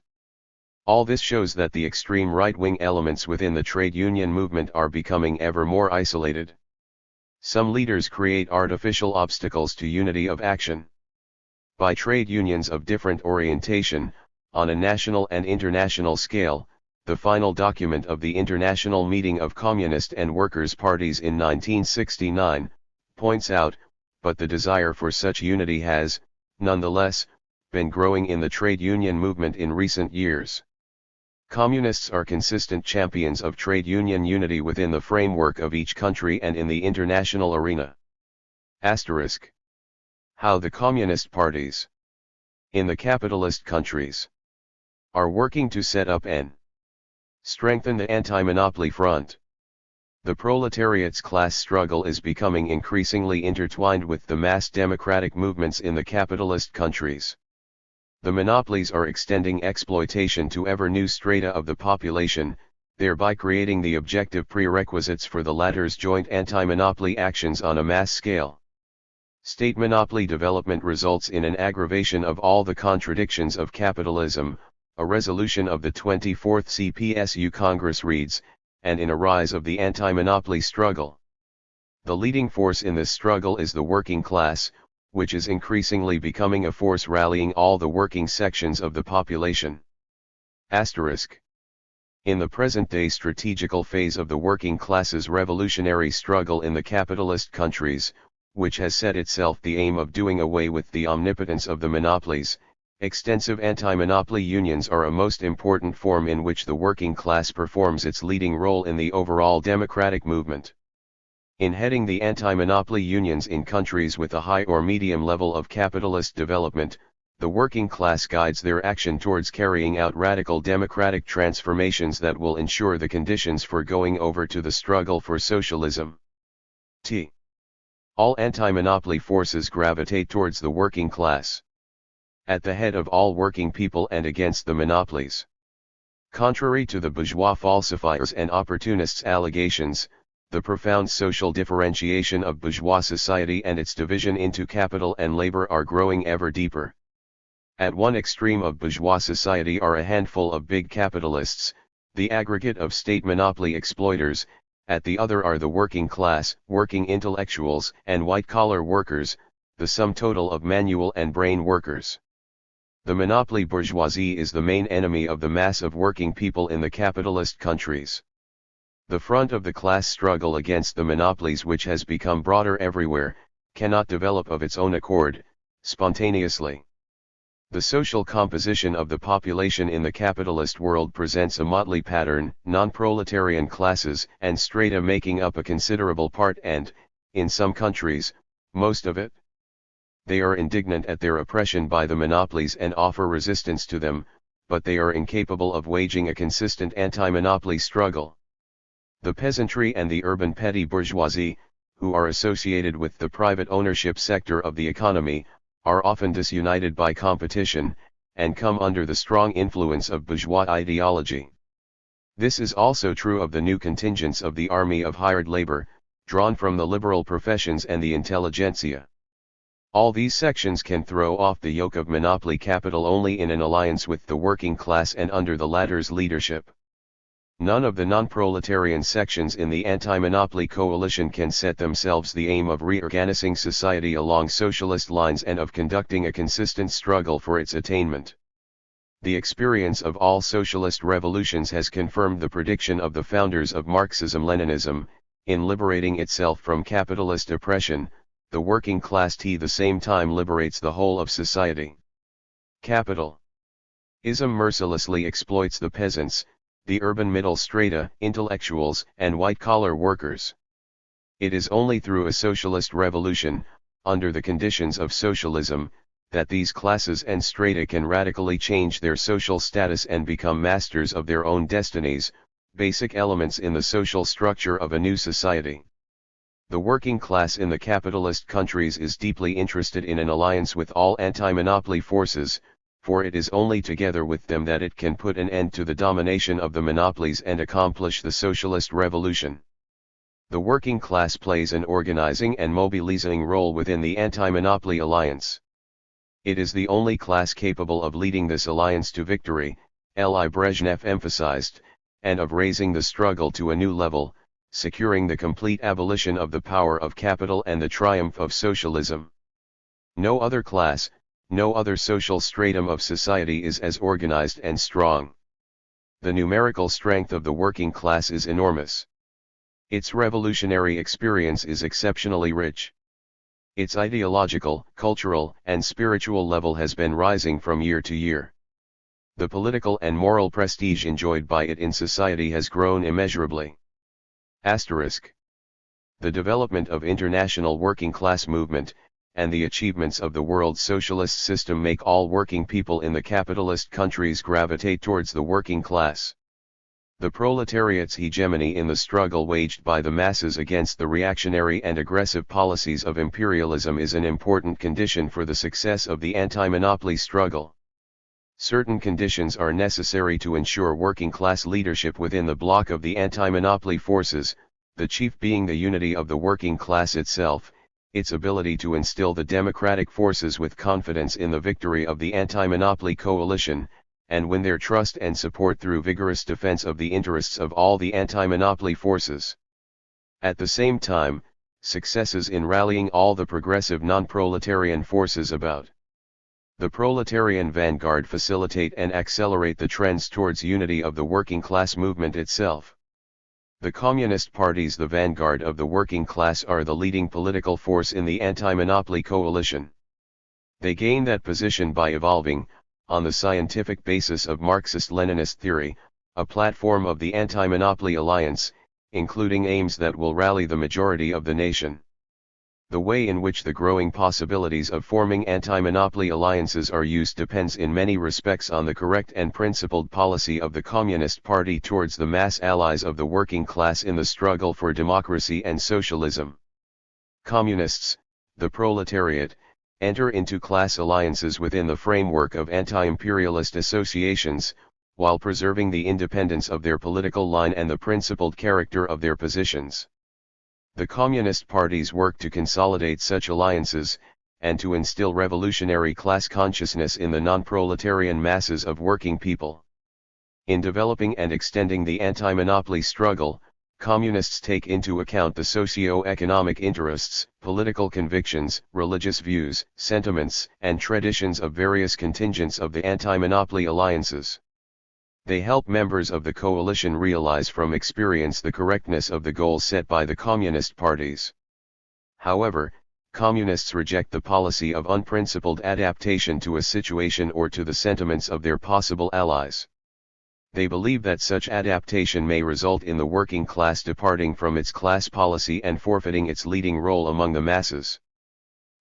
All this shows that the extreme right-wing elements within the trade union movement are becoming ever more isolated. Some leaders create artificial obstacles to unity of action. By trade unions of different orientation, on a national and international scale, the final document of the International Meeting of Communist and Workers' Parties in 1969, points out, but the desire for such unity has, nonetheless, been growing in the trade union movement in recent years. Communists are consistent champions of trade union unity within the framework of each country and in the international arena. Asterisk. How the communist parties in the capitalist countries are working to set up and strengthen the anti-monopoly front. The proletariat's class struggle is becoming increasingly intertwined with the mass democratic movements in the capitalist countries. The monopolies are extending exploitation to ever new strata of the population, thereby creating the objective prerequisites for the latter's joint anti-monopoly actions on a mass scale. State monopoly development results in an aggravation of all the contradictions of capitalism, a resolution of the 24th CPSU Congress reads, and in a rise of the anti-monopoly struggle. The leading force in this struggle is the working class, which is increasingly becoming a force rallying all the working sections of the population. Asterisk. In the present-day strategical phase of the working class's revolutionary struggle in the capitalist countries, which has set itself the aim of doing away with the omnipotence of the monopolies, extensive anti-monopoly unions are a most important form in which the working class performs its leading role in the overall democratic movement. In heading the anti-monopoly unions in countries with a high or medium level of capitalist development, the working class guides their action towards carrying out radical democratic transformations that will ensure the conditions for going over to the struggle for socialism. All anti-monopoly forces gravitate towards the working class, at the head of all working people and against the monopolies. Contrary to the bourgeois falsifiers and opportunists' allegations, the profound social differentiation of bourgeois society and its division into capital and labor are growing ever deeper. At one extreme of bourgeois society are a handful of big capitalists, the aggregate of state monopoly exploiters. At the other are the working class, working intellectuals, and white-collar workers, the sum total of manual and brain workers. The monopoly bourgeoisie is the main enemy of the mass of working people in the capitalist countries. The front of the class struggle against the monopolies, which has become broader everywhere, cannot develop of its own accord, spontaneously. The social composition of the population in the capitalist world presents a motley pattern, non-proletarian classes and strata making up a considerable part and, in some countries, most of it. They are indignant at their oppression by the monopolies and offer resistance to them, but they are incapable of waging a consistent anti-monopoly struggle. The peasantry and the urban petty bourgeoisie, who are associated with the private ownership sector of the economy, are often disunited by competition, and come under the strong influence of bourgeois ideology. This is also true of the new contingents of the army of hired labor, drawn from the liberal professions and the intelligentsia. All these sections can throw off the yoke of monopoly capital only in an alliance with the working class and under the latter's leadership. None of the non-proletarian sections in the anti-monopoly coalition can set themselves the aim of reorganizing society along socialist lines and of conducting a consistent struggle for its attainment. The experience of all socialist revolutions has confirmed the prediction of the founders of Marxism-Leninism: in liberating itself from capitalist oppression, the working class at the same time liberates the whole of society. Capitalism mercilessly exploits the peasants, the urban middle strata, intellectuals, and white-collar workers. It is only through a socialist revolution, under the conditions of socialism, that these classes and strata can radically change their social status and become masters of their own destinies, basic elements in the social structure of a new society. The working class in the capitalist countries is deeply interested in an alliance with all anti-monopoly forces, for it is only together with them that it can put an end to the domination of the monopolies and accomplish the socialist revolution. The working class plays an organizing and mobilizing role within the anti-monopoly alliance. It is the only class capable of leading this alliance to victory, L.I. Brezhnev emphasized, and of raising the struggle to a new level, securing the complete abolition of the power of capital and the triumph of socialism. No other class, no other social stratum of society is as organized and strong. The numerical strength of the working class is enormous. Its revolutionary experience is exceptionally rich. Its ideological, cultural, and spiritual level has been rising from year to year. The political and moral prestige enjoyed by it in society has grown immeasurably. The development of international working class movement, and the achievements of the world socialist system make all working people in the capitalist countries gravitate towards the working class. The proletariat's hegemony in the struggle waged by the masses against the reactionary and aggressive policies of imperialism is an important condition for the success of the anti-monopoly struggle. Certain conditions are necessary to ensure working class leadership within the bloc of the anti-monopoly forces, the chief being the unity of the working class itself, its ability to instill the democratic forces with confidence in the victory of the anti-monopoly coalition, and win their trust and support through vigorous defense of the interests of all the anti-monopoly forces. At the same time, successes in rallying all the progressive non-proletarian forces about the proletarian vanguard facilitate and accelerate the trends towards unity of the working class movement itself. The communist parties, the vanguard of the working class, are the leading political force in the anti-monopoly coalition. They gain that position by evolving, on the scientific basis of Marxist-Leninist theory, a platform of the anti-monopoly alliance, including aims that will rally the majority of the nation. The way in which the growing possibilities of forming anti-monopoly alliances are used depends in many respects on the correct and principled policy of the Communist Party towards the mass allies of the working class in the struggle for democracy and socialism. Communists, the proletariat, enter into class alliances within the framework of anti-imperialist associations, while preserving the independence of their political line and the principled character of their positions. The communist parties work to consolidate such alliances, and to instill revolutionary class consciousness in the non-proletarian masses of working people. In developing and extending the anti-monopoly struggle, communists take into account the socio-economic interests, political convictions, religious views, sentiments, and traditions of various contingents of the anti-monopoly alliances. They help members of the coalition realize from experience the correctness of the goals set by the communist parties. However, communists reject the policy of unprincipled adaptation to a situation or to the sentiments of their possible allies. They believe that such adaptation may result in the working class departing from its class policy and forfeiting its leading role among the masses.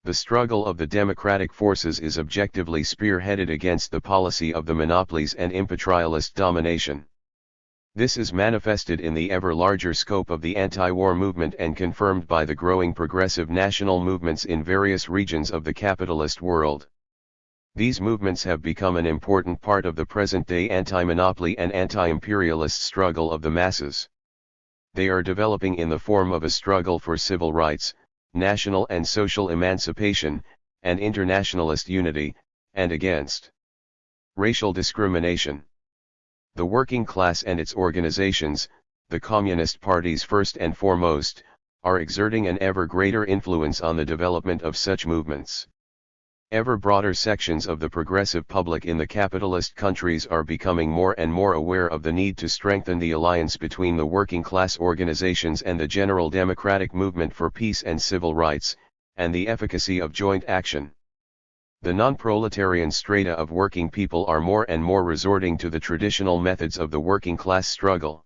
The struggle of the democratic forces is objectively spearheaded against the policy of the monopolies and imperialist domination. This is manifested in the ever larger scope of the anti-war movement and confirmed by the growing progressive national movements in various regions of the capitalist world. These movements have become an important part of the present-day anti-monopoly and anti-imperialist struggle of the masses. They are developing in the form of a struggle for civil rights, national and social emancipation, and internationalist unity, and against racial discrimination. The working class and its organizations, the communist parties first and foremost, are exerting an ever greater influence on the development of such movements. Ever broader sections of the progressive public in the capitalist countries are becoming more and more aware of the need to strengthen the alliance between the working class organizations and the general democratic movement for peace and civil rights, and the efficacy of joint action. The non-proletarian strata of working people are more and more resorting to the traditional methods of the working class struggle.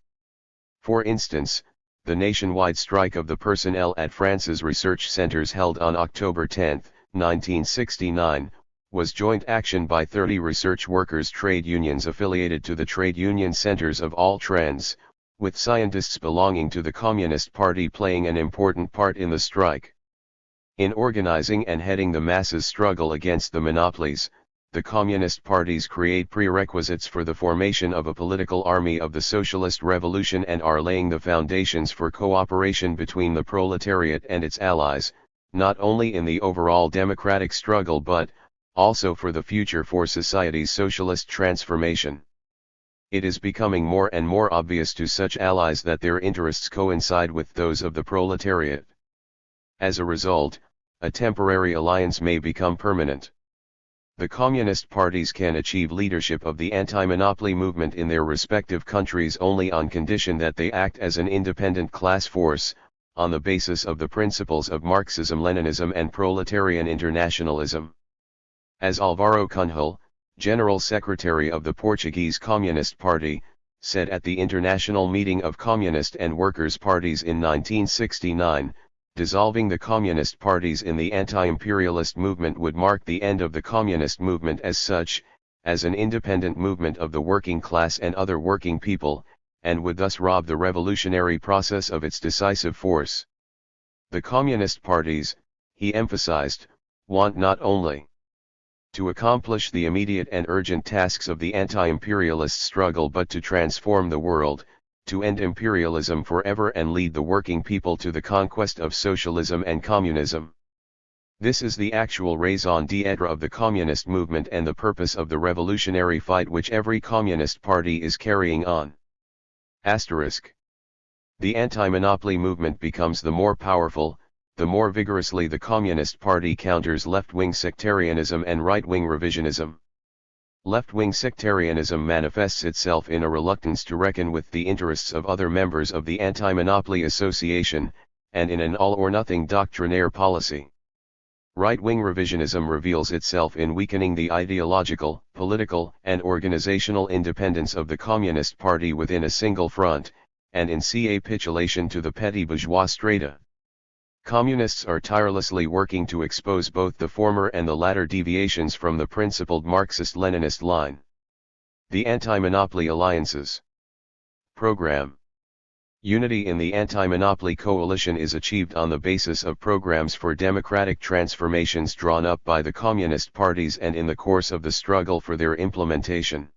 For instance, the nationwide strike of the personnel at France's research centers held on October 10, 1969, was joint action by 30 research workers' trade unions affiliated to the trade union centers of all trends, with scientists belonging to the Communist Party playing an important part in the strike. In organizing and heading the masses' struggle against the monopolies, the Communist parties create prerequisites for the formation of a political army of the socialist revolution and are laying the foundations for cooperation between the proletariat and its allies, not only in the overall democratic struggle but also for the future for society's socialist transformation. It is becoming more and more obvious to such allies that their interests coincide with those of the proletariat. As a result, a temporary alliance may become permanent. The communist parties can achieve leadership of the anti-monopoly movement in their respective countries only on condition that they act as an independent class force, on the basis of the principles of Marxism-Leninism and proletarian internationalism. As Álvaro Cunhal, General Secretary of the Portuguese Communist Party, said at the International Meeting of Communist and Workers' Parties in 1969, dissolving the communist parties in the anti-imperialist movement would mark the end of the communist movement as such, as an independent movement of the working class and other working people, and would thus rob the revolutionary process of its decisive force. The communist parties, he emphasized, want not only to accomplish the immediate and urgent tasks of the anti-imperialist struggle but to transform the world, to end imperialism forever and lead the working people to the conquest of socialism and communism. This is the actual raison d'être of the communist movement and the purpose of the revolutionary fight which every communist party is carrying on. Asterisk. The anti-monopoly movement becomes the more powerful, the more vigorously the Communist Party counters left-wing sectarianism and right-wing revisionism. Left-wing sectarianism manifests itself in a reluctance to reckon with the interests of other members of the Anti-Monopoly Association, and in an all-or-nothing doctrinaire policy. Right-wing revisionism reveals itself in weakening the ideological, political, and organizational independence of the Communist Party within a single front, and in capitulation to the petty bourgeois strata. Communists are tirelessly working to expose both the former and the latter deviations from the principled Marxist-Leninist line. The Anti-Monopoly Alliances Program. Unity in the anti-monopoly coalition is achieved on the basis of programs for democratic transformations drawn up by the communist parties and in the course of the struggle for their implementation.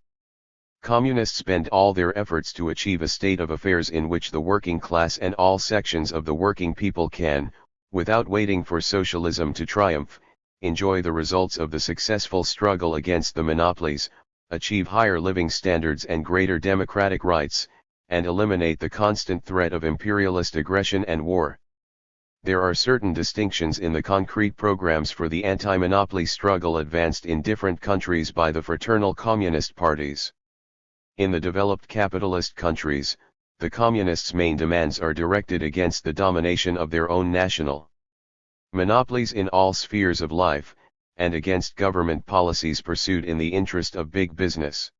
Communists spend all their efforts to achieve a state of affairs in which the working class and all sections of the working people can, without waiting for socialism to triumph, enjoy the results of the successful struggle against the monopolies, achieve higher living standards and greater democratic rights, and eliminate the constant threat of imperialist aggression and war. There are certain distinctions in the concrete programs for the anti-monopoly struggle advanced in different countries by the fraternal communist parties. In the developed capitalist countries, the communists' main demands are directed against the domination of their own national monopolies in all spheres of life, and against government policies pursued in the interest of big business.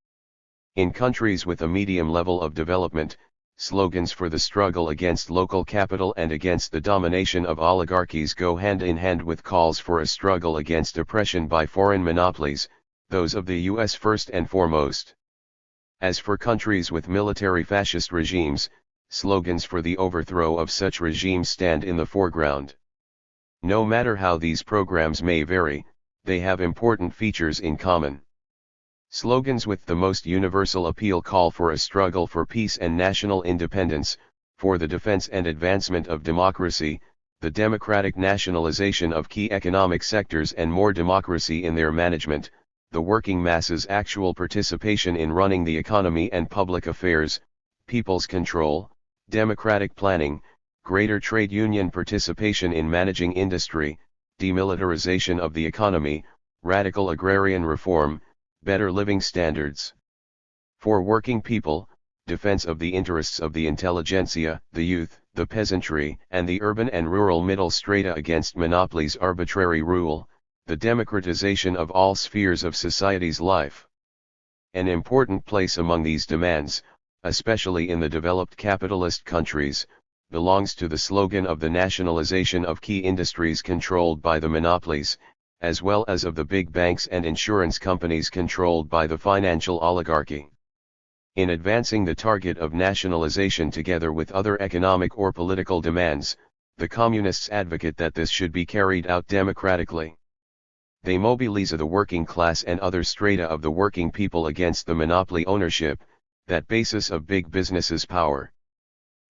In countries with a medium level of development, slogans for the struggle against local capital and against the domination of oligarchies go hand in hand with calls for a struggle against oppression by foreign monopolies, those of the US first and foremost. As for countries with military fascist regimes, slogans for the overthrow of such regimes stand in the foreground. No matter how these programs may vary, they have important features in common. Slogans with the most universal appeal call for a struggle for peace and national independence, for the defense and advancement of democracy, the democratic nationalization of key economic sectors and more democracy in their management, the working masses' actual participation in running the economy and public affairs, people's control, democratic planning, greater trade union participation in managing industry, demilitarization of the economy, radical agrarian reform, better living standards. For working people, defense of the interests of the intelligentsia, the youth, the peasantry, and the urban and rural middle strata against monopolies' arbitrary rule, the democratization of all spheres of society's life. An important place among these demands, especially in the developed capitalist countries, belongs to the slogan of the nationalization of key industries controlled by the monopolies, as well as of the big banks and insurance companies controlled by the financial oligarchy. In advancing the target of nationalization together with other economic or political demands, the Communists advocate that this should be carried out democratically. They mobilize the working class and other strata of the working people against the monopoly ownership, that basis of big business's power.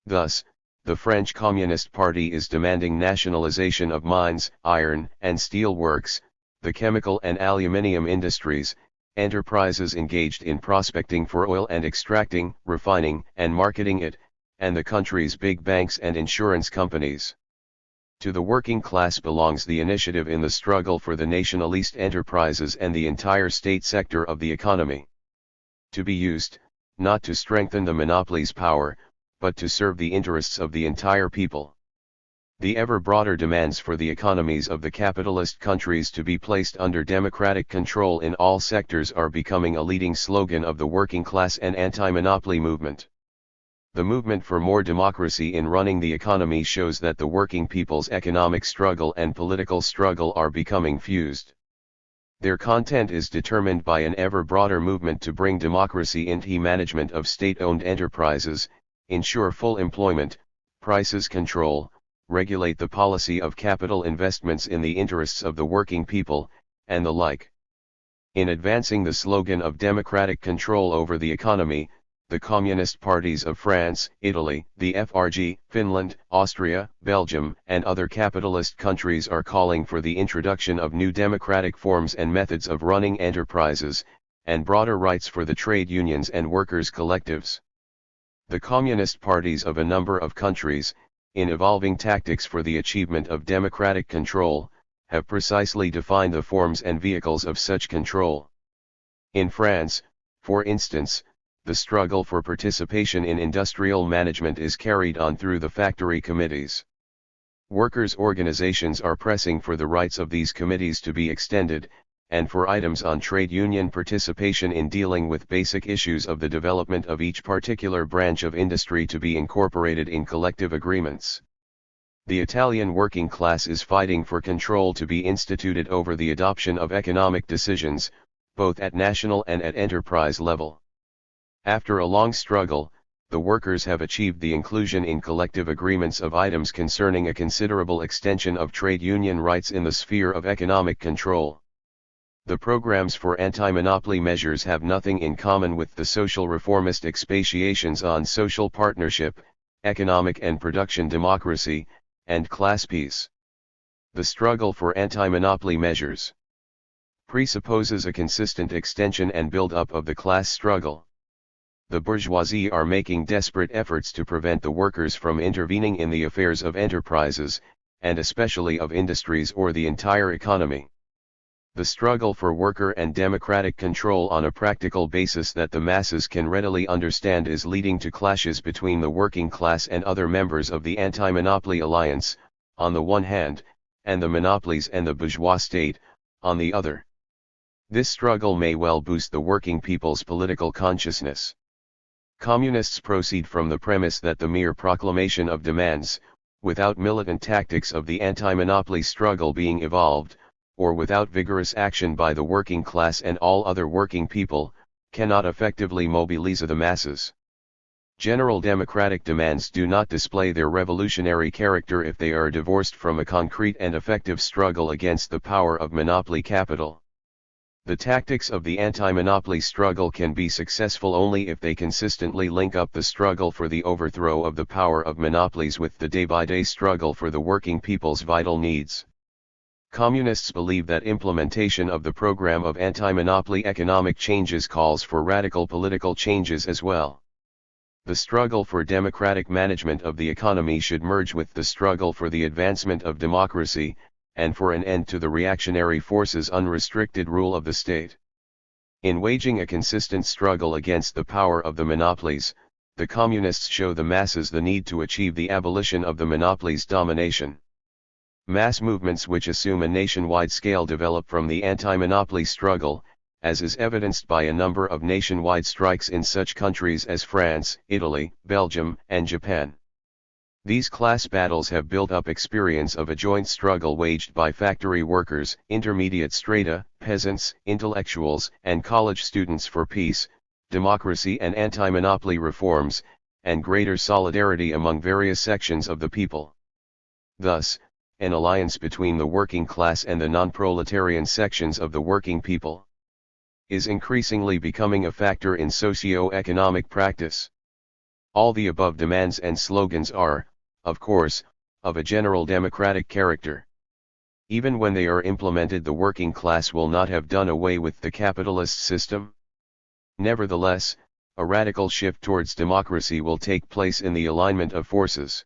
Thus, the French Communist Party is demanding nationalization of mines, iron and steel works, the chemical and aluminium industries, enterprises engaged in prospecting for oil and extracting, refining, and marketing it, and the country's big banks and insurance companies. To the working class belongs the initiative in the struggle for the nationalist enterprises and the entire state sector of the economy. To be used, not to strengthen the monopoly's power, but to serve the interests of the entire people. The ever broader demands for the economies of the capitalist countries to be placed under democratic control in all sectors are becoming a leading slogan of the working class and anti-monopoly movement. The movement for more democracy in running the economy shows that the working people's economic struggle and political struggle are becoming fused. Their content is determined by an ever broader movement to bring democracy into the management of state-owned enterprises, ensure full employment, prices control, regulate the policy of capital investments in the interests of the working people, and the like. In advancing the slogan of democratic control over the economy, the communist parties of France, Italy, the FRG, Finland, Austria, Belgium, and other capitalist countries are calling for the introduction of new democratic forms and methods of running enterprises, and broader rights for the trade unions and workers' collectives. The communist parties of a number of countries, in evolving tactics for the achievement of democratic control, have precisely defined the forms and vehicles of such control. In France, for instance, the struggle for participation in industrial management is carried on through the factory committees. Workers' organizations are pressing for the rights of these committees to be extended, and for items on trade union participation in dealing with basic issues of the development of each particular branch of industry to be incorporated in collective agreements. The Italian working class is fighting for control to be instituted over the adoption of economic decisions, both at national and at enterprise level. After a long struggle, the workers have achieved the inclusion in collective agreements of items concerning a considerable extension of trade union rights in the sphere of economic control. The programs for anti-monopoly measures have nothing in common with the social reformist expatiations on social partnership, economic and production democracy, and class peace. The struggle for anti-monopoly measures presupposes a consistent extension and build-up of the class struggle. The bourgeoisie are making desperate efforts to prevent the workers from intervening in the affairs of enterprises, and especially of industries or the entire economy. The struggle for worker and democratic control on a practical basis that the masses can readily understand is leading to clashes between the working class and other members of the anti-monopoly alliance, on the one hand, and the monopolies and the bourgeois state, on the other. This struggle may well boost the working people's political consciousness. Communists proceed from the premise that the mere proclamation of demands, without militant tactics of the anti-monopoly struggle being evolved, or without vigorous action by the working class and all other working people, cannot effectively mobilize the masses. General democratic demands do not display their revolutionary character if they are divorced from a concrete and effective struggle against the power of monopoly capital. The tactics of the anti-monopoly struggle can be successful only if they consistently link up the struggle for the overthrow of the power of monopolies with the day-by-day struggle for the working people's vital needs. Communists believe that implementation of the program of anti-monopoly economic changes calls for radical political changes as well. The struggle for democratic management of the economy should merge with the struggle for the advancement of democracy, and for an end to the reactionary forces' unrestricted rule of the state. In waging a consistent struggle against the power of the monopolies, the communists show the masses the need to achieve the abolition of the monopolies' domination. Mass movements which assume a nationwide scale develop from the anti-monopoly struggle, as is evidenced by a number of nationwide strikes in such countries as France, Italy, Belgium, and Japan. These class battles have built up experience of a joint struggle waged by factory workers, intermediate strata, peasants, intellectuals, and college students for peace, democracy and anti-monopoly reforms, and greater solidarity among various sections of the people. Thus, an alliance between the working class and the non-proletarian sections of the working people is increasingly becoming a factor in socio-economic practice. All the above demands and slogans are, of course, of a general democratic character. Even when they are implemented, the working class will not have done away with the capitalist system. Nevertheless, a radical shift towards democracy will take place in the alignment of forces.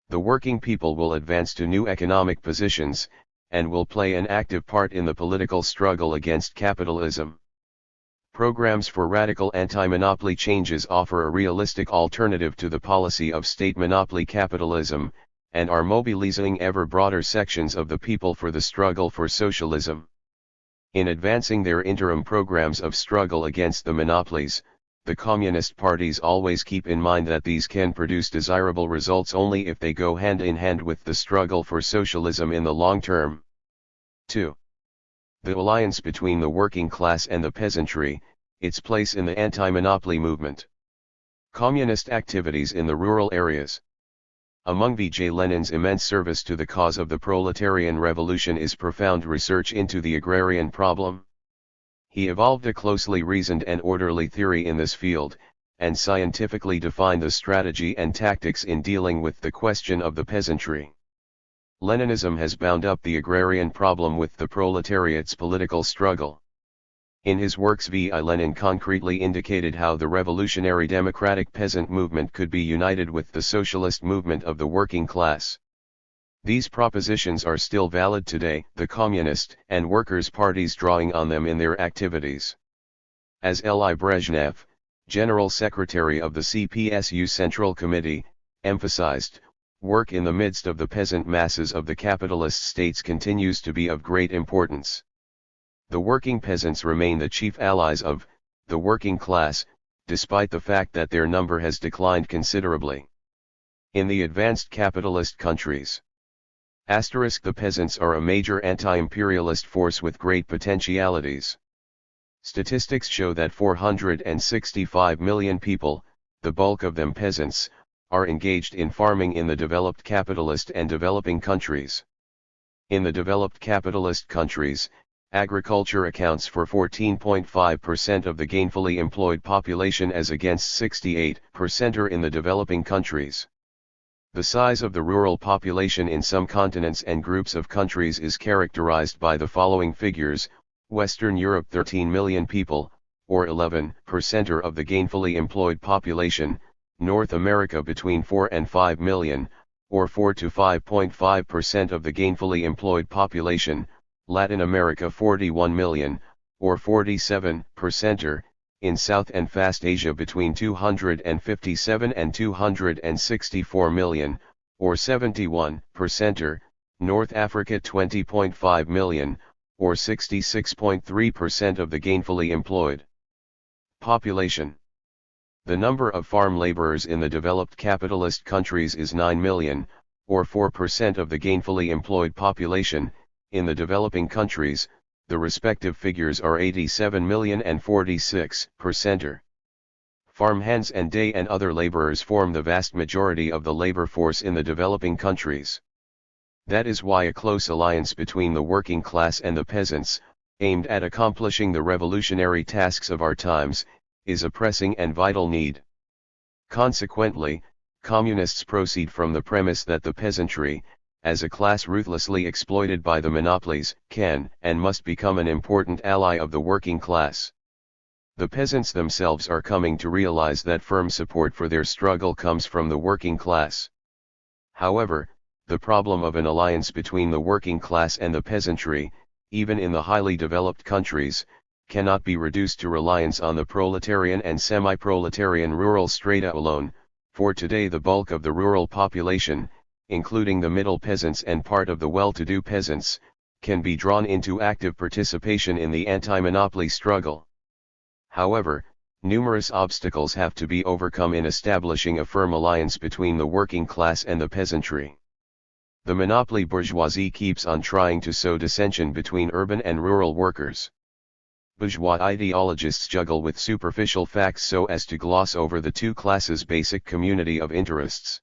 The working people will advance to new economic positions, and will play an active part in the political struggle against capitalism. Programs for radical anti-monopoly changes offer a realistic alternative to the policy of state monopoly capitalism, and are mobilizing ever broader sections of the people for the struggle for socialism. In advancing their interim programs of struggle against the monopolies, the communist parties always keep in mind that these can produce desirable results only if they go hand in hand with the struggle for socialism in the long term. 2. The alliance between the working class and the peasantry, its place in the anti-monopoly movement. Communist activities in the rural areas. Among V.J. Lenin's immense service to the cause of the proletarian revolution is profound research into the agrarian problem. He evolved a closely reasoned and orderly theory in this field, and scientifically defined the strategy and tactics in dealing with the question of the peasantry. Leninism has bound up the agrarian problem with the proletariat's political struggle. In his works, V.I. Lenin concretely indicated how the revolutionary democratic peasant movement could be united with the socialist movement of the working class. These propositions are still valid today, the Communist and Workers' parties drawing on them in their activities. As L.I. Brezhnev, General Secretary of the CPSU Central Committee, emphasized, work in the midst of the peasant masses of the capitalist states continues to be of great importance. The working peasants remain the chief allies of the working class, despite the fact that their number has declined considerably. In the advanced capitalist countries, the peasants are a major anti-imperialist force with great potentialities. Statistics show that 465 million people, the bulk of them peasants, are engaged in farming in the developed capitalist and developing countries. In the developed capitalist countries, agriculture accounts for 14.5% of the gainfully employed population as against 68% in the developing countries. The size of the rural population in some continents and groups of countries is characterized by the following figures: Western Europe 13 million people, or 11% of the gainfully employed population, North America between 4 and 5 million, or 4 to 5.5% of the gainfully employed population, Latin America 41 million, or 47%, in South and Fast Asia between 257 and 264 million, or 71%, North Africa 20.5 million, or 66.3% of the gainfully employed population. The number of farm laborers in the developed capitalist countries is 9 million, or 4% of the gainfully employed population. In the developing countries, the respective figures are 87 million and 46%. Farmhands and day and other laborers form the vast majority of the labor force in the developing countries. That is why a close alliance between the working class and the peasants, aimed at accomplishing the revolutionary tasks of our times, is a pressing and vital need. Consequently, communists proceed from the premise that the peasantry, as a class ruthlessly exploited by the monopolies, can and must become an important ally of the working class. The peasants themselves are coming to realize that firm support for their struggle comes from the working class. However, the problem of an alliance between the working class and the peasantry, even in the highly developed countries, cannot be reduced to reliance on the proletarian and semi-proletarian rural strata alone, for today the bulk of the rural population, including the middle peasants and part of the well-to-do peasants, can be drawn into active participation in the anti-monopoly struggle. However, numerous obstacles have to be overcome in establishing a firm alliance between the working class and the peasantry. The monopoly bourgeoisie keeps on trying to sow dissension between urban and rural workers. Bourgeois ideologists juggle with superficial facts so as to gloss over the two classes' basic community of interests.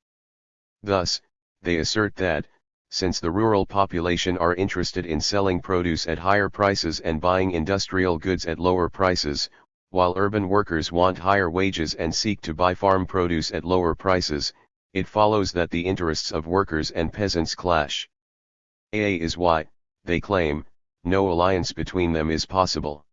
Thus, they assert that, since the rural population are interested in selling produce at higher prices and buying industrial goods at lower prices, while urban workers want higher wages and seek to buy farm produce at lower prices, it follows that the interests of workers and peasants clash. AA is why, they claim, no alliance between them is possible.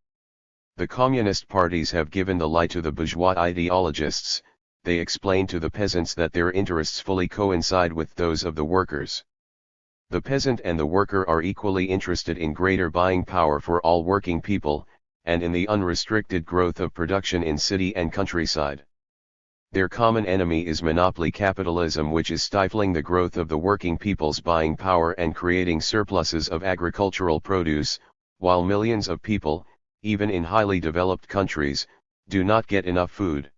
The communist parties have given the lie to the bourgeois ideologists. They explain to the peasants that their interests fully coincide with those of the workers. The peasant and the worker are equally interested in greater buying power for all working people, and in the unrestricted growth of production in city and countryside. Their common enemy is monopoly capitalism, which is stifling the growth of the working people's buying power and creating surpluses of agricultural produce, while millions of people, even in highly developed countries, do not get enough food.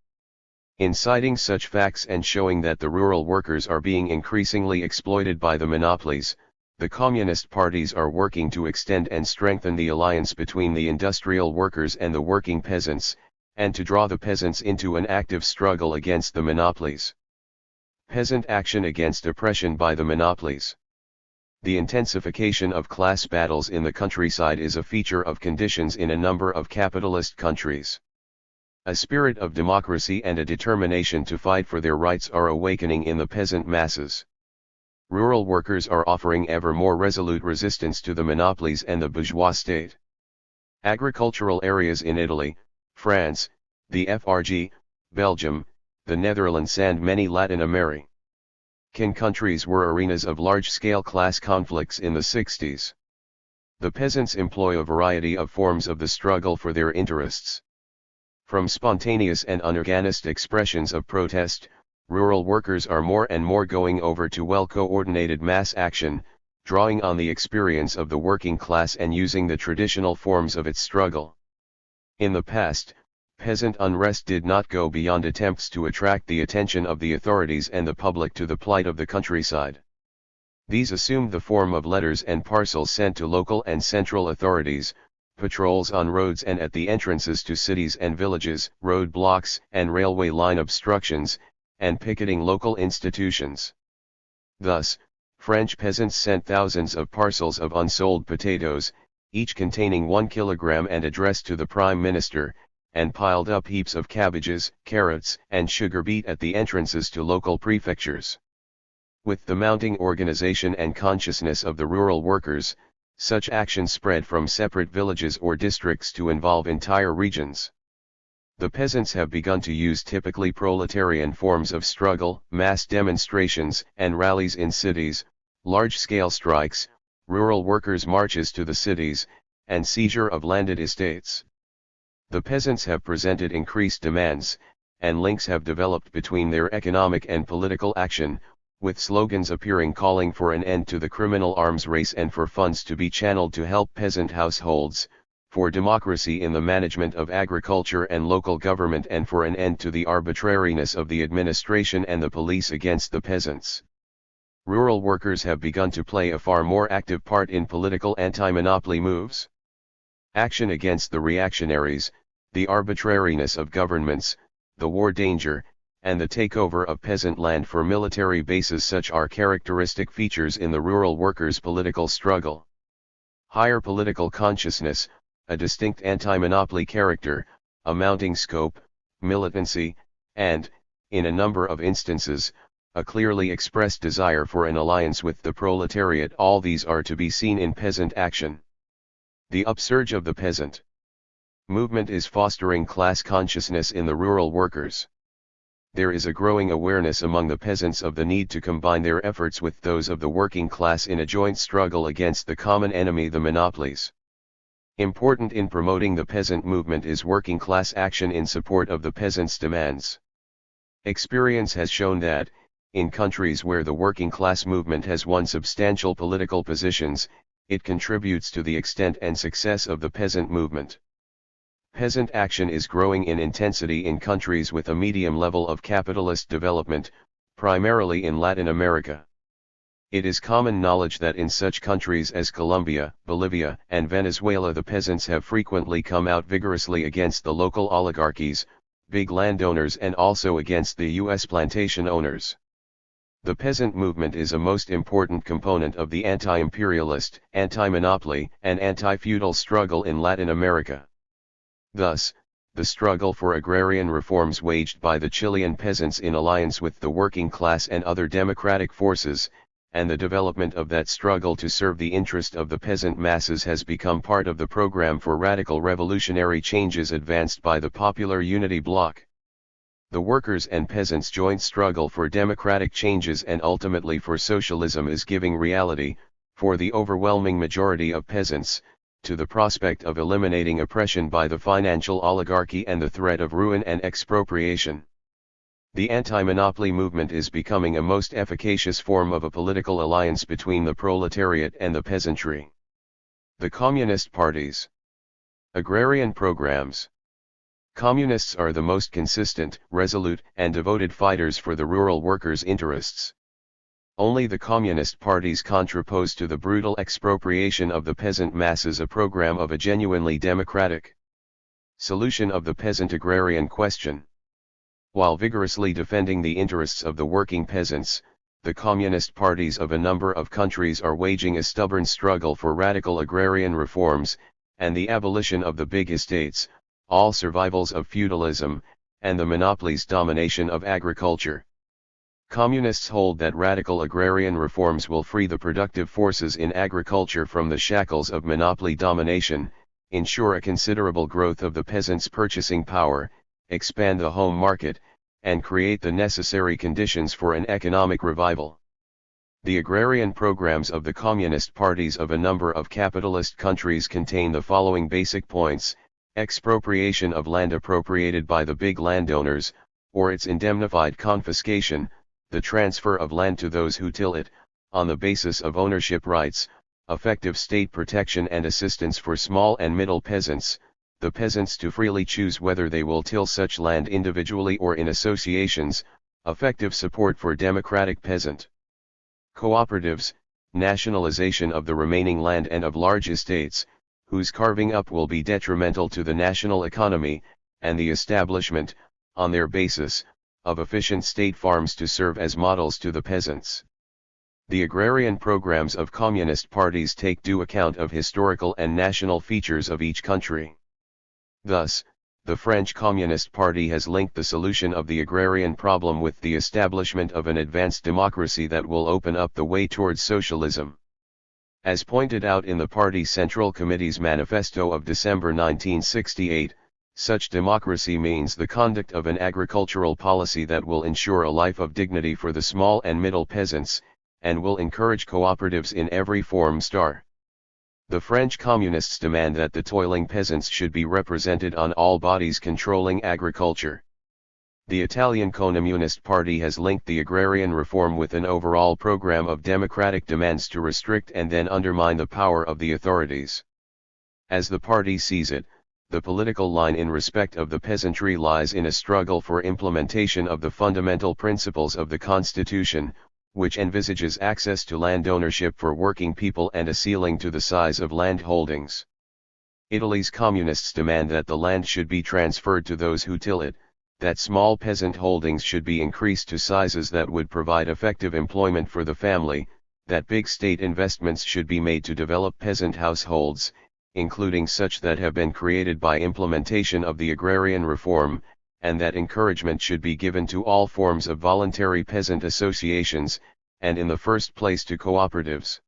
In citing such facts and showing that the rural workers are being increasingly exploited by the monopolies, the communist parties are working to extend and strengthen the alliance between the industrial workers and the working peasants, and to draw the peasants into an active struggle against the monopolies. Peasant action against oppression by the monopolies. The intensification of class battles in the countryside is a feature of conditions in a number of capitalist countries. A spirit of democracy and a determination to fight for their rights are awakening in the peasant masses. Rural workers are offering ever more resolute resistance to the monopolies and the bourgeois state. Agricultural areas in Italy, France, the FRG, Belgium, the Netherlands and many Latin American countries were arenas of large-scale class conflicts in the 60s. The peasants employ a variety of forms of the struggle for their interests. From spontaneous and unorganized expressions of protest, rural workers are more and more going over to well-coordinated mass action, drawing on the experience of the working class and using the traditional forms of its struggle. In the past, peasant unrest did not go beyond attempts to attract the attention of the authorities and the public to the plight of the countryside. These assumed the form of letters and parcels sent to local and central authorities, patrols on roads and at the entrances to cities and villages, road blocks and railway line obstructions, and picketing local institutions. Thus, French peasants sent thousands of parcels of unsold potatoes, each containing 1 kilogram and addressed to the Prime Minister, and piled up heaps of cabbages, carrots, and sugar beet at the entrances to local prefectures. With the mounting organization and consciousness of the rural workers, such action spread from separate villages or districts to involve entire regions. The peasants have begun to use typically proletarian forms of struggle, mass demonstrations and rallies in cities, large-scale strikes, rural workers' marches to the cities, and seizure of landed estates. The peasants have presented increased demands, and links have developed between their economic and political action, with slogans appearing calling for an end to the criminal arms race and for funds to be channeled to help peasant households, for democracy in the management of agriculture and local government and for an end to the arbitrariness of the administration and the police against the peasants. Rural workers have begun to play a far more active part in political anti-monopoly moves. Action against the reactionaries, the arbitrariness of governments, the war danger, and the takeover of peasant land for military bases. Such are characteristic features in the rural workers' political struggle. Higher political consciousness, a distinct anti-monopoly character, a mounting scope, militancy, and, in a number of instances, a clearly expressed desire for an alliance with the proletariat. All these are to be seen in peasant action. The upsurge of the peasant movement is fostering class consciousness in the rural workers. There is a growing awareness among the peasants of the need to combine their efforts with those of the working class in a joint struggle against the common enemy, the monopolies. Important in promoting the peasant movement is working class action in support of the peasants' demands. Experience has shown that, in countries where the working class movement has won substantial political positions, it contributes to the extent and success of the peasant movement. Peasant action is growing in intensity in countries with a medium level of capitalist development, primarily in Latin America. It is common knowledge that in such countries as Colombia, Bolivia, and Venezuela the peasants have frequently come out vigorously against the local oligarchies, big landowners, and also against the U.S. plantation owners. The peasant movement is a most important component of the anti-imperialist, anti-monopoly, and anti-feudal struggle in Latin America. Thus, the struggle for agrarian reforms waged by the Chilean peasants in alliance with the working class and other democratic forces, and the development of that struggle to serve the interest of the peasant masses has become part of the program for radical revolutionary changes advanced by the Popular Unity Bloc. The workers' and peasants' joint struggle for democratic changes and ultimately for socialism is giving reality, for the overwhelming majority of peasants, to the prospect of eliminating oppression by the financial oligarchy and the threat of ruin and expropriation. The anti-monopoly movement is becoming a most efficacious form of a political alliance between the proletariat and the peasantry. The communist parties. Agrarian programs. Communists are the most consistent, resolute, and devoted fighters for the rural workers' interests. Only the communist parties contrapose to the brutal expropriation of the peasant masses a program of a genuinely democratic solution of the peasant agrarian question. While vigorously defending the interests of the working peasants, the communist parties of a number of countries are waging a stubborn struggle for radical agrarian reforms, and the abolition of the big estates, all survivals of feudalism, and the monopoly's domination of agriculture. Communists hold that radical agrarian reforms will free the productive forces in agriculture from the shackles of monopoly domination, ensure a considerable growth of the peasants' purchasing power, expand the home market, and create the necessary conditions for an economic revival. The agrarian programs of the communist parties of a number of capitalist countries contain the following basic points: expropriation of land appropriated by the big landowners, or its indemnified confiscation, the transfer of land to those who till it, on the basis of ownership rights, effective state protection and assistance for small and middle peasants, the peasants to freely choose whether they will till such land individually or in associations, effective support for democratic peasant cooperatives, nationalization of the remaining land and of large estates, whose carving up will be detrimental to the national economy, and the establishment, on their basis, of efficient state farms to serve as models to the peasants. The agrarian programs of communist parties take due account of historical and national features of each country. Thus, the French Communist Party has linked the solution of the agrarian problem with the establishment of an advanced democracy that will open up the way towards socialism. As pointed out in the Party Central Committee's manifesto of December 1968, such democracy means the conduct of an agricultural policy that will ensure a life of dignity for the small and middle peasants, and will encourage cooperatives in every form. The French Communists demand that the toiling peasants should be represented on all bodies controlling agriculture. The Italian Communist Party has linked the agrarian reform with an overall program of democratic demands to restrict and then undermine the power of the authorities. As the party sees it, the political line in respect of the peasantry lies in a struggle for implementation of the fundamental principles of the Constitution, which envisages access to land ownership for working people and a ceiling to the size of land holdings. Italy's communists demand that the land should be transferred to those who till it, that small peasant holdings should be increased to sizes that would provide effective employment for the family, that big state investments should be made to develop peasant households, including such that have been created by implementation of the agrarian reform, and that encouragement should be given to all forms of voluntary peasant associations, and in the first place to cooperatives.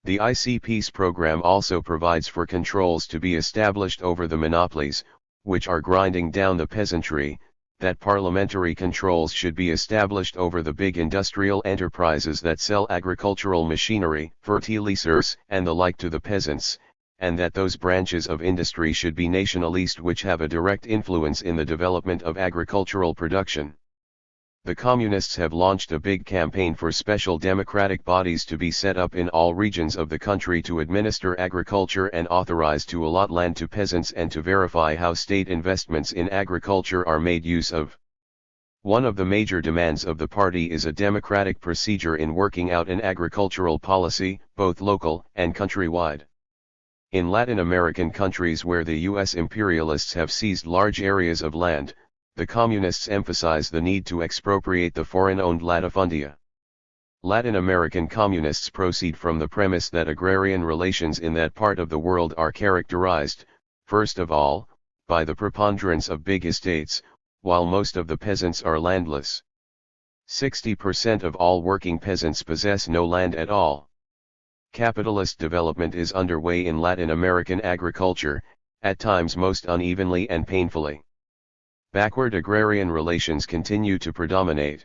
The ICP's program also provides for controls to be established over the monopolies, which are grinding down the peasantry, that parliamentary controls should be established over the big industrial enterprises that sell agricultural machinery, fertilizers, and the like to the peasants, and that those branches of industry should be nationalised which have a direct influence in the development of agricultural production. The Communists have launched a big campaign for special democratic bodies to be set up in all regions of the country to administer agriculture and authorize to allot land to peasants and to verify how state investments in agriculture are made use of. One of the major demands of the party is a democratic procedure in working out an agricultural policy, both local and countrywide. In Latin American countries where the U.S. imperialists have seized large areas of land, the Communists emphasize the need to expropriate the foreign-owned latifundia. Latin American Communists proceed from the premise that agrarian relations in that part of the world are characterized, first of all, by the preponderance of big estates, while most of the peasants are landless. 60% of all working peasants possess no land at all. Capitalist development is underway in Latin American agriculture, at times most unevenly and painfully. Backward agrarian relations continue to predominate.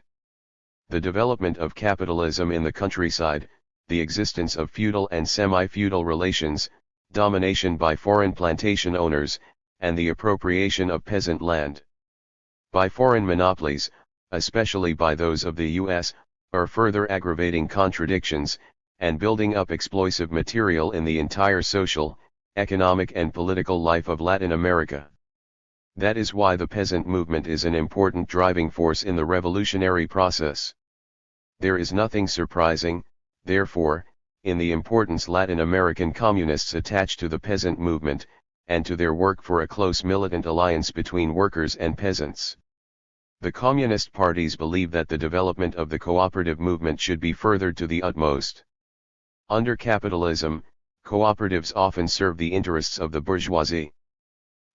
The development of capitalism in the countryside, the existence of feudal and semi-feudal relations, domination by foreign plantation owners, and the appropriation of peasant land by foreign monopolies, especially by those of the U.S., are further aggravating contradictions, and building up explosive material in the entire social, economic and political life of Latin America. That is why the peasant movement is an important driving force in the revolutionary process. There is nothing surprising, therefore, in the importance Latin American communists attach to the peasant movement, and to their work for a close militant alliance between workers and peasants. The communist parties believe that the development of the cooperative movement should be furthered to the utmost. Under capitalism, cooperatives often serve the interests of the bourgeoisie.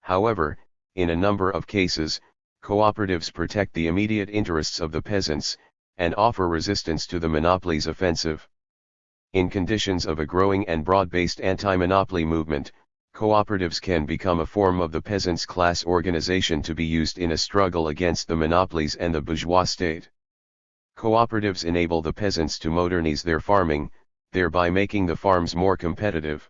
However, in a number of cases, cooperatives protect the immediate interests of the peasants, and offer resistance to the monopoly's offensive. In conditions of a growing and broad-based anti-monopoly movement, cooperatives can become a form of the peasants' class organization to be used in a struggle against the monopolies and the bourgeois state. Cooperatives enable the peasants to modernize their farming, thereby making the farms more competitive.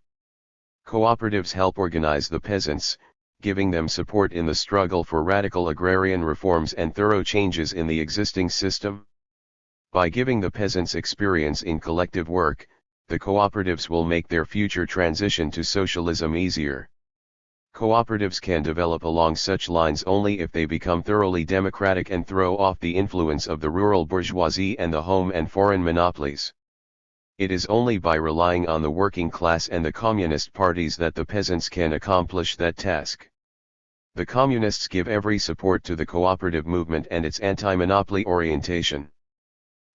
Cooperatives help organize the peasants, giving them support in the struggle for radical agrarian reforms and thorough changes in the existing system. By giving the peasants experience in collective work, the cooperatives will make their future transition to socialism easier. Cooperatives can develop along such lines only if they become thoroughly democratic and throw off the influence of the rural bourgeoisie and the home and foreign monopolies. It is only by relying on the working class and the communist parties that the peasants can accomplish that task. The communists give every support to the cooperative movement and its anti-monopoly orientation.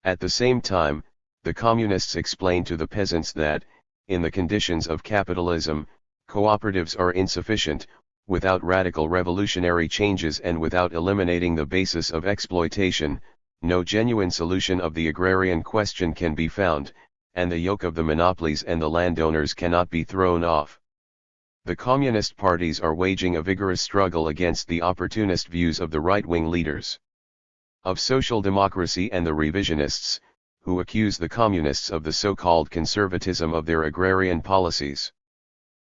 At the same time, the communists explain to the peasants that, in the conditions of capitalism, cooperatives are insufficient, without radical revolutionary changes and without eliminating the basis of exploitation, no genuine solution of the agrarian question can be found, and the yoke of the monopolies and the landowners cannot be thrown off. The communist parties are waging a vigorous struggle against the opportunist views of the right-wing leaders of social democracy and the revisionists, who accuse the communists of the so-called conservatism of their agrarian policies.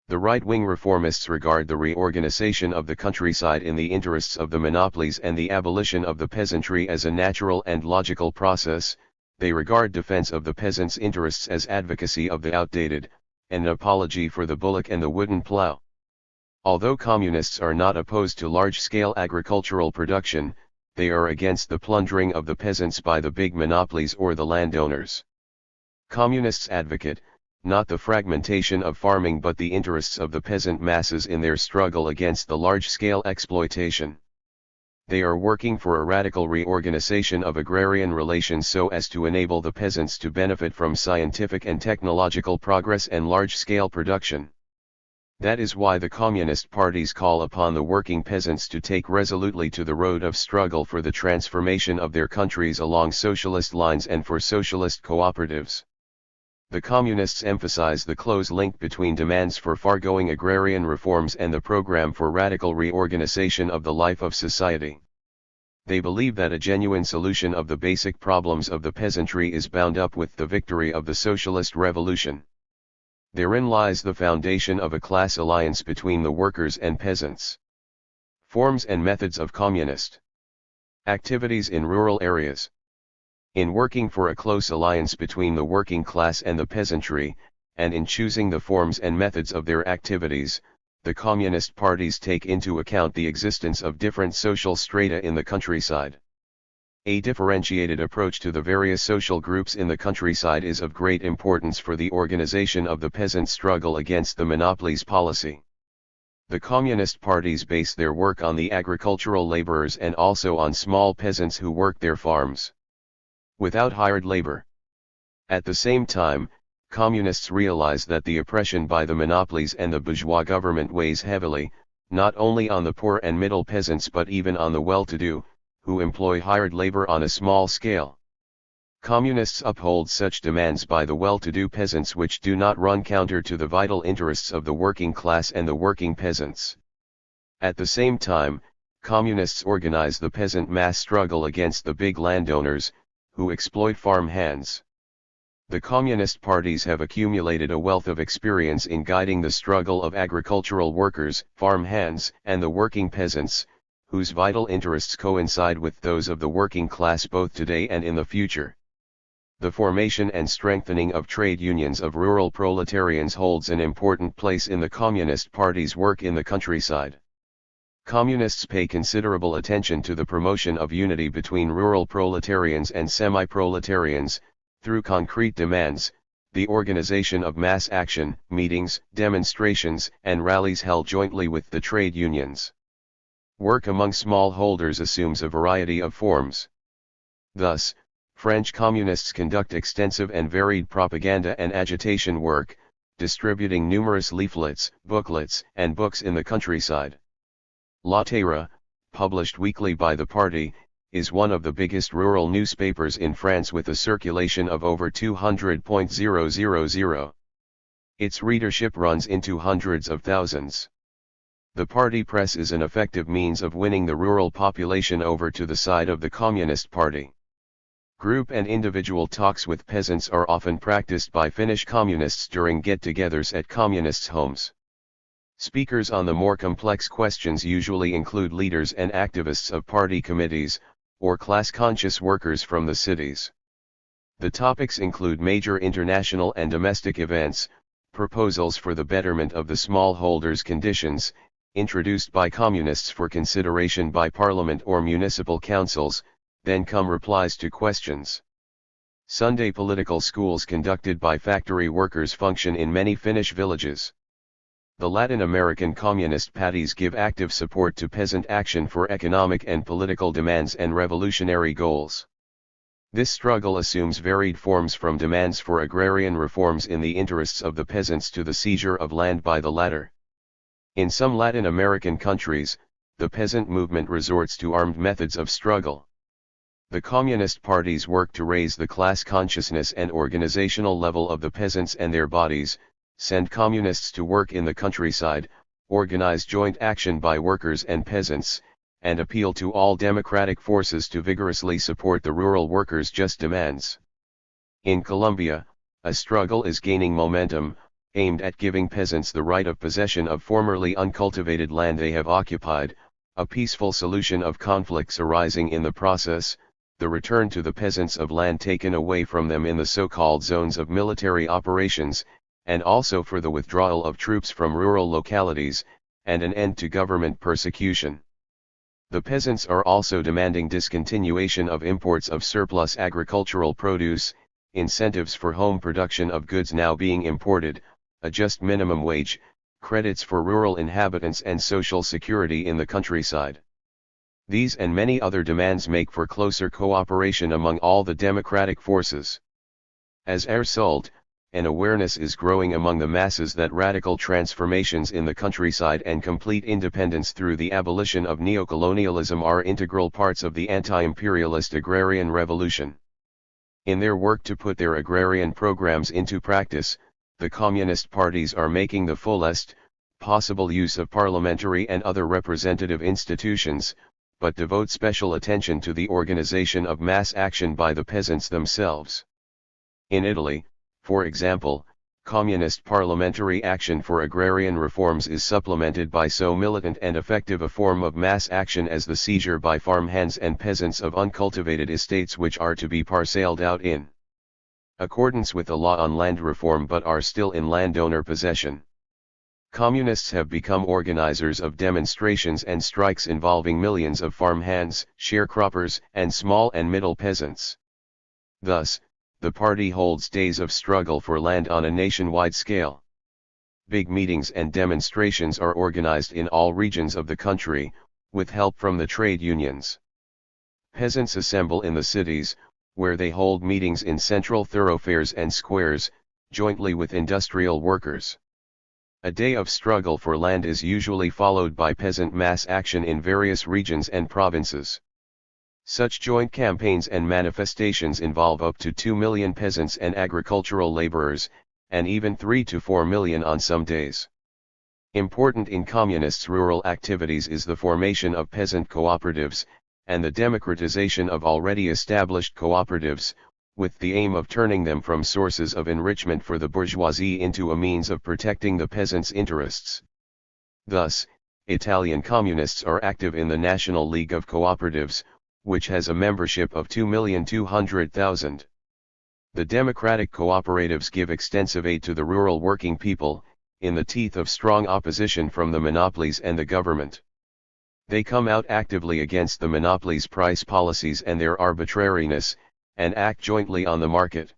The right-wing reformists regard the reorganization of the countryside in the interests of the monopolies and the abolition of the peasantry as a natural and logical process. They regard defense of the peasants' interests as advocacy of the outdated, and an apology for the bullock and the wooden plow. Although communists are not opposed to large-scale agricultural production, they are against the plundering of the peasants by the big monopolies or the landowners. Communists advocate, not the fragmentation of farming but the interests of the peasant masses in their struggle against the large-scale exploitation. They are working for a radical reorganization of agrarian relations so as to enable the peasants to benefit from scientific and technological progress and large-scale production. That is why the communist parties call upon the working peasants to take resolutely to the road of struggle for the transformation of their countries along socialist lines and for socialist cooperatives. The communists emphasize the close link between demands for far-going agrarian reforms and the program for radical reorganization of the life of society. They believe that a genuine solution of the basic problems of the peasantry is bound up with the victory of the socialist revolution. Therein lies the foundation of a class alliance between the workers and peasants. Forms and methods of communist activities in rural areas. In working for a close alliance between the working class and the peasantry, and in choosing the forms and methods of their activities, the communist parties take into account the existence of different social strata in the countryside. A differentiated approach to the various social groups in the countryside is of great importance for the organization of the peasant struggle against the monopolies policy. The communist parties base their work on the agricultural laborers and also on small peasants who work their farms without hired labor. At the same time, communists realize that the oppression by the monopolies and the bourgeois government weighs heavily, not only on the poor and middle peasants but even on the well-to-do, who employ hired labor on a small scale. Communists uphold such demands by the well-to-do peasants which do not run counter to the vital interests of the working class and the working peasants. At the same time, communists organize the peasant mass struggle against the big landowners, who exploit farm hands. The communist parties have accumulated a wealth of experience in guiding the struggle of agricultural workers, farm hands, and the working peasants, whose vital interests coincide with those of the working class both today and in the future. The formation and strengthening of trade unions of rural proletarians holds an important place in the Communist Party's work in the countryside. Communists pay considerable attention to the promotion of unity between rural proletarians and semi-proletarians, through concrete demands, the organization of mass action, meetings, demonstrations, and rallies held jointly with the trade unions. Work among smallholders assumes a variety of forms. Thus, French communists conduct extensive and varied propaganda and agitation work, distributing numerous leaflets, booklets, and books in the countryside. La Terre, published weekly by the party, is one of the biggest rural newspapers in France with a circulation of over 200,000. Its readership runs into hundreds of thousands. The party press is an effective means of winning the rural population over to the side of the Communist Party. Group and individual talks with peasants are often practiced by Finnish communists during get-togethers at communists' homes. Speakers on the more complex questions usually include leaders and activists of party committees, or class-conscious workers from the cities. The topics include major international and domestic events, proposals for the betterment of the smallholders' conditions, introduced by communists for consideration by parliament or municipal councils, then come replies to questions. Sunday political schools conducted by factory workers function in many Finnish villages. The Latin American communist parties give active support to peasant action for economic and political demands and revolutionary goals. This struggle assumes varied forms from demands for agrarian reforms in the interests of the peasants to the seizure of land by the latter. In some Latin American countries, the peasant movement resorts to armed methods of struggle. The communist parties work to raise the class consciousness and organizational level of the peasants and their bodies, send communists to work in the countryside, organize joint action by workers and peasants, and appeal to all democratic forces to vigorously support the rural workers' just demands. In Colombia, a struggle is gaining momentum, aimed at giving peasants the right of possession of formerly uncultivated land they have occupied, a peaceful solution of conflicts arising in the process, the return to the peasants of land taken away from them in the so-called zones of military operations, and also for the withdrawal of troops from rural localities, and an end to government persecution. The peasants are also demanding discontinuation of imports of surplus agricultural produce, incentives for home production of goods now being imported, a just minimum wage, credits for rural inhabitants and social security in the countryside. These and many other demands make for closer cooperation among all the democratic forces. As a result, an awareness is growing among the masses that radical transformations in the countryside and complete independence through the abolition of neocolonialism are integral parts of the anti-imperialist agrarian revolution. In their work to put their agrarian programs into practice, the communist parties are making the fullest possible use of parliamentary and other representative institutions, but devote special attention to the organization of mass action by the peasants themselves. In Italy, for example, communist parliamentary action for agrarian reforms is supplemented by so militant and effective a form of mass action as the seizure by farmhands and peasants of uncultivated estates which are to be parceled out in accordance with the law on land reform but are still in landowner possession. Communists have become organizers of demonstrations and strikes involving millions of farmhands, sharecroppers, and small and middle peasants. Thus, the party holds days of struggle for land on a nationwide scale. Big meetings and demonstrations are organized in all regions of the country, with help from the trade unions. Peasants assemble in the cities, where they hold meetings in central thoroughfares and squares, jointly with industrial workers. A day of struggle for land is usually followed by peasant mass action in various regions and provinces. Such joint campaigns and manifestations involve up to 2 million peasants and agricultural laborers, and even 3 to 4 million on some days. Important in communists' rural activities is the formation of peasant cooperatives, and the democratization of already established cooperatives, with the aim of turning them from sources of enrichment for the bourgeoisie into a means of protecting the peasants' interests. Thus, Italian communists are active in the National League of Cooperatives, which has a membership of 2,200,000. The democratic cooperatives give extensive aid to the rural working people, in the teeth of strong opposition from the monopolies and the government. They come out actively against the monopolies' price policies and their arbitrariness, and act jointly on the market.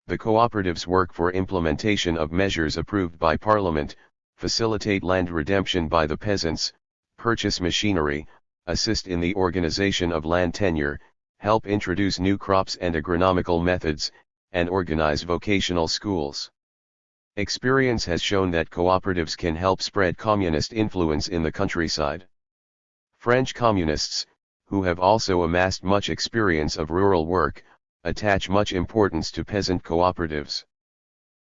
The cooperatives work for implementation of measures approved by Parliament, facilitate land redemption by the peasants, purchase machinery, assist in the organization of land tenure, help introduce new crops and agronomical methods, and organize vocational schools. Experience has shown that cooperatives can help spread communist influence in the countryside. French communists, who have also amassed much experience of rural work, attach much importance to peasant cooperatives.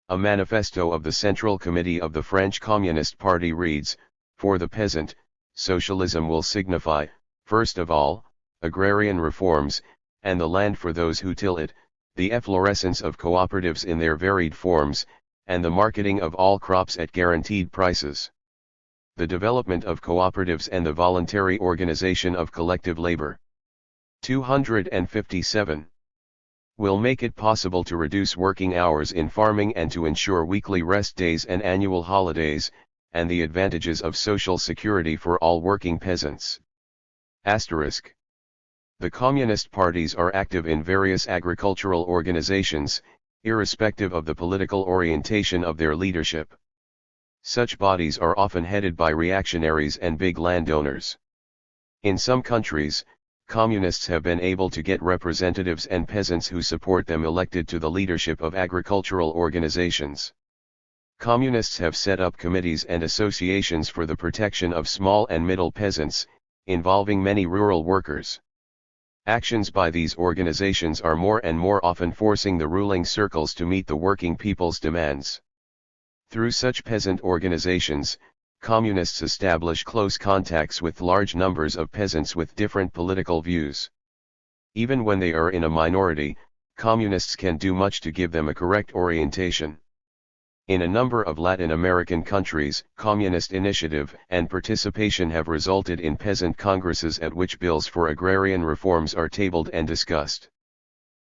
A manifesto of the Central Committee of the French Communist Party reads, "For the peasant, socialism will signify, first of all, agrarian reforms, and the land for those who till it, the efflorescence of cooperatives in their varied forms, and the marketing of all crops at guaranteed prices. The development of cooperatives and the voluntary organization of collective labor." 257. Will make it possible to reduce working hours in farming and to ensure weekly rest days and annual holidays, and the advantages of social security for all working peasants. Asterisk. The communist parties are active in various agricultural organizations, irrespective of the political orientation of their leadership. Such bodies are often headed by reactionaries and big landowners. In some countries, communists have been able to get representatives and peasants who support them elected to the leadership of agricultural organizations. Communists have set up committees and associations for the protection of small and middle peasants, involving many rural workers. Actions by these organizations are more and more often forcing the ruling circles to meet the working people's demands. Through such peasant organizations, communists establish close contacts with large numbers of peasants with different political views. Even when they are in a minority, communists can do much to give them a correct orientation. In a number of Latin American countries, communist initiative and participation have resulted in peasant congresses at which bills for agrarian reforms are tabled and discussed.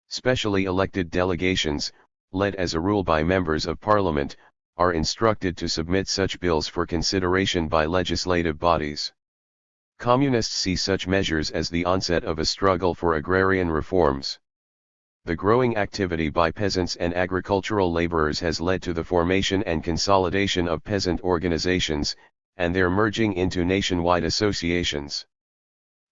Specially elected delegations, led as a rule by members of parliament, are instructed to submit such bills for consideration by legislative bodies. Communists see such measures as the onset of a struggle for agrarian reforms. The growing activity by peasants and agricultural laborers has led to the formation and consolidation of peasant organizations, and their merging into nationwide associations.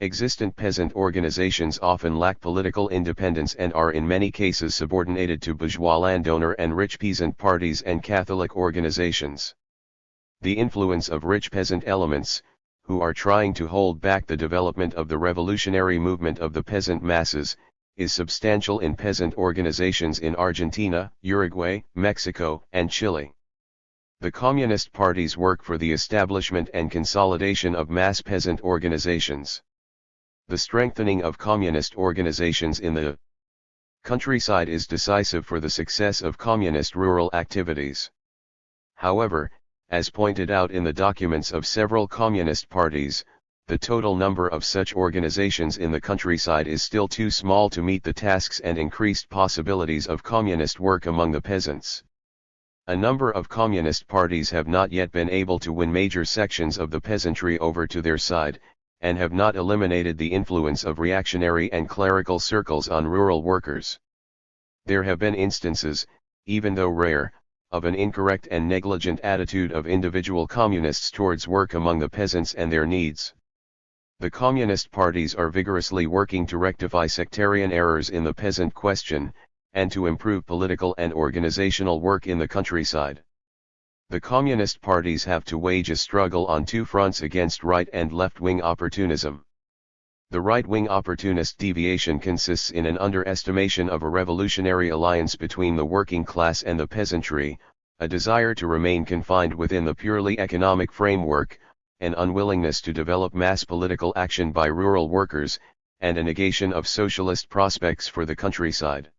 Existent peasant organizations often lack political independence and are in many cases subordinated to bourgeois landowner and rich peasant parties and Catholic organizations. The influence of rich peasant elements, who are trying to hold back the development of the revolutionary movement of the peasant masses, is substantial in peasant organizations in Argentina, Uruguay, Mexico, and Chile. The communist parties work for the establishment and consolidation of mass peasant organizations. The strengthening of communist organizations in the countryside is decisive for the success of communist rural activities. However, as pointed out in the documents of several communist parties, the total number of such organizations in the countryside is still too small to meet the tasks and increased possibilities of communist work among the peasants. A number of communist parties have not yet been able to win major sections of the peasantry over to their side, and have not eliminated the influence of reactionary and clerical circles on rural workers. There have been instances, even though rare, of an incorrect and negligent attitude of individual communists towards work among the peasants and their needs. The communist parties are vigorously working to rectify sectarian errors in the peasant question, and to improve political and organizational work in the countryside. The communist parties have to wage a struggle on two fronts against right and left-wing opportunism. The right-wing opportunist deviation consists in an underestimation of a revolutionary alliance between the working class and the peasantry, a desire to remain confined within the purely economic framework, an unwillingness to develop mass political action by rural workers, and a negation of socialist prospects for the countryside.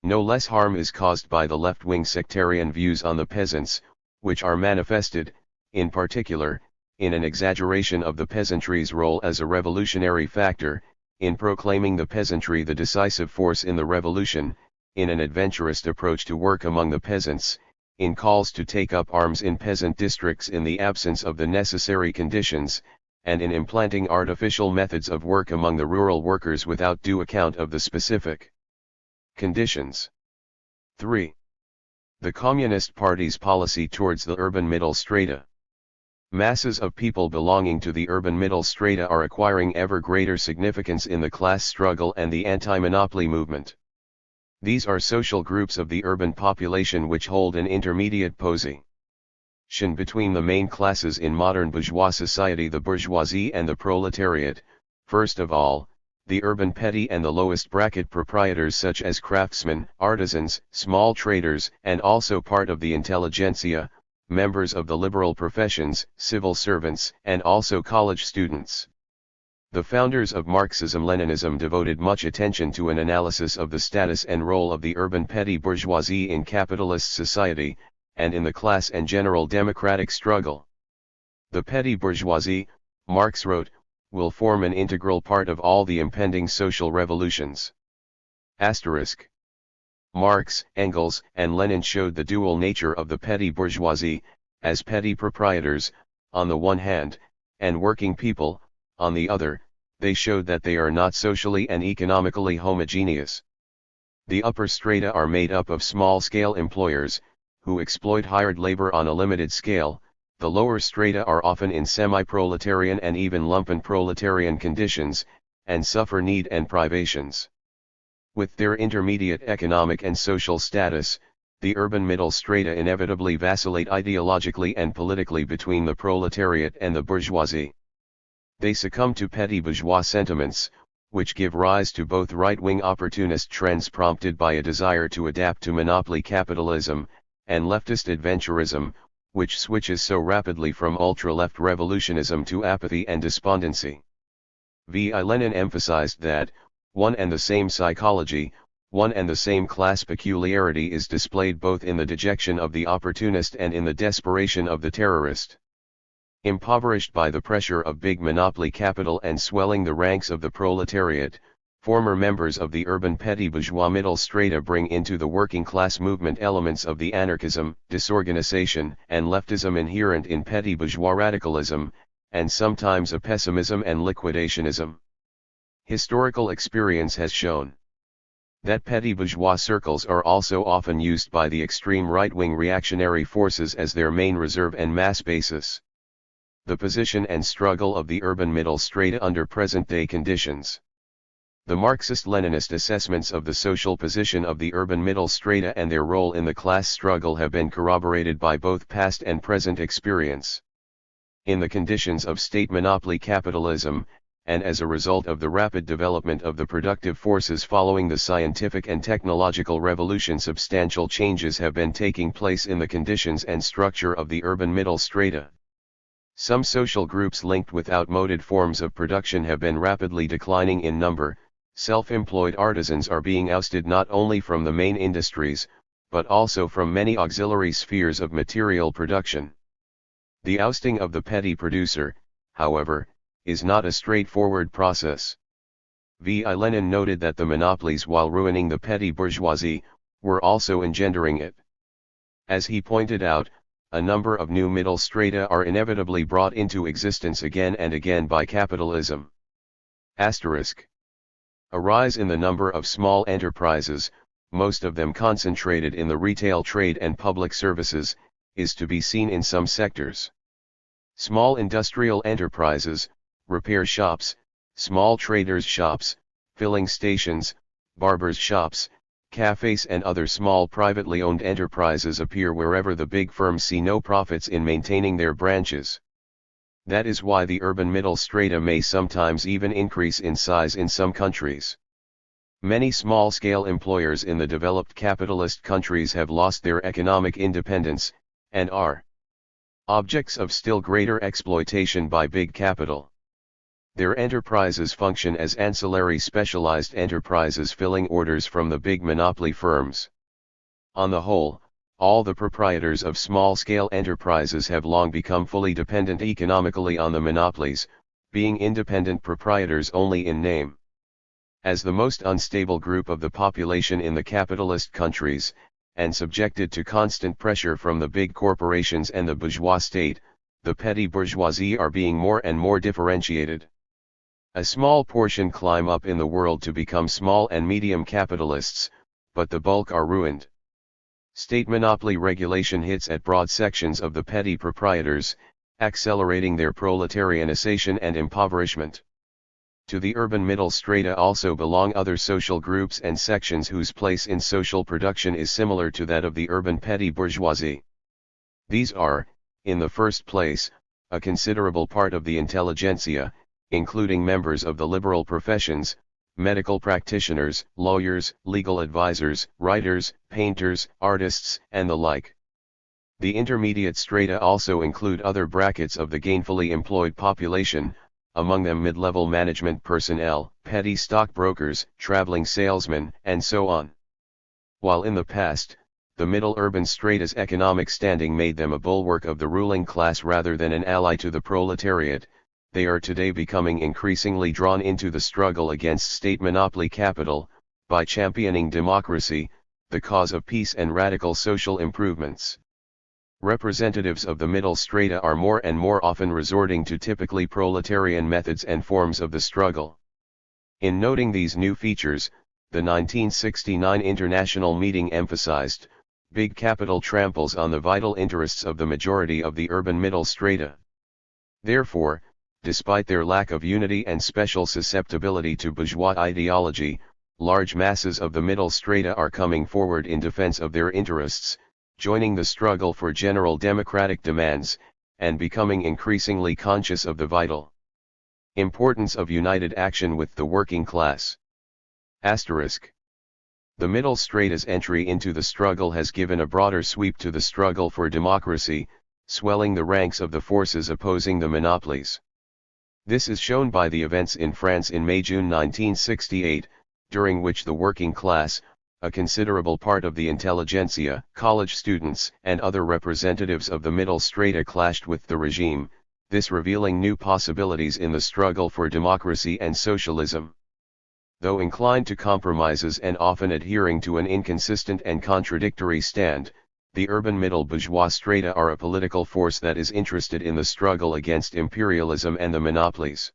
No less harm is caused by the left-wing sectarian views on the peasants, which are manifested, in particular, in an exaggeration of the peasantry's role as a revolutionary factor, in proclaiming the peasantry the decisive force in the revolution, in an adventurous approach to work among the peasants, in calls to take up arms in peasant districts in the absence of the necessary conditions, and in implanting artificial methods of work among the rural workers without due account of the specific conditions. 3. The Communist Party's policy towards the urban middle strata. Masses of people belonging to the urban middle strata are acquiring ever greater significance in the class struggle and the anti-monopoly movement. These are social groups of the urban population which hold an intermediate position between the main classes in modern bourgeois society, the bourgeoisie and the proletariat. First of all, the urban petty and the lowest bracket proprietors such as craftsmen, artisans, small traders, and also part of the intelligentsia, members of the liberal professions, civil servants, and also college students. The founders of Marxism-Leninism devoted much attention to an analysis of the status and role of the urban petty bourgeoisie in capitalist society, and in the class and general democratic struggle. The petty bourgeoisie, Marx wrote, will form an integral part of all the impending social revolutions. Asterisk. Marx, Engels, and Lenin showed the dual nature of the petty bourgeoisie, as petty proprietors, on the one hand, and working people, on the other. They showed that they are not socially and economically homogeneous. The upper strata are made up of small-scale employers, who exploit hired labor on a limited scale. The lower strata are often in semi-proletarian and even lumpen proletarian conditions, and suffer need and privations. With their intermediate economic and social status, the urban middle strata inevitably vacillate ideologically and politically between the proletariat and the bourgeoisie. They succumb to petty bourgeois sentiments, which give rise to both right-wing opportunist trends prompted by a desire to adapt to monopoly capitalism, and leftist adventurism, which switches so rapidly from ultra-left revolutionism to apathy and despondency. V.I. Lenin emphasized that, one and the same psychology, one and the same class peculiarity is displayed both in the dejection of the opportunist and in the desperation of the terrorist. Impoverished by the pressure of big monopoly capital and swelling the ranks of the proletariat, former members of the urban petty bourgeois middle strata bring into the working class movement elements of the anarchism, disorganization, and leftism inherent in petty bourgeois radicalism, and sometimes a pessimism and liquidationism. Historical experience has shown that petty bourgeois circles are also often used by the extreme right-wing reactionary forces as their main reserve and mass basis. The position and struggle of the urban middle strata under present-day conditions. The Marxist-Leninist assessments of the social position of the urban middle strata and their role in the class struggle have been corroborated by both past and present experience. In the conditions of state monopoly capitalism, and as a result of the rapid development of the productive forces following the scientific and technological revolution, substantial changes have been taking place in the conditions and structure of the urban middle strata. Some social groups linked with outmoded forms of production have been rapidly declining in number. Self-employed artisans are being ousted not only from the main industries, but also from many auxiliary spheres of material production. The ousting of the petty producer, however, is not a straightforward process. Lenin noted that the monopolies, while ruining the petty bourgeoisie, were also engendering it. As he pointed out, a number of new middle strata are inevitably brought into existence again and again by capitalism. Asterisk. A rise in the number of small enterprises, most of them concentrated in the retail trade and public services, is to be seen in some sectors. Small industrial enterprises, repair shops, small traders' shops, filling stations, barbers' shops, cafes and other small privately owned enterprises appear wherever the big firms see no profits in maintaining their branches. That is why the urban middle strata may sometimes even increase in size in some countries. Many small-scale employers in the developed capitalist countries have lost their economic independence, and are objects of still greater exploitation by big capital. Their enterprises function as ancillary specialized enterprises filling orders from the big monopoly firms. On the whole, all the proprietors of small-scale enterprises have long become fully dependent economically on the monopolies, being independent proprietors only in name. As the most unstable group of the population in the capitalist countries, and subjected to constant pressure from the big corporations and the bourgeois state, the petty bourgeoisie are being more and more differentiated. A small portion climb up in the world to become small and medium capitalists, but the bulk are ruined. State monopoly regulation hits at broad sections of the petty proprietors, accelerating their proletarianization and impoverishment. To the urban middle strata also belong other social groups and sections whose place in social production is similar to that of the urban petty bourgeoisie. These are, in the first place, a considerable part of the intelligentsia, including members of the liberal professions, medical practitioners, lawyers, legal advisors, writers, painters, artists, and the like. The intermediate strata also include other brackets of the gainfully employed population, among them mid-level management personnel, petty stockbrokers, traveling salesmen, and so on. While in the past, the middle urban strata's economic standing made them a bulwark of the ruling class rather than an ally to the proletariat, they are today becoming increasingly drawn into the struggle against state monopoly capital, by championing democracy, the cause of peace and radical social improvements. Representatives of the middle strata are more and more often resorting to typically proletarian methods and forms of the struggle. In noting these new features, the 1969 international meeting emphasized, big capital tramples on the vital interests of the majority of the urban middle strata. Therefore, despite their lack of unity and special susceptibility to bourgeois ideology, large masses of the middle strata are coming forward in defense of their interests, joining the struggle for general democratic demands, and becoming increasingly conscious of the vital importance of united action with the working class. Asterisk. The middle strata's entry into the struggle has given a broader sweep to the struggle for democracy, swelling the ranks of the forces opposing the monopolies. This is shown by the events in France in May-June 1968, during which the working class, a considerable part of the intelligentsia, college students, and other representatives of the middle strata clashed with the regime, this revealing new possibilities in the struggle for democracy and socialism. Though inclined to compromises and often adhering to an inconsistent and contradictory stand, the urban middle bourgeois strata are a political force that is interested in the struggle against imperialism and the monopolies.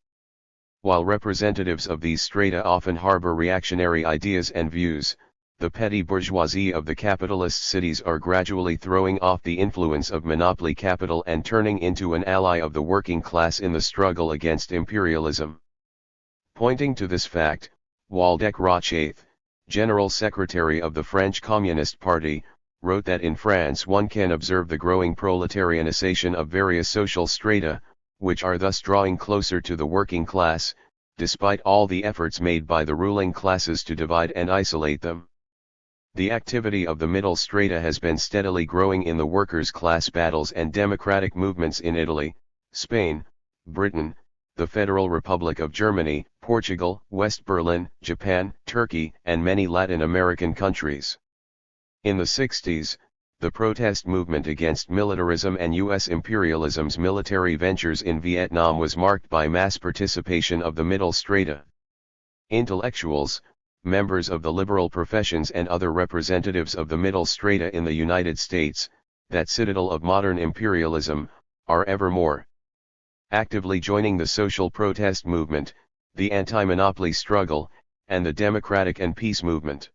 While representatives of these strata often harbor reactionary ideas and views, the petty bourgeoisie of the capitalist cities are gradually throwing off the influence of monopoly capital and turning into an ally of the working class in the struggle against imperialism. Pointing to this fact, Waldeck Rochaith, General Secretary of the French Communist Party, wrote that in France one can observe the growing proletarianization of various social strata, which are thus drawing closer to the working class, despite all the efforts made by the ruling classes to divide and isolate them. The activity of the middle strata has been steadily growing in the workers' class battles and democratic movements in Italy, Spain, Britain, the Federal Republic of Germany, Portugal, West Berlin, Japan, Turkey, and many Latin American countries. In the 60s, the protest movement against militarism and U.S. imperialism's military ventures in Vietnam was marked by mass participation of the middle strata. Intellectuals, members of the liberal professions and other representatives of the middle strata in the United States, that citadel of modern imperialism, are ever more actively joining the social protest movement, the anti-monopoly struggle, and the democratic and peace movement.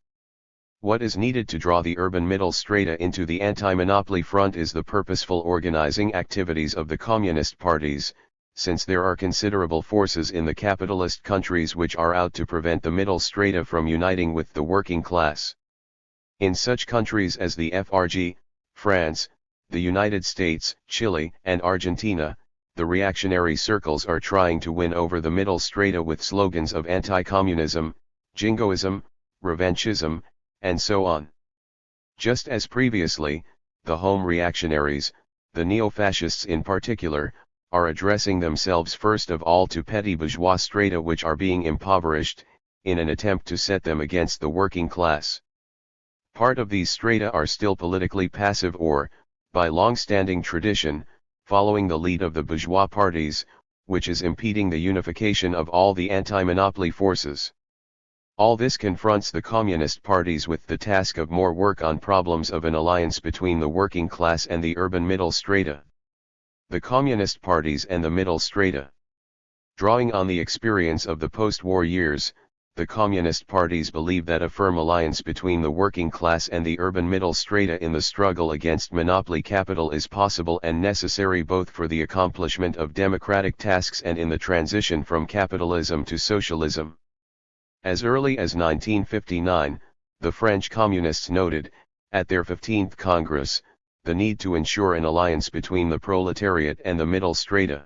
What is needed to draw the urban middle strata into the anti-monopoly front is the purposeful organizing activities of the communist parties, since there are considerable forces in the capitalist countries which are out to prevent the middle strata from uniting with the working class. In such countries as the FRG, France, the United States, Chile, and Argentina, the reactionary circles are trying to win over the middle strata with slogans of anti-communism, jingoism, revanchism, and so on. Just as previously, the home reactionaries, the neo-fascists in particular, are addressing themselves first of all to petty bourgeois strata which are being impoverished, in an attempt to set them against the working class. Part of these strata are still politically passive or, by long-standing tradition, following the lead of the bourgeois parties, which is impeding the unification of all the anti-monopoly forces. All this confronts the communist parties with the task of more work on problems of an alliance between the working class and the urban middle strata. The communist parties and the middle strata. Drawing on the experience of the post-war years, the communist parties believe that a firm alliance between the working class and the urban middle strata in the struggle against monopoly capital is possible and necessary both for the accomplishment of democratic tasks and in the transition from capitalism to socialism. As early as 1959, the French communists noted, at their 15th Congress, the need to ensure an alliance between the proletariat and the middle strata.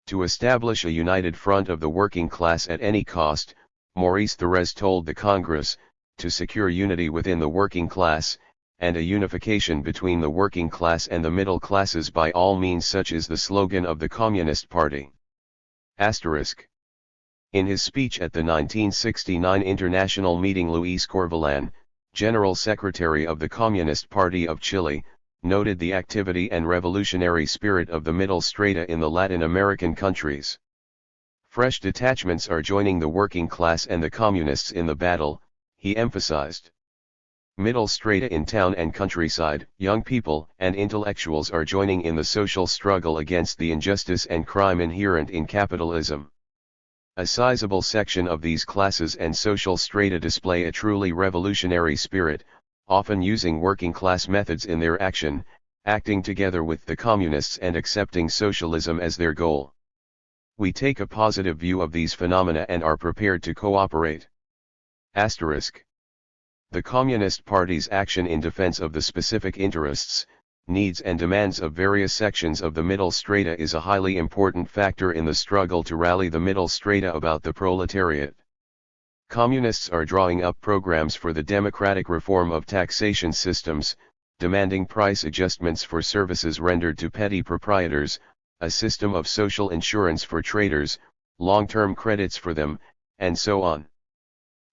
To establish a united front of the working class at any cost, Maurice Thorez told the Congress, to secure unity within the working class, and a unification between the working class and the middle classes by all means, such is the slogan of the Communist Party. Asterisk. In his speech at the 1969 international meeting, Luis Corvalán, General Secretary of the Communist Party of Chile, noted the activity and revolutionary spirit of the middle strata in the Latin American countries. Fresh detachments are joining the working class and the communists in the battle, he emphasized. Middle strata in town and countryside, young people and intellectuals are joining in the social struggle against the injustice and crime inherent in capitalism. A sizable section of these classes and social strata display a truly revolutionary spirit, often using working-class methods in their action, acting together with the communists and accepting socialism as their goal. We take a positive view of these phenomena and are prepared to cooperate. Asterisk. The Communist Party's action in defense of the specific interests, needs and demands of various sections of the middle strata is a highly important factor in the struggle to rally the middle strata about the proletariat. Communists are drawing up programs for the democratic reform of taxation systems, demanding price adjustments for services rendered to petty proprietors, a system of social insurance for traders, long-term credits for them, and so on.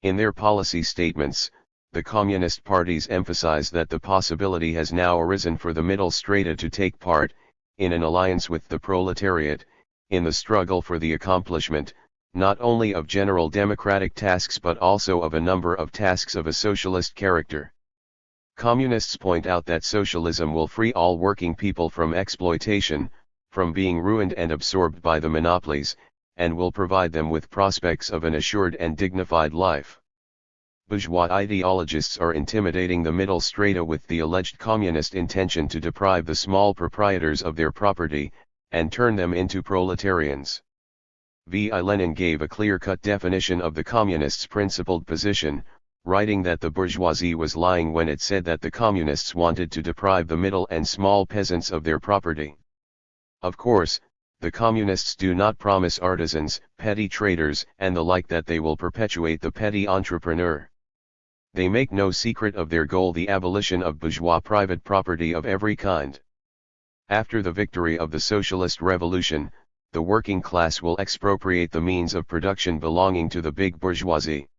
In their policy statements, the Communist parties emphasize that the possibility has now arisen for the middle strata to take part, in an alliance with the proletariat, in the struggle for the accomplishment, not only of general democratic tasks but also of a number of tasks of a socialist character. Communists point out that socialism will free all working people from exploitation, from being ruined and absorbed by the monopolies, and will provide them with prospects of an assured and dignified life. Bourgeois ideologists are intimidating the middle strata with the alleged communist intention to deprive the small proprietors of their property, and turn them into proletarians. V. I. Lenin gave a clear-cut definition of the communists' principled position, writing that the bourgeoisie was lying when it said that the communists wanted to deprive the middle and small peasants of their property. Of course, the communists do not promise artisans, petty traders, and the like that they will perpetuate the petty entrepreneur. They make no secret of their goal: the abolition of bourgeois private property of every kind. After the victory of the socialist revolution, the working class will expropriate the means of production belonging to the big bourgeoisie.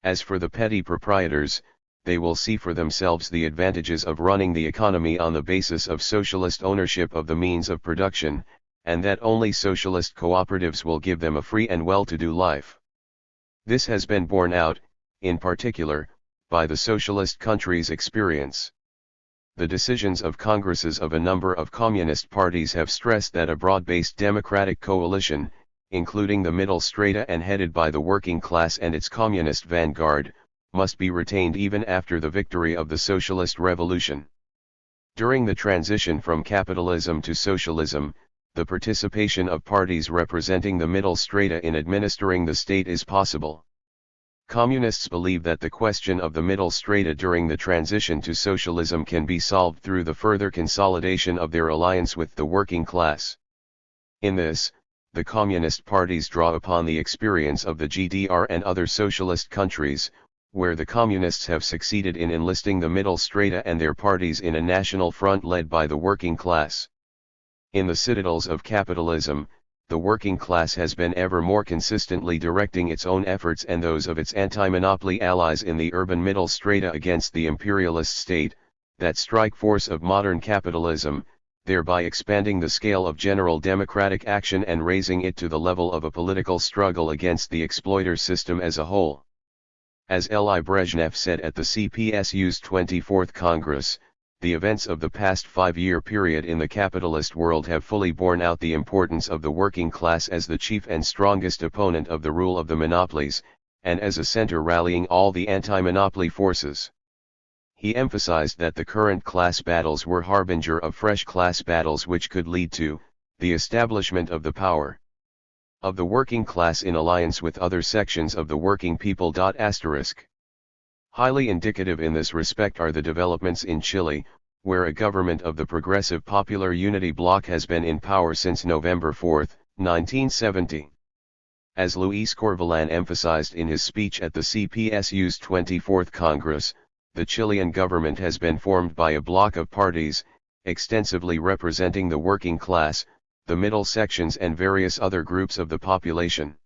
As for the petty proprietors, they will see for themselves the advantages of running the economy on the basis of socialist ownership of the means of production, and that only socialist cooperatives will give them a free and well-to-do life. This has been borne out, in particular, by the socialist countries' experience. The decisions of congresses of a number of communist parties have stressed that a broad-based democratic coalition, including the middle strata and headed by the working class and its communist vanguard, must be retained even after the victory of the socialist revolution. During the transition from capitalism to socialism, the participation of parties representing the middle strata in administering the state is possible. Communists believe that the question of the middle strata during the transition to socialism can be solved through the further consolidation of their alliance with the working class. In this, the communist parties draw upon the experience of the GDR and other socialist countries, where the communists have succeeded in enlisting the middle strata and their parties in a national front led by the working class. In the citadels of capitalism, the working class has been ever more consistently directing its own efforts and those of its anti-monopoly allies in the urban middle strata against the imperialist state, that strike force of modern capitalism, thereby expanding the scale of general democratic action and raising it to the level of a political struggle against the exploiter system as a whole. As L.I. Brezhnev said at the CPSU's 24th Congress, the events of the past 5-year period in the capitalist world have fully borne out the importance of the working class as the chief and strongest opponent of the rule of the monopolies, and as a center rallying all the anti-monopoly forces. He emphasized that the current class battles were harbinger of fresh class battles which could lead to the establishment of the power of the working class in alliance with other sections of the working people. Highly indicative in this respect are the developments in Chile, where a government of the Progressive Popular Unity bloc has been in power since November 4, 1970. As Luis Corvalán emphasized in his speech at the CPSU's 24th Congress, the Chilean government has been formed by a bloc of parties, extensively representing the working class, the middle sections and various other groups of the population.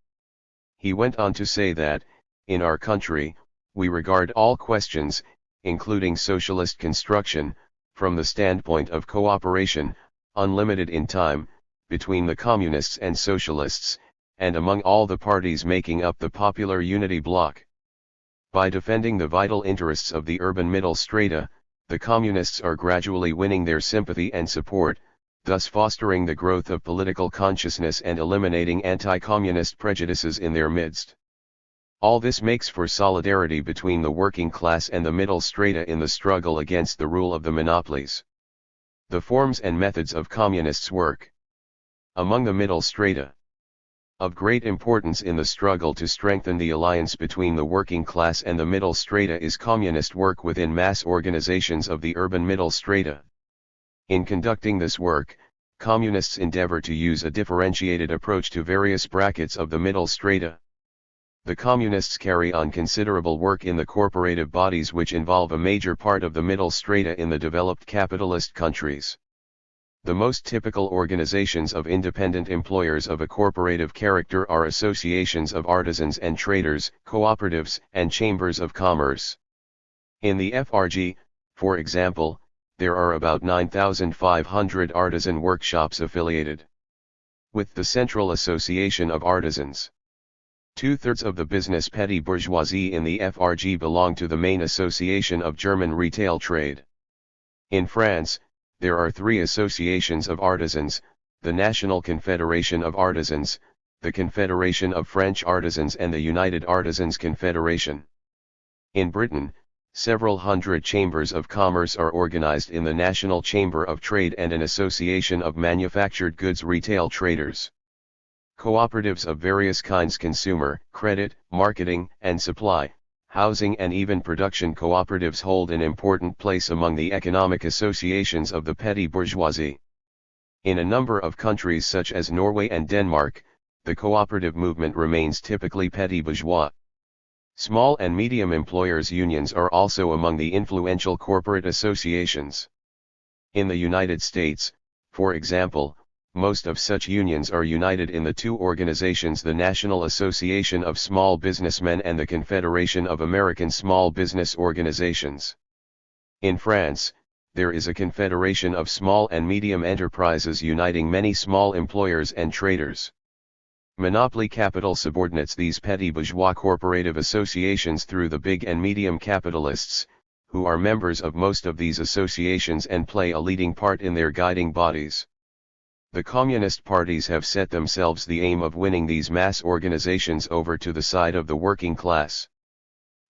He went on to say that, in our country, we regard all questions, including socialist construction, from the standpoint of cooperation, unlimited in time, between the communists and socialists, and among all the parties making up the Popular Unity bloc. By defending the vital interests of the urban middle strata, the communists are gradually winning their sympathy and support, thus fostering the growth of political consciousness and eliminating anti-communist prejudices in their midst. All this makes for solidarity between the working class and the middle strata in the struggle against the rule of the monopolies. The forms and methods of communists' work. Among the middle strata, of great importance in the struggle to strengthen the alliance between the working class and the middle strata is communist work within mass organizations of the urban middle strata. In conducting this work, communists endeavor to use a differentiated approach to various brackets of the middle strata. The communists carry on considerable work in the corporative bodies which involve a major part of the middle strata in the developed capitalist countries. The most typical organizations of independent employers of a corporative character are associations of artisans and traders, cooperatives, and chambers of commerce. In the FRG, for example, there are about 9,500 artisan workshops affiliated with the Central Association of Artisans. 2/3 of the business petty bourgeoisie in the FRG belong to the main association of German retail trade. In France, there are 3 associations of artisans, the National Confederation of Artisans, the Confederation of French Artisans and the United Artisans Confederation. In Britain, several hundred chambers of commerce are organized in the National Chamber of Trade and an association of manufactured goods retail traders. Cooperatives of various kinds, consumer, credit, marketing and supply, housing and even production cooperatives hold an important place among the economic associations of the petty bourgeoisie. In a number of countries such as Norway and Denmark, the cooperative movement remains typically petty bourgeois. Small and medium employers' unions are also among the influential corporate associations. In the United States, for example, most of such unions are united in the two organizations, the National Association of Small Businessmen and the Confederation of American Small Business Organizations. In France, there is a confederation of small and medium enterprises uniting many small employers and traders. Monopoly capital subordinates these petty bourgeois corporative associations through the big and medium capitalists, who are members of most of these associations and play a leading part in their guiding bodies. The communist parties have set themselves the aim of winning these mass organizations over to the side of the working class.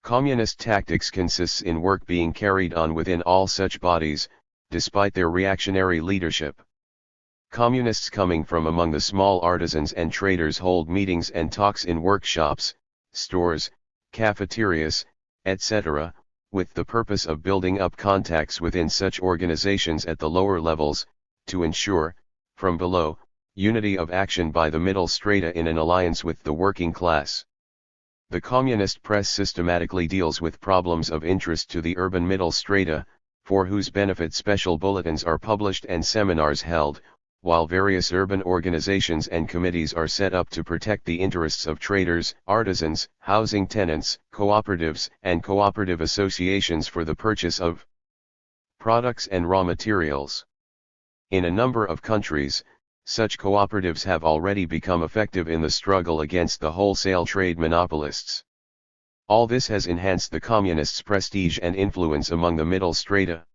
Communist tactics consists in work being carried on within all such bodies, despite their reactionary leadership. Communists coming from among the small artisans and traders hold meetings and talks in workshops, stores, cafeterias, etc., with the purpose of building up contacts within such organizations at the lower levels, to ensure, from below, unity of action by the middle strata in an alliance with the working class. The communist press systematically deals with problems of interest to the urban middle strata, for whose benefit special bulletins are published and seminars held, while various urban organizations and committees are set up to protect the interests of traders, artisans, housing tenants, cooperatives and cooperative associations for the purchase of products and raw materials. In a number of countries, such cooperatives have already become effective in the struggle against the wholesale trade monopolists. All this has enhanced the communists' prestige and influence among the middle strata.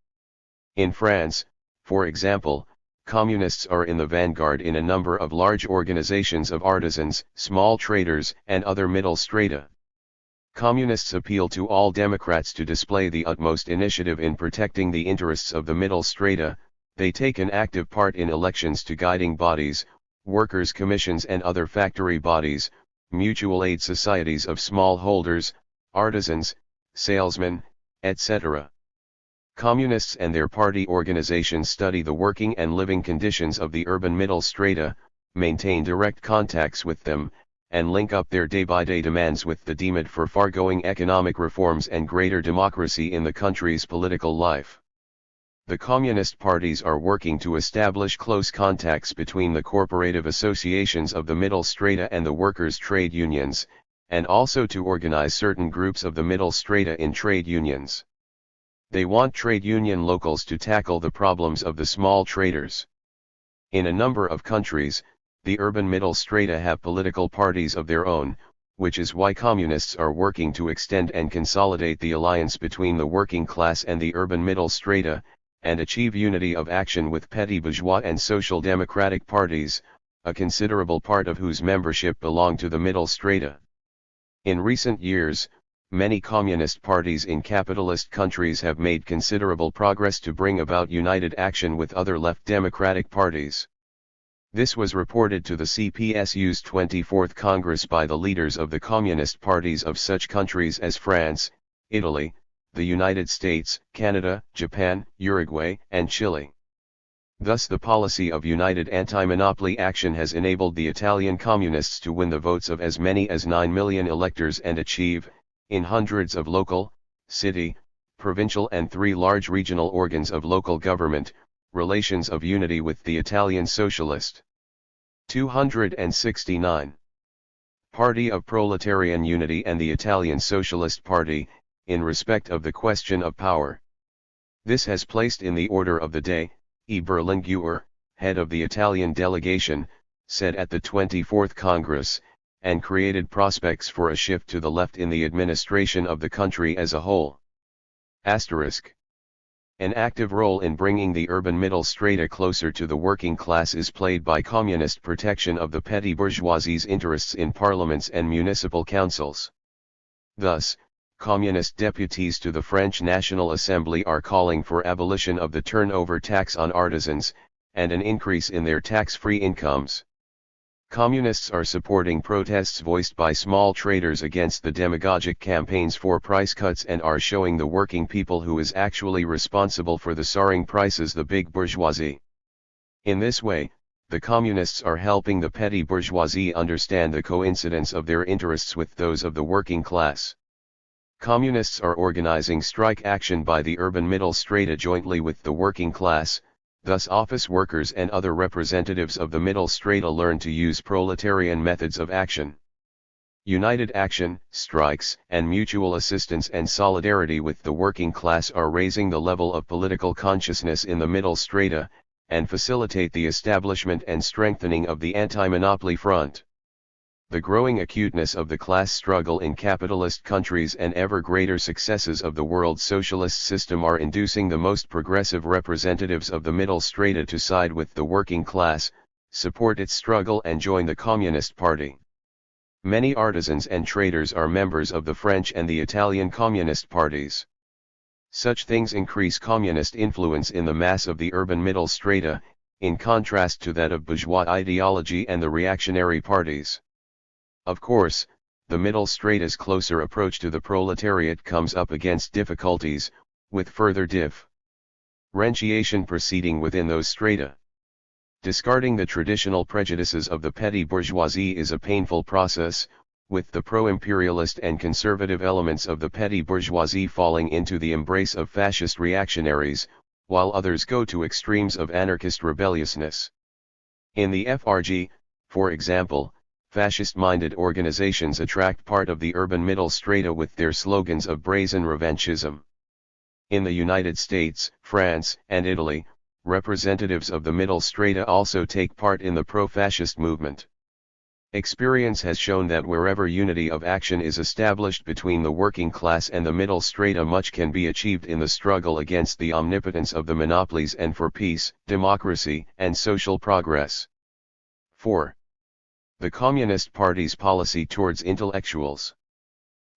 In France, for example, communists are in the vanguard in a number of large organizations of artisans, small traders, and other middle strata. Communists appeal to all Democrats to display the utmost initiative in protecting the interests of the middle strata. They take an active part in elections to guiding bodies, workers' commissions and other factory bodies, mutual aid societies of small holders, artisans, salesmen, etc. Communists and their party organizations study the working and living conditions of the urban middle strata, maintain direct contacts with them, and link up their day-by-day demands with the demand for far-going economic reforms and greater democracy in the country's political life. The communist parties are working to establish close contacts between the corporative associations of the middle strata and the workers' trade unions, and also to organize certain groups of the middle strata in trade unions. They want trade union locals to tackle the problems of the small traders. In a number of countries, the urban middle strata have political parties of their own, which is why communists are working to extend and consolidate the alliance between the working class and the urban middle strata, and achieve unity of action with petty bourgeois and social democratic parties, a considerable part of whose membership belong to the middle strata. In recent years, many communist parties in capitalist countries have made considerable progress to bring about united action with other left democratic parties. This was reported to the CPSU's 24th Congress by the leaders of the communist parties of such countries as France, Italy, the United States, Canada, Japan, Uruguay, and Chile. Thus the policy of united anti-monopoly action has enabled the Italian communists to win the votes of as many as 9 million electors and achieve, in hundreds of local, city, provincial and 3 large regional organs of local government, relations of unity with the Italian Socialist. 269. Party of Proletarian Unity and the Italian Socialist Party, in respect of the question of power. This has placed in the order of the day, E. Berlinguer, head of the Italian delegation, said at the 24th Congress, and created prospects for a shift to the left in the administration of the country as a whole. Asterisk. An active role in bringing the urban middle strata closer to the working class is played by communist protection of the petty bourgeoisie's interests in parliaments and municipal councils. Thus, communist deputies to the French National Assembly are calling for abolition of the turnover tax on artisans, and an increase in their tax-free incomes. Communists are supporting protests voiced by small traders against the demagogic campaigns for price cuts and are showing the working people who is actually responsible for the soaring prices: the big bourgeoisie. In this way, the communists are helping the petty bourgeoisie understand the coincidence of their interests with those of the working class. Communists are organizing strike action by the urban middle strata jointly with the working class. Thus office workers and other representatives of the middle strata learn to use proletarian methods of action. United action, strikes, and mutual assistance and solidarity with the working class are raising the level of political consciousness in the middle strata, and facilitate the establishment and strengthening of the anti-monopoly front. The growing acuteness of the class struggle in capitalist countries and ever greater successes of the world socialist system are inducing the most progressive representatives of the middle strata to side with the working class, support its struggle and join the Communist Party. Many artisans and traders are members of the French and the Italian Communist parties. Such things increase communist influence in the mass of the urban middle strata, in contrast to that of bourgeois ideology and the reactionary parties. Of course, the middle strata's closer approach to the proletariat comes up against difficulties, with further differentiation proceeding within those strata. Discarding the traditional prejudices of the petty bourgeoisie is a painful process, with the pro-imperialist and conservative elements of the petty bourgeoisie falling into the embrace of fascist reactionaries, while others go to extremes of anarchist rebelliousness. In the FRG, for example, fascist-minded organizations attract part of the urban middle strata with their slogans of brazen revanchism. In the United States, France, and Italy, representatives of the middle strata also take part in the pro-fascist movement. Experience has shown that wherever unity of action is established between the working class and the middle strata, much can be achieved in the struggle against the omnipotence of the monopolies and for peace, democracy, and social progress. 4. The Communist Party's policy towards intellectuals.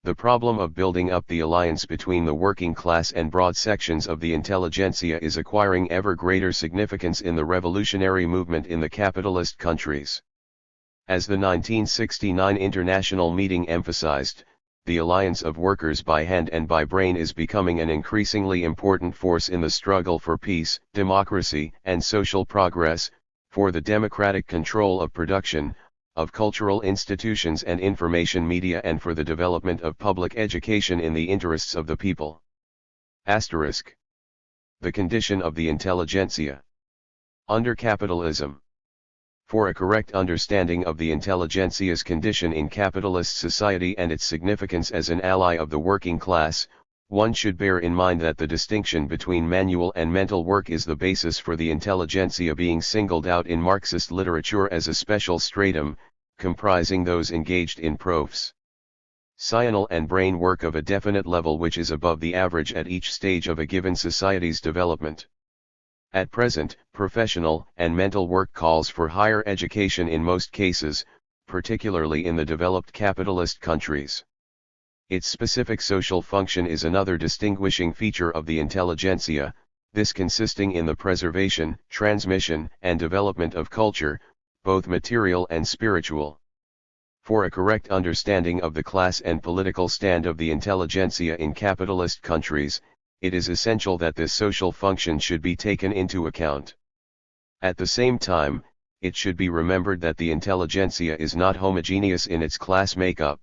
The problem of building up the alliance between the working class and broad sections of the intelligentsia is acquiring ever greater significance in the revolutionary movement in the capitalist countries. As the 1969 International Meeting emphasized, the alliance of workers by hand and by brain is becoming an increasingly important force in the struggle for peace, democracy, and social progress, for the democratic control of production, of cultural institutions and information media, and for the development of public education in the interests of the people. Asterisk. The condition of the intelligentsia. Under capitalism. For a correct understanding of the intelligentsia's condition in capitalist society and its significance as an ally of the working class, one should bear in mind that the distinction between manual and mental work is the basis for the intelligentsia being singled out in Marxist literature as a special stratum, comprising those engaged in professional and brain work of a definite level which is above the average at each stage of a given society's development. At present, professional and mental work calls for higher education in most cases, particularly in the developed capitalist countries. Its specific social function is another distinguishing feature of the intelligentsia, this consisting in the preservation, transmission, and development of culture, both material and spiritual. For a correct understanding of the class and political stand of the intelligentsia in capitalist countries, it is essential that this social function should be taken into account. At the same time, it should be remembered that the intelligentsia is not homogeneous in its class makeup.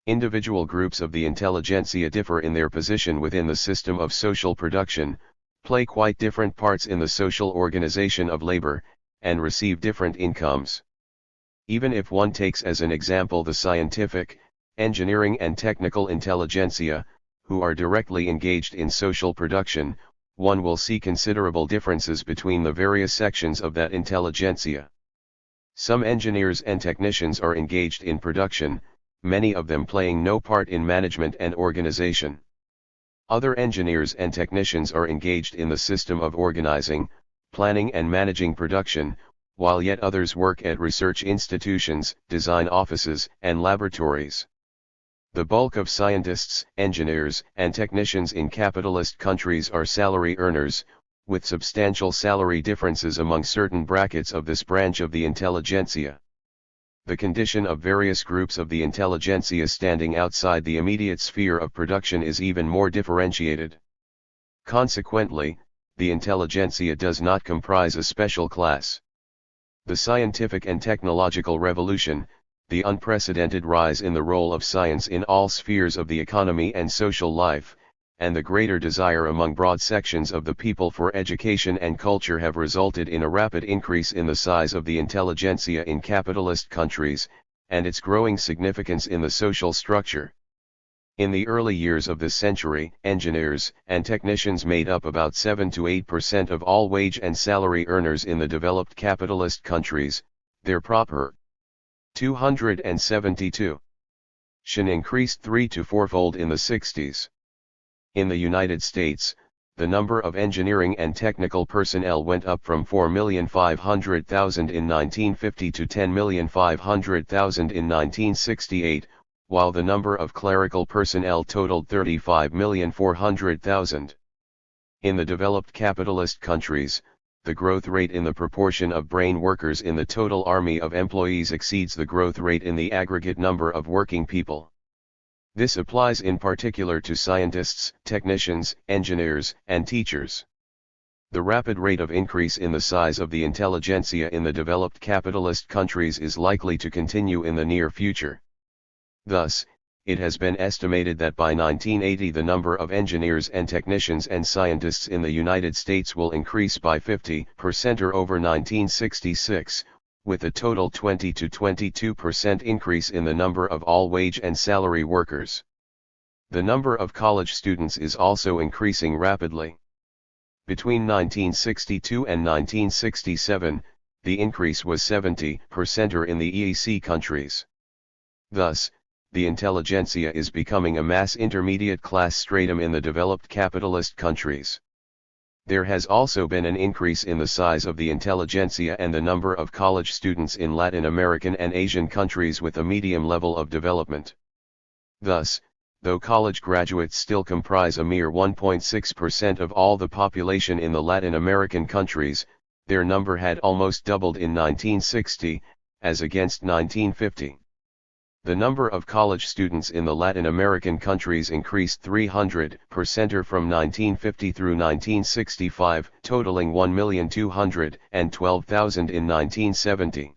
Individual groups of the intelligentsia differ in their position within the system of social production, play quite different parts in the social organization of labor, and receive different incomes. Even if one takes as an example the scientific, engineering and technical intelligentsia, who are directly engaged in social production, one will see considerable differences between the various sections of that intelligentsia. Some engineers and technicians are engaged in production, many of them playing no part in management and organization. Other engineers and technicians are engaged in the system of organizing, planning and managing production, while yet others work at research institutions, design offices, and laboratories. The bulk of scientists, engineers, and technicians in capitalist countries are salary earners, with substantial salary differences among certain brackets of this branch of the intelligentsia. The condition of various groups of the intelligentsia standing outside the immediate sphere of production is even more differentiated. Consequently, the intelligentsia does not comprise a special class. The scientific and technological revolution, the unprecedented rise in the role of science in all spheres of the economy and social life, and the greater desire among broad sections of the people for education and culture have resulted in a rapid increase in the size of the intelligentsia in capitalist countries, and its growing significance in the social structure. In the early years of this century, engineers and technicians made up about 7 to 8% of all wage and salary earners in the developed capitalist countries. Their proper 272 shn increased 3 to 4-fold in the 60s. In the United States, the number of engineering and technical personnel went up from 4,500,000 in 1950 to 10,500,000 in 1968, while the number of clerical personnel totaled 35,400,000. In the developed capitalist countries, the growth rate in the proportion of brain workers in the total army of employees exceeds the growth rate in the aggregate number of working people. This applies in particular to scientists, technicians, engineers, and teachers. The rapid rate of increase in the size of the intelligentsia in the developed capitalist countries is likely to continue in the near future. Thus, it has been estimated that by 1980 the number of engineers and technicians and scientists in the United States will increase by 50% or over 1966, with a total 20 to 22% increase in the number of all wage and salary workers. The number of college students is also increasing rapidly. Between 1962 and 1967, the increase was 70% or in the EEC countries. Thus, the intelligentsia is becoming a mass intermediate class stratum in the developed capitalist countries. There has also been an increase in the size of the intelligentsia and the number of college students in Latin American and Asian countries with a medium level of development. Thus, though college graduates still comprise a mere 1.6% of all the population in the Latin American countries, their number had almost doubled in 1960, as against 1950. The number of college students in the Latin American countries increased 300% from 1950 through 1965, totaling 1,212,000 in 1970.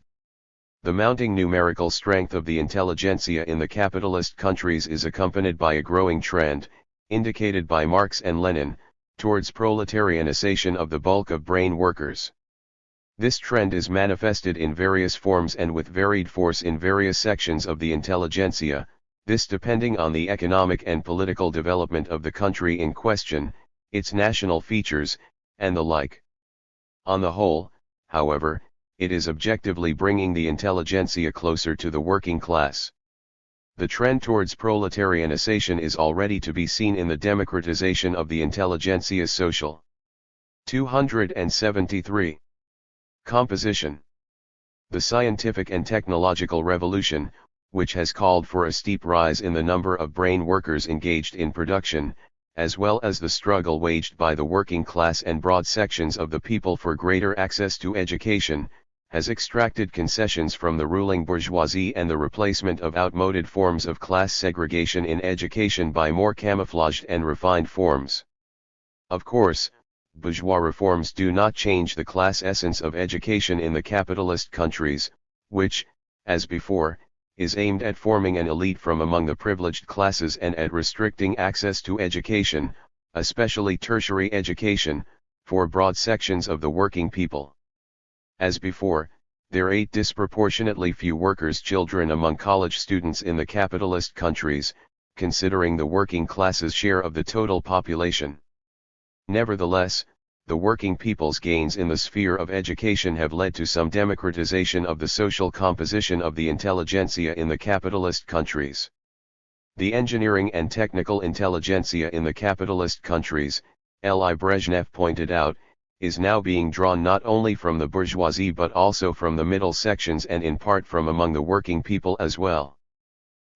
The mounting numerical strength of the intelligentsia in the capitalist countries is accompanied by a growing trend, indicated by Marx and Lenin, towards proletarianization of the bulk of brain workers. This trend is manifested in various forms and with varied force in various sections of the intelligentsia, this depending on the economic and political development of the country in question, its national features, and the like. On the whole, however, it is objectively bringing the intelligentsia closer to the working class. The trend towards proletarianization is already to be seen in the democratization of the intelligentsia's social. 273. Composition. The scientific and technological revolution, which has called for a steep rise in the number of brain workers engaged in production, as well as the struggle waged by the working class and broad sections of the people for greater access to education, has extracted concessions from the ruling bourgeoisie and the replacement of outmoded forms of class segregation in education by more camouflaged and refined forms. Of course, bourgeois reforms do not change the class essence of education in the capitalist countries, which, as before, is aimed at forming an elite from among the privileged classes and at restricting access to education, especially tertiary education, for broad sections of the working people. As before, there are disproportionately few workers' children among college students in the capitalist countries, considering the working class's share of the total population. Nevertheless, the working people's gains in the sphere of education have led to some democratization of the social composition of the intelligentsia in the capitalist countries. The engineering and technical intelligentsia in the capitalist countries, L.I. Brezhnev pointed out, is now being drawn not only from the bourgeoisie but also from the middle sections and in part from among the working people as well.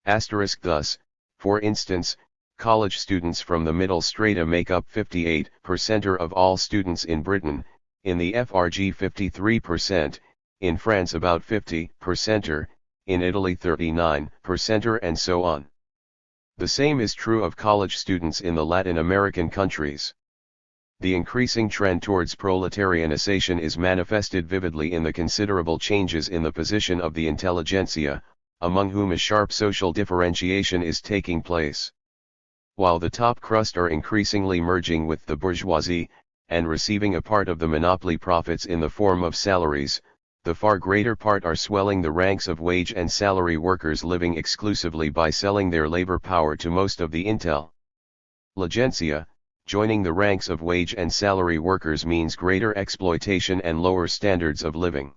Thus, For instance, college students from the middle strata make up 58% of all students in Britain, in the FRG 53%, in France about 50%, in Italy 39%, and so on. The same is true of college students in the Latin American countries. The increasing trend towards proletarianization is manifested vividly in the considerable changes in the position of the intelligentsia, among whom a sharp social differentiation is taking place. While the top crust are increasingly merging with the bourgeoisie, and receiving a part of the monopoly profits in the form of salaries, the far greater part are swelling the ranks of wage and salary workers living exclusively by selling their labor power to most of the intelligentsia. Joining the ranks of wage and salary workers means greater exploitation and lower standards of living.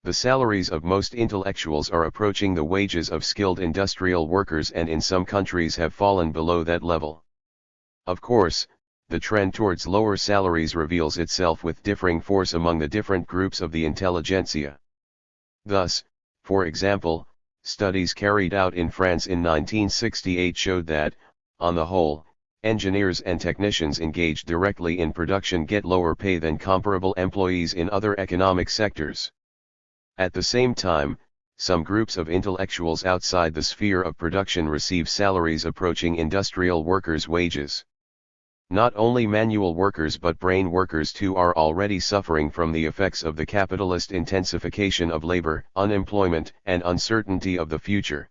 The salaries of most intellectuals are approaching the wages of skilled industrial workers and in some countries have fallen below that level. Of course, the trend towards lower salaries reveals itself with differing force among the different groups of the intelligentsia. Thus, for example, studies carried out in France in 1968 showed that, on the whole, engineers and technicians engaged directly in production get lower pay than comparable employees in other economic sectors. At the same time, some groups of intellectuals outside the sphere of production receive salaries approaching industrial workers' wages. Not only manual workers but brain workers too are already suffering from the effects of the capitalist intensification of labor, unemployment, and uncertainty of the future.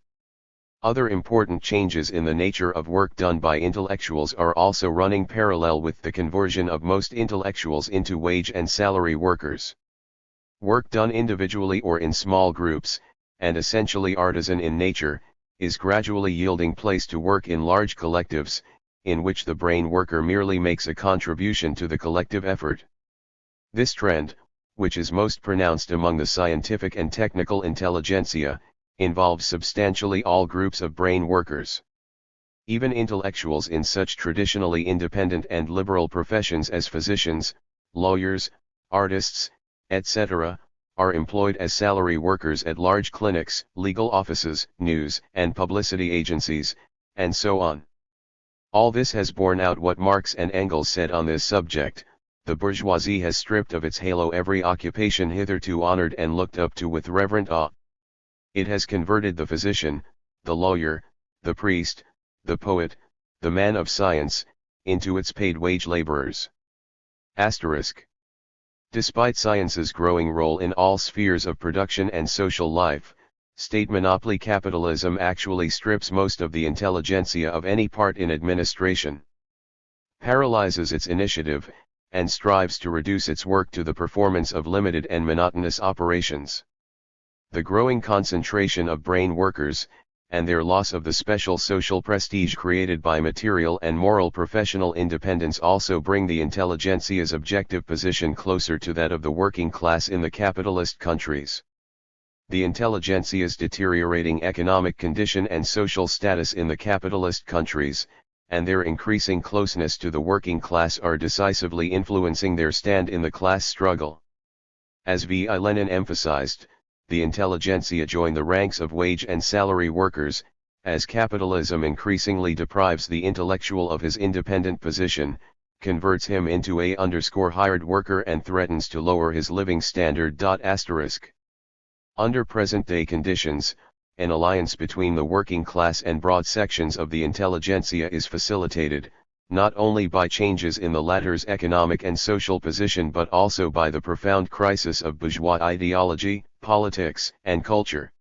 Other important changes in the nature of work done by intellectuals are also running parallel with the conversion of most intellectuals into wage and salary workers. Work done individually or in small groups, and essentially artisan in nature, is gradually yielding place to work in large collectives, in which the brain worker merely makes a contribution to the collective effort. This trend, which is most pronounced among the scientific and technical intelligentsia, involves substantially all groups of brain workers. Even intellectuals in such traditionally independent and liberal professions as physicians, lawyers, artists, etc., are employed as salary workers at large clinics, legal offices, news and publicity agencies, and so on. All this has borne out what Marx and Engels said on this subject: the bourgeoisie has stripped of its halo every occupation hitherto honored and looked up to with reverent awe. It has converted the physician, the lawyer, the priest, the poet, the man of science, into its paid wage laborers. Asterisk. Despite science's growing role in all spheres of production and social life, state monopoly capitalism actually strips most of the intelligentsia of any part in administration, paralyzes its initiative, and strives to reduce its work to the performance of limited and monotonous operations. The growing concentration of brain workers, and their loss of the special social prestige created by material and moral professional independence also bring the intelligentsia's objective position closer to that of the working class in the capitalist countries. The intelligentsia's deteriorating economic condition and social status in the capitalist countries, and their increasing closeness to the working class are decisively influencing their stand in the class struggle. As V. I. Lenin emphasized, the intelligentsia join the ranks of wage and salary workers, as capitalism increasingly deprives the intellectual of his independent position, converts him into a hired worker and threatens to lower his living standard. Under present-day conditions, an alliance between the working class and broad sections of the intelligentsia is facilitated, not only by changes in the latter's economic and social position but also by the profound crisis of bourgeois ideology, politics, and culture.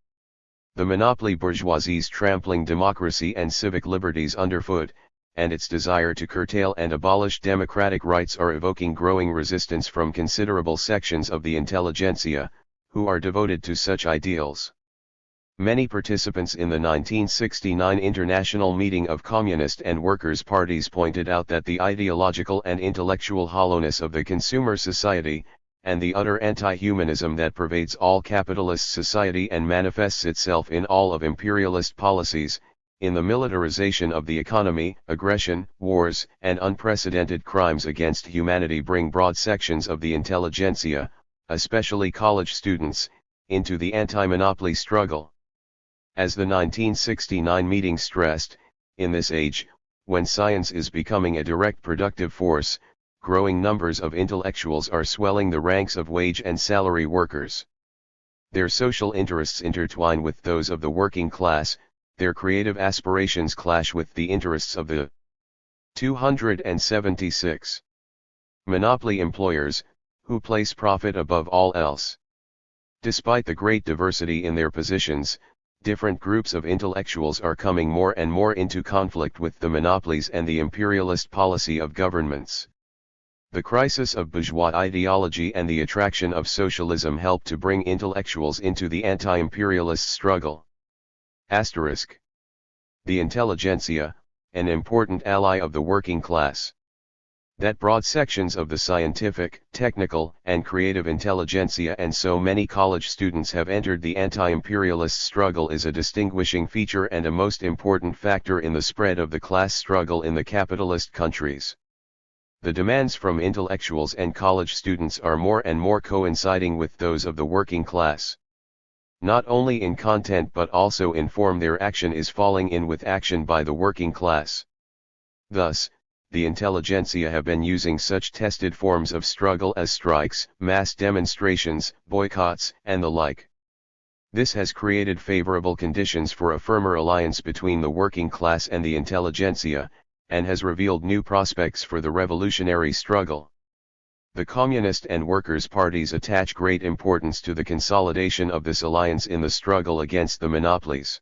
The monopoly bourgeoisie's trampling democracy and civic liberties underfoot, and its desire to curtail and abolish democratic rights are evoking growing resistance from considerable sections of the intelligentsia, who are devoted to such ideals. Many participants in the 1969 International Meeting of Communist and Workers' Parties pointed out that the ideological and intellectual hollowness of the consumer society, and the utter anti-humanism that pervades all capitalist society and manifests itself in all of imperialist policies, in the militarization of the economy, aggression, wars, and unprecedented crimes against humanity bring broad sections of the intelligentsia, especially college students, into the anti-monopoly struggle. As the 1969 meeting stressed, in this age, when science is becoming a direct productive force, growing numbers of intellectuals are swelling the ranks of wage and salary workers. Their social interests intertwine with those of the working class, their creative aspirations clash with the interests of the 276 monopoly employers, who place profit above all else. Despite the great diversity in their positions, different groups of intellectuals are coming more and more into conflict with the monopolies and the imperialist policy of governments. The crisis of bourgeois ideology and the attraction of socialism help to bring intellectuals into the anti-imperialist struggle. Asterisk. The intelligentsia, an important ally of the working class. That broad sections of the scientific, technical, and creative intelligentsia and so many college students have entered the anti-imperialist struggle is a distinguishing feature and a most important factor in the spread of the class struggle in the capitalist countries. The demands from intellectuals and college students are more and more coinciding with those of the working class. Not only in content but also in form, their action is falling in with action by the working class. Thus, the intelligentsia have been using such tested forms of struggle as strikes, mass demonstrations, boycotts, and the like. This has created favorable conditions for a firmer alliance between the working class and the intelligentsia, and has revealed new prospects for the revolutionary struggle. The Communist and Workers' parties attach great importance to the consolidation of this alliance in the struggle against the monopolies.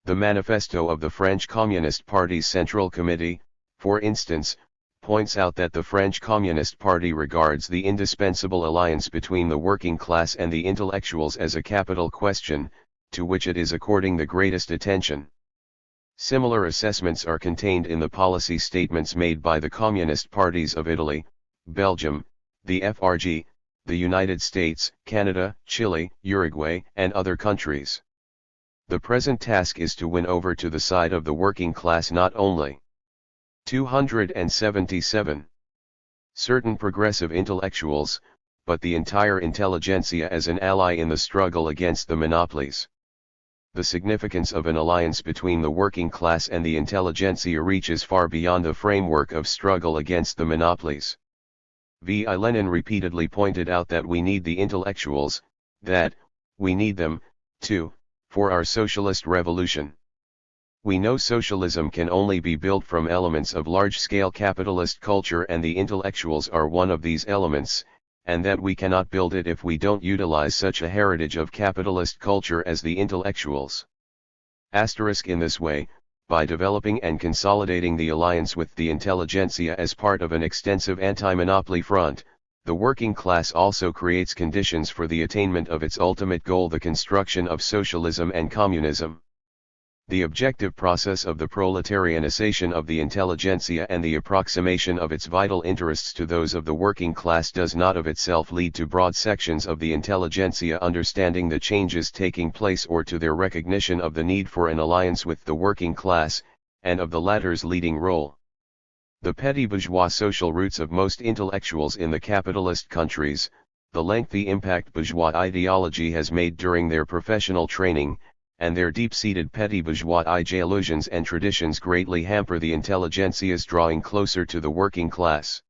The manifesto of the French Communist Party's Central Committee, for instance, points out that the French Communist Party regards the indispensable alliance between the working class and the intellectuals as a capital question, to which it is according the greatest attention. Similar assessments are contained in the policy statements made by the Communist parties of Italy, Belgium, the FRG, the United States, Canada, Chile, Uruguay, and other countries. The present task is to win over to the side of the working class not only 277 certain progressive intellectuals, but the entire intelligentsia as an ally in the struggle against the monopolies. The significance of an alliance between the working class and the intelligentsia reaches far beyond the framework of struggle against the monopolies. V. I. Lenin repeatedly pointed out that we need the intellectuals, that we need them, too, for our socialist revolution. We know socialism can only be built from elements of large-scale capitalist culture, and the intellectuals are one of these elements, and that we cannot build it if we don't utilize such a heritage of capitalist culture as the intellectuals. Asterisk. In this way, by developing and consolidating the alliance with the intelligentsia as part of an extensive anti-monopoly front, the working class also creates conditions for the attainment of its ultimate goal, the construction of socialism and communism. The objective process of the proletarianization of the intelligentsia and the approximation of its vital interests to those of the working class does not of itself lead to broad sections of the intelligentsia understanding the changes taking place or to their recognition of the need for an alliance with the working class, and of the latter's leading role. The petty bourgeois social roots of most intellectuals in the capitalist countries, the lengthy impact bourgeois ideology has made during their professional training, and their deep-seated petty bourgeois ideologies and traditions greatly hamper the intelligentsia's drawing closer to the working class.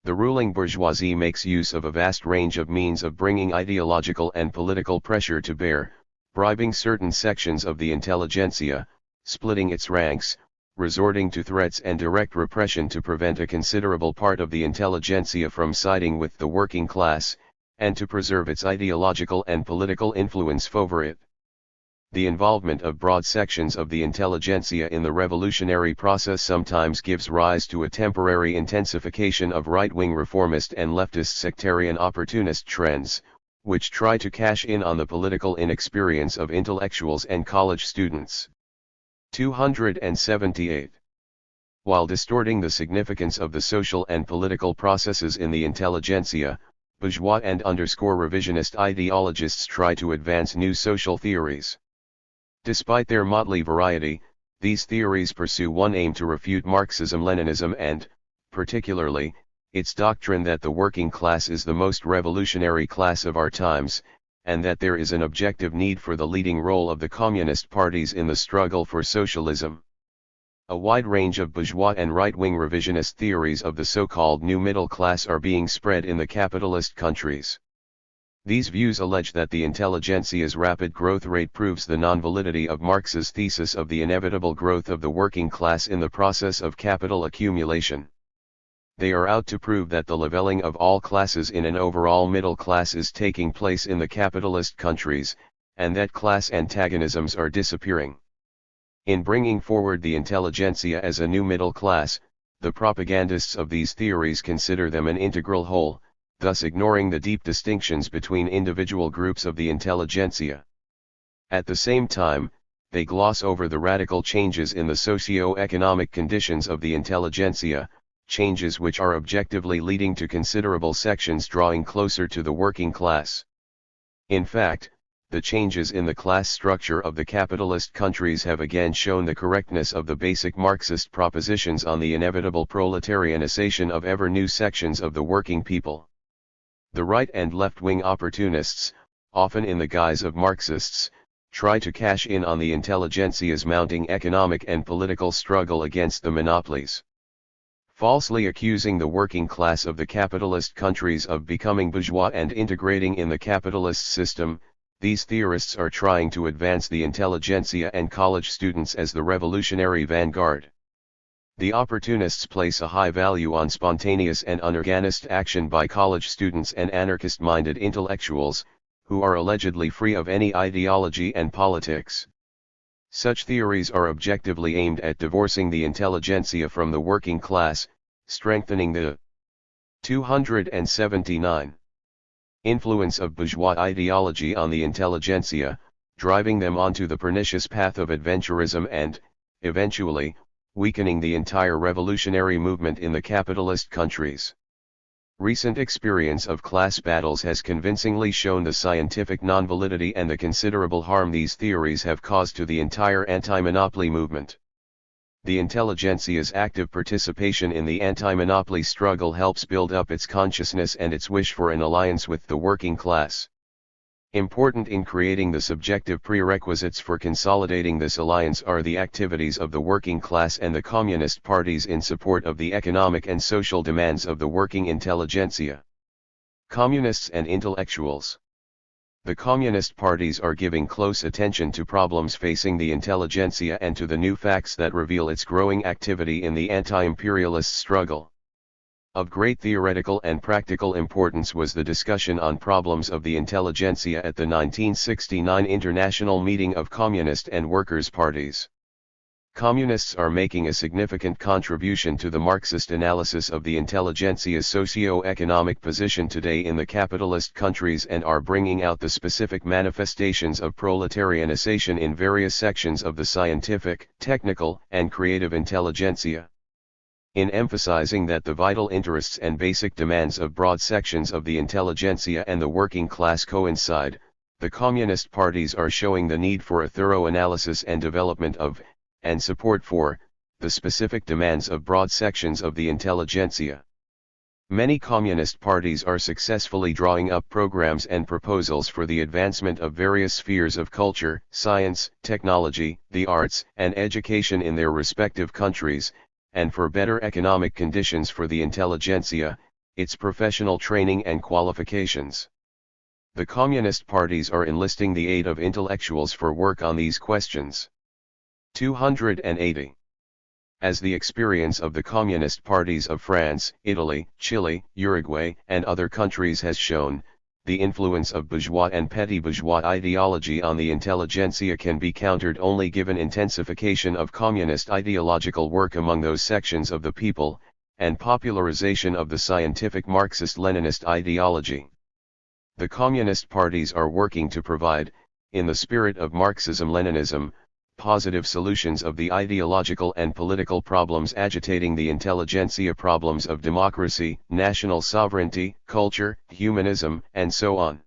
The ruling bourgeoisie makes use of a vast range of means of bringing ideological and political pressure to bear, bribing certain sections of the intelligentsia, splitting its ranks, resorting to threats and direct repression to prevent a considerable part of the intelligentsia from siding with the working class, and to preserve its ideological and political influence over it. The involvement of broad sections of the intelligentsia in the revolutionary process sometimes gives rise to a temporary intensification of right-wing reformist and leftist sectarian opportunist trends, which try to cash in on the political inexperience of intellectuals and college students. 278. While distorting the significance of the social and political processes in the intelligentsia, bourgeois and revisionist ideologists try to advance new social theories. Despite their motley variety, these theories pursue one aim: to refute Marxism-Leninism and, particularly, its doctrine that the working class is the most revolutionary class of our times, and that there is an objective need for the leading role of the communist parties in the struggle for socialism. A wide range of bourgeois and right-wing revisionist theories of the so-called new middle class are being spread in the capitalist countries. These views allege that the intelligentsia's rapid growth rate proves the non-validity of Marx's thesis of the inevitable growth of the working class in the process of capital accumulation. They are out to prove that the leveling of all classes in an overall middle class is taking place in the capitalist countries, and that class antagonisms are disappearing. In bringing forward the intelligentsia as a new middle class, the propagandists of these theories consider them an integral whole, thus ignoring the deep distinctions between individual groups of the intelligentsia. At the same time, they gloss over the radical changes in the socio-economic conditions of the intelligentsia, changes which are objectively leading to considerable sections drawing closer to the working class. In fact, the changes in the class structure of the capitalist countries have again shown the correctness of the basic Marxist propositions on the inevitable proletarianization of ever new sections of the working people. The right and left-wing opportunists, often in the guise of Marxists, try to cash in on the intelligentsia's mounting economic and political struggle against the monopolies. Falsely accusing the working class of the capitalist countries of becoming bourgeois and integrating in the capitalist system, these theorists are trying to advance the intelligentsia and college students as the revolutionary vanguard. The opportunists place a high value on spontaneous and unorganized action by college students and anarchist-minded intellectuals, who are allegedly free of any ideology and politics. Such theories are objectively aimed at divorcing the intelligentsia from the working class, strengthening the 279 influence of bourgeois ideology on the intelligentsia, driving them onto the pernicious path of adventurism and, eventually, weakening the entire revolutionary movement in the capitalist countries. Recent experience of class battles has convincingly shown the scientific non-validity and the considerable harm these theories have caused to the entire anti-monopoly movement. The intelligentsia's active participation in the anti-monopoly struggle helps build up its consciousness and its wish for an alliance with the working class. Important in creating the subjective prerequisites for consolidating this alliance are the activities of the working class and the communist parties in support of the economic and social demands of the working intelligentsia. Communists and intellectuals. The communist parties are giving close attention to problems facing the intelligentsia and to the new facts that reveal its growing activity in the anti-imperialist struggle. Of great theoretical and practical importance was the discussion on problems of the intelligentsia at the 1969 International Meeting of Communist and Workers' Parties. Communists are making a significant contribution to the Marxist analysis of the intelligentsia's socio-economic position today in the capitalist countries and are bringing out the specific manifestations of proletarianization in various sections of the scientific, technical, and creative intelligentsia. In emphasizing that the vital interests and basic demands of broad sections of the intelligentsia and the working class coincide, the communist parties are showing the need for a thorough analysis and development of, and support for, the specific demands of broad sections of the intelligentsia. Many communist parties are successfully drawing up programs and proposals for the advancement of various spheres of culture, science, technology, the arts, and education in their respective countries, and for better economic conditions for the intelligentsia, its professional training and qualifications. The communist parties are enlisting the aid of intellectuals for work on these questions. 280. As the experience of the communist parties of France, Italy, Chile, Uruguay, and other countries has shown, the influence of bourgeois and petty bourgeois ideology on the intelligentsia can be countered only given intensification of communist ideological work among those sections of the people, and popularization of the scientific Marxist-Leninist ideology. The communist parties are working to provide, in the spirit of Marxism-Leninism, positive solutions of the ideological and political problems agitating the intelligentsia, problems of democracy, national sovereignty, culture, humanism, and so on.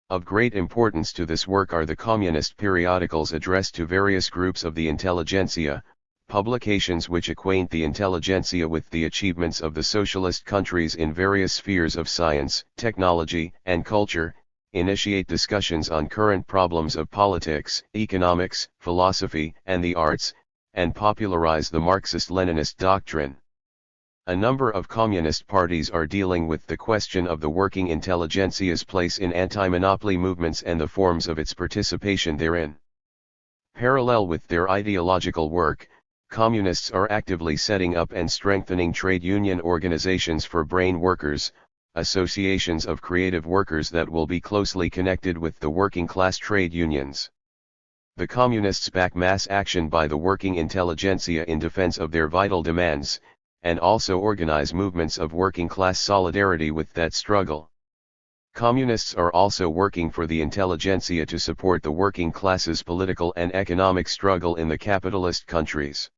Of great importance to this work are the communist periodicals addressed to various groups of the intelligentsia, publications which acquaint the intelligentsia with the achievements of the socialist countries in various spheres of science, technology, and culture, initiate discussions on current problems of politics, economics, philosophy, and the arts, and popularize the Marxist-Leninist doctrine. A number of communist parties are dealing with the question of the working intelligentsia's place in anti-monopoly movements and the forms of its participation therein. Parallel with their ideological work, communists are actively setting up and strengthening trade union organizations for brain workers, associations of creative workers that will be closely connected with the working class trade unions. The communists back mass action by the working intelligentsia in defense of their vital demands, and also organize movements of working class solidarity with that struggle. Communists are also working for the intelligentsia to support the working class's political and economic struggle in the capitalist countries.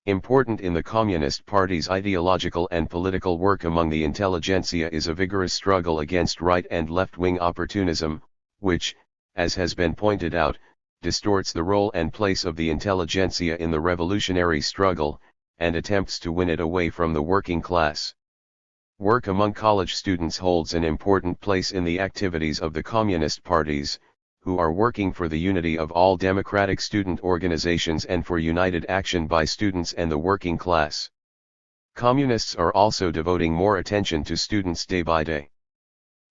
Important in the Communist Party's ideological and political work among the intelligentsia is a vigorous struggle against right and left-wing opportunism, which, as has been pointed out, distorts the role and place of the intelligentsia in the revolutionary struggle, and attempts to win it away from the working class. Work among college students holds an important place in the activities of the communist parties, who are working for the unity of all democratic student organizations and for united action by students and the working class. Communists are also devoting more attention to students day by day.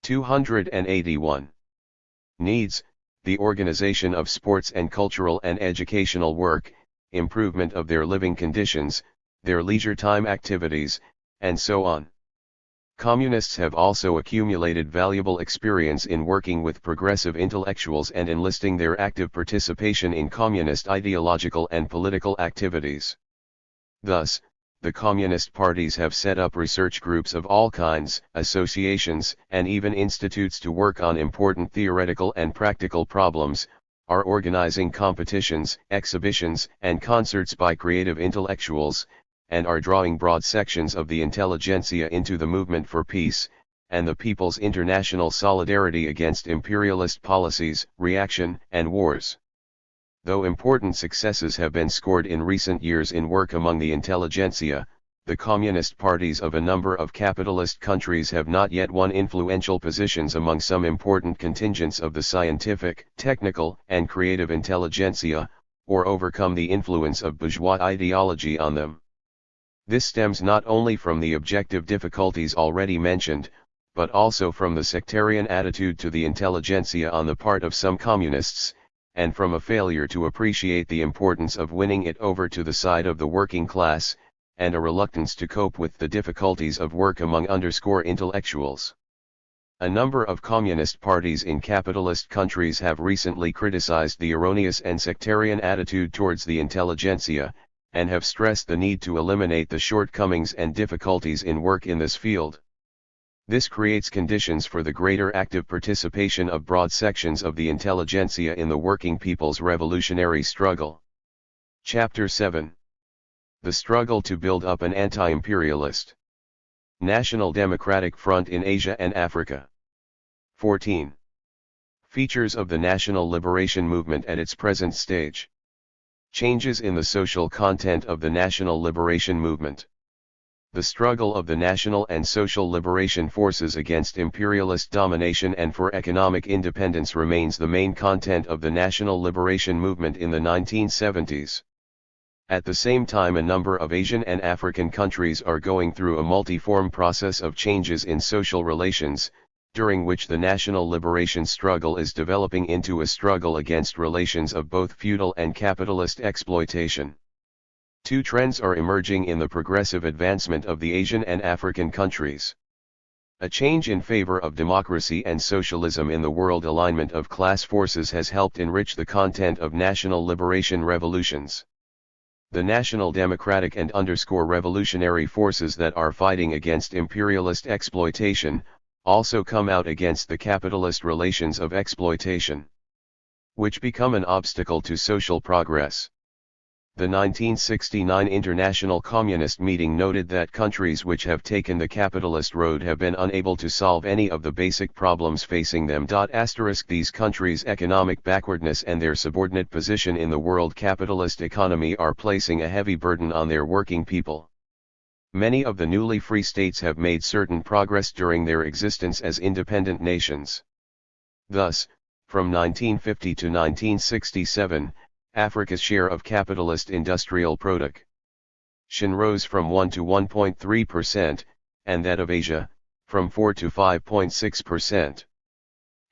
281. Needs: the organization of sports and cultural and educational work, improvement of their living conditions, their leisure time activities, and so on. Communists have also accumulated valuable experience in working with progressive intellectuals and enlisting their active participation in communist ideological and political activities. Thus, the communist parties have set up research groups of all kinds, associations, and even institutes to work on important theoretical and practical problems, are organizing competitions, exhibitions, and concerts by creative intellectuals, and are drawing broad sections of the intelligentsia into the movement for peace, and the people's international solidarity against imperialist policies, reaction, and wars. Though important successes have been scored in recent years in work among the intelligentsia, the communist parties of a number of capitalist countries have not yet won influential positions among some important contingents of the scientific, technical, and creative intelligentsia, or overcome the influence of bourgeois ideology on them. This stems not only from the objective difficulties already mentioned, but also from the sectarian attitude to the intelligentsia on the part of some communists, and from a failure to appreciate the importance of winning it over to the side of the working class, and a reluctance to cope with the difficulties of work among intellectuals. A number of communist parties in capitalist countries have recently criticized the erroneous and sectarian attitude towards the intelligentsia, and have stressed the need to eliminate the shortcomings and difficulties in work in this field. This creates conditions for the greater active participation of broad sections of the intelligentsia in the working people's revolutionary struggle. Chapter 7. The struggle to build up an anti-imperialist National Democratic Front in Asia and Africa. 14. Features of the national liberation movement at its present stage. Changes in the social content of the national liberation movement. The struggle of the national and social liberation forces against imperialist domination and for economic independence remains the main content of the national liberation movement in the 1970s. At the same time, a number of Asian and African countries are going through a multiform process of changes in social relations, during which the national liberation struggle is developing into a struggle against relations of both feudal and capitalist exploitation. Two trends are emerging in the progressive advancement of the Asian and African countries. A change in favor of democracy and socialism in the world alignment of class forces has helped enrich the content of national liberation revolutions. The national democratic and revolutionary forces that are fighting against imperialist exploitation, also come out against the capitalist relations of exploitation, which become an obstacle to social progress. The 1969 International Communist Meeting noted that countries which have taken the capitalist road have been unable to solve any of the basic problems facing them. These countries' economic backwardness and their subordinate position in the world capitalist economy are placing a heavy burden on their working people. Many of the newly free states have made certain progress during their existence as independent nations. Thus, from 1950 to 1967, Africa's share of capitalist industrial production rose from 1 to 1.3%, and that of Asia, from 4 to 5.6%.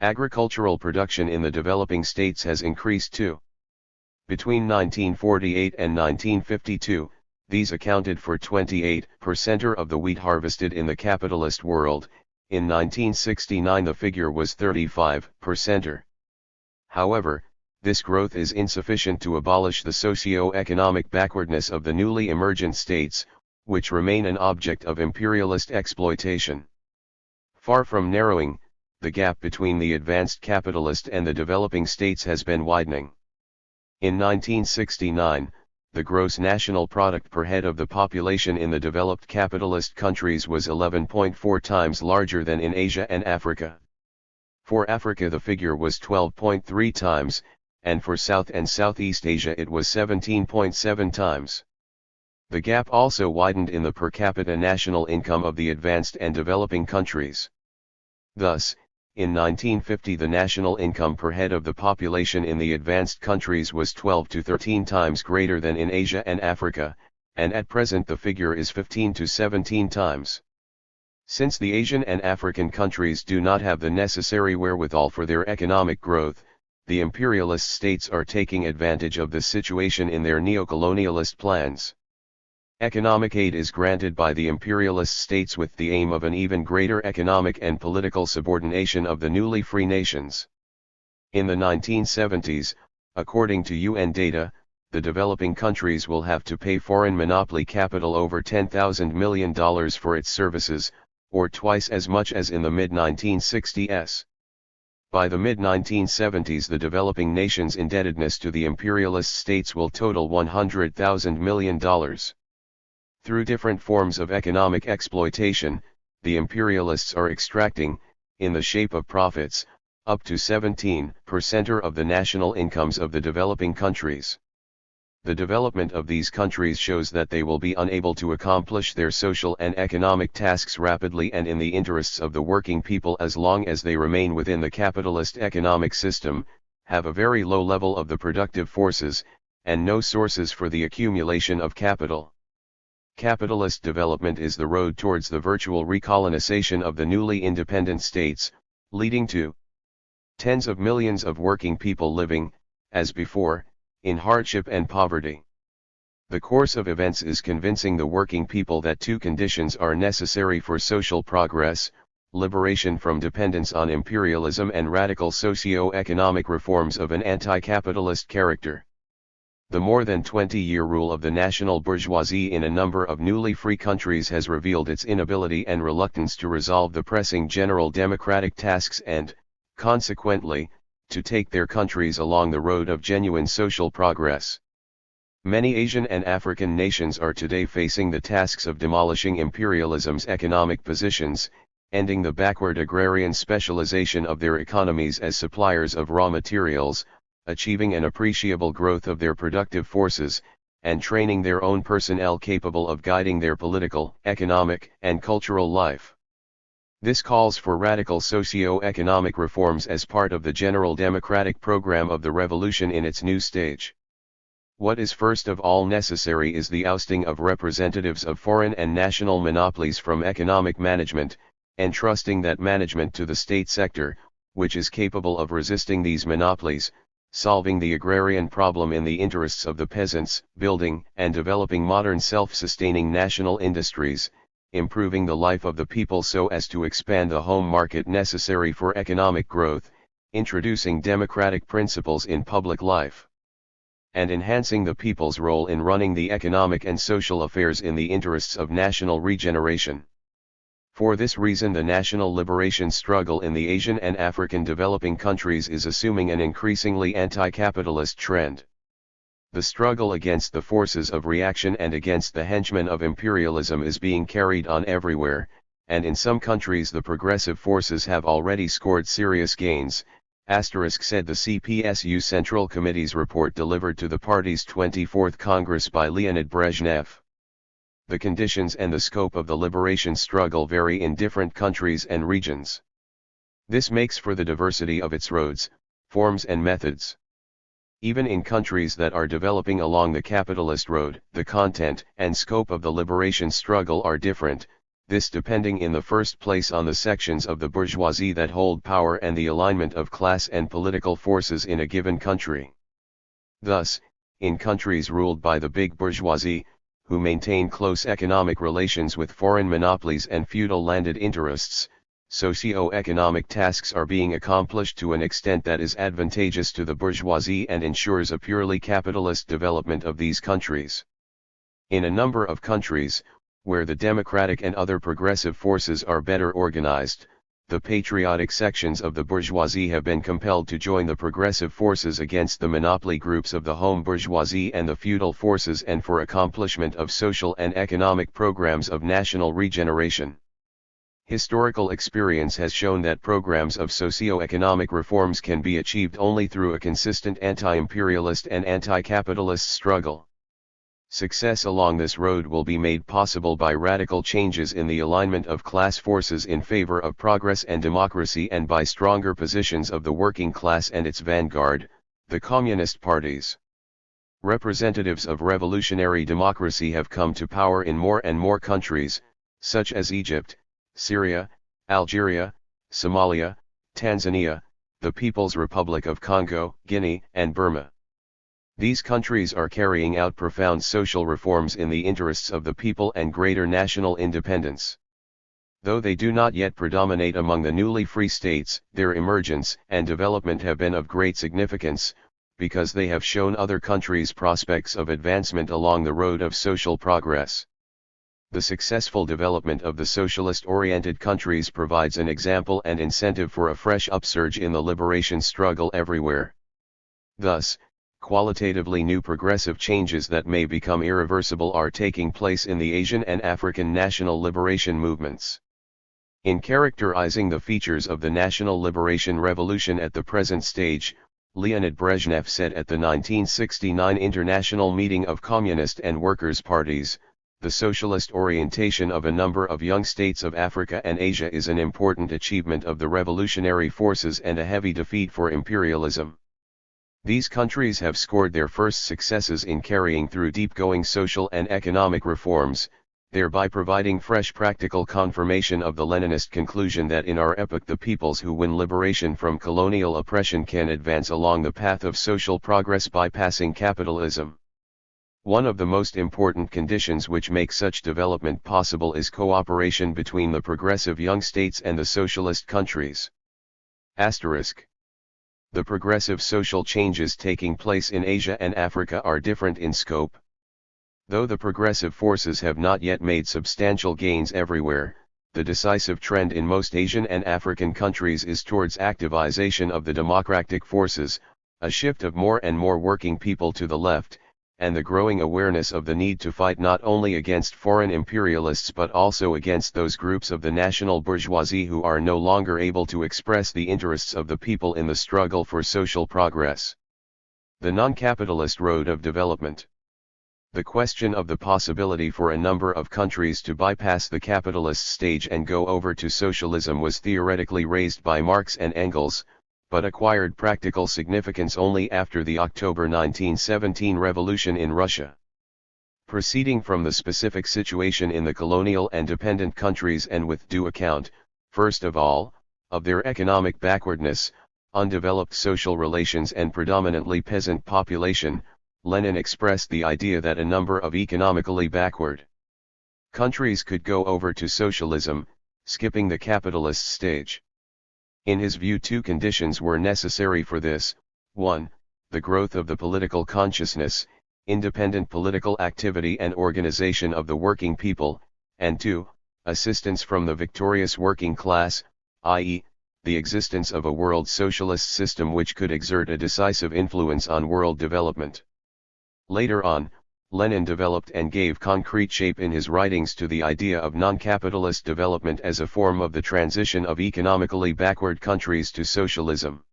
Agricultural production in the developing states has increased too. Between 1948 and 1952, these accounted for 28% of the wheat harvested in the capitalist world. In 1969 the figure was 35%. However, this growth is insufficient to abolish the socio-economic backwardness of the newly emergent states, which remain an object of imperialist exploitation. Far from narrowing, the gap between the advanced capitalist and the developing states has been widening. In 1969, the gross national product per head of the population in the developed capitalist countries was 11.4 times larger than in Asia and Africa. For Africa the figure was 12.3 times, and for South and Southeast Asia it was 17.7 times. The gap also widened in the per capita national income of the advanced and developing countries. Thus, in 1950 the national income per head of the population in the advanced countries was 12 to 13 times greater than in Asia and Africa, and at present the figure is 15 to 17 times. Since the Asian and African countries do not have the necessary wherewithal for their economic growth, the imperialist states are taking advantage of this situation in their neocolonialist plans. Economic aid is granted by the imperialist states with the aim of an even greater economic and political subordination of the newly free nations. In the 1970s, according to UN data, the developing countries will have to pay foreign monopoly capital over $10,000 million for its services, or twice as much as in the mid-1960s. By the mid-1970s the developing nations' indebtedness to the imperialist states will total $100,000 million. Through different forms of economic exploitation, the imperialists are extracting, in the shape of profits, up to 17% of the national incomes of the developing countries. The development of these countries shows that they will be unable to accomplish their social and economic tasks rapidly and in the interests of the working people as long as they remain within the capitalist economic system, have a very low level of the productive forces, and no sources for the accumulation of capital. Capitalist development is the road towards the virtual recolonization of the newly independent states, leading to tens of millions of working people living, as before, in hardship and poverty. The course of events is convincing the working people that two conditions are necessary for social progress: liberation from dependence on imperialism and radical socio-economic reforms of an anti-capitalist character. The more than 20-year rule of the national bourgeoisie in a number of newly free countries has revealed its inability and reluctance to resolve the pressing general democratic tasks and, consequently, to take their countries along the road of genuine social progress. Many Asian and African nations are today facing the tasks of demolishing imperialism's economic positions, ending the backward agrarian specialization of their economies as suppliers of raw materials, achieving an appreciable growth of their productive forces, and training their own personnel capable of guiding their political, economic, and cultural life. This calls for radical socio-economic reforms as part of the general democratic program of the revolution in its new stage. What is first of all necessary is the ousting of representatives of foreign and national monopolies from economic management, entrusting that management to the state sector, which is capable of resisting these monopolies, solving the agrarian problem in the interests of the peasants, building and developing modern self-sustaining national industries, improving the life of the people so as to expand the home market necessary for economic growth, introducing democratic principles in public life, and enhancing the people's role in running the economic and social affairs in the interests of national regeneration. For this reason the national liberation struggle in the Asian and African developing countries is assuming an increasingly anti-capitalist trend. The struggle against the forces of reaction and against the henchmen of imperialism is being carried on everywhere, and in some countries the progressive forces have already scored serious gains, said the CPSU Central Committee's report delivered to the party's 24th Congress by Leonid Brezhnev. The conditions and the scope of the liberation struggle vary in different countries and regions. This makes for the diversity of its roads, forms and methods. Even in countries that are developing along the capitalist road, the content and scope of the liberation struggle are different, this depending in the first place on the sections of the bourgeoisie that hold power and the alignment of class and political forces in a given country. Thus, in countries ruled by the big bourgeoisie, who maintain close economic relations with foreign monopolies and feudal landed interests, socio-economic tasks are being accomplished to an extent that is advantageous to the bourgeoisie and ensures a purely capitalist development of these countries. In a number of countries, where the democratic and other progressive forces are better organized, the patriotic sections of the bourgeoisie have been compelled to join the progressive forces against the monopoly groups of the home bourgeoisie and the feudal forces and for accomplishment of social and economic programs of national regeneration. Historical experience has shown that programs of socio-economic reforms can be achieved only through a consistent anti-imperialist and anti-capitalist struggle. Success along this road will be made possible by radical changes in the alignment of class forces in favor of progress and democracy and by stronger positions of the working class and its vanguard, the communist parties. Representatives of revolutionary democracy have come to power in more and more countries, such as Egypt, Syria, Algeria, Somalia, Tanzania, the People's Republic of Congo, Guinea, and Burma. These countries are carrying out profound social reforms in the interests of the people and greater national independence. Though they do not yet predominate among the newly free states, their emergence and development have been of great significance, because they have shown other countries prospects of advancement along the road of social progress. The successful development of the socialist-oriented countries provides an example and incentive for a fresh upsurge in the liberation struggle everywhere. Thus, qualitatively new progressive changes that may become irreversible are taking place in the Asian and African national liberation movements. In characterizing the features of the national liberation revolution at the present stage, Leonid Brezhnev said at the 1969 International Meeting of Communist and Workers' Parties, the socialist orientation of a number of young states of Africa and Asia is an important achievement of the revolutionary forces and a heavy defeat for imperialism. These countries have scored their first successes in carrying through deep-going social and economic reforms, thereby providing fresh practical confirmation of the Leninist conclusion that in our epoch the peoples who win liberation from colonial oppression can advance along the path of social progress bypassing capitalism. One of the most important conditions which make such development possible is cooperation between the progressive young states and the socialist countries. Asterisk. The progressive social changes taking place in Asia and Africa are different in scope. Though the progressive forces have not yet made substantial gains everywhere, the decisive trend in most Asian and African countries is towards activization of the democratic forces, a shift of more and more working people to the left, and the growing awareness of the need to fight not only against foreign imperialists but also against those groups of the national bourgeoisie who are no longer able to express the interests of the people in the struggle for social progress. The non-capitalist road of development. The question of the possibility for a number of countries to bypass the capitalist stage and go over to socialism was theoretically raised by Marx and Engels, but acquired practical significance only after the October 1917 revolution in Russia. Proceeding from the specific situation in the colonial and dependent countries and with due account, first of all, of their economic backwardness, undeveloped social relations and predominantly peasant population, Lenin expressed the idea that a number of economically backward countries could go over to socialism, skipping the capitalist stage. In his view, two conditions were necessary for this: 1. The growth of the political consciousness, independent political activity and organization of the working people, and 2. Assistance from the victorious working class, i.e., the existence of a world socialist system which could exert a decisive influence on world development. Later on, Lenin developed and gave concrete shape in his writings to the idea of non-capitalist development as a form of the transition of economically backward countries to socialism.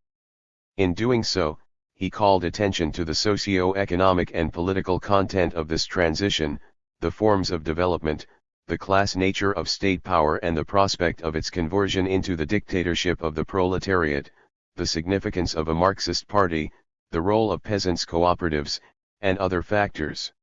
In doing so, he called attention to the socio-economic and political content of this transition, the forms of development, the class nature of state power and the prospect of its conversion into the dictatorship of the proletariat, the significance of a Marxist party, the role of peasants' cooperatives, and other factors.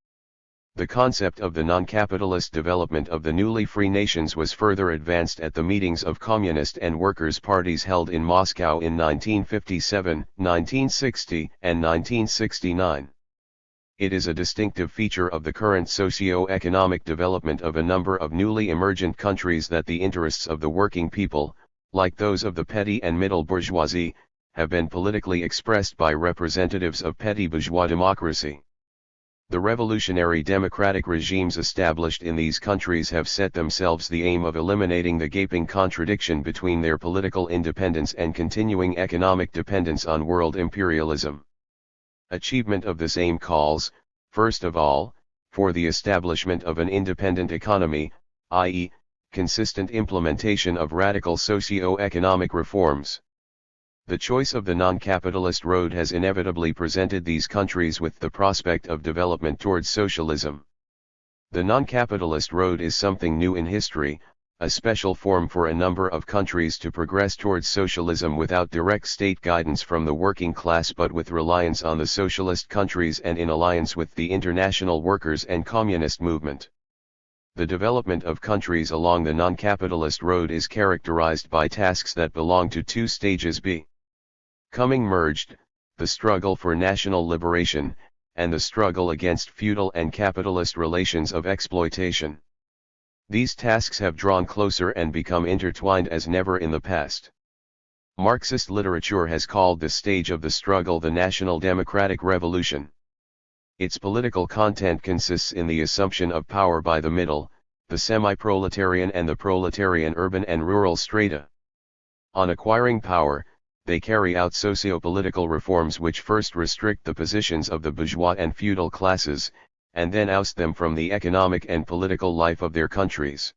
The concept of the non-capitalist development of the newly free nations was further advanced at the meetings of Communist and Workers' parties held in Moscow in 1957, 1960, and 1969. It is a distinctive feature of the current socio-economic development of a number of newly emergent countries that the interests of the working people, like those of the petty and middle bourgeoisie, have been politically expressed by representatives of petty bourgeois democracy. The revolutionary democratic regimes established in these countries have set themselves the aim of eliminating the gaping contradiction between their political independence and continuing economic dependence on world imperialism. Achievement of this aim calls, first of all, for the establishment of an independent economy, i.e., consistent implementation of radical socio-economic reforms. The choice of the non-capitalist road has inevitably presented these countries with the prospect of development towards socialism. The non-capitalist road is something new in history, a special form for a number of countries to progress towards socialism without direct state guidance from the working class but with reliance on the socialist countries and in alliance with the international workers and communist movement. The development of countries along the non-capitalist road is characterized by tasks that belong to two stages becoming merged, the struggle for national liberation, and the struggle against feudal and capitalist relations of exploitation. These tasks have drawn closer and become intertwined as never in the past. Marxist literature has called this stage of the struggle the National Democratic Revolution. Its political content consists in the assumption of power by the middle, the semi-proletarian and the proletarian urban and rural strata. On acquiring power, they carry out socio-political reforms which first restrict the positions of the bourgeois and feudal classes, and then oust them from the economic and political life of their countries.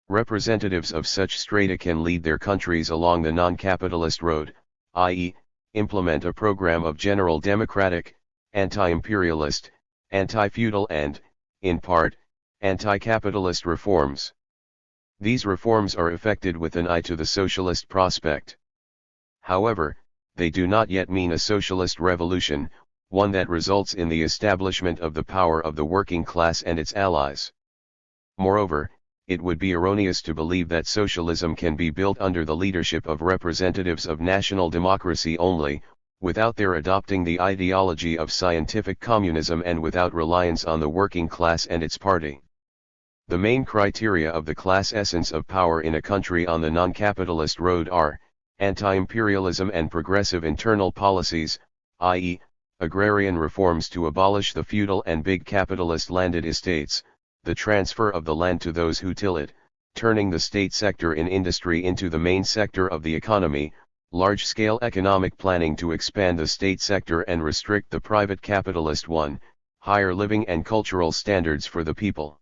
Representatives of such strata can lead their countries along the non-capitalist road, i.e., implement a program of general democratic, anti-imperialist, anti-feudal and, in part, anti-capitalist reforms. These reforms are effected with an eye to the socialist prospect. However, they do not yet mean a socialist revolution, one that results in the establishment of the power of the working class and its allies. Moreover, it would be erroneous to believe that socialism can be built under the leadership of representatives of national democracy only, without their adopting the ideology of scientific communism and without reliance on the working class and its party. The main criteria of the class essence of power in a country on the non-capitalist road are anti-imperialism and progressive internal policies, i.e., agrarian reforms to abolish the feudal and big capitalist landed estates, the transfer of the land to those who till it, turning the state sector in industry into the main sector of the economy, large-scale economic planning to expand the state sector and restrict the private capitalist one, higher living and cultural standards for the people,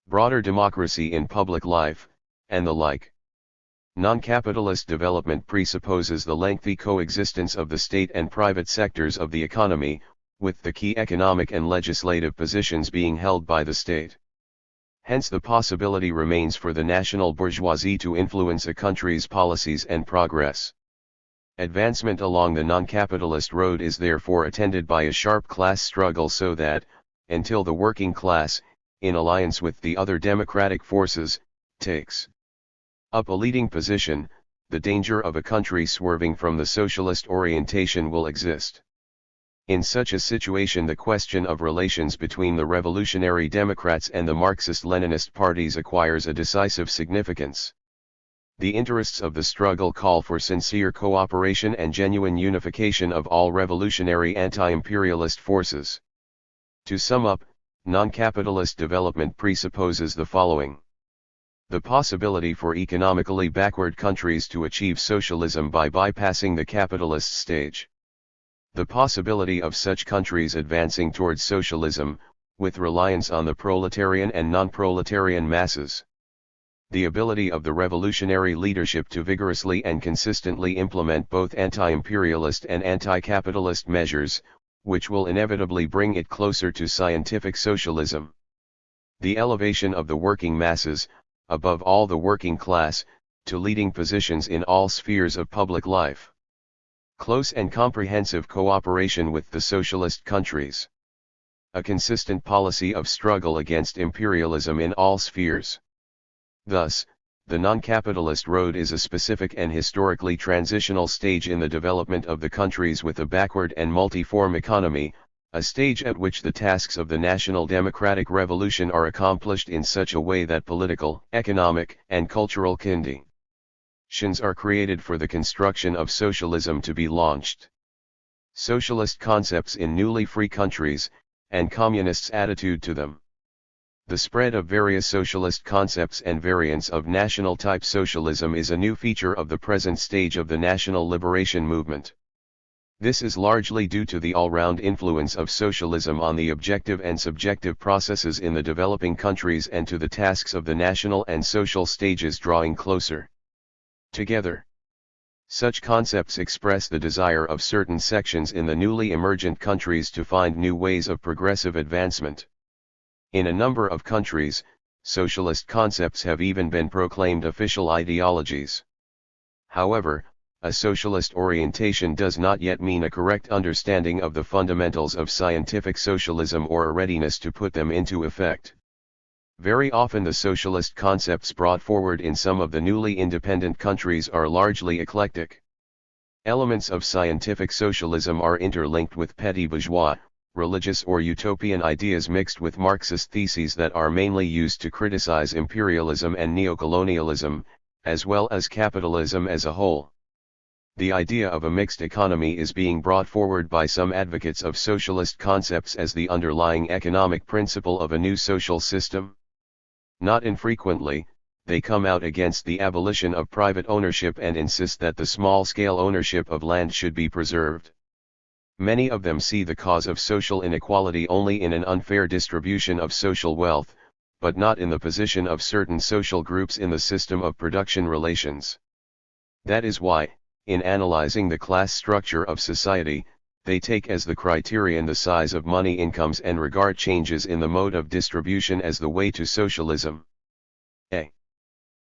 broader democracy in public life, and the like. Non-capitalist development presupposes the lengthy coexistence of the state and private sectors of the economy, with the key economic and legislative positions being held by the state. Hence the possibility remains for the national bourgeoisie to influence a country's policies and progress. Advancement along the non-capitalist road is therefore attended by a sharp class struggle so that, until the working class, in alliance with the other democratic forces, takes up a leading position, the danger of a country swerving from the socialist orientation will exist. In such a situation the question of relations between the revolutionary Democrats and the Marxist-Leninist parties acquires a decisive significance. The interests of the struggle call for sincere cooperation and genuine unification of all revolutionary anti-imperialist forces. To sum up, non-capitalist development presupposes the following. The possibility for economically backward countries to achieve socialism by bypassing the capitalist stage. The possibility of such countries advancing towards socialism, with reliance on the proletarian and non-proletarian masses. The ability of the revolutionary leadership to vigorously and consistently implement both anti-imperialist and anti-capitalist measures, which will inevitably bring it closer to scientific socialism. The elevation of the working masses, above all the working class, to leading positions in all spheres of public life. Close and comprehensive cooperation with the socialist countries. A consistent policy of struggle against imperialism in all spheres. Thus, the non-capitalist road is a specific and historically transitional stage in the development of the countries with a backward and multiform economy, a stage at which the tasks of the national democratic revolution are accomplished in such a way that political, economic, and cultural conditions are created for the construction of socialism to be launched. Socialist concepts in newly free countries, and communists' attitude to them. The spread of various socialist concepts and variants of national-type socialism is a new feature of the present stage of the national liberation movement. This is largely due to the all-round influence of socialism on the objective and subjective processes in the developing countries and to the tasks of the national and social stages drawing closer together. Such concepts express the desire of certain sections in the newly emergent countries to find new ways of progressive advancement. In a number of countries, socialist concepts have even been proclaimed official ideologies. However, a socialist orientation does not yet mean a correct understanding of the fundamentals of scientific socialism or a readiness to put them into effect. Very often the socialist concepts brought forward in some of the newly independent countries are largely eclectic. Elements of scientific socialism are interlinked with petty bourgeois, religious or utopian ideas mixed with Marxist theses that are mainly used to criticize imperialism and neocolonialism, as well as capitalism as a whole. The idea of a mixed economy is being brought forward by some advocates of socialist concepts as the underlying economic principle of a new social system. Not infrequently, they come out against the abolition of private ownership and insist that the small-scale ownership of land should be preserved. Many of them see the cause of social inequality only in an unfair distribution of social wealth, but not in the position of certain social groups in the system of production relations. That is why, in analyzing the class structure of society, they take as the criterion the size of money incomes and regard changes in the mode of distribution as the way to socialism. A.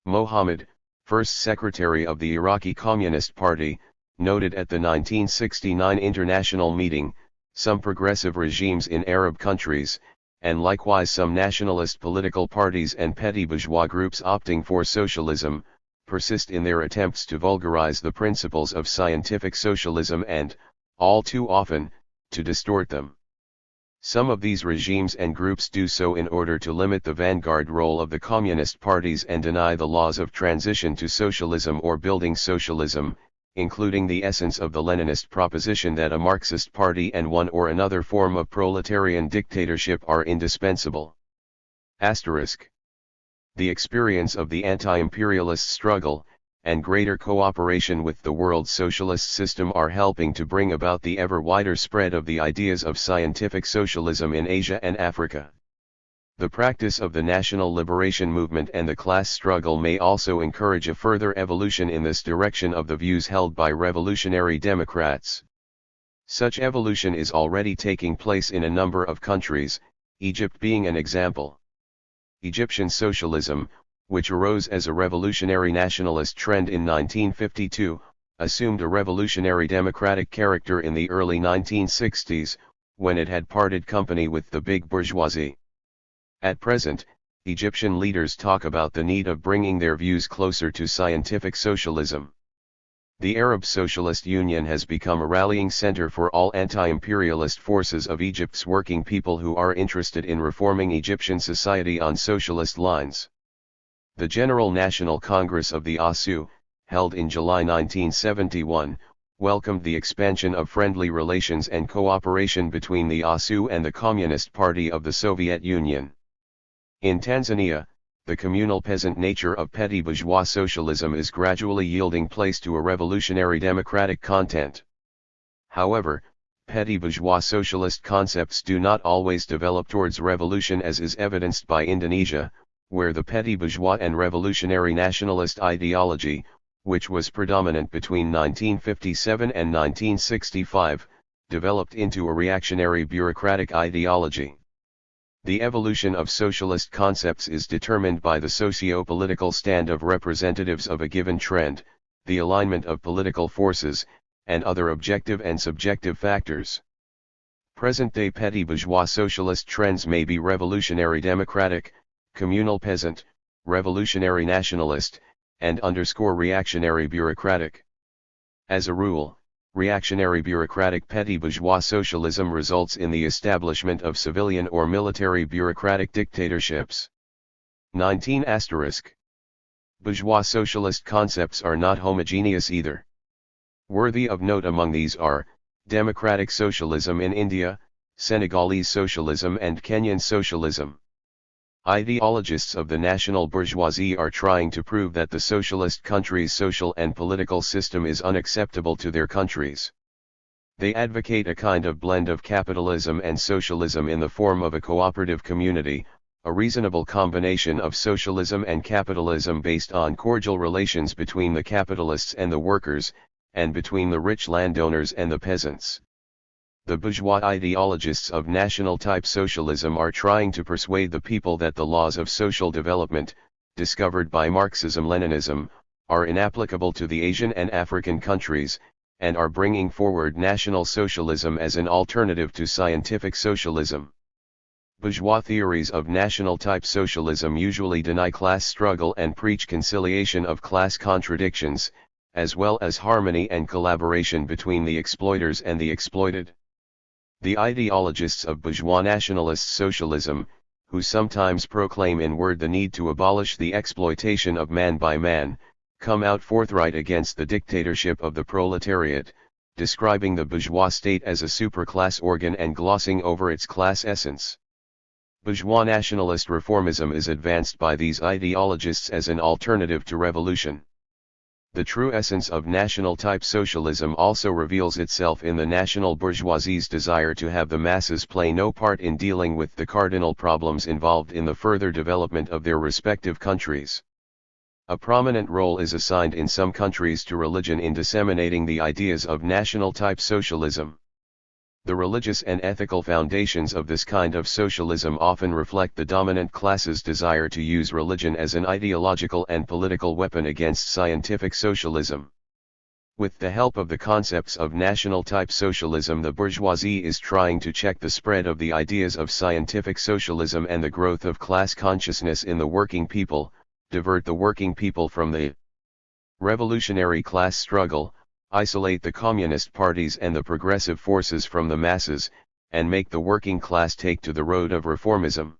Mohammed, first secretary of the Iraqi Communist Party, noted at the 1969 international meeting, some progressive regimes in Arab countries, and likewise some nationalist political parties and petty bourgeois groups opting for socialism, persist in their attempts to vulgarize the principles of scientific socialism and, all too often, to distort them. Some of these regimes and groups do so in order to limit the vanguard role of the communist parties and deny the laws of transition to socialism or building socialism, including the essence of the Leninist proposition that a Marxist party and one or another form of proletarian dictatorship are indispensable. Asterisk. The experience of the anti-imperialist struggle, and greater cooperation with the world socialist system are helping to bring about the ever wider spread of the ideas of scientific socialism in Asia and Africa. The practice of the national liberation movement and the class struggle may also encourage a further evolution in this direction of the views held by revolutionary Democrats. Such evolution is already taking place in a number of countries, Egypt being an example. Egyptian socialism, which arose as a revolutionary nationalist trend in 1952, assumed a revolutionary democratic character in the early 1960s, when it had parted company with the big bourgeoisie. At present, Egyptian leaders talk about the need of bringing their views closer to scientific socialism. The Arab Socialist Union has become a rallying center for all anti-imperialist forces of Egypt's working people who are interested in reforming Egyptian society on socialist lines. The General National Congress of the ASU, held in July 1971, welcomed the expansion of friendly relations and cooperation between the ASU and the Communist Party of the Soviet Union. In Tanzania, the communal peasant nature of petty bourgeois socialism is gradually yielding place to a revolutionary democratic content. However, petty bourgeois socialist concepts do not always develop towards revolution, as is evidenced by Indonesia, where the petty bourgeois and revolutionary nationalist ideology, which was predominant between 1957 and 1965, developed into a reactionary bureaucratic ideology. The evolution of socialist concepts is determined by the socio-political stand of representatives of a given trend, the alignment of political forces, and other objective and subjective factors. Present-day petty bourgeois socialist trends may be revolutionary democratic, communal peasant, revolutionary nationalist, and reactionary bureaucratic. As a rule, reactionary bureaucratic petty bourgeois socialism results in the establishment of civilian or military bureaucratic dictatorships. 19*. Bourgeois socialist concepts are not homogeneous either. Worthy of note among these are, democratic socialism in India, Senegalese socialism and Kenyan socialism. Ideologists of the national bourgeoisie are trying to prove that the socialist country's social and political system is unacceptable to their countries. They advocate a kind of blend of capitalism and socialism in the form of a cooperative community, a reasonable combination of socialism and capitalism based on cordial relations between the capitalists and the workers, and between the rich landowners and the peasants. The bourgeois ideologists of national-type socialism are trying to persuade the people that the laws of social development, discovered by Marxism-Leninism, are inapplicable to the Asian and African countries, and are bringing forward National Socialism as an alternative to scientific socialism. Bourgeois theories of national-type socialism usually deny class struggle and preach conciliation of class contradictions, as well as harmony and collaboration between the exploiters and the exploited. The ideologists of bourgeois nationalist socialism, who sometimes proclaim in word the need to abolish the exploitation of man by man, come out forthright against the dictatorship of the proletariat, describing the bourgeois state as a superclass organ and glossing over its class essence. Bourgeois nationalist reformism is advanced by these ideologists as an alternative to revolution. The true essence of national-type socialism also reveals itself in the national bourgeoisie's desire to have the masses play no part in dealing with the cardinal problems involved in the further development of their respective countries. A prominent role is assigned in some countries to religion in disseminating the ideas of national-type socialism. The religious and ethical foundations of this kind of socialism often reflect the dominant class's desire to use religion as an ideological and political weapon against scientific socialism. With the help of the concepts of national-type socialism, the bourgeoisie is trying to check the spread of the ideas of scientific socialism and the growth of class consciousness in the working people, divert the working people from the revolutionary class struggle, isolate the communist parties and the progressive forces from the masses, and make the working class take to the road of reformism.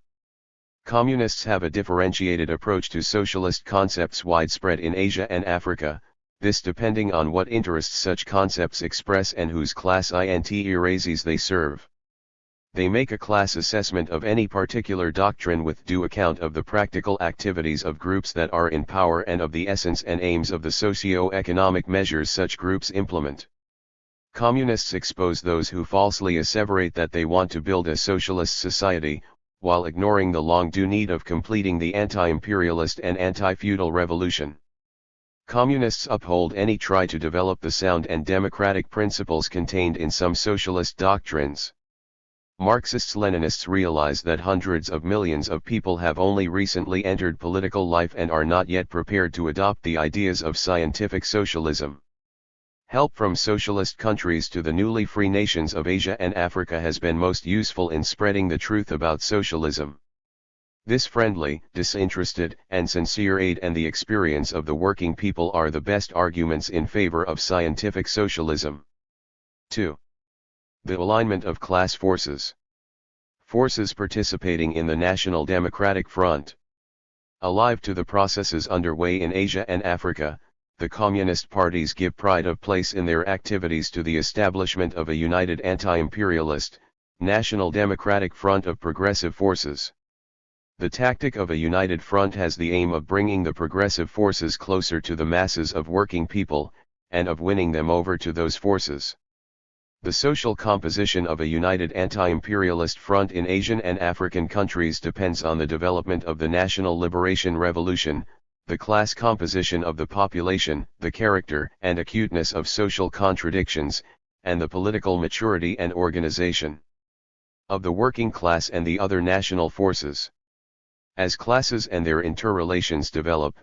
Communists have a differentiated approach to socialist concepts widespread in Asia and Africa, this depending on what interests such concepts express and whose class interests they serve. They make a class assessment of any particular doctrine with due account of the practical activities of groups that are in power and of the essence and aims of the socio-economic measures such groups implement. Communists expose those who falsely asseverate that they want to build a socialist society, while ignoring the long-due need of completing the anti-imperialist and anti-feudal revolution. Communists uphold any try to develop the sound and democratic principles contained in some socialist doctrines. Marxists-Leninists realize that hundreds of millions of people have only recently entered political life and are not yet prepared to adopt the ideas of scientific socialism. Help from socialist countries to the newly free nations of Asia and Africa has been most useful in spreading the truth about socialism. This friendly, disinterested, and sincere aid and the experience of the working people are the best arguments in favor of scientific socialism. 2. The alignment of class forces. Forces participating in the National Democratic Front. Alive to the processes underway in Asia and Africa, the Communist parties give pride of place in their activities to the establishment of a united anti-imperialist, National Democratic Front of progressive forces. The tactic of a united front has the aim of bringing the progressive forces closer to the masses of working people, and of winning them over to those forces. The social composition of a united anti-imperialist front in Asian and African countries depends on the development of the national liberation revolution, the class composition of the population, the character and acuteness of social contradictions, and the political maturity and organization of the working class and the other national forces. As classes and their interrelations develop,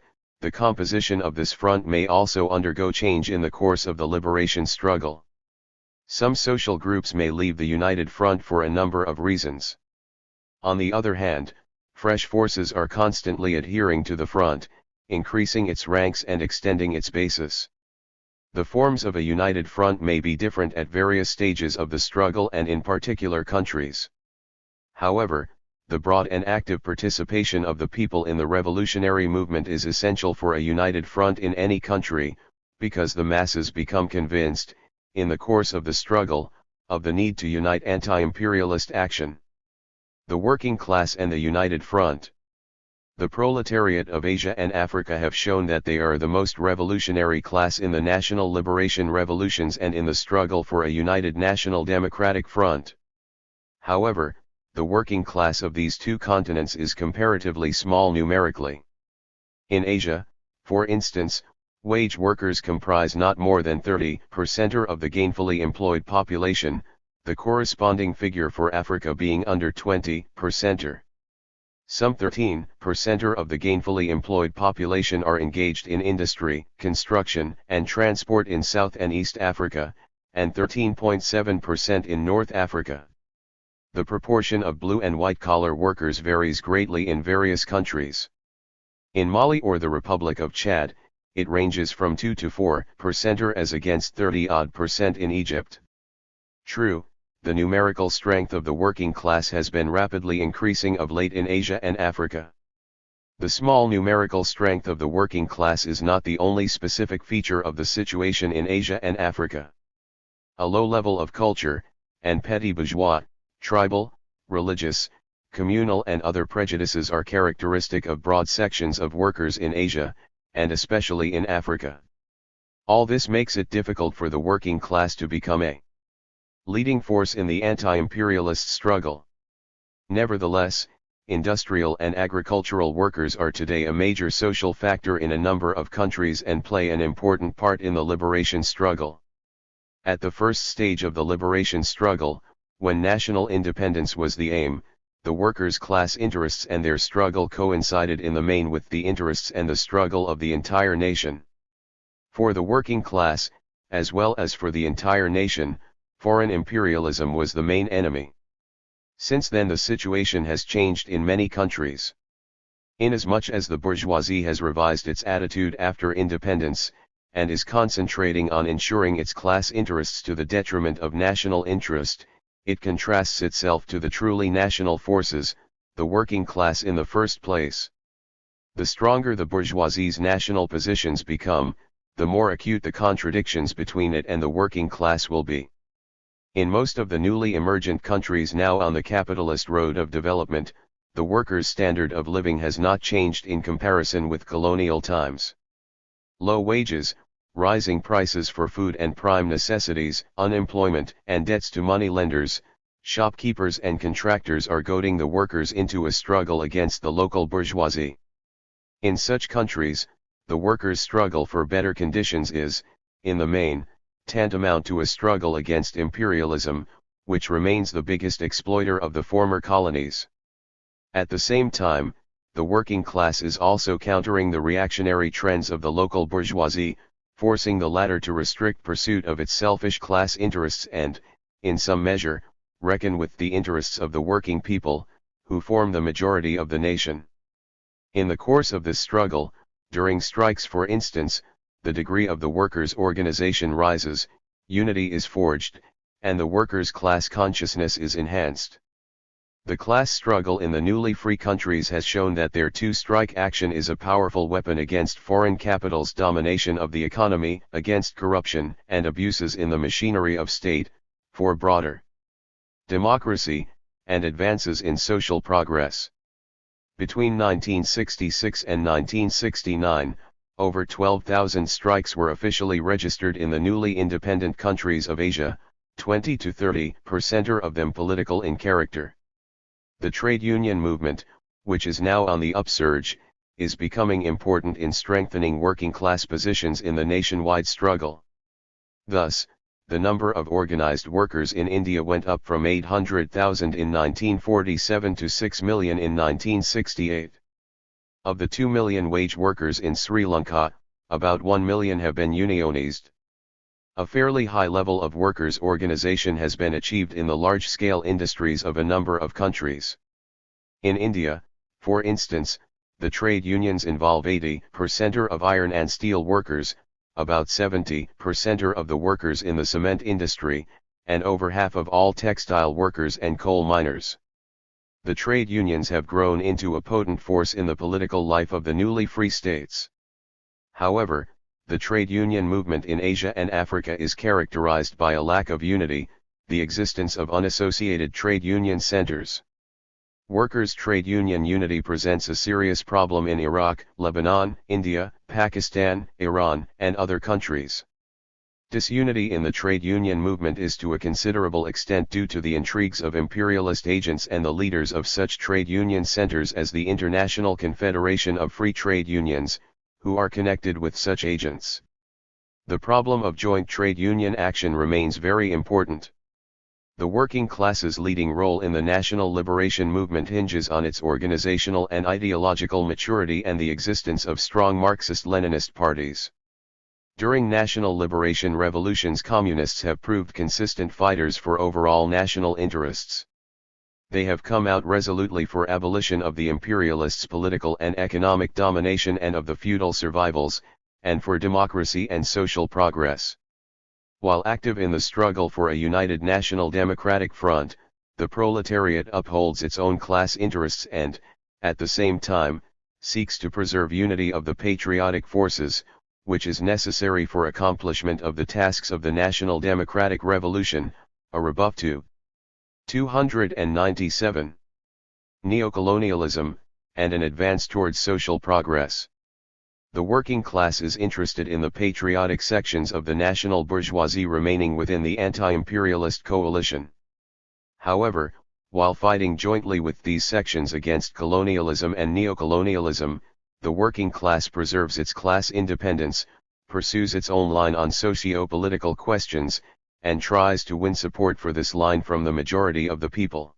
the composition of this front may also undergo change in the course of the liberation struggle. Some social groups may leave the United Front for a number of reasons. On the other hand, fresh forces are constantly adhering to the front, increasing its ranks and extending its basis. The forms of a united front may be different at various stages of the struggle and in particular countries. However, the broad and active participation of the people in the revolutionary movement is essential for a united front in any country, because the masses become convinced, in the course of the struggle, of the need to unite anti-imperialist action. The working class and the united front. The proletariat of Asia and Africa have shown that they are the most revolutionary class in the national liberation revolutions and in the struggle for a united national democratic front. However, the working class of these two continents is comparatively small numerically. In Asia, for instance, wage workers comprise not more than 30% of the gainfully employed population, the corresponding figure for Africa being under 20%. Some 13% of the gainfully employed population are engaged in industry, construction, and transport in South and East Africa, and 13.7% in North Africa. The proportion of blue and white-collar workers varies greatly in various countries. In Mali or the Republic of Chad, it ranges from 2 to 4% as against 30% in Egypt. True, the numerical strength of the working class has been rapidly increasing of late in Asia and Africa. The small numerical strength of the working class is not the only specific feature of the situation in Asia and Africa. A low level of culture, and petty bourgeois, tribal, religious, communal and other prejudices are characteristic of broad sections of workers in Asia, and especially in Africa. All this makes it difficult for the working class to become a leading force in the anti-imperialist struggle. Nevertheless, industrial and agricultural workers are today a major social factor in a number of countries and play an important part in the liberation struggle. At the first stage of the liberation struggle, when national independence was the aim, the workers' class interests and their struggle coincided in the main with the interests and the struggle of the entire nation. For the working class, as well as for the entire nation, foreign imperialism was the main enemy. Since then the situation has changed in many countries. Inasmuch as the bourgeoisie has revised its attitude after independence, and is concentrating on ensuring its class interests to the detriment of national interest, it contrasts itself to the truly national forces, the working class in the first place. The stronger the bourgeoisie's national positions become, the more acute the contradictions between it and the working class will be. In most of the newly emergent countries now on the capitalist road of development, the workers' standard of living has not changed in comparison with colonial times. Low wages, rising prices for food and prime necessities, unemployment and debts to money lenders, shopkeepers and contractors are goading the workers into a struggle against the local bourgeoisie. In such countries, the workers' struggle for better conditions is, in the main, tantamount to a struggle against imperialism, which remains the biggest exploiter of the former colonies. At the same time, the working class is also countering the reactionary trends of the local bourgeoisie, forcing the latter to restrict pursuit of its selfish class interests and, in some measure, reckon with the interests of the working people, who form the majority of the nation. In the course of this struggle, during strikes for instance, the degree of the workers' organization rises, unity is forged, and the workers' class consciousness is enhanced. The class struggle in the newly free countries has shown that their two-strike action is a powerful weapon against foreign capital's domination of the economy, against corruption and abuses in the machinery of state, for broader democracy, and advances in social progress. Between 1966 and 1969, over 12,000 strikes were officially registered in the newly independent countries of Asia, 20 to 30% of them political in character. The trade union movement, which is now on the upsurge, is becoming important in strengthening working class positions in the nationwide struggle. Thus, the number of organized workers in India went up from 800,000 in 1947 to 6 million in 1968. Of the 2 million wage workers in Sri Lanka, about 1 million have been unionized. A fairly high level of workers' organization has been achieved in the large-scale industries of a number of countries. In India, for instance, the trade unions involve 80% of iron and steel workers, about 70% of the workers in the cement industry, and over half of all textile workers and coal miners. The trade unions have grown into a potent force in the political life of the newly free states. However, the trade union movement in Asia and Africa is characterized by a lack of unity, the existence of unassociated trade union centers. Workers' trade union unity presents a serious problem in Iraq, Lebanon, India, Pakistan, Iran, and other countries. Disunity in the trade union movement is to a considerable extent due to the intrigues of imperialist agents and the leaders of such trade union centers as the International Confederation of Free Trade Unions, who are connected with such agents. The problem of joint trade union action remains very important. The working class's leading role in the national liberation movement hinges on its organizational and ideological maturity and the existence of strong Marxist-Leninist parties. During national liberation revolutions, communists have proved consistent fighters for overall national interests. They have come out resolutely for abolition of the imperialists' political and economic domination and of the feudal survivals, and for democracy and social progress. While active in the struggle for a united national democratic front, the proletariat upholds its own class interests and, at the same time, seeks to preserve unity of the patriotic forces, which is necessary for accomplishment of the tasks of the national democratic revolution. A rebuff to 297. Neocolonialism, and an advance towards social progress. The working class is interested in the patriotic sections of the national bourgeoisie remaining within the anti-imperialist coalition. However, while fighting jointly with these sections against colonialism and neocolonialism, the working class preserves its class independence, pursues its own line on socio-political questions, and tries to win support for this line from the majority of the people.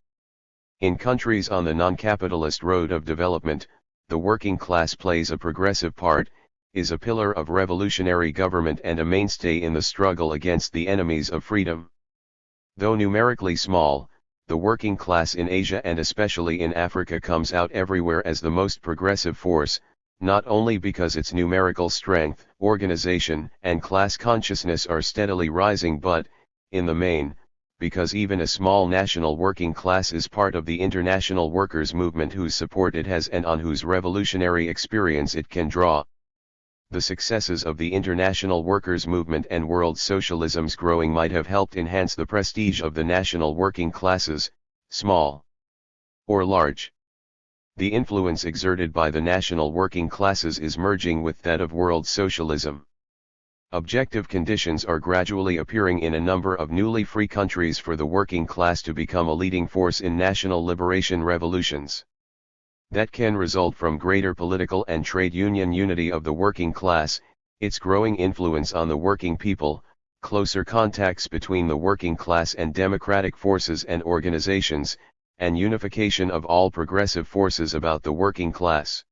In countries on the non-capitalist road of development, the working class plays a progressive part, is a pillar of revolutionary government and a mainstay in the struggle against the enemies of freedom. Though numerically small, the working class in Asia and especially in Africa comes out everywhere as the most progressive force, not only because its numerical strength, organization, and class consciousness are steadily rising but, in the main, because even a small national working class is part of the international workers' movement whose support it has and on whose revolutionary experience it can draw. The successes of the international workers' movement and world socialism's growing might have helped enhance the prestige of the national working classes, small or large. The influence exerted by the national working classes is merging with that of world socialism. Objective conditions are gradually appearing in a number of newly free countries for the working class to become a leading force in national liberation revolutions. That can result from greater political and trade union unity of the working class, its growing influence on the working people, closer contacts between the working class and democratic forces and organizations, and unification of all progressive forces about the working class.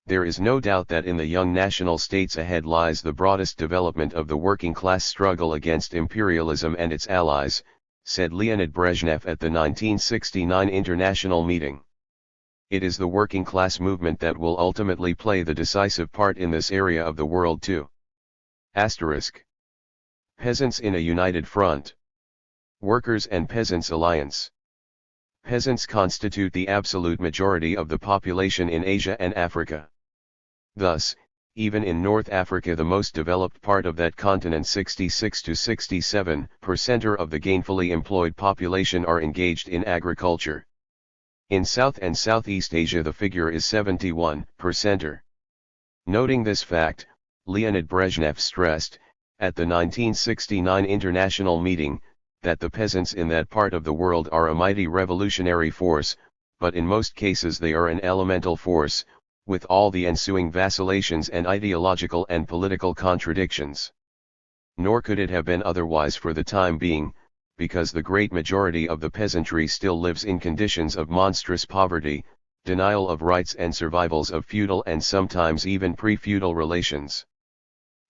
There is no doubt that in the young national states ahead lies the broadest development of the working class struggle against imperialism and its allies, said Leonid Brezhnev at the 1969 international meeting. It is the working class movement that will ultimately play the decisive part in this area of the world too. Asterisk. Peasants in a united front. Workers and Peasants Alliance. Peasants constitute the absolute majority of the population in Asia and Africa. Thus, even in North Africa, the most developed part of that continent, 66 to 67% of the gainfully employed population are engaged in agriculture. In South and Southeast Asia the figure is 71%. Noting this fact, Leonid Brezhnev stressed, at the 1969 international meeting, that the peasants in that part of the world are a mighty revolutionary force, but in most cases they are an elemental force, with all the ensuing vacillations and ideological and political contradictions. Nor could it have been otherwise for the time being, because the great majority of the peasantry still lives in conditions of monstrous poverty, denial of rights and survivals of feudal and sometimes even pre-feudal relations.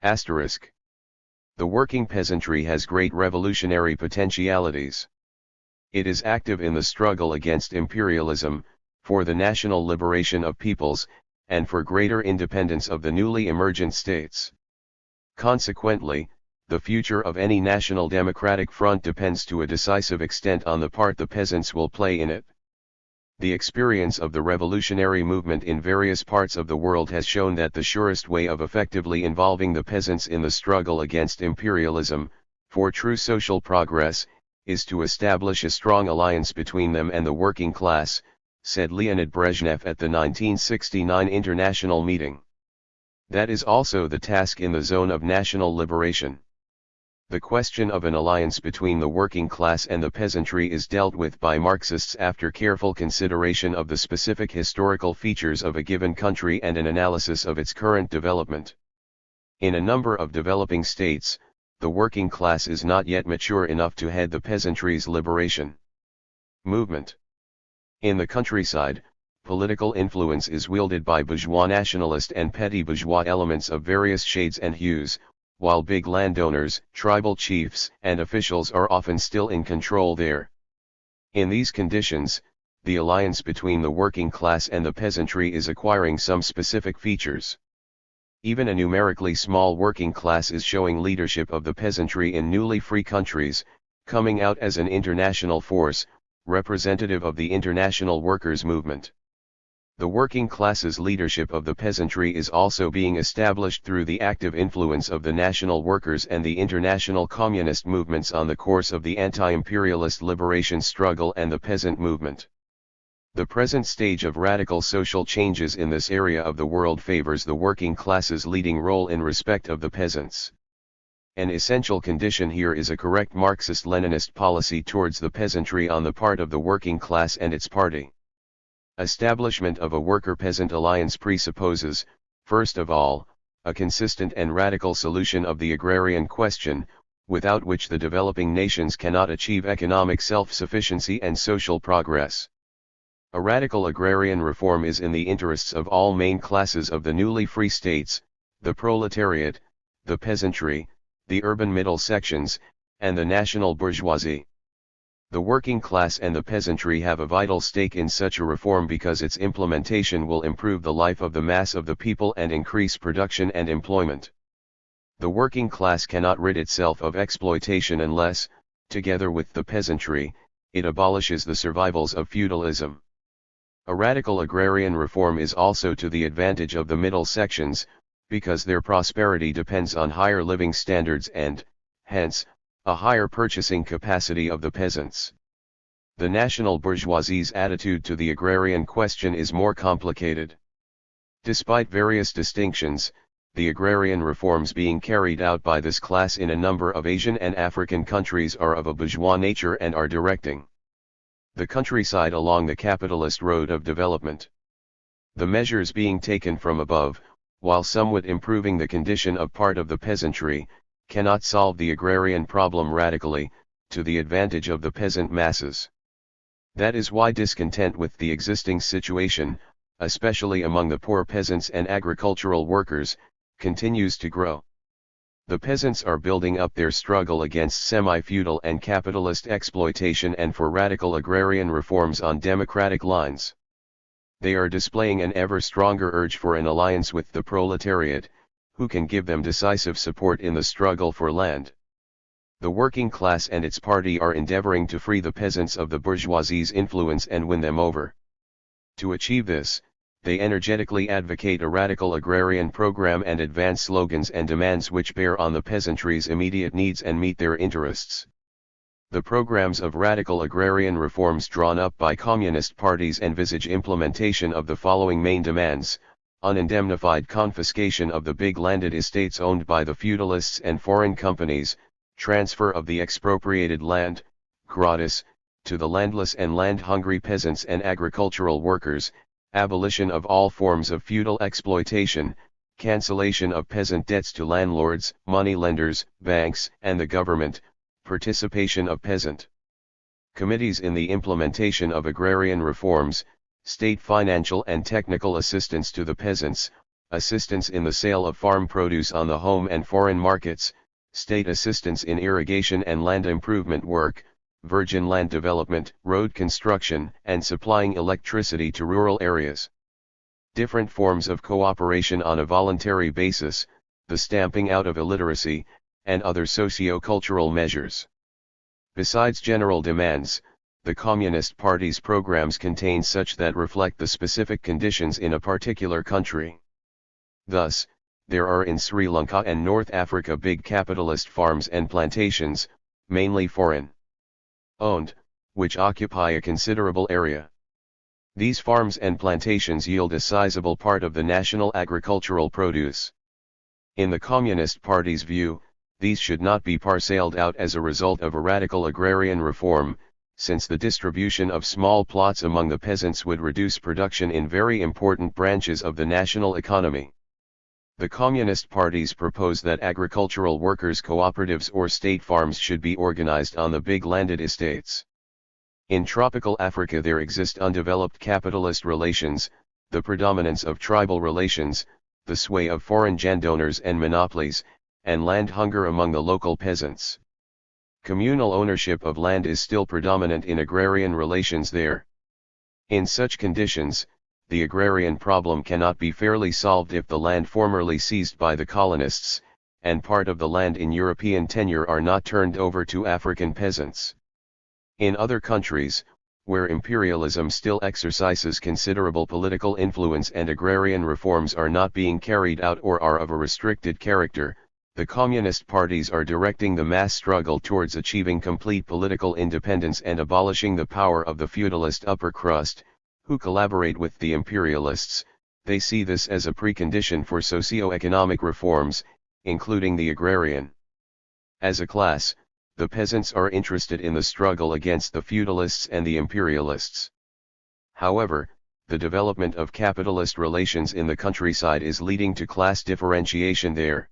Asterisk. The working peasantry has great revolutionary potentialities. It is active in the struggle against imperialism, for the national liberation of peoples, and for greater independence of the newly emergent states. Consequently, the future of any national democratic front depends to a decisive extent on the part the peasants will play in it. The experience of the revolutionary movement in various parts of the world has shown that the surest way of effectively involving the peasants in the struggle against imperialism, for true social progress, is to establish a strong alliance between them and the working class, said Leonid Brezhnev at the 1969 International Meeting. That is also the task in the zone of national liberation. The question of an alliance between the working class and the peasantry is dealt with by Marxists after careful consideration of the specific historical features of a given country and an analysis of its current development. In a number of developing states, the working class is not yet mature enough to head the peasantry's liberation movement. In the countryside, political influence is wielded by bourgeois nationalist and petty bourgeois elements of various shades and hues, while big landowners, tribal chiefs, and officials are often still in control there. In these conditions, the alliance between the working class and the peasantry is acquiring some specific features. Even a numerically small working class is showing leadership of the peasantry in newly free countries, coming out as an international force, representative of the international workers' movement. The working class's leadership of the peasantry is also being established through the active influence of the national workers and the international communist movements on the course of the anti-imperialist liberation struggle and the peasant movement. The present stage of radical social changes in this area of the world favors the working class's leading role in respect of the peasants. An essential condition here is a correct Marxist-Leninist policy towards the peasantry on the part of the working class and its party. Establishment of a worker-peasant alliance presupposes, first of all, a consistent and radical solution of the agrarian question, without which the developing nations cannot achieve economic self-sufficiency and social progress. A radical agrarian reform is in the interests of all main classes of the newly free states, the proletariat, the peasantry, the urban middle sections, and the national bourgeoisie. The working class and the peasantry have a vital stake in such a reform because its implementation will improve the life of the mass of the people and increase production and employment. The working class cannot rid itself of exploitation unless, together with the peasantry, it abolishes the survivals of feudalism. A radical agrarian reform is also to the advantage of the middle sections, because their prosperity depends on higher living standards and, hence, a higher purchasing capacity of the peasants. The national bourgeoisie's attitude to the agrarian question is more complicated. Despite various distinctions, the agrarian reforms being carried out by this class in a number of Asian and African countries are of a bourgeois nature and are directing the countryside along the capitalist road of development. The measures being taken from above, while somewhat improving the condition of part of the peasantry, cannot solve the agrarian problem radically, to the advantage of the peasant masses. That is why discontent with the existing situation, especially among the poor peasants and agricultural workers, continues to grow. The peasants are building up their struggle against semi-feudal and capitalist exploitation and for radical agrarian reforms on democratic lines. They are displaying an ever stronger urge for an alliance with the proletariat, who can give them decisive support in the struggle for land. The working class and its party are endeavoring to free the peasants of the bourgeoisie's influence and win them over. To achieve this, they energetically advocate a radical agrarian program and advance slogans and demands which bear on the peasantry's immediate needs and meet their interests. The programs of radical agrarian reforms drawn up by communist parties envisage implementation of the following main demands: unindemnified confiscation of the big landed estates owned by the feudalists and foreign companies, transfer of the expropriated land, gratis, to the landless and land-hungry peasants and agricultural workers, abolition of all forms of feudal exploitation, cancellation of peasant debts to landlords, moneylenders, banks, and the government, participation of peasant committees in the implementation of agrarian reforms, State financial and technical assistance to the peasants, assistance in the sale of farm produce on the home and foreign markets, state assistance in irrigation and land improvement work, virgin land development, road construction, and supplying electricity to rural areas. Different forms of cooperation on a voluntary basis, the stamping out of illiteracy, and other socio-cultural measures. Besides general demands, the Communist Party's programs contain such that reflect the specific conditions in a particular country. Thus, there are in Sri Lanka and North Africa big capitalist farms and plantations, mainly foreign-owned, which occupy a considerable area. These farms and plantations yield a sizable part of the national agricultural produce. In the Communist Party's view, these should not be parceled out as a result of a radical agrarian reform, since the distribution of small plots among the peasants would reduce production in very important branches of the national economy. The Communist Parties propose that agricultural workers' cooperatives or state farms should be organized on the big landed estates. In tropical Africa there exist undeveloped capitalist relations, the predominance of tribal relations, the sway of foreign landowners and monopolies, and land hunger among the local peasants. Communal ownership of land is still predominant in agrarian relations there. In such conditions, the agrarian problem cannot be fairly solved if the land formerly seized by the colonists, and part of the land in European tenure are not turned over to African peasants. In other countries, where imperialism still exercises considerable political influence and agrarian reforms are not being carried out or are of a restricted character, the Communist parties are directing the mass struggle towards achieving complete political independence and abolishing the power of the feudalist upper crust, who collaborate with the imperialists. They see this as a precondition for socio-economic reforms, including the agrarian. As a class, the peasants are interested in the struggle against the feudalists and the imperialists. However, the development of capitalist relations in the countryside is leading to class differentiation there.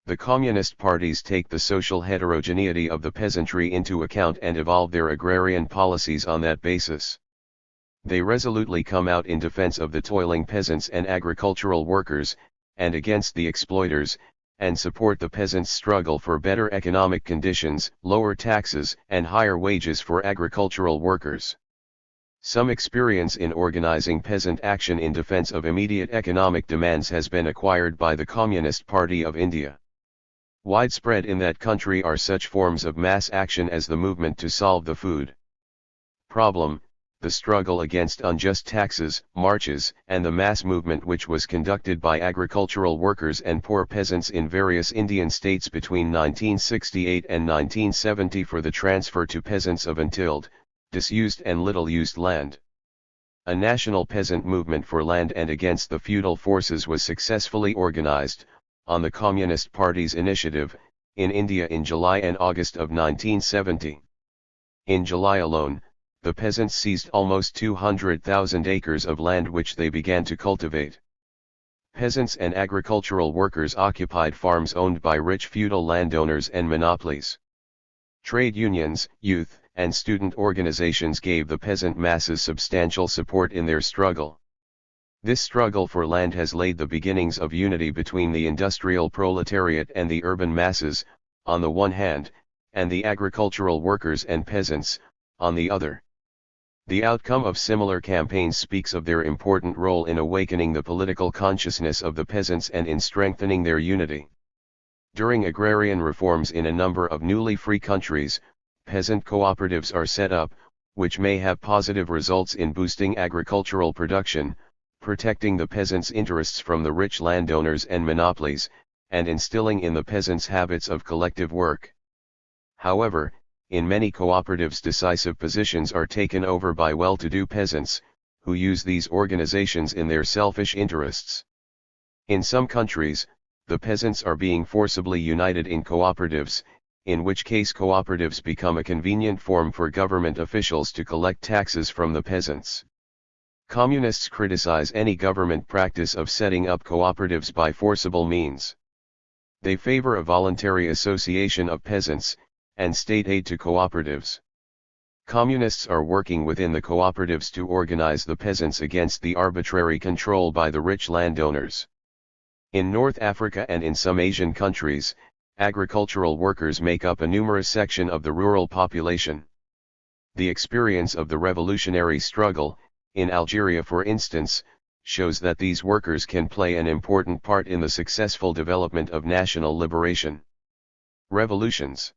The Communist parties take the social heterogeneity of the peasantry into account and evolve their agrarian policies on that basis. They resolutely come out in defense of the toiling peasants and agricultural workers, and against the exploiters, and support the peasants' struggle for better economic conditions, lower taxes, and higher wages for agricultural workers. Some experience in organizing peasant action in defense of immediate economic demands has been acquired by the Communist Party of India. Widespread in that country are such forms of mass action as the movement to solve the food problem, the struggle against unjust taxes, marches, and the mass movement which was conducted by agricultural workers and poor peasants in various Indian states between 1968 and 1970 for the transfer to peasants of untilled, disused and little-used land. A national peasant movement for land and against the feudal forces was successfully organized, on the Communist Party's initiative, in India in July and August of 1970. In July alone, the peasants seized almost 200,000 acres of land which they began to cultivate. Peasants and agricultural workers occupied farms owned by rich feudal landowners and monopolies. Trade unions, youth, and student organizations gave the peasant masses substantial support in their struggle. This struggle for land has laid the beginnings of unity between the industrial proletariat and the urban masses, on the one hand, and the agricultural workers and peasants, on the other. The outcome of similar campaigns speaks of their important role in awakening the political consciousness of the peasants and in strengthening their unity. During agrarian reforms in a number of newly free countries, peasant cooperatives are set up, which may have positive results in boosting agricultural production, protecting the peasants' interests from the rich landowners and monopolies, and instilling in the peasants habits of collective work. However, in many cooperatives decisive positions are taken over by well-to-do peasants, who use these organizations in their selfish interests. In some countries, the peasants are being forcibly united in cooperatives, in which case cooperatives become a convenient form for government officials to collect taxes from the peasants. Communists criticize any government practice of setting up cooperatives by forcible means. They favor a voluntary association of peasants, and state aid to cooperatives. Communists are working within the cooperatives to organize the peasants against the arbitrary control by the rich landowners. In North Africa and in some Asian countries, agricultural workers make up a numerous section of the rural population. The experience of the revolutionary struggle, in Algeria for instance, shows that these workers can play an important part in the successful development of national liberation. Revolutions.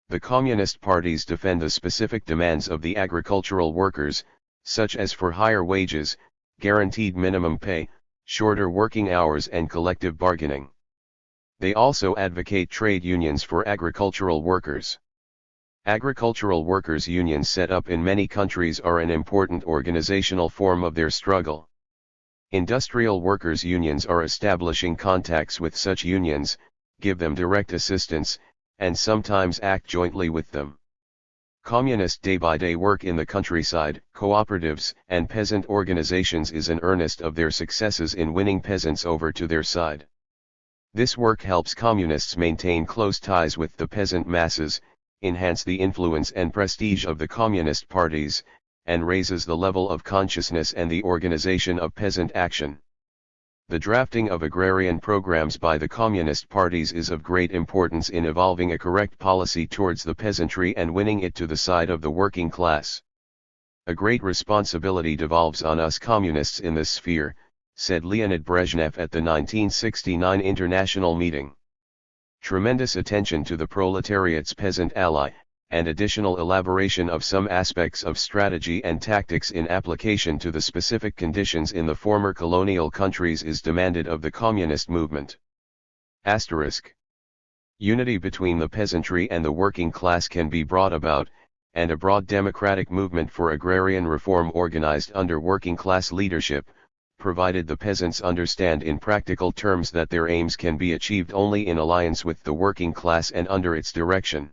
The communist parties defend the specific demands of the agricultural workers, such as for higher wages, guaranteed minimum pay, shorter working hours and collective bargaining. They also advocate trade unions for agricultural workers. Agricultural workers' unions set up in many countries are an important organizational form of their struggle. Industrial workers' unions are establishing contacts with such unions, give them direct assistance, and sometimes act jointly with them. Communist day-by-day work in the countryside, cooperatives, and peasant organizations is an earnest of their successes in winning peasants over to their side. This work helps communists maintain close ties with the peasant masses, enhance the influence and prestige of the communist parties, and raises the level of consciousness and the organization of peasant action. The drafting of agrarian programs by the communist parties is of great importance in evolving a correct policy towards the peasantry and winning it to the side of the working class. A great responsibility devolves on us communists in this sphere, said Leonid Brezhnev at the 1969 International Meeting. Tremendous attention to the proletariat's peasant ally, and additional elaboration of some aspects of strategy and tactics in application to the specific conditions in the former colonial countries is demanded of the communist movement. Asterisk. Unity between the peasantry and the working class can be brought about, and a broad democratic movement for agrarian reform organized under working class leadership, provided the peasants understand in practical terms that their aims can be achieved only in alliance with the working class and under its direction.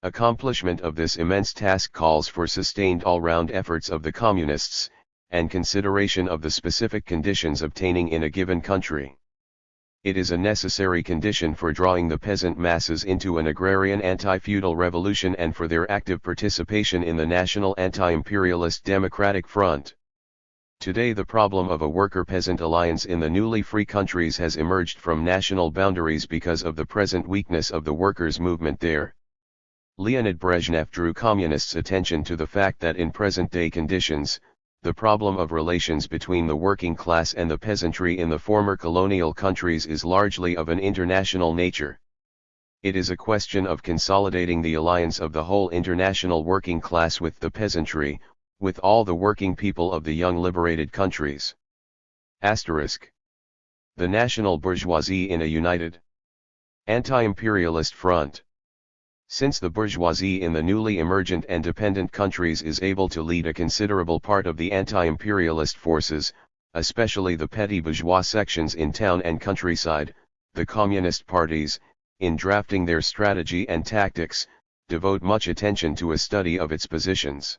Accomplishment of this immense task calls for sustained all-round efforts of the communists, and consideration of the specific conditions obtaining in a given country. It is a necessary condition for drawing the peasant masses into an agrarian anti-feudal revolution and for their active participation in the national anti-imperialist democratic front. Today the problem of a worker-peasant alliance in the newly free countries has emerged from national boundaries because of the present weakness of the workers' movement there. Leonid Brezhnev drew communists' attention to the fact that in present-day conditions, the problem of relations between the working class and the peasantry in the former colonial countries is largely of an international nature. It is a question of consolidating the alliance of the whole international working class with the peasantry, with all the working people of the young liberated countries. Asterisk. The national bourgeoisie in a united anti-imperialist front. Since the bourgeoisie in the newly emergent and dependent countries is able to lead a considerable part of the anti-imperialist forces, especially the petty bourgeois sections in town and countryside, the communist parties, in drafting their strategy and tactics, devote much attention to a study of its positions.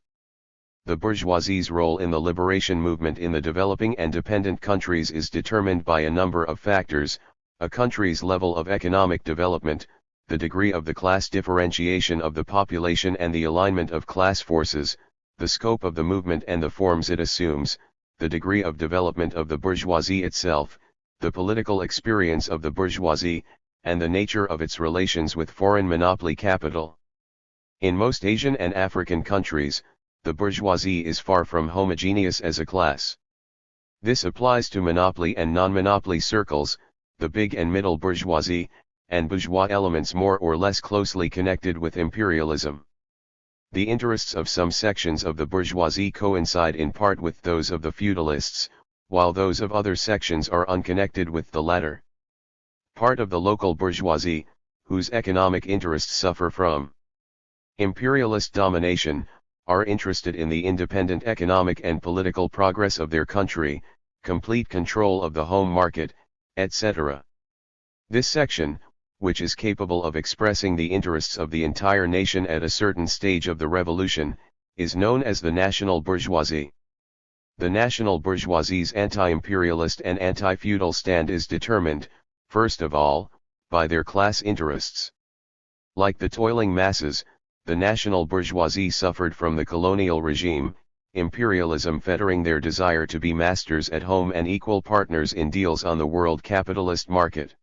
The bourgeoisie's role in the liberation movement in the developing and dependent countries is determined by a number of factors: a country's level of economic development, the degree of the class differentiation of the population and the alignment of class forces, the scope of the movement and the forms it assumes, the degree of development of the bourgeoisie itself, the political experience of the bourgeoisie, and the nature of its relations with foreign monopoly capital. In most Asian and African countries, the bourgeoisie is far from homogeneous as a class. This applies to monopoly and non-monopoly circles, the big and middle bourgeoisie, and bourgeois elements more or less closely connected with imperialism. The interests of some sections of the bourgeoisie coincide in part with those of the feudalists, while those of other sections are unconnected with the latter. Part of the local bourgeoisie, whose economic interests suffer from imperialist domination, are interested in the independent economic and political progress of their country, complete control of the home market, etc. This section, which is capable of expressing the interests of the entire nation at a certain stage of the revolution, is known as the national bourgeoisie. The national bourgeoisie's anti-imperialist and anti-feudal stand is determined, first of all, by their class interests. Like the toiling masses, the national bourgeoisie suffered from the colonial regime, imperialism fettering their desire to be masters at home and equal partners in deals on the world capitalist market.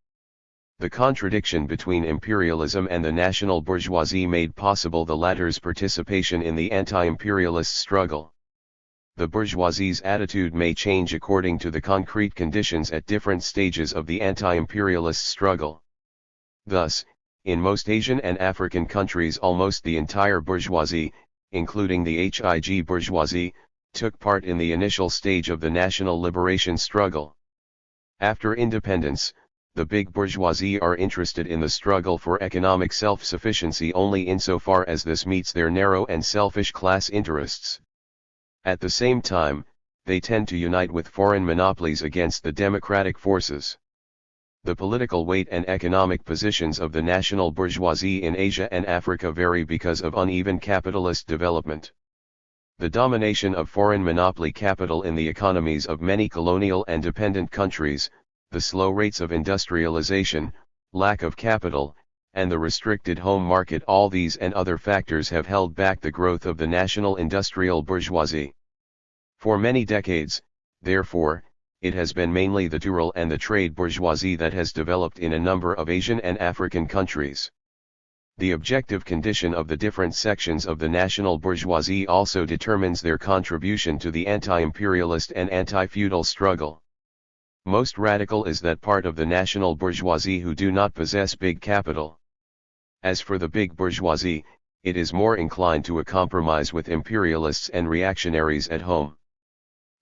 The contradiction between imperialism and the national bourgeoisie made possible the latter's participation in the anti-imperialist struggle. The bourgeoisie's attitude may change according to the concrete conditions at different stages of the anti-imperialist struggle. Thus, in most Asian and African countries almost the entire bourgeoisie, including the Hig bourgeoisie, took part in the initial stage of the national liberation struggle. After independence, the big bourgeoisie are interested in the struggle for economic self-sufficiency only insofar as this meets their narrow and selfish class interests. At the same time, they tend to unite with foreign monopolies against the democratic forces. The political weight and economic positions of the national bourgeoisie in Asia and Africa vary because of uneven capitalist development. The domination of foreign monopoly capital in the economies of many colonial and dependent countries, the slow rates of industrialization, lack of capital, and the restricted home market, all these and other factors have held back the growth of the national industrial bourgeoisie. For many decades, therefore, it has been mainly the rural and the trade bourgeoisie that has developed in a number of Asian and African countries. The objective condition of the different sections of the national bourgeoisie also determines their contribution to the anti-imperialist and anti-feudal struggle. Most radical is that part of the national bourgeoisie who do not possess big capital. As for the big bourgeoisie, it is more inclined to a compromise with imperialists and reactionaries at home.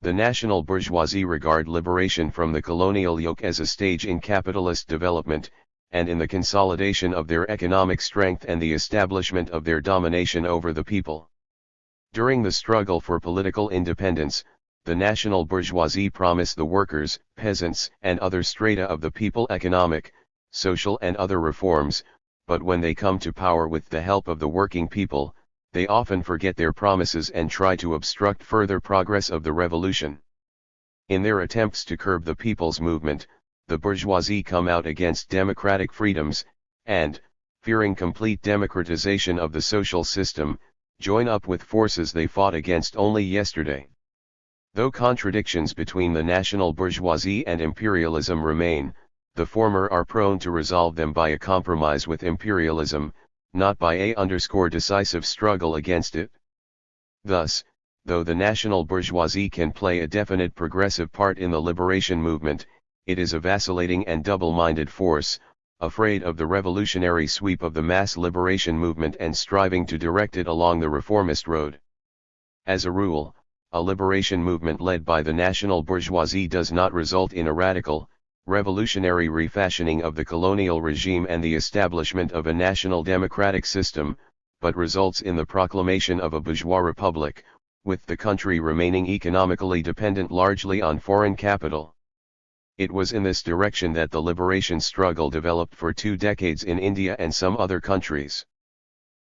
The national bourgeoisie regard liberation from the colonial yoke as a stage in capitalist development, and in the consolidation of their economic strength and the establishment of their domination over the people. During the struggle for political independence, the national bourgeoisie promise the workers, peasants, and other strata of the people economic, social and other reforms, but when they come to power with the help of the working people, they often forget their promises and try to obstruct further progress of the revolution. In their attempts to curb the people's movement, the bourgeoisie come out against democratic freedoms, and, fearing complete democratization of the social system, join up with forces they fought against only yesterday. Though contradictions between the national bourgeoisie and imperialism remain, the former are prone to resolve them by a compromise with imperialism, not by a decisive struggle against it. Thus, though the national bourgeoisie can play a definite progressive part in the liberation movement, it is a vacillating and double-minded force, afraid of the revolutionary sweep of the mass liberation movement and striving to direct it along the reformist road. As a rule, a liberation movement led by the national bourgeoisie does not result in a radical, revolutionary refashioning of the colonial regime and the establishment of a national democratic system, but results in the proclamation of a bourgeois republic, with the country remaining economically dependent largely on foreign capital. It was in this direction that the liberation struggle developed for 2 decades in India and some other countries.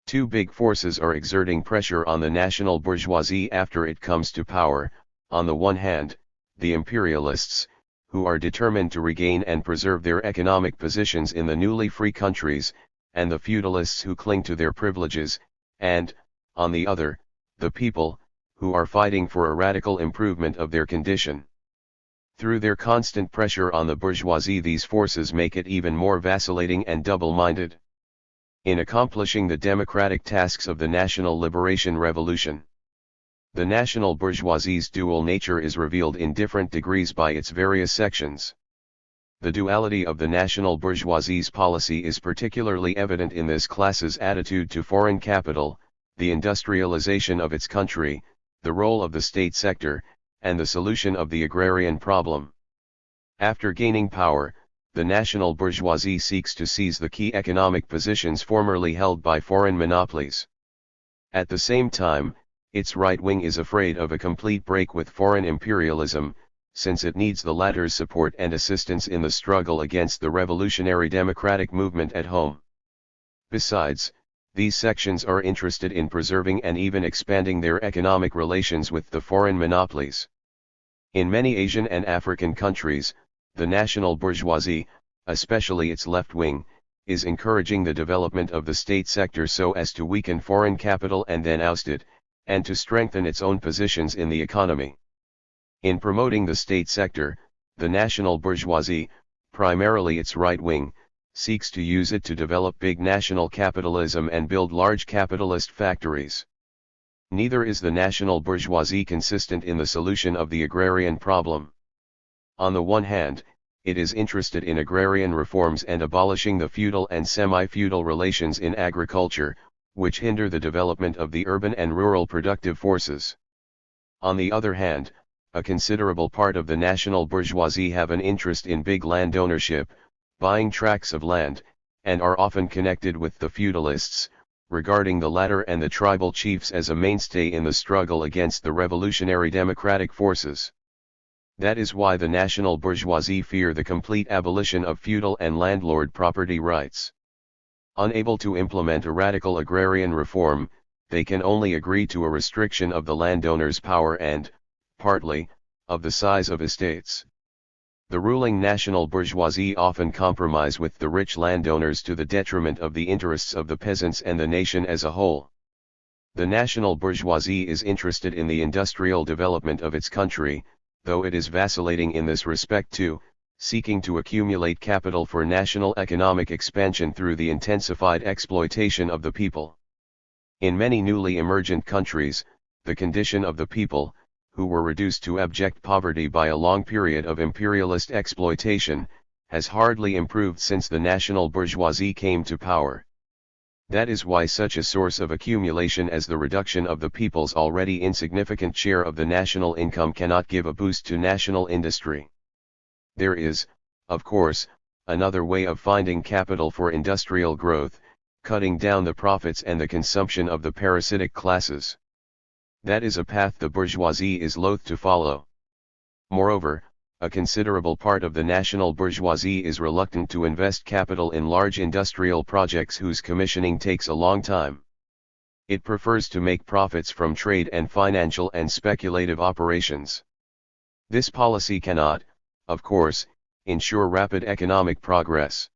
Two big forces are exerting pressure on the national bourgeoisie after it comes to power: on the one hand, the imperialists, who are determined to regain and preserve their economic positions in the newly free countries, and the feudalists who cling to their privileges, and, on the other, the people, who are fighting for a radical improvement of their condition. Through their constant pressure on the bourgeoisie, these forces make it even more vacillating and double-minded in accomplishing the democratic tasks of the national liberation revolution. The national bourgeoisie's dual nature is revealed in different degrees by its various sections. The duality of the national bourgeoisie's policy is particularly evident in this class's attitude to foreign capital, the industrialization of its country, the role of the state sector, and the solution of the agrarian problem. After gaining power, the national bourgeoisie seeks to seize the key economic positions formerly held by foreign monopolies. At the same time, its right wing is afraid of a complete break with foreign imperialism, since it needs the latter's support and assistance in the struggle against the revolutionary democratic movement at home. Besides, these sections are interested in preserving and even expanding their economic relations with the foreign monopolies. In many Asian and African countries, the national bourgeoisie, especially its left wing, is encouraging the development of the state sector so as to weaken foreign capital and then oust it, and to strengthen its own positions in the economy. In promoting the state sector, the national bourgeoisie, primarily its right wing, seeks to use it to develop big national capitalism and build large capitalist factories. Neither is the national bourgeoisie consistent in the solution of the agrarian problem. On the one hand, it is interested in agrarian reforms and abolishing the feudal and semi-feudal relations in agriculture, which hinder the development of the urban and rural productive forces. On the other hand, a considerable part of the national bourgeoisie have an interest in big land ownership, buying tracts of land, and are often connected with the feudalists, regarding the latter and the tribal chiefs as a mainstay in the struggle against the revolutionary democratic forces. That is why the national bourgeoisie fear the complete abolition of feudal and landlord property rights. Unable to implement a radical agrarian reform, they can only agree to a restriction of the landowner's power and, partly, of the size of estates. The ruling national bourgeoisie often compromise with the rich landowners to the detriment of the interests of the peasants and the nation as a whole. The national bourgeoisie is interested in the industrial development of its country, though it is vacillating in this respect too, seeking to accumulate capital for national economic expansion through the intensified exploitation of the people. In many newly emergent countries, the condition of the people, who were reduced to abject poverty by a long period of imperialist exploitation, has hardly improved since the national bourgeoisie came to power. That is why such a source of accumulation as the reduction of the people's already insignificant share of the national income cannot give a boost to national industry. There is, of course, another way of finding capital for industrial growth, cutting down the profits and the consumption of the parasitic classes. That is a path the bourgeoisie is loath to follow. Moreover, a considerable part of the national bourgeoisie is reluctant to invest capital in large industrial projects whose commissioning takes a long time. It prefers to make profits from trade and financial and speculative operations. This policy cannot, of course, ensure rapid economic progress.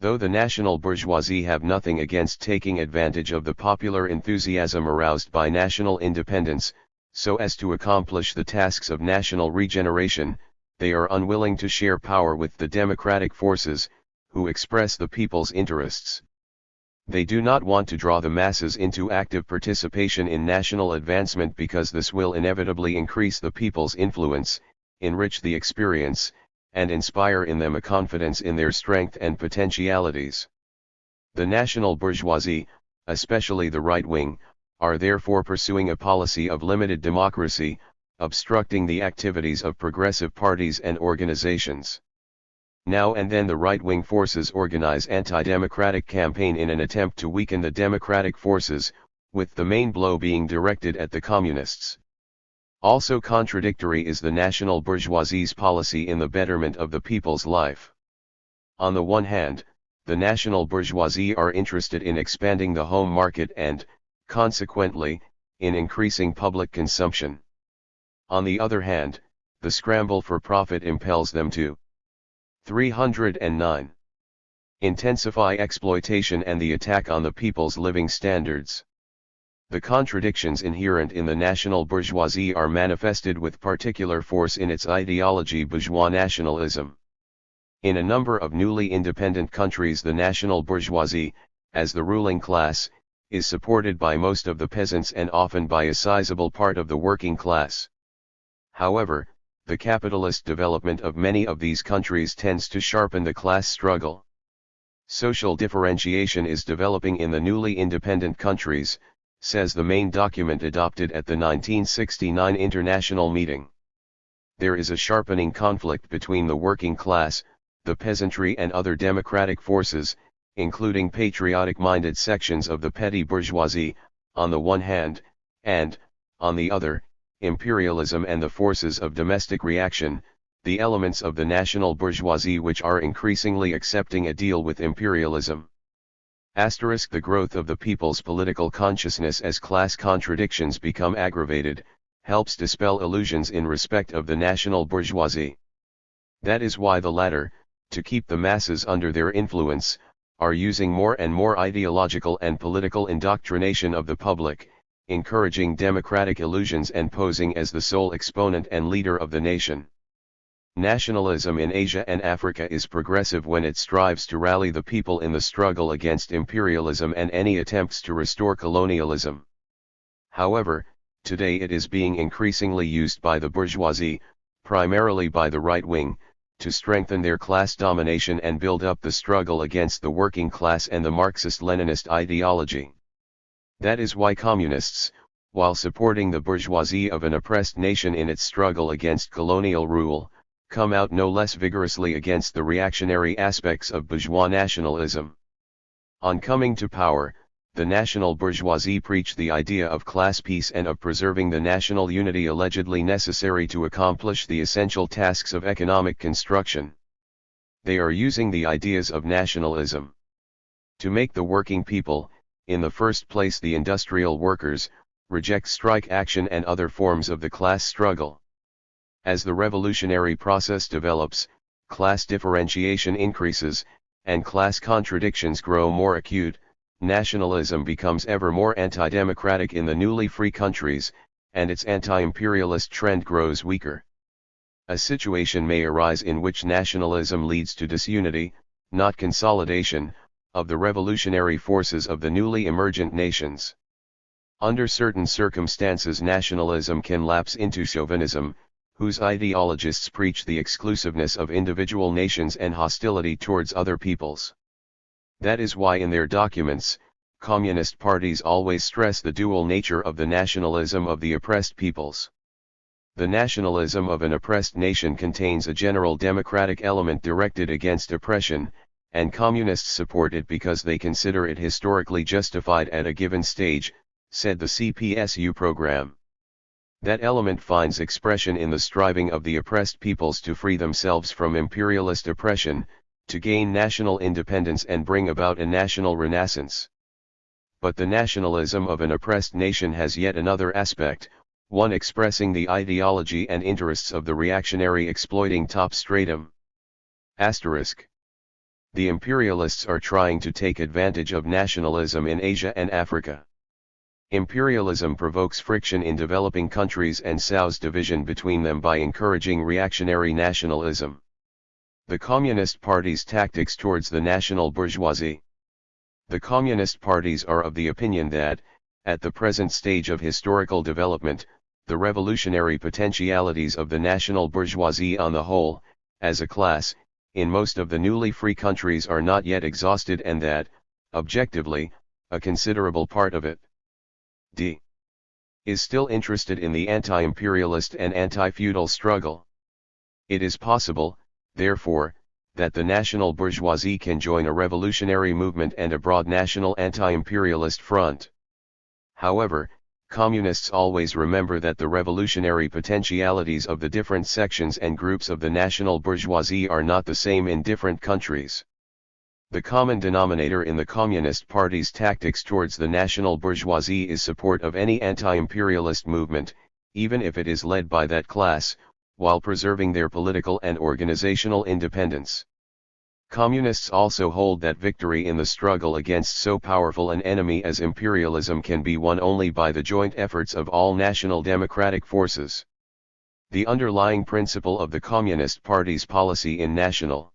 Though the national bourgeoisie have nothing against taking advantage of the popular enthusiasm aroused by national independence, so as to accomplish the tasks of national regeneration, they are unwilling to share power with the democratic forces, who express the people's interests. They do not want to draw the masses into active participation in national advancement because this will inevitably increase the people's influence, enrich the experience, and inspire in them a confidence in their strength and potentialities. The national bourgeoisie, especially the right wing, are therefore pursuing a policy of limited democracy, obstructing the activities of progressive parties and organizations. Now and then the right-wing forces organize anti-democratic campaign in an attempt to weaken the democratic forces, with the main blow being directed at the communists. Also contradictory is the national bourgeoisie's policy in the betterment of the people's life. On the one hand, the national bourgeoisie are interested in expanding the home market and, consequently, in increasing public consumption. On the other hand, the scramble for profit impels them to 309. Intensify exploitation and the attack on the people's living standards. The contradictions inherent in the national bourgeoisie are manifested with particular force in its ideology bourgeois nationalism. In a number of newly independent countries the national bourgeoisie, as the ruling class, is supported by most of the peasants and often by a sizable part of the working class. However, the capitalist development of many of these countries tends to sharpen the class struggle. Social differentiation is developing in the newly independent countries, says the main document adopted at the 1969 International Meeting. There is a sharpening conflict between the working class, the peasantry and other democratic forces, including patriotic-minded sections of the petty bourgeoisie, on the one hand, and, on the other, imperialism and the forces of domestic reaction, the elements of the national bourgeoisie which are increasingly accepting a deal with imperialism. The growth of the people's political consciousness as class contradictions become aggravated, helps dispel illusions in respect of the national bourgeoisie. That is why the latter, to keep the masses under their influence, are using more and more ideological and political indoctrination of the public, encouraging democratic illusions and posing as the sole exponent and leader of the nation. Nationalism in Asia and Africa is progressive when it strives to rally the people in the struggle against imperialism and any attempts to restore colonialism. However, today it is being increasingly used by the bourgeoisie, primarily by the right wing, to strengthen their class domination and build up the struggle against the working class and the Marxist-Leninist ideology. That is why communists, while supporting the bourgeoisie of an oppressed nation in its struggle against colonial rule, come out no less vigorously against the reactionary aspects of bourgeois nationalism. On coming to power, the national bourgeoisie preach the idea of class peace and of preserving the national unity allegedly necessary to accomplish the essential tasks of economic construction. They are using the ideas of nationalism to make the working people, in the first place the industrial workers, reject strike action and other forms of the class struggle. As the revolutionary process develops, class differentiation increases, and class contradictions grow more acute, nationalism becomes ever more anti-democratic in the newly free countries, and its anti-imperialist trend grows weaker. A situation may arise in which nationalism leads to disunity, not consolidation, of the revolutionary forces of the newly emergent nations. Under certain circumstances nationalism can lapse into chauvinism, whose ideologists preach the exclusiveness of individual nations and hostility towards other peoples. That is why in their documents, communist parties always stress the dual nature of the nationalism of the oppressed peoples. The nationalism of an oppressed nation contains a general democratic element directed against oppression, and communists support it because they consider it historically justified at a given stage, said the CPSU program. That element finds expression in the striving of the oppressed peoples to free themselves from imperialist oppression, to gain national independence and bring about a national renaissance. But the nationalism of an oppressed nation has yet another aspect, one expressing the ideology and interests of the reactionary exploiting top stratum. Asterisk. The imperialists are trying to take advantage of nationalism in Asia and Africa. Imperialism provokes friction in developing countries and sows division between them by encouraging reactionary nationalism. The Communist Party's tactics towards the national bourgeoisie. The Communist parties are of the opinion that, at the present stage of historical development, the revolutionary potentialities of the national bourgeoisie on the whole, as a class, in most of the newly free countries are not yet exhausted and that, objectively, a considerable part of it is still interested in the anti-imperialist and anti-feudal struggle. It is possible, therefore, that the national bourgeoisie can join a revolutionary movement and a broad national anti-imperialist front. However, communists always remember that the revolutionary potentialities of the different sections and groups of the national bourgeoisie are not the same in different countries. The common denominator in the Communist Party's tactics towards the national bourgeoisie is support of any anti-imperialist movement, even if it is led by that class, while preserving their political and organizational independence. Communists also hold that victory in the struggle against so powerful an enemy as imperialism can be won only by the joint efforts of all national democratic forces. The underlying principle of the Communist Party's policy in national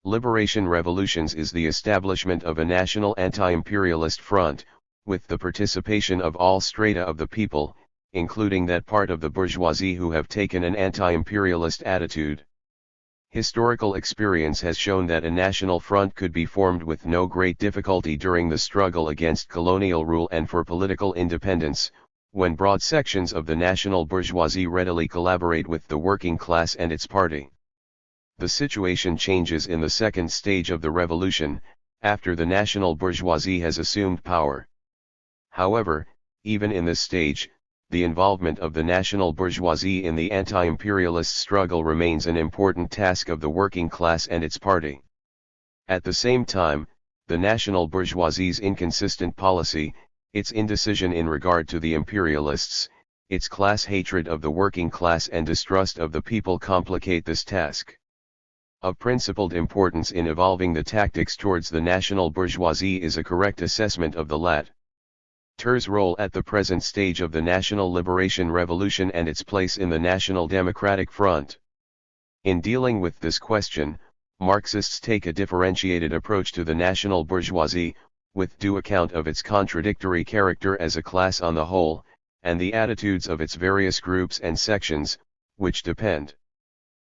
liberation revolutions is the establishment of a national anti-imperialist front, with the participation of all strata of the people, including that part of the bourgeoisie who have taken an anti-imperialist attitude. Historical experience has shown that a national front could be formed with no great difficulty during the struggle against colonial rule and for political independence, when broad sections of the national bourgeoisie readily collaborate with the working class and its party. The situation changes in the second stage of the revolution, after the national bourgeoisie has assumed power. However, even in this stage, the involvement of the national bourgeoisie in the anti-imperialist struggle remains an important task of the working class and its party. At the same time, the national bourgeoisie's inconsistent policy, its indecision in regard to the imperialists, its class hatred of the working class and distrust of the people complicate this task. Of principled importance in evolving the tactics towards the national bourgeoisie is a correct assessment of the latter's role at the present stage of the national liberation revolution and its place in the National Democratic Front. In dealing with this question, Marxists take a differentiated approach to the national bourgeoisie, with due account of its contradictory character as a class on the whole, and the attitudes of its various groups and sections, which depend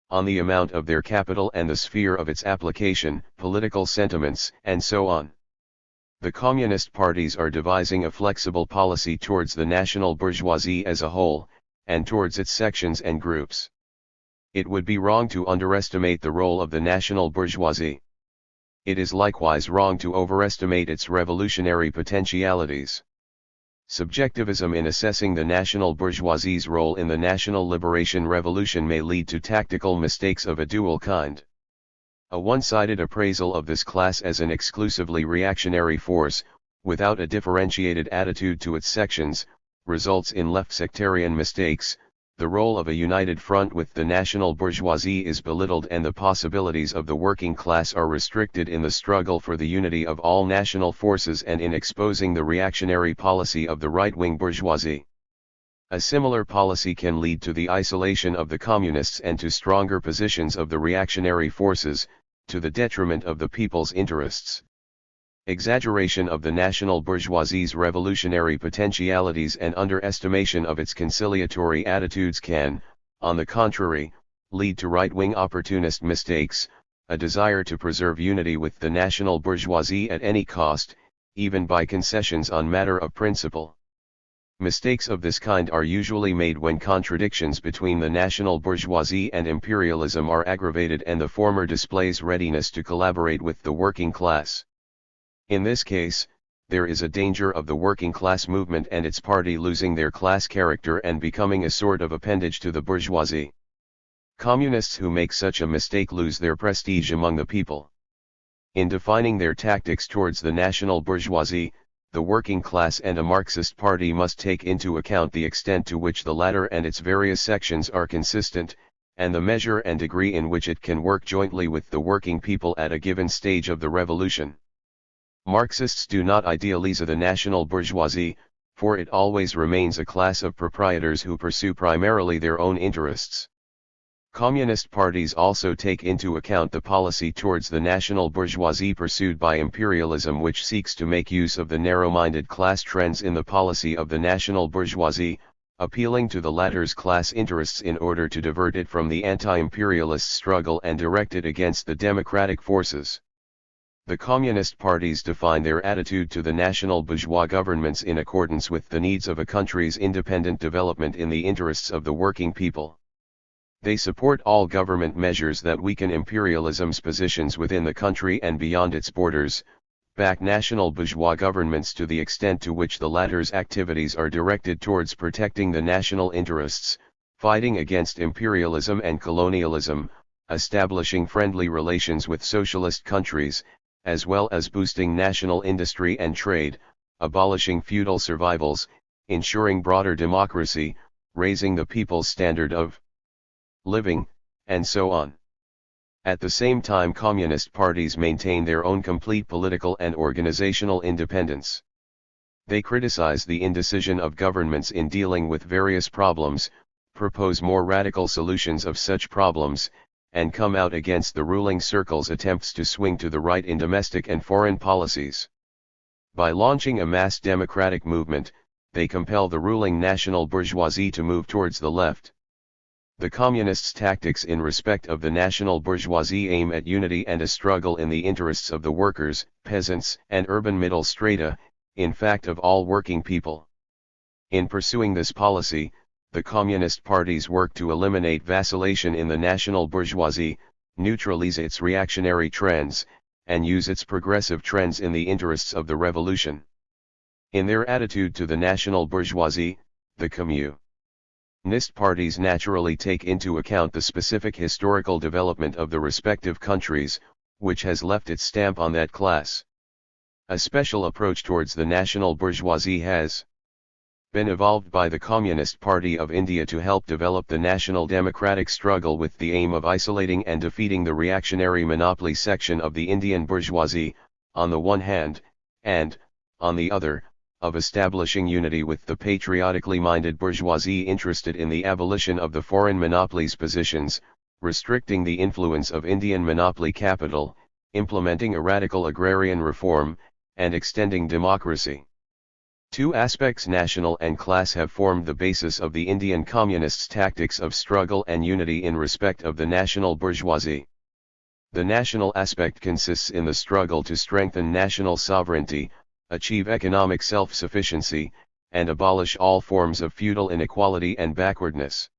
on the amount of their capital and the sphere of its application, political sentiments, and so on. The communist parties are devising a flexible policy towards the national bourgeoisie as a whole, and towards its sections and groups. It would be wrong to underestimate the role of the national bourgeoisie. It is likewise wrong to overestimate its revolutionary potentialities. Subjectivism in assessing the national bourgeoisie's role in the national liberation revolution may lead to tactical mistakes of a dual kind. A one-sided appraisal of this class as an exclusively reactionary force, without a differentiated attitude to its sections, results in left sectarian mistakes. The role of a united front with the national bourgeoisie is belittled and the possibilities of the working class are restricted in the struggle for the unity of all national forces and in exposing the reactionary policy of the right-wing bourgeoisie. A similar policy can lead to the isolation of the communists and to stronger positions of the reactionary forces, to the detriment of the people's interests. Exaggeration of the national bourgeoisie's revolutionary potentialities and underestimation of its conciliatory attitudes can, on the contrary, lead to right-wing opportunist mistakes, a desire to preserve unity with the national bourgeoisie at any cost, even by concessions on matter of principle. Mistakes of this kind are usually made when contradictions between the national bourgeoisie and imperialism are aggravated and the former displays readiness to collaborate with the working class. In this case, there is a danger of the working class movement and its party losing their class character and becoming a sort of appendage to the bourgeoisie. Communists who make such a mistake lose their prestige among the people. In defining their tactics towards the national bourgeoisie, the working class and a Marxist party must take into account the extent to which the latter and its various sections are consistent, and the measure and degree in which it can work jointly with the working people at a given stage of the revolution. Marxists do not idealize the national bourgeoisie, for it always remains a class of proprietors who pursue primarily their own interests. Communist parties also take into account the policy towards the national bourgeoisie pursued by imperialism, which seeks to make use of the narrow-minded class trends in the policy of the national bourgeoisie, appealing to the latter's class interests in order to divert it from the anti-imperialist struggle and direct it against the democratic forces. The communist parties define their attitude to the national bourgeois governments in accordance with the needs of a country's independent development in the interests of the working people. They support all government measures that weaken imperialism's positions within the country and beyond its borders, back national bourgeois governments to the extent to which the latter's activities are directed towards protecting the national interests, fighting against imperialism and colonialism, establishing friendly relations with socialist countries, as well as boosting national industry and trade, abolishing feudal survivals, ensuring broader democracy, raising the people's standard of living, and so on. At the same time, communist parties maintain their own complete political and organizational independence. They criticize the indecision of governments in dealing with various problems, propose more radical solutions of such problems, and come out against the ruling circle's attempts to swing to the right in domestic and foreign policies. By launching a mass democratic movement, they compel the ruling national bourgeoisie to move towards the left. The communists' tactics in respect of the national bourgeoisie aim at unity and a struggle in the interests of the workers, peasants, and urban middle strata, in fact of all working people. In pursuing this policy, the communist parties work to eliminate vacillation in the national bourgeoisie, neutralize its reactionary trends, and use its progressive trends in the interests of the revolution. In their attitude to the national bourgeoisie, the communist parties naturally take into account the specific historical development of the respective countries, which has left its stamp on that class. A special approach towards the national bourgeoisie has been evolved by the Communist Party of India to help develop the national democratic struggle with the aim of isolating and defeating the reactionary monopoly section of the Indian bourgeoisie, on the one hand, and, on the other, of establishing unity with the patriotically minded bourgeoisie interested in the abolition of the foreign monopolies' positions, restricting the influence of Indian monopoly capital, implementing a radical agrarian reform, and extending democracy. Two aspects, national and class, have formed the basis of the Indian Communists' tactics of struggle and unity in respect of the national bourgeoisie. The national aspect consists in the struggle to strengthen national sovereignty, achieve economic self-sufficiency, and abolish all forms of feudal inequality and backwardness.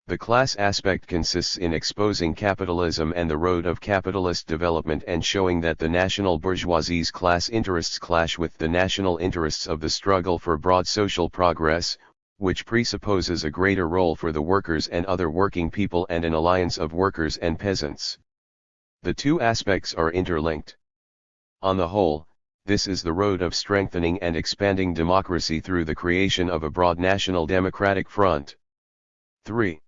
The class aspect consists in exposing capitalism and the road of capitalist development and showing that the national bourgeoisie's class interests clash with the national interests of the struggle for broad social progress, which presupposes a greater role for the workers and other working people and an alliance of workers and peasants. The two aspects are interlinked. On the whole, this is the road of strengthening and expanding democracy through the creation of a broad national democratic front. 3.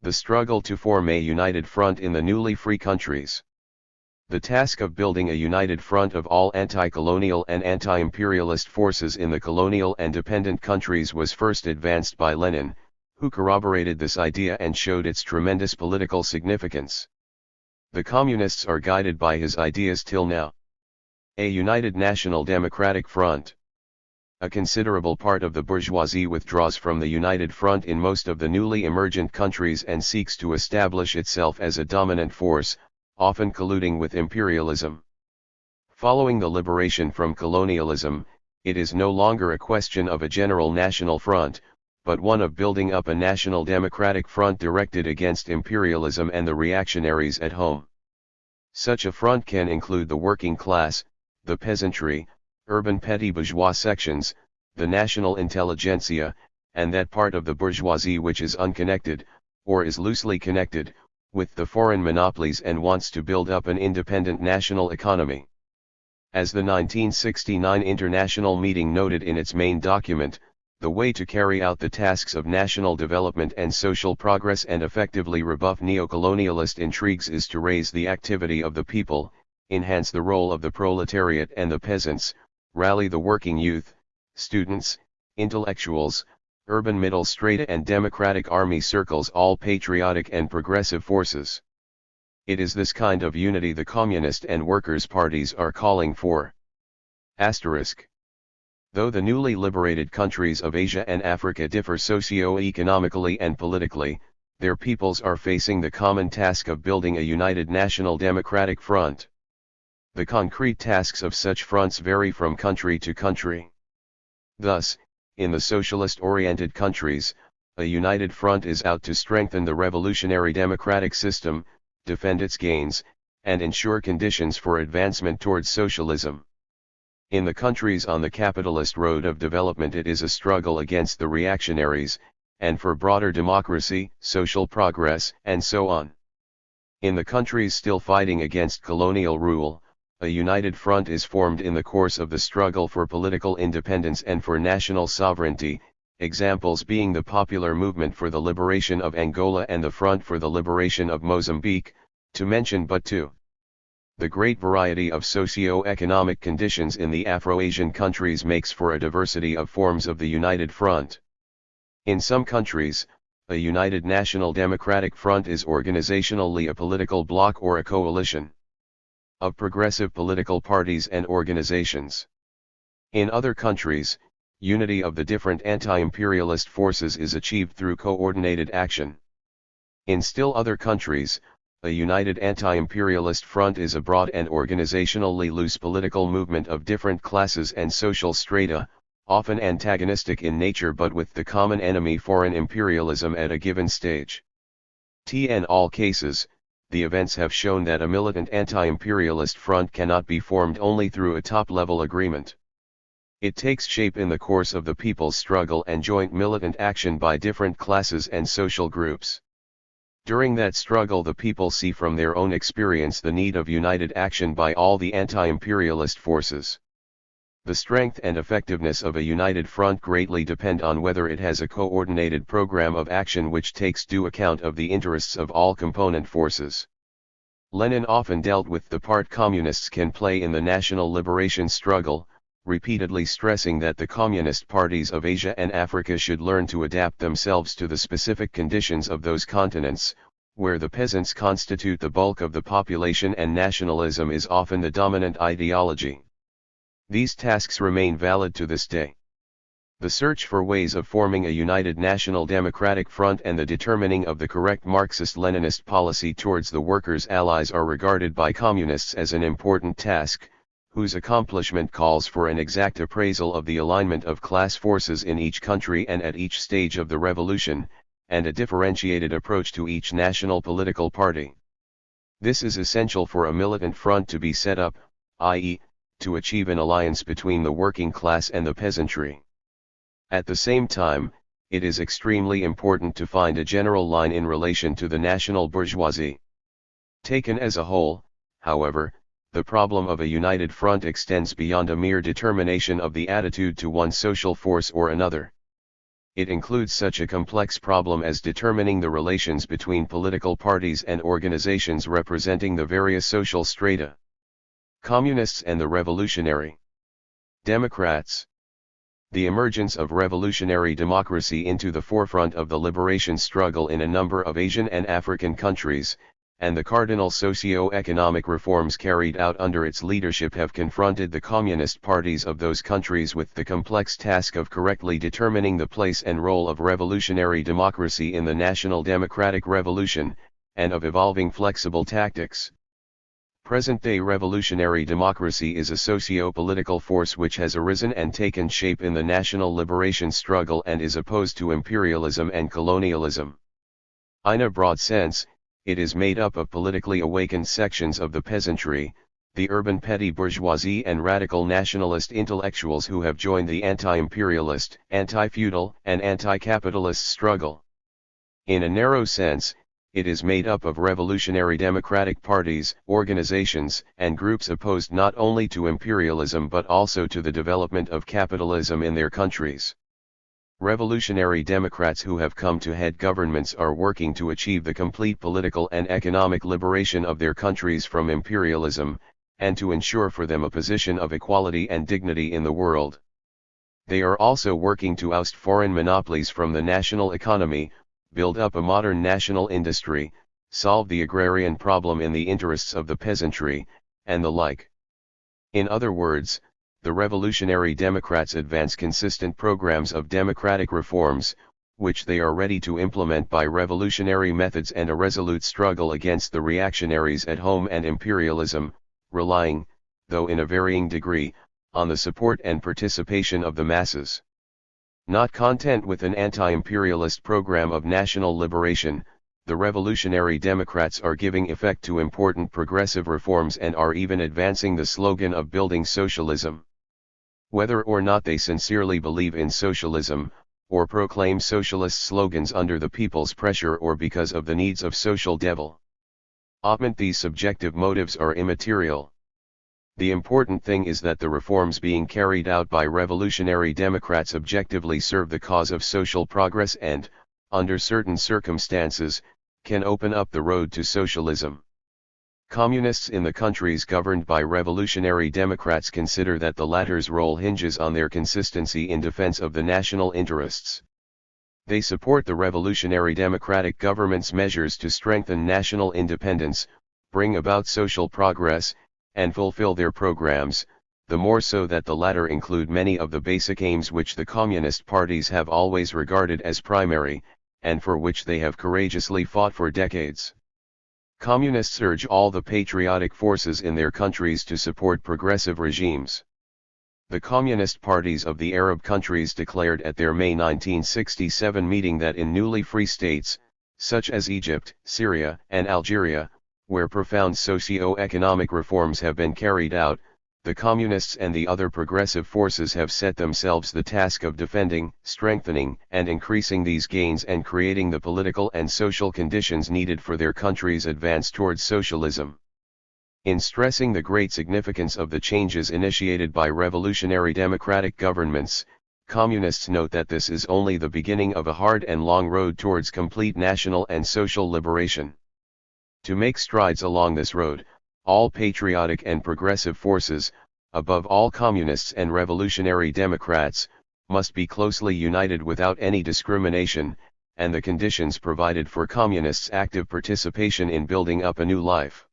The struggle to form a united front in the newly free countries. The task of building a united front of all anti-colonial and anti-imperialist forces in the colonial and dependent countries was first advanced by Lenin, who corroborated this idea and showed its tremendous political significance. The Communists are guided by his ideas till now. A united national democratic front. A considerable part of the bourgeoisie withdraws from the united front in most of the newly emergent countries and seeks to establish itself as a dominant force, often colluding with imperialism. Following the liberation from colonialism, it is no longer a question of a general national front, but one of building up a national democratic front directed against imperialism and the reactionaries at home. Such a front can include the working class, the peasantry, urban petty bourgeois sections, the national intelligentsia, and that part of the bourgeoisie which is unconnected, or is loosely connected, with the foreign monopolies and wants to build up an independent national economy. As the 1969 International Meeting noted in its main document, the way to carry out the tasks of national development and social progress and effectively rebuff neo-colonialist intrigues is to raise the activity of the people, enhance the role of the proletariat and the peasants, rally the working youth, students, intellectuals, urban middle strata and democratic army circles, all patriotic and progressive forces. It is this kind of unity the Communist and Workers' parties are calling for. Asterisk. Though the newly liberated countries of Asia and Africa differ socio-economically and politically, their peoples are facing the common task of building a united national democratic front. The concrete tasks of such fronts vary from country to country. Thus, in the socialist-oriented countries, a united front is out to strengthen the revolutionary democratic system, defend its gains, and ensure conditions for advancement towards socialism. In the countries on the capitalist road of development, it is a struggle against the reactionaries, and for broader democracy, social progress, and so on. In the countries still fighting against colonial rule, a united front is formed in the course of the struggle for political independence and for national sovereignty, examples being the popular movement for the liberation of Angola and the Front for the Liberation of Mozambique, to mention but two. The great variety of socio-economic conditions in the Afro-Asian countries makes for a diversity of forms of the united front. In some countries, a united national democratic front is organizationally a political bloc or a coalition of progressive political parties and organizations. In other countries, unity of the different anti-imperialist forces is achieved through coordinated action. In still other countries, a united anti-imperialist front is a broad and organizationally loose political movement of different classes and social strata, often antagonistic in nature but with the common enemy foreign imperialism at a given stage. In all cases, the events have shown that a militant anti-imperialist front cannot be formed only through a top-level agreement. It takes shape in the course of the people's struggle and joint militant action by different classes and social groups. During that struggle, the people see from their own experience the need of united action by all the anti-imperialist forces. The strength and effectiveness of a united front greatly depend on whether it has a coordinated program of action which takes due account of the interests of all component forces. Lenin often dealt with the part communists can play in the national liberation struggle, repeatedly stressing that the communist parties of Asia and Africa should learn to adapt themselves to the specific conditions of those continents, where the peasants constitute the bulk of the population and nationalism is often the dominant ideology. These tasks remain valid to this day. The search for ways of forming a united national democratic front and the determining of the correct Marxist-Leninist policy towards the workers' allies are regarded by communists as an important task, whose accomplishment calls for an exact appraisal of the alignment of class forces in each country and at each stage of the revolution, and a differentiated approach to each national political party. This is essential for a militant front to be set up, i.e., to achieve an alliance between the working class and the peasantry. At the same time, it is extremely important to find a general line in relation to the national bourgeoisie. Taken as a whole, however, the problem of a united front extends beyond a mere determination of the attitude to one social force or another. It includes such a complex problem as determining the relations between political parties and organizations representing the various social strata. Communists and the revolutionary Democrats. The emergence of revolutionary democracy into the forefront of the liberation struggle in a number of Asian and African countries, and the cardinal socio-economic reforms carried out under its leadership have confronted the communist parties of those countries with the complex task of correctly determining the place and role of revolutionary democracy in the national democratic revolution, and of evolving flexible tactics. Present-day revolutionary democracy is a socio-political force which has arisen and taken shape in the national liberation struggle and is opposed to imperialism and colonialism. In a broad sense, it is made up of politically awakened sections of the peasantry, the urban petty bourgeoisie and radical nationalist intellectuals who have joined the anti-imperialist, anti-feudal, and anti-capitalist struggle. In a narrow sense, it is made up of revolutionary democratic parties, organizations, and groups opposed not only to imperialism but also to the development of capitalism in their countries. Revolutionary Democrats who have come to head governments are working to achieve the complete political and economic liberation of their countries from imperialism, and to ensure for them a position of equality and dignity in the world. They are also working to oust foreign monopolies from the national economy, build up a modern national industry, solve the agrarian problem in the interests of the peasantry, and the like. In other words, the revolutionary Democrats advance consistent programs of democratic reforms, which they are ready to implement by revolutionary methods and a resolute struggle against the reactionaries at home and imperialism, relying, though in a varying degree, on the support and participation of the masses. Not content with an anti-imperialist program of national liberation, the revolutionary Democrats are giving effect to important progressive reforms and are even advancing the slogan of building socialism. Whether or not they sincerely believe in socialism, or proclaim socialist slogans under the people's pressure or because of the needs of social development, these subjective motives are immaterial. The important thing is that the reforms being carried out by revolutionary Democrats objectively serve the cause of social progress and, under certain circumstances, can open up the road to socialism. Communists in the countries governed by revolutionary Democrats consider that the latter's role hinges on their consistency in defense of the national interests. They support the revolutionary democratic government's measures to strengthen national independence, bring about social progress, and fulfill their programs, the more so that the latter include many of the basic aims which the communist parties have always regarded as primary, and for which they have courageously fought for decades. Communists urge all the patriotic forces in their countries to support progressive regimes. The communist parties of the Arab countries declared at their May 1967 meeting that in newly free states, such as Egypt, Syria, and Algeria, where profound socio-economic reforms have been carried out, the communists and the other progressive forces have set themselves the task of defending, strengthening, and increasing these gains and creating the political and social conditions needed for their country's advance towards socialism. In stressing the great significance of the changes initiated by revolutionary democratic governments, communists note that this is only the beginning of a hard and long road towards complete national and social liberation. To make strides along this road, all patriotic and progressive forces, above all communists and revolutionary democrats, must be closely united without any discrimination, and the conditions provided for communists' active participation in building up a new life.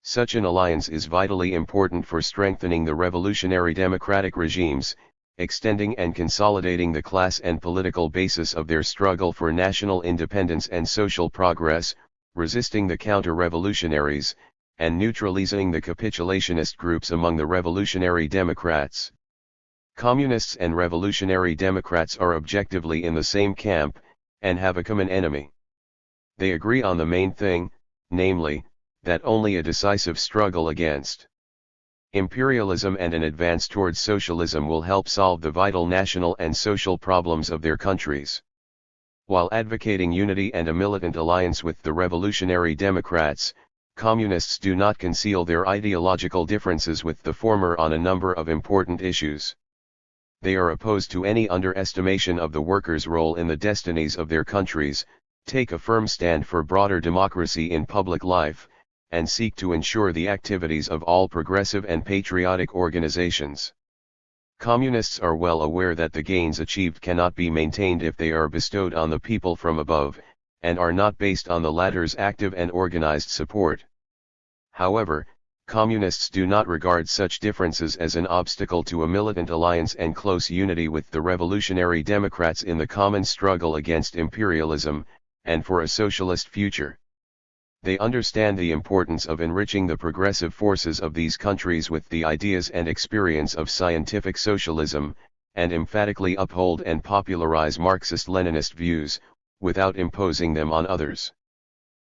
Such an alliance is vitally important for strengthening the revolutionary democratic regimes, extending and consolidating the class and political basis of their struggle for national independence and social progress, resisting the counter-revolutionaries, and neutralizing the capitulationist groups among the revolutionary democrats. Communists and revolutionary democrats are objectively in the same camp, and have a common enemy. They agree on the main thing, namely, that only a decisive struggle against imperialism and an advance towards socialism will help solve the vital national and social problems of their countries. While advocating unity and a militant alliance with the revolutionary democrats, communists do not conceal their ideological differences with the former on a number of important issues. They are opposed to any underestimation of the workers' role in the destinies of their countries, take a firm stand for broader democracy in public life, and seek to ensure the activities of all progressive and patriotic organizations. Communists are well aware that the gains achieved cannot be maintained if they are bestowed on the people from above, and are not based on the latter's active and organized support. However, communists do not regard such differences as an obstacle to a militant alliance and close unity with the revolutionary democrats in the common struggle against imperialism, and for a socialist future. They understand the importance of enriching the progressive forces of these countries with the ideas and experience of scientific socialism, and emphatically uphold and popularize Marxist-Leninist views, without imposing them on others.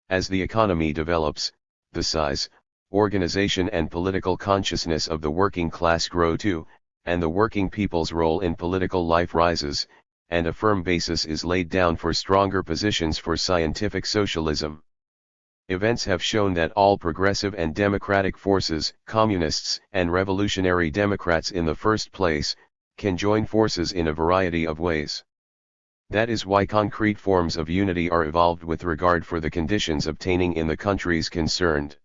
As the economy develops, the size, organization and political consciousness of the working class grow too, and the working people's role in political life rises, and a firm basis is laid down for stronger positions for scientific socialism. Events have shown that all progressive and democratic forces, communists and revolutionary democrats in the first place, can join forces in a variety of ways. That is why concrete forms of unity are evolved with regard for the conditions obtaining in the countries concerned.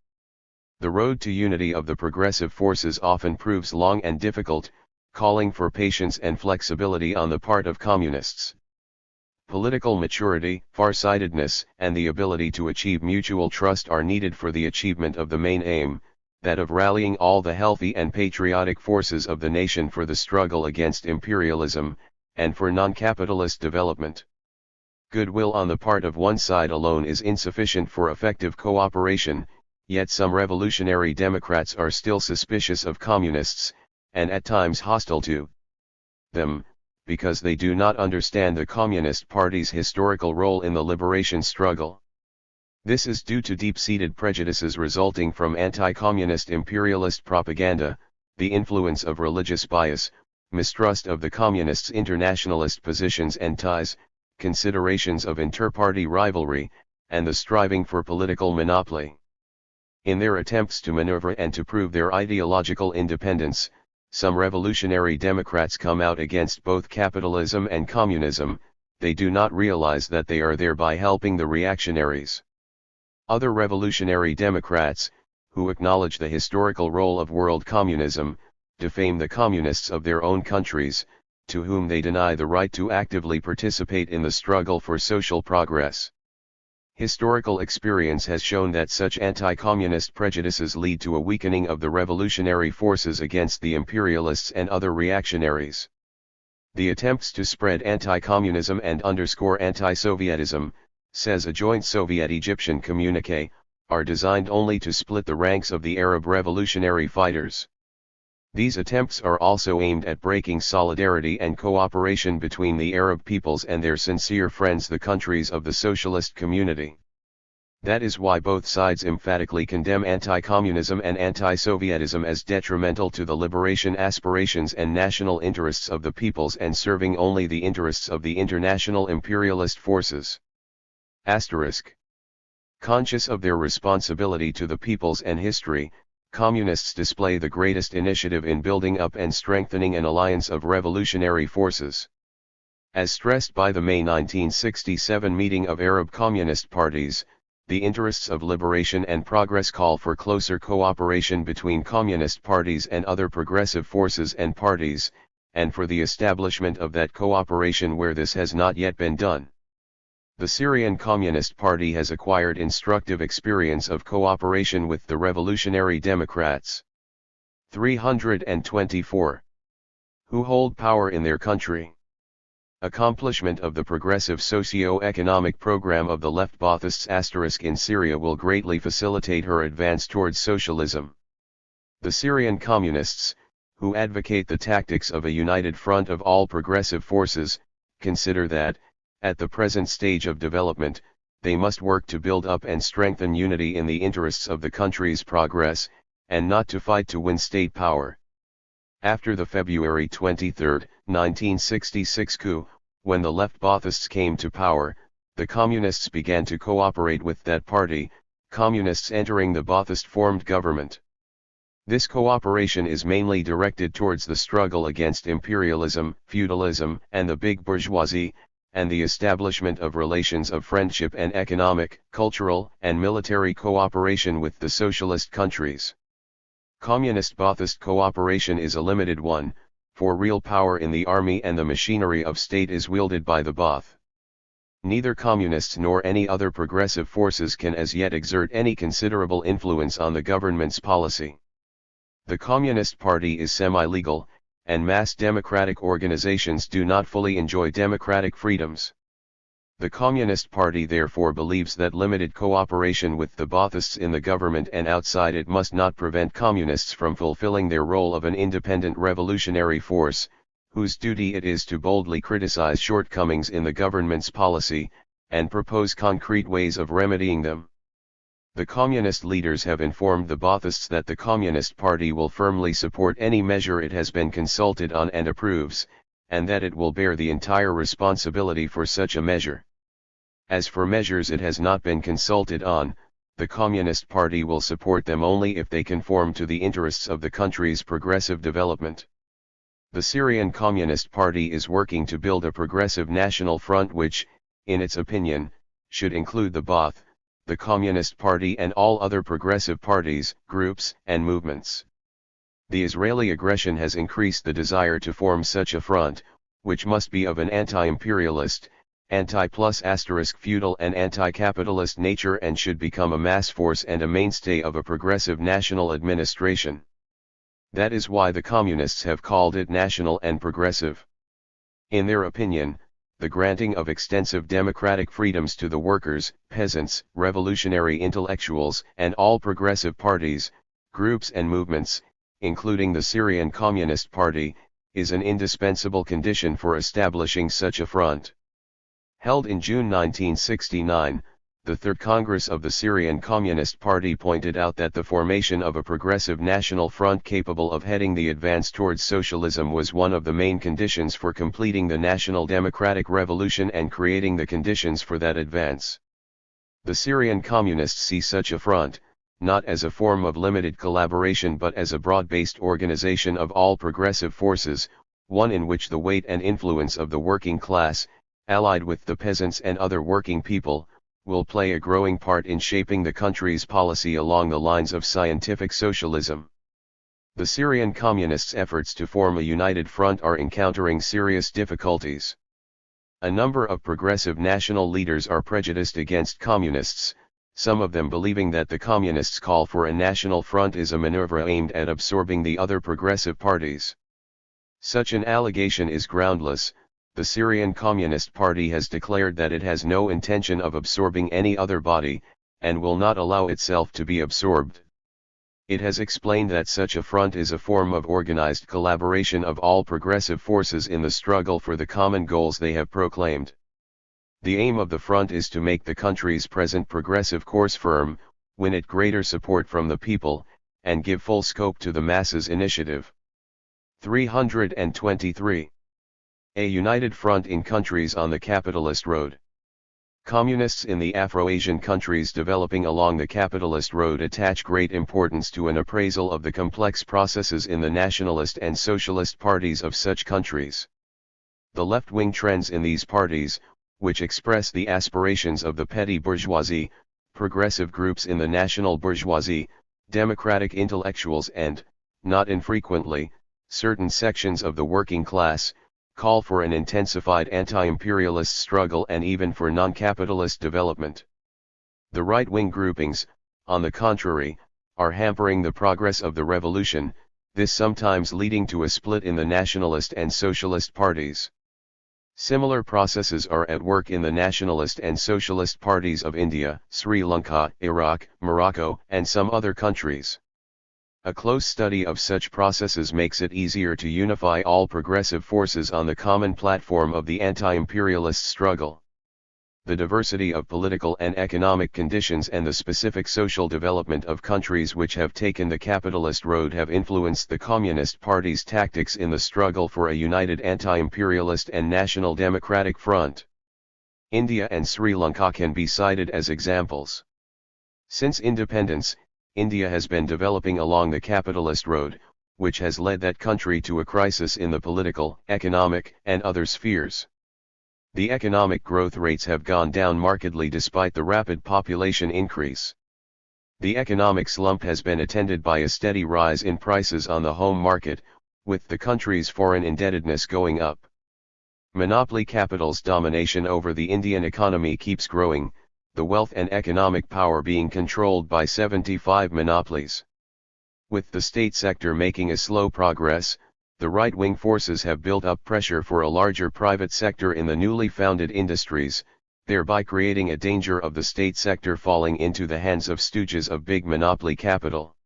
The road to unity of the progressive forces often proves long and difficult, calling for patience and flexibility on the part of communists. Political maturity, farsightedness, and the ability to achieve mutual trust are needed for the achievement of the main aim, that of rallying all the healthy and patriotic forces of the nation for the struggle against imperialism, and for non-capitalist development. Goodwill on the part of one side alone is insufficient for effective cooperation, yet some revolutionary democrats are still suspicious of communists, and at times hostile to them, because they do not understand the Communist Party's historical role in the liberation struggle. This is due to deep-seated prejudices resulting from anti-communist imperialist propaganda, the influence of religious bias, mistrust of the Communists' internationalist positions and ties, considerations of inter-party rivalry, and the striving for political monopoly. In their attempts to maneuver and to prove their ideological independence, some revolutionary democrats come out against both capitalism and communism. They do not realize that they are thereby helping the reactionaries. Other revolutionary democrats, who acknowledge the historical role of world communism, defame the communists of their own countries, to whom they deny the right to actively participate in the struggle for social progress. Historical experience has shown that such anti-communist prejudices lead to a weakening of the revolutionary forces against the imperialists and other reactionaries. The attempts to spread anti-communism and underscore anti-Sovietism, says a joint Soviet-Egyptian communiqué, are designed only to split the ranks of the Arab revolutionary fighters. These attempts are also aimed at breaking solidarity and cooperation between the Arab peoples and their sincere friends, the countries of the socialist community. That is why both sides emphatically condemn anti-communism and anti-Sovietism as detrimental to the liberation aspirations and national interests of the peoples and serving only the interests of the international imperialist forces. Asterisk. Conscious of their responsibility to the peoples and history, Communists display the greatest initiative in building up and strengthening an alliance of revolutionary forces. As stressed by the May 1967 meeting of Arab Communist parties, the interests of liberation and progress call for closer cooperation between communist parties and other progressive forces and parties, and for the establishment of that cooperation where this has not yet been done. The Syrian Communist Party has acquired instructive experience of cooperation with the Revolutionary Democrats. 324. Who hold power in their country. Accomplishment of the progressive socio-economic program of the left Baathists * in Syria will greatly facilitate her advance towards socialism. The Syrian Communists, who advocate the tactics of a united front of all progressive forces, consider that, at the present stage of development, they must work to build up and strengthen unity in the interests of the country's progress, and not to fight to win state power. After the February 23, 1966 coup, when the left Baathists came to power, the Communists began to cooperate with that party, Communists entering the Baathist-formed government. This cooperation is mainly directed towards the struggle against imperialism, feudalism, and the big bourgeoisie, and the establishment of relations of friendship and economic, cultural, and military cooperation with the socialist countries. Communist Baathist cooperation is a limited one, for real power in the army and the machinery of state is wielded by the Baath. Neither communists nor any other progressive forces can as yet exert any considerable influence on the government's policy. The Communist Party is semi-legal, and mass democratic organizations do not fully enjoy democratic freedoms. The Communist Party therefore believes that limited cooperation with the Baathists in the government and outside it must not prevent communists from fulfilling their role of an independent revolutionary force, whose duty it is to boldly criticize shortcomings in the government's policy, and propose concrete ways of remedying them. The communist leaders have informed the Baathists that the Communist Party will firmly support any measure it has been consulted on and approves, and that it will bear the entire responsibility for such a measure. As for measures it has not been consulted on, the Communist Party will support them only if they conform to the interests of the country's progressive development. The Syrian Communist Party is working to build a progressive national front which, in its opinion, should include the Baath, the Communist Party and all other progressive parties, groups, and movements. The Israeli aggression has increased the desire to form such a front, which must be of an anti-imperialist, anti-feudal and anti-capitalist nature and should become a mass force and a mainstay of a progressive national administration. That is why the communists have called it national and progressive. In their opinion, the granting of extensive democratic freedoms to the workers, peasants, revolutionary intellectuals, and all progressive parties, groups and movements, including the Syrian Communist Party, is an indispensable condition for establishing such a front. Held in June 1969, the Third Congress of the Syrian Communist Party pointed out that the formation of a progressive national front capable of heading the advance towards socialism was one of the main conditions for completing the national democratic revolution and creating the conditions for that advance. The Syrian Communists see such a front, not as a form of limited collaboration but as a broad-based organization of all progressive forces, one in which the weight and influence of the working class, allied with the peasants and other working people, will play a growing part in shaping the country's policy along the lines of scientific socialism. The Syrian Communists' efforts to form a united front are encountering serious difficulties. A number of progressive national leaders are prejudiced against communists, some of them believing that the communists' call for a national front is a maneuver aimed at absorbing the other progressive parties. Such an allegation is groundless. The Syrian Communist Party has declared that it has no intention of absorbing any other body, and will not allow itself to be absorbed. It has explained that such a front is a form of organized collaboration of all progressive forces in the struggle for the common goals they have proclaimed. The aim of the front is to make the country's present progressive course firm, win it greater support from the people, and give full scope to the masses' initiative. 323. A united front in countries on the capitalist road. Communists in the Afro-Asian countries developing along the capitalist road attach great importance to an appraisal of the complex processes in the nationalist and socialist parties of such countries. The left-wing trends in these parties, which express the aspirations of the petty bourgeoisie, progressive groups in the national bourgeoisie, democratic intellectuals and, not infrequently, certain sections of the working class, call for an intensified anti-imperialist struggle and even for non-capitalist development. The right-wing groupings, on the contrary, are hampering the progress of the revolution, this sometimes leading to a split in the nationalist and socialist parties. Similar processes are at work in the nationalist and socialist parties of India, Sri Lanka, Iraq, Morocco, and some other countries. A close study of such processes makes it easier to unify all progressive forces on the common platform of the anti-imperialist struggle. The diversity of political and economic conditions and the specific social development of countries which have taken the capitalist road have influenced the Communist Party's tactics in the struggle for a united anti-imperialist and national democratic front. India and Sri Lanka can be cited as examples. Since independence, India has been developing along the capitalist road, which has led that country to a crisis in the political, economic, and other spheres. The economic growth rates have gone down markedly despite the rapid population increase. The economic slump has been attended by a steady rise in prices on the home market, with the country's foreign indebtedness going up. Monopoly capital's domination over the Indian economy keeps growing, the wealth and economic power being controlled by 75 monopolies. With the state sector making a slow progress, the right-wing forces have built up pressure for a larger private sector in the newly founded industries, thereby creating a danger of the state sector falling into the hands of stooges of big monopoly capital.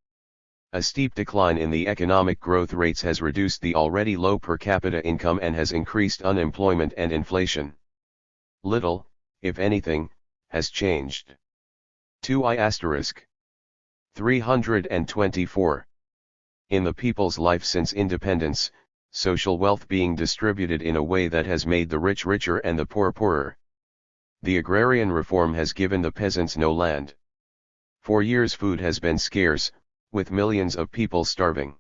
A steep decline in the economic growth rates has reduced the already low per capita income and has increased unemployment and inflation. Little, if anything, has changed. 324. In the people's life since independence, social wealth being distributed in a way that has made the rich richer and the poor poorer. The agrarian reform has given the peasants no land. For years food has been scarce, with millions of people starving.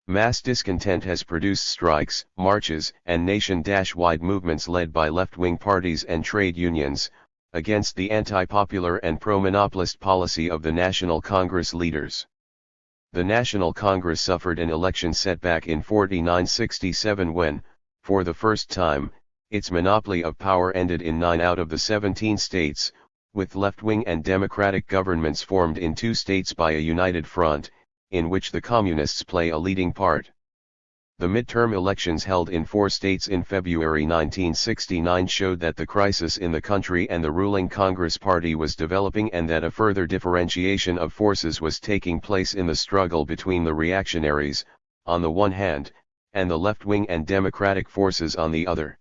Mass discontent has produced strikes, marches, and nation-wide movements led by left-wing parties and trade unions, against the anti-popular and pro-monopolist policy of the National Congress leaders. The National Congress suffered an election setback in 49-67 when, for the first time, its monopoly of power ended in 9 out of the 17 states, with left-wing and democratic governments formed in 2 states by a united front, in which the Communists play a leading part. The midterm elections held in 4 states in February 1969 showed that the crisis in the country and the ruling Congress Party was developing and that a further differentiation of forces was taking place in the struggle between the reactionaries, on the one hand, and the left-wing and democratic forces on the other.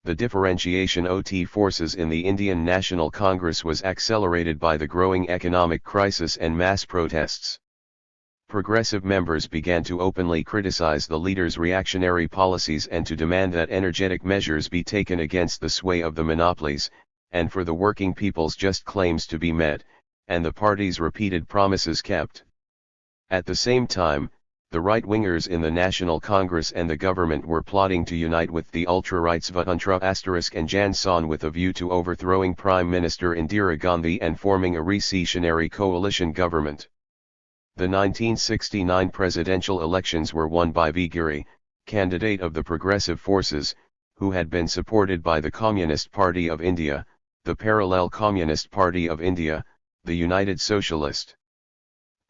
The differentiation of forces in the Indian National Congress was accelerated by the growing economic crisis and mass protests. Progressive members began to openly criticize the leaders' reactionary policies and to demand that energetic measures be taken against the sway of the monopolies, and for the working people's just claims to be met, and the party's repeated promises kept. At the same time, the right-wingers in the National Congress and the government were plotting to unite with the ultra-right Swatantra and Jansan with a view to overthrowing Prime Minister Indira Gandhi and forming a recessionary coalition government. The 1969 presidential elections were won by V. Giri, candidate of the progressive forces, who had been supported by the Communist Party of India, the Parallel Communist Party of India, the United Socialist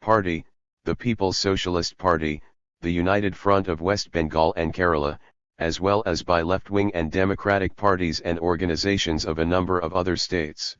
Party, the People's Socialist Party, the United Front of West Bengal and Kerala, as well as by left-wing and democratic parties and organizations of a number of other states.